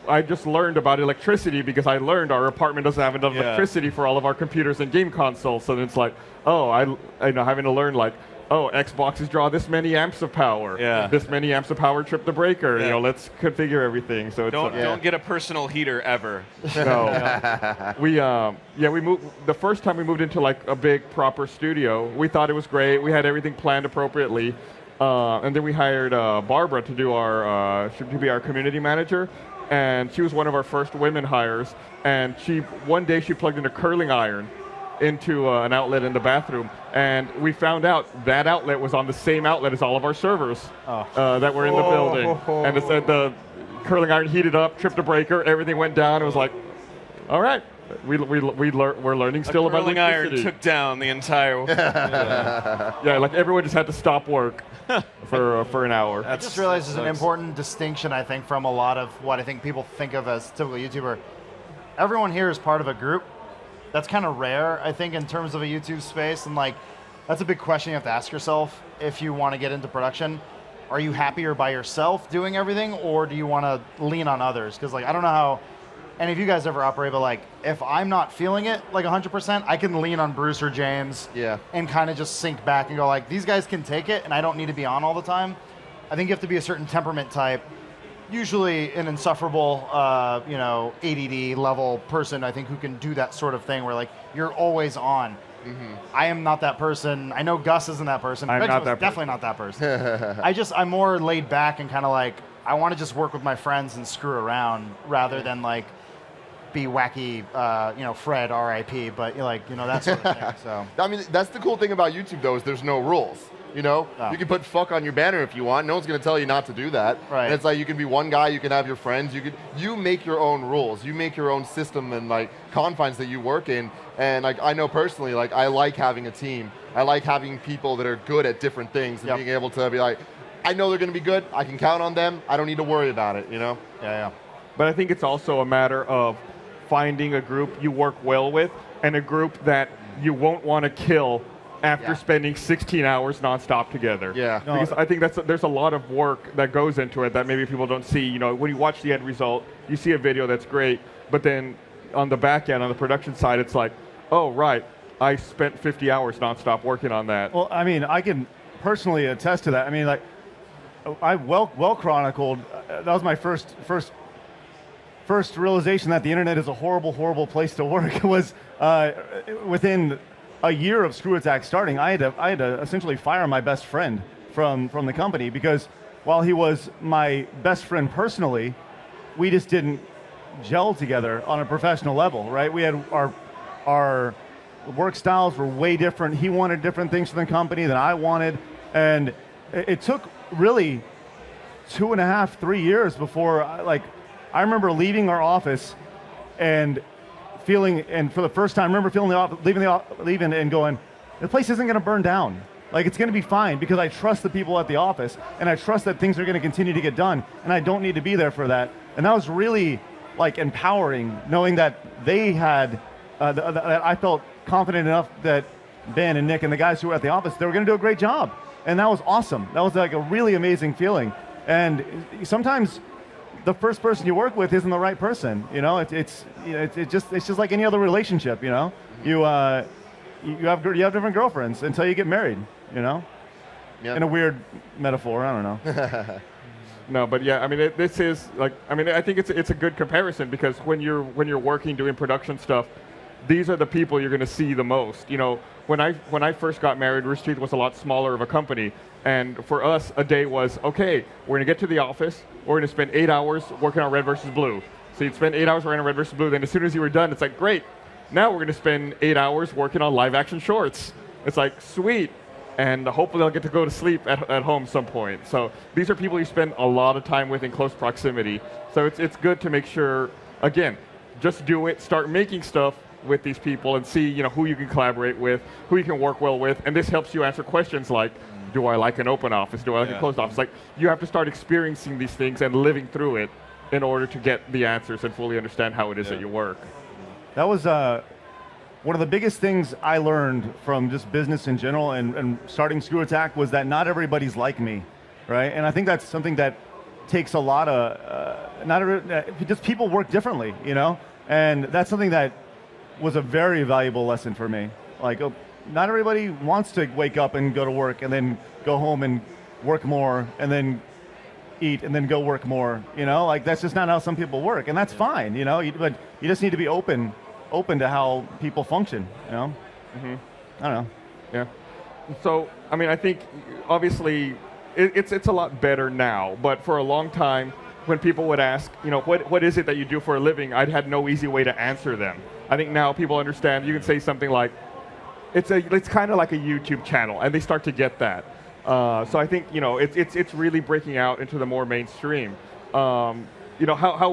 [SPEAKER 20] I just learned about electricity because I learned our apartment doesn't have enough electricity for all of our computers and game consoles. So it's like, oh, I know having to learn like, oh, Xboxes draw this many amps of power.
[SPEAKER 23] Yeah.
[SPEAKER 20] This many amps of power trip the breaker.
[SPEAKER 23] Yeah.
[SPEAKER 20] You know, let's configure everything. So it's
[SPEAKER 23] don't get a personal heater ever.
[SPEAKER 20] No. We moved the first time we moved into like a big proper studio. We thought it was great. We had everything planned appropriately. And then we hired Barbara to do to be our community manager. And she was one of our first women hires. And one day she plugged in a curling iron into an outlet in the bathroom, and we found out that outlet was on the same outlet as all of our servers that were in the building. And it said the curling iron heated up, tripped a breaker, everything went down. It was like, all right, we're learning still about
[SPEAKER 23] electricity. A curling iron took down the entire.
[SPEAKER 20] Yeah, like everyone just had to stop work for an hour.
[SPEAKER 22] I just realized there's an important distinction, I think, from a lot of what I think people think of as typical YouTuber. Everyone here is part of a group. That's kind of rare, I think, in terms of a YouTube space, and like, that's a big question you have to ask yourself if you want to get into production. Are you happier by yourself doing everything, or do you want to lean on others? Because like, I don't know how any of you guys ever operate, but like, if I'm not feeling it like 100%, I can lean on Bruce or James, and kind of just sink back and go like, these guys can take it, and I don't need to be on all the time. I think you have to be a certain temperament type. Usually an insufferable, ADD level person, I think, who can do that sort of thing where like you're always on. I am not that person. I know Gus isn't that person.
[SPEAKER 20] I'm
[SPEAKER 22] Greg's
[SPEAKER 20] not that
[SPEAKER 22] definitely not that person. I'm more laid back and kind of like, I want to just work with my friends and screw around rather than like be wacky, Fred, R.I.P., but that sort of thing. So
[SPEAKER 8] I mean, that's the cool thing about YouTube, though, is there's no rules. You can put fuck on your banner if you want. No one's going to tell you not to do that.
[SPEAKER 22] Right.
[SPEAKER 8] And it's like you can be one guy, you can have your friends. You make your own rules. You make your own system and like confines that you work in. And like I know personally, like I like having a team. I like having people that are good at different things and being able to be like, I know they're going to be good. I can count on them. I don't need to worry about it.
[SPEAKER 22] Yeah.
[SPEAKER 13] But I think it's also a matter of finding a group you work well with and a group that you won't want to kill after spending 16 hours nonstop together.
[SPEAKER 8] Yeah.
[SPEAKER 13] Because I think there's a lot of work that goes into it that maybe people don't see. When you watch the end result, you see a video that's great, but then on the back end, on the production side, it's like, oh, right, I spent 50 hours nonstop working on that.
[SPEAKER 16] Well, I mean, I can personally attest to that. I mean, like, I well chronicled. That was my first realization that the internet is a horrible place to work. Was within a year of Screw Attack starting, I had to essentially fire my best friend from the company because while he was my best friend personally, we just didn't gel together on a professional level, right? We had our work styles were way different. He wanted different things from the company than I wanted, and it took really 2.5, 3 years before I remember leaving our office and for the first time, I remember leaving and going, the place isn't going to burn down. Like, it's going to be fine because I trust the people at the office and I trust that things are going to continue to get done and I don't need to be there for that. And that was really like empowering, knowing that they had, that I felt confident enough that Ben and Nick and the guys who were at the office, they were going to do a great job. And that was awesome. That was like a really amazing feeling. And sometimes the first person you work with isn't the right person. It's just like any other relationship. You have different girlfriends until you get married. In a weird metaphor, I don't know.
[SPEAKER 13] No, but yeah, I mean, this is like, I mean, I think it's a good comparison because when you're working doing production stuff, these are the people you're going to see the most. When I first got married, Rooster Teeth was a lot smaller of a company. And for us, a day was, okay, we're going to get to the office, we're going to spend 8 hours working on Red versus Blue. So you'd spend 8 hours working on Red versus Blue, then as soon as you were done, it's like, great, now we're going to spend 8 hours working on live action shorts. It's like, sweet. And hopefully I'll get to go to sleep at home some point. So these are people you spend a lot of time with in close proximity. So it's good to make sure, again, just do it, start making stuff with these people and see who you can collaborate with, who you can work well with, and this helps you answer questions like, do I like an open office? Do I like a closed office? Like, you have to start experiencing these things and living through it in order to get the answers and fully understand how it is that you work.
[SPEAKER 16] That was one of the biggest things I learned from just business in general and starting Screw Attack was that not everybody's like me, right? And I think that's something that takes a lot of, just people work differently, And that's something that was a very valuable lesson for me. Like, not everybody wants to wake up and go to work and then go home and work more and then eat and then go work more. Like, that's just not how some people work, and that's fine. But you just need to be open to how people function.
[SPEAKER 13] Mm-hmm.
[SPEAKER 16] I don't know.
[SPEAKER 13] Yeah. So I mean, I think obviously it's a lot better now, but for a long time, when people would ask, what is it that you do for a living, I had no easy way to answer them. I think now people understand. You can say something like, it's kind of like a YouTube channel, and they start to get that. So I think it's really breaking out into the more mainstream. How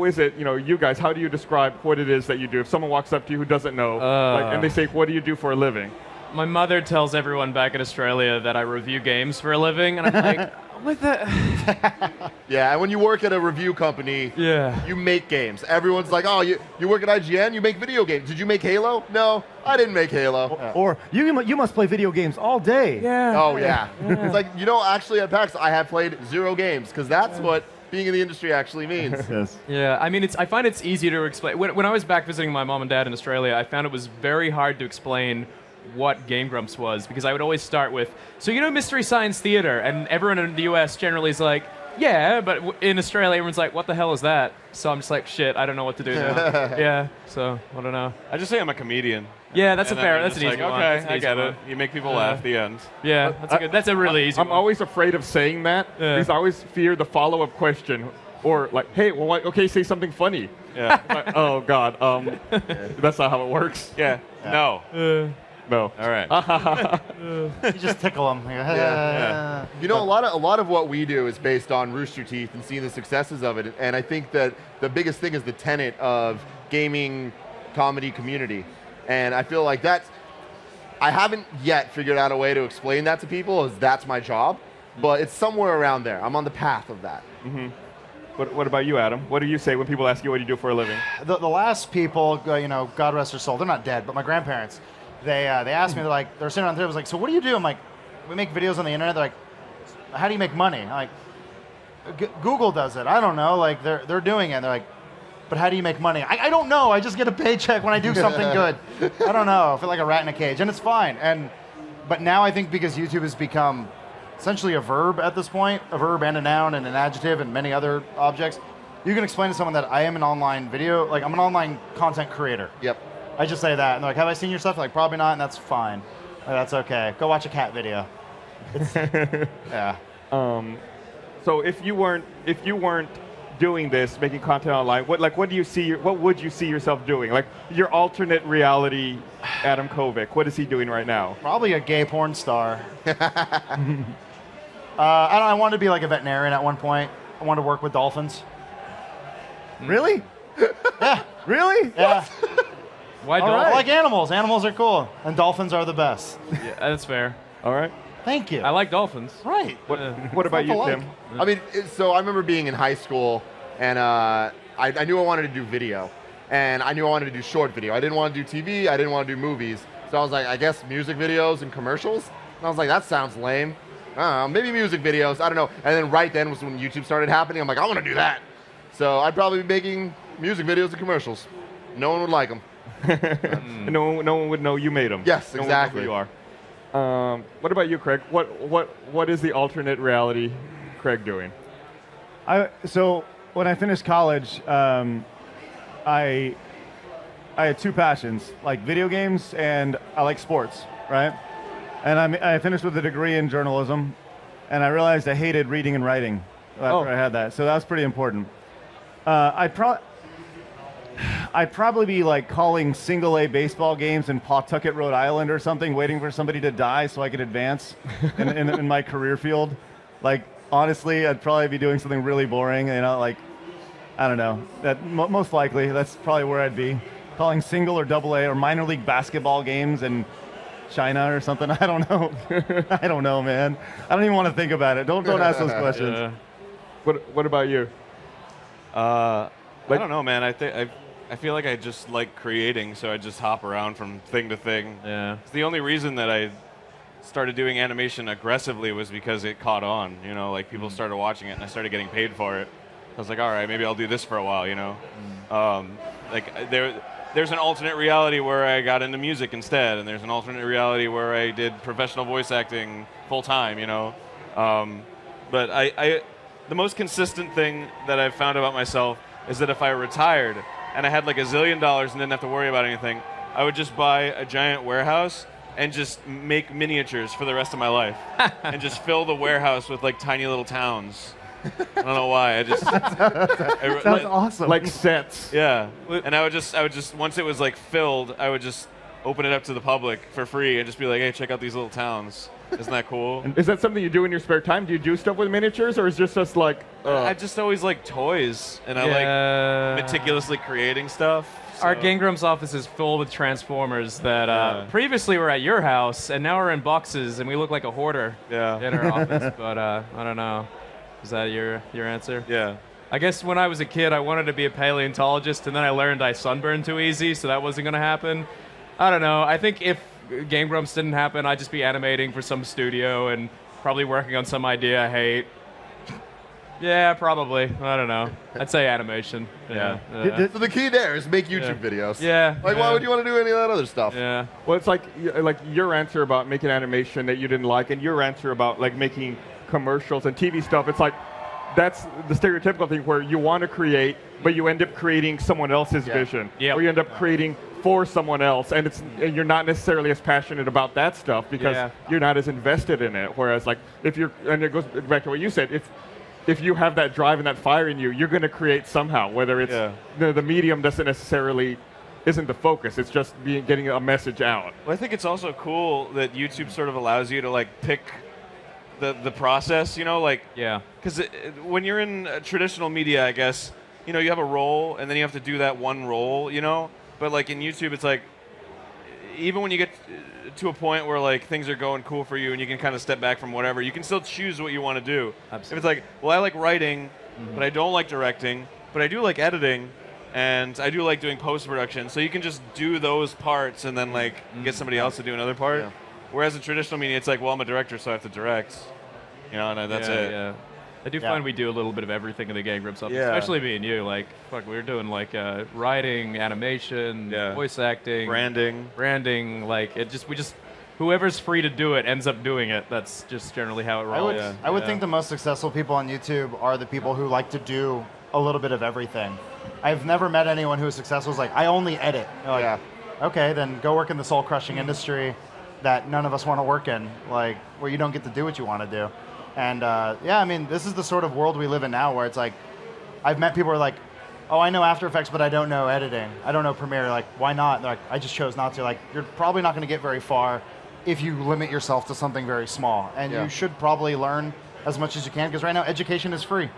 [SPEAKER 13] is it? You guys, how do you describe what it is that you do? If someone walks up to you who doesn't know, and they say, "What do you do for a living?"
[SPEAKER 4] My mother tells everyone back in Australia that I review games for a living, and I'm like, what the?
[SPEAKER 8] Yeah, and when you work at a review company, you make games. Everyone's like, oh, you work at IGN, you make video games. Did you make Halo? No, I didn't make Halo.
[SPEAKER 16] Or you must play video games all day.
[SPEAKER 8] Yeah. Oh, yeah. It's like, actually at PAX, I have played 0 games, because that's what being in the industry actually means.
[SPEAKER 16] Yes.
[SPEAKER 4] Yeah, I mean, I find it's easy to explain. When I was back visiting my mom and dad in Australia, I found it was very hard to explain what Game Grumps was, because I would always start with, so Mystery Science Theater, and everyone in the US generally is like, yeah, but in Australia everyone's like, what the hell is that? So I'm just like, shit, I don't know what to do now. Yeah, so I don't know.
[SPEAKER 23] I just say I'm a comedian.
[SPEAKER 4] Yeah, that's
[SPEAKER 23] And
[SPEAKER 4] a
[SPEAKER 23] then
[SPEAKER 4] fair.
[SPEAKER 23] you're
[SPEAKER 4] That's an
[SPEAKER 23] just
[SPEAKER 4] easy
[SPEAKER 23] like,
[SPEAKER 4] one.
[SPEAKER 23] Okay,
[SPEAKER 4] That's an
[SPEAKER 23] I
[SPEAKER 4] easy
[SPEAKER 23] get
[SPEAKER 4] one.
[SPEAKER 23] it. You make people laugh. The end.
[SPEAKER 4] Yeah, that's a good. That's a really easy
[SPEAKER 20] I'm
[SPEAKER 4] one.
[SPEAKER 20] always afraid of saying that because I always fear the follow-up question, or like, hey, well, okay, say something funny.
[SPEAKER 23] Yeah.
[SPEAKER 20] Like, oh God, that's not how it works.
[SPEAKER 23] Yeah. No.
[SPEAKER 20] No.
[SPEAKER 23] All right.
[SPEAKER 22] You just tickle them.
[SPEAKER 8] Yeah. You know, a lot of what we do is based on Rooster Teeth and seeing the successes of it. And I think that the biggest thing is the tenet of gaming comedy community. And I feel like I haven't yet figured out a way to explain that to people, as that's my job. But it's somewhere around there. I'm on the path of that.
[SPEAKER 20] Mm-hmm. What about you, Adam? What do you say when people ask you what you do for a living?
[SPEAKER 22] The last people, God rest their soul, they're not dead, but my grandparents, they asked me, they're sitting around the table, like, so what do you do? I'm like, we make videos on the internet. They're like, how do you make money? I'm like, Google does it. I don't know. Like, they're doing it. They're like, but how do you make money? I don't know. I just get a paycheck when I do something good. I don't know. I feel like a rat in a cage, and it's fine. But now I think because YouTube has become essentially a verb at this point, a verb and a noun and an adjective and many other objects, you can explain to someone that I am an online I'm an online content creator.
[SPEAKER 8] Yep.
[SPEAKER 22] I just say that, and they're like, have I seen your stuff? Like, probably not, and that's fine. Like, that's okay. Go watch a cat video. Yeah.
[SPEAKER 20] So if you weren't doing this, making content online, what would you see yourself doing? Like your alternate reality, Adam Kovic. What is he doing right now?
[SPEAKER 22] Probably a gay porn star. I wanted to be like a veterinarian at one point. I wanted to work with dolphins.
[SPEAKER 20] Really?
[SPEAKER 22] Yeah.
[SPEAKER 20] Really?
[SPEAKER 22] Yeah.
[SPEAKER 4] Why
[SPEAKER 22] dolphins? I like animals. Animals are cool, and dolphins are the best.
[SPEAKER 4] Yeah, that's fair.
[SPEAKER 20] All right.
[SPEAKER 22] Thank you.
[SPEAKER 4] I like dolphins.
[SPEAKER 22] Right.
[SPEAKER 20] What about you, Tim?
[SPEAKER 8] I mean, so I remember being in high school, and I knew I wanted to do video, and I knew I wanted to do short video. I didn't want to do TV. I didn't want to do movies. So I was like, I guess music videos and commercials. And I was like, that sounds lame. I don't know, maybe music videos. I don't know. And then right then was when YouTube started happening. I'm like, I want to do that. So I'd probably be making music videos and commercials. No one would like them.
[SPEAKER 20] No one would know you made them.
[SPEAKER 8] Yes,
[SPEAKER 20] no
[SPEAKER 8] exactly.
[SPEAKER 20] One would know who you are. What about you, Craig? What is the alternate reality Craig doing?
[SPEAKER 16] So when I finished college, I had two passions, like video games and I like sports, right? And I finished with a degree in journalism, and I realized I hated reading and writing after I had that. So that was pretty important. I'd probably be like calling single A baseball games in Pawtucket, Rhode Island or something, waiting for somebody to die so I could advance in my career field. Like, honestly, I'd probably be doing something really boring, like, I don't know. Most likely, that's probably where I'd be. Calling single or double A or minor league basketball games in China or something. I don't know. I don't know, man. I don't even want to think about it. Don't ask those questions.
[SPEAKER 20] Yeah. What about you?
[SPEAKER 23] I don't know, man. I feel like I just like creating, so I just hop around from thing to thing.
[SPEAKER 4] Yeah.
[SPEAKER 23] It's the only reason that I started doing animation aggressively was because it caught on. Like people started watching it, and I started getting paid for it. I was like, all right, maybe I'll do this for a while. There's an alternate reality where I got into music instead, and there's an alternate reality where I did professional voice acting full time. But the most consistent thing that I've found about myself is that if I retired and I had like $1 zillion and didn't have to worry about anything, I would just buy a giant warehouse and just make miniatures for the rest of my life and just fill the warehouse with like tiny little towns. I don't know why. I just
[SPEAKER 16] sounds awesome.
[SPEAKER 20] Like sets.
[SPEAKER 23] Yeah, and I would just once it was like filled, I would just open it up to the public for free and just be like, hey, check out these little towns. Isn't that cool?
[SPEAKER 20] And is that something you do in your spare time? Do you do stuff with miniatures, or is it just like?
[SPEAKER 23] I just always like toys, and I like meticulously creating stuff.
[SPEAKER 4] So. Our Game Grumps office is full with Transformers that previously were at your house, and now we're in boxes, and we look like a hoarder in our office. But I don't know. Is that your answer?
[SPEAKER 23] Yeah.
[SPEAKER 4] I guess when I was a kid, I wanted to be a paleontologist, and then I learned I sunburn too easy, so that wasn't going to happen. I don't know. I think if Game Grumps didn't happen, I'd just be animating for some studio and probably working on some idea I hate. Yeah, probably. I don't know. I'd say animation. Yeah.
[SPEAKER 8] So the key there is make YouTube videos.
[SPEAKER 4] Yeah.
[SPEAKER 8] Like, why would you want to do any of that other stuff?
[SPEAKER 4] Yeah.
[SPEAKER 20] Well, it's like your answer about making animation that you didn't like, and your answer about like making commercials and TV stuff. It's like that's the stereotypical thing where you want to create, but you end up creating someone else's vision, or you end up creating for someone else, and you're not necessarily as passionate about that stuff because you're not as invested in it. Whereas like if you're, and it goes back to what you said, if you have that drive and that fire in you, you're going to create somehow. Whether it's the medium isn't the focus. It's just getting a message out.
[SPEAKER 23] Well, I think it's also cool that YouTube sort of allows you to like pick the process, you know, like because when you're in traditional media, I guess, you know, you have a role and then you have to do that one role, you know. But like in YouTube, it's like even when you get to a point where like things are going cool for you and you can kind of step back from whatever, you can still choose what you want to do. Absolutely. If it's like, well, I like writing, but I don't like directing, but I do like editing, and I do like doing post-production. So you can just do those parts and then like get somebody else to do another part. Yeah. Whereas in traditional media, it's like, well, I'm a director, so I have to direct. You know, and that's it.
[SPEAKER 4] Yeah. I do find we do a little bit of everything in the Game Grumps office, especially me and you. Like, fuck, we're doing like writing, animation, voice acting, branding. Like, whoever's free to do it ends up doing it. That's just generally how it rolls.
[SPEAKER 22] I would think the most successful people on YouTube are the people who like to do a little bit of everything. I've never met anyone who is successful who's like, I only edit. Like, okay, then go work in the soul-crushing industry that none of us want to work in, like where you don't get to do what you want to do. And I mean, this is the sort of world we live in now where it's like, I've met people who are like, oh, I know After Effects, but I don't know editing. I don't know Premiere. Like, why not? They're like, I just chose not to. Like, you're probably not going to get very far if you limit yourself to something very small. And you should probably learn as much as you can, because right now education is free.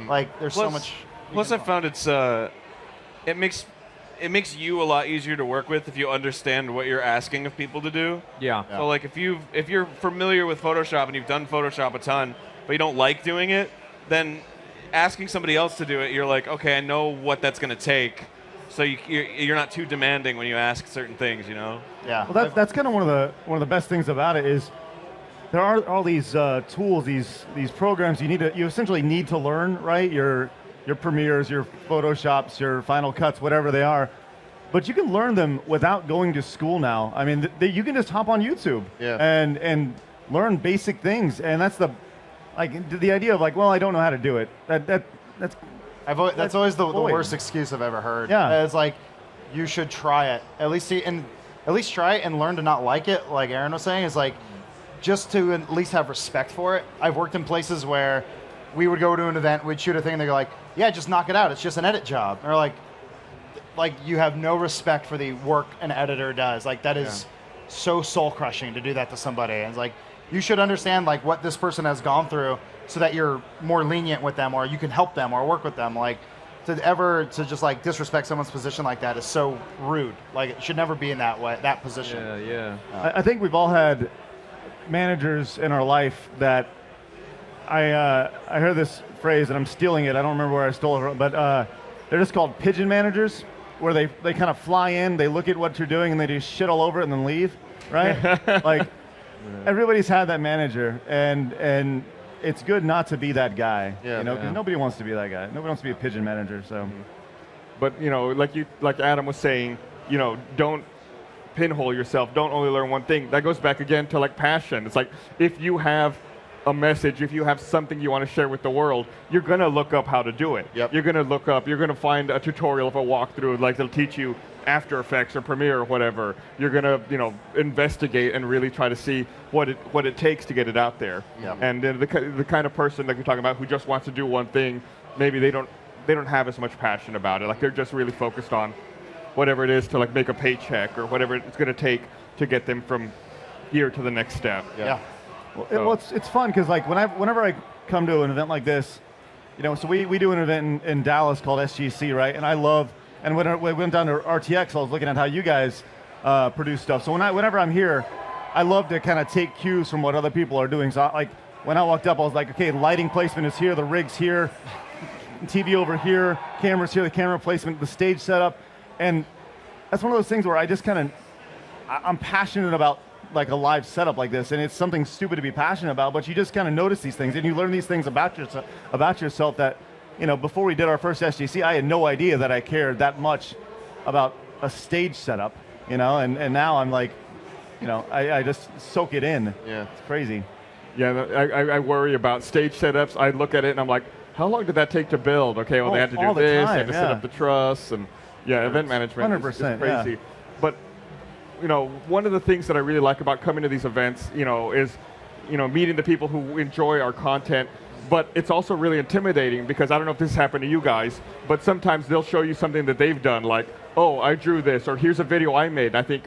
[SPEAKER 22] Like, there's so much.
[SPEAKER 23] Plus, I found it makes you a lot easier to work with if you understand what you're asking of people to do. So like if you're familiar with Photoshop and you've done Photoshop a ton, but you don't like doing it, then asking somebody else to do it, you're like, okay, I know what that's going to take. So you're not too demanding when you ask certain things, you know?
[SPEAKER 16] Yeah. Well, that's kind of one of the best things about it is there are all these tools, these programs you essentially need to learn, right? Your Premieres, your Photoshops, your Final Cuts, whatever they are. But you can learn them without going to school now. I mean, you can just hop on YouTube and learn basic things. And that's the idea of like, well, I don't know how to do it. That's
[SPEAKER 22] always the worst excuse I've ever heard. Yeah. It's like, you should try it. At least try it and learn to not like it, like Aaron was saying. Is like, just to at least have respect for it. I've worked in places where we would go to an event, we'd shoot a thing, and they go like, yeah, just knock it out. It's just an edit job. Or like you have no respect for the work an editor does. Like, that is so soul-crushing to do that to somebody. And it's like, you should understand like what this person has gone through so that you're more lenient with them, or you can help them or work with them. Like, to just like disrespect someone's position like that is so rude. Like, it should never be in that position.
[SPEAKER 16] I think we've all had managers in our life that I heard this phrase, and I'm stealing it. I don't remember where I stole it from, but they're just called pigeon managers, where they kind of fly in, they look at what you're doing, and they just shit all over it and then leave, right? Like, everybody's had that manager, and it's good not to be that guy, because nobody wants to be that guy. Nobody wants to be a pigeon manager. So,
[SPEAKER 20] but you know, like Adam was saying, you know, don't pinhole yourself. Don't only learn one thing. That goes back again to like passion. It's like, if you have a message, if you have something you want to share with the world, you're going to look up how to do it. You're going to find a tutorial of a walkthrough, like they'll teach you After Effects or Premiere or whatever. You're going to, you know, investigate and really try to see what it takes to get it out there. And then the kind of person that you're talking about who just wants to do one thing, maybe they don't have as much passion about it. Like, they're just really focused on whatever it is to like make a paycheck or whatever it's going to take to get them from here to the next step.
[SPEAKER 16] Well, it's fun because like whenever I come to an event like this, you know, so we do an event in Dallas called SGC, right? And I love, and when we went down to RTX, I was looking at how you guys produce stuff. So whenever I'm here, I love to kind of take cues from what other people are doing. So like when I walked up, I was like, okay, lighting placement is here, the rig's here, TV over here, cameras here, the camera placement, the stage setup, and that's one of those things where I just I'm passionate about like a live setup like this, and it's something stupid to be passionate about, but you just kind of notice these things, and you learn these things about yourself that, you know, before we did our first SGC, I had no idea that I cared that much about a stage setup, you know, and now I'm like, you know, I just soak it in. It's crazy.
[SPEAKER 20] I worry about stage setups. I look at it and I'm like, how long did that take to build? Okay, well, they had to do this, they had to set up the truss, and event management
[SPEAKER 16] 100%,
[SPEAKER 20] is crazy. But one of the things that I really like about coming to these events, is meeting the people who enjoy our content. But it's also really intimidating because I don't know if this happened to you guys, but sometimes they'll show you something that they've done, like, oh, I drew this, or here's a video I made. And I think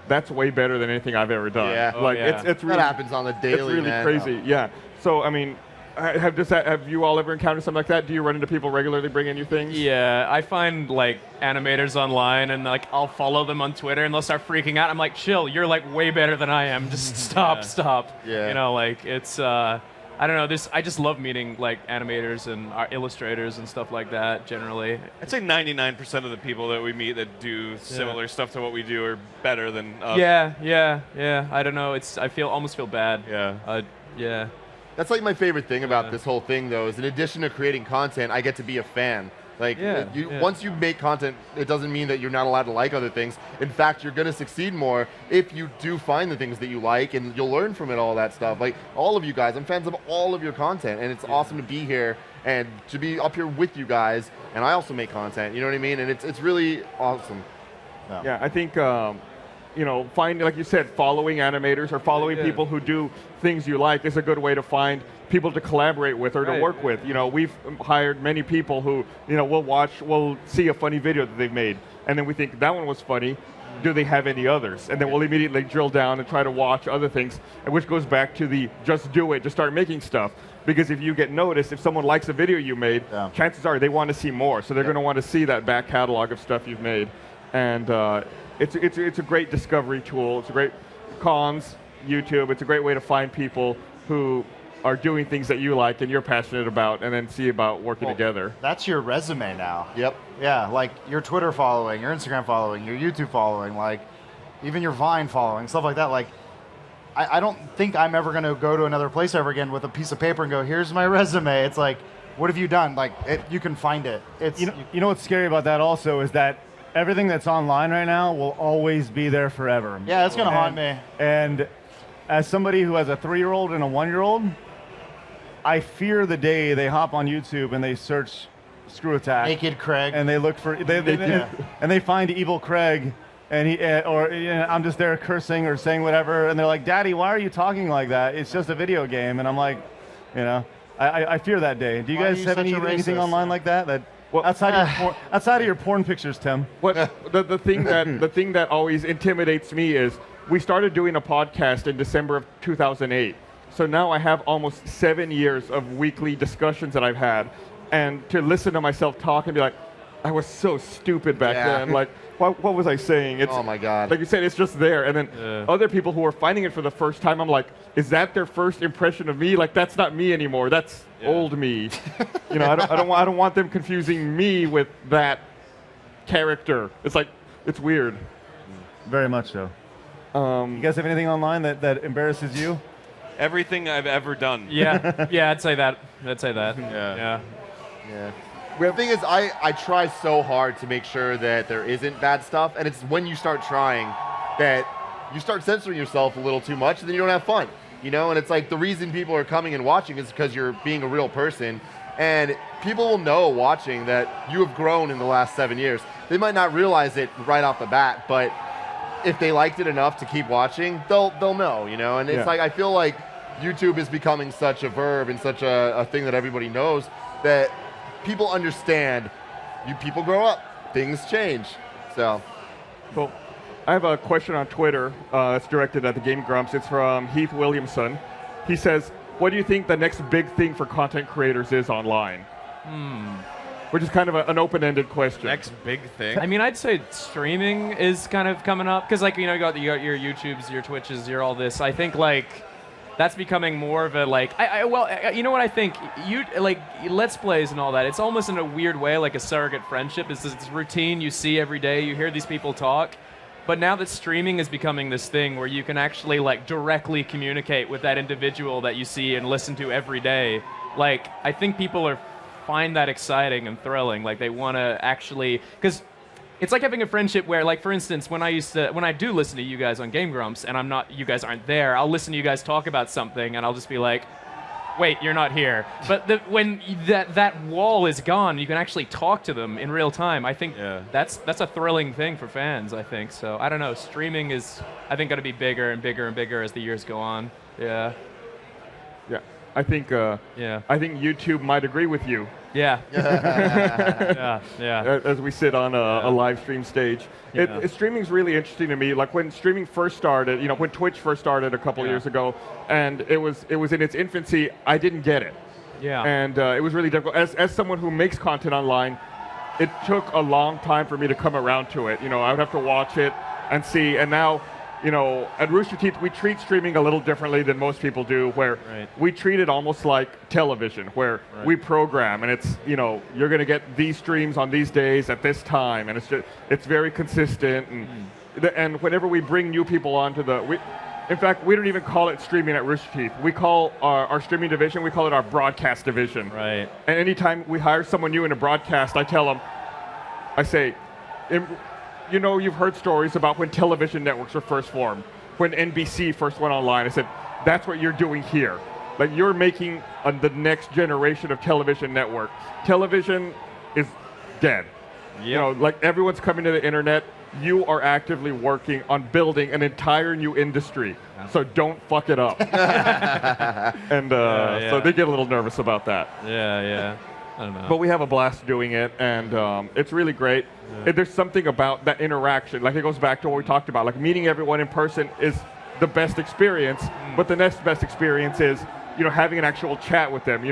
[SPEAKER 20] that's way better than anything I've ever done.
[SPEAKER 8] Yeah.
[SPEAKER 20] It's really,
[SPEAKER 8] that happens on the daily.
[SPEAKER 20] It's really
[SPEAKER 8] man.
[SPEAKER 20] crazy. Yeah. So I mean, have you all ever encountered something like that? Do you run into people regularly bringing you things?
[SPEAKER 4] Yeah, I find like animators online, and like I'll follow them on Twitter, and they'll start freaking out. I'm like, chill, you're like way better than I am. Just stop.
[SPEAKER 8] Yeah.
[SPEAKER 4] Like it's. I don't know. I just love meeting like animators and illustrators and stuff like that. Generally,
[SPEAKER 23] I'd say 99% of the people that we meet that do similar stuff to what we do are better than us.
[SPEAKER 4] Yeah. I don't know. I almost feel bad.
[SPEAKER 23] Yeah.
[SPEAKER 8] That's like my favorite thing about this whole thing, though, is in addition to creating content, I get to be a fan. Like, once you make content, it doesn't mean that you're not allowed to like other things. In fact, you're going to succeed more if you do find the things that you like, and you'll learn from it, all that stuff. Like, all of you guys, I'm fans of all of your content, and it's awesome to be here and to be up here with you guys. And I also make content, you know what I mean? And it's really awesome.
[SPEAKER 20] Yeah, I think, finding, like you said, following animators or following people who do things you like is a good way to find people to collaborate with or to work with. We've hired many people who, we'll see a funny video that they've made, and then we think that one was funny. Do they have any others? And then we'll immediately drill down and try to watch other things, which goes back to the just do it, just start making stuff. Because if you get noticed, if someone likes a video you made, chances are they want to see more. So they're going to want to see that back catalog of stuff you've made. And it's a great discovery tool. It's a great cons, YouTube. It's a great way to find people who are doing things that you like and you're passionate about, and then see about working together.
[SPEAKER 22] That's your resume now.
[SPEAKER 8] Yep.
[SPEAKER 22] Yeah, like your Twitter following, your Instagram following, your YouTube following, like even your Vine following, stuff like that. Like, I don't think I'm ever going to go to another place ever again with a piece of paper and go, here's my resume. It's like, what have you done? Like, you can find it. It's
[SPEAKER 16] you know what's scary about that also is that everything that's online right now will always be there forever.
[SPEAKER 22] Yeah, it's going to haunt me.
[SPEAKER 16] And as somebody who has a 3-year-old and a 1-year-old, I fear the day they hop on YouTube and they search Screw Attack.
[SPEAKER 22] Naked Craig.
[SPEAKER 16] And they look for, and they find Evil Craig, and I'm just there cursing or saying whatever, and they're like, Daddy, why are you talking like that? It's just a video game. And I'm like, I fear that day. Do you guys have anything online like that? Well, outside of your porn pictures, Tim.
[SPEAKER 20] The thing that always intimidates me is we started doing a podcast in December of 2008. So now I have almost 7 years of weekly discussions that I've had, and to listen to myself talk and be like, I was so stupid back then. Like, what was I saying?
[SPEAKER 8] Oh my God.
[SPEAKER 20] Like you said, it's just there. And then other people who are finding it for the first time, I'm like, is that their first impression of me? Like, that's not me anymore. That's old me. I don't want them confusing me with that character. It's like, it's weird.
[SPEAKER 16] Very much so. You guys have anything online that embarrasses you?
[SPEAKER 23] Everything I've ever done.
[SPEAKER 4] Yeah, I'd say that. Yeah.
[SPEAKER 8] The thing is, I try so hard to make sure that there isn't bad stuff, and it's when you start trying that you start censoring yourself a little too much, and then you don't have fun. And it's like the reason people are coming and watching is because you're being a real person, and people will know watching that you have grown in the last 7 years. They might not realize it right off the bat, but if they liked it enough to keep watching, they'll know, And it's like, I feel like YouTube is becoming such a verb and such a thing that everybody knows that people understand. People grow up, things change. So,
[SPEAKER 20] cool. I have a question on Twitter that's directed at the Game Grumps. It's from Heath Williamson. He says, what do you think the next big thing for content creators is online? Which is kind of an open-ended question.
[SPEAKER 23] Next big thing?
[SPEAKER 4] I mean, I'd say streaming is kind of coming up. Because, you got your YouTubes, your Twitches, your all this. I think, that's becoming more of a, you know what I think? Let's Plays and all that. It's almost in a weird way like a surrogate friendship. It's this routine you see every day. You hear these people talk. But now that streaming is becoming this thing where you can actually, directly communicate with that individual that you see and listen to every day, I think people find that exciting and thrilling. They want to actually, because it's like having a friendship where, for instance, when I do listen to you guys on Game Grumps and you guys aren't there, I'll listen to you guys talk about something and I'll just be like, wait, you're not here. But when that wall is gone, you can actually talk to them in real time. I think that's a thrilling thing for fans, I think. So I don't know, streaming is, I think, going to be bigger and bigger and bigger as the years go on. Yeah.
[SPEAKER 20] Yeah. I think YouTube might agree with you.
[SPEAKER 4] Yeah. Yeah.
[SPEAKER 20] As we sit on a live stream stage.
[SPEAKER 4] Yeah.
[SPEAKER 20] Streaming's really interesting to me. Like when streaming first started, when Twitch first started a couple years ago, and it was in its infancy, I didn't get it.
[SPEAKER 4] Yeah.
[SPEAKER 20] And it was really difficult. As someone who makes content online, it took a long time for me to come around to it. I would have to watch it and see, and now, at Rooster Teeth, we treat streaming a little differently than most people do, where we treat it almost like television, where we program, and it's, you're going to get these streams on these days at this time, and it's very consistent, and whenever we bring new people onto in fact, we don't even call it streaming at Rooster Teeth. We call our streaming division, we call it our broadcast division.
[SPEAKER 4] Right.
[SPEAKER 20] And anytime we hire someone new in a broadcast, I say, you've heard stories about when television networks were first formed, when NBC first went online. I said, that's what you're doing here. Like, you're making the next generation of television network. Television is dead. Like, everyone's coming to the internet. You are actively working on building an entire new industry. So don't fuck it up. And so they get a little nervous about that.
[SPEAKER 4] Yeah. I don't know.
[SPEAKER 20] But we have a blast doing it, and it's really great. And there's something about that interaction. Like, it goes back to what we talked about. Like, meeting everyone in person is the best experience, but the next best experience is, having an actual chat with them,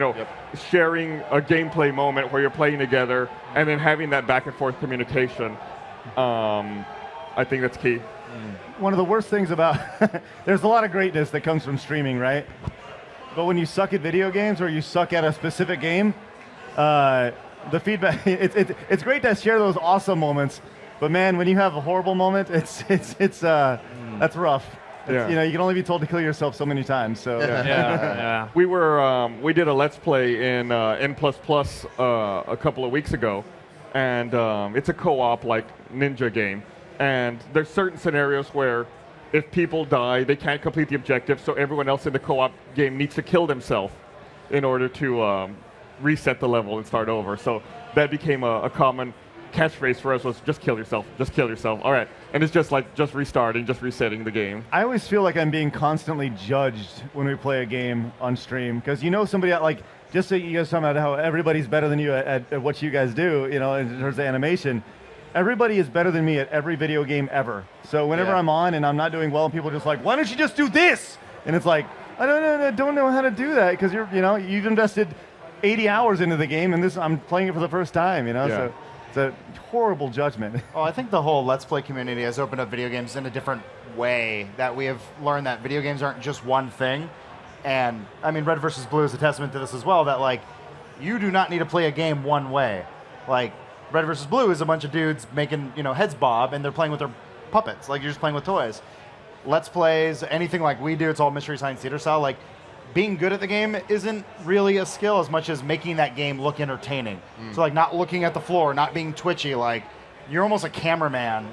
[SPEAKER 20] sharing a gameplay moment where you're playing together, and then having that back and forth communication. I think that's key.
[SPEAKER 16] One of the worst things about there's a lot of greatness that comes from streaming, right? But when you suck at video games or you suck at a specific game, the feedback, it's great to share those awesome moments, but man, when you have a horrible moment, that's rough. You can only be told to kill yourself so many times. So
[SPEAKER 20] we did a Let's Play in N++ a couple of weeks ago, and it's a co-op like ninja game, and there's certain scenarios where if people die, they can't complete the objective, so everyone else in the co-op game needs to kill themselves in order to reset the level and start over. So that became a common catchphrase for us, was just kill yourself, just kill yourself. All right. And it's just like just restarting, just resetting the game.
[SPEAKER 16] I always feel like I'm being constantly judged when we play a game on stream, because somebody just so you guys talking about how everybody's better than you at what you guys do, in terms of animation. Everybody is better than me at every video game ever. So whenever I'm on and I'm not doing well, people are just like, why don't you just do this? And it's like, I don't know how to do that, because you've invested 80 hours into the game, and I'm playing it for the first time, So it's a horrible judgment.
[SPEAKER 22] Oh, I think the whole Let's Play community has opened up video games in a different way, that we have learned that video games aren't just one thing. And I mean, Red vs. Blue is a testament to this as well, that you do not need to play a game one way. Like, Red vs. Blue is a bunch of dudes making, heads bob, and they're playing with their puppets. Like, you're just playing with toys. Let's Plays, anything like we do, it's all Mystery Science Theater style. Being good at the game isn't really a skill as much as making that game look entertaining. So not looking at the floor, not being twitchy, you're almost a cameraman,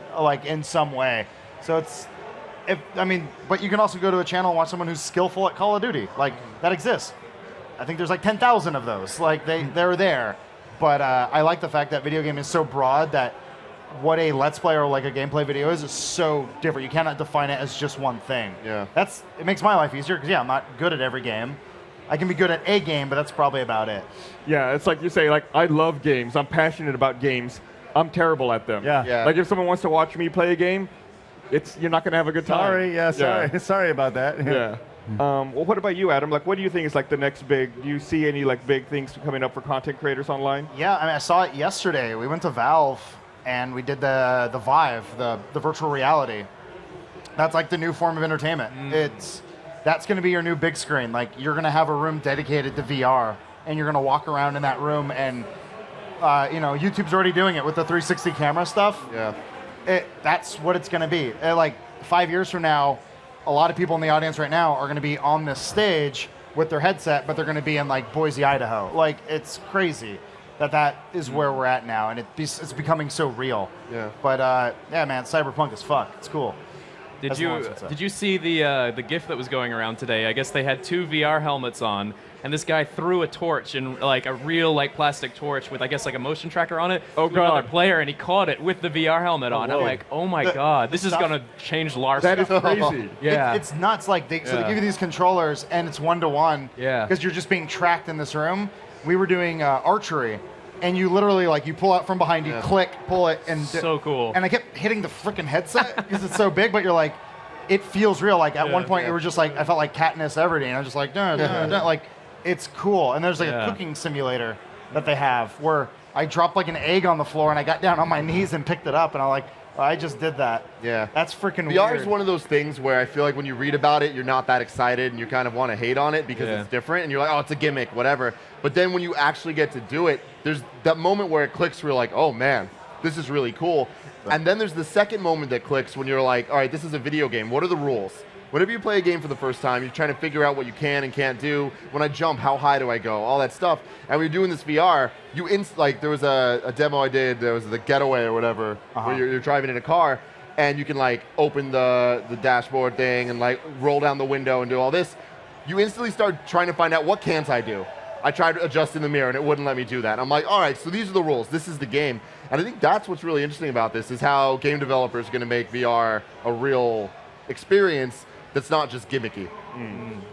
[SPEAKER 22] in some way. So but you can also go to a channel and watch someone who's skillful at Call of Duty. That exists. I think there's 10,000 of those. They're there. But I like the fact that video game is so broad that what a Let's Play or a gameplay video is so different. You cannot define it as just one thing.
[SPEAKER 8] Yeah.
[SPEAKER 22] It makes my life easier, because I'm not good at every game. I can be good at a game, but that's probably about it.
[SPEAKER 20] Yeah, it's like you say, I love games. I'm passionate about games. I'm terrible at them.
[SPEAKER 16] Yeah.
[SPEAKER 20] If someone wants to watch me play a game, you're not going to have a good time.
[SPEAKER 16] Sorry. Sorry about that.
[SPEAKER 20] Yeah. Well, what about you, Adam? What do you think is the next big? Do you see any big things coming up for content creators online?
[SPEAKER 22] Yeah, I saw it yesterday. We went to Valve and we did the Vive, the virtual reality. That's the new form of entertainment. That's going to be your new big screen. You're going to have a room dedicated to VR, and you're going to walk around in that room, and YouTube's already doing it with the 360 camera stuff.
[SPEAKER 8] Yeah.
[SPEAKER 22] That's what it's going to be. 5 years from now, a lot of people in the audience right now are going to be on this stage with their headset, but they're going to be in Boise, Idaho. It's crazy that is where we're at now, and it's becoming so real.
[SPEAKER 8] Yeah.
[SPEAKER 22] But man, cyberpunk is fuck. It's cool.
[SPEAKER 4] Did you see the GIF that was going around today? I guess they had 2 VR helmets on, and this guy threw a torch in like a real like plastic torch with I guess like a motion tracker on it.
[SPEAKER 20] Oh
[SPEAKER 4] to
[SPEAKER 20] God!
[SPEAKER 4] Another player, and he caught it with the VR helmet on. I'm like, oh my God, this is gonna change LARP.
[SPEAKER 20] That is crazy.
[SPEAKER 4] Yeah,
[SPEAKER 22] it's nuts. Like they give you these controllers, and it's 1-to-1.
[SPEAKER 4] Yeah.
[SPEAKER 22] Because you're just being tracked in this room. We were doing archery. And you literally, like, you pull out from behind, you click, pull it, and...
[SPEAKER 4] So cool.
[SPEAKER 22] And I kept hitting the freaking headset because it's so big, but you're like, it feels real. Like, at one point, you were just like, I felt like Katniss Everdeen. And I was just like, no, like, it's cool. And there's, like, a cooking simulator that they have where I dropped, like, an egg on the floor, and I got down on my knees and picked it up, and I'm like, well, I just did that.
[SPEAKER 8] Yeah.
[SPEAKER 22] That's freaking
[SPEAKER 8] VR
[SPEAKER 22] weird.
[SPEAKER 8] is one of those things where I feel like when you read about it, you're not that excited and you kind of want to hate on it because it's different and you're like, oh, it's a gimmick, whatever. But then when you actually get to do it, there's that moment where it clicks where you're like, oh man, this is really cool. And then there's the second moment that clicks when you're like, all right, this is a video game. What are the rules? Whenever you play a game for the first time, you're trying to figure out what you can and can't do. When I jump, how high do I go? All that stuff. And when you're doing this VR, like there was a demo I did, there was the Getaway or whatever, where you're driving in a car, and you can like open the dashboard thing and like roll down the window and do all this. You instantly start trying to find out, what can't I do? I tried adjusting the mirror and it wouldn't let me do that. I'm like, all right, so these are the rules. This is the game. And I think that's what's really interesting about this, is how game developers are going to make VR a real experience that's not just gimmicky.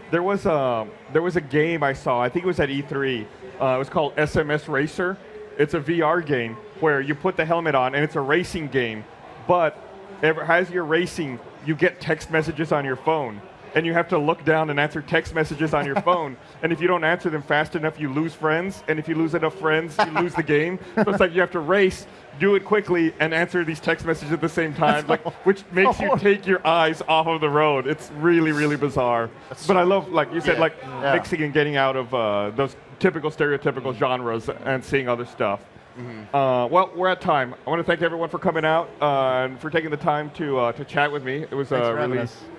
[SPEAKER 20] There was a game I saw, I think it was at E3. It was called SMS Racer. It's a VR game where you put the helmet on and it's a racing game. But as you're racing, you get text messages on your phone. And you have to look down and answer text messages on your phone. And if you don't answer them fast enough, you lose friends. And if you lose enough friends, you lose the game. So it's like you have to race, do it quickly, and answer these text messages at the same time, like, which makes you take your eyes off of the road. It's really, really bizarre. But I love, like you said, mixing and getting out of those typical, stereotypical genres and seeing other stuff. Well, we're at time. I want to thank everyone for coming out and for taking the time to chat with me. It was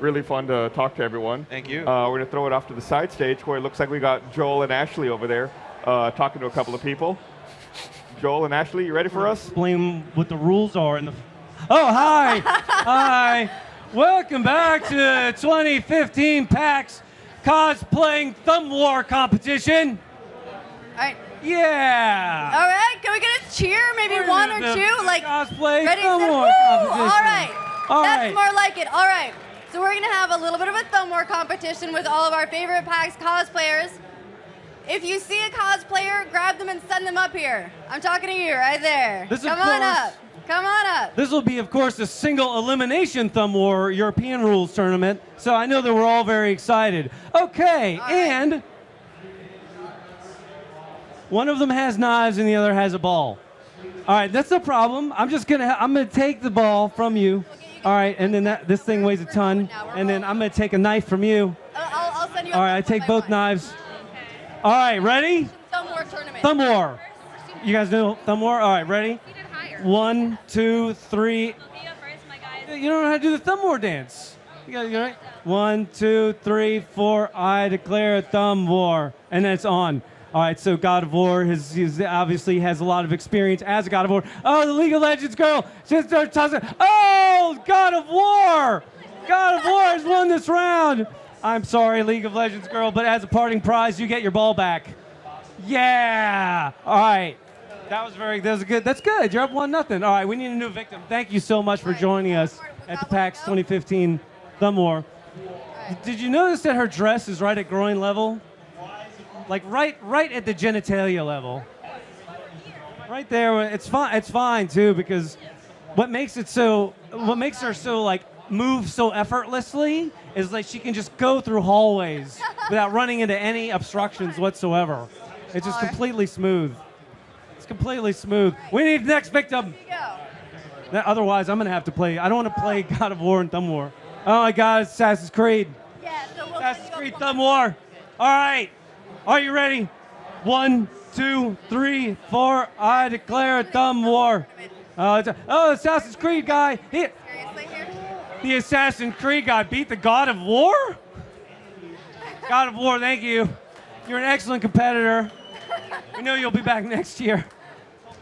[SPEAKER 20] really fun to talk to everyone.
[SPEAKER 23] Thank you.
[SPEAKER 20] We're going to throw it off to the side stage where it looks like we got Joel and Ashley over there talking to a couple of people. Joel and Ashley, you ready for us?
[SPEAKER 12] Explain what the rules are. Oh, hi. Hi. Welcome back to 2015 PAX Cosplay Thumb War competition.
[SPEAKER 1] All right.
[SPEAKER 12] Yeah.
[SPEAKER 1] All right. Can we get a cheer? Maybe one or two? Like,
[SPEAKER 12] cosplay
[SPEAKER 1] ready,
[SPEAKER 12] Thumb
[SPEAKER 1] set,
[SPEAKER 12] War
[SPEAKER 1] woo!
[SPEAKER 12] competition.
[SPEAKER 1] All right.
[SPEAKER 12] All
[SPEAKER 1] That's
[SPEAKER 12] right.
[SPEAKER 1] more like it. All right. So we're going to have a little bit of a Thumb War competition with all of our favorite PAX cosplayers. If you see a cosplayer, grab them and send them up here. I'm talking to you right there. Come on up. Come on up.
[SPEAKER 12] This will be, of course, a single elimination Thumb War European rules tournament. So I know that we're all very excited. Okay, and one of them has knives and the other has a ball. All right, that's no problem. I'm gonna take the ball from you. All right, and then this thing weighs a ton, and then I'm gonna take a knife from you.
[SPEAKER 1] I'll send you.
[SPEAKER 12] All right, I take both knives. All right, ready?
[SPEAKER 1] Thumb War tournament.
[SPEAKER 12] Thumb War. You guys know Thumb War? All right, ready? 1, 2, 3. You don't know how to do the Thumb War dance. You got it right? 1, 2, 3, 4. I declare Thumb War, and then it's on. All right, so God of War he's obviously has a lot of experience as a God of War. Oh, the League of Legends girl. Oh, God of War. God of War has won this round. I'm sorry, League of Legends girl, but as a parting prize, you get your ball back. Yeah. All right. That's good. You're up 1-0. All right, we need a new victim. Thank you so much for joining us at the PAX 2015 Thumb War. Did you notice that her dress is right at groin level? Like right at the genitalia level. Right there. It's fine too, because what makes her so like move so effortlessly is like she can just go through hallways without running into any obstructions whatsoever. It's just completely smooth. It's completely smooth. We need the next victim. Otherwise, I'm gonna have to play. I don't want to play God of War and Thumb War. Oh my God, it's Assassin's Creed. Assassin's Creed Thumb War. All right. Are you ready? 1, 2, 3, 4. I declare Thumb War. Assassin's Creed guy. The Assassin's Creed guy beat the God of War? God of War, thank you. You're an excellent competitor. We know you'll be back next year.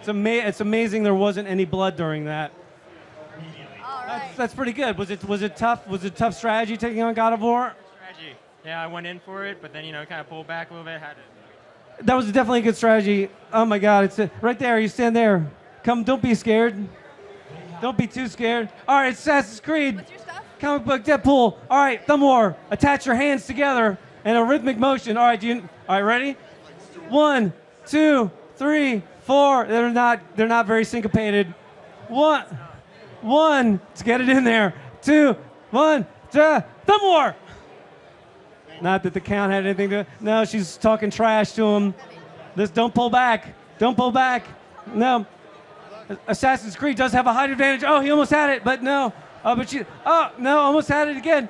[SPEAKER 12] It's amazing there wasn't any blood during that.
[SPEAKER 1] All
[SPEAKER 12] That's pretty good. Was it tough? Was it tough strategy taking on God of War?
[SPEAKER 5] Strategy. Yeah, I went in for it, but then kind of pulled back a little bit. Had to.
[SPEAKER 12] That was definitely a good strategy. Oh my God! It's right there. You stand there. Come. Don't be scared. Don't be too scared. All right, Assassin's Creed. What's your stuff? Comic book Deadpool. All right, Thumb War. Attach your hands together in a rhythmic motion. All right, all right, ready? 1, 2, 3, 4. They're not very syncopated. One. Let's get it in there. 2, 1, 2. Thumb War. Not that the count had anything to. No, she's talking trash to him. Don't pull back. Don't pull back. No. Assassin's Creed does have a height advantage. Oh, he almost had it, but no. Oh no, almost had it again.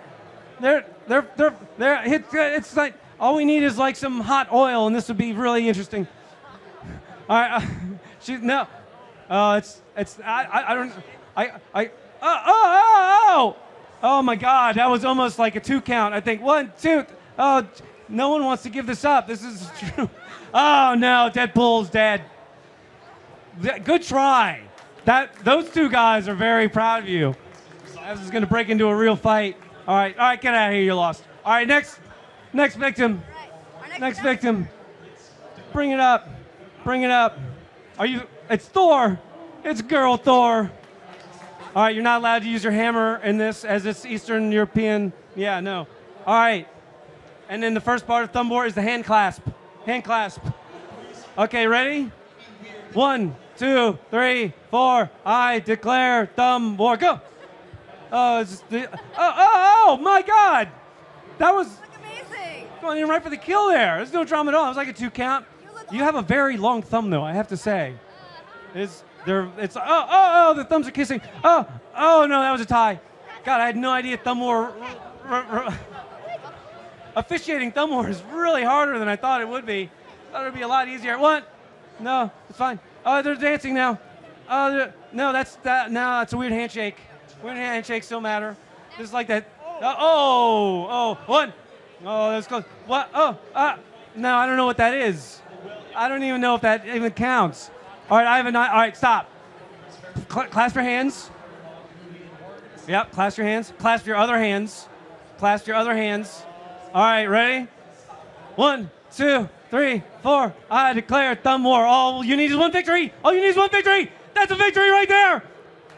[SPEAKER 12] It's like all we need is like some hot oil, and this would be really interesting. All right, no. Oh my God, that was almost like a 2 count. I think 1, 2. Oh, no one wants to give this up. This is true. Oh no, Deadpool's dead. Good try. Those 2 guys are very proud of you. This is going to break into a real fight. All right, get out of here. You're lost. All right, next victim. Next victim. Bring it up. It's Thor. It's girl Thor. All right, you're not allowed to use your hammer in this as it's Eastern European. Yeah, no. All right. And then the first part of Thumb War is the hand clasp. Okay, ready? 1, 2, 3, 4. I declare Thumb War. Go. Oh my God. That was
[SPEAKER 1] amazing.
[SPEAKER 12] Going in right for the kill there. There's no drama at all. It was like a 2 count. You have a very long thumb, though, I have to say. The thumbs are kissing. Oh no, that was a tie. God, I had no idea Thumb War. Officiating Thumb War is really harder than I thought it would be. I thought it would be a lot easier. What? No, it's fine. Oh, they're dancing now. No, that's a weird handshake. Weird handshakes still matter. Just like that. One. Oh, that's close. What? No, I don't know what that is. I don't even know if that even counts. All right, all right, stop. Clasp your hands. Yep, clasp your hands. Clasp your other hands. All right, ready? 1, 2, 3, 4. I declare Thumb War. All you need is one victory. That's a victory right there.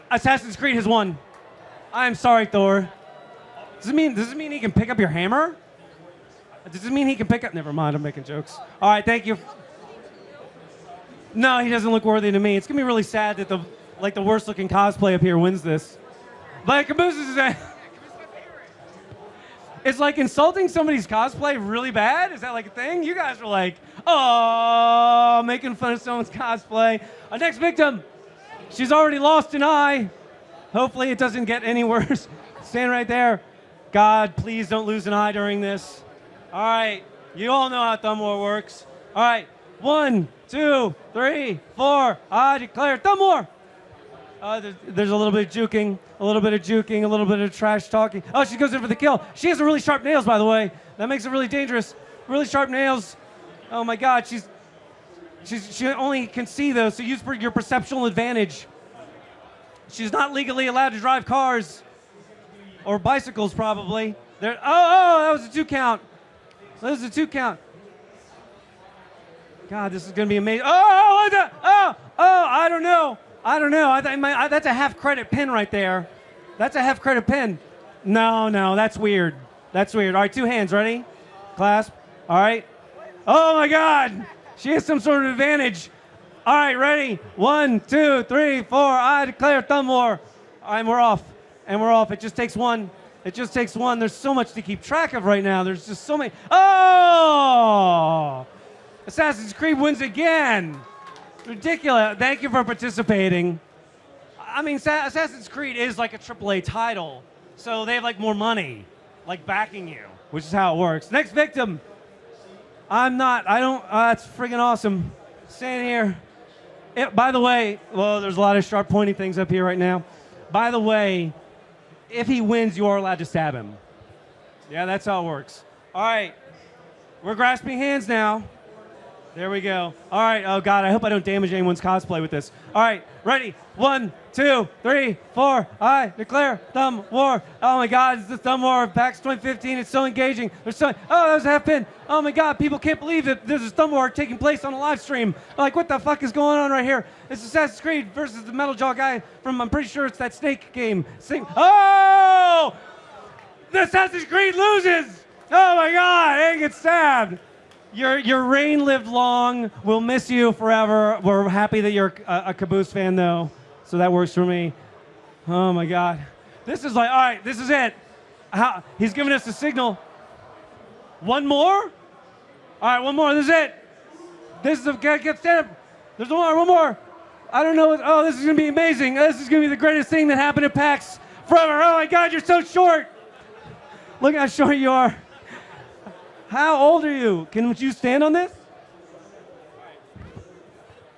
[SPEAKER 12] Assassin's Creed has won. I'm sorry, Thor. Does it mean he can pick up your hammer? Does it mean he can pick up? Never mind, I'm making jokes. All right, thank you. No, he doesn't look worthy to me. It's gonna be really sad that the worst looking cosplay up here wins this. Like Caboose is it's like insulting somebody's cosplay really bad? Is that like a thing? You guys are like, oh, making fun of someone's cosplay. Our next victim, she's already lost an eye. Hopefully it doesn't get any worse. Stand right there. God, please don't lose an eye during this. All right, you all know how Thumb War works. All right, 1, 2, 3, 4. I declare Thumb War. There's a little bit of juking, a little bit of trash talking. Oh, she goes in for the kill. She has really sharp nails, by the way. That makes it really dangerous. Really sharp nails. Oh my God, she only can see those, so use your perceptual advantage. She's not legally allowed to drive cars or bicycles, probably. That was a 2 count. God, this is gonna be amazing. I don't know. That's a half credit pin right there. That's a half credit pin. No, that's weird. All right, 2 hands, ready? Clasp. All right. Oh my God, she has some sort of advantage. All right, ready? 1, 2, 3, 4. I declare Thumb War. All right, we're off. It just takes one. There's so much to keep track of right now. There's just so many. Oh! Assassin's Creed wins again. Ridiculous. Thank you for participating. I mean, Assassin's Creed is like a AAA title, so they have like more money, like backing you, which is how it works. Next victim. That's friggin' awesome. Stand here. By the way, there's a lot of sharp pointy things up here right now. By the way, if he wins, you are allowed to stab him. Yeah, that's how it works. All right. We're grasping hands now.
[SPEAKER 2] There we go. All right. Oh, God, I hope I don't damage anyone's cosplay with this. All right. Ready? 1, 2, 3, 4. I declare Thumb War. Oh, my God. It's the Thumb War of PAX 2015. It's so engaging. There's so... Oh, that was a half pin. Oh, my God. People can't believe that there's a Thumb War taking place on a live stream. Like, what the fuck is going on right here? It's Assassin's Creed versus the Metal Jaw guy from, I'm pretty sure it's that Snake game. Oh! The Assassin's Creed loses! Oh, my God. They get stabbed. Your reign lived long. We'll miss you forever. We're happy that you're a Caboose fan, though, so that works for me. Oh, my God. This is like, all right, this is it. He's giving us a signal. One more? All right, one more. This is it. This is a get stand up. There's one more. I don't know. Oh, this is going to be amazing. This is going to be the greatest thing that happened at PAX forever. Oh, my God, you're so short. Look how short you are. How old are you? Can you stand on this?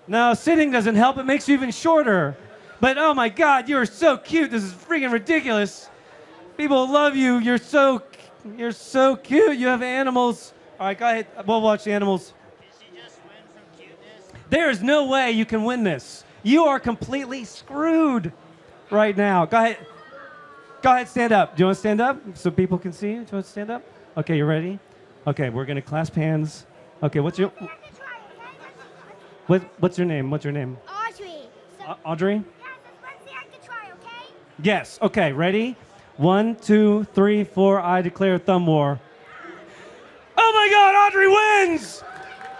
[SPEAKER 2] No, sitting doesn't help. It makes you even shorter. But oh my God, you're so cute. This is freaking ridiculous. People love you. You're so cute. You have animals. All right, go ahead. We'll watch the animals. There is no way you can win this. You are completely screwed right now. Go ahead. Go ahead, stand up. Do you want to stand up so people can see you? Do you want to stand up? Okay, you ready? Okay, we're gonna clasp hands. Okay, what's your name? What's your name?
[SPEAKER 14] Audrey.
[SPEAKER 2] Audrey?
[SPEAKER 14] Yeah, let's see, I can try, okay?
[SPEAKER 2] Yes. Okay, ready? 1, 2, 3, 4. I declare Thumb War. Oh my God, Audrey wins!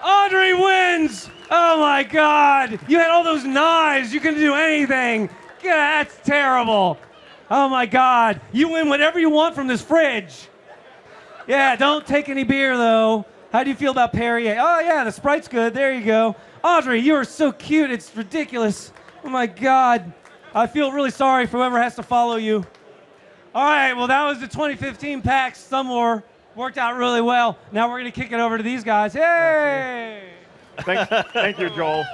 [SPEAKER 2] Audrey wins! Oh my God! You had all those knives. You can do anything. Yeah, that's terrible. Oh my God! You win whatever you want from this fridge. Yeah, don't take any beer, though. How do you feel about Perrier? Oh, yeah, the Sprite's good. There you go. Audrey, you are so cute. It's ridiculous. Oh, my God. I feel really sorry for whoever has to follow you. All right, well, that was the 2015 PAX Thumb War. Worked out really well. Now we're going to kick it over to these guys. Hey!
[SPEAKER 20] Thank you, Joel.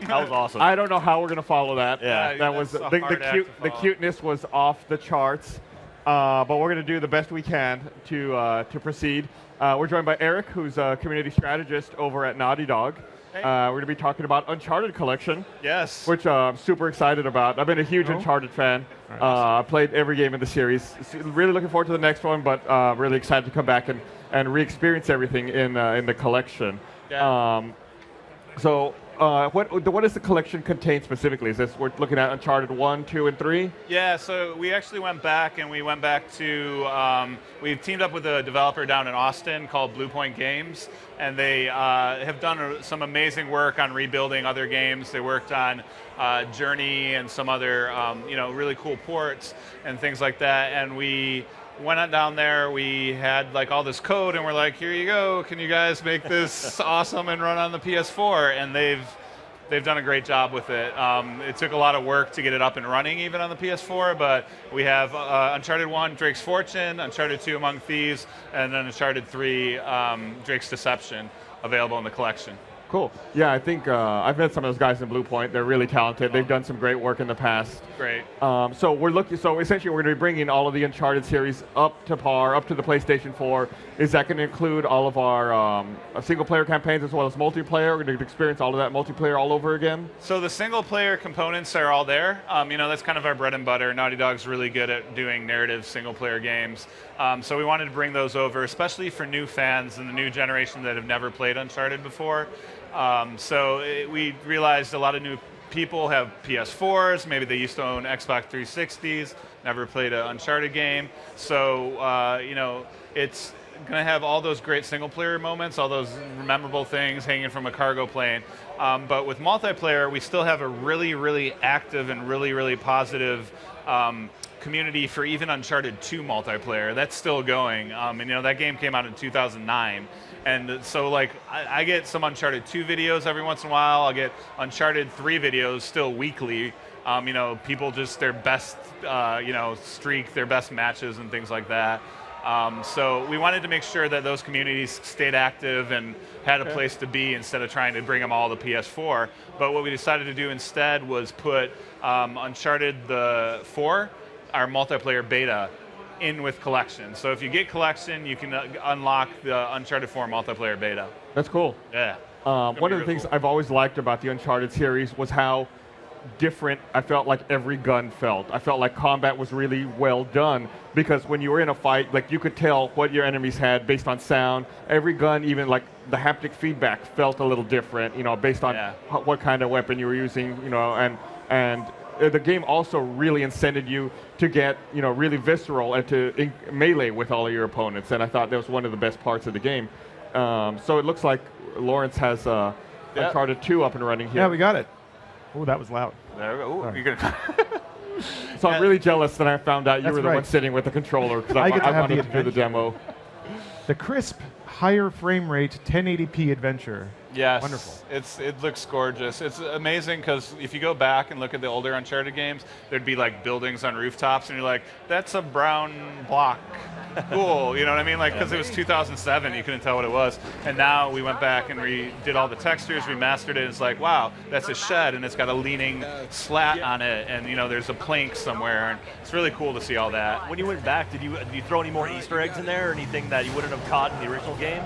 [SPEAKER 23] That was awesome.
[SPEAKER 20] I don't know how we're going to follow that.
[SPEAKER 23] Yeah.
[SPEAKER 20] That was the cuteness was off the charts. But we're going to do the best we can to proceed. We're joined by Eric, who's a community strategist over at Naughty Dog. Hey. We're going to be talking about Uncharted Collection.
[SPEAKER 23] Yes.
[SPEAKER 20] Which I'm super excited about. I've been a huge Uncharted fan. I played every game in the series. Really looking forward to the next one, but really excited to come back and re-experience everything in the collection.
[SPEAKER 23] Yeah.
[SPEAKER 20] What does the collection contain specifically? Is this, we're looking at Uncharted 1, 2, and 3?
[SPEAKER 23] Yeah, so we actually went back to, we teamed up with a developer down in Austin called Blue Point Games, and they have done some amazing work on rebuilding other games. They worked on Journey and some other, really cool ports and things like that, and we went on down there, we had like all this code, and we're like, here you go, can you guys make this awesome and run on the PS4? And they've done a great job with it. It took a lot of work to get it up and running even on the PS4, but we have Uncharted 1, Drake's Fortune, Uncharted 2, Among Thieves, and then Uncharted 3, Drake's Deception, available in the collection.
[SPEAKER 20] Cool. Yeah, I think I've met some of those guys in Blue Point. They're really talented. They've done some great work in the past.
[SPEAKER 23] Great.
[SPEAKER 20] So essentially we're going to be bringing all of the Uncharted series up to par, up to the PlayStation 4. Is that going to include all of our single-player campaigns as well as multiplayer? We're going to experience all of that multiplayer all over again?
[SPEAKER 23] So the single-player components are all there. That's kind of our bread and butter. Naughty Dog's really good at doing narrative single-player games. So we wanted to bring those over, especially for new fans and the new generation that have never played Uncharted before. We realized a lot of new people have PS4s, maybe they used to own Xbox 360s, never played an Uncharted game. So, it's going to have all those great single-player moments, all those memorable things hanging from a cargo plane. But with multiplayer, we still have a really, really active and really, really positive community for even Uncharted 2 multiplayer. That's still going. That game came out in 2009. And so, I get some Uncharted 2 videos every once in a while. I'll get Uncharted 3 videos still weekly. People just their best, streak, their best matches and things like that. So we wanted to make sure that those communities stayed active and had a place to be instead of trying to bring them all to PS4. But what we decided to do instead was put Uncharted 4, our multiplayer beta, in with Collection. So if you get Collection, you can unlock the Uncharted 4 multiplayer beta.
[SPEAKER 20] That's cool.
[SPEAKER 23] Yeah.
[SPEAKER 20] One of the things I've always liked about the Uncharted series was how different I felt like every gun felt. I felt like combat was really well done because when you were in a fight, like you could tell what your enemies had based on sound. Every gun, even like the haptic feedback, felt a little different, based on what kind of weapon you were using, and the game also really incented you to get, really visceral and to melee with all of your opponents. And I thought that was one of the best parts of the game. So it looks like Lawrence has Uncharted 2 up and running here.
[SPEAKER 13] Yeah, we got it. Oh, that was loud.
[SPEAKER 23] There we go.
[SPEAKER 13] Sorry.
[SPEAKER 23] You're gonna
[SPEAKER 20] So I'm really jealous that I found out you
[SPEAKER 13] That's
[SPEAKER 20] were the
[SPEAKER 13] right.
[SPEAKER 20] one sitting with the controller because
[SPEAKER 13] I get to
[SPEAKER 20] I
[SPEAKER 13] have
[SPEAKER 20] wanted
[SPEAKER 13] the
[SPEAKER 20] to do the demo.
[SPEAKER 13] The crisp, higher frame rate, 1080p adventure.
[SPEAKER 18] Yes,
[SPEAKER 13] Wonderful.
[SPEAKER 18] It looks gorgeous. It's amazing because if you go back and look at the older Uncharted games, there'd be like buildings on rooftops, and you're like, that's a brown block. Cool, you know what I mean? Like, because it was 2007, you couldn't tell what it was. And now we went back and did all the textures, remastered it, and it's like, wow, that's a shed, and it's got a leaning slat on it, and there's a plank somewhere, and it's really cool to see all that.
[SPEAKER 7] When you went back, did you throw any more Easter eggs in there, or anything that you wouldn't have caught in the original game?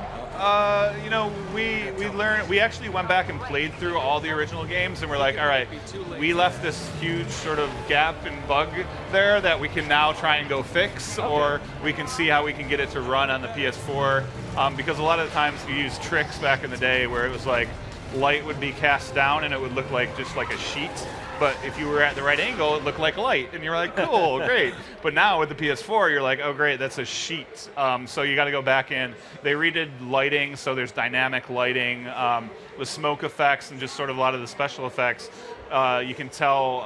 [SPEAKER 18] We actually went back and played through all the original games, and we're like, all right, we left this huge sort of gap and bug there that we can now try and go fix, or we can see how we can get it to run on the PS4, because a lot of the times we used tricks back in the day where it was like light would be cast down and it would look like just like a sheet. But if you were at the right angle, it looked like light, and you're like, cool, great. But now with the PS4, you're like, oh, great, that's a sheet. So you got to go back in. They redid lighting, so there's dynamic lighting with smoke effects and just sort of a lot of the special effects. You can tell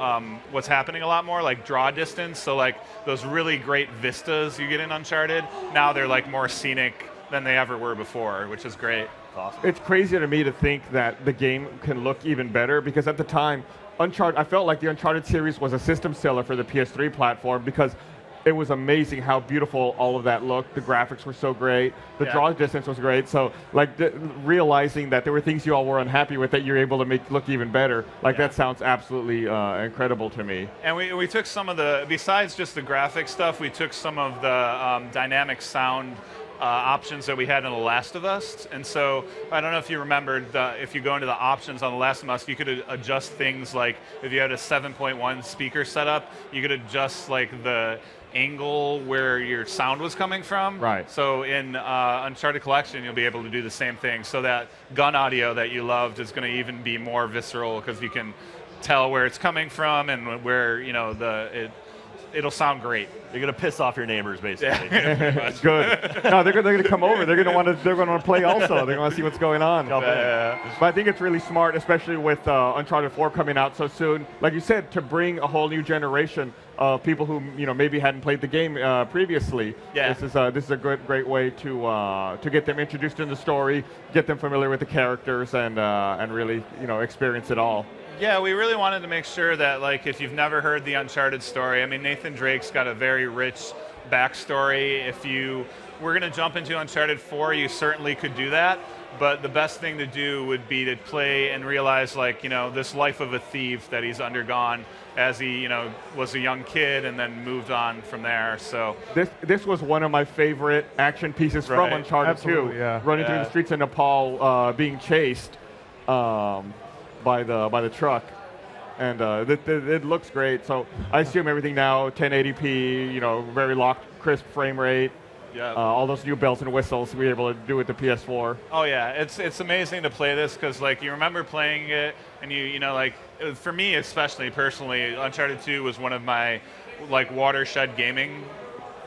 [SPEAKER 18] what's happening a lot more, like draw distance. So like those really great vistas you get in Uncharted, now they're like more scenic than they ever were before, which is great.
[SPEAKER 7] Awesome.
[SPEAKER 20] It's crazy to me to think that the game can look even better because at the time, I felt like the Uncharted series was a system seller for the PS3 platform because it was amazing how beautiful all of that looked. The graphics were so great. The draw distance was great. So, like, realizing that there were things you all were unhappy with that you're able to make look even better, that sounds absolutely incredible to me.
[SPEAKER 18] And we took some of the, besides just the graphic stuff, we took some of the dynamic sound options that we had in The Last of Us. And so I don't know if you remembered, if you go into the options on The Last of Us, you could adjust things like if you had a 7.1 speaker setup, you could adjust like the angle where your sound was coming from.
[SPEAKER 20] Right.
[SPEAKER 18] So in Uncharted Collection, you'll be able to do the same thing. So that gun audio that you loved is going to even be more visceral because you can tell where it's coming from and where, it'll sound great.
[SPEAKER 7] You're gonna piss off your neighbors, basically.
[SPEAKER 20] Yeah. Good. No, they're gonna come over. They're gonna want to play also. They're gonna see what's going on. But I think it's really smart, especially with Uncharted 4 coming out so soon. Like you said, to bring a whole new generation of people who maybe hadn't played the game previously.
[SPEAKER 18] Yeah.
[SPEAKER 20] This is a great way to get them introduced in the story, get them familiar with the characters, and really experience it all.
[SPEAKER 18] Yeah, we really wanted to make sure that, like, if you've never heard the Uncharted story, I mean, Nathan Drake's got a very rich backstory. If you were going to jump into Uncharted 4, you certainly could do that. But the best thing to do would be to play and realize, like, this life of a thief that he's undergone as he, was a young kid and then moved on from there. So
[SPEAKER 20] this was one of my favorite action pieces from Uncharted 2.
[SPEAKER 13] Yeah.
[SPEAKER 20] Running through the streets of Nepal, being chased. By the truck, and it looks great. So I assume everything now 1080p, very locked, crisp frame rate.
[SPEAKER 18] Yeah.
[SPEAKER 20] All those new bells and whistles we're able to do with the PS4.
[SPEAKER 18] Oh yeah, it's amazing to play this because like you remember playing it and like for me especially personally, Uncharted 2 was one of my like watershed gaming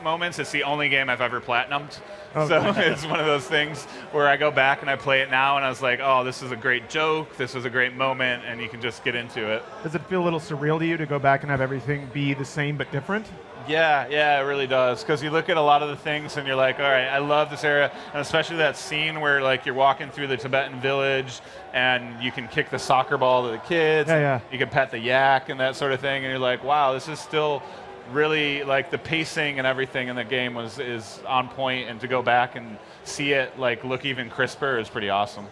[SPEAKER 18] moments. It's the only game I've ever platinumed. So it's one of those things where I go back and I play it now and I was like, oh, this is a great joke, this was a great moment, and you can just get into it.
[SPEAKER 13] Does it feel a little surreal to you to go back and have everything be the same but different?
[SPEAKER 18] Yeah, it really does. Because you look at a lot of the things and you're like, all right, I love this area, and especially that scene where like you're walking through the Tibetan village and you can kick the soccer ball to the kids.
[SPEAKER 13] Yeah.
[SPEAKER 18] You can pet the yak and that sort of thing, and you're like, wow, this is still really like the pacing and everything in the game is on point, and to go back and see it like look even crisper is pretty awesome.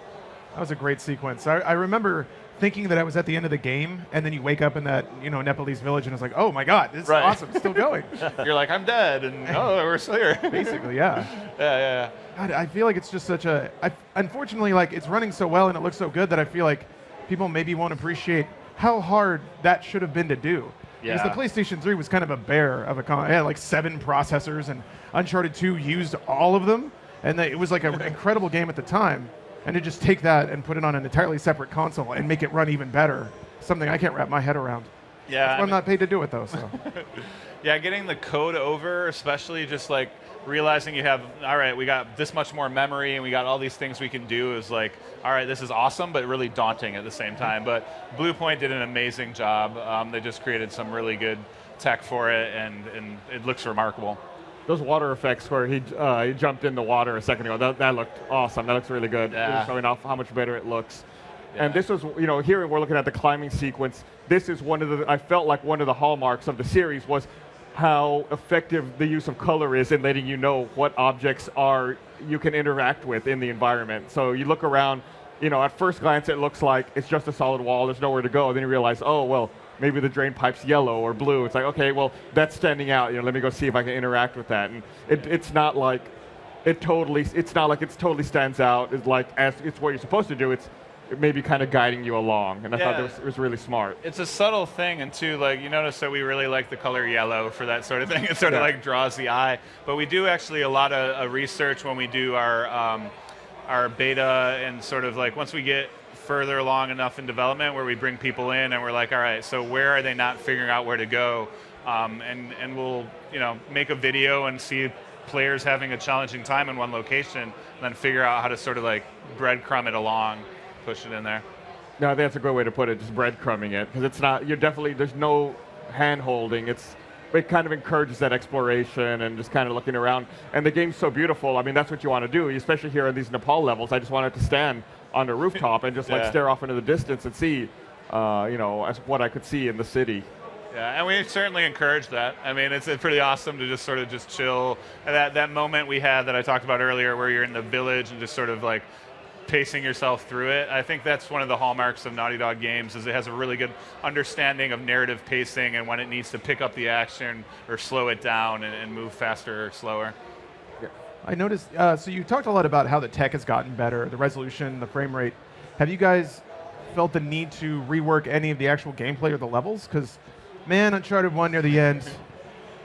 [SPEAKER 13] That was a great sequence. I remember thinking that I was at the end of the game, and then you wake up in that Nepalese village, and it's like, oh my God, this is awesome, it's still going.
[SPEAKER 18] You're like, I'm dead, and oh, we're still here.
[SPEAKER 13] Basically, yeah.
[SPEAKER 18] Yeah.
[SPEAKER 13] God, I feel like it's just such a. Unfortunately, like it's running so well and it looks so good that I feel like people maybe won't appreciate how hard that should have been to do. Because the PlayStation 3 was kind of a bear of a it had like 7 processors, and Uncharted 2 used all of them, and it was like an incredible game at the time. And to just take that and put it on an entirely separate console and make it run even better, something I can't wrap my head around.
[SPEAKER 18] Yeah,
[SPEAKER 13] That's why I'm not paid to do it though. So.
[SPEAKER 18] Yeah, getting the code over, especially just like realizing you have, all right, we got this much more memory and we got all these things we can do is like, all right, this is awesome, but really daunting at the same time. But Bluepoint did an amazing job. They just created some really good tech for it, and it looks remarkable.
[SPEAKER 20] Those water effects where he jumped in the water a second ago, that looked awesome. That looks really good.
[SPEAKER 18] Yeah.
[SPEAKER 20] Showing off how much better it looks. Yeah. And this was, here we're looking at the climbing sequence. This is I felt like one of the hallmarks of the series was how effective the use of color is in letting you know what objects you can interact with in the environment. So you look around, at first glance it looks like it's just a solid wall, there's nowhere to go. Then you realize, oh, well, maybe the drain pipe's yellow or blue. It's like, okay, well, that's standing out. Let me go see if I can interact with that. And it's not like it totally stands out. It's like it's what you're supposed to do. It may be kind of guiding you along. And I thought it was really smart.
[SPEAKER 18] It's a subtle thing, and too, like you notice that we really like the color yellow for that sort of thing. It sort of like draws the eye. But we do actually a lot of research when we do our beta, and sort of like once we get further along enough in development where we bring people in and we're like, all right, so where are they not figuring out where to go? And we'll make a video and see players having a challenging time in one location, and then figure out how to sort of like breadcrumb it along, push it in there.
[SPEAKER 20] No, that's a good way to put it, just breadcrumbing it, because it's not, there's no hand-holding. It kind of encourages that exploration and just kind of looking around. And the game's so beautiful. I mean, that's what you want to do, especially here in these Nepal levels. I just wanted to stand on the rooftop and just like stare off into the distance and see, as what I could see in the city.
[SPEAKER 18] Yeah, and we certainly encourage that. I mean, it's pretty awesome to just sort of just chill. And that moment we had that I talked about earlier, where you're in the village and just sort of like pacing yourself through it. I think that's one of the hallmarks of Naughty Dog games, is it has a really good understanding of narrative pacing and when it needs to pick up the action or slow it down and move faster or slower.
[SPEAKER 13] I noticed, so you talked a lot about how the tech has gotten better, the resolution, the frame rate. Have you guys felt the need to rework any of the actual gameplay or the levels? Because, man, Uncharted 1 near the end,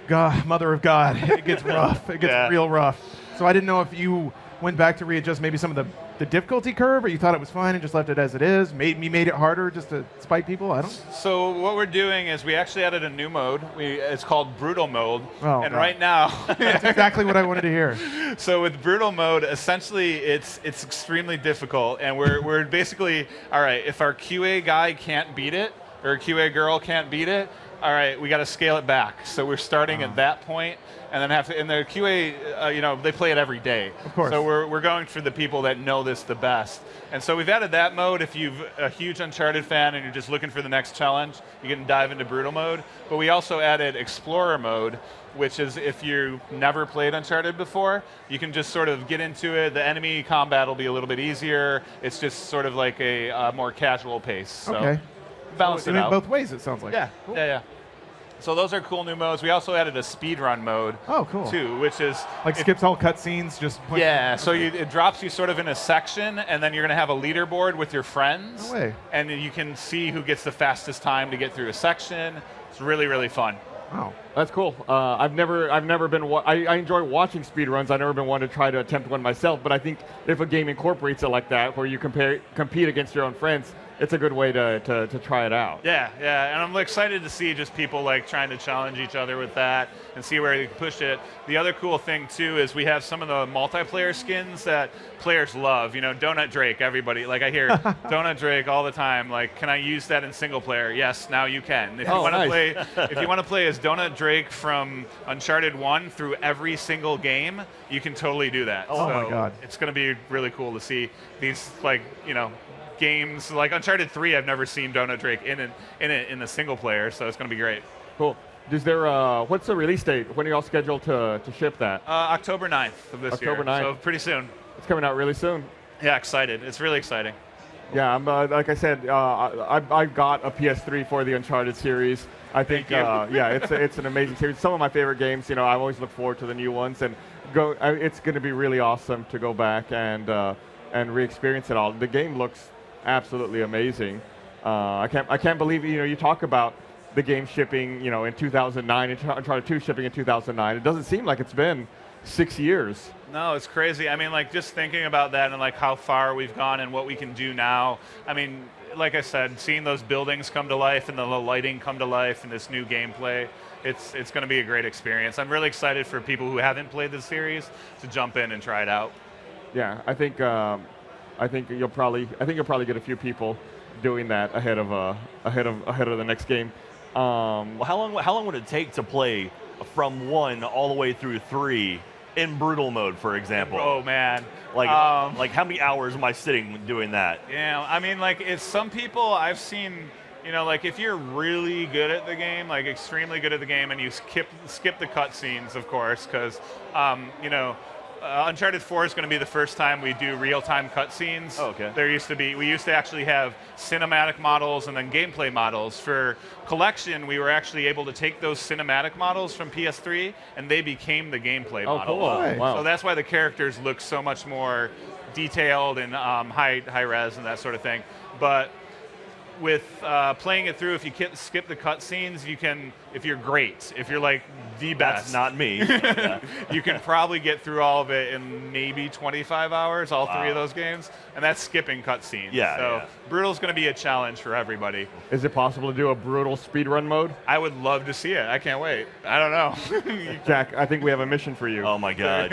[SPEAKER 13] God, Mother of God, it gets rough. It gets real rough. So I didn't know if you went back to readjust maybe some of the difficulty curve, or you thought it was fine and just left it as it is? Made it harder just to spite people? I don't know.
[SPEAKER 18] So what we're doing is we actually added a new mode. It's called Brutal Mode.
[SPEAKER 13] Oh,
[SPEAKER 18] and
[SPEAKER 13] God.
[SPEAKER 18] right now...
[SPEAKER 13] That's exactly what I wanted to hear.
[SPEAKER 18] So with Brutal Mode, essentially it's extremely difficult, and we're basically, all right, if our QA guy can't beat it, or a QA girl can't beat it, all right, we got to scale it back. So we're starting at that point, and then have to. And the QA, they play it every day.
[SPEAKER 13] Of course.
[SPEAKER 18] So we're going for the people that know this the best. And so we've added that mode. If you're a huge Uncharted fan and you're just looking for the next challenge, you can dive into Brutal Mode. But we also added Explorer Mode, which is if you never played Uncharted before, you can just sort of get into it. The enemy combat will be a little bit easier. It's just sort of like a more casual pace. So
[SPEAKER 13] Okay.
[SPEAKER 18] balance it out.
[SPEAKER 13] Both ways, it sounds like.
[SPEAKER 18] Yeah, cool. Yeah. So those are cool new modes. We also added a speedrun mode.
[SPEAKER 13] Oh, cool.
[SPEAKER 18] Too, which is
[SPEAKER 13] like skips all cutscenes, just
[SPEAKER 18] so it drops you sort of in a section, and then you're going to have a leaderboard with your friends.
[SPEAKER 13] No way.
[SPEAKER 18] And you can see who gets the fastest time to get through a section. It's really, really fun.
[SPEAKER 13] Wow,
[SPEAKER 20] that's cool. I've never been. I enjoy watching speedruns. I've never been one to try to attempt one myself. But I think if a game incorporates it like that, where you compete against your own friends, it's a good way to try it out.
[SPEAKER 18] Yeah, and I'm excited to see just people like trying to challenge each other with that and see where you can push it. The other cool thing too is we have some of the multiplayer skins that players love. Donut Drake, everybody. Like I hear Donut Drake all the time. Like, can I use that in single player? Yes, now you can. If you want to play, if you want to play as Donut Drake from Uncharted 1 through every single game, you can totally do that.
[SPEAKER 13] Oh my God.
[SPEAKER 18] It's going to be really cool to see these games like Uncharted 3. I've never seen Donut Drake in the single player, so it's going to be great.
[SPEAKER 20] Cool. Is there what's the release date? When are y'all scheduled to ship that?
[SPEAKER 18] October 9th of this year.
[SPEAKER 20] October 9th.
[SPEAKER 18] So pretty soon.
[SPEAKER 20] It's coming out really soon.
[SPEAKER 18] Yeah, excited. It's really exciting.
[SPEAKER 20] Yeah, like I said, I got a PS3 for the Uncharted series. I think, yeah, it's an amazing series. Some of my favorite games. You know, I always look forward to the new ones, and it's going to be really awesome to go back and re-experience it all. The game looks absolutely amazing. I can't believe, you know, you talk about the game shipping, you know, in 2009, Uncharted 2 shipping in 2009. It doesn't seem like it's been 6 years.
[SPEAKER 18] No, it's crazy. I mean, like, just thinking about that and, like, how far we've gone and what we can do now. I mean, like I said, seeing those buildings come to life and the lighting come to life and this new gameplay, it's going to be a great experience. I'm really excited for people who haven't played the series to jump in and try it out.
[SPEAKER 20] Yeah, I think you'll probably get a few people doing that ahead of the next game.
[SPEAKER 15] Well, how long would it take to play from 1 all the way through 3 in brutal mode, for example?
[SPEAKER 18] Oh man,
[SPEAKER 15] like how many hours am I sitting doing that?
[SPEAKER 18] Yeah, I mean, like, it's some people I've seen. You know, like, if you're really good at the game, like extremely good at the game, and you skip the cutscenes, of course, because you know. Uncharted 4 is going to be the first time we do real-time cutscenes.
[SPEAKER 15] Oh, okay.
[SPEAKER 18] We used to actually have cinematic models and then gameplay models. For Collection, we were actually able to take those cinematic models from PS3, and they became the gameplay models.
[SPEAKER 15] Cool. Nice. Wow.
[SPEAKER 18] So that's why the characters look so much more detailed and high res and that sort of thing. But with playing it through, if you skip the cutscenes, you can, if you're great, if you're like the best.
[SPEAKER 15] That's not me.
[SPEAKER 18] You can probably get through all of it in maybe 25 hours, all three of those games, and that's skipping cutscenes.
[SPEAKER 15] Yeah,
[SPEAKER 18] so
[SPEAKER 15] yeah.
[SPEAKER 18] Brutal's going to be a challenge for everybody.
[SPEAKER 20] Is it possible to do a brutal speedrun mode?
[SPEAKER 18] I would love to see it. I can't wait. I don't know.
[SPEAKER 20] Jack, I think we have a mission for you.
[SPEAKER 15] Oh my God.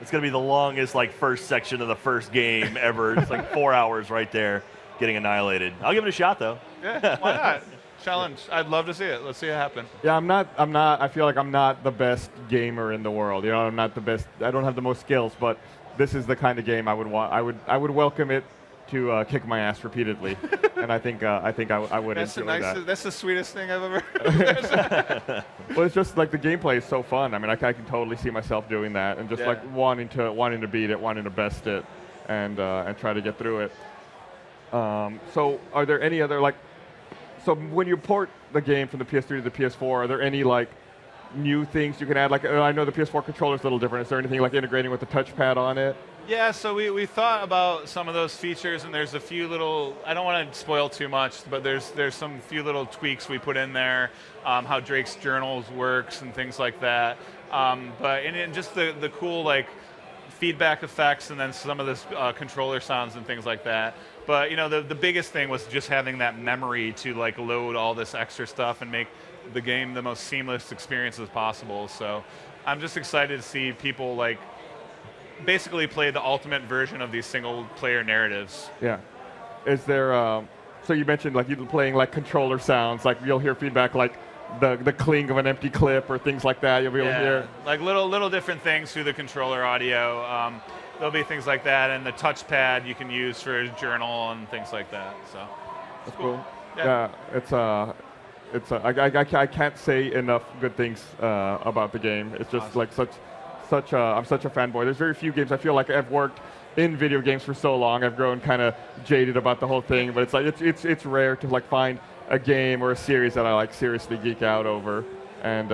[SPEAKER 15] It's going to be the longest first section of the first game ever. It's like 4 hours right there. Getting annihilated. I'll give it a shot though.
[SPEAKER 18] Yeah, why not? Challenge. I'd love to see it. Let's see it happen.
[SPEAKER 20] Yeah, I'm not. I feel like I'm not the best gamer in the world. You know, I'm not the best. I don't have the most skills, but this is the kind of game I would want. I would welcome it to kick my ass repeatedly, and I think I would enjoy that.
[SPEAKER 18] That's the sweetest thing I've ever heard.
[SPEAKER 20] Well, it's just like the gameplay is so fun. I mean, I can totally see myself doing that, and just like wanting to beat it, wanting to best it, and try to get through it. So are there any other so when you port the game from the PS3 to the PS4, are there any new things you can add? I know the PS4 controller is a little different. Is there anything like integrating with the touchpad on it?
[SPEAKER 18] Yeah, so we thought about some of those features, and there's a few little, I don't want to spoil too much, but there's some few little tweaks we put in there, how Drake's journals works and things like that. And just the cool feedback effects, and then some of the controller sounds and things like that. But you know, the biggest thing was just having that memory to load all this extra stuff and make the game the most seamless experience as possible. So I'm just excited to see people basically play the ultimate version of these single-player narratives.
[SPEAKER 20] Yeah. Is there? So you mentioned you playing controller sounds. You'll hear feedback the cling of an empty clip or things like that. You'll be able to hear.
[SPEAKER 18] Little different things through the controller audio. There'll be things like that, and the touchpad you can use for a journal and things like that. So
[SPEAKER 20] that's cool. Yeah, I can't say enough good things about the game. It's just I'm such a fanboy. There's very few games. I feel like I've worked in video games for so long. I've grown kind of jaded about the whole thing. But it's rare to find a game or a series that I seriously geek out over. And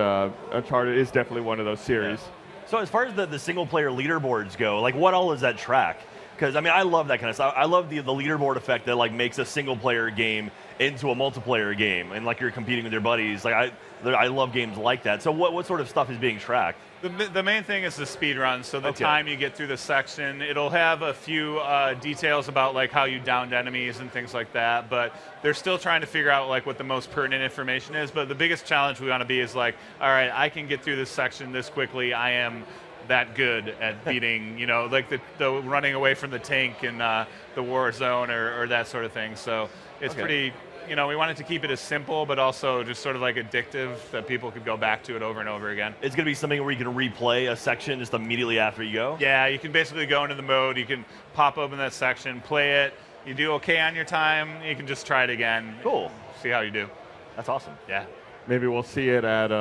[SPEAKER 20] Uncharted is definitely one of those series.
[SPEAKER 15] Yeah. So as far as the single-player leaderboards go, what all does that track? Because, I mean, I love that kind of stuff. I love the leaderboard effect that, makes a single-player game into a multiplayer game, and, you're competing with your buddies. I love games like that. So what sort of stuff is being tracked?
[SPEAKER 18] The main thing is the speed run, so the time you get through the section. It'll have a few details about how you downed enemies and things like that, but they're still trying to figure out what the most pertinent information is. But the biggest challenge we want to be is all right, I can get through this section this quickly. I am that good at beating, the running away from the tank in the war zone or that sort of thing. So it's pretty. We wanted to keep it as simple, but also just sort of addictive that people could go back to it over and over again.
[SPEAKER 15] It's going to be something where you can replay a section just immediately after you go?
[SPEAKER 18] Yeah, you can basically go into the mode, you can pop open that section, play it, you do okay on your time, you can just try it again.
[SPEAKER 15] Cool.
[SPEAKER 18] See how you do.
[SPEAKER 15] That's awesome.
[SPEAKER 18] Yeah.
[SPEAKER 20] Maybe we'll see it at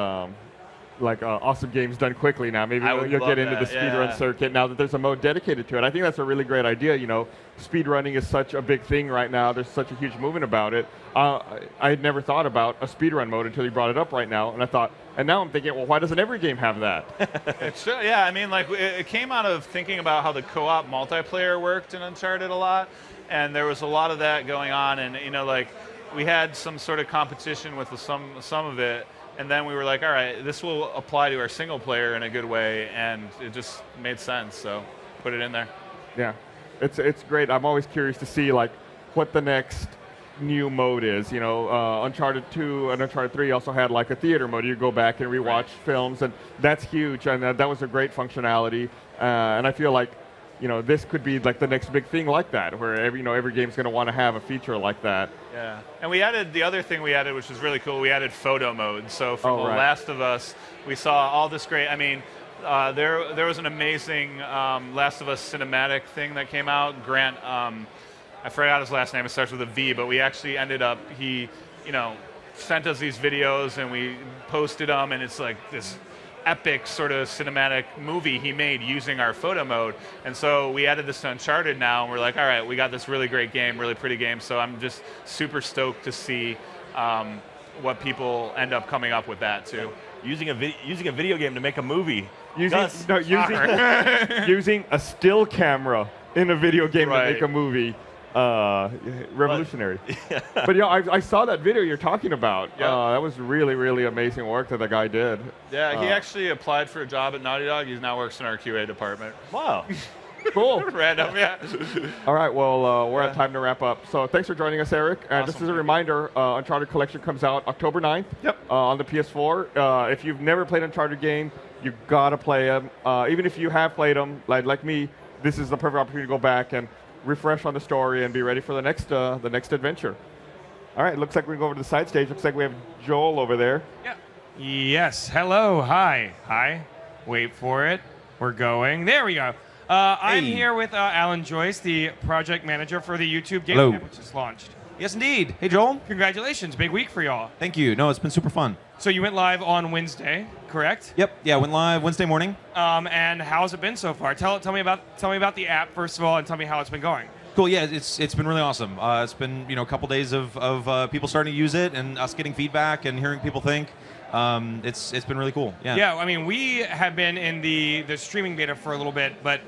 [SPEAKER 20] awesome games done quickly now. Maybe
[SPEAKER 23] I would
[SPEAKER 20] you'll
[SPEAKER 23] love
[SPEAKER 20] get into the
[SPEAKER 23] that,
[SPEAKER 20] speedrun
[SPEAKER 23] yeah.
[SPEAKER 20] circuit now that there's a mode dedicated to it. I think that's a really great idea. You know, speedrunning is such a big thing right now. There's such a huge movement about it. I had never thought about a speedrun mode until you brought it up right now, and I thought, and now I'm thinking, well, why doesn't every game have that?
[SPEAKER 23] Yeah, I mean, like it came out of thinking about how the co-op multiplayer worked in Uncharted a lot, and there was a lot of that going on, and you know, like we had some sort of competition with some of it, and then we were like, all right, this will apply to our single player in a good way, and it just made sense, so put it in there.
[SPEAKER 20] Yeah, it's great. I'm always curious to see like what the next new mode is. You know, Uncharted 2 and Uncharted 3 also had like a theater mode. You go back and rewatch films, and that's huge, and that was a great functionality. And I feel like, you know, this could be like the next big thing like that, where every game's going to want to have a feature like that.
[SPEAKER 23] Yeah, and we added the other thing we added, which was really cool. We added photo mode. So from The
[SPEAKER 20] right.
[SPEAKER 23] Last of Us, we saw all this great. I mean, there was an amazing Last of Us cinematic thing that came out. Grant, I forgot his last name. It starts with a V, but we actually ended up. He, sent us these videos and we posted them, and it's like this epic sort of cinematic movie he made using our photo mode. And so we added this to Uncharted now, and we're like, all right, we got this really great game, really pretty game. So I'm just super stoked to see what people end up coming up with that too.
[SPEAKER 15] Using a video game to make a movie.
[SPEAKER 20] Using a still camera in a video game to make a movie. Revolutionary. But yeah, I saw that video you're talking about. That was really, really amazing work that the guy did.
[SPEAKER 23] Yeah, he actually applied for a job at Naughty Dog. He now works in our QA department.
[SPEAKER 15] Wow.
[SPEAKER 20] Cool.
[SPEAKER 23] Random, yeah.
[SPEAKER 20] All right, well, we're at time to wrap up. So thanks for joining us, Eric. And just as a reminder, Uncharted Collection comes out October 9th on the PS4. If you've never played Uncharted game, you got to play them. Even if you have played them, like me, this is the perfect opportunity to go back and refresh on the story and be ready for the next adventure. All right, looks like we can go over to the side stage. Looks like we have Joel over there.
[SPEAKER 10] Yeah. Yes. Hello. Hi. Hi. Wait for it. We're going. There we go. I'm here with Alan Joyce, the project manager for the YouTube game
[SPEAKER 19] Hello.
[SPEAKER 10] which just launched.
[SPEAKER 19] Yes, indeed. Hey, Joel.
[SPEAKER 10] Congratulations. Big week for y'all.
[SPEAKER 19] Thank you. No, it's been super fun.
[SPEAKER 10] So you went live on Wednesday, correct?
[SPEAKER 19] Yep. Yeah, went live Wednesday morning.
[SPEAKER 10] And how's it been so far? Tell me about the app first of all, and tell me how it's been going.
[SPEAKER 19] Cool. Yeah, it's been really awesome. It's been a couple days of people starting to use it and us getting feedback and hearing people think. It's been really cool. Yeah.
[SPEAKER 10] Yeah. I mean, we have been in the streaming beta for a little bit, but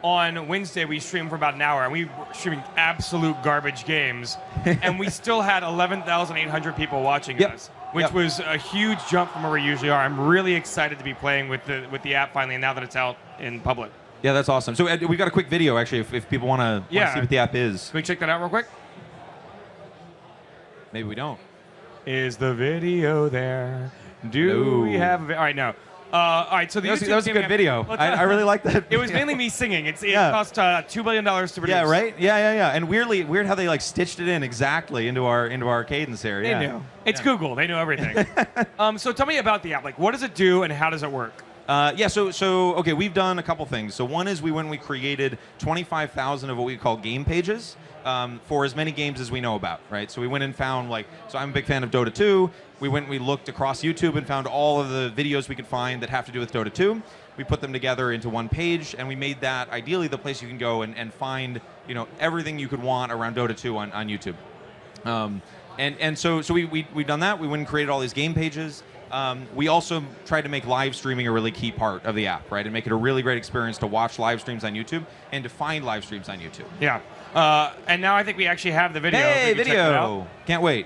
[SPEAKER 10] on Wednesday we streamed for about an hour, and we were streaming absolute garbage games, and we still had 11,800 people watching us, which was a huge jump from where we usually are. I'm really excited to be playing with the app finally, and now that it's out in public.
[SPEAKER 19] Yeah, that's awesome. So we got a quick video actually, if people want to see what the app is.
[SPEAKER 10] Can we check that out real quick?
[SPEAKER 19] Maybe we don't.
[SPEAKER 10] Is the video there? Do we have? All right, no. All right, so
[SPEAKER 19] that was a good video. I really like that.
[SPEAKER 10] It was mainly me singing. It cost $2 billion to produce.
[SPEAKER 19] Yeah, right. Yeah. And weird how they like stitched it in exactly into our cadence there.
[SPEAKER 10] They knew. It's Google. They know everything. So tell me about the app. Like, what does it do, and how does it work?
[SPEAKER 19] So okay, we've done a couple things. So one is we created 25,000 of what we call game pages for as many games as we know about, right? So we went and found so I'm a big fan of Dota 2. We looked across YouTube and found all of the videos we could find that have to do with Dota 2. We put them together into one page, and we made that ideally the place you can go and find everything you could want around Dota 2 on YouTube. So we've done that. We went and created all these game pages. We also tried to make live streaming a really key part of the app, right? And make it a really great experience to watch live streams on YouTube and to find live streams on YouTube.
[SPEAKER 10] Yeah. And now I think we actually have the video.
[SPEAKER 19] Hey, video! Can't wait.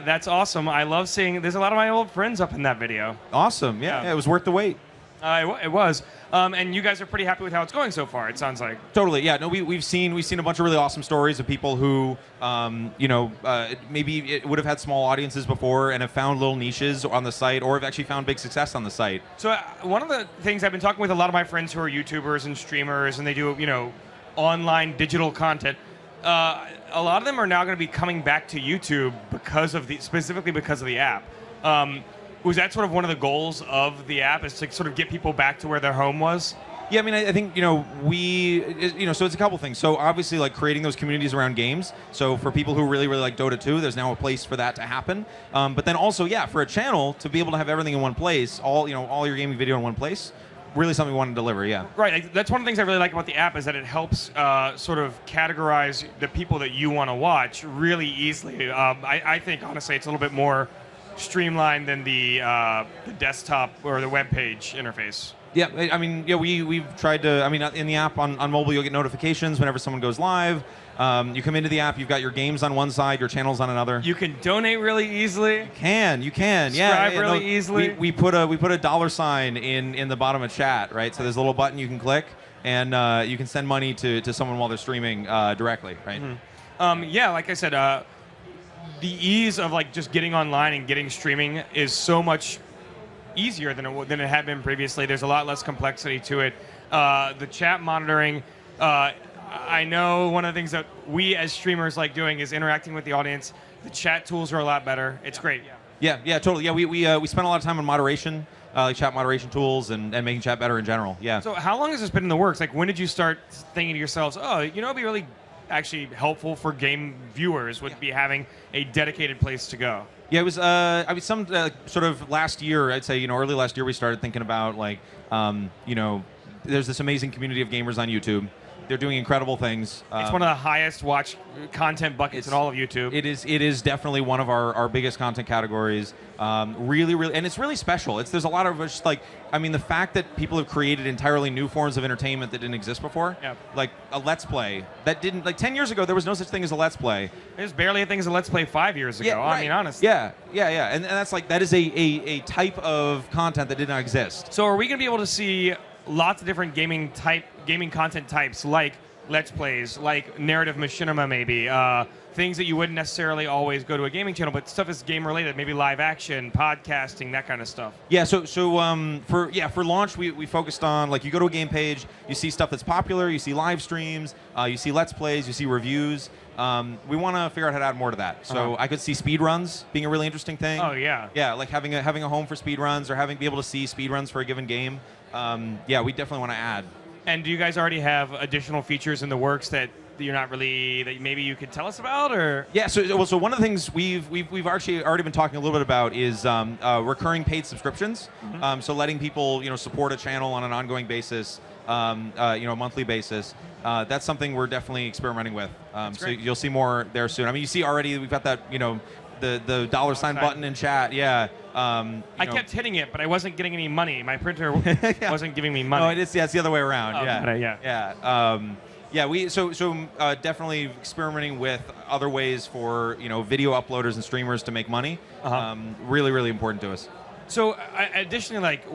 [SPEAKER 10] That's awesome. I love seeing. There's a lot of my old friends up in that video.
[SPEAKER 19] Awesome. Yeah. It was worth the wait.
[SPEAKER 10] It was. And you guys are pretty happy with how it's going so far, it sounds like.
[SPEAKER 19] Totally, yeah. No, we've seen a bunch of really awesome stories of people who, maybe it would have had small audiences before and have found little niches on the site, or have actually found big success on the site.
[SPEAKER 10] So one of the things I've been talking with a lot of my friends who are YouTubers and streamers, and they do, online digital content. A lot of them are now going to be coming back to YouTube specifically because of the app. Was that sort of one of the goals of the app, is to sort of get people back to where their home was?
[SPEAKER 19] Yeah, I mean, I think, so it's a couple things. So obviously, like, creating those communities around games. So for people who really, really like Dota 2, there's now a place for that to happen. But then also, yeah, for a channel to be able to have everything in one place, all your gaming video in one place, really something we want to deliver, yeah.
[SPEAKER 10] Right, that's one of the things I really like about the app, is that it helps sort of categorize the people that you want to watch really easily. I think, honestly, it's a little bit more streamlined than the desktop or the web page interface.
[SPEAKER 19] Yeah, I mean, yeah, we've tried to, in the app on mobile, you'll get notifications whenever someone goes live. You come into the app, you've got your games on one side, your channels on another.
[SPEAKER 10] You can donate really easily.
[SPEAKER 19] You can.
[SPEAKER 10] Subscribe really easily.
[SPEAKER 19] We put a $$ in the bottom of chat, right? So there's a little button you can click, and you can send money to someone while they're streaming directly, right?
[SPEAKER 10] Mm-hmm. Yeah, like I said, the ease of like just getting online and getting streaming is so much easier than it had been previously. There's a lot less complexity to it. The chat monitoring. I know one of the things that we as streamers like doing is interacting with the audience. The chat tools are a lot better. It's great.
[SPEAKER 19] Yeah, totally. Yeah, we spent a lot of time on moderation, like chat moderation tools, and making chat better in general. Yeah.
[SPEAKER 10] So how long has this been in the works? Like, when did you start thinking to yourselves, it'd be really actually helpful for game viewers would be having a dedicated place to go?
[SPEAKER 19] Yeah, it was. Some sort of last year. I'd say, early last year, we started thinking about like, there's this amazing community of gamers on YouTube. They're doing incredible things.
[SPEAKER 10] It's one of the highest watched content buckets in all of YouTube.
[SPEAKER 19] It is definitely one of our biggest content categories. Really, and it's really special. There's a lot of just like, the fact that people have created entirely new forms of entertainment that didn't exist before.
[SPEAKER 10] Yeah.
[SPEAKER 19] Like a Let's Play that didn't, like 10 years ago, there was no such thing as a Let's Play.
[SPEAKER 10] There's barely a thing as a Let's Play 5 years ago.
[SPEAKER 19] Yeah, right.
[SPEAKER 10] I mean, honestly.
[SPEAKER 19] Yeah. And that's like, that is a type of content that did not exist.
[SPEAKER 10] So are we going to be able to see lots of different gaming content types, like Let's Plays, like narrative machinima, maybe things that you wouldn't necessarily always go to a gaming channel, but stuff is game related, maybe live action, podcasting, that kind of stuff.
[SPEAKER 19] Yeah. So for launch, we focused on, like, you go to a game page, you see stuff that's popular, you see live streams, you see Let's Plays, you see reviews. We want to figure out how to add more to that. So I could see speedruns being a really interesting thing.
[SPEAKER 10] Oh yeah.
[SPEAKER 19] Yeah, like having a home for speedruns, or be able to see speedruns for a given game. Yeah, we definitely want to add.
[SPEAKER 10] And do you guys already have additional features in the works that you're not really, that maybe you could tell us about, or?
[SPEAKER 19] Yeah, so one of the things we've actually already been talking a little bit about is recurring paid subscriptions.
[SPEAKER 10] Mm-hmm.
[SPEAKER 19] So letting people support a channel on an ongoing basis, a monthly basis. That's something we're definitely experimenting with. So you'll see more there soon. You see already we've got that the $ button in chat. Yeah.
[SPEAKER 10] I kept hitting it, but I wasn't getting any money. My printer wasn't giving me money.
[SPEAKER 19] No, it's the other way around.
[SPEAKER 10] Oh,
[SPEAKER 19] Yeah. We definitely experimenting with other ways for video uploaders and streamers to make money. Really, really important to us.
[SPEAKER 10] So additionally, like,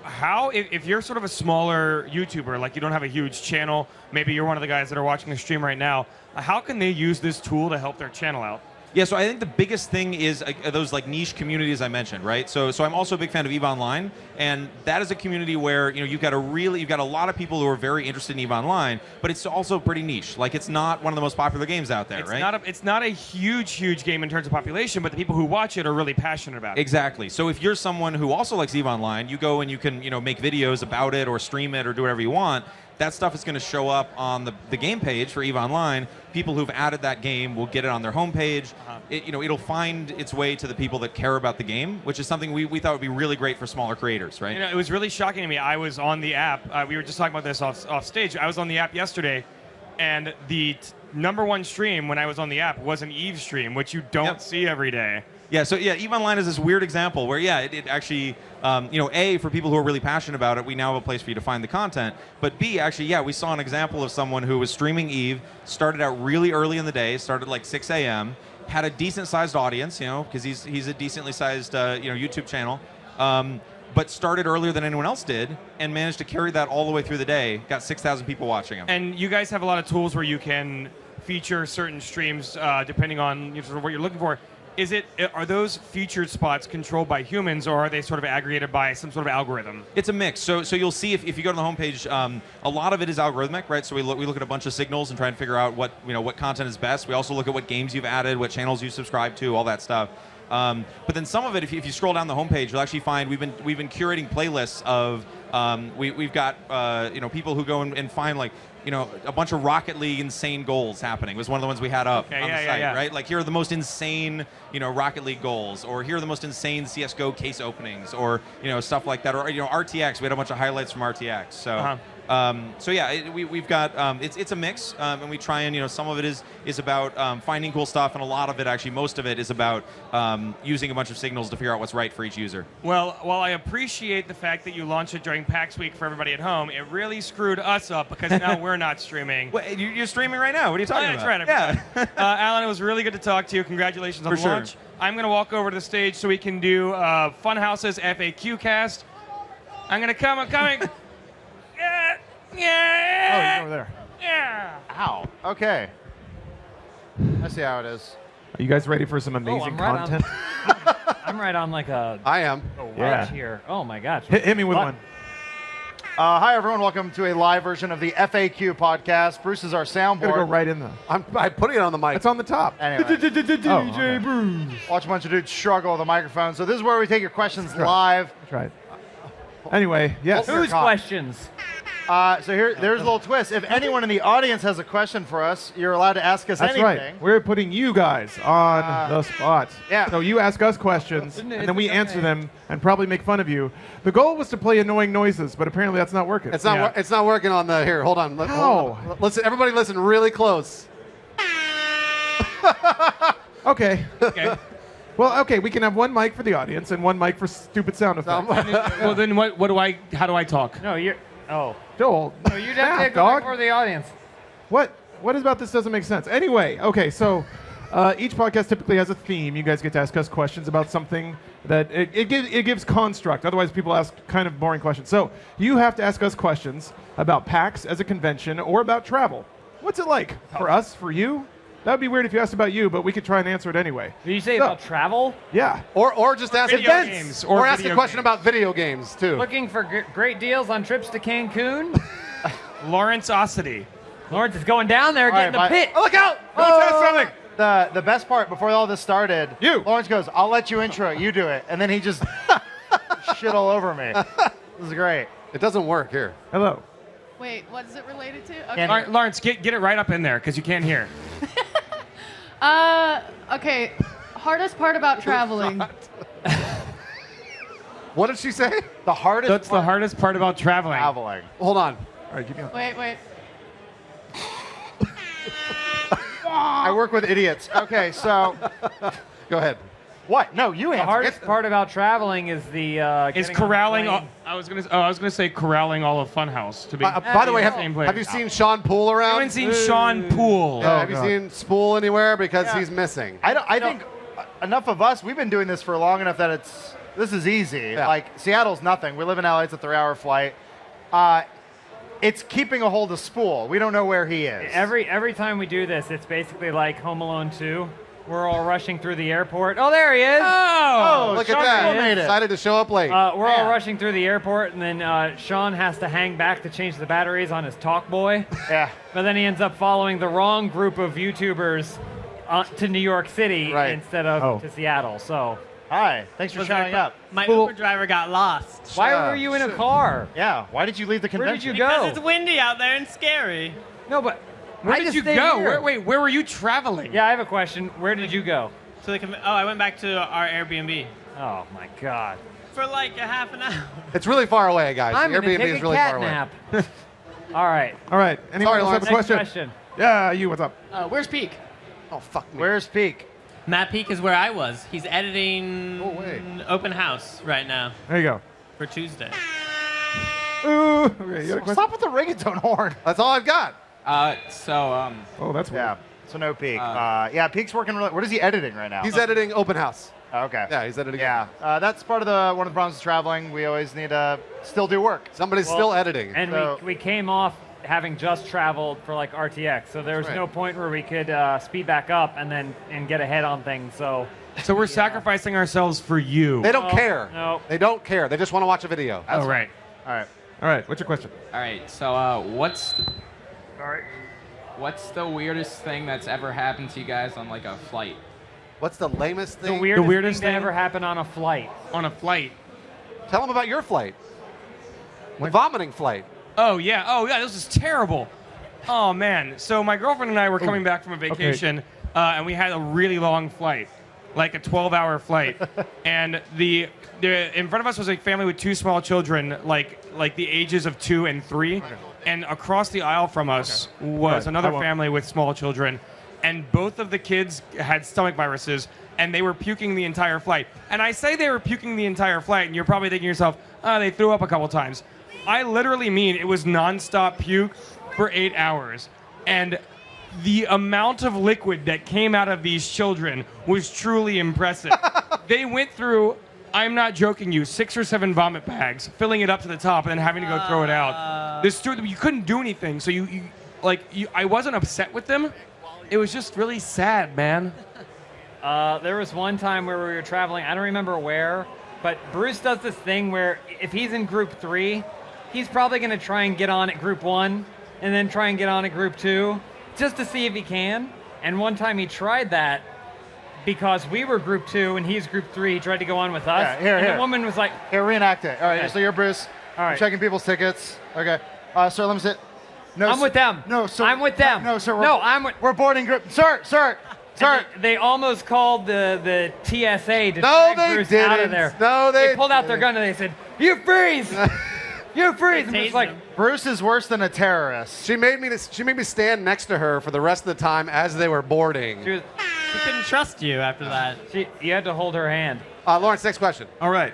[SPEAKER 10] how if you're sort of a smaller YouTuber, like you don't have a huge channel, maybe you're one of the guys that are watching the stream right now, how can they use this tool to help their channel out?
[SPEAKER 19] Yeah, so I think the biggest thing is those like niche communities I mentioned, right? So I'm also a big fan of EVE Online, and that is a community where you've got a lot of people who are very interested in EVE Online, but it's also pretty niche. Like, it's not one of the most popular games out there, right?
[SPEAKER 10] It's not a huge game in terms of population, but the people who watch it are really passionate about it.
[SPEAKER 19] Exactly. So if you're someone who also likes EVE Online, you go and you can make videos about it or stream it or do whatever you want. That stuff is going to show up on the game page for EVE Online. People who've added that game will get it on their homepage. It'll find its way to the people that care about the game, which is something we thought would be really great for smaller creators, right?
[SPEAKER 10] It was really shocking to me. I was on the app. We were just talking about this off stage. I was on the app yesterday, and the number one stream when I was on the app was an EVE stream, which you don't see every day.
[SPEAKER 19] Yeah, so EVE Online is this weird example where, it actually, A, for people who are really passionate about it, we now have a place for you to find the content. But B, actually, we saw an example of someone who was streaming EVE, started out really early in the day, started like 6 a.m., had a decent-sized audience, because he's a decently sized, YouTube channel. but started earlier than anyone else did and managed to carry that all the way through the day. Got 6,000 people watching him.
[SPEAKER 10] And you guys have a lot of tools where you can feature certain streams depending on sort of what you're looking for. Are those featured spots controlled by humans, or are they sort of aggregated by some sort of algorithm?
[SPEAKER 19] It's a mix. So you'll see if you go to the homepage, a lot of it is algorithmic, right? So we look at a bunch of signals and try and figure out what content is best. We also look at what games you've added, what channels you subscribe to, all that stuff. But then some of it, if you scroll down the homepage, you'll actually find we've been curating playlists of we've got people who go and find a bunch of Rocket League insane goals happening. It was one of the ones we had up on the site, right? Like, here are the most insane, Rocket League goals, or here are the most insane CS:GO case openings, or stuff like that, or RTX. We had a bunch of highlights from RTX. So. We've got it's a mix, and we try and some of it is about finding cool stuff, and a lot of it, actually most of it, is about using a bunch of signals to figure out what's right for each user.
[SPEAKER 10] Well, while I appreciate the fact that you launched it during PAX week for everybody at home, it really screwed us up because now we're not streaming.
[SPEAKER 19] Wait, you're streaming right now. What are you talking about?
[SPEAKER 10] That's right. Alan, it was really good to talk to you. Congratulations on the launch. I'm going to walk over to the stage so we can do Funhouse's FAQ cast. I'm going to come. I'm coming. Yeah.
[SPEAKER 22] Oh, you're over there.
[SPEAKER 10] Yeah.
[SPEAKER 22] Ow. Okay. I see how it is.
[SPEAKER 13] Are you guys ready for some amazing content?
[SPEAKER 9] I'm right on like a.
[SPEAKER 6] I am.
[SPEAKER 9] Wedge here. Oh my gosh.
[SPEAKER 13] Hit me with one.
[SPEAKER 22] Hi, everyone. Welcome to a live version of the FAQ podcast. Bruce is our soundboard.
[SPEAKER 13] Gotta go right in there.
[SPEAKER 6] I put it on the mic.
[SPEAKER 13] It's on the top.
[SPEAKER 22] Anyway.
[SPEAKER 13] DJ Bruce.
[SPEAKER 22] Watch a bunch of dudes struggle with the microphone. So this is where we take your questions live.
[SPEAKER 13] That's right. Anyway, yes.
[SPEAKER 9] Whose questions?
[SPEAKER 22] So there's a little twist. If anyone in the audience has a question for us, you're allowed to ask us anything.
[SPEAKER 13] That's right. We're putting you guys on the spot.
[SPEAKER 22] Yeah.
[SPEAKER 13] So you ask us questions, and then we answer them and probably make fun of you. The goal was to play annoying noises, but apparently that's not working.
[SPEAKER 6] It's not. It's not working on the. Here, hold on. Hold on. Listen, everybody, listen really close.
[SPEAKER 13] Okay. Well, okay, we can have one mic for the audience and one mic for stupid sound effects.
[SPEAKER 10] Well, then how do I talk?
[SPEAKER 9] No, you're. Oh.
[SPEAKER 13] Joel.
[SPEAKER 9] No, you definitely go for the audience.
[SPEAKER 13] What is about this doesn't make sense? Anyway, okay, so each podcast typically has a theme. You guys get to ask us questions about something that it gives construct. Otherwise, people ask kind of boring questions. So you have to ask us questions about PAX as a convention or about travel. What's it like for us, for you? That would be weird if you asked about you, but we could try and answer it anyway.
[SPEAKER 9] Did you say about travel?
[SPEAKER 13] Yeah.
[SPEAKER 6] Or just ask
[SPEAKER 10] Video
[SPEAKER 6] events.
[SPEAKER 10] games,
[SPEAKER 6] or ask a question about video games, too.
[SPEAKER 9] Looking for great deals on trips to Cancun?
[SPEAKER 10] Lawrence Ossity.
[SPEAKER 9] Lawrence is going down there, getting the pit.
[SPEAKER 6] Oh, look out!
[SPEAKER 13] Go test something!
[SPEAKER 22] The best part, before all this started, Lawrence goes, I'll let you intro it, you do it. And then he just shit all over me. This is great.
[SPEAKER 6] It doesn't work here.
[SPEAKER 13] Hello.
[SPEAKER 3] Wait, what is it related to?
[SPEAKER 22] Okay.
[SPEAKER 10] Lawrence, get it right up in there because you can't hear.
[SPEAKER 3] Okay. Hardest part about traveling.
[SPEAKER 6] What did she say?
[SPEAKER 22] The hardest
[SPEAKER 10] That's the hardest part about traveling.
[SPEAKER 6] Hold on.
[SPEAKER 13] All right, keep going.
[SPEAKER 3] Wait.
[SPEAKER 22] I work with idiots. Okay, so
[SPEAKER 6] Go ahead.
[SPEAKER 22] what? No, you
[SPEAKER 9] The
[SPEAKER 22] answer.
[SPEAKER 9] hardest part about traveling is the.
[SPEAKER 10] Is
[SPEAKER 9] getting on the
[SPEAKER 10] corralling.
[SPEAKER 9] plane.
[SPEAKER 10] I was gonna say corralling all of Funhouse to be.
[SPEAKER 6] By the way,
[SPEAKER 10] same place.
[SPEAKER 6] have you seen Sean Poole around?
[SPEAKER 10] I haven't seen Sean Poole.
[SPEAKER 6] Yeah, have you seen Spool anywhere? Because he's missing.
[SPEAKER 22] I think enough of us, we've been doing this for long enough that this is easy.
[SPEAKER 6] Yeah.
[SPEAKER 22] Like, Seattle's nothing. We live in LA. It's a 3-hour flight. It's keeping a hold of Spool. We don't know where he is.
[SPEAKER 9] Every time we do this, it's basically like Home Alone 2. We're all rushing through the airport. Oh, there he is!
[SPEAKER 22] Oh,
[SPEAKER 6] Look
[SPEAKER 22] Sean
[SPEAKER 6] at that.
[SPEAKER 22] Poole made it.
[SPEAKER 6] Decided to show up late.
[SPEAKER 9] We're all rushing through the airport, and then Sean has to hang back to change the batteries on his Talkboy.
[SPEAKER 22] Yeah.
[SPEAKER 9] But then he ends up following the wrong group of YouTubers to New York City instead of to Seattle. So.
[SPEAKER 22] Hi. Thanks for showing up.
[SPEAKER 5] My Uber driver got lost.
[SPEAKER 9] Why were you in a car?
[SPEAKER 22] Yeah. Why did you leave the convention?
[SPEAKER 9] Where did you
[SPEAKER 5] Because
[SPEAKER 9] go?
[SPEAKER 5] it's windy out there and scary.
[SPEAKER 9] No, but
[SPEAKER 10] Where did you go? Where were you traveling?
[SPEAKER 9] Yeah, I have a question. Where did you go?
[SPEAKER 5] So I went back to our Airbnb.
[SPEAKER 9] Oh my God.
[SPEAKER 5] For like a half an hour.
[SPEAKER 6] It's really far away, guys.
[SPEAKER 9] I'm
[SPEAKER 6] The
[SPEAKER 9] gonna
[SPEAKER 6] Airbnb
[SPEAKER 9] take
[SPEAKER 6] is
[SPEAKER 9] a
[SPEAKER 6] really
[SPEAKER 9] cat
[SPEAKER 6] far away.
[SPEAKER 9] nap. All right.
[SPEAKER 13] All right. Anyone else have a
[SPEAKER 9] Next
[SPEAKER 13] question? Yeah, you. What's up?
[SPEAKER 5] Where's Peak?
[SPEAKER 6] Oh, fuck me.
[SPEAKER 22] Where's Peak?
[SPEAKER 5] Matt Peak is where I was. He's editing Open House right now.
[SPEAKER 13] There you go.
[SPEAKER 5] For Tuesday.
[SPEAKER 13] Ooh. Okay, you got a question?
[SPEAKER 22] Stop with the ringtone horn.
[SPEAKER 6] That's all I've got.
[SPEAKER 13] Oh, that's weird.
[SPEAKER 22] Yeah. So no Peak. Yeah, Peak's working really. What is he editing right now?
[SPEAKER 6] He's editing Open House.
[SPEAKER 22] Okay.
[SPEAKER 6] Yeah, he's editing. Yeah.
[SPEAKER 22] That's part of one of the problems of traveling. We always need to still do work.
[SPEAKER 6] Somebody's still editing.
[SPEAKER 9] And we came off having just traveled for like RTX, so there was no point where we could speed back up and get ahead on things. So
[SPEAKER 10] we're sacrificing ourselves for you.
[SPEAKER 6] They don't care.
[SPEAKER 9] No.
[SPEAKER 6] They don't care. They just want to watch a video.
[SPEAKER 10] All right.
[SPEAKER 22] All
[SPEAKER 10] right. What's your question?
[SPEAKER 11] All right. So what's the weirdest thing that's ever happened to you guys on like a flight?
[SPEAKER 6] What's the lamest thing?
[SPEAKER 9] The weirdest thing that ever happened on a flight.
[SPEAKER 10] On a flight.
[SPEAKER 6] Tell them about your flight. The vomiting flight.
[SPEAKER 10] Oh yeah, this is terrible. Oh man, so my girlfriend and I were coming back from a vacation, and we had a really long flight, like a 12-hour flight, and the in front of us was a family with 2 small children, like the ages of 2 and 3, and across the aisle from us was another family with small children, and both of the kids had stomach viruses, and they were puking the entire flight. And I say they were puking the entire flight, and you're probably thinking to yourself, they threw up a couple times. I literally mean it was nonstop puke for 8 hours. And the amount of liquid that came out of these children was truly impressive. They went through, I'm not joking you, 6 or 7 vomit bags, filling it up to the top and then having to go throw it out. You couldn't do anything, so I wasn't upset with them. It was just really sad, man.
[SPEAKER 9] There was one time where we were traveling, I don't remember where, but Bruce does this thing where if he's in group 3, he's probably going to try and get on at group 1 and then try and get on at group 2 just to see if he can. And one time he tried that because we were group 2 and he's group 3. He tried to go on with us.
[SPEAKER 22] Yeah, here.
[SPEAKER 9] The woman was like...
[SPEAKER 22] Here, reenact it. All right,
[SPEAKER 9] Okay.
[SPEAKER 22] so you're Bruce.
[SPEAKER 9] All right.
[SPEAKER 22] You're checking people's tickets. Okay. Sir, let me sit. No,
[SPEAKER 9] I'm with them.
[SPEAKER 22] No, sir.
[SPEAKER 9] I'm with them.
[SPEAKER 22] No, sir.
[SPEAKER 9] We're
[SPEAKER 22] boarding group. Sir.
[SPEAKER 9] They almost called the TSA to
[SPEAKER 22] No,
[SPEAKER 9] drag
[SPEAKER 22] they
[SPEAKER 9] Bruce out of
[SPEAKER 22] didn't.
[SPEAKER 9] there.
[SPEAKER 22] No,
[SPEAKER 9] they pulled out their gun and they said, "You freeze! You freeze!" And it's like,
[SPEAKER 22] Bruce is worse than a terrorist.
[SPEAKER 6] She made me stand next to her for the rest of the time as they were boarding.
[SPEAKER 5] She couldn't trust you after that.
[SPEAKER 9] You had to hold her hand.
[SPEAKER 6] Lawrence, next question.
[SPEAKER 10] All right.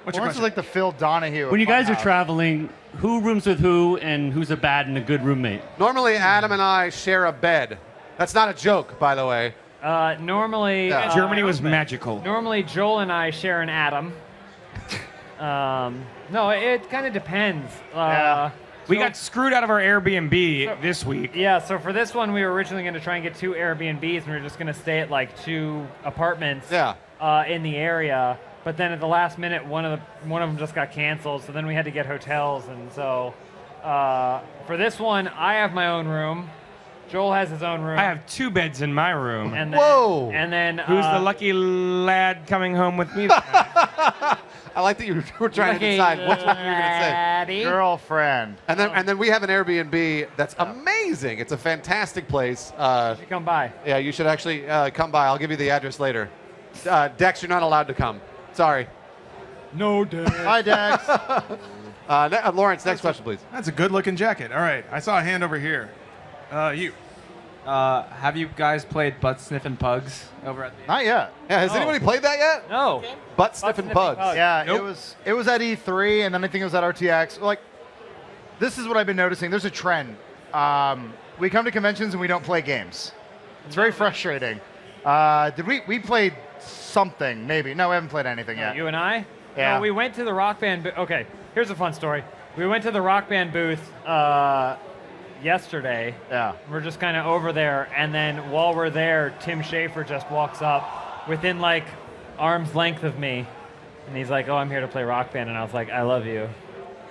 [SPEAKER 22] What's your question? Is like the Phil Donahue.
[SPEAKER 17] When you guys are
[SPEAKER 22] Funhaus.
[SPEAKER 17] traveling, who rooms with who, and who's a bad and a good roommate?
[SPEAKER 6] Normally, Adam and I share a bed. That's not a joke, by the way.
[SPEAKER 9] Normally...
[SPEAKER 10] Germany was magical.
[SPEAKER 9] Normally, Joel and I share an atom. No, it kind of depends.
[SPEAKER 10] We got screwed out of our Airbnb this week.
[SPEAKER 9] Yeah, so for this one, we were originally going to try and get 2 Airbnbs, and we were just going to stay at like 2 apartments in the area. But then at the last minute, one of them just got canceled, so then we had to get hotels. And so for this one, I have my own room. Joel has his own room.
[SPEAKER 10] I have 2 beds in my room.
[SPEAKER 9] And then, And then
[SPEAKER 10] who's the lucky lad coming home with me?
[SPEAKER 6] I like that you were trying to decide which one you were going to say.
[SPEAKER 22] Girlfriend.
[SPEAKER 6] And then we have an Airbnb that's amazing. It's a fantastic place.
[SPEAKER 9] You should come by.
[SPEAKER 6] Yeah, you should actually come by. I'll give you the address later. Dex, you're not allowed to come. Sorry.
[SPEAKER 10] No, Dex.
[SPEAKER 22] Hi, Dex.
[SPEAKER 6] Lawrence, next question, please.
[SPEAKER 13] That's a good-looking jacket. All right, I saw a hand over here. You.
[SPEAKER 11] Have you guys played Butt Sniffing Pugs over at the...
[SPEAKER 22] Not yet.
[SPEAKER 6] Yeah, has anybody played that yet?
[SPEAKER 9] No.
[SPEAKER 6] Butt Sniffing Pugs.
[SPEAKER 22] Yeah, it was at E3, and then I think it was at RTX. Like, this is what I've been noticing. There's a trend. We come to conventions and we don't play games. It's very frustrating. Did we played something? Maybe. No, we haven't played anything yet.
[SPEAKER 9] You and I?
[SPEAKER 22] Yeah.
[SPEAKER 9] No, we went to the Rock Band. Okay, here's a fun story. We went to the Rock Band booth yesterday.
[SPEAKER 22] Yeah.
[SPEAKER 9] We're just kind of over there, and then while we're there, Tim Schafer just walks up within like arm's length of me, and he's like, "Oh, I'm here to play Rock Band," and I was like, "I love you.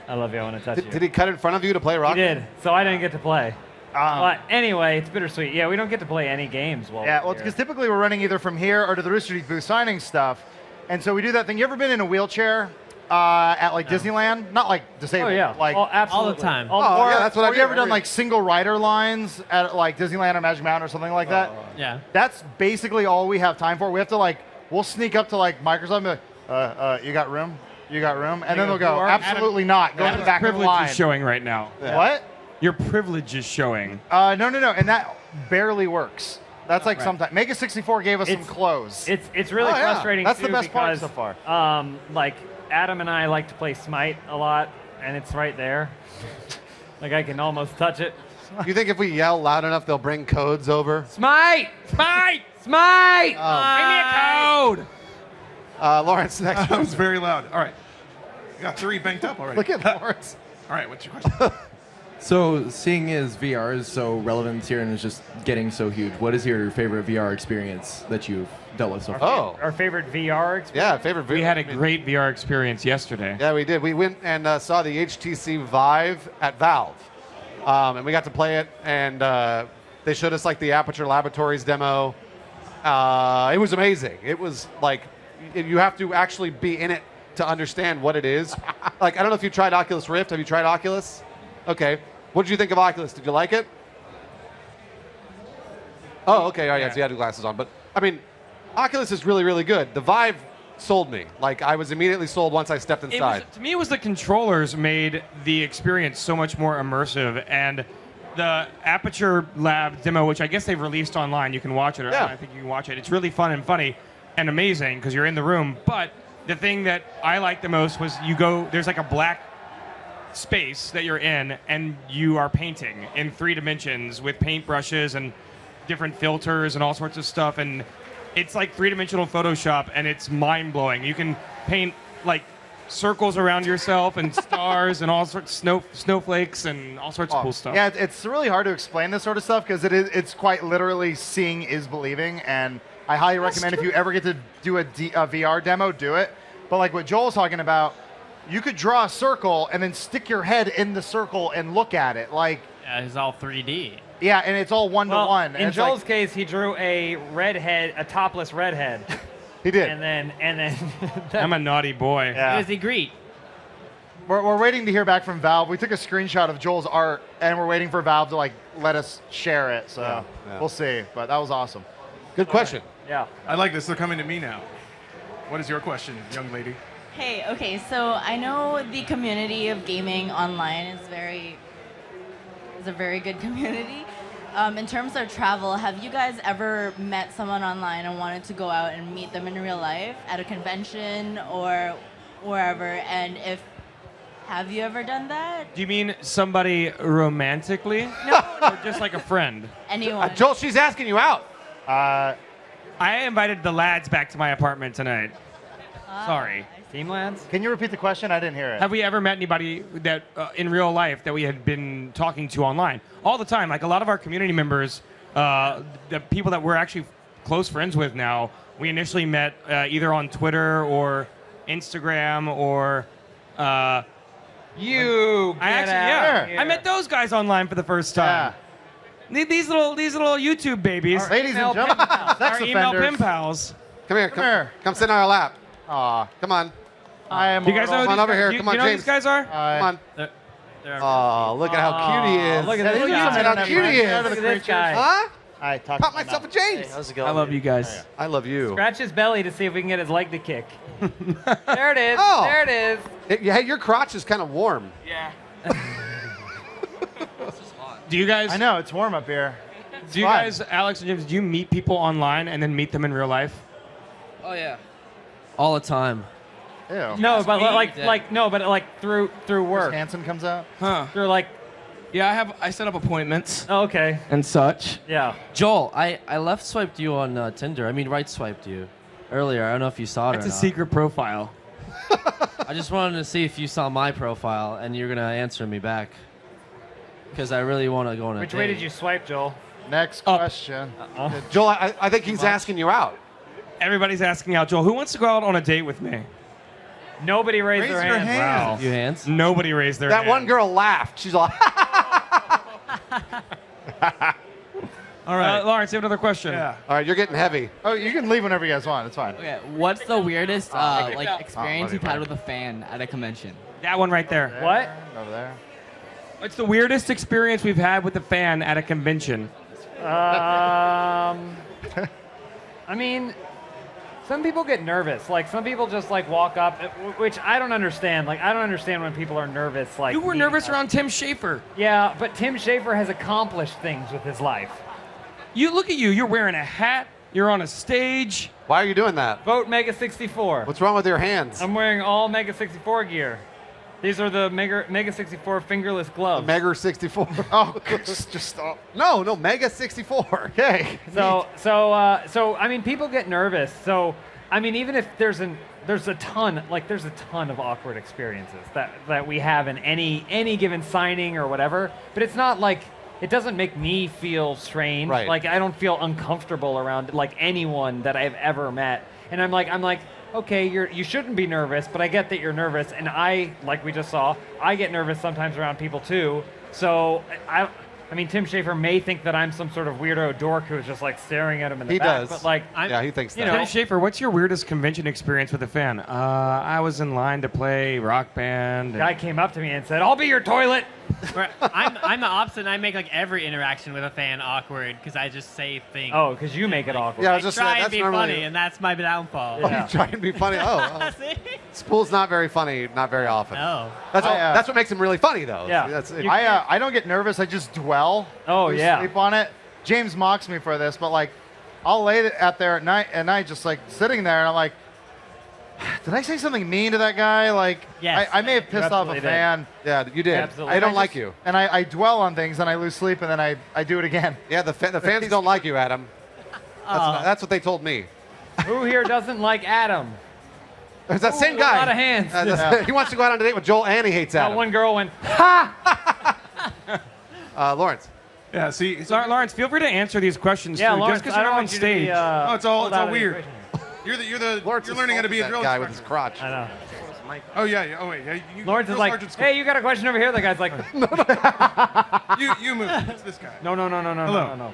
[SPEAKER 9] I love you. I want to touch you."
[SPEAKER 6] Did he cut in front of you to play Rock
[SPEAKER 9] He
[SPEAKER 6] Band?
[SPEAKER 9] did. So I didn't get to play. But anyway, it's bittersweet. Yeah, we don't get to play any games while
[SPEAKER 22] Yeah,
[SPEAKER 9] we're
[SPEAKER 22] well,
[SPEAKER 9] here.
[SPEAKER 22] because typically we're running either from here or to the Rooster Teeth booth signing stuff, and so we do that thing. You ever been in a wheelchair at like Disneyland? Not like disabled.
[SPEAKER 9] Oh, yeah.
[SPEAKER 22] Like
[SPEAKER 9] Absolutely.
[SPEAKER 5] All the time.
[SPEAKER 22] Or,
[SPEAKER 6] yeah, that's what I
[SPEAKER 22] or
[SPEAKER 6] do.
[SPEAKER 22] you ever done like single rider lines at like Disneyland or Magic Mountain or something like that?
[SPEAKER 5] Yeah.
[SPEAKER 22] That's basically all we have time for. We have to like, we'll sneak up to like Microsoft and be like, you got room? You got room? And then they'll go, absolutely not. Go to the back of the
[SPEAKER 10] privilege
[SPEAKER 22] line.
[SPEAKER 10] is showing right now.
[SPEAKER 22] What?
[SPEAKER 10] Your privilege is showing.
[SPEAKER 22] No. And that barely works. That's like sometimes. Mega 64 gave us some clothes.
[SPEAKER 9] It's really
[SPEAKER 22] Oh, yeah.
[SPEAKER 9] frustrating.
[SPEAKER 22] That's
[SPEAKER 9] too,
[SPEAKER 22] the best part
[SPEAKER 9] because,
[SPEAKER 22] so far.
[SPEAKER 9] Like Adam and I like to play Smite a lot, and it's right there. Like I can almost touch it.
[SPEAKER 6] You think if we yell loud enough, they'll bring codes over?
[SPEAKER 9] Smite! Smite! Smite!
[SPEAKER 10] Bring me a code.
[SPEAKER 6] Lawrence, next
[SPEAKER 4] That
[SPEAKER 6] one.
[SPEAKER 4] was very loud. All right. You got 3 banked up already.
[SPEAKER 6] Look at Lawrence.
[SPEAKER 4] All right, what's your question?
[SPEAKER 16] So, seeing as VR is so relevant here and is just getting so huge, what is your favorite VR experience that you've dealt with so far?
[SPEAKER 9] Our favorite VR experience?
[SPEAKER 6] Yeah, favorite.
[SPEAKER 10] We had a great VR experience yesterday.
[SPEAKER 6] Yeah, we did. We went and saw the HTC Vive at Valve, and we got to play it. And they showed us like the Aperture Laboratories demo. It was amazing. It was like you have to actually be in it to understand what it is. Like I don't know if you tried Oculus Rift. Have you tried Oculus? Okay. What did you think of Oculus? Did you like it? Oh, okay. Oh, yeah. So you had your glasses on. But, I mean, Oculus is really, really good. The Vive sold me. Like, I was immediately sold once I stepped inside.
[SPEAKER 10] To me, it was the controllers made the experience so much more immersive. And the Aperture Lab demo, which I guess they've released online, you can watch it. Or I think you can watch it. It's really fun and funny and amazing because you're in the room. But the thing that I liked the most was there's like a black space that you're in and you are painting in 3 dimensions with paintbrushes and different filters and all sorts of stuff, and it's like 3-dimensional Photoshop and it's mind-blowing. You can paint like circles around yourself and stars and all sorts of snowflakes and all sorts of cool stuff.
[SPEAKER 22] Yeah, it's really hard to explain this sort of stuff because it's quite literally seeing is believing, and I highly recommend if you ever get to do a VR demo, do it. But like what Joel's talking about, you could draw a circle and then stick your head in the circle and look at it. Like,
[SPEAKER 5] yeah, it's all 3D.
[SPEAKER 22] Yeah, and it's all one-to-one.
[SPEAKER 9] In Joel's case, he drew a topless redhead.
[SPEAKER 6] He did.
[SPEAKER 9] And then
[SPEAKER 10] I'm a naughty boy.
[SPEAKER 22] Yeah.
[SPEAKER 5] Does he greet?
[SPEAKER 22] We're waiting to hear back from Valve. We took a screenshot of Joel's art, and we're waiting for Valve to like let us share it. So we'll see. But that was awesome.
[SPEAKER 6] Good question.
[SPEAKER 9] Yeah.
[SPEAKER 4] I like this. They're coming to me now. What is your question, young lady?
[SPEAKER 21] Hey, okay, so I know the community of gaming online is a very good community. In terms of travel, have you guys ever met someone online and wanted to go out and meet them in real life at a convention or wherever? And have you ever done that?
[SPEAKER 10] Do you mean somebody romantically?
[SPEAKER 21] No.
[SPEAKER 10] Or just like a friend?
[SPEAKER 21] Anyone.
[SPEAKER 6] Joel, she's asking you out.
[SPEAKER 10] I invited the lads back to my apartment tonight. Sorry.
[SPEAKER 9] Team lads?
[SPEAKER 22] Can you repeat the question? I didn't hear it.
[SPEAKER 10] Have we ever met anybody that in real life that we had been talking to online? All the time. Like a lot of our community members, the people that we're actually close friends with now, we initially met either on Twitter or Instagram or... I met those guys online for the first time. These little YouTube babies.
[SPEAKER 22] Ladies and gentlemen,
[SPEAKER 10] our email pen pals.
[SPEAKER 6] Come here. Come sit on our lap. Aw, come on.
[SPEAKER 22] I am.
[SPEAKER 10] You guys know
[SPEAKER 6] come on over here.
[SPEAKER 10] You
[SPEAKER 6] Come on,
[SPEAKER 10] know who
[SPEAKER 6] James.
[SPEAKER 10] these guys are?
[SPEAKER 6] Come on. Oh, look at how cute he is.
[SPEAKER 9] Look at this
[SPEAKER 6] Look
[SPEAKER 9] guy.
[SPEAKER 6] at how cute he
[SPEAKER 9] Look at this
[SPEAKER 6] is.
[SPEAKER 9] guy.
[SPEAKER 6] Huh?
[SPEAKER 22] I
[SPEAKER 6] Pop myself a James.
[SPEAKER 24] How's it
[SPEAKER 10] I love you guys.
[SPEAKER 6] I love you.
[SPEAKER 9] Scratch his belly to see if we can get his leg to kick. There it is.
[SPEAKER 6] Oh.
[SPEAKER 9] There it is.
[SPEAKER 6] Hey, your crotch is kind of warm.
[SPEAKER 9] Yeah.
[SPEAKER 10] Do you guys?
[SPEAKER 22] I know it's warm up here.
[SPEAKER 10] Do you guys, Alex and James, do you meet people online and then meet them in real life?
[SPEAKER 24] Oh yeah, all the time.
[SPEAKER 22] Ew.
[SPEAKER 9] No, but like through work.
[SPEAKER 22] Hanson comes out.
[SPEAKER 24] Huh?
[SPEAKER 9] Through like.
[SPEAKER 24] Yeah, I set up appointments.
[SPEAKER 9] Oh, okay.
[SPEAKER 24] And such.
[SPEAKER 9] Yeah.
[SPEAKER 24] Joel, I left swiped you on Tinder. I mean, right swiped you earlier. I don't know if you saw it
[SPEAKER 10] It's
[SPEAKER 24] or
[SPEAKER 10] a
[SPEAKER 24] not.
[SPEAKER 10] secret profile.
[SPEAKER 24] I just wanted to see if you saw my profile and you're gonna answer me back. Because I really want to go on a
[SPEAKER 9] Which
[SPEAKER 24] date.
[SPEAKER 9] way did you swipe, Joel?
[SPEAKER 22] Next question.
[SPEAKER 6] Joel, I think he's asking you out.
[SPEAKER 10] Everybody's asking out. Joel, who wants to go out on a date with me?
[SPEAKER 9] Nobody raised
[SPEAKER 6] Raise
[SPEAKER 9] their
[SPEAKER 6] your
[SPEAKER 9] hand.
[SPEAKER 6] hand.
[SPEAKER 10] Wow.
[SPEAKER 24] Few hands?
[SPEAKER 10] Nobody raised their
[SPEAKER 6] That
[SPEAKER 10] hand.
[SPEAKER 6] one girl laughed. She's like,
[SPEAKER 10] All right. Lawrence, you have another question?
[SPEAKER 6] Yeah. All right, you're getting heavy.
[SPEAKER 22] Oh, you can leave whenever you guys want. It's fine.
[SPEAKER 25] Okay, what's the weirdest
[SPEAKER 22] okay.
[SPEAKER 25] experience you've had with a fan at a convention?
[SPEAKER 10] That one right there.
[SPEAKER 9] What?
[SPEAKER 22] Over there.
[SPEAKER 10] What's the weirdest experience we've had with a fan at a convention?
[SPEAKER 9] I mean, some people get nervous. Like some people just like walk up, which I don't understand. Like I don't understand when people are nervous. Like
[SPEAKER 10] You were nervous around Tim Schafer.
[SPEAKER 9] Yeah, but Tim Schafer has accomplished things with his life.
[SPEAKER 10] You look at you. You're wearing a hat. You're on a stage.
[SPEAKER 6] Why are you doing that?
[SPEAKER 9] Vote Mega 64.
[SPEAKER 6] What's wrong with your hands?
[SPEAKER 9] I'm wearing all Mega 64 gear. These are the Mega 64 fingerless gloves.
[SPEAKER 6] Mega 64. Oh, just stop. No, Mega 64. Okay.
[SPEAKER 9] So I mean, people get nervous. So I mean, even if there's a ton of awkward experiences that we have in any given signing or whatever, but it's not like it doesn't make me feel strange.
[SPEAKER 6] Right.
[SPEAKER 9] Like I don't feel uncomfortable around like anyone that I've ever met. And I'm like, okay, you shouldn't be nervous, but I get that you're nervous, and like we just saw, I get nervous sometimes around people too. So I mean, Tim Schafer may think that I'm some sort of weirdo dork who's just like staring at him in the back.
[SPEAKER 6] He does.
[SPEAKER 9] But like,
[SPEAKER 6] yeah, he thinks that.
[SPEAKER 9] You know,
[SPEAKER 10] Tim Schafer, what's your weirdest convention experience with a fan? I was in line to play Rock Band.
[SPEAKER 9] The guy came up to me and said, "I'll be your toilet."
[SPEAKER 5] I'm the opposite. And I make like every interaction with a fan awkward because I just say things.
[SPEAKER 9] Oh, because you make it awkward.
[SPEAKER 6] Yeah, I
[SPEAKER 5] I
[SPEAKER 6] was just
[SPEAKER 5] try
[SPEAKER 6] saying,
[SPEAKER 5] and be funny, and that's my downfall.
[SPEAKER 6] Oh, you try and be funny. Oh, Spool's not very funny, not very often.
[SPEAKER 5] No.
[SPEAKER 6] That's what makes him really funny, though.
[SPEAKER 9] Yeah.
[SPEAKER 22] I don't get nervous. I just dwell.
[SPEAKER 9] Oh,
[SPEAKER 22] lose
[SPEAKER 9] yeah.
[SPEAKER 22] Sleep on it. James mocks me for this, but like, I'll lay it out there at night, just like sitting there, and I'm like, did I say something mean to that guy? Like,
[SPEAKER 5] yes,
[SPEAKER 22] I may have pissed off a fan.
[SPEAKER 6] Yeah, you did.
[SPEAKER 9] Absolutely.
[SPEAKER 6] I don't like you.
[SPEAKER 22] And I dwell on things, and I lose sleep, and then I do it again.
[SPEAKER 6] Yeah, the fans don't like you, Adam. That's what they told me.
[SPEAKER 9] Who here doesn't like Adam?
[SPEAKER 6] It's that
[SPEAKER 9] Ooh,
[SPEAKER 6] same
[SPEAKER 9] a
[SPEAKER 6] guy.
[SPEAKER 9] lot of hands.
[SPEAKER 6] He wants to go out on a date with Joel, and he hates
[SPEAKER 9] That
[SPEAKER 6] Adam.
[SPEAKER 9] one girl went, ha!
[SPEAKER 6] Lawrence.
[SPEAKER 10] Yeah, see, Lawrence, feel free to answer these questions
[SPEAKER 9] Yeah,
[SPEAKER 10] too.
[SPEAKER 9] Lawrence,
[SPEAKER 10] just because
[SPEAKER 9] I
[SPEAKER 10] you're
[SPEAKER 9] don't
[SPEAKER 10] on
[SPEAKER 9] want you to be,
[SPEAKER 10] stage.
[SPEAKER 9] uh,
[SPEAKER 10] It's all
[SPEAKER 9] pulled out of the
[SPEAKER 10] weird.
[SPEAKER 9] equation.
[SPEAKER 10] You're learning how to be a drill
[SPEAKER 6] guy with
[SPEAKER 10] instructor.
[SPEAKER 6] his crotch.
[SPEAKER 9] I know.
[SPEAKER 10] Oh yeah. Oh wait. Yeah,
[SPEAKER 9] Lawrence is
[SPEAKER 10] drill
[SPEAKER 9] like,
[SPEAKER 10] sergeant's
[SPEAKER 9] hey, you got a question over here? The guy's like,
[SPEAKER 10] you move. It's this guy.
[SPEAKER 9] no.
[SPEAKER 10] Hello.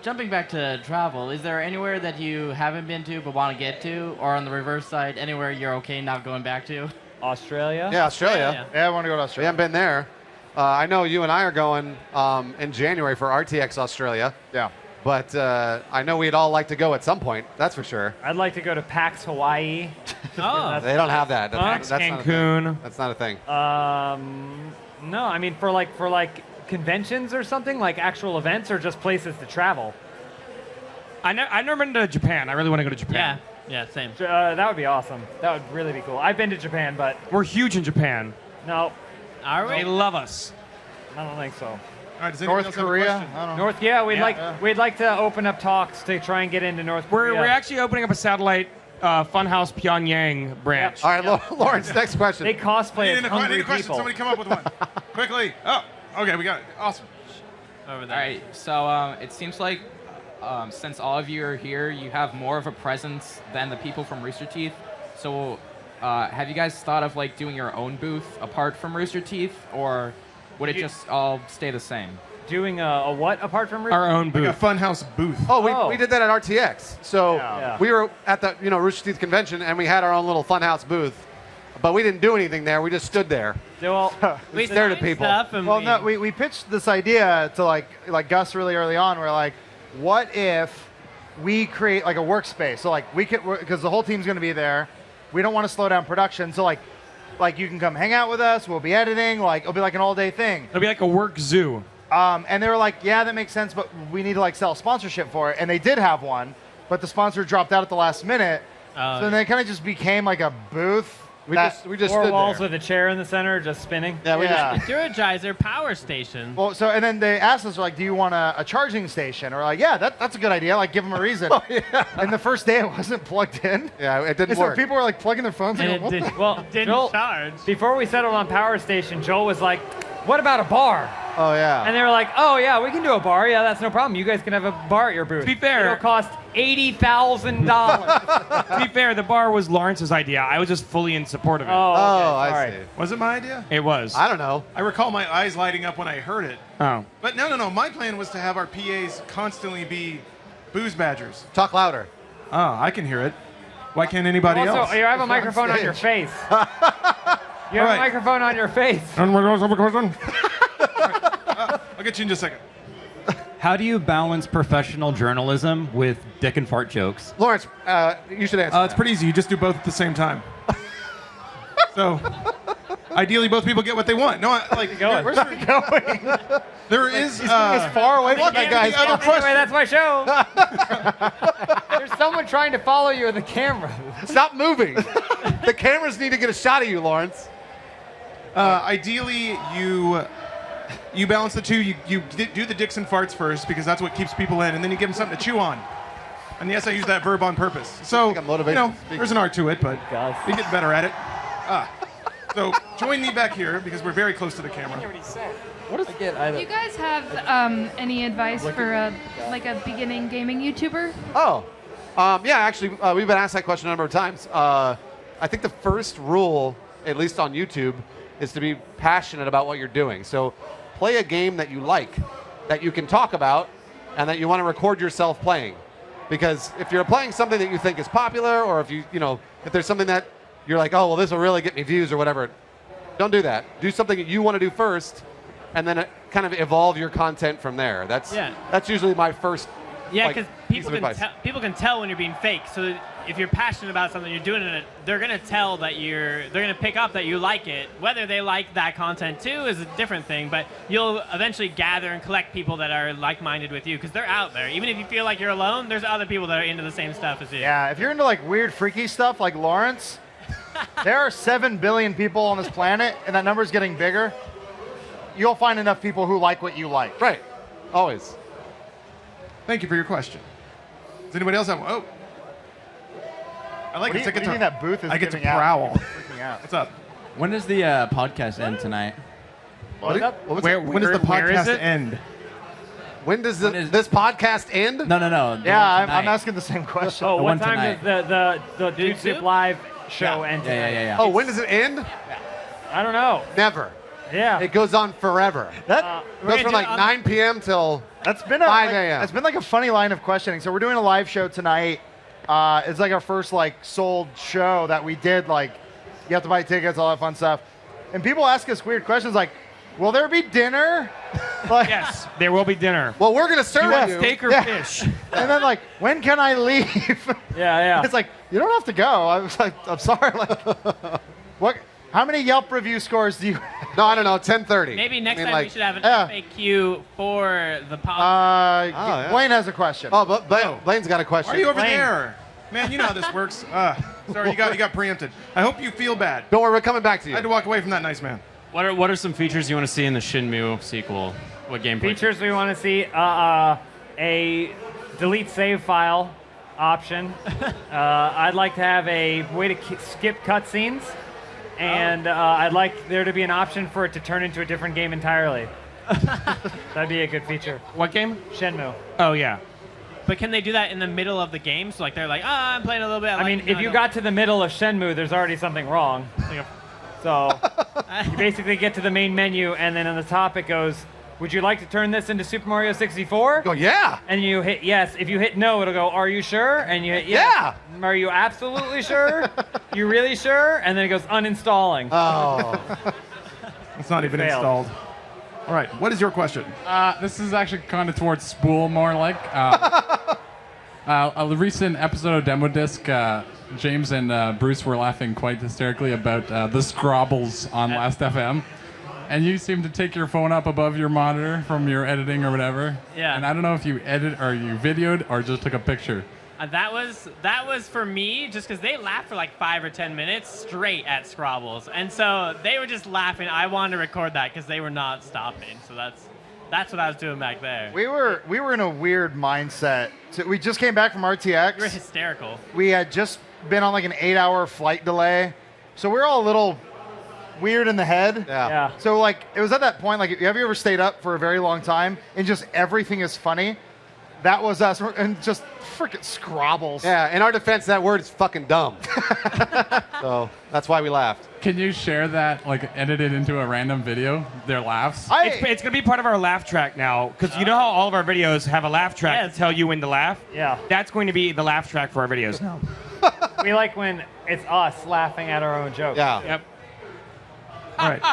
[SPEAKER 25] Jumping back to travel, is there anywhere that you haven't been to but want to get to, or on the reverse side, anywhere you're okay not going back to?
[SPEAKER 9] Australia?
[SPEAKER 6] Yeah, Australia.
[SPEAKER 22] Yeah, I want to go to Australia.
[SPEAKER 6] We haven't been there. I know you and I are going in January for RTX Australia.
[SPEAKER 22] Yeah.
[SPEAKER 6] But I know we'd all like to go at some point. That's for sure.
[SPEAKER 9] I'd like to go to PAX Hawaii.
[SPEAKER 5] Oh.
[SPEAKER 6] They don't have that.
[SPEAKER 10] PAX
[SPEAKER 6] That's not a
[SPEAKER 10] Cancun.
[SPEAKER 6] thing. That's not a thing.
[SPEAKER 9] No, I mean for like conventions or something, like actual events, or just places to travel.
[SPEAKER 10] I've never been to Japan. I really want to go to Japan.
[SPEAKER 5] Yeah, same.
[SPEAKER 9] That would be awesome. That would really be cool. I've been to Japan, but
[SPEAKER 10] We're huge in Japan.
[SPEAKER 9] no,
[SPEAKER 5] Are we?
[SPEAKER 10] They love us.
[SPEAKER 9] I don't think so.
[SPEAKER 10] All right, does anyone
[SPEAKER 22] North
[SPEAKER 10] else have a
[SPEAKER 22] Korea.
[SPEAKER 10] question?
[SPEAKER 22] I don't know.
[SPEAKER 9] North, yeah, we'd like to open up talks to try and get into North
[SPEAKER 10] We're
[SPEAKER 9] Korea.
[SPEAKER 10] actually opening up a satellite Funhaus Pyongyang branch.
[SPEAKER 6] All right, Lawrence, next question.
[SPEAKER 9] They cosplay as
[SPEAKER 10] I need
[SPEAKER 9] hungry
[SPEAKER 10] a question.
[SPEAKER 9] people.
[SPEAKER 10] Somebody come up with one. Quickly. Oh, okay, we got it. Awesome.
[SPEAKER 5] Over there.
[SPEAKER 25] All right, so it seems like since all of you are here, you have more of a presence than the people from Rooster Teeth. So have you guys thought of like doing your own booth apart from Rooster Teeth, or would it just all stay the same?
[SPEAKER 9] Doing a what apart from Rooster?
[SPEAKER 10] Our own booth.
[SPEAKER 4] Like a Funhaus booth.
[SPEAKER 6] Oh, we did that at RTX. So
[SPEAKER 9] Yeah.
[SPEAKER 6] we were at the Rooster Teeth convention, and we had our own little Funhouse booth, but we didn't do anything there. We just stood there.
[SPEAKER 9] Well,
[SPEAKER 6] We stared at people.
[SPEAKER 22] Well, we pitched this idea to like Gus really early on. We're like, what if we create like a workspace? So like we could, because the whole team's going to be there. We don't want to slow down production. So like you can come hang out with us. We'll be editing. Like it'll be like an all-day thing.
[SPEAKER 10] It'll be like a work zoo.
[SPEAKER 22] And they were like, yeah, that makes sense, but we need to like sell sponsorship for it. And they did have one, but the sponsor dropped out at the last minute. So then it kind of just became like a booth.
[SPEAKER 6] We just
[SPEAKER 9] Four
[SPEAKER 6] stood
[SPEAKER 9] walls
[SPEAKER 6] there.
[SPEAKER 9] with a chair in the center, just spinning.
[SPEAKER 6] Yeah, we
[SPEAKER 22] Yeah.
[SPEAKER 5] Energizer power station.
[SPEAKER 22] Well, so and then they asked us like, do you want a charging station? Or like, yeah, that's a good idea. Like, give them a reason. And the first day it wasn't plugged in.
[SPEAKER 6] Yeah, it didn't
[SPEAKER 22] So
[SPEAKER 6] work.
[SPEAKER 22] people were like plugging their phones.
[SPEAKER 5] And
[SPEAKER 22] Like,
[SPEAKER 5] it
[SPEAKER 22] what the-
[SPEAKER 5] did,
[SPEAKER 9] Well,
[SPEAKER 5] didn't
[SPEAKER 9] Joel,
[SPEAKER 5] charge.
[SPEAKER 9] before we settled on power station, Joel was like, what about a bar?
[SPEAKER 22] Oh yeah.
[SPEAKER 9] And they were like, oh yeah, we can do a bar. Yeah, that's no problem. You guys can have a bar at your booth.
[SPEAKER 10] To be fair-
[SPEAKER 9] It'll cost $80,000.
[SPEAKER 10] To be fair, the bar was Lawrence's idea. I was just fully in support of it.
[SPEAKER 9] Oh, okay,
[SPEAKER 6] I
[SPEAKER 9] sorry.
[SPEAKER 6] see.
[SPEAKER 4] Was it my idea?
[SPEAKER 10] It was.
[SPEAKER 6] I don't know.
[SPEAKER 4] I recall my eyes lighting up when I heard it.
[SPEAKER 10] Oh.
[SPEAKER 4] But no. My plan was to have our PAs constantly be booze badgers.
[SPEAKER 6] Talk louder.
[SPEAKER 4] Oh, I can hear it. Why can't anybody
[SPEAKER 9] Also,
[SPEAKER 4] else?
[SPEAKER 9] you have a microphone on your face. You have
[SPEAKER 4] All right.
[SPEAKER 9] a microphone on your face.
[SPEAKER 4] I'll get you in just a second.
[SPEAKER 1] How do you balance professional journalism with dick and fart jokes?
[SPEAKER 6] Lawrence, you should answer.
[SPEAKER 4] It's pretty easy. You just do both at the same time. So, ideally, both people get what they want. No, like,
[SPEAKER 22] Where's it going?
[SPEAKER 4] there is.
[SPEAKER 22] He's getting as far away from that guy.
[SPEAKER 4] the other
[SPEAKER 9] Anyway,
[SPEAKER 4] question.
[SPEAKER 9] that's my show. There's someone trying to follow you with a camera.
[SPEAKER 6] Stop moving. The cameras need to get a shot of you, Lawrence.
[SPEAKER 4] Ideally, you balance the two. You do the dicks and farts first because that's what keeps people in, and then you give them something to chew on. And yes, I use that verb on purpose. So, you know, there's an art to it, but we get better at it. So join me back here because we're very close to the camera.
[SPEAKER 2] What is Do you guys have any advice for a beginning gaming YouTuber?
[SPEAKER 6] Oh, yeah. Actually, we've been asked that question a number of times. I think the first rule, at least on YouTube, is to be passionate about what you're doing. So, play a game that you like, that you can talk about, and that you want to record yourself playing. Because if you're playing something that you think is popular, or if if there's something that you're like, oh, well, this will really get me views or whatever, don't do that. Do something that you want to do first, and then kind of evolve your content from there. That's usually my first.
[SPEAKER 5] Yeah, because
[SPEAKER 6] advice.
[SPEAKER 5] people can tell when you're being fake. So if you're passionate about something, you're doing it, they're gonna tell that they're gonna pick up that you like it. Whether they like that content too is a different thing, but you'll eventually gather and collect people that are like-minded with you because they're out there. Even if you feel like you're alone, there's other people that are into the same stuff as you.
[SPEAKER 22] Yeah, if you're into like weird, freaky stuff like Lawrence, there are 7 billion people on this planet, and that number's getting bigger. You'll find enough people who like what you like.
[SPEAKER 6] Right. Always.
[SPEAKER 4] Thank you for your question. Does anybody else have one? Oh. I like it.
[SPEAKER 22] What do you think that booth is
[SPEAKER 4] I get to
[SPEAKER 22] giving out?
[SPEAKER 4] prowl.
[SPEAKER 22] Freaking out.
[SPEAKER 4] What's up?
[SPEAKER 11] When does the podcast end tonight?
[SPEAKER 4] When does the podcast end?
[SPEAKER 6] When does this podcast end?
[SPEAKER 11] No.
[SPEAKER 22] Yeah, I'm asking the same question.
[SPEAKER 9] Oh, what time does the YouTube Live show end tonight?
[SPEAKER 11] Yeah.
[SPEAKER 6] Oh, when does it end?
[SPEAKER 9] I don't know.
[SPEAKER 6] Never.
[SPEAKER 9] Yeah.
[SPEAKER 6] It goes on forever.
[SPEAKER 22] That
[SPEAKER 6] It goes from like 9 p.m. till
[SPEAKER 22] That's been
[SPEAKER 6] 5 a.m.
[SPEAKER 22] It's been like a funny line of questioning. So we're doing a live show tonight. It's like our first sold show that we did. Like, you have to buy tickets, all that fun stuff. And people ask us weird questions like, "Will there be dinner?"
[SPEAKER 10] Yes, there will be dinner.
[SPEAKER 6] Well, we're gonna serve
[SPEAKER 10] you. Steak or fish?
[SPEAKER 22] And then when can I leave?
[SPEAKER 9] Yeah.
[SPEAKER 22] It's like, you don't have to go. I was like, I'm sorry. What? How many Yelp review scores do you?
[SPEAKER 6] No, I don't know. 10:30.
[SPEAKER 5] Maybe next time we should have an FAQ for the podcast.
[SPEAKER 22] Blaine has a question.
[SPEAKER 6] Oh, but Blaine's got a question.
[SPEAKER 4] Why are you over there? Man, you know how this works. Sorry, you got preempted. I hope you feel bad.
[SPEAKER 6] Don't worry, we're coming back to you.
[SPEAKER 4] I had to walk away from that nice man.
[SPEAKER 17] What are some features you want to see in the Shenmue sequel? What gameplay?
[SPEAKER 9] Features we want to see: a delete save file option. I'd like to have a way to skip cutscenes, and I'd like there to be an option for it to turn into a different game entirely. That'd be a good feature.
[SPEAKER 10] What game?
[SPEAKER 9] Shenmue.
[SPEAKER 10] Oh yeah.
[SPEAKER 5] But can they do that in the middle of the game? So they're like, I'm playing a little bit.
[SPEAKER 9] I mean, if you got to the middle of Shenmue, there's already something wrong. So you basically get to the main menu, and then on the top it goes, would you like to turn this into Super Mario 64?
[SPEAKER 6] Go, yeah.
[SPEAKER 9] And you hit yes. If you hit no, it'll go, are you sure? And you hit yes. Yeah. Are you absolutely sure? You really sure? And then it goes uninstalling.
[SPEAKER 6] Oh.
[SPEAKER 4] It's not even installed. All right, what is your question?
[SPEAKER 7] This is actually kind of towards Spool, more like. A recent episode of Demo Disc, James and Bruce were laughing quite hysterically about the Scrabbles on Last.fm. And you seem to take your phone up above your monitor from your editing or whatever.
[SPEAKER 5] Yeah.
[SPEAKER 7] And I don't know if you or you videoed or just took a picture.
[SPEAKER 5] That was for me, just because they laughed for like 5 or 10 minutes straight at Scrabbles, and so they were just laughing. I wanted to record that because they were not stopping. So that's what I was doing back there.
[SPEAKER 22] We were in a weird mindset. So we just came back from RTX.
[SPEAKER 5] You were hysterical.
[SPEAKER 22] We had just been on like an 8-hour flight delay, so we were all a little weird in the head.
[SPEAKER 6] Yeah.
[SPEAKER 22] So it was at that point. Have you ever stayed up for a very long time and just everything is funny? That was us, and just freaking Scrabbles.
[SPEAKER 6] Yeah, in our defense, that word is fucking dumb. So that's why we laughed.
[SPEAKER 7] Can you share that, edit it into a random video, their laughs?
[SPEAKER 10] It's going to be part of our laugh track now, because you know how all of our videos have a laugh track to tell you when to laugh?
[SPEAKER 9] Yeah.
[SPEAKER 10] That's going to be the laugh track for our videos now.
[SPEAKER 9] We like when it's us laughing at our own jokes.
[SPEAKER 6] Yeah.
[SPEAKER 10] Yep.
[SPEAKER 4] All right.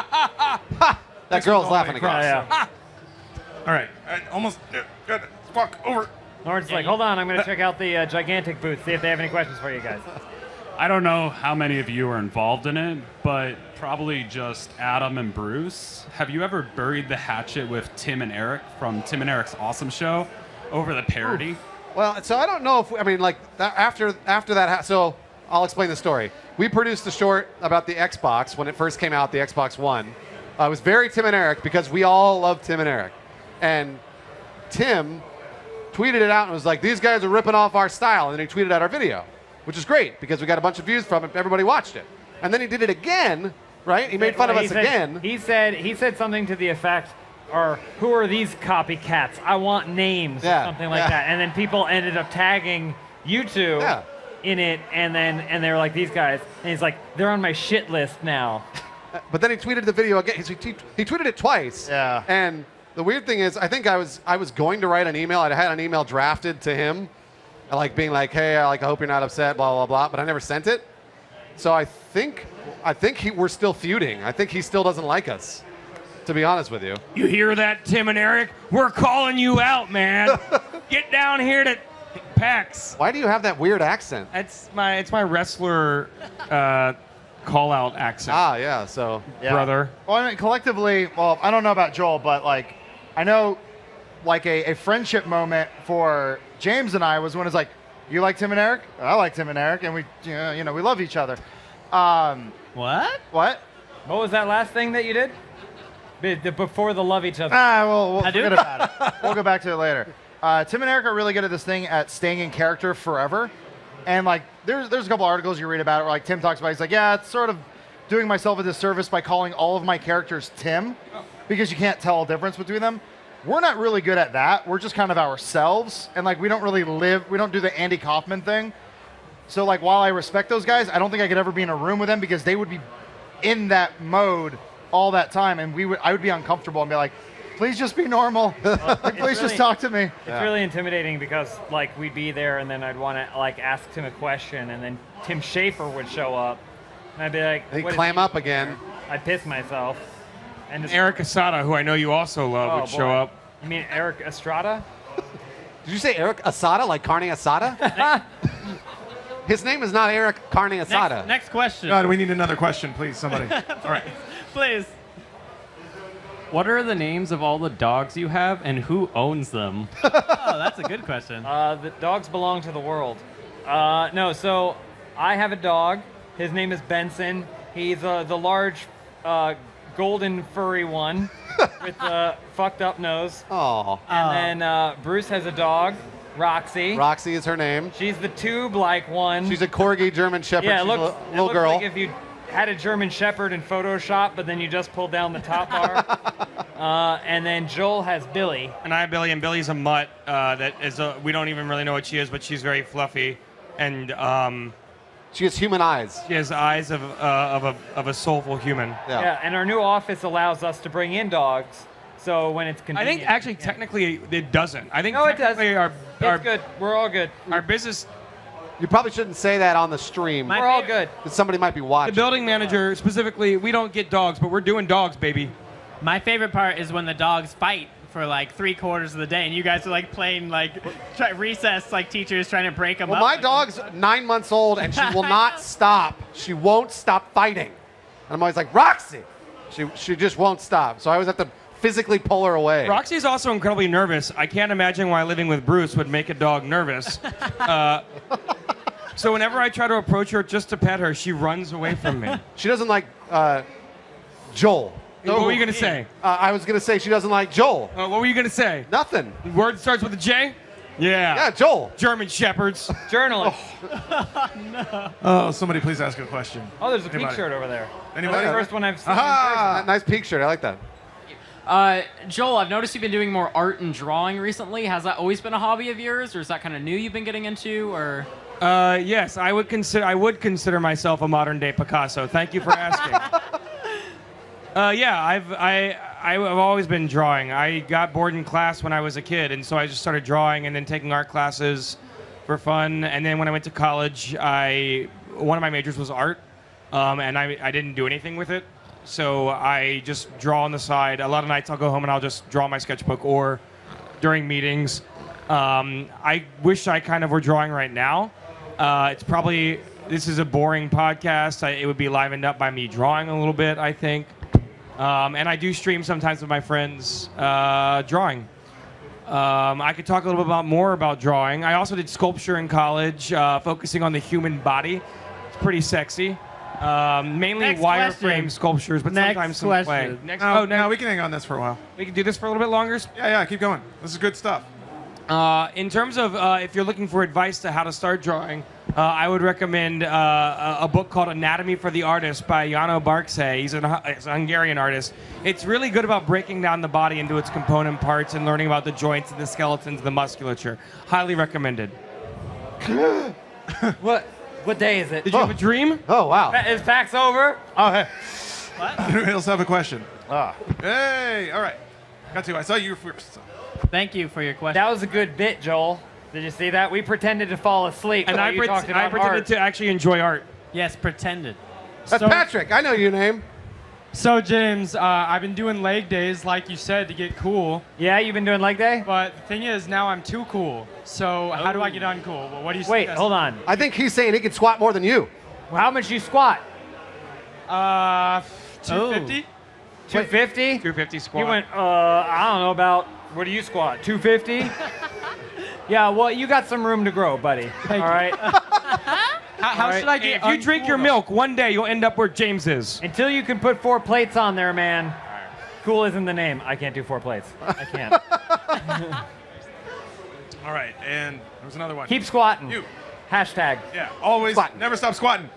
[SPEAKER 6] That girl's laughing across.
[SPEAKER 9] Yeah.
[SPEAKER 4] All right. Almost. Good. Fuck over.
[SPEAKER 9] Lawrence is like, hold on, I'm going to check out the gigantic booth, see if they have any questions for you guys.
[SPEAKER 17] I don't know how many of you are involved in it, but probably just Adam and Bruce. Have you ever buried the hatchet with Tim and Eric from Tim and Eric's Awesome Show over the parody?
[SPEAKER 6] Well, so I don't know if after that. So I'll explain the story. We produced the short about the Xbox when it first came out, the Xbox One. It was very Tim and Eric because we all love Tim and Eric, and Tim tweeted it out and was like, these guys are ripping off our style. And then he tweeted out our video, which is great because we got a bunch of views from it. Everybody watched it. And then he did it again, right? He made fun of us again.
[SPEAKER 9] He said something to the effect, or who are these copycats? I want names, or something like that. And then people ended up tagging you two in it, and they were like, these guys. And he's like, they're on my shit list now.
[SPEAKER 6] But then he tweeted the video again. He tweeted it twice.
[SPEAKER 22] Yeah.
[SPEAKER 6] And the weird thing is, I think I was going to write an email. I had an email drafted to him, like being like, hey, I hope you're not upset, blah, blah, blah. But I never sent it. So I think we're still feuding. I think he still doesn't like us, to be honest with you.
[SPEAKER 10] You hear that, Tim and Eric? We're calling you out, man. Get down here to PAX.
[SPEAKER 6] Why do you have that weird accent?
[SPEAKER 10] It's my wrestler call-out accent.
[SPEAKER 6] Ah, yeah, so.
[SPEAKER 22] Yeah.
[SPEAKER 10] Brother.
[SPEAKER 22] Well, I mean, collectively, well, I don't know about Joel, but like, I know like a friendship moment for James and I was when it's like, you like Tim and Eric? I like Tim and Eric, and we, you know, we love each other.
[SPEAKER 9] What?
[SPEAKER 22] What?
[SPEAKER 9] What was that last thing that you did? Before the love each other.
[SPEAKER 22] We'll forget about it. We'll go back to it later. Tim and Eric are really good at this thing at staying in character forever. And like, there's a couple articles you read about it where like Tim talks about, he's like, yeah, it's sort of doing myself a disservice by calling all of my characters Tim, because you can't tell a difference between them. We're not really good at that. We're just kind of ourselves. And like, we don't really we don't do the Andy Kaufman thing. So like, while I respect those guys, I don't think I could ever be in a room with them because they would be in that mode all that time. And I would be uncomfortable and be like, please just be normal. Please just talk to me.
[SPEAKER 9] It's really intimidating because like we'd be there and then I'd want to like ask Tim a question and then Tim Schafer would show up and I'd be like,
[SPEAKER 6] he'd clam up again.
[SPEAKER 9] I'd piss myself. And just,
[SPEAKER 10] Eric Asada, who I know you also love, would show up.
[SPEAKER 9] You mean Eric Estrada?
[SPEAKER 6] Did you say Eric Asada, like carne asada? His name is not Eric Carne Asada.
[SPEAKER 5] Next question.
[SPEAKER 4] God, we need another question, please, somebody. All right.
[SPEAKER 5] Please.
[SPEAKER 11] What are the names of all the dogs you have, and who owns them?
[SPEAKER 5] Oh, that's a good question.
[SPEAKER 9] The dogs belong to the world. No, so I have a dog. His name is Benson. He's the large golden furry one with the fucked up nose.
[SPEAKER 6] Oh.
[SPEAKER 9] And then Bruce has a dog, Roxy.
[SPEAKER 6] Roxy is her name.
[SPEAKER 9] She's the tube-like one.
[SPEAKER 6] She's a corgi German Shepherd.
[SPEAKER 9] Yeah,
[SPEAKER 6] She's
[SPEAKER 9] it
[SPEAKER 6] a
[SPEAKER 9] looks
[SPEAKER 6] little girl.
[SPEAKER 9] like if you had a German Shepherd in Photoshop, but then you just pulled down the top bar. And then Joel has Billy.
[SPEAKER 10] And I have Billy, and Billy's a mutt that is we don't even really know what she is, but she's very fluffy. And
[SPEAKER 6] she has human eyes.
[SPEAKER 10] She has eyes of a soulful human.
[SPEAKER 9] Yeah, and our new office allows us to bring in dogs. So when it's
[SPEAKER 10] I
[SPEAKER 9] convenient.
[SPEAKER 10] think actually, technically, it doesn't. I think
[SPEAKER 9] No, it does.
[SPEAKER 10] technically
[SPEAKER 9] It's good. We're all good.
[SPEAKER 10] Our business.
[SPEAKER 6] You probably shouldn't say that on the stream.
[SPEAKER 9] We're all good.
[SPEAKER 6] Because somebody might be
[SPEAKER 10] The
[SPEAKER 6] watching.
[SPEAKER 10] building manager specifically, we don't get dogs, but we're doing dogs, baby.
[SPEAKER 5] My favorite part is when the dogs fight for like 3/4 of the day, and you guys are like playing like recess, like teachers trying to break them
[SPEAKER 6] Well,
[SPEAKER 5] up.
[SPEAKER 6] my dog's 9 months old, and she will not stop. She won't stop fighting. And I'm always like, Roxy! She just won't stop. So I always have to physically pull her away.
[SPEAKER 10] Roxy's also incredibly nervous. I can't imagine why living with Bruce would make a dog nervous. So whenever I try to approach her just to pet her, she runs away from me.
[SPEAKER 6] She doesn't like Joel.
[SPEAKER 10] What were you going to say?
[SPEAKER 6] I was going to say she doesn't like Joel.
[SPEAKER 10] What were you going to say?
[SPEAKER 6] Nothing.
[SPEAKER 10] Word starts with a J? Yeah.
[SPEAKER 6] Yeah, Joel.
[SPEAKER 10] German Shepherds.
[SPEAKER 9] Journalist.
[SPEAKER 4] Oh, somebody please ask a question.
[SPEAKER 9] Oh, there's a
[SPEAKER 4] Anybody?
[SPEAKER 9] peak shirt over there.
[SPEAKER 4] Anybody?
[SPEAKER 9] That's the first one I've seen.
[SPEAKER 6] Aha! Nice peak shirt. I like that.
[SPEAKER 11] Joel, I've noticed you've been doing more art and drawing recently. Has that always been a hobby of yours, or is that kind of new you've been getting into, or?
[SPEAKER 10] Yes, I would consider myself a modern day Picasso. Thank you for asking. Yeah, I've always been drawing. I got bored in class when I was a kid, and so I just started drawing and then taking art classes for fun. And then when I went to college, one of my majors was art, and I didn't do anything with it. So I just draw on the side. A lot of nights I'll go home and I'll just draw my sketchbook, or during meetings. I wish I kind of were drawing right now. This is a boring podcast. It would be livened up by me drawing a little bit, I think. And I do stream sometimes with my friends drawing. I could talk a little bit more about drawing. I also did sculpture in college, focusing on the human body. It's pretty sexy. Mainly
[SPEAKER 5] Next
[SPEAKER 10] wireframe
[SPEAKER 5] question.
[SPEAKER 10] sculptures, but
[SPEAKER 5] Next
[SPEAKER 10] sometimes some
[SPEAKER 5] question.
[SPEAKER 10] clay.
[SPEAKER 4] No, we can hang on this for a while.
[SPEAKER 10] We can do this for a little bit longer?
[SPEAKER 4] Yeah, keep going. This is good stuff.
[SPEAKER 10] In terms of if you're looking for advice to how to start drawing, I would recommend a book called Anatomy for the Artist by Jano Barkse. He's a Hungarian artist. It's really good about breaking down the body into its component parts and learning about the joints and the skeletons, the musculature. Highly recommended.
[SPEAKER 9] What day is it?
[SPEAKER 10] Did you have a dream?
[SPEAKER 6] Oh, wow.
[SPEAKER 9] Is PAX over?
[SPEAKER 22] Oh, hey.
[SPEAKER 4] Anybody else have a question? Hey, all right. Got to. I saw you first. So.
[SPEAKER 11] Thank you for your question.
[SPEAKER 9] That was a good bit, Joel. Did you see that? We pretended to fall asleep.
[SPEAKER 10] And I pretended to actually enjoy art.
[SPEAKER 11] Yes, pretended.
[SPEAKER 6] That's Patrick. I know your name.
[SPEAKER 8] So, James, I've been doing leg days, like you said, to get cool.
[SPEAKER 9] Yeah, you've been doing leg day?
[SPEAKER 8] But the thing is, now I'm too cool. So, how do I get uncool? Well, what do you
[SPEAKER 9] Wait,
[SPEAKER 8] suggest?
[SPEAKER 9] hold on.
[SPEAKER 6] I think he's saying he can squat more than you.
[SPEAKER 9] Well, how much you squat?
[SPEAKER 8] 250.
[SPEAKER 9] 250?
[SPEAKER 10] 250 squat.
[SPEAKER 9] You went, I don't know about, what do you squat? 250? Yeah, well, you got some room to grow, buddy. All right?
[SPEAKER 10] How should I get? If you drink your milk, one day you'll end up where James is.
[SPEAKER 9] Until you can put 4 plates on there, man. Cool isn't the name. I can't do 4 plates. I can't.
[SPEAKER 4] All right, and there's another one.
[SPEAKER 9] Keep squatting.
[SPEAKER 4] You.
[SPEAKER 9] Hashtag.
[SPEAKER 4] Yeah, always never stop squatting.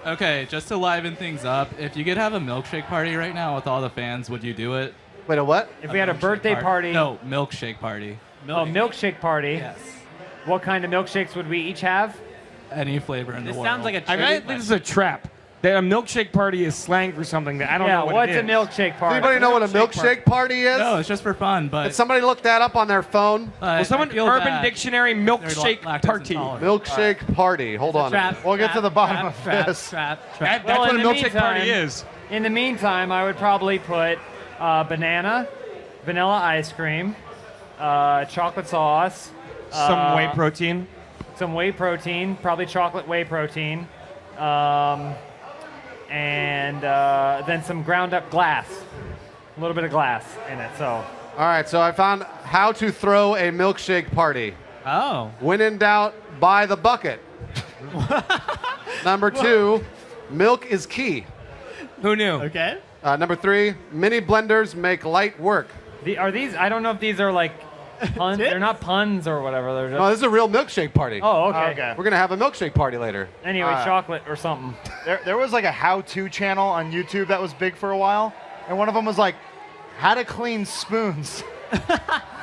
[SPEAKER 12] Okay, just to liven things up, if you could have a milkshake party right now with all the fans, would you do it?
[SPEAKER 6] Wait, a what?
[SPEAKER 9] If we had a birthday party.
[SPEAKER 12] No, milkshake party.
[SPEAKER 9] Oh, milkshake party.
[SPEAKER 12] Yes.
[SPEAKER 9] What kind of milkshakes would we each have?
[SPEAKER 12] Any flavor in the world.
[SPEAKER 11] Sounds like a
[SPEAKER 10] I think this is a trap. That a milkshake party is slang for something that I don't know what
[SPEAKER 9] what's
[SPEAKER 10] it is.
[SPEAKER 9] a milkshake party?
[SPEAKER 6] Anybody know what a milkshake party is?
[SPEAKER 12] No, it's just for fun, but...
[SPEAKER 6] Did somebody look that up on their phone?
[SPEAKER 10] Well, someone Urban Dictionary milkshake party.
[SPEAKER 6] Milkshake party. Hold on.
[SPEAKER 22] We'll get to the bottom of this.
[SPEAKER 10] That's what a milkshake party is.
[SPEAKER 9] In the meantime, I would probably put banana, vanilla ice cream, chocolate sauce.
[SPEAKER 10] Some whey protein.
[SPEAKER 9] Some whey protein, probably chocolate whey protein. And then some ground up glass. A little bit of glass in it, so.
[SPEAKER 6] All right, so I found how to throw a milkshake party.
[SPEAKER 11] Oh.
[SPEAKER 6] When in doubt, buy the bucket. Number 2, milk is key.
[SPEAKER 10] Who knew?
[SPEAKER 11] Okay.
[SPEAKER 6] Number 3, mini blenders make light work.
[SPEAKER 9] Are these, I don't know if these are like puns. They're not puns or whatever. They're just...
[SPEAKER 6] No, this is a real milkshake party.
[SPEAKER 9] Oh, okay.
[SPEAKER 6] We're going to have a milkshake party later.
[SPEAKER 9] Anyway, chocolate or something.
[SPEAKER 22] There was like a how-to channel on YouTube that was big for a while, and one of them was like, how to clean spoons.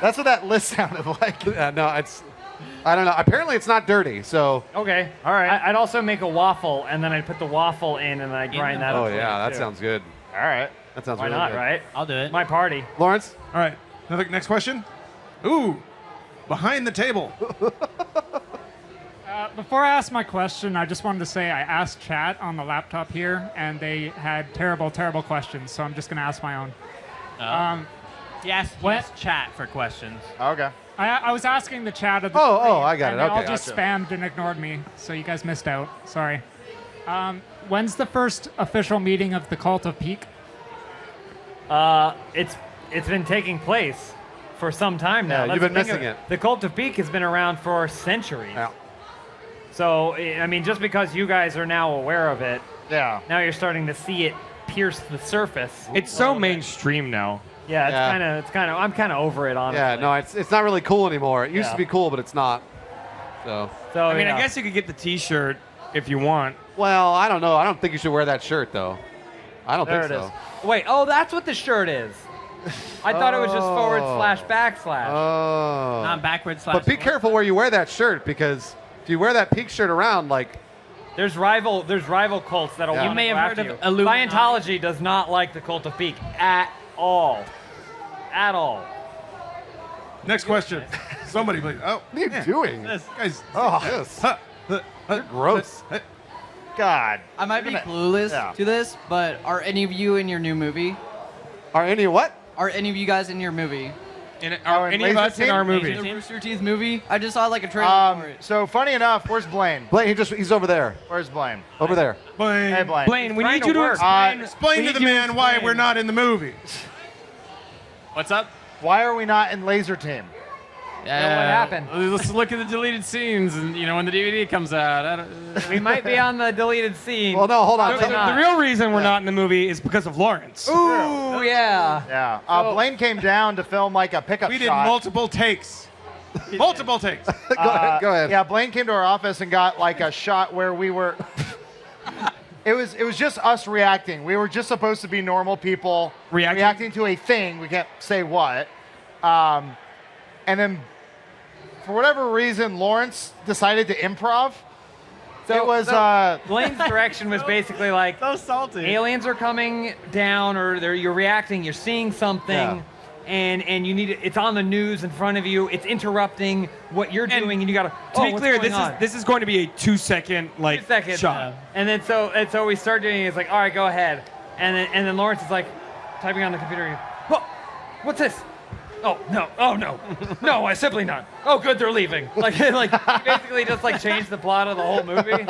[SPEAKER 22] That's what that list sounded like.
[SPEAKER 6] No, I don't know. Apparently it's not dirty, so.
[SPEAKER 9] Okay. All right. I'd also make a waffle, and then I'd put the waffle in, and then I'd grind that up.
[SPEAKER 6] Oh, yeah, that
[SPEAKER 9] too.
[SPEAKER 6] sounds good.
[SPEAKER 22] All right.
[SPEAKER 6] That sounds
[SPEAKER 9] Why
[SPEAKER 6] really
[SPEAKER 9] not,
[SPEAKER 6] good.
[SPEAKER 9] right?
[SPEAKER 11] I'll do it.
[SPEAKER 9] My party.
[SPEAKER 6] Lawrence?
[SPEAKER 4] All right. Next question. Ooh, behind the table.
[SPEAKER 8] Before I ask my question, I just wanted to say I asked chat on the laptop here, and they had terrible, terrible questions, so I'm just going to ask my own.
[SPEAKER 11] Yes, chat for questions.
[SPEAKER 22] Okay.
[SPEAKER 8] I was asking the chat of the
[SPEAKER 6] I got it.
[SPEAKER 8] and they all
[SPEAKER 6] Okay,
[SPEAKER 8] just
[SPEAKER 6] gotcha.
[SPEAKER 8] spammed and ignored me, so you guys missed out. Sorry. When's the first official meeting of the Cult of Peak?
[SPEAKER 9] It's been taking place for some time now.
[SPEAKER 6] Yeah, you've been missing it.
[SPEAKER 9] The Cult of Peak has been around for centuries.
[SPEAKER 6] Yeah.
[SPEAKER 9] So, I mean, just because you guys are now aware of it,
[SPEAKER 22] yeah,
[SPEAKER 9] now you're starting to see it pierce the surface.
[SPEAKER 10] It's so mainstream now.
[SPEAKER 9] Yeah, it's kind of. I'm kind of over it, honestly.
[SPEAKER 6] Yeah, no, it's not really cool anymore. It used
[SPEAKER 9] Yeah.
[SPEAKER 6] to be cool, but it's not. So
[SPEAKER 10] I mean, I guess you could get the T-shirt if you want.
[SPEAKER 6] Well, I don't know. I don't think you should wear that shirt, though. I don't
[SPEAKER 9] There
[SPEAKER 6] think
[SPEAKER 9] it
[SPEAKER 6] so.
[SPEAKER 9] is. Wait, that's what the shirt is. I thought it was just ///.
[SPEAKER 6] Oh.
[SPEAKER 11] Not backwards slash.
[SPEAKER 6] But be careful where you wear that shirt, because if you wear that Peak shirt around, like.
[SPEAKER 9] There's rival cults that'll.
[SPEAKER 6] Yeah.
[SPEAKER 9] You may have heard of Illuminati. Scientology does not like the Cult of Peak at all. At all.
[SPEAKER 4] Next question. Somebody, please. Oh,
[SPEAKER 6] what are you doing?
[SPEAKER 4] This guys.
[SPEAKER 6] Yes. You're gross.
[SPEAKER 22] God.
[SPEAKER 14] I might be clueless to this, but are any of you in your new movie?
[SPEAKER 6] Are any what?
[SPEAKER 14] Are any of you guys in your movie?
[SPEAKER 10] Are any of us in our movie?
[SPEAKER 14] The Rooster Teeth movie? I just saw like a trailer for it.
[SPEAKER 22] So funny enough, where's Blaine?
[SPEAKER 6] Blaine, he's over there.
[SPEAKER 22] Where's Blaine?
[SPEAKER 6] Over there.
[SPEAKER 4] Blaine.
[SPEAKER 22] Hey, Blaine.
[SPEAKER 10] Blaine, we need you to explain.
[SPEAKER 4] Explain to the man why we're not in the movie.
[SPEAKER 11] What's up?
[SPEAKER 22] Why are we not in Laser Team?
[SPEAKER 9] Yeah, what happened?
[SPEAKER 12] Let's look at the deleted scenes, and when the DVD comes out.
[SPEAKER 9] We might be on the deleted scene.
[SPEAKER 6] Well, no, hold on.
[SPEAKER 10] The real reason we're not in the movie is because of Lawrence.
[SPEAKER 9] Ooh, yeah.
[SPEAKER 22] Yeah. Blaine came down to film like a pickup
[SPEAKER 4] We did
[SPEAKER 22] shot.
[SPEAKER 4] multiple takes. Multiple takes.
[SPEAKER 6] Go ahead.
[SPEAKER 22] Yeah, Blaine came to our office and got like a shot where we were. It was just us reacting. We were just supposed to be normal people reacting to a thing. We can't say what. And then, for whatever reason, Lawrence decided to improv. So it was
[SPEAKER 9] Blaine's direction was basically like
[SPEAKER 15] so salty.
[SPEAKER 9] Aliens are coming down, or you're reacting. You're seeing something.
[SPEAKER 6] Yeah.
[SPEAKER 9] And you need it. It's on the news in front of you. It's interrupting what you're doing, and you gotta.
[SPEAKER 10] To be
[SPEAKER 9] what's
[SPEAKER 10] clear,
[SPEAKER 9] going
[SPEAKER 10] this is going to be a 2-second like
[SPEAKER 9] 2 seconds.
[SPEAKER 10] shot.
[SPEAKER 9] And then so we start doing it. It's like, all right, go ahead. And then Lawrence is like typing on the computer. What's this? Oh no, no! I simply not. Oh, good, they're leaving. Like he basically just like changed the plot of the whole movie.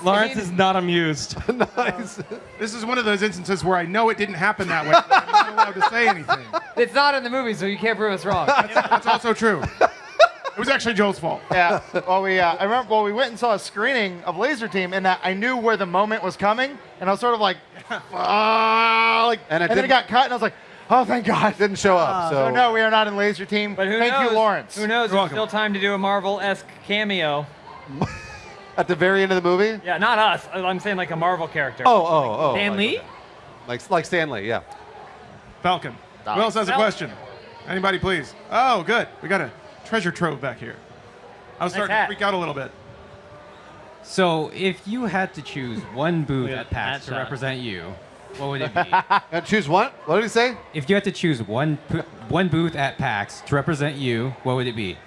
[SPEAKER 10] Lawrence is not amused.
[SPEAKER 6] Nice.
[SPEAKER 4] This is one of those instances where I know it didn't happen that way. But I'm not allowed to say anything.
[SPEAKER 9] It's not in the movie, so you can't prove us wrong.
[SPEAKER 4] That's also true. It was actually Joel's fault.
[SPEAKER 22] Yeah. Well, I remember. Well, we went and saw a screening of Laser Team, and that I knew where the moment was coming, and I was sort of like, and then it got cut, and I was like, oh, thank God.
[SPEAKER 6] Didn't show up.
[SPEAKER 22] So no, we are not in Laser Team.
[SPEAKER 9] But
[SPEAKER 22] Thank you, Lawrence.
[SPEAKER 9] Who knows? There's still time to do a Marvel-esque cameo.
[SPEAKER 6] At the very end of the movie?
[SPEAKER 9] Yeah, not us. I'm saying like a Marvel character.
[SPEAKER 6] Oh.
[SPEAKER 9] Stan Lee?
[SPEAKER 6] Like Stan Lee, yeah.
[SPEAKER 4] Falcon. Who else has a question? Anybody, please? Oh, good. We got a treasure trove back here. I was starting to freak out a little bit.
[SPEAKER 1] So, if you had to choose one booth at PAX to represent you, what would it be?
[SPEAKER 6] Choose what? What did he say?
[SPEAKER 1] If you had to choose one booth at PAX to represent you, what would it be?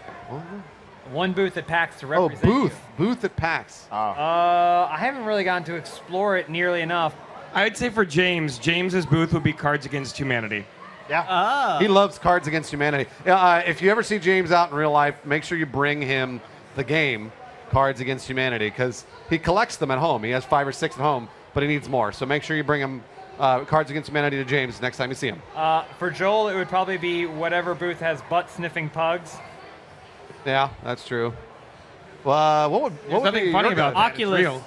[SPEAKER 9] One booth at PAX to represent you.
[SPEAKER 6] Booth at PAX.
[SPEAKER 9] I haven't really gotten to explore it nearly enough.
[SPEAKER 10] I'd say for James's booth would be Cards Against Humanity.
[SPEAKER 22] Yeah.
[SPEAKER 6] He loves Cards Against Humanity. If you ever see James out in real life, make sure you bring him the game Cards Against Humanity, because he collects them at home. He has 5 or 6 at home, but he needs more. So make sure you bring him Cards Against Humanity to James next time you see him.
[SPEAKER 9] For Joel, it would probably be whatever booth has butt-sniffing pugs.
[SPEAKER 6] Yeah, that's true. What would
[SPEAKER 5] nothing funny about
[SPEAKER 6] that?
[SPEAKER 5] Oculus.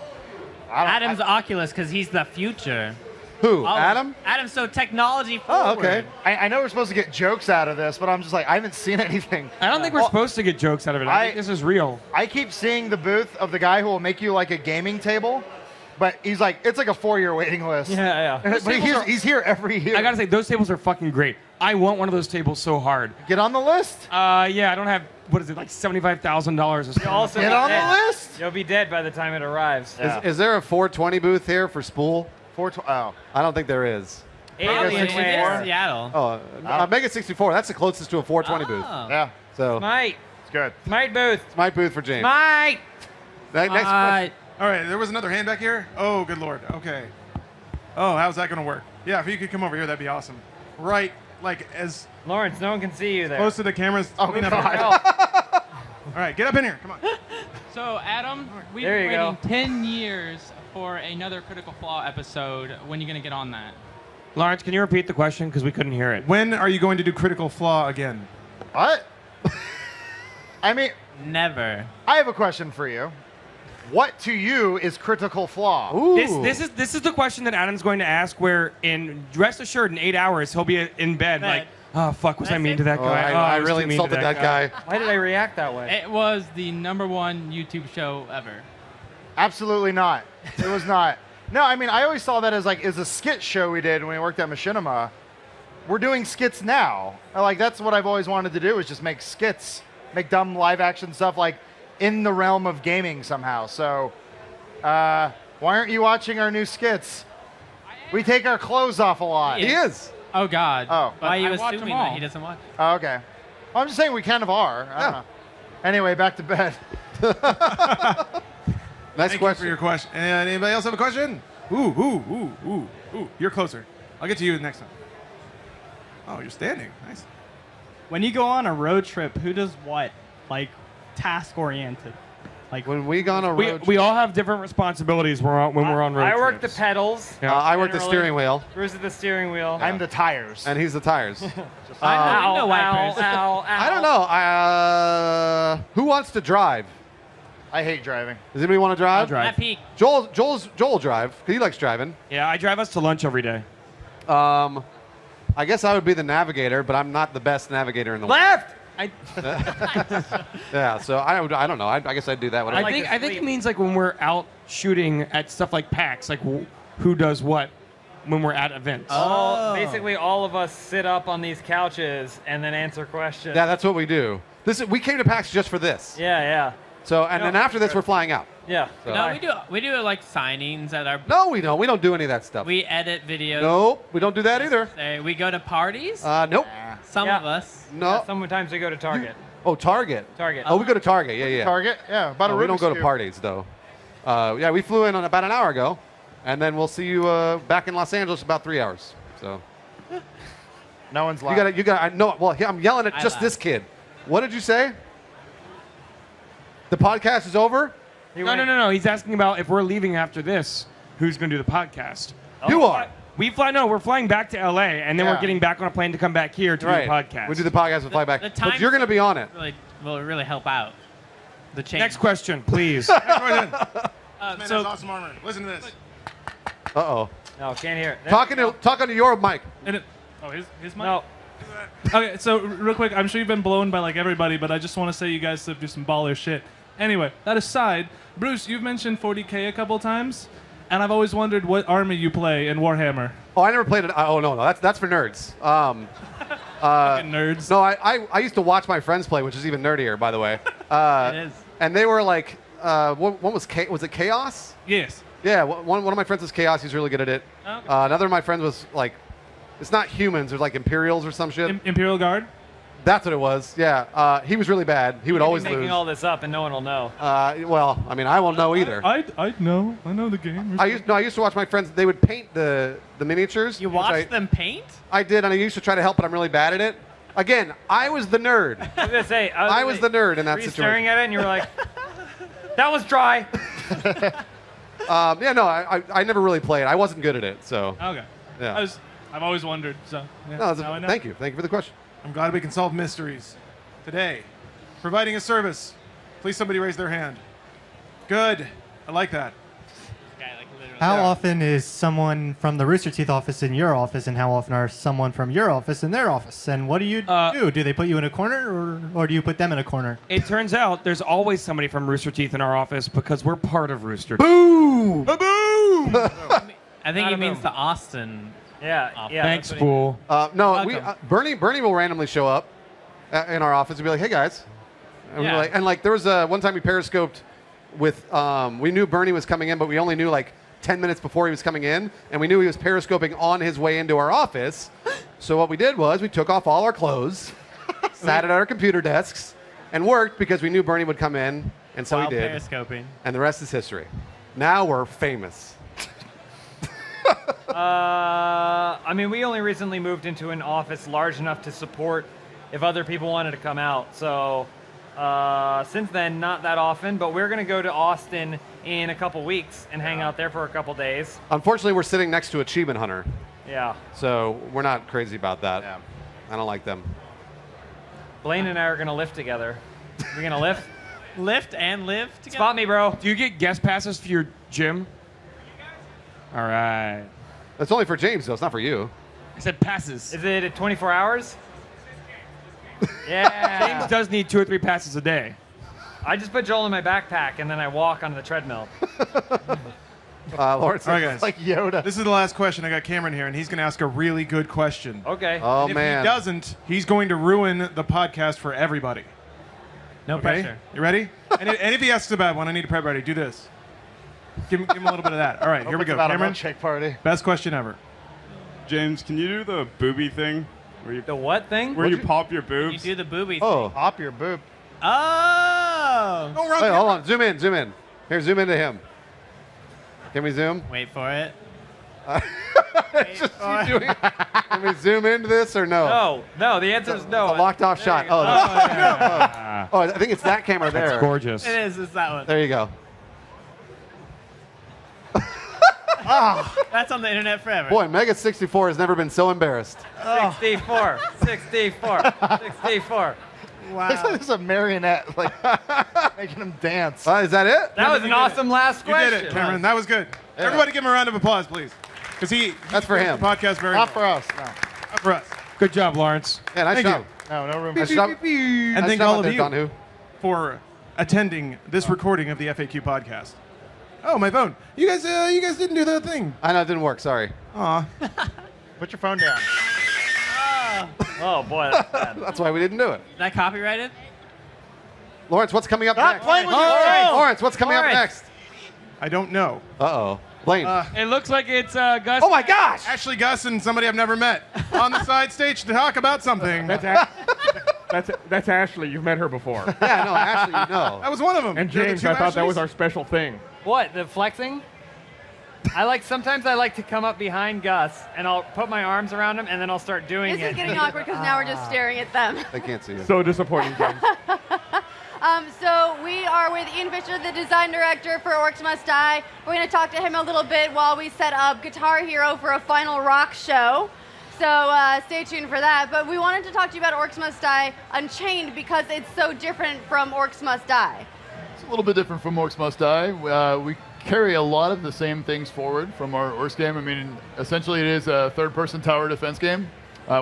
[SPEAKER 5] Adam's Oculus, because he's the future.
[SPEAKER 6] Who? Adam?
[SPEAKER 5] Adam's so technology forward.
[SPEAKER 22] Oh, okay. I know we're supposed to get jokes out of this, but I'm just like, I haven't seen anything.
[SPEAKER 10] I don't think we're supposed to get jokes out of it. I think this is real.
[SPEAKER 22] I keep seeing the booth of the guy who will make you like a gaming table, but he's like, it's like a 4-year waiting list.
[SPEAKER 10] Yeah.
[SPEAKER 22] But he's here every year.
[SPEAKER 10] I gotta say, those tables are fucking great. I want one of those tables so hard.
[SPEAKER 22] Get on the list.
[SPEAKER 10] Yeah, I don't have, what is it, like $75,000 or something.
[SPEAKER 9] Also
[SPEAKER 22] Get on the list.
[SPEAKER 9] You'll be dead by the time it arrives.
[SPEAKER 6] Is there a 420 booth here for Spool?
[SPEAKER 22] 420. Oh.
[SPEAKER 6] I don't think there is.
[SPEAKER 5] Alienware. Seattle.
[SPEAKER 6] Oh, Mega 64. That's the closest to a 420 booth.
[SPEAKER 22] Yeah.
[SPEAKER 6] So.
[SPEAKER 9] Smite.
[SPEAKER 22] It's good.
[SPEAKER 9] Smite booth.
[SPEAKER 6] Smite booth for James.
[SPEAKER 9] Smite.
[SPEAKER 6] Next question.
[SPEAKER 4] All right, there was another hand back here. Oh, good Lord. Okay. Oh, how's that going to work? Yeah, if you could come over here, that'd be awesome. Right, like as
[SPEAKER 9] Lawrence, no one can see you there.
[SPEAKER 4] close to the cameras.
[SPEAKER 22] Oh,
[SPEAKER 4] Clean up
[SPEAKER 22] God.
[SPEAKER 4] here. All right, get up in here. Come on.
[SPEAKER 15] So, Adam, we've
[SPEAKER 9] There
[SPEAKER 15] been
[SPEAKER 9] you
[SPEAKER 15] waiting
[SPEAKER 9] go.
[SPEAKER 15] 10 years for another Critical Flaw episode. When are you going to get on that?
[SPEAKER 10] Lawrence, can you repeat the question? Because we couldn't hear it.
[SPEAKER 4] When are you going to do Critical Flaw again?
[SPEAKER 22] What? I mean,
[SPEAKER 5] Never.
[SPEAKER 22] I have a question for you. What to you is critical flaw?
[SPEAKER 6] Ooh.
[SPEAKER 10] This is the question that Adam's going to ask. Where rest assured, in 8 hours he'll be in bed like, oh fuck, was I mean to that guy?
[SPEAKER 6] I
[SPEAKER 10] was
[SPEAKER 6] really
[SPEAKER 10] too mean to
[SPEAKER 6] insulted that guy.
[SPEAKER 9] Why did I react that way?
[SPEAKER 15] It was the #1 YouTube show ever.
[SPEAKER 22] Absolutely not. It was not. No, I mean, I always saw that as like, is a skit show we did when we worked at Machinima. We're doing skits now. Like, that's what I've always wanted to do, is just make skits, make dumb live action stuff like in the realm of gaming somehow. So, why aren't you watching our new skits? We take our clothes off a lot.
[SPEAKER 6] He is.
[SPEAKER 15] Oh God.
[SPEAKER 22] Oh.
[SPEAKER 15] But
[SPEAKER 5] Why are you
[SPEAKER 15] I watch
[SPEAKER 5] assuming
[SPEAKER 15] them all.
[SPEAKER 5] that he doesn't watch?
[SPEAKER 22] Oh, okay. Well, I'm just saying we kind of are. I don't know. Anyway, back to bed.
[SPEAKER 6] Nice
[SPEAKER 4] Thank
[SPEAKER 6] question.
[SPEAKER 4] you for your question. And anybody else have a question? Ooh. You're closer. I'll get to you next time. Oh, you're standing. Nice.
[SPEAKER 18] When you go on a road trip, who does what? Like, task oriented. Like
[SPEAKER 6] when we go on a road
[SPEAKER 10] we all have different responsibilities when we're on road
[SPEAKER 9] I work the
[SPEAKER 10] trips.
[SPEAKER 9] pedals.
[SPEAKER 10] Yeah.
[SPEAKER 6] I work the steering wheel.
[SPEAKER 9] Bruce is the steering wheel.
[SPEAKER 22] I'm the tires.
[SPEAKER 6] And he's the tires.
[SPEAKER 9] I'm
[SPEAKER 5] window wipers.
[SPEAKER 9] Ow.
[SPEAKER 6] I don't know. Who wants to drive?
[SPEAKER 22] I hate driving.
[SPEAKER 6] Does anybody want to drive?
[SPEAKER 10] I'll drive.
[SPEAKER 5] At peak.
[SPEAKER 6] Joel will drive because he likes driving.
[SPEAKER 10] Yeah, I drive us to lunch every day.
[SPEAKER 6] I guess I would be the navigator, but I'm not the best navigator in the world.
[SPEAKER 9] Left.
[SPEAKER 6] Yeah, so I don't know. I guess I'd do that.
[SPEAKER 10] I think it means like when we're out shooting at stuff like PAX, like who does what when we're at events.
[SPEAKER 9] Basically, all of us sit up on these couches and then answer questions.
[SPEAKER 6] Yeah, that's what we do. We came to PAX just for this.
[SPEAKER 9] Yeah.
[SPEAKER 6] So then after this, we're flying out.
[SPEAKER 9] Yeah.
[SPEAKER 6] So.
[SPEAKER 5] No, we do like signings at our.
[SPEAKER 6] No, we don't. We don't do any of that stuff.
[SPEAKER 5] We edit videos.
[SPEAKER 6] No, we don't do that either.
[SPEAKER 5] We go to parties.
[SPEAKER 6] Nope.
[SPEAKER 5] Some of us.
[SPEAKER 6] No.
[SPEAKER 9] Yeah, sometimes we go to Target.
[SPEAKER 6] Target.
[SPEAKER 9] Target.
[SPEAKER 6] Oh, we go to Target. Yeah.
[SPEAKER 22] Target? Yeah, about a
[SPEAKER 6] We don't
[SPEAKER 22] Rubik's
[SPEAKER 6] go to
[SPEAKER 22] Cube.
[SPEAKER 6] parties though. Yeah, we flew in about an hour ago, and then we'll see you back in Los Angeles in about 3 hours. So.
[SPEAKER 22] No one's
[SPEAKER 6] You
[SPEAKER 22] laughing.
[SPEAKER 6] got. I know. Well, I'm yelling at
[SPEAKER 5] I
[SPEAKER 6] just
[SPEAKER 5] laugh.
[SPEAKER 6] this kid. What did you say? The podcast is over?
[SPEAKER 10] No. He's asking about if we're leaving after this, who's going to do the podcast?
[SPEAKER 6] You are.
[SPEAKER 10] We're flying back to LA, and then
[SPEAKER 6] Yeah.
[SPEAKER 10] we're getting back on a plane to come back here to do the podcast.
[SPEAKER 6] We do the podcast and fly back.
[SPEAKER 5] The
[SPEAKER 6] But
[SPEAKER 5] times
[SPEAKER 6] you're going to be on it.
[SPEAKER 5] will really help out. The change.
[SPEAKER 10] Next question, please.
[SPEAKER 4] This man
[SPEAKER 5] so-
[SPEAKER 4] has awesome armor. Listen to this.
[SPEAKER 6] Uh-oh.
[SPEAKER 9] No, can't hear it.
[SPEAKER 6] Talking to your mic.
[SPEAKER 3] His mic?
[SPEAKER 9] No.
[SPEAKER 3] Okay, so real quick, I'm sure you've been blown by like everybody, but I just want to say you guys do some baller shit. Anyway, that aside, Bruce, you've mentioned 40K a couple times, and I've always wondered what army you play in Warhammer.
[SPEAKER 6] Oh, I never played it. Oh, no. That's for nerds.
[SPEAKER 3] Fucking nerds.
[SPEAKER 6] No, I used to watch my friends play, which is even nerdier, by the way.
[SPEAKER 5] It is.
[SPEAKER 6] And they were like, what was it Chaos?
[SPEAKER 3] Yes.
[SPEAKER 6] Yeah, one of my friends was Chaos. He's really good at it.
[SPEAKER 3] Okay.
[SPEAKER 6] Another of my friends was like, it's not humans. There's like Imperials or some shit.
[SPEAKER 3] Imperial Guard?
[SPEAKER 6] That's what it was. Yeah. He was really bad. He would always
[SPEAKER 9] making
[SPEAKER 6] lose.
[SPEAKER 9] all this up, and no one will know.
[SPEAKER 6] Well, I mean, I won't know either.
[SPEAKER 3] I know. I know the game.
[SPEAKER 6] I used to watch my friends. They would paint the miniatures.
[SPEAKER 5] You
[SPEAKER 6] which
[SPEAKER 5] watched them paint?
[SPEAKER 6] I did, and I used to try to help, but I'm really bad at it. Again, I was the nerd.
[SPEAKER 9] I was gonna say.
[SPEAKER 6] I was the nerd in that
[SPEAKER 9] were you
[SPEAKER 6] situation.
[SPEAKER 9] staring at it, and you were like, "That was dry."
[SPEAKER 6] Yeah, no, I never really played. I wasn't good at it, so.
[SPEAKER 3] Okay.
[SPEAKER 6] Yeah.
[SPEAKER 3] I've always wondered. So. Yeah,
[SPEAKER 6] No,
[SPEAKER 3] now I know.
[SPEAKER 6] thank you for the question.
[SPEAKER 4] I'm glad we can solve mysteries. Today, providing a service. Please somebody raise their hand. Good. I like that.
[SPEAKER 13] How often is someone from the Rooster Teeth office in your office, and how often are someone from your office in their office? And what do you do? Do they put you in a corner, or do you put them in a corner?
[SPEAKER 10] It turns out there's always somebody from Rooster Teeth in our office because we're part of Rooster Teeth.
[SPEAKER 6] Boom!
[SPEAKER 10] Boom!
[SPEAKER 5] I think he means the Austin.
[SPEAKER 9] Yeah.
[SPEAKER 10] Thanks, fool.
[SPEAKER 6] No, Bernie will randomly show up in our office and be like, "Hey guys," and,
[SPEAKER 5] Yeah.
[SPEAKER 6] there was one time we periscoped with. We knew Bernie was coming in, but we only knew like 10 minutes before he was coming in, and we knew he was periscoping on his way into our office. So what we did was we took off all our clothes, sat at our computer desks, and worked because we knew Bernie would come in, and so
[SPEAKER 5] While
[SPEAKER 6] he did.
[SPEAKER 5] periscoping.
[SPEAKER 6] And the rest is history. Now we're famous.
[SPEAKER 9] I mean, we only recently moved into an office large enough to support if other people wanted to come out. So since then, not that often, but we're going to go to Austin in a couple weeks and hang out there for a couple days.
[SPEAKER 6] Unfortunately, we're sitting next to Achievement Hunter.
[SPEAKER 9] Yeah.
[SPEAKER 6] So we're not crazy about that.
[SPEAKER 9] Yeah.
[SPEAKER 6] I don't like them.
[SPEAKER 9] Blaine and I are going to lift together. We're going to lift?
[SPEAKER 5] Lift and live together?
[SPEAKER 9] Spot me, bro.
[SPEAKER 10] Do you get guest passes for your gym? All right.
[SPEAKER 6] That's only for James, though. It's not for you.
[SPEAKER 10] I said passes.
[SPEAKER 9] Is it at 24 hours? Yeah.
[SPEAKER 10] James does need 2 or 3 passes a day.
[SPEAKER 9] I just put Joel in my backpack and then I walk onto the treadmill.
[SPEAKER 6] Lawrence,
[SPEAKER 4] All right, guys.
[SPEAKER 22] like Yoda.
[SPEAKER 4] This is the last question. I got Cameron here, and he's going to ask a really good question.
[SPEAKER 9] Okay.
[SPEAKER 6] Oh,
[SPEAKER 4] And if
[SPEAKER 6] man.
[SPEAKER 4] he doesn't, he's going to ruin the podcast for everybody.
[SPEAKER 5] No
[SPEAKER 4] Okay?
[SPEAKER 5] pressure.
[SPEAKER 4] You ready? and if he asks a bad one, I need a prep ready. Do this. Give him a little bit of that. All right, here we go.
[SPEAKER 22] About a
[SPEAKER 4] Cameron,
[SPEAKER 22] milkshake party.
[SPEAKER 4] best question ever.
[SPEAKER 19] James, can you do the booby thing? Where you,
[SPEAKER 9] The what thing?
[SPEAKER 19] where you pop your boobs?
[SPEAKER 5] You do the booby
[SPEAKER 6] Oh.
[SPEAKER 5] thing.
[SPEAKER 22] Pop your boob.
[SPEAKER 5] Oh!
[SPEAKER 4] Don't run.
[SPEAKER 6] Wait, hold on. Zoom in. Zoom in. Here, zoom into him. Can we zoom?
[SPEAKER 5] Wait for it.
[SPEAKER 6] It's just you doing it. Can we zoom into this or no?
[SPEAKER 9] No, the answer is no.
[SPEAKER 6] A locked off
[SPEAKER 9] There
[SPEAKER 6] shot.
[SPEAKER 9] you go.
[SPEAKER 6] Oh, that's, oh, I think it's that camera there.
[SPEAKER 10] That's gorgeous.
[SPEAKER 5] It is. It's that one.
[SPEAKER 6] There you go.
[SPEAKER 5] That's on the internet forever.
[SPEAKER 6] Boy, Mega 64 has never been so embarrassed.
[SPEAKER 9] 64. 64. 64.
[SPEAKER 22] Looks like there's a marionette like making him dance.
[SPEAKER 6] Is that it?
[SPEAKER 9] That was an awesome last
[SPEAKER 4] You
[SPEAKER 9] question.
[SPEAKER 4] did it, Cameron. That was good. Everybody give him a round of applause, please. Because he
[SPEAKER 6] That's for
[SPEAKER 4] makes
[SPEAKER 6] him.
[SPEAKER 4] The podcast very
[SPEAKER 22] Not
[SPEAKER 4] good.
[SPEAKER 22] for us. No.
[SPEAKER 4] Not for us.
[SPEAKER 10] Good job, Lawrence.
[SPEAKER 6] Yeah, nice
[SPEAKER 4] Thank
[SPEAKER 6] job.
[SPEAKER 4] you.
[SPEAKER 22] no room.
[SPEAKER 4] And thank all of you for attending this recording of the FAQ podcast. Oh, my phone. You guys didn't do the thing.
[SPEAKER 6] I know it didn't work. Sorry.
[SPEAKER 4] Aw.
[SPEAKER 22] Put your phone down. Oh boy, that's bad.
[SPEAKER 6] That's why we didn't do it.
[SPEAKER 5] Is that copyrighted?
[SPEAKER 6] Lawrence, what's coming up
[SPEAKER 22] Stop
[SPEAKER 6] next?
[SPEAKER 22] playing with your phone.
[SPEAKER 6] Lawrence, what's coming up next?
[SPEAKER 4] I don't know.
[SPEAKER 6] Uh-oh. Blaine.
[SPEAKER 10] It looks like it's Gus.
[SPEAKER 6] Oh my gosh!
[SPEAKER 4] Ashley Gus and somebody I've never met on the side stage to talk about something.
[SPEAKER 16] That's Ashley. You've met her before.
[SPEAKER 6] Yeah, no, Ashley, you know.
[SPEAKER 4] That was one of them.
[SPEAKER 16] And
[SPEAKER 4] You're the
[SPEAKER 16] James,
[SPEAKER 4] two
[SPEAKER 16] I thought that
[SPEAKER 4] Ashleys?
[SPEAKER 16] was our special thing.
[SPEAKER 9] What, the flexing? Sometimes I like to come up behind Gus and I'll put my arms around him and then I'll start doing
[SPEAKER 20] This
[SPEAKER 9] it.
[SPEAKER 20] is getting awkward because now we're just staring at them.
[SPEAKER 6] They can't see you.
[SPEAKER 16] So disappointing, James.
[SPEAKER 20] So we are with Ian Fisher, the design director for Orcs Must Die. We're going to talk to him a little bit while we set up Guitar Hero for a final rock show. So stay tuned for that. But we wanted to talk to you about Orcs Must Die Unchained because it's so different from Orcs Must Die.
[SPEAKER 21] It's a little bit different from Orcs Must Die. We carry a lot of the same things forward from our Orcs game. I mean, essentially it is a third-person tower defense game.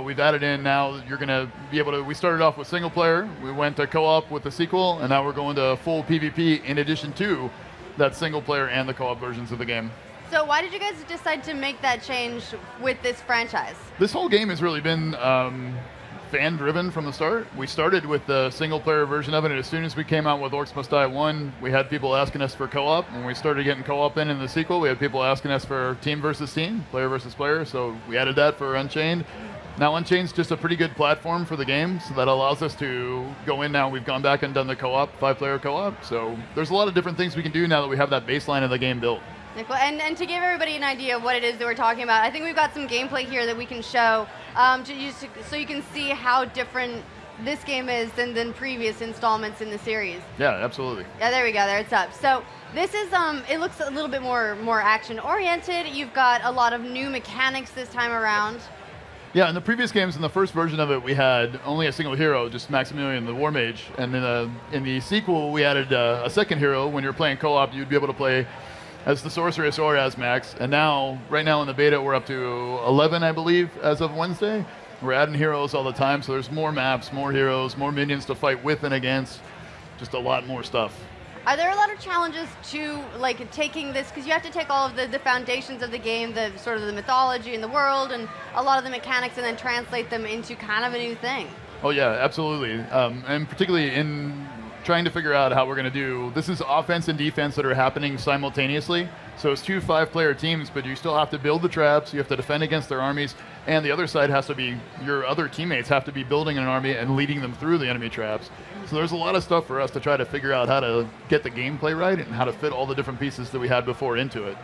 [SPEAKER 21] We've added in now, you're going to be able to, we started off with single player, we went to co-op with the sequel, and now we're going to full PvP in addition to that single player and the co-op versions of the game.
[SPEAKER 20] So why did you guys decide to make that change with this franchise?
[SPEAKER 21] This whole game has really been fan-driven from the start. We started with the single-player version of it, and as soon as we came out with Orcs Must Die 1, we had people asking us for co-op. When we started getting co-op in the sequel, we had people asking us for team versus team, player versus player, so we added that for Unchained. Now Unchained's just a pretty good platform for the game, so that allows us to go in now. We've gone back and done the co-op, 5-player co-op, so there's a lot of different things we can do now that we have that baseline of the game built.
[SPEAKER 20] Nicole, and to give everybody an idea of what it is that we're talking about, I think we've got some gameplay here that we can show so you can see how different this game is than previous installments in the series.
[SPEAKER 21] Yeah, absolutely.
[SPEAKER 20] Yeah, there we go. There it's up. So this is it looks a little bit more action oriented. You've got a lot of new mechanics this time around.
[SPEAKER 21] Yeah, in the previous games, in the first version of it, we had only a single hero, just Maximilian the War Mage. And then in the sequel, we added a second hero. When you're playing co-op, you'd be able to play as the Sorceress or as Max. And now, right now in the beta, we're up to 11, I believe, as of Wednesday. We're adding heroes all the time, so there's more maps, more heroes, more minions to fight with and against. Just a lot more stuff.
[SPEAKER 20] Are there a lot of challenges to taking this, because you have to take all of the foundations of the game, the sort of the mythology in the world and a lot of the mechanics, and then translate them into kind of a new thing?
[SPEAKER 21] Oh yeah, absolutely. And particularly in trying to figure out how we're going to do, this is offense and defense that are happening simultaneously. So it's 2 5-player teams, but you still have to build the traps, you have to defend against their armies, and the other side has to be, your other teammates have to be building an army and leading them through the enemy traps. So there's a lot of stuff for us to try to figure out how to get the gameplay right and how to fit all the different pieces that we had before into it.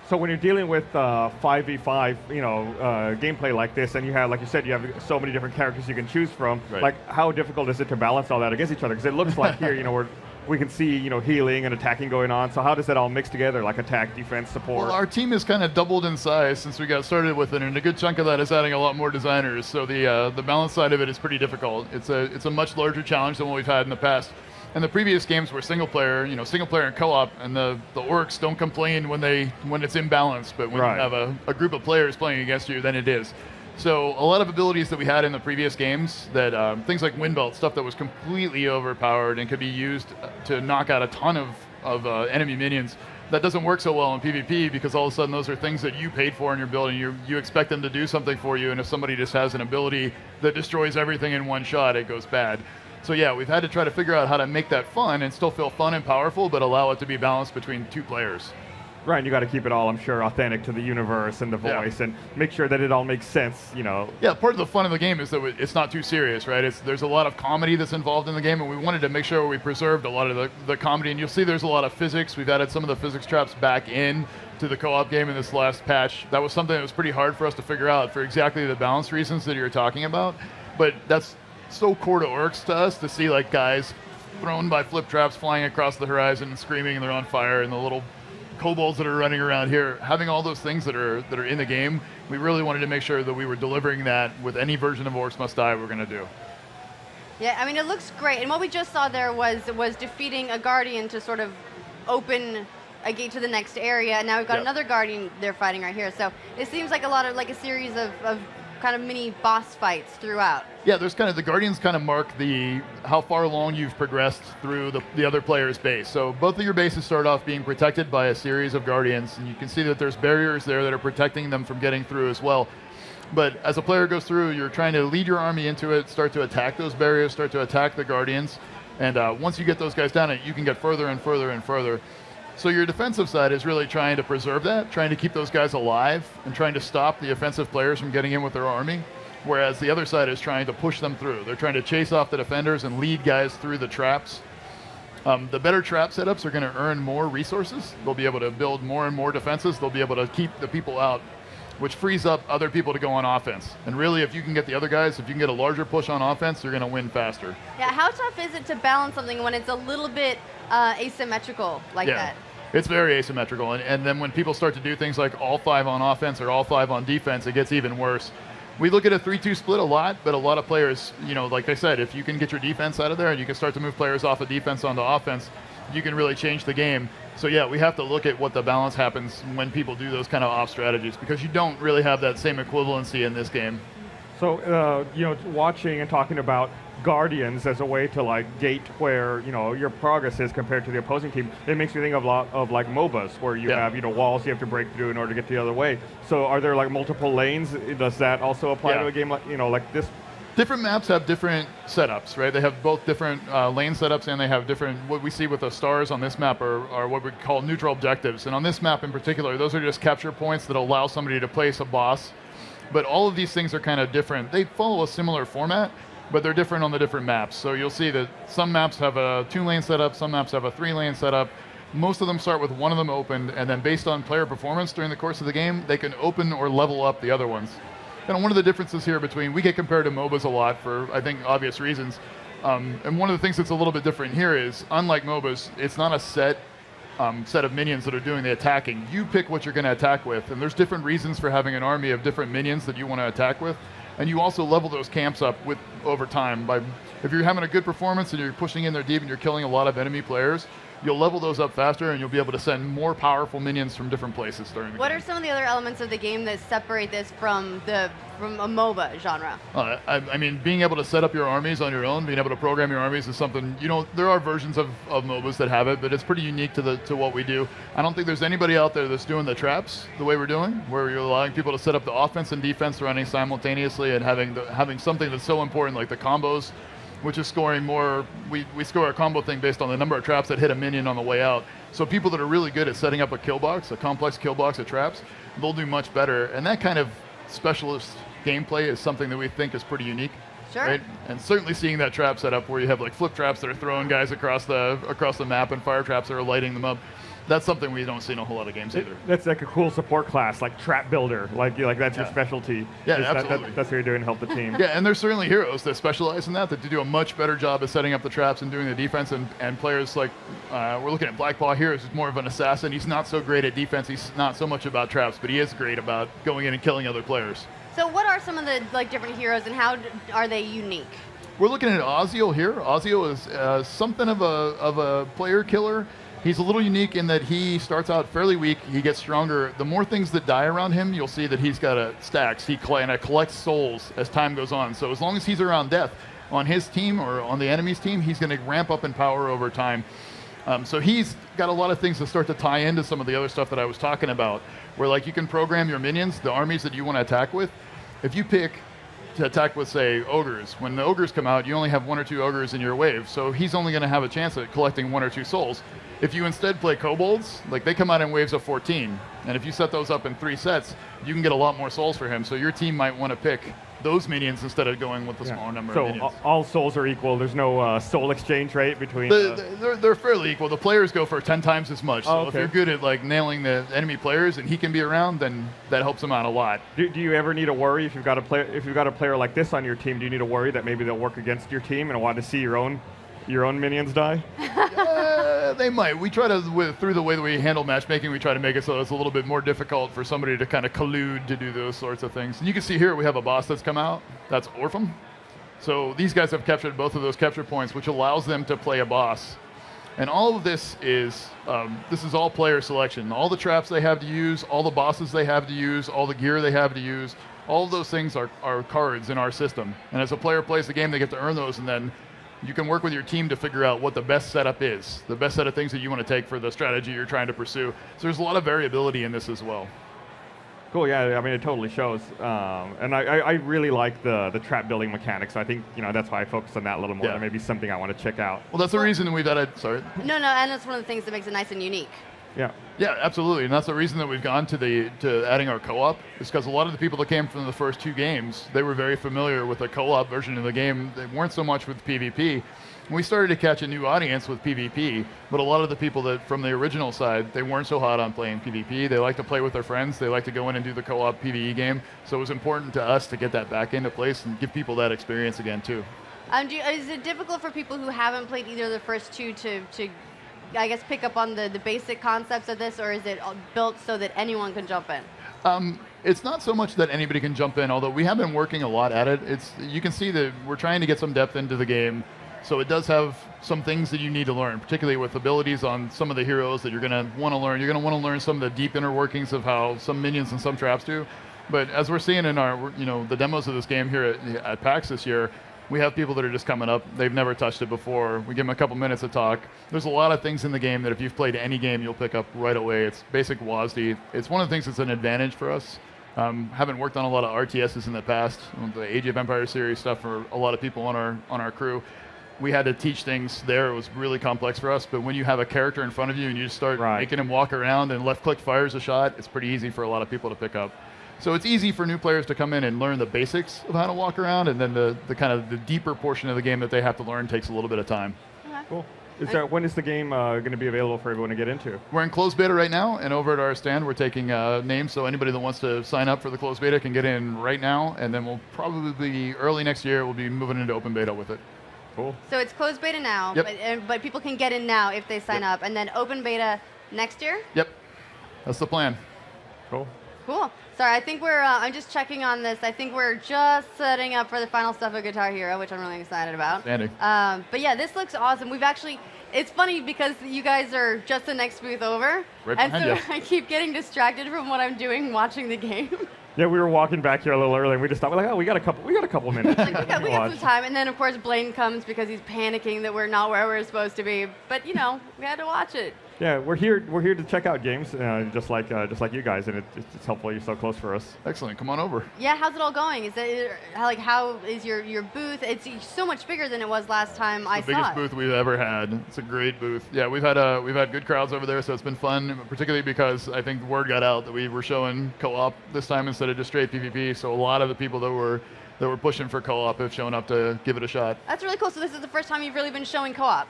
[SPEAKER 16] So when you're dealing with 5v5, gameplay like this, and you have, like you said, you have so many different characters you can choose from.
[SPEAKER 21] Right.
[SPEAKER 16] Like, how difficult is it to balance all that against each other? Because it looks like here, we can see, healing and attacking going on. So how does that all mix together, like attack, defense, support?
[SPEAKER 21] Well, our team has kind of doubled in size since we got started with it, and a good chunk of that is adding a lot more designers. So the balance side of it is pretty difficult. It's a much larger challenge than what we've had in the past. And the previous games were single player and co-op, and the orcs don't complain when it's imbalanced, but when you have a group of players playing against you, then it is. So a lot of abilities that we had in the previous games, that things like wind belt, stuff that was completely overpowered and could be used to knock out a ton of enemy minions, that doesn't work so well in PvP, because all of a sudden those are things that you paid for in your building. You expect them to do something for you, and if somebody just has an ability that destroys everything in one shot, it goes bad. So yeah, we've had to try to figure out how to make that fun and still feel fun and powerful, but allow it to be balanced between 2 players.
[SPEAKER 16] Right, and you got to keep it all, I'm sure, authentic to the universe and the voice, and make sure that it all makes sense,
[SPEAKER 21] Yeah, part of the fun of the game is that it's not too serious, right? There's a lot of comedy that's involved in the game, and we wanted to make sure we preserved a lot of the comedy, and you'll see there's a lot of physics. We've added some of the physics traps back in to the co-op game in this last patch. That was something that was pretty hard for us to figure out for exactly the balance reasons that you're talking about, but that's so core to orcs to us to see guys thrown by flip traps flying across the horizon and screaming and they're on fire, and the little kobolds that are running around here, having all those things that are in the game. We really wanted to make sure that we were delivering that with any version of Orcs Must Die we're going to do.
[SPEAKER 20] Yeah, I mean, it looks great. And what we just saw there was defeating a guardian to sort of open a gate to the next area. And now we've got another guardian they're fighting right here. So it seems like a lot of a series of kind of mini boss fights throughout.
[SPEAKER 21] Yeah, there's kind of the Guardians kind of mark how far along you've progressed through the other player's base. So both of your bases start off being protected by a series of Guardians, and you can see that there's barriers there that are protecting them from getting through as well. But as a player goes through, you're trying to lead your army into it, start to attack those barriers, start to attack the Guardians, and once you get those guys down, you can get further and further and further. So your defensive side is really trying to preserve that, trying to keep those guys alive, and trying to stop the offensive players from getting in with their army, whereas the other side is trying to push them through. They're trying to chase off the defenders and lead guys through the traps. The better trap setups are going to earn more resources. They'll be able to build more and more defenses. They'll be able to keep the people out, which frees up other people to go on offense. And really, if you can get the other guys, if you can get a larger push on offense, you're going to win faster.
[SPEAKER 20] Yeah, how tough is it to balance something when it's a little bit asymmetrical like that?
[SPEAKER 21] It's very asymmetrical. And then when people start to do things like all 5 on offense or all 5 on defense, it gets even worse. We look at a 3-2 split a lot, but a lot of players, like I said, if you can get your defense out of there and you can start to move players off of defense onto offense, you can really change the game. So yeah, we have to look at what the balance happens when people do those kind of off strategies, because you don't really have that same equivalency in this game.
[SPEAKER 16] So, watching and talking about Guardians as a way to like gate where your progress is compared to the opposing team, it makes me think of a lot of like MOBAs where you have walls you have to break through in order to get the other way. So are there like multiple lanes? Does that also apply to a game like this?
[SPEAKER 21] Different maps have different setups, right? They have both different lane setups, and they have different, what we see with the stars on this map are what we call neutral objectives. And on this map in particular, those are just capture points that allow somebody to place a boss. But all of these things are kind of different. They follow a similar format, but they're different on the different maps. So you'll see that some maps have a 2-lane setup, some maps have a 3-lane setup. Most of them start with one of them opened, and then based on player performance during the course of the game, they can open or level up the other ones. And one of the differences here we get compared to MOBAs a lot for, I think, obvious reasons. And one of the things that's a little bit different here is, unlike MOBAs, it's not a set of minions that are doing the attacking. You pick what you're going to attack with, and there's different reasons for having an army of different minions that you want to attack with. And you also level those camps up over time. If you're having a good performance and you're pushing in there deep and you're killing a lot of enemy players, you'll level those up faster, and you'll be able to send more powerful minions from different places during the game.
[SPEAKER 20] What are some of the other elements of the game that separate this from a MOBA genre?
[SPEAKER 21] I mean, being able to set up your armies on your own, being able to program your armies is something, there are versions of MOBAs that have it, but it's pretty unique to what we do. I don't think there's anybody out there that's doing the traps the way we're doing, where you're allowing people to set up the offense and defense running simultaneously, and having something that's so important like the combos, which is scoring more. We score a combo thing based on the number of traps that hit a minion on the way out. So people that are really good at setting up a kill box, a complex kill box of traps, they'll do much better. And that kind of specialist gameplay is something that we think is pretty unique.
[SPEAKER 20] Sure.
[SPEAKER 21] Right? And certainly seeing that trap setup where you have like flip traps that are throwing guys across the map and fire traps that are lighting them up. That's something we don't see in a whole lot of games either.
[SPEAKER 16] That's like a cool support class, like trap builder. Like that's your specialty.
[SPEAKER 21] Yeah, absolutely.
[SPEAKER 16] That's what you're doing to help the team.
[SPEAKER 21] Yeah, and there's certainly heroes that specialize in that do a much better job of setting up the traps and doing the defense. And players like, we're looking at Blackpaw here, who's more of an assassin. He's not so great at defense. He's not so much about traps, but he is great about going in and killing other players.
[SPEAKER 20] So what are some of the different heroes, and how are they unique?
[SPEAKER 21] We're looking at Ozio here. Ozio is something of a player killer. He's a little unique in that he starts out fairly weak. He gets stronger. The more things that die around him, you'll see that he's got stacks. He collects souls as time goes on. So as long as he's around death on his team or on the enemy's team, he's going to ramp up in power over time. So he's got a lot of things that start to tie into some of the other stuff that I was talking about, where like you can program your minions, the armies that you want to attack with. If you pick to attack with, say, ogres, when the ogres come out, you only have 1 or 2 ogres in your wave. So he's only going to have a chance at collecting 1 or 2 souls. If you instead play kobolds, like they come out in waves of 14, and if you set those up in 3 sets, you can get a lot more souls for him. So your team might want to pick those minions instead of going with the smaller number of minions.
[SPEAKER 16] So all souls are equal. There's no soul exchange rate between.
[SPEAKER 21] They're fairly equal. The players go for 10 times as much. So if you're good at like nailing the enemy players and he can be around, then that helps him out a lot.
[SPEAKER 16] Do you ever need to worry if you've got a player like this on your team? Do you need to worry that maybe they'll work against your team and want to see your own minions die?
[SPEAKER 21] They might. We try to, through the way that we handle matchmaking, we try to make it so it's a little bit more difficult for somebody to kind of collude to do those sorts of things. And you can see here we have a boss that's come out. That's Orpham. So these guys have captured both of those capture points, which allows them to play a boss. And all of this is all player selection. All the traps they have to use, all the bosses they have to use, all the gear they have to use, All of those things are cards in our system. And as a player plays the game, they get to earn those, and then you can work with your team to figure out what the best setup is, the best set of things that you want to take for the strategy you're trying to pursue. So there's a lot of variability in this as well.
[SPEAKER 16] Cool, yeah, I mean, it totally shows. And I really like the trap building mechanics. I think, that's why I focus on that a little more.
[SPEAKER 21] Yeah.
[SPEAKER 16] That may be something I want to check out.
[SPEAKER 21] Well, that's the reason that we've added, sorry.
[SPEAKER 20] No, and that's one of the things that makes it nice and unique.
[SPEAKER 21] Yeah, absolutely, and that's the reason that we've gone to adding our co-op, is because a lot of the people that came from the first 2 games, they were very familiar with the co-op version of the game. They weren't so much with PvP. We started to catch a new audience with PvP, but a lot of the people that from the original side, they weren't so hot on playing PvP. They like to play with their friends. They like to go in and do the co-op PvE game. So it was important to us to get that back into place and give people that experience again too.
[SPEAKER 20] Is it difficult for people who haven't played either of the first 2 to I guess, pick up on the basic concepts of this, or is it built so that anyone can jump in?
[SPEAKER 21] It's not so much that anybody can jump in, although we have been working a lot at it. You can see that we're trying to get some depth into the game, so it does have some things that you need to learn, particularly with abilities on some of the heroes that you're going to want to learn. You're going to want to learn some of the deep inner workings of how some minions and some traps do. But as we're seeing in our, the demos of this game here at PAX this year, we have people that are just coming up. They've never touched it before. We give them a couple minutes to talk. There's a lot of things in the game that if you've played any game, you'll pick up right away. It's basic WASD. It's one of the things that's an advantage for us. Haven't worked on a lot of RTSs in the past. The Age of Empires series stuff for a lot of people on our crew. We had to teach things there. It was really complex for us. But when you have a character in front of you and you just start making him walk around and left click fires a shot, it's pretty easy for a lot of people to pick up. So it's easy for new players to come in and learn the basics of how to walk around, and then the kind of the deeper portion of the game that they have to learn takes a little bit of time.
[SPEAKER 16] Cool. When is the game going to be available for everyone to get into?
[SPEAKER 21] We're in closed beta right now, and over at our stand, we're taking names, so anybody that wants to sign up for the closed beta can get in right now, and then we'll probably early next year, we'll be moving into open beta with it.
[SPEAKER 16] Cool.
[SPEAKER 20] So it's closed beta now, but people can get in now if they sign up, and then open beta next year?
[SPEAKER 21] Yep. That's the plan.
[SPEAKER 16] Cool.
[SPEAKER 20] Cool. Sorry, I think I'm just checking on this. I think we're just setting up for the final stuff of Guitar Hero, which I'm really excited about. But yeah, this looks awesome. It's funny because you guys are just the next booth over.
[SPEAKER 21] Right
[SPEAKER 20] and
[SPEAKER 21] behind
[SPEAKER 20] so
[SPEAKER 21] you.
[SPEAKER 20] I keep getting distracted from what I'm doing watching the game.
[SPEAKER 16] Yeah, we were walking back here a little early, and we just thought, we got a couple minutes.
[SPEAKER 20] we got some time, and then of course Blaine comes because he's panicking that we're not where we're supposed to be. But we had to watch it.
[SPEAKER 16] Yeah, we're here to check out games, just like you guys, and it's helpful you're so close for us.
[SPEAKER 21] Excellent. Come on over.
[SPEAKER 20] Yeah, how's it all going? Is it how is your booth? It's so much bigger than it was last time I saw it.
[SPEAKER 21] The biggest booth we've ever had. It's a great booth. Yeah, we've had good crowds over there, so it's been fun, particularly because I think the word got out that we were showing co-op this time instead of just straight PvP. So a lot of the people that were pushing for co-op have shown up to give it a shot.
[SPEAKER 20] That's really cool. So this is the first time you've really been showing co-op.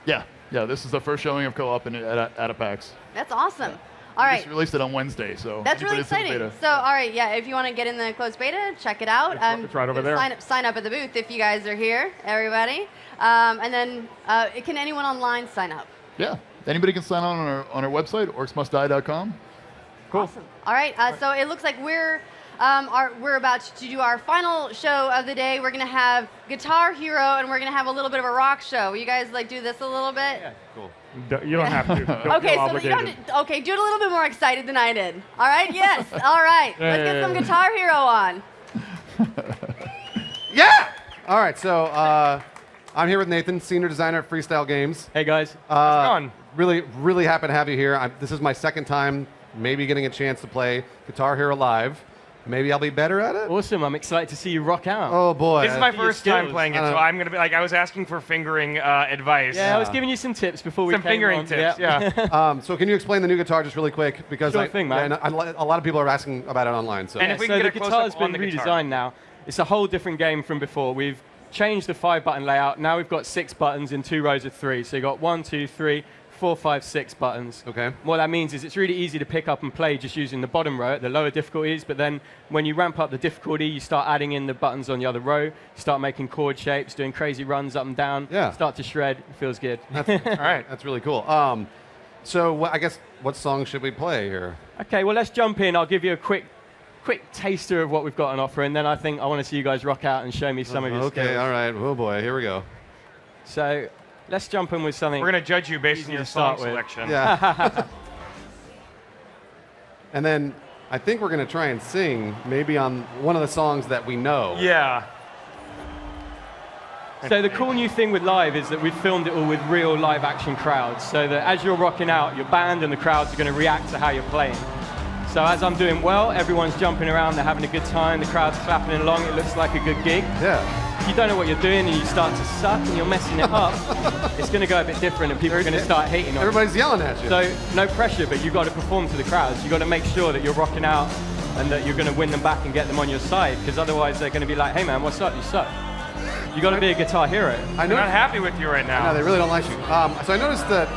[SPEAKER 21] Yeah, this is the first showing of co-op at a PAX.
[SPEAKER 20] That's awesome. All right.
[SPEAKER 21] We just released it on Wednesday, so
[SPEAKER 20] that's really exciting. So, all right, if you want to get in the closed beta, check it out.
[SPEAKER 16] It's right over there.
[SPEAKER 20] Sign up at the booth if you guys are here, everybody. And then, can anyone online sign up?
[SPEAKER 21] Yeah, anybody can sign on our website, orcsmustdie.com.
[SPEAKER 16] Cool.
[SPEAKER 20] Awesome. All right, so it looks like we're about to do our final show of the day. We're going to have Guitar Hero, and we're going to have a little bit of a rock show. Will you guys do this a little bit?
[SPEAKER 21] Yeah, cool.
[SPEAKER 16] You don't have to. Don't
[SPEAKER 20] okay,
[SPEAKER 16] feel
[SPEAKER 20] so you
[SPEAKER 16] obligated.
[SPEAKER 20] don't, do it a little bit more excited than I did. All right? Yes. All right. Let's get some Guitar Hero on.
[SPEAKER 6] Yeah! All right, so I'm here with Nathan, senior designer at Freestyle Games.
[SPEAKER 2] Hey, guys.
[SPEAKER 6] How's it going? Really, really happy to have you here. This is my second time maybe getting a chance to play Guitar Hero live. Maybe I'll be better at it.
[SPEAKER 2] Awesome. I'm excited to see you rock out.
[SPEAKER 6] Oh, boy.
[SPEAKER 10] This is my first time playing it, so I'm going to be I was asking for fingering advice.
[SPEAKER 2] Yeah, I was giving you some tips before we
[SPEAKER 10] Some fingering tips,
[SPEAKER 2] yeah.
[SPEAKER 6] So can you explain the new guitar just really quick? Because
[SPEAKER 2] Sure thing, man.
[SPEAKER 6] a lot of people are asking about it online. So,
[SPEAKER 2] So the guitar's been redesigned now. It's a whole different game from before. We've changed the 5-button layout. Now we've got 6 buttons in 2 rows of 3. So you've got 1, 2, 3, 4, 5, 6 buttons.
[SPEAKER 6] Okay.
[SPEAKER 2] What that means is it's really easy to pick up and play just using the bottom row at the lower difficulties, but then when you ramp up the difficulty, you start adding in the buttons on the other row, start making chord shapes, doing crazy runs up and down, start to shred. It feels good.
[SPEAKER 6] All right, that's really cool. So I guess what song should we play here?
[SPEAKER 2] Okay, well, let's jump in. I'll give you a quick taster of what we've got on offer, and then I think I want to see you guys rock out and show me some of your skills.
[SPEAKER 6] Okay, all right. Oh, boy, here we go.
[SPEAKER 2] So let's jump in with something.
[SPEAKER 10] We're going to judge you based on your song selection.
[SPEAKER 6] Yeah. And then I think we're going to try and sing maybe on one of the songs that we know.
[SPEAKER 10] Yeah.
[SPEAKER 2] So the cool new thing with live is that we've filmed it all with real live action crowds, so that as you're rocking out, your band and the crowds are going to react to how you're playing. So as I'm doing well, everyone's jumping around, they're having a good time, the crowd's clapping along, it looks like a good gig.
[SPEAKER 6] Yeah.
[SPEAKER 2] If you don't know what you're doing and you start to suck and you're messing it up, it's going to go a bit different and people are going to start hating on you.
[SPEAKER 6] Everybody's yelling at you.
[SPEAKER 2] So no pressure, but you've got to perform to the crowds. You've got to make sure that you're rocking out and that you're going to win them back and get them on your side, because otherwise they're going to be like, hey man, what's up, you suck. You got to be a guitar hero.
[SPEAKER 10] I'm not happy with you right now.
[SPEAKER 6] No, they really don't like you. So I noticed that.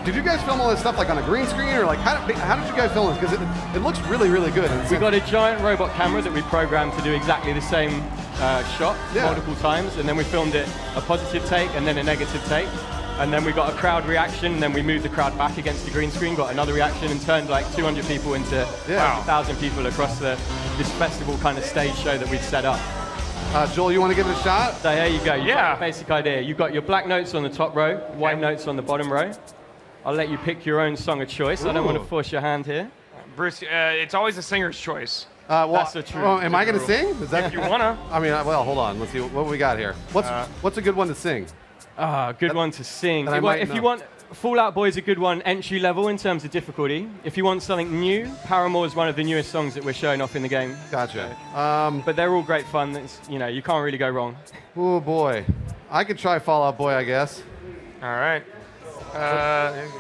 [SPEAKER 6] Did you guys film all this stuff like on a green screen, or like how did you guys film this? Because it looks really, really good.
[SPEAKER 2] We got a giant robot camera that we programmed to do exactly the same shot multiple times, and then we filmed it a positive take and then a negative take, and then we got a crowd reaction, and then we moved the crowd back against the green screen, got another reaction, and turned like 200 people into 1,000 people across this festival kind of stage show that we'd set up.
[SPEAKER 6] Joel, you want to give it a shot?
[SPEAKER 2] So here you go. You've got the basic idea. You've got your black notes on the top row, white notes on the bottom row. I'll let you pick your own song of choice. I don't want to force your hand here.
[SPEAKER 10] Bruce, it's always the singer's choice.
[SPEAKER 2] That's the truth.
[SPEAKER 6] Am I going to sing? Is that
[SPEAKER 10] if you wanna?
[SPEAKER 6] I mean, well, hold on. Let's see what we got here. What's a good one to sing?
[SPEAKER 2] Good one to sing.
[SPEAKER 6] If
[SPEAKER 2] you want, Fallout Boy is a good one, entry level in terms of difficulty. If you want something new, Paramore is one of the newest songs that we're showing off in the game.
[SPEAKER 6] Gotcha.
[SPEAKER 2] But they're all great fun. You can't really go wrong.
[SPEAKER 6] Oh boy, I could try Fallout Boy, I guess.
[SPEAKER 10] All right.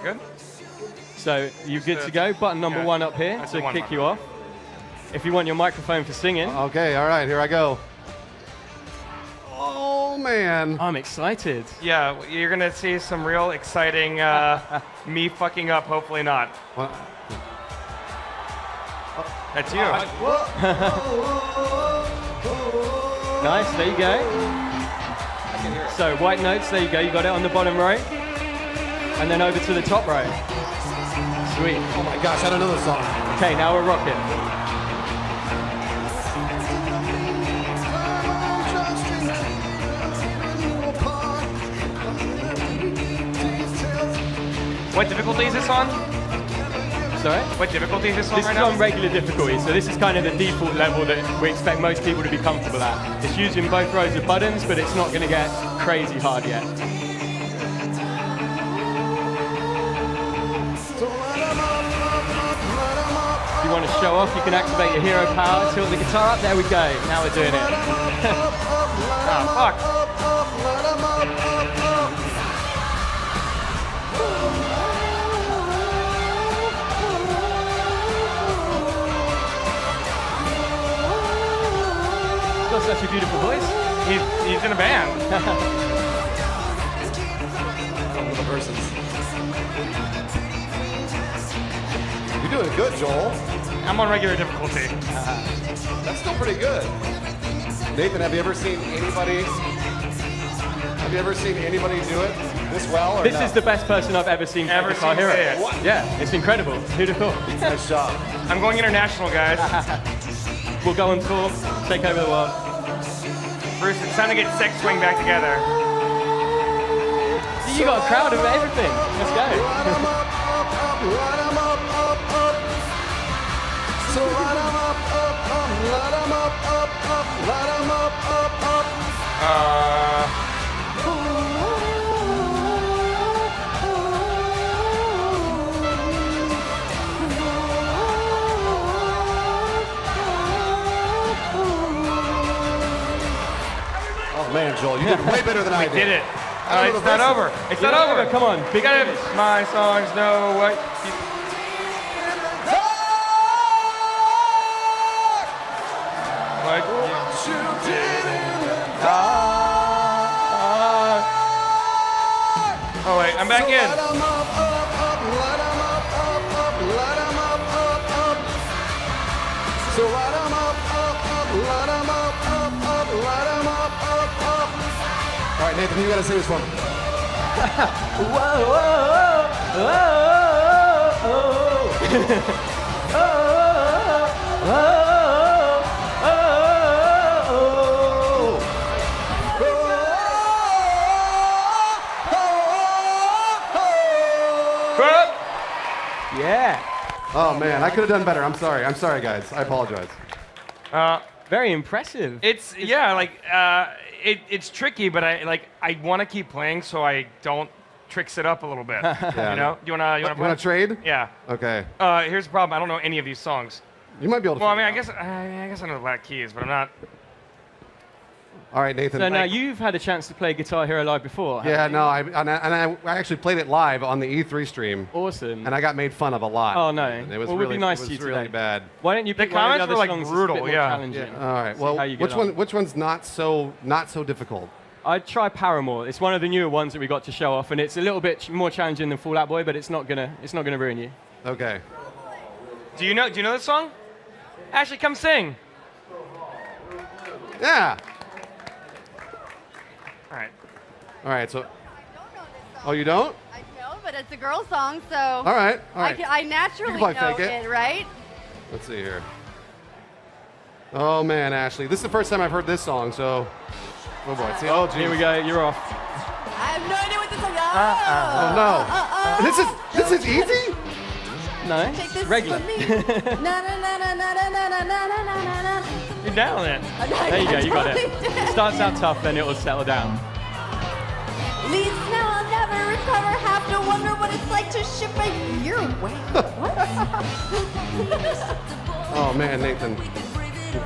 [SPEAKER 10] Good.
[SPEAKER 2] So you're good to go. Button number 1 up here to kick you off. If you want your microphone for singing.
[SPEAKER 6] Okay, all right, here I go. Oh man,
[SPEAKER 2] I'm excited.
[SPEAKER 10] Yeah, you're gonna see some real exciting me fucking up. Hopefully not.
[SPEAKER 6] What?
[SPEAKER 10] That's you.
[SPEAKER 2] Nice. There you go. So white notes. There you go. You got it on the bottom row, and then over to the top row. Sweet.
[SPEAKER 6] Oh my gosh, I don't know this song.
[SPEAKER 2] Okay, now we're rocking.
[SPEAKER 10] What difficulty is this on?
[SPEAKER 2] Sorry?
[SPEAKER 10] What difficulty is this on
[SPEAKER 2] This
[SPEAKER 10] right
[SPEAKER 2] is
[SPEAKER 10] now?
[SPEAKER 2] on regular difficulty, so this is kind of the default level that we expect most people to be comfortable at. It's using both rows of buttons, but it's not going to get crazy hard yet. If you want to show off, you can activate your hero power, tilt the guitar up, there we go. Now we're doing it.
[SPEAKER 10] Oh, fuck.
[SPEAKER 2] Got such a beautiful voice.
[SPEAKER 10] He's in a band.
[SPEAKER 6] Little verses. You're doing good, Joel.
[SPEAKER 10] I'm on regular difficulty.
[SPEAKER 6] That's still pretty good. Nathan, have you ever seen anybody do it this well? Or
[SPEAKER 2] This
[SPEAKER 6] no?
[SPEAKER 2] is the best person I've ever seen.
[SPEAKER 10] Ever
[SPEAKER 2] Guitar
[SPEAKER 10] seen
[SPEAKER 2] Hero.
[SPEAKER 10] say it.
[SPEAKER 6] What?
[SPEAKER 2] Yeah, it's incredible. Who'd have thought?
[SPEAKER 6] Nice job.
[SPEAKER 10] I'm going international, guys.
[SPEAKER 2] We'll go on tour, take over the world.
[SPEAKER 10] Bruce, it's time to get Sex Swing back together.
[SPEAKER 2] You got a crowd of everything. Let's go.
[SPEAKER 6] Oh man, Joel, you did way better than I did.
[SPEAKER 10] We did it. It's not over. It's not over.
[SPEAKER 2] Come on,
[SPEAKER 10] We got it. My songs know what. What you did. Oh wait, I'm back in.
[SPEAKER 6] All right, Nathan, you gotta sing this one.
[SPEAKER 2] Yeah.
[SPEAKER 6] Oh man, I could have done better. I'm sorry. I'm sorry, guys. I apologize.
[SPEAKER 2] Very impressive.
[SPEAKER 10] It's it's tricky, but I want to keep playing so I don't tricks it up a little bit.
[SPEAKER 6] Yeah.
[SPEAKER 10] You know? You wanna
[SPEAKER 6] Want to trade?
[SPEAKER 10] Yeah.
[SPEAKER 6] Okay.
[SPEAKER 10] Here's the problem. I don't know any of these songs.
[SPEAKER 6] You might be able to.
[SPEAKER 10] Well, I mean, I guess I know the Black Keys, but I'm not.
[SPEAKER 6] All right, Nathan.
[SPEAKER 2] So now you've had a chance to play Guitar Hero Live before.
[SPEAKER 6] Yeah, no, I actually played it live on the E3 stream.
[SPEAKER 2] Awesome.
[SPEAKER 6] And I got made fun of a lot.
[SPEAKER 2] Oh no.
[SPEAKER 6] It was
[SPEAKER 2] well,
[SPEAKER 6] really,
[SPEAKER 2] we'd be nice
[SPEAKER 6] it
[SPEAKER 2] to
[SPEAKER 6] was
[SPEAKER 2] you
[SPEAKER 6] really
[SPEAKER 2] today.
[SPEAKER 6] bad.
[SPEAKER 2] Why don't you
[SPEAKER 10] The
[SPEAKER 2] pick one of
[SPEAKER 10] comments
[SPEAKER 2] the
[SPEAKER 10] were
[SPEAKER 2] other
[SPEAKER 10] like
[SPEAKER 2] songs
[SPEAKER 10] brutal,
[SPEAKER 2] that's a bit
[SPEAKER 10] yeah.
[SPEAKER 2] more challenging?
[SPEAKER 6] All right.
[SPEAKER 2] See
[SPEAKER 6] Well,
[SPEAKER 2] how you get on.
[SPEAKER 6] which one's not so difficult?
[SPEAKER 2] I'd try Paramore. It's one of the newer ones that we got to show off, and it's a little bit more challenging than Fall Out Boy, but it's not gonna ruin you.
[SPEAKER 6] Okay.
[SPEAKER 10] Do you know this song? Ashley, come sing.
[SPEAKER 6] Yeah.
[SPEAKER 10] All right.
[SPEAKER 6] All right. So. Oh, you don't?
[SPEAKER 20] I know, but it's a girl song, so.
[SPEAKER 6] All right.
[SPEAKER 20] I naturally
[SPEAKER 6] You
[SPEAKER 20] know
[SPEAKER 6] can probably fake
[SPEAKER 20] it, right?
[SPEAKER 6] Let's see here. Oh man, Ashley, this is the first time I've heard this song, so. Oh boy. See, oh, geez.
[SPEAKER 2] Here we go. You're off.
[SPEAKER 20] I have no idea what this song is.
[SPEAKER 6] Oh no. This is easy?
[SPEAKER 2] No.
[SPEAKER 20] Take this
[SPEAKER 2] Regular.
[SPEAKER 20] from me. Na na na na na na na na na na na.
[SPEAKER 2] You're down it. There you go. You got it. It starts out tough, then it will settle down.
[SPEAKER 20] Leads now I'll never recover. Have to wonder what it's like to ship a year away. What?
[SPEAKER 6] Oh man, Nathan.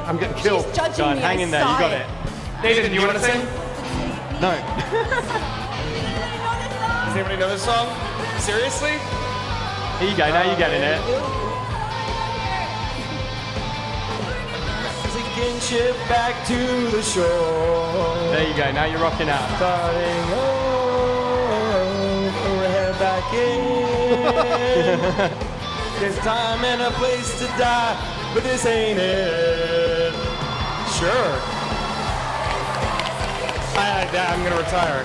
[SPEAKER 6] I'm getting killed.
[SPEAKER 20] She's judging
[SPEAKER 2] Go on,
[SPEAKER 20] me.
[SPEAKER 2] hang
[SPEAKER 20] I
[SPEAKER 2] in there.
[SPEAKER 20] saw
[SPEAKER 2] You got
[SPEAKER 20] it.
[SPEAKER 2] it.
[SPEAKER 10] Nathan, do you want to sing?
[SPEAKER 2] No.
[SPEAKER 10] Does anybody know this song? Seriously?
[SPEAKER 2] Here you go. Now you're getting it.
[SPEAKER 7] Sinking ship back to the shore.
[SPEAKER 2] There you go. Now you're rocking out.
[SPEAKER 7] Starting over, head back in. There's time and a place to die, but this ain't it. Sure.
[SPEAKER 10] I'm gonna retire.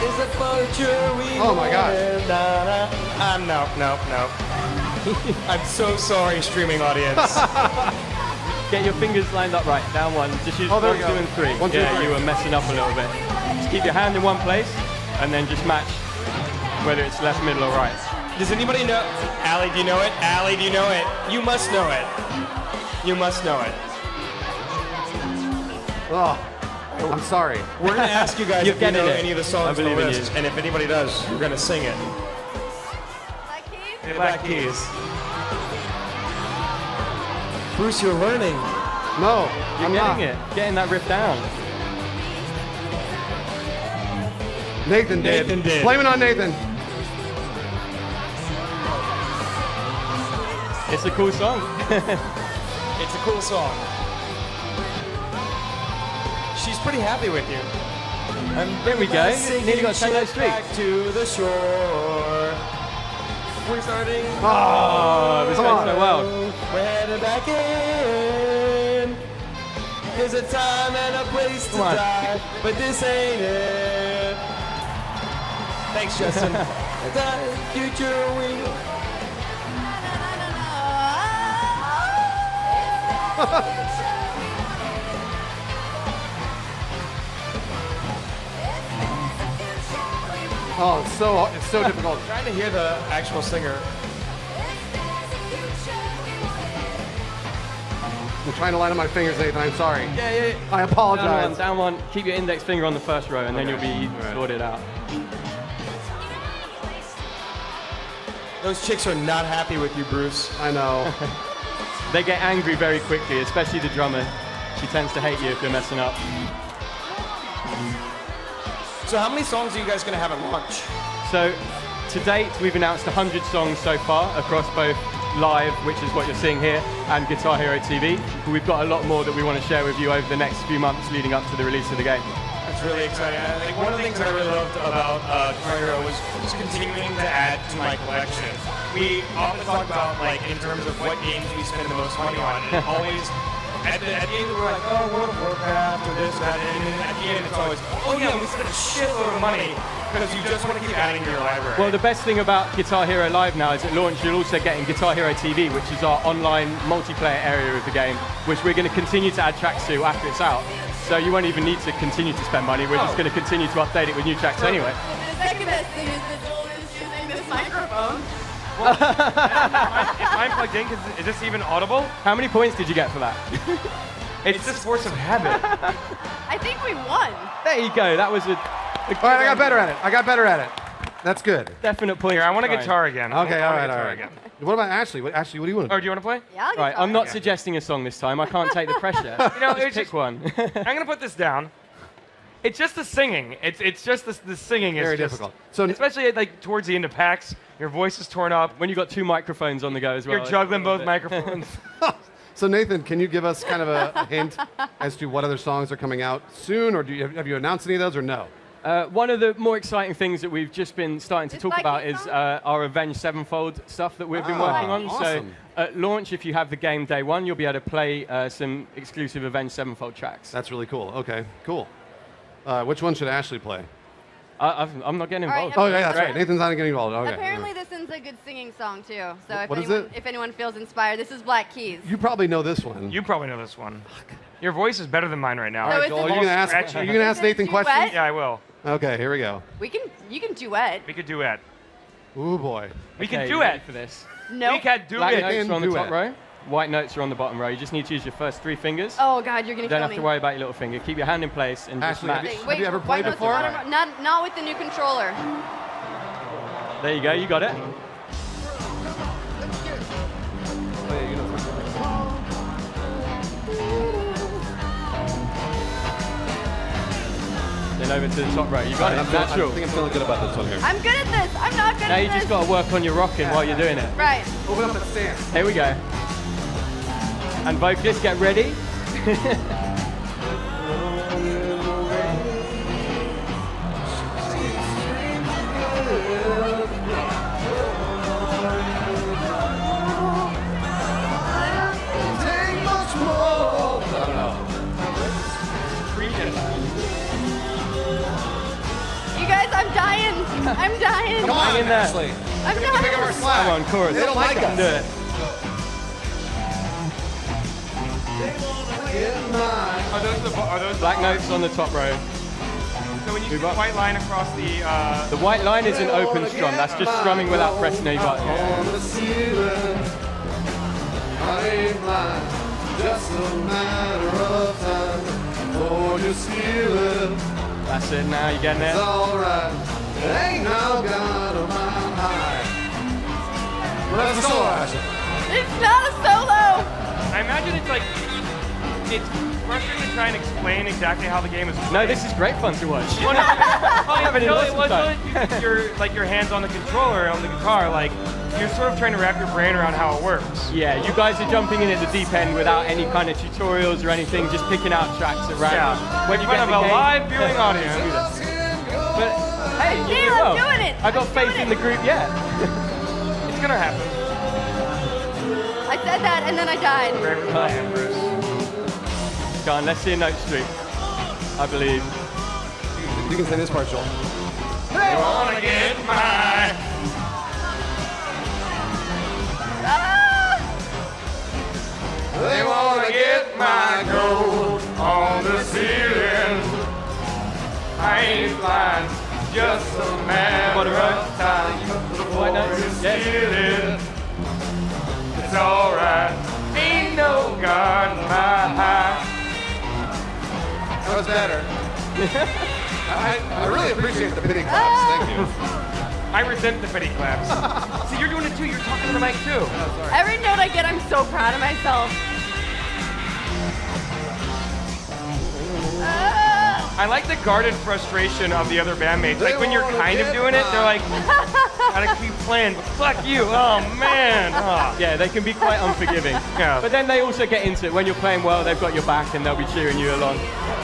[SPEAKER 7] Is a future we
[SPEAKER 6] Oh my God.
[SPEAKER 10] No. I'm so sorry, streaming audience.
[SPEAKER 2] Get your fingers lined up right. Down one. Just use
[SPEAKER 6] Oh, there
[SPEAKER 2] 1,
[SPEAKER 6] we
[SPEAKER 2] 2,
[SPEAKER 6] go.
[SPEAKER 2] and 3.
[SPEAKER 6] 1, 2,
[SPEAKER 2] yeah,
[SPEAKER 6] 3.
[SPEAKER 2] you were messing up a little bit. Just keep your hand in one place, and then just match whether it's left, middle, or right.
[SPEAKER 10] Does anybody know? Allie, do you know it? Allie, do you know it? You must know it. You must know it.
[SPEAKER 6] Oh, I'm sorry.
[SPEAKER 10] We're gonna ask you guys
[SPEAKER 2] You're
[SPEAKER 10] if you know
[SPEAKER 2] getting it.
[SPEAKER 10] any of the
[SPEAKER 2] I
[SPEAKER 10] songs on the
[SPEAKER 2] believe in
[SPEAKER 10] list, and if anybody does, we're gonna sing it.
[SPEAKER 20] Black Keys?
[SPEAKER 10] Black Keys. Bruce, you're learning.
[SPEAKER 6] No,
[SPEAKER 2] You're
[SPEAKER 6] I'm
[SPEAKER 2] getting
[SPEAKER 6] not.
[SPEAKER 2] it. Getting that riff down.
[SPEAKER 6] Nathan did.
[SPEAKER 10] Nathan did.
[SPEAKER 6] Blame it on Nathan.
[SPEAKER 2] It's a cool song.
[SPEAKER 10] It's a cool song. She's pretty happy with you.
[SPEAKER 2] There we go. Nearly got 10 notes straight.
[SPEAKER 7] Back to the shore. We're starting.
[SPEAKER 2] Oh, it was going so well.
[SPEAKER 7] We're headed back in. There's a time and a place to
[SPEAKER 2] Come on.
[SPEAKER 7] die, but this ain't it.
[SPEAKER 10] Thanks, Justin.
[SPEAKER 7] The future we.
[SPEAKER 6] Oh, it's so difficult.
[SPEAKER 10] Trying to hear the actual singer.
[SPEAKER 6] I'm trying to line up my fingers, Nathan. I'm sorry.
[SPEAKER 2] Yeah.
[SPEAKER 6] I apologize.
[SPEAKER 2] Down one. Keep your index finger on the first row, and then you'll be sorted out.
[SPEAKER 10] Those chicks are not happy with you, Bruce.
[SPEAKER 6] I know.
[SPEAKER 2] They get angry very quickly, especially the drummer. She tends to hate you if you're messing up.
[SPEAKER 10] So how many songs are you guys gonna have at launch?
[SPEAKER 2] So, to date, we've announced 100 songs so far across both live, which is what you're seeing here, and Guitar Hero TV. But we've got a lot more that we want to share with you over the next few months leading up to the release of the game.
[SPEAKER 10] That's really exciting. I think one of the things that I really loved about Guitar Hero was just continuing to add to my collection. We often talk about, like, in terms of what games we spend the most money on, and always, at the end we're like, oh, World of Warcraft, or this, or that, and then at the end it's always, oh yeah, we spent a shitload of money, because you just want to keep adding to your library.
[SPEAKER 2] Well, the best thing about Guitar Hero Live now is at launch you'll also get in Guitar Hero TV, which is our online multiplayer area of the game, which we're going to continue to add tracks to after it's out. So you won't even need to continue to spend money. We're just going to continue to update it with new tracks anyway.
[SPEAKER 20] The second best thing is that Joel is using this microphone.
[SPEAKER 10] Is mine plugged in? Is this even audible?
[SPEAKER 2] How many points did you get for that?
[SPEAKER 10] It's just force of habit.
[SPEAKER 20] I think we won.
[SPEAKER 2] There you go. That was a
[SPEAKER 6] All right, I got better at it. I got better at it. That's good.
[SPEAKER 2] definite point.
[SPEAKER 10] Here, I want a guitar again.
[SPEAKER 6] Okay, all right, all
[SPEAKER 10] Guitar
[SPEAKER 6] right.
[SPEAKER 10] again.
[SPEAKER 6] What about Ashley? Ashley, what do you want to do?
[SPEAKER 10] Oh, do you want to play?
[SPEAKER 20] Yeah,
[SPEAKER 2] Right, I'm not suggesting a song this time. I can't take the pressure.
[SPEAKER 10] It's
[SPEAKER 2] pick one.
[SPEAKER 10] I'm gonna put this down. It's just the singing. It's just the singing is
[SPEAKER 6] Very
[SPEAKER 10] just,
[SPEAKER 6] difficult. So
[SPEAKER 10] especially like towards the end of PAX, your voice is torn up.
[SPEAKER 2] When you got 2 microphones on the go as well.
[SPEAKER 10] You're juggling both microphones.
[SPEAKER 6] So Nathan, can you give us kind of a hint as to what other songs are coming out soon, or have you announced any of those, or no?
[SPEAKER 2] One of the more exciting things that we've just been starting to talk
[SPEAKER 20] like
[SPEAKER 2] about
[SPEAKER 20] this
[SPEAKER 2] is our Avenged Sevenfold stuff that we've been working on.
[SPEAKER 6] Awesome.
[SPEAKER 2] So at launch, if you have the game day one, you'll be able to play some exclusive Avenged Sevenfold tracks.
[SPEAKER 6] That's really cool. Okay, cool. Which one should Ashley play?
[SPEAKER 2] I'm not getting
[SPEAKER 20] All right,
[SPEAKER 2] involved.
[SPEAKER 6] Oh, yeah, that's right. Nathan's not getting involved. Okay.
[SPEAKER 20] Apparently, this one's a good singing song too. So
[SPEAKER 6] What is
[SPEAKER 20] if anyone feels inspired, this is Black Keys.
[SPEAKER 6] You probably know this one.
[SPEAKER 10] You probably know this one. Your voice is better than mine right now.
[SPEAKER 20] So
[SPEAKER 6] All right, Joel, are you going to ask Nathan
[SPEAKER 20] duet?
[SPEAKER 6] questions?
[SPEAKER 10] Yeah, I will.
[SPEAKER 6] Okay, here we go.
[SPEAKER 20] You can duet.
[SPEAKER 10] We could duet.
[SPEAKER 6] Ooh, boy.
[SPEAKER 10] We can
[SPEAKER 2] Okay,
[SPEAKER 10] duet
[SPEAKER 2] you ready for this.
[SPEAKER 20] No.
[SPEAKER 10] We can do
[SPEAKER 2] Black
[SPEAKER 10] it.
[SPEAKER 2] notes are on the top
[SPEAKER 6] duet.
[SPEAKER 2] row. White notes are on the bottom row. You just need to use your first 3 fingers.
[SPEAKER 20] Oh God, you're gonna
[SPEAKER 2] You don't
[SPEAKER 20] kill
[SPEAKER 2] have
[SPEAKER 20] me.
[SPEAKER 2] to worry about your little finger. Keep your hand in place and just
[SPEAKER 6] Ashley,
[SPEAKER 2] match.
[SPEAKER 6] have you ever played
[SPEAKER 20] white notes
[SPEAKER 6] before?
[SPEAKER 20] are bottom- Not with the new controller.
[SPEAKER 2] There you go. You got it. Then over to the top row. You got it.
[SPEAKER 6] I
[SPEAKER 2] Natural.
[SPEAKER 6] think I'm feeling good about this one here.
[SPEAKER 20] I'm good at this. I'm not good
[SPEAKER 2] Now
[SPEAKER 20] at
[SPEAKER 2] you
[SPEAKER 20] this.
[SPEAKER 2] just got to work on your rocking while you're doing it.
[SPEAKER 20] Right.
[SPEAKER 6] Open up that stance.
[SPEAKER 2] Here we go. And vocalists, get ready.
[SPEAKER 20] You guys, I'm dying. I'm dying.
[SPEAKER 6] Come on,
[SPEAKER 2] Hang in there.
[SPEAKER 6] Ashley.
[SPEAKER 20] I'm
[SPEAKER 6] Pick up
[SPEAKER 20] dying.
[SPEAKER 6] our slack.
[SPEAKER 2] Come on, chorus.
[SPEAKER 6] They don't like
[SPEAKER 2] You can
[SPEAKER 6] us.
[SPEAKER 2] do it.
[SPEAKER 10] Are those
[SPEAKER 2] Black notes on the top row.
[SPEAKER 10] So when you see the white line across the
[SPEAKER 2] The white line is an open strum. That's just strumming without pressing any buttons.
[SPEAKER 6] Just a matter of time before you steal it.
[SPEAKER 2] That's it. Now you're getting
[SPEAKER 6] It's
[SPEAKER 2] it.
[SPEAKER 6] alright. Ain't no God of mine high. Well, that's the solo, Ashley.
[SPEAKER 20] It's not a solo.
[SPEAKER 10] I imagine it's like it's frustrating to try and explain exactly how the game is played.
[SPEAKER 2] No, this is great fun to watch.
[SPEAKER 10] Oh, yeah, but
[SPEAKER 2] Having an awesome time.
[SPEAKER 10] your hands on the controller on the guitar, like you're sort of trying to wrap your brain around how it works.
[SPEAKER 2] Yeah, you guys are jumping in at the deep end without any kind of tutorials or anything, just picking out tracks at random.
[SPEAKER 10] Yeah.
[SPEAKER 2] When
[SPEAKER 10] In
[SPEAKER 2] you
[SPEAKER 10] front
[SPEAKER 2] get
[SPEAKER 10] of
[SPEAKER 2] the
[SPEAKER 10] a
[SPEAKER 2] game,
[SPEAKER 10] live viewing audience.
[SPEAKER 2] But hey, you
[SPEAKER 20] Yeah,
[SPEAKER 2] did
[SPEAKER 20] I'm
[SPEAKER 2] well.
[SPEAKER 20] doing it.
[SPEAKER 2] I got
[SPEAKER 20] I'm
[SPEAKER 2] faith
[SPEAKER 20] doing
[SPEAKER 2] in
[SPEAKER 20] it.
[SPEAKER 2] the group yet.
[SPEAKER 10] It's gonna happen.
[SPEAKER 20] I said that and then I died.
[SPEAKER 2] Go on, let's see a note streak. I believe.
[SPEAKER 6] You can say this part, Joel.
[SPEAKER 10] They wanna get mine. They wanna get my gold on the ceiling. I ain't blind, just a matter of time. Before you steal it, it's alright. Ain't no God in my high.
[SPEAKER 6] That was better. I really appreciate the pity claps. Thank you.
[SPEAKER 10] I resent the pity claps. See, you're doing it too. You're talking to the mic too.
[SPEAKER 20] Every note I get, I'm so proud of myself.
[SPEAKER 10] I like the guarded frustration of the other bandmates. Like when you're kind of doing it, they're like, gotta keep playing, but fuck you. Oh man. Oh.
[SPEAKER 2] Yeah, they can be quite unforgiving.
[SPEAKER 10] Yeah.
[SPEAKER 2] But then they also get into it. When you're playing well, they've got your back and they'll be cheering you along.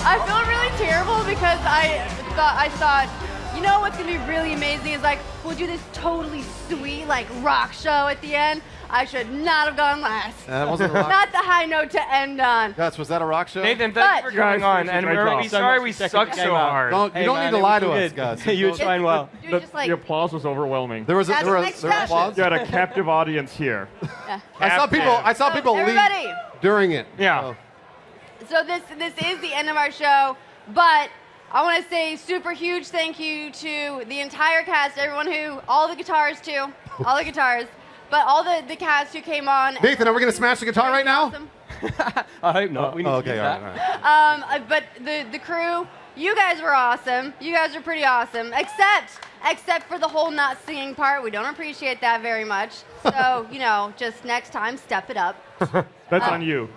[SPEAKER 20] I feel really terrible because I thought, you know what's gonna be really amazing is like we'll do this totally sweet like rock show at the end. I should not have gone last.
[SPEAKER 6] That wasn't a rock.
[SPEAKER 20] Not the high note to end on.
[SPEAKER 6] Guys, was that a rock show?
[SPEAKER 10] Nathan, thank you for coming on, and we're sorry we suck so hard.
[SPEAKER 6] You don't need to lie to us, guys.
[SPEAKER 2] You were trying well.
[SPEAKER 16] The applause was overwhelming.
[SPEAKER 6] There was
[SPEAKER 20] That's the next question.
[SPEAKER 6] applause.
[SPEAKER 16] You had a captive audience here.
[SPEAKER 20] Yeah.
[SPEAKER 6] I saw people leave
[SPEAKER 20] Everybody.
[SPEAKER 6] during it.
[SPEAKER 10] Yeah.
[SPEAKER 20] So this is the end of our show, but I want to say super huge thank you to the entire cast, all the guitars too, all the guitars. But all the cats who came on.
[SPEAKER 6] Nathan, are we going to smash the guitar right now?
[SPEAKER 20] Awesome.
[SPEAKER 2] I hope not. We need to use that.
[SPEAKER 6] All right.
[SPEAKER 20] But the crew, you guys were awesome. You guys were pretty awesome, except for the whole not singing part. We don't appreciate that very much. So, just next time, step it up.
[SPEAKER 16] That's on you.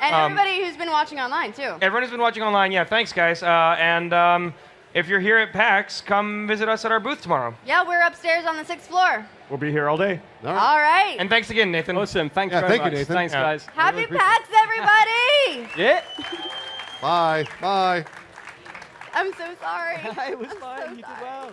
[SPEAKER 20] And everybody who's been watching online, too.
[SPEAKER 10] Everyone who's been watching online, yeah, thanks, guys. And if you're here at PAX, come visit us at our booth tomorrow.
[SPEAKER 20] Yeah, we're upstairs on the 6th floor.
[SPEAKER 16] We'll be here all day.
[SPEAKER 20] All right.
[SPEAKER 10] And thanks again, Nathan.
[SPEAKER 2] Awesome. Thanks very much.
[SPEAKER 6] you, Nathan.
[SPEAKER 2] Thanks, guys.
[SPEAKER 20] Happy PAX, everybody!
[SPEAKER 2] Yeah.
[SPEAKER 6] Bye. Bye.
[SPEAKER 20] I'm so sorry.
[SPEAKER 2] It was
[SPEAKER 20] I'm
[SPEAKER 2] fine.
[SPEAKER 20] so
[SPEAKER 2] You did
[SPEAKER 20] sorry.
[SPEAKER 2] well.